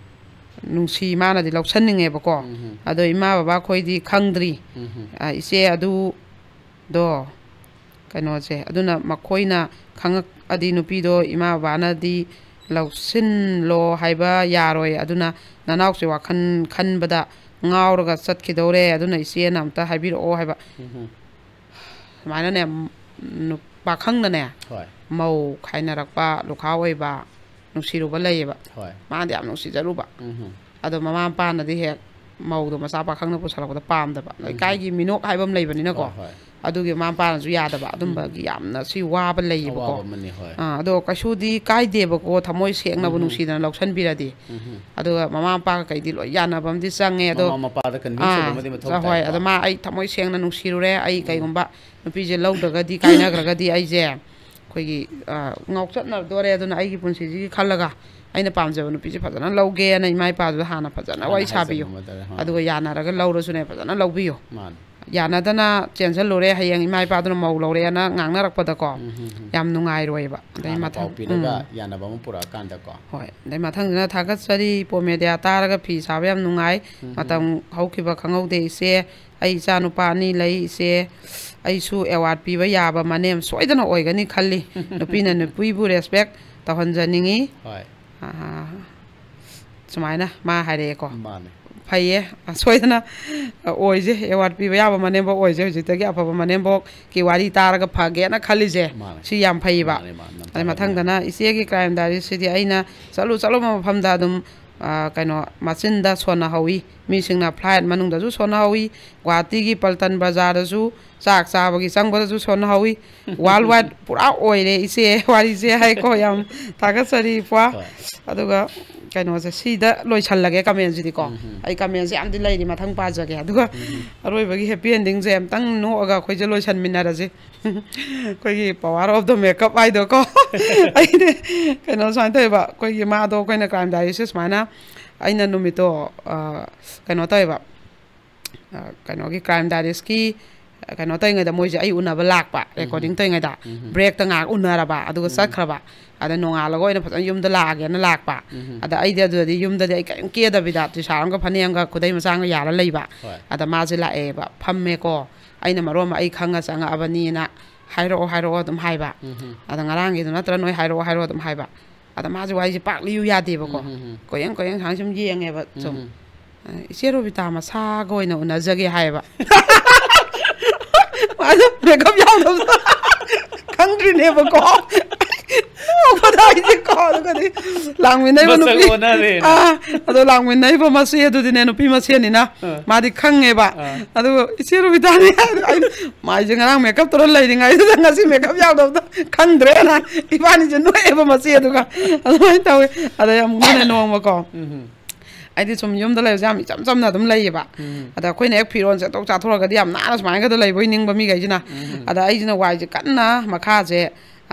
ꯃꯥꯅꯗꯤ ꯂꯧꯁꯟꯅꯤꯡꯉꯦꯕꯀꯣ ꯑꯗꯣ ꯏꯃꯥ ꯕꯕꯥ ꯈꯣꯏꯗꯤ ꯈꯪꯗ꯭ꯔꯤ ꯏꯆꯦ ꯑꯗꯨꯗꯣ ꯀꯩꯅꯣꯁꯦ ꯑꯗꯨꯅ ꯃꯈꯣꯏꯅ ꯈꯪꯉꯛꯑꯗꯤ ꯅꯨꯄꯤꯗꯣ ꯏꯃꯥ ꯕꯕꯥꯅꯗꯤ ꯂꯧꯁꯤꯟꯂꯣ ꯍꯥꯏꯕ ꯌꯥꯔꯣꯏ ꯑꯗꯨꯅ ꯅꯅꯥꯎꯁꯦ ꯋꯥꯈꯜ ꯈꯟꯕꯗ ꯉꯥꯎꯔꯒ ꯆꯠꯈꯤꯗꯧꯔꯦ ꯑꯗꯨꯅ ꯏꯆꯦꯅ ꯑꯝꯇ ꯍꯥꯏꯕꯤꯔꯛꯑꯣ ꯍꯥꯏꯕ ꯁꯨꯃꯥꯏꯅꯅꯦ ꯄꯥꯈꯪꯅꯅꯦ ꯃꯧ ꯈꯥꯏꯅꯔꯛꯄ ꯂꯨꯈꯥ ꯑꯣꯏꯕ ꯅꯨꯡꯁꯤꯔꯨꯕ ꯂꯩꯌꯦꯕ ꯃꯥꯅꯗꯤ ꯌꯥꯝ ꯅꯨꯡꯁꯤꯖꯔꯨꯕ ꯑꯗꯣ ꯃꯃꯥ ꯃꯄꯥꯅꯗꯤ ꯍꯦꯛ ꯃꯧꯗꯣ ꯃꯆꯥ ꯄꯥꯈꯪꯅ ꯄꯨꯁꯜꯂꯛꯄꯗ ꯄꯥꯝꯗꯕ ꯂꯩꯀꯥꯏꯒꯤ ꯃꯤꯅꯣꯛ ꯍꯥꯏꯕ ꯑꯃ ꯂꯩꯕꯅꯤꯅꯀꯣ ꯑꯗꯨꯒꯤ ꯃꯃꯥ ꯃꯄꯥꯅꯁꯨ ꯌꯥꯗꯕ ꯑꯗꯨꯝꯕꯒꯤ ꯌꯥꯝꯅ ꯁꯤ ꯋꯥꯕ ꯂꯩꯌꯦꯕꯀꯣ ꯑꯗꯣ ꯀꯩꯁꯨꯗꯤ ꯀꯥꯏꯗꯦꯕꯀꯣ ꯊꯃꯣꯏ ꯁꯦꯡꯅꯕꯨ ꯅꯨꯡꯁꯤꯗꯅ ꯂꯧꯁꯟꯕꯤꯔꯗꯤ ꯑꯗꯨꯒ ꯃꯃꯥ ꯃꯄꯥꯒ ꯀꯩꯗꯤ ꯂꯣꯏ ꯌꯥꯅꯕ ꯑꯃꯗꯤ ꯆꯪꯉꯦ ꯑꯗꯣ ꯍꯣꯏ ꯑꯗꯣ ꯃꯥ ꯑꯩ ꯊꯃꯣꯏ ꯁꯦꯡꯅ ꯅꯨꯡꯁꯤꯔꯨꯔꯦ ꯑꯩ ꯀꯩꯒꯨꯝꯕ ꯅꯨꯄꯤꯁꯦ ꯂꯧꯗ꯭ꯔꯒꯗꯤ ꯀꯥꯏꯅꯈ꯭ꯔꯒꯗꯤ ꯑꯩꯁꯦ ꯑꯩꯈꯣꯏꯒꯤ ꯉꯥꯎꯆꯠꯅꯗꯣꯔꯦ ꯑꯗꯨꯅ ꯑꯩꯒꯤ ꯄꯨꯟꯁꯤꯁꯤꯒꯤ ꯈꯜꯂꯒ ꯑꯩꯅ ꯄꯥꯝꯖꯕ ꯅꯨꯄꯤꯁꯦ ꯐꯖꯅ ꯂꯧꯒꯦꯅ ꯏꯃꯥ ꯏꯄꯥꯗꯨꯗ ꯍꯥꯟꯅ ꯐꯖꯅ ꯋꯥꯔꯤ ꯁꯥꯕꯤꯌꯨ ꯑꯗꯨꯒ ꯌꯥꯅꯔꯒ ꯂꯧꯔꯁꯨꯅꯦ ꯐꯖꯅ ꯂꯧꯕꯤꯌꯨ ꯌꯥꯅꯗꯅ ꯆꯦꯟꯁꯤꯜꯂꯨꯔꯦ ꯍꯌꯦꯡ ꯏꯃꯥ ꯏꯄꯥꯗꯨꯅ ꯃꯧ ꯂꯧꯔꯦꯅ ꯉꯥꯡꯅꯔꯛꯄꯗꯀꯣ ꯌꯥꯝ ꯅꯨꯡꯉꯥꯏꯔꯣꯏꯕ ꯑꯗꯩ ꯌꯥꯅꯕ ꯑꯃ ꯄꯨꯔꯛꯑꯀꯥꯟꯗꯀꯣ ꯍꯣꯏ ꯑꯗꯩ ꯃꯊꯪꯗꯅ ꯊꯥꯒꯠꯆꯔꯤ ꯄꯣꯃꯦꯗꯤꯌꯥ ꯇꯥꯔꯒ ꯐꯤ ꯁꯥꯕ ꯌꯥꯝ ꯅꯨꯡꯉꯥꯏ ꯃꯇꯝ ꯍꯧꯈꯤꯕ ꯈꯪꯍꯧꯗꯦ ꯏꯆꯦ ꯑꯩ ꯏꯆꯥ ꯅꯨꯄꯥ 2 ꯂꯩ ꯏꯆꯦ ꯑꯩꯁꯨ ꯑꯦꯋꯥꯔꯗ ꯄꯤꯕ ꯌꯥꯕ ꯃꯅꯦꯝ ꯁꯣꯏꯗꯅ ꯑꯣꯏꯒꯅꯤ ꯈꯜꯂꯤ ꯅꯨꯄꯤꯅ ꯅꯨꯄꯤꯕꯨ ꯔꯦꯁꯄꯦꯛ ꯇꯧꯍꯟꯖꯅꯤꯡꯉꯤ ꯁꯨꯃꯥꯏꯅ ꯃꯥ ꯍꯥꯏꯔꯛꯑꯦꯀꯣ ꯐꯩꯌꯦ ꯁꯣꯏꯗꯅ ꯑꯣꯏꯁꯦ ꯑꯦꯋꯥꯔꯗ ꯄꯤꯕ ꯌꯥꯕ ꯃꯅꯦꯝꯕꯣꯛ ꯑꯣꯏꯁꯦ ꯍꯧꯖꯤꯛꯇꯒꯤ ꯑꯐꯕ ꯃꯅꯦꯝꯕꯣꯛꯀꯤ ꯋꯥꯔꯤ ꯇꯥꯔꯒ ꯐꯒꯦꯅ ꯈꯜꯂꯤꯁꯦ ꯁꯤ ꯌꯥꯝ ꯐꯩꯌꯦꯕ ꯑꯗꯩ ꯃꯊꯪꯗꯅ ꯏꯆꯦꯒꯤ ꯀ꯭ꯔꯥꯏꯝ ꯗꯥꯏꯔꯤꯁꯤꯗꯤ ꯑꯩꯅ ꯆꯠꯂꯨꯕ ꯃꯐꯝꯗ ꯑꯗꯨꯝ ꯀꯩꯅꯣ ꯃꯆꯤꯟꯗ ꯁꯣꯟꯅꯍꯧꯋꯤ ꯃꯤꯁꯤꯡꯅ ꯐ꯭ꯂꯥꯏꯠ ꯃꯅꯨꯡꯗꯁꯨ ꯁꯣꯟꯅꯍꯧꯋꯤ ꯒꯨꯋꯥꯍꯥꯇꯤꯒꯤ ꯄꯜꯇꯟ ꯕꯖꯥꯔꯗꯁꯨ ꯆꯥꯛ ꯆꯥꯕꯒꯤ ꯆꯪꯕꯗꯁꯨ ꯁꯣꯟꯅꯍꯧꯋꯤ ꯋꯥꯔꯜ ꯋꯥꯏꯗ ꯄꯨꯔꯥ ꯑꯣꯏꯔꯦ ꯏꯆꯦ ꯋꯥꯔꯤꯁꯦ ꯍꯥꯏꯀꯣ ꯌꯥꯝ ꯊꯥꯒꯠꯆꯔꯤ ꯑꯗꯨꯒ ꯀꯩꯅꯣꯁꯦ ꯁꯤꯗ ꯂꯣꯏꯁꯜꯂꯒꯦ ꯀꯃꯦꯟꯁꯤꯗꯤꯀꯣ ꯑꯩ ꯀꯃꯦꯟꯁꯦ ꯌꯥꯝꯗꯤ ꯂꯩꯔꯤ ꯃꯊꯪ ꯄꯥꯖꯒꯦ ꯑꯗꯨꯒ ꯑꯔꯣꯏꯕꯒꯤ ꯍꯦꯄꯤ ꯑꯦꯟꯗꯤꯡꯁꯦ ꯑꯝꯇꯪ ꯅꯣꯛꯑꯒ ꯑꯩꯈꯣꯏꯁꯦ ꯂꯣꯏꯁꯟꯃꯤꯟꯅꯔꯁꯤ ꯑꯩꯈꯣꯏꯒꯤ ꯄꯋꯥꯔ ꯑꯣꯐ ꯗ ꯃꯦꯀꯞ ꯍꯥꯏꯗꯣꯀꯣ ꯑꯩꯅ ꯀꯩꯅꯣ ꯁꯨꯃꯥꯏꯅ ꯇꯧꯋꯦꯕ ꯑꯩꯈꯣꯏꯒꯤ ꯃꯥꯗꯣ ꯑꯩꯈꯣꯏꯅ ꯀ꯭ꯔꯥꯏꯝ ꯗꯥꯏꯔꯤꯁꯦ ꯁꯨꯃꯥꯏꯅ ꯑꯩꯅ ꯅꯨꯃꯤꯠꯇꯣ ꯀꯩꯅꯣ ꯇꯧꯋꯦꯕ ꯀꯩꯅꯣꯒꯤ ꯀ꯭ꯔꯥꯏꯝ ꯗꯥꯏꯔꯤꯁꯀꯤ ꯀꯩꯅꯣ ꯇꯧꯔꯤꯉꯩꯗ ꯃꯣꯏꯁꯦ ꯑꯩ ꯎꯅꯕ ꯂꯥꯛꯄ ꯔꯦꯀꯣꯔꯗꯤꯡ ꯇꯧꯔꯤꯉꯩꯗ ꯕ꯭ꯔꯦꯛꯇ ꯉꯥꯏꯍꯥꯛ ꯎꯅꯔꯕ ꯑꯗꯨꯒ ꯆꯠꯈ꯭ꯔꯕ ꯑꯗ ꯅꯣꯡꯉꯥꯜꯂꯒ ꯑꯣꯏꯅ ꯐꯖꯅ ꯌꯨꯝꯗ ꯂꯥꯛꯑꯒꯦꯅ ꯂꯥꯛꯄ ꯑꯗ ꯑꯩꯗꯤ ꯑꯗꯨꯗꯗꯤ ꯌꯨꯝꯗꯗꯤ ꯑꯩ ꯀꯔꯤꯝ ꯀꯦꯗꯕꯤꯗ ꯇꯤꯁꯥꯔꯠ ꯑꯃꯒ ꯐꯅꯦꯛ ꯑꯃꯒ ꯈꯨꯗꯩ ꯃꯆꯥꯒ ꯌꯥꯔ ꯂꯩꯕ ꯑꯗ ꯃꯥꯁꯦ ꯂꯥꯛꯑꯦꯕ ꯐꯝꯃꯦꯀꯣ ꯑꯩꯅ ꯃꯔꯣꯟ ꯑꯃ ꯑꯩ ꯈꯪꯉ ꯆꯪꯉꯛꯑꯕꯅꯤꯅ ꯍꯥꯏꯔꯛꯑꯣ ꯑꯗꯨꯝ ꯍꯥꯏꯕ ꯑꯗ ꯉꯔꯥꯡꯒꯤꯗꯨ ꯅꯠꯇ꯭ꯔ ꯅꯣꯏ ꯍꯥꯏꯔꯛꯑꯣ ꯑꯗꯨꯝ ꯍꯥꯏꯕ ꯑꯗ ꯃꯥꯁꯦ ꯋꯥꯔꯤꯁꯦ ꯄꯥꯛ ꯂꯤꯌꯨ ꯌꯥꯗꯦꯕꯀꯣ ꯀꯣꯌꯦꯡ ꯁꯥꯡ ꯁꯨꯝ ꯌꯦꯡꯉꯦꯕ ꯁꯨꯝ ꯏꯆꯦ ꯔꯣꯕꯤꯇꯥ ꯃꯁꯥꯒ ꯑꯣꯏꯅ ꯎꯅꯖꯒꯦ ꯍꯥꯏꯌꯦꯕ ꯃꯥꯁꯨ ꯃꯦꯀꯞ ꯌꯥꯎꯗꯕꯗꯣ ꯈꯪꯗ꯭ꯔꯤꯅꯦꯕꯀꯣ ꯂꯥꯡꯃꯤꯟꯅꯩꯕ ꯅꯨꯄꯤ ꯑꯗꯣ ꯂꯥꯡꯃꯤꯟꯅꯩꯕ ꯃꯆꯦ ꯑꯗꯨꯗꯤꯅꯦ ꯅꯨꯄꯤ ꯃꯁꯦꯟꯅꯤꯅ ꯃꯥꯗꯤ ꯈꯪꯉꯦꯕ ꯑꯗꯨꯒ ꯏꯆꯦ ꯔꯣꯕꯤꯇꯥꯅꯤ ꯃꯥꯏꯁꯦ ꯉꯔꯥꯡ ꯃꯦꯀꯞ ꯇꯧꯔ ꯂꯩꯔꯤꯉꯩꯗꯨꯗ ꯉꯁꯤ ꯃꯦꯀꯞ ꯌꯥꯎꯗꯕꯗꯣ ꯈꯪꯗ꯭ꯔꯦꯅ ꯏꯕꯥꯅꯤꯁꯦ ꯅꯣꯛꯑꯦꯕ ꯃꯆꯦ ꯑꯗꯨꯒ ꯑꯗꯨꯃꯥꯏꯅ ꯇꯧꯋꯦ ꯑꯗ ꯌꯥꯝ ꯉꯨꯅ ꯅꯣꯡꯃꯀꯣ ꯑꯩꯗꯤ ꯁꯨꯝ ꯌꯨꯝꯗ ꯂꯩꯕꯁꯦ ꯌꯥꯝ ꯏꯆꯝ ꯆꯝꯅ ꯑꯗꯨꯝ ꯂꯩꯌꯦꯕ ꯑꯗ ꯑꯩꯈꯣꯏꯅ ꯍꯦꯛ ꯐꯤꯔꯣꯜ ꯆꯠꯊꯣꯛ ꯆꯥꯊꯣꯔꯒꯗꯤ ꯌꯥꯝ ꯅꯥꯟꯅ ꯁꯨꯃꯥꯏꯅꯒꯗ ꯂꯩꯕꯣꯏ ꯅꯤꯡꯕ ꯃꯤꯈꯩꯁꯤꯅ ꯑꯗ ꯑꯩꯁꯤꯅ ꯋꯥꯏꯁꯦ ꯀꯟꯅ ꯃꯈꯥꯁꯦ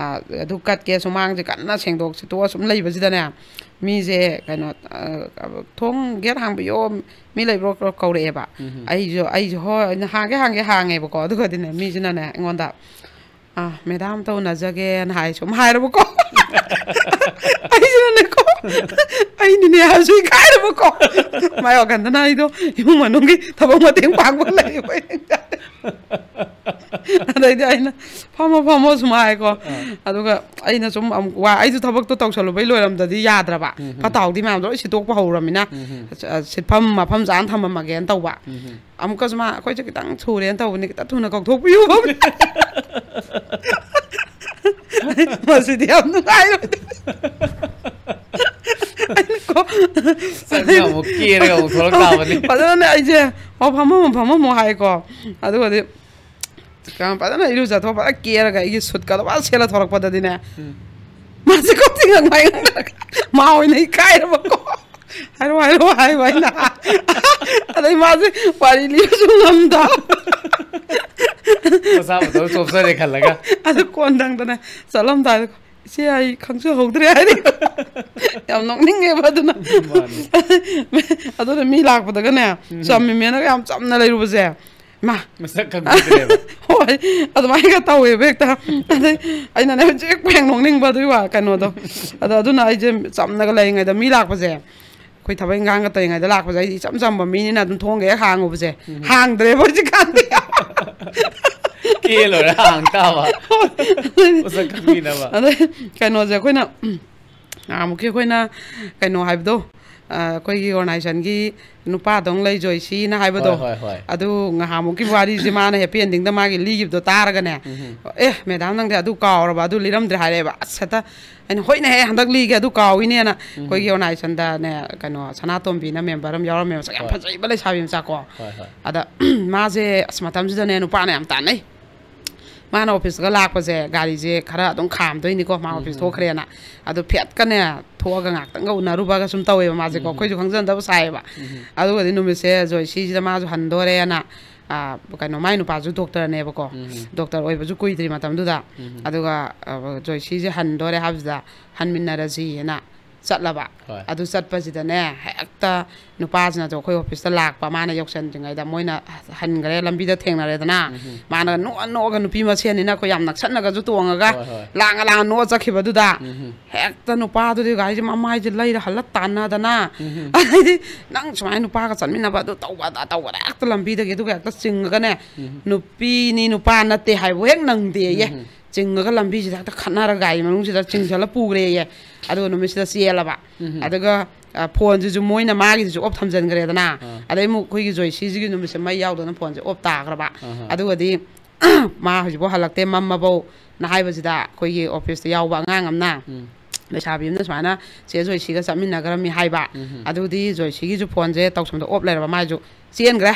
ꯑꯗꯨ ꯀꯠꯀꯦ ꯁꯨꯃꯥꯡꯁꯦ ꯀꯟꯅ ꯁꯦꯡꯗꯣꯛ ꯁꯤꯠꯇꯣꯛꯑ ꯁꯨꯝ ꯂꯩꯕꯁꯤꯗꯅꯦ ꯃꯤꯁꯦ ꯀꯩꯅꯣ ꯊꯣꯡ ꯒꯦꯠ ꯍꯥꯡꯕꯤꯌꯣ ꯃꯤ ꯂꯩꯕ꯭ꯔꯣ ꯀꯧꯔꯛꯑꯦꯕ ꯑꯩꯁꯨ ꯍꯣꯏ ꯍꯥꯡꯒꯦꯕꯀꯣ ꯑꯗꯨꯒꯗꯤꯅꯦ ꯃꯤꯁꯤꯅꯅꯦ ꯑꯩꯉꯣꯟꯗ ꯃꯦꯗꯥꯝ ꯇꯧꯅꯖꯒꯦꯅ ꯁꯨꯝ ꯍꯥꯏꯔꯕꯀꯣ ꯑꯩꯁꯤꯅꯅꯦꯀꯣ ꯑꯩꯅꯤꯅꯦ ꯍꯥꯏꯕꯁꯨ ꯏꯀꯥꯏꯔꯕꯀꯣ ꯃꯥꯏ ꯋꯥꯈꯟꯗꯅ ꯑꯩꯗꯣ ꯏꯃꯨꯡ ꯃꯅꯨꯡꯒꯤ ꯊꯕꯛ ꯃꯇꯦꯡ ꯄꯥꯡꯕ ꯂꯩꯌꯦꯕ ꯑꯗꯩꯗꯤ ꯑꯩꯅ ꯐꯝꯃꯣ ꯁꯨꯝ ꯍꯥꯏꯀꯣ ꯑꯗꯨꯒ ꯑꯩꯅ ꯁꯨꯝ ꯑꯩꯁꯨ ꯊꯕꯛꯇꯣ ꯇꯧꯁꯜꯂꯨꯕꯩ ꯂꯣꯏꯔꯝꯗꯗꯤ ꯌꯥꯗ꯭ꯔꯕ ꯐꯠꯇ ꯍꯥꯎꯊꯤ ꯃꯌꯥꯝꯗꯣ ꯂꯣꯏ ꯁꯤꯠꯇꯣꯛꯄ ꯍꯧꯔꯃꯤꯅ ꯁꯤꯠꯐꯝ ꯃꯐꯝ ꯆꯥꯅ ꯊꯝꯃꯝꯃꯒꯦꯅ ꯇꯧꯕ ꯑꯃꯨꯛꯀꯁꯨ ꯑꯩꯈꯣꯏꯁꯦ ꯈꯤꯇꯪ ꯊꯨꯔꯦꯅ ꯇꯧꯕꯅꯤ ꯈꯤꯇꯪ ꯊꯨꯅ ꯀꯧꯊꯣꯛꯄꯤꯌꯨ ꯃꯁꯤꯗꯤ ꯌꯥꯝ ꯅꯨꯡꯉꯥꯏꯔꯣꯏꯗ ꯐꯖꯅꯅꯦ ꯑꯩꯁꯦ ꯐꯝꯃꯝꯃꯣ ꯍꯥꯏꯀꯣ ꯑꯗꯨꯒꯗꯤ ꯐꯖꯅ ꯏꯔꯨꯖꯊꯣꯛ ꯐꯖꯅ ꯀꯦꯔꯒ ꯑꯩꯒꯤ ꯁꯨꯠꯀꯗꯣ ꯐꯖꯅ ꯁꯦꯠꯂ ꯊꯣꯔꯛꯄꯗꯗꯤꯅꯦ ꯃꯥꯁꯦ ꯃꯥ ꯑꯣꯏꯅ ꯏꯀꯥꯏꯔꯕꯀꯣ ꯍꯥꯏꯔꯣ ꯍꯥꯏꯕ ꯑꯩꯅ ꯑꯗꯩ ꯃꯥꯁꯦ ꯋꯥꯔꯤ ꯂꯤꯕꯁꯨ ꯉꯝꯗ ꯑꯗꯨ ꯀꯣꯟꯊꯪꯗꯅꯦ ꯆꯠꯂꯝꯗꯥꯏꯗ ꯏꯆꯦ ꯑꯩ ꯈꯪꯖꯍꯧꯗ꯭ꯔꯦ ꯍꯥꯏꯗꯤ ꯌꯥꯝ ꯅꯣꯛꯅꯤꯡꯉꯦꯕ ꯑꯗꯨꯅ ꯃꯤ ꯂꯥꯛꯄꯗꯒꯅꯦ ꯆꯝꯃꯤꯃꯦꯅꯒ ꯌꯥꯝ ꯆꯝꯅ ꯂꯩꯔꯨꯕꯁꯦ ꯍꯣꯏ ꯑꯗꯨꯃꯥꯏꯅꯒ ꯇꯧꯋꯦꯕ ꯍꯦꯛꯇ ꯑꯗꯩ ꯑꯩꯅꯅꯦ ꯍꯧꯖꯤꯛ ꯍꯦꯛ ꯅꯣꯛꯅꯤꯡꯕ ꯑꯗꯨꯒꯤ ꯀꯩꯅꯣꯗꯣ ꯑꯗꯨꯅ ꯑꯩꯁꯦ ꯆꯝꯅꯒ ꯂꯩꯔꯤꯉꯩꯗ ꯃꯤ ꯂꯥꯛꯄꯁꯦ ꯑꯩꯈꯣꯏ ꯊꯕꯛ ꯏꯪꯈꯥꯡꯒ ꯇꯧꯔꯤꯉꯩꯗ ꯂꯥꯛꯄꯁꯦ ꯑꯩꯗꯤ ꯏꯆꯝ ꯆꯝꯕ ꯃꯤꯅꯤꯅ ꯑꯗꯨꯝ ꯊꯣꯡꯒ ꯍꯦꯛ ꯍꯥꯡꯉꯨꯕꯁꯦ ꯍꯥꯡꯗ꯭ꯔꯦꯕ ꯍꯧꯖꯤꯛꯀꯥꯟꯗꯤ ꯑꯗꯩ ꯀꯩꯅꯣꯁꯦ ꯑꯩꯈꯣꯏꯅ ꯑꯃꯨꯛꯀꯤ ꯑꯩꯈꯣꯏꯅ ꯀꯩꯅꯣ ꯍꯥꯏꯕꯗꯣ ꯑꯩꯈꯣꯏꯒꯤ ꯑꯣꯔꯒꯅꯥꯏꯖꯦꯁꯟꯒꯤ ꯅꯨꯄꯥꯗꯧ ꯂꯩꯖꯣꯏꯁꯤꯅ ꯍꯥꯏꯕꯗꯣ ꯑꯗꯨ ꯉꯍꯥꯃꯨꯛꯀꯤ ꯋꯥꯔꯤꯁꯦ ꯃꯥꯅ ꯍꯦꯄꯤ ꯑꯦꯟꯗꯤꯡꯗ ꯃꯥꯒꯤ ꯂꯤꯈꯤꯕꯗꯣ ꯇꯥꯔꯒꯅꯦ ꯃꯦꯗꯥꯝ ꯅꯪꯗꯤ ꯑꯗꯨ ꯀꯥꯎꯔꯕ ꯑꯗꯨ ꯂꯤꯔꯝꯗ꯭ꯔꯦ ꯍꯥꯏꯔꯛꯑꯦꯕ ꯑꯁ ꯍꯦꯛꯇ ꯑꯩꯅ ꯍꯣꯏꯅꯦꯍꯦ ꯍꯟꯗꯛ ꯂꯤꯒꯦ ꯑꯗꯨ ꯀꯥꯎꯏꯅꯦꯅ ꯑꯩꯈꯣꯏꯒꯤ ꯑꯣꯔꯒꯅꯥꯏꯖꯦꯁꯟꯗꯅꯦ ꯀꯩꯅꯣ ꯁꯅꯥꯇꯣꯝꯕꯤꯅ ꯃꯦꯝꯕꯔ ꯑꯃ ꯌꯥꯎꯔꯝꯃꯦꯕ ꯃꯁꯛ ꯌꯥꯝ ꯐꯖꯩꯕ ꯂꯩꯁꯥꯕꯤ ꯃꯆꯥꯀꯣ ꯑꯗ ꯃꯥꯁꯦ ꯑꯁ ꯃꯇꯝꯁꯤꯗꯅꯦ ꯅꯨꯄꯥꯅ ꯌꯥꯝ ꯇꯥꯟꯅꯩ ꯃꯥꯅ ꯑꯣꯐꯤꯁꯇꯒ ꯂꯥꯛꯄꯁꯦ ꯒꯥꯔꯤꯁꯦ ꯈꯔ ꯑꯗꯨꯝ ꯈꯥꯝꯗꯣꯏꯅꯤꯀꯣ ꯃꯥ ꯑꯣꯐꯤꯁ ꯊꯣꯛꯈ꯭ꯔꯦꯅ ꯑꯗꯨ ꯐꯦꯠꯀꯅꯦ ꯊꯣꯛꯑꯒ ꯉꯥꯛꯇꯪꯒ ꯎꯅꯔꯨꯕꯒ ꯁꯨꯝ ꯇꯧꯋꯦꯕ ꯃꯥꯁꯦꯀꯣ ꯑꯩꯈꯣꯏꯁꯨ ꯈꯪꯖꯟꯗꯕ ꯁꯥꯏꯌꯦꯕ ꯑꯗꯨꯒꯗꯤ ꯅꯨꯃꯤꯠꯁꯦ ꯖꯣꯏꯁꯤꯁꯤꯗ ꯃꯥꯁꯨ ꯍꯟꯗꯣꯔꯦꯅ ꯀꯩꯅꯣ ꯃꯥꯏ ꯅꯨꯄꯥꯁꯨ ꯗꯣꯛꯇꯔꯅꯦꯕꯀꯣ ꯗꯣꯛꯇꯔ ꯑꯣꯏꯕꯁꯨ ꯀꯨꯏꯗ꯭ꯔꯤ ꯃꯇꯝꯗꯨꯗ ꯑꯗꯨꯒ ꯖꯣꯏꯁꯤꯁꯦ ꯍꯟꯗꯣꯔꯦ ꯍꯥꯏꯕꯁꯤꯗ ꯍꯟꯃꯤꯟꯅꯔꯁꯤꯅ ꯆꯠꯂꯕ ꯑꯗꯨ ꯆꯠꯄꯁꯤꯗꯅꯦ ꯍꯦꯛꯇ ꯅꯨꯄꯥꯁꯤꯅꯁꯨ ꯑꯩꯈꯣꯏ ꯑꯣꯐꯤꯁꯇ ꯂꯥꯛꯄ ꯃꯥꯅ ꯌꯧꯁꯟꯗ꯭ꯔꯤꯉꯩꯗ ꯃꯣꯏꯅ ꯍꯟꯈ꯭ꯔꯦ ꯂꯝꯕꯤꯗ ꯊꯦꯡꯅꯔꯦꯗꯅ ꯃꯥꯅ ꯅꯣꯛꯑꯒ ꯅꯨꯄꯤ ꯃꯁꯦꯟꯅꯤꯅ ꯑꯩꯈꯣꯏ ꯌꯥꯝ ꯅꯛꯁꯟꯅꯒꯁꯨ ꯇꯣꯡꯉꯒ ꯂꯥꯡꯉ ꯅꯣꯛꯑ ꯆꯠꯈꯤꯕꯗꯨꯗ ꯍꯦꯛꯇ ꯅꯨꯄꯥꯗꯨꯗꯤ ꯒꯥꯔꯤꯁꯦ ꯃꯃꯥꯏꯁꯦ ꯂꯩꯔ ꯍꯜꯂ ꯇꯥꯟꯅꯗꯅ ꯑꯗꯩꯗꯤ ꯅꯪ ꯁꯨꯃꯥꯏꯅ ꯅꯨꯄꯥꯒ ꯆꯠꯃꯤꯟꯅꯕ ꯑꯗꯨ ꯇꯧꯕꯗ ꯍꯦꯛꯇ ꯂꯝꯕꯤꯗꯒꯤ ꯑꯗꯨꯒ ꯍꯦꯛꯇ ꯆꯤꯡꯉꯒꯅꯦ ꯅꯨꯄꯤꯅꯤ ꯅꯨꯄꯥ ꯅꯠꯇꯦ ꯍꯥꯏꯕ ꯍꯦꯛ ꯅꯪꯗꯦꯌꯦ ꯆꯤꯡꯉꯒ ꯂꯝꯕꯤꯁꯤꯗ ꯍꯦꯛꯇ ꯈꯠꯅꯔꯒ ꯒꯥꯔꯤ ꯃꯅꯨꯡꯁꯤꯗ ꯆꯤꯡꯁꯤꯜꯂ ꯄꯨꯈ꯭ꯔꯦꯌꯦ ꯑꯗꯨꯒ ꯅꯨꯃꯤꯠꯁꯤꯗ ꯆꯦꯜꯂꯕ ꯑꯗꯨꯒ ꯐꯣꯟꯁꯤꯁꯨ ꯃꯣꯏꯅ ꯃꯥꯒꯤꯁꯤꯁꯨ ꯑꯣꯐ ꯊꯝꯖꯤꯟꯈ꯭ꯔꯦꯗꯅ ꯑꯗꯩ ꯑꯃꯨꯛ ꯑꯩꯈꯣꯏꯒꯤ ꯖꯣꯏꯁꯤꯁꯤꯒꯤ ꯅꯨꯃꯤꯠꯁꯦ ꯃꯩ ꯌꯥꯎꯗꯅ ꯐꯣꯟꯁꯦ ꯑꯣꯐ ꯇꯥꯈ꯭ꯔꯕ ꯑꯗꯨꯒꯗꯤ ꯃꯥ ꯍꯧꯖꯤꯛꯐꯥꯎ ꯍꯜꯂꯛꯇꯦ ꯃꯝꯃꯕꯧꯅ ꯍꯥꯏꯕꯁꯤꯗ ꯑꯩꯈꯣꯏꯒꯤ ꯑꯣꯐꯤꯁꯇ ꯌꯥꯎꯕ ꯑꯉꯥꯡ ꯑꯃꯅ ꯂꯩꯁꯥꯕꯤ ꯑꯃꯅ ꯁꯨꯃꯥꯏꯅ ꯆꯦ ꯖꯣꯏꯁꯤꯒ ꯆꯠꯃꯤꯟꯅꯈ꯭ꯔꯃꯤ ꯍꯥꯏꯕ ꯑꯗꯨꯗꯤ ꯖꯣꯏꯁꯤꯒꯤꯁꯨ ꯐꯣꯟꯁꯦ ꯇꯧꯁꯣꯝꯗ ꯑꯣꯐ ꯂꯩꯔꯕ ꯃꯥꯏꯁꯨ ꯆꯦꯟꯈ꯭ꯔꯦ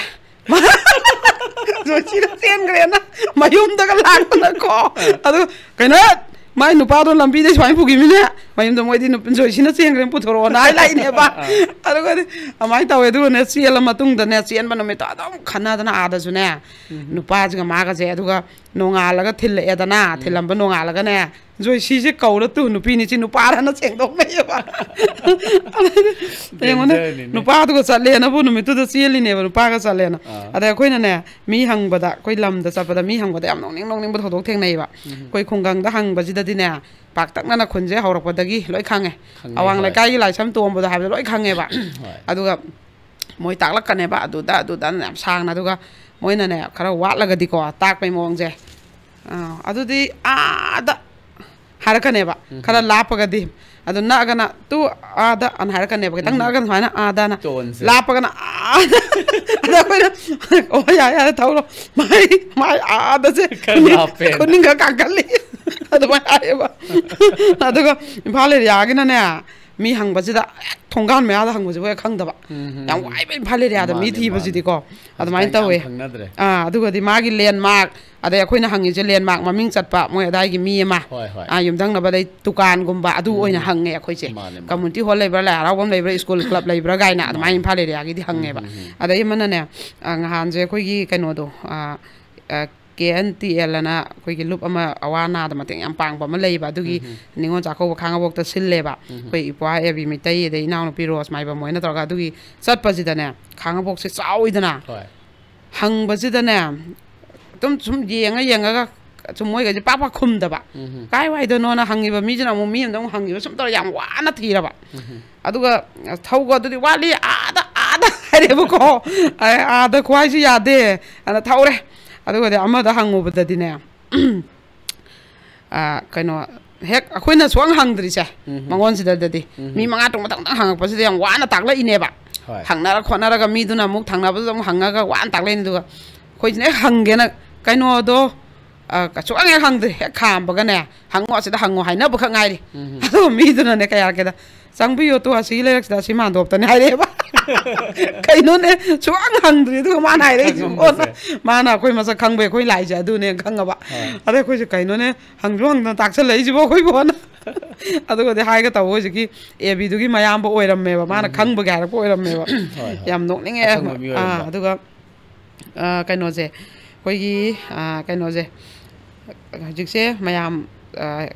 ꯖꯣꯏꯁꯤꯅ ꯆꯦꯟꯈ꯭ꯔꯦꯅ ꯃꯌꯨꯝꯗꯒ ꯂꯥꯛꯄꯅꯀꯣ ꯑꯗꯨ ꯀꯩꯅꯣ ꯃꯥꯏ ꯅꯨꯄꯥꯗꯣ ꯂꯝꯕꯤꯗ ꯁꯨꯃꯥꯏꯅ ꯄꯨꯈꯤꯕꯅꯦ ꯃꯌꯨꯝꯗ ꯃꯣꯏꯗꯤ ꯖꯣꯏꯁꯤꯅ ꯆꯦꯟꯈ꯭ꯔꯦ ꯄꯨꯊꯣꯔꯛꯑꯣꯅ ꯂꯥꯛꯏꯅꯦꯕ ꯑꯗꯨꯒꯗꯤ ꯑꯗꯨꯃꯥꯏꯅ ꯇꯧꯋꯦ ꯑꯗꯨꯒꯅꯦ ꯆꯦꯜꯂ ꯃꯇꯨꯡꯗꯅꯦ ꯆꯦꯟꯕ ꯅꯨꯃꯤꯠꯇꯣ ꯑꯗꯨꯝ ꯈꯟꯅꯗꯅ ꯑꯥꯗꯁꯨꯅꯦ ꯅꯨꯄꯥꯁꯤꯒ ꯃꯥꯒꯁꯦ ꯑꯗꯨꯒ ꯅꯣꯡꯉꯥꯜꯂꯒ ꯊꯤꯜꯂꯛꯑꯦꯗꯅ ꯊꯤꯜꯂꯝꯕ ꯅꯣꯡꯉꯥꯜꯂꯒꯅꯦ ꯖꯣꯏꯁꯤꯁꯦ ꯀꯧꯔ ꯅꯨꯄꯤꯅꯤ ꯁꯤ ꯅꯨꯄꯥꯔꯅ ꯁꯦꯡꯗꯣꯛꯅꯩꯌꯦꯕ ꯌꯦꯡꯉꯣꯅꯦ ꯅꯨꯄꯥꯗꯨꯒ ꯆꯠꯂꯦꯅꯕꯨ ꯅꯨꯃꯤꯠꯇꯨꯗ ꯆꯦꯜꯂꯤꯅꯦꯕ ꯅꯨꯄꯥꯒ ꯆꯠꯂꯦꯅ ꯑꯗꯩ ꯑꯩꯈꯣꯏꯅꯅꯦ ꯃꯤ ꯍꯪꯕꯗ ꯑꯩꯈꯣꯏ ꯂꯝꯗ ꯆꯠꯄꯗ ꯃꯤ ꯍꯪꯕꯗ ꯌꯥꯝ ꯅꯣꯛꯅꯤꯡꯕ ꯊꯧꯗꯣꯛ ꯊꯦꯡꯅꯩꯕ ꯑꯩꯈꯣꯏ ꯈꯨꯡꯒꯪꯗ ꯍꯪꯕꯁꯤꯗꯗꯤꯅꯦ ꯄꯥꯛꯇꯛꯅꯅ ꯈꯨꯟꯁꯦ ꯍꯧꯔꯛꯄꯗꯒꯤ ꯂꯣꯏ ꯈꯪꯉꯦ ꯑꯋꯥꯡ ꯂꯩꯀꯥꯏꯒꯤ ꯂꯥꯏꯁ꯭ꯔꯝ ꯇꯣꯝꯕꯗꯣ ꯍꯥꯏꯕꯗꯣ ꯂꯣꯏ ꯈꯪꯉꯦꯕ ꯑꯗꯨꯒ ꯃꯣꯏ ꯇꯥꯛꯂꯛꯀꯅꯦꯕ ꯑꯗꯨꯗꯅ ꯌꯥꯝ ꯁꯥꯡꯅ ꯑꯗꯨꯒ ꯃꯣꯏꯅꯅꯦ ꯈꯔ ꯋꯥꯠꯂꯒꯗꯤꯀꯣ ꯇꯥꯛꯄꯩ ꯃꯑꯣꯡꯁꯦ ꯑꯗꯨꯗꯤ ꯑꯥꯗ ꯍꯥꯏꯔꯛꯀꯅꯦꯕ ꯈꯔ ꯂꯥꯞꯄꯒꯗꯤ ꯑꯗꯨ ꯅꯛꯑꯒꯅ ꯇꯨ ꯑꯥꯗ ꯑꯅ ꯍꯥꯏꯔꯛꯀꯅꯦꯕ ꯈꯤꯇꯪ ꯅꯛꯑꯒꯅ ꯁꯨꯃꯥꯏꯅ ꯑꯥꯗꯅ ꯂꯥꯞꯄꯒꯅ ꯑꯥꯗ ꯑꯗ ꯑꯩꯈꯣꯏꯅ ꯑꯣ ꯌꯥꯔꯦ ꯊꯧꯔꯣ ꯃꯥꯏ ꯑꯥꯗꯁꯦ ꯈꯨꯅꯤꯡꯒ ꯀꯥꯡꯈꯠꯂꯤ ꯑꯗꯨꯃꯥꯏꯅ ꯍꯥꯏꯌꯦꯕ ꯑꯗꯨꯒ ꯏꯝꯐꯥꯜ ꯑꯦꯔꯤꯌꯥꯒꯤꯅꯅꯦ ꯃꯤ ꯍꯪꯕꯁꯤꯗ ꯊꯣꯡꯒꯥꯟ ꯃꯌꯥꯗ ꯍꯪꯕꯁꯤꯕꯨ ꯍꯦꯛ ꯈꯪꯗꯕ ꯌꯥꯝ ꯋꯥꯏꯕ ꯏꯝꯐꯥꯜ ꯑꯦꯔꯤꯌꯥꯗ ꯃꯤ ꯊꯤꯕꯁꯤꯗꯤꯀꯣ ꯑꯗꯨꯃꯥꯏꯅ ꯇꯧꯋꯦ ꯑꯗꯨꯒꯗꯤ ꯃꯥꯒꯤ ꯂꯦꯟꯃꯥꯔꯛ ꯑꯗꯩ ꯑꯩꯈꯣꯏꯅ ꯍꯪꯉꯤꯁꯦ ꯂꯦꯟꯃꯥꯔꯛ ꯃꯃꯤꯡ ꯆꯠꯄ ꯃꯣꯏ ꯑꯗꯥꯏꯒꯤ ꯃꯤ ꯑꯃ ꯌꯨꯝꯊꯪꯅꯕꯗꯩ ꯗꯨꯀꯥꯟꯒꯨꯝꯕ ꯑꯗꯨ ꯑꯣꯏꯅ ꯍꯪꯉꯦ ꯑꯩꯈꯣꯏꯁꯦ ꯀꯝꯃꯨꯅꯤꯇꯤ ꯍꯣꯜ ꯂꯩꯕ꯭ꯔꯥ ꯂꯥꯏ ꯍꯔꯥꯎꯐꯝ ꯂꯩꯕ꯭ꯔꯥ ꯁ꯭ꯀꯨꯜ ꯀ꯭ꯂꯕ ꯂꯩꯕ꯭ꯔꯥ ꯀꯥꯏꯅ ꯑꯗꯨꯃꯥꯏꯅ ꯏꯝꯐꯥꯜ ꯑꯦꯔꯤꯌꯥꯒꯤꯗꯤ ꯍꯪꯉꯦꯕ ꯑꯗꯩ ꯑꯃꯅꯅꯦ ꯅꯍꯥꯟꯁꯦ ꯑꯩꯈꯣꯏꯒꯤ ꯀꯩꯅꯣꯗꯣ KNTL ꯑꯅ ꯑꯩꯈꯣꯏꯒꯤ ꯂꯨꯞ ꯑꯃ ꯑꯋꯥ ꯑꯅꯥꯗ ꯃꯇꯦꯡ ꯌꯥꯝ ꯄꯥꯡꯕ ꯑꯃ ꯂꯩꯌꯦꯕ ꯑꯗꯨꯒꯤ ꯅꯤꯉꯣꯜ ꯆꯥꯛꯀꯧꯕ ꯈꯥꯡꯉꯕꯣꯛꯇ ꯁꯤꯜꯂꯦꯕ ꯑꯩꯈꯣꯏ ꯏꯄ꯭ꯋꯥ ꯑꯦꯕꯤ ꯃꯩꯇꯩ ꯑꯗꯩ ꯏꯅꯥꯎꯅꯨꯄꯤ ꯔꯣꯁ ꯃꯥꯏꯕ ꯃꯣꯏꯅ ꯇꯧꯔꯒ ꯑꯗꯨꯒꯤ ꯆꯠꯄꯁꯤꯗꯅꯦ ꯈꯥꯡꯉꯕꯣꯛꯁꯦ ꯆꯥꯎꯏꯗꯅ ꯍꯪꯕꯁꯤꯗꯅꯦ ꯑꯗꯨꯝ ꯁꯨꯝ ꯌꯦꯡꯉꯒ ꯁꯨꯝ ꯃꯣꯏꯒꯩꯁꯦ ꯄꯥꯛ ꯈꯨꯝꯗꯕ ꯀꯥꯏ ꯋꯥꯏꯗꯅꯣꯅ ꯍꯪꯉꯤꯕ ꯃꯤꯁꯤꯅ ꯑꯃꯨꯛ ꯃꯤ ꯑꯃꯗ ꯑꯃꯨꯛ ꯍꯪꯉꯤꯕ ꯁꯨꯝ ꯇꯧꯔ ꯌꯥꯝ ꯋꯥꯅ ꯊꯤꯔꯕ ꯑꯗꯨꯒ ꯊꯧꯒ ꯑꯗꯨꯗꯤ ꯋꯥꯠꯂꯤ ꯑꯥꯗ ꯍꯥꯏꯔꯦꯕꯀꯣ ꯑꯥꯗ ꯈ꯭ꯋꯥꯏꯁꯨ ꯌꯥꯗꯦ ꯑꯗ ꯊꯧꯔꯦ ꯑꯗꯨꯒꯗꯤ ꯑꯃꯗ ꯍꯪꯉꯨꯕꯗꯗꯤꯅꯦ ꯀꯩꯅꯣ ꯍꯦꯛ ꯑꯩꯈꯣꯏꯅ ꯁꯨꯡꯍꯪ ꯍꯪꯗ꯭ꯔꯤꯁꯦ ꯃꯉꯣꯟꯁꯤꯗꯗꯤ ꯃꯤ 5 ꯇꯔꯨꯛ ꯃꯊꯪ ꯍꯪꯉꯛꯄꯁꯤꯗ ꯌꯥꯝ ꯋꯥꯅ ꯇꯥꯛꯂꯛꯏꯅꯦꯕ ꯍꯪꯅꯔ ꯈꯣꯠꯅꯔꯒ ꯃꯤꯗꯨꯅ ꯑꯃꯨꯛ ꯊꯪꯅꯕꯗꯨꯗ ꯑꯃꯨꯛ ꯍꯪꯉꯒ ꯋꯥꯅ ꯇꯥꯛꯂꯛꯏꯅꯤ ꯑꯗꯨꯒ ꯑꯩꯈꯣꯏꯁꯤꯅ ꯍꯦꯛ ꯍꯪꯒꯦꯅ ꯀꯩꯅꯣꯗꯣ ꯁꯨꯡꯍꯪ ꯍꯦꯛ ꯍꯪꯗ꯭ꯔꯤ ꯍꯦꯛ ꯈꯥꯝꯕꯒꯅꯦ ꯍꯪꯉꯣ ꯑꯁꯤꯗ ꯍꯪꯉꯣ ꯍꯥꯏꯅꯕꯈꯛ ꯉꯥꯏꯔꯤ ꯑꯗꯨꯒ ꯃꯤꯗꯨꯅꯅꯦ ꯀꯌꯥꯔꯛꯀꯦꯗ ꯆꯪꯕꯤꯌꯣ ꯇꯨ ꯑꯁꯤꯒꯤ ꯂꯩꯔꯛꯁꯤꯗ ꯑꯁꯤ ꯃꯥꯟꯗꯣꯞꯇꯅꯦ ꯍꯥꯏꯔꯛꯑꯦꯕ ꯀꯩꯅꯣꯅꯦ ꯁꯨꯡꯍꯪ ꯍꯪꯗ꯭ꯔꯤ ꯑꯗꯨꯒ ꯃꯥꯅ ꯍꯥꯏꯔꯛꯏꯁꯤ ꯃꯥꯅ ꯑꯩꯈꯣꯏ ꯃꯁꯛ ꯈꯪꯕꯩ ꯑꯩꯈꯣꯏ ꯂꯥꯛꯏꯁꯦ ꯑꯗꯨꯅꯦ ꯈꯪꯉꯕ ꯑꯗꯩ ꯑꯩꯈꯣꯏꯁꯦ ꯀꯩꯅꯣꯅꯦ ꯍꯪꯁꯨ ꯍꯪꯗꯅ ꯇꯥꯛꯁꯜꯂꯛꯏꯁꯤꯕꯣ ꯑꯩꯈꯣꯏꯕꯣꯅ ꯑꯗꯨꯒꯗꯤ ꯍꯥꯏꯒ ꯇꯧꯕ ꯍꯧꯖꯤꯛꯀꯤ ꯑꯦꯕꯤꯗꯨꯒꯤ ꯃꯌꯥꯝꯕ ꯑꯣꯏꯔꯝꯃꯦꯕ ꯃꯥꯅ ꯈꯪꯕꯒꯤ ꯍꯥꯏꯔꯛꯄ ꯑꯣꯏꯔꯝꯃꯦꯕ ꯌꯥꯝ ꯅꯣꯛꯅꯤꯡꯉꯦ ꯑꯗꯨꯒ ꯀꯩꯅꯣꯁꯦ ꯑꯩꯈꯣꯏꯒꯤ ꯀꯩꯅꯣꯁꯦ ꯍꯧꯖꯤꯛꯁꯦ ꯃꯌꯥꯝ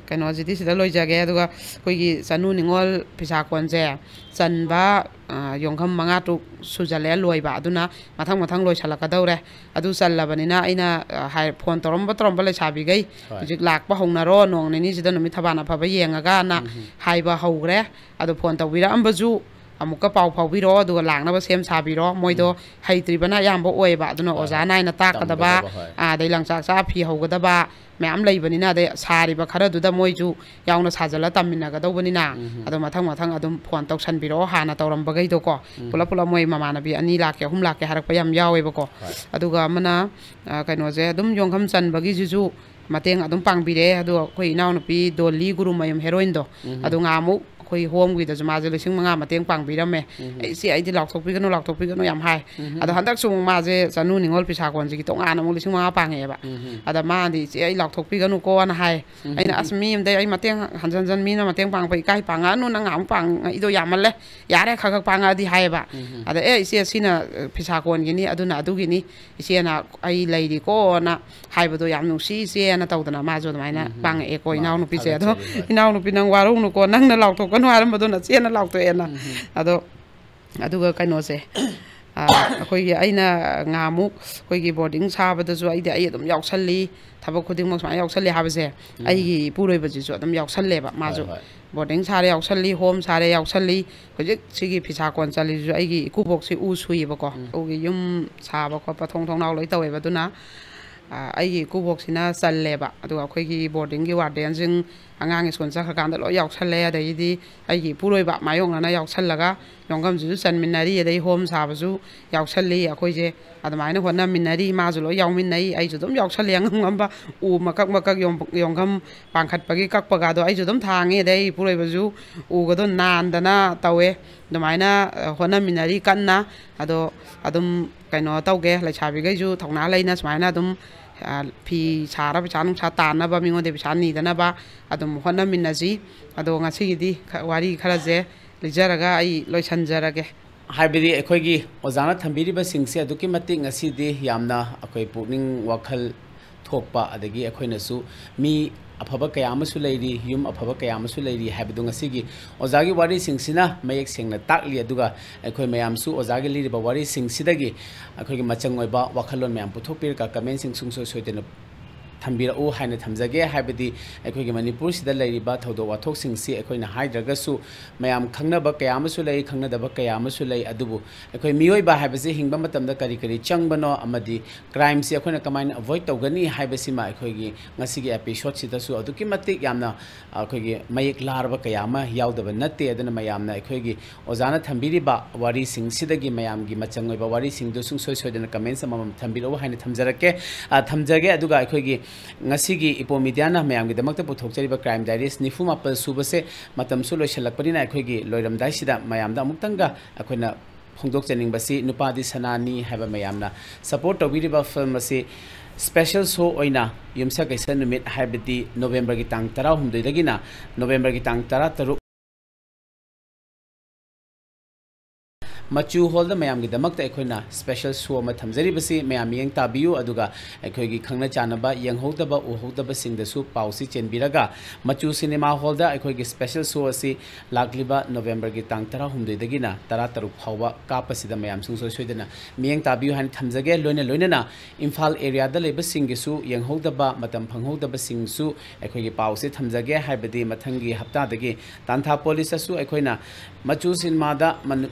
ꯀꯩꯅꯣꯁꯤꯗꯤ ꯁꯤꯗ ꯂꯣꯏꯖꯒꯦ ꯑꯗꯨꯒ ꯑꯩꯈꯣꯏꯒꯤ ꯆꯅꯨ ꯅꯤꯉꯣꯜ ꯐꯤꯁꯥꯀꯣꯟꯁꯦ ꯆꯟꯕ ꯌꯣꯡꯈꯝ 5 ꯇꯔꯨꯛ ꯁꯨꯖꯜꯂꯦ ꯂꯣꯏꯕ ꯑꯗꯨꯅ ꯃꯊꯪ ꯂꯣꯏꯁꯜꯂꯛꯀꯗꯧꯔꯦ ꯑꯗꯨ ꯆꯜꯂꯕꯅꯤꯅ ꯑꯩꯅ ꯐꯣꯟ ꯇꯧꯔꯝꯕ ꯂꯩꯁꯥꯕꯤꯈꯩ ꯍꯧꯖꯤꯛ ꯂꯥꯛꯄ ꯍꯧꯅꯔꯣ ꯅꯣꯡ ꯅꯤꯅꯤꯁꯤꯗ ꯅꯨꯃꯤꯠ ꯊꯕꯥꯜ ꯑꯐꯕ ꯌꯦꯡꯉꯒꯅ ꯍꯥꯏꯕ ꯍꯧꯈ꯭ꯔꯦ ꯑꯗꯣ ꯐꯣꯟ ꯇꯧꯕꯤꯔꯛꯑꯝꯕꯁꯨ ꯑꯃꯨꯛꯀ ꯄꯥꯎ ꯐꯥꯎꯕꯤꯔꯛꯑꯣ ꯑꯗꯨꯒ ꯂꯥꯛꯅꯕ ꯁꯦꯝ ꯁꯥꯕꯤꯔꯣ ꯃꯣꯏꯗꯣ ꯍꯩꯇ꯭ꯔꯤꯕꯅ ꯑꯌꯥꯝꯕ ꯑꯣꯏꯌꯦꯕ ꯑꯗꯨꯅ ꯑꯣꯖꯥ ꯅꯥꯏꯅ ꯇꯥꯛꯀꯗꯕ ꯑꯗꯩ ꯂꯪꯆꯥꯛ ꯆꯥ ꯐꯤ ꯍꯧꯒꯗꯕ ꯃꯌꯥꯝ ꯂꯩꯕꯅꯤꯅ ꯑꯗꯩ ꯁꯥꯔꯤꯕ ꯈꯔꯗꯨꯗ ꯃꯣꯏꯁꯨ ꯌꯥꯎꯅ ꯁꯥꯖꯜꯂ ꯇꯝꯃꯤꯟꯅꯒꯗꯧꯕꯅꯤ나 ꯑꯗꯣ ꯃꯊꯪ ꯑꯗꯨꯝ ꯐꯣꯟ ꯇꯧꯁꯟꯕꯤꯔꯛꯑꯣ ꯍꯥꯟꯅ ꯇꯧꯔꯝꯕꯈꯩꯗꯣꯀꯣ ꯄꯨꯂꯞ ꯃꯣꯏ ꯃꯃꯥꯟꯅꯕꯤ 2 ꯂꯥꯛꯀꯦ 3 ꯂꯥꯛꯀꯦ ꯍꯥꯏꯔꯛꯄ ꯌꯥꯝ ꯌꯥꯎꯋꯦꯕꯀꯣ ꯑꯗꯨꯒ ꯑꯃꯅ ꯀꯩꯅꯣꯁꯦ ꯑꯗꯨꯝ ꯌꯣꯡꯈꯝ ꯆꯟꯕꯒꯤꯁꯤꯁꯨ ꯃꯇꯦꯡ ꯑꯗꯨꯝ ꯄꯥꯡꯕꯤꯔꯛꯑꯦ ꯑꯗꯨꯒ ꯑꯩꯈꯣꯏ ꯏꯅꯥꯎꯅꯨꯄꯤ ꯗꯣꯜꯂꯤ ꯒꯨꯔꯨꯃꯌꯨꯝ ꯍꯦꯔꯣꯏꯟꯗꯣ ꯑꯗꯨ ꯉꯥꯃꯨꯛ ꯑꯩꯈꯣꯏ ꯍꯣꯝꯒꯤꯗꯁꯨ ꯃꯥꯁꯦ 5,000 ꯃꯇꯦꯡ ꯄꯥꯡꯕꯤꯔꯝꯃꯦ ꯑꯩꯁꯦ ꯑꯩꯗꯤ ꯂꯥꯎꯊꯣꯛꯄꯤꯒꯅꯨ ꯌꯥꯝ ꯍꯥꯏ ꯑꯗꯣ ꯍꯟꯗꯛꯁꯨ ꯃꯥꯁꯦ ꯆꯅꯨ ꯅꯤꯉꯣꯜ ꯐꯤꯁꯥꯀꯣꯟꯁꯤꯒꯤ ꯇꯣꯉꯥꯟꯅ ꯑꯃꯨꯛ 5,000 ꯄꯥꯡꯉꯛꯑꯦꯕ ꯑꯗ ꯃꯥꯗꯤ ꯏꯆꯦ ꯑꯩ ꯂꯥꯎꯊꯣꯛꯄꯤꯒꯅꯨꯀꯣꯅ ꯍꯥꯏ ꯑꯩꯅ ꯑꯁ ꯃꯤ ꯑꯃꯗꯩ ꯑꯩ ꯃꯇꯦꯡ ꯍꯟꯖꯟ ꯃꯤꯅ ꯃꯇꯦꯡ ꯄꯥꯡꯉꯛꯄ ꯏꯀꯥꯏ ꯄꯥꯡꯉꯛꯑꯅꯨ ꯅꯪ ꯉꯥꯃꯨꯛ ꯄꯥꯡꯉꯛꯏꯗꯣ ꯌꯥꯝꯃꯜꯂꯦ ꯌꯥꯔꯦ ꯈꯔ ꯄꯥꯡꯉꯛꯑꯗꯤ ꯍꯥꯏꯌꯦꯕ ꯑꯗ ꯏꯆꯦ ꯁꯤꯅ ꯐꯤꯁꯥꯀꯣꯟꯒꯤꯅꯤ ꯑꯗꯨꯅ ꯑꯗꯨꯒꯤꯅꯤ ꯏꯆꯦꯅ ꯑꯩ ꯂꯩꯔꯤꯀꯣꯅ ꯍꯥꯏꯕꯗꯣ ꯌꯥꯝ ꯅꯨꯡꯁꯤ ꯏꯆꯦꯅ ꯇꯧꯗꯅ ꯃꯥꯁꯨ ꯑꯗꯨꯃꯥꯏꯅ ꯄꯥꯡꯉꯛꯑꯦꯀꯣ ꯏꯅꯥꯎꯅꯨꯄꯤꯁꯦ ꯑꯗꯣ ꯏꯅꯥꯎꯅꯨꯄꯤ ꯅꯪ ꯋꯥꯔꯧꯅꯨꯀꯣ ꯅꯪꯅ ꯂꯥꯎꯊꯣꯛꯀꯅꯨ ꯍꯥꯏꯔꯝꯕꯗꯨꯅ ꯆꯦꯅ ꯂꯥꯎꯊꯣꯛꯑꯦꯅ ꯑꯗꯣ ꯑꯗꯨꯒ ꯀꯩꯅꯣꯁꯦ ꯑꯩꯈꯣꯏꯒꯤ ꯑꯩꯅ ꯉꯥꯃꯨꯛ ꯑꯩꯈꯣꯏꯒꯤ ꯕꯣꯔꯗꯤꯡ ꯁꯥꯕꯗꯁꯨ ꯑꯩ ꯑꯗꯨꯝ ꯌꯥꯎꯁꯜꯂꯤ ꯊꯕꯛ ꯈꯨꯗꯤꯡꯃꯛ ꯁꯨꯃꯥꯏꯅ ꯌꯥꯎꯁꯜꯂꯤ ꯍꯥꯏꯕꯁꯦ ꯑꯩꯒꯤ ꯏꯄꯨꯔꯣꯏꯕꯁꯤꯁꯨ ꯑꯗꯨꯝ ꯌꯥꯎꯁꯜꯂꯦꯕ ꯃꯥꯁꯨ ꯕꯣꯔꯗꯤꯡ ꯁꯥꯔꯦ ꯌꯥꯎꯁꯜꯂꯤ ꯍꯣꯝ ꯁꯥꯔꯦ ꯌꯥꯎꯁꯜꯂꯤ ꯍꯧꯖꯤꯛ ꯁꯤꯒꯤ ꯐꯤꯁꯥꯀꯣꯟ ꯆꯜꯂꯤꯁꯤꯁꯨ ꯑꯩꯒꯤ ꯏꯀꯨꯕꯣꯛꯁꯤ ꯎ ꯁꯨꯏꯌꯦꯕꯀꯣ ꯎꯒꯤ ꯌꯨꯝ ꯁꯥꯕ ꯈꯣꯠꯄ ꯊꯣꯡꯅꯥꯎ ꯂꯣꯏ ꯇꯧꯋꯦꯕ ꯑꯗꯨꯅ ꯑꯩꯒꯤ ꯏꯀꯨꯕꯣꯛꯁꯤꯅ ꯆꯜꯂꯦꯕ ꯑꯗꯨꯒ ꯑꯩꯈꯣꯏꯒꯤ ꯕꯣꯔꯗꯤꯡꯒꯤ ꯋꯥꯔꯗꯦꯟꯁꯤꯡ ꯑꯉꯥꯡ ꯁ꯭ꯀꯨꯜ ꯆꯠꯈ꯭ꯔꯀꯥꯟꯗ ꯂꯣꯏ ꯌꯥꯎꯁꯜꯂꯦ ꯑꯗꯒꯤꯗꯤ ꯑꯩꯒꯤ ꯏꯄꯨꯔꯣꯏꯕ ꯃꯥꯌꯣꯛꯅꯅ ꯌꯥꯎꯁꯜꯂꯒ ꯌꯣꯡꯈꯝꯁꯤꯁꯨ ꯆꯟꯃꯤꯟꯅꯔꯤ ꯑꯗꯩ ꯍꯣꯝ ꯁꯥꯕꯁꯨ ꯌꯥꯎꯁꯜꯂꯤ ꯑꯩꯈꯣꯏꯁꯦ ꯑꯗꯨꯃꯥꯏꯅ ꯍꯣꯠꯅꯃꯤꯟꯅꯔꯤ ꯃꯥꯁꯨ ꯂꯣꯏ ꯌꯥꯎꯃꯤꯟꯅꯩ ꯑꯩꯁꯨ ꯑꯗꯨꯝ ꯌꯥꯎꯁꯜꯂꯤ ꯑꯉꯝ ꯎ ꯃꯀꯛ ꯌꯣꯡꯈꯝ ꯄꯥꯡꯈꯠꯄꯒꯤ ꯀꯛꯄꯒꯗꯣ ꯑꯩꯁꯨ ꯑꯗꯨꯝ ꯊꯥꯡꯉꯤ ꯑꯗꯩ ꯏꯄꯨꯔꯣꯏꯕꯁꯨ ꯎꯒꯗꯣ ꯅꯥꯟꯗꯅ ꯇꯧꯋꯦ ꯑꯗꯨꯃꯥꯏꯅ ꯍꯣꯠꯅꯃꯤꯟꯅꯔꯤ ꯀꯟꯅ ꯑꯗꯣ ꯑꯗꯨꯝ ꯀꯩꯅꯣ ꯇꯧꯒꯦ ꯂꯩꯁꯥꯕꯤꯈꯩꯁꯨ ꯊꯧꯅꯥ ꯂꯩꯅ ꯁꯨꯃꯥꯏꯅ ꯑꯗꯨꯝ ꯐꯤ ꯁꯥꯔ ꯄꯩꯁꯥ ꯅꯨꯡꯁꯥ ꯇꯥꯟꯅꯕ ꯃꯤꯉꯣꯟꯗ ꯄꯩꯁꯥ ꯅꯤꯗꯅꯕ ꯑꯗꯨꯝ ꯍꯣꯠꯅꯃꯤꯟꯅꯁꯤ ꯑꯗꯣ ꯉꯁꯤꯒꯤꯗꯤ ꯋꯥꯔꯤ ꯈꯔꯁꯦ ꯂꯤꯖꯔꯒ ꯑꯩ ꯂꯣꯏꯁꯤꯟꯖꯔꯒꯦ ꯍꯥꯏꯕꯗꯤ ꯑꯩꯈꯣꯏꯒꯤ ꯑꯣꯖꯥꯅ ꯊꯝꯕꯤꯔꯤꯕꯁꯤꯡꯁꯦ ꯑꯗꯨꯛꯀꯤ ꯃꯇꯤꯛ ꯉꯁꯤꯗꯤ ꯌꯥꯝꯅ ꯑꯩꯈꯣꯏ ꯄꯨꯛꯅꯤꯡ ꯋꯥꯈꯜ ꯊꯣꯛꯄ ꯑꯗꯒꯤ ꯑꯩꯈꯣꯏꯅꯁꯨ ꯃꯤ ꯑꯐꯕ ꯀꯌꯥ ꯑꯃꯁꯨ ꯂꯩꯔꯤ ꯌꯨꯝ ꯑꯐꯕ ꯀꯌꯥ ꯑꯃꯁꯨ ꯂꯩꯔꯤ ꯍꯥꯏꯕꯗꯨ ꯉꯁꯤꯒꯤ ꯑꯣꯖꯥꯒꯤ ꯋꯥꯔꯤꯁꯤꯡꯁꯤꯅ ꯃꯌꯦꯛ ꯁꯦꯡꯅ ꯇꯥꯛꯂꯤ ꯑꯗꯨꯒ ꯑꯩꯈꯣꯏ ꯃꯌꯥꯝꯁꯨ ꯑꯣꯖꯥꯒꯤ ꯂꯤꯔꯤꯕ ꯋꯥꯔꯤꯁꯤꯡꯁꯤꯗꯒꯤ ꯑꯩꯈꯣꯏꯒꯤ ꯃꯆꯪ ꯑꯣꯏꯕ ꯋꯥꯈꯜꯂꯣꯟ ꯃꯌꯥꯝ ꯄꯨꯊꯣꯛꯄꯤꯔꯒ ꯀꯃꯦꯟꯁꯤꯡ ꯁꯨꯡꯁꯣꯏ ꯁꯣꯏꯗꯅ थम्बिरऊ हाइना थमजगे हाइबदी अखोगी मणिपुर सिदा लैरिबा थौदो वाथोकसिंगसी अखोइना हाइद्रगसु मयाम खंगनबा कयामसु लै खंगनदबा कयामसु लै अदुबु अखोइ मियोइबा हाइबसे हिंगबा मतमदा करी करी चंगबनो अमदी क्राइम से अखोइना कमाइन अवॉइड तौगनी हाइबसिमा अखोगी ngasiगी एपिसोड सिदसु अदुकी मतिक यामना अखोगी मयक लारबा कयामा यावदबा नत्ते अदना मयामना अखोगी ओजाना थम्बिरिबा वारी सिंगसिदगी मयामगी मचंगोइबा वारी सिंगदु सुंसोय सोयदना कमेंट्स अमम थम्बिरो हाइना थमजरके थमजगे अदुगा अखोगी ngasiगी इपो मीडियाना मयामगी दमकता पुथोकचरिबा क्राइम डायरीज 94 सुबसे मतमसु लोइसलकपनिना अखोगी लोइरमदाइसिदा मयामदा अमुक्तंगा अखोइना फोंदोकचनिंगबसी नुपादी सनानी हाइबा मयामना सपोर्ट तौबिरिबा फिल्म असी स्पेशल शो ओइना युमसा कैसा नुमित हाइबदी नवंबर की तांग 13 दगिना नवंबर की तांग 13 मचू हॉल मैम की दमकता अखोइना स्पेशल शो अमा थमजरिबसी मैम यंग ताबियु अदुगा अखोइगी खंगना चानबा यंगहोदबा उहोदबा सिंगदसु पाउसी चेनबिरगा मचू सिनेमा हॉल दा अखोइगी स्पेशल शो असि लाक्लिबा नवंबर की तांग 13 दगिना 13 फावबा कापसिदा मैम सुंसो सोइदना मियंग ताबियु हानि थमजगे लोइना इम्फाल एरिया दा लेबा सिंगसु यंगहोदबा मतम फंगहोदबा सिंगसु अखोइगी पाउसी थमजगे हाइबदी मथंगी हप्ता दगी तांथा पुलिस असु अखोइना मचू सिनेमा दा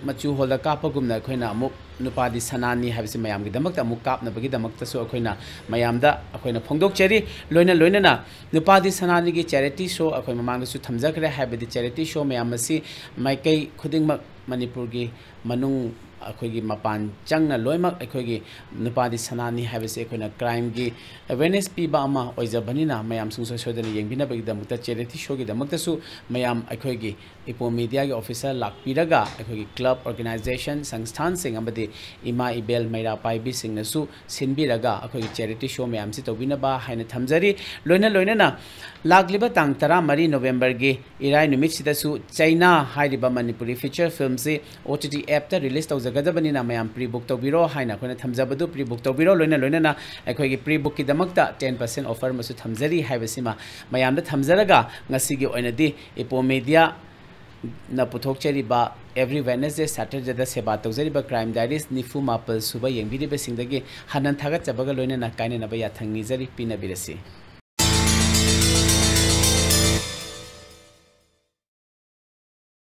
मचू हॉल कापगुमना अखोइना अमुक नुपादी सनानी हाबिसि मयामगी दमकता अमुक कापनबगी दमकतासु अखोइना मयामदा अखोइना फोंदोकचरी लोइना नुपादी सनानी की चैरिटी शो अखोइ ममांगसु थमजखरे हाबिदि चैरिटी शो मयामसी माइकै खुदिंगमक मणिपुर की मनुंग अखोइगी मपान चंगना लोइमक अखोइगी नुपादी सनानी हाबिसि अखोइना क्राइम की अवेयरनेस पीबा अमा ओइजबनिना मयाम सुंसो सोदना येंबिनबगी दमकता चैरिटी शो की दमकतासु मयाम अखोइगी इपो मीडिया की ऑफिसर लाकपीरगा अखोइगी क्लब ऑर्गेनाइजेशन संस्थान सिंग अमदि इमा इबेल मैरा पाइबी सिंगनसु सिनबिरगा अखोइगी चैरिटी शो मयाम सि तौबिनबा हाइना थमजरी लोइना लाकलिबा तांग 13 नवंबर की इराय नुमितसिदसु चाइना हाइरिबा मणिपुरी फीचर फिल्म से OTT ऐप ता रिलीज तौजगदबनिना मयाम प्री बुक तौबिरो हाइना अखोइना थमजबदु प्री बुक तौबिरो लोइना अखोइगी प्री बुक की दमकता 10% ऑफर मसु थमजरी हाइबसिमा मयामदा थमजरगा ngasiगी ओइनदि इपो मीडिया न पुथोकचरिबा एवरी वेडनेसडे सैटरडे सेवा तौजरिबा क्राइम डायरीज 94 सुबा येंबिरिबसिंगदगी हनन थागत चबगा लोइना काइनेनबा याथंग निजरी पिनबिरसी।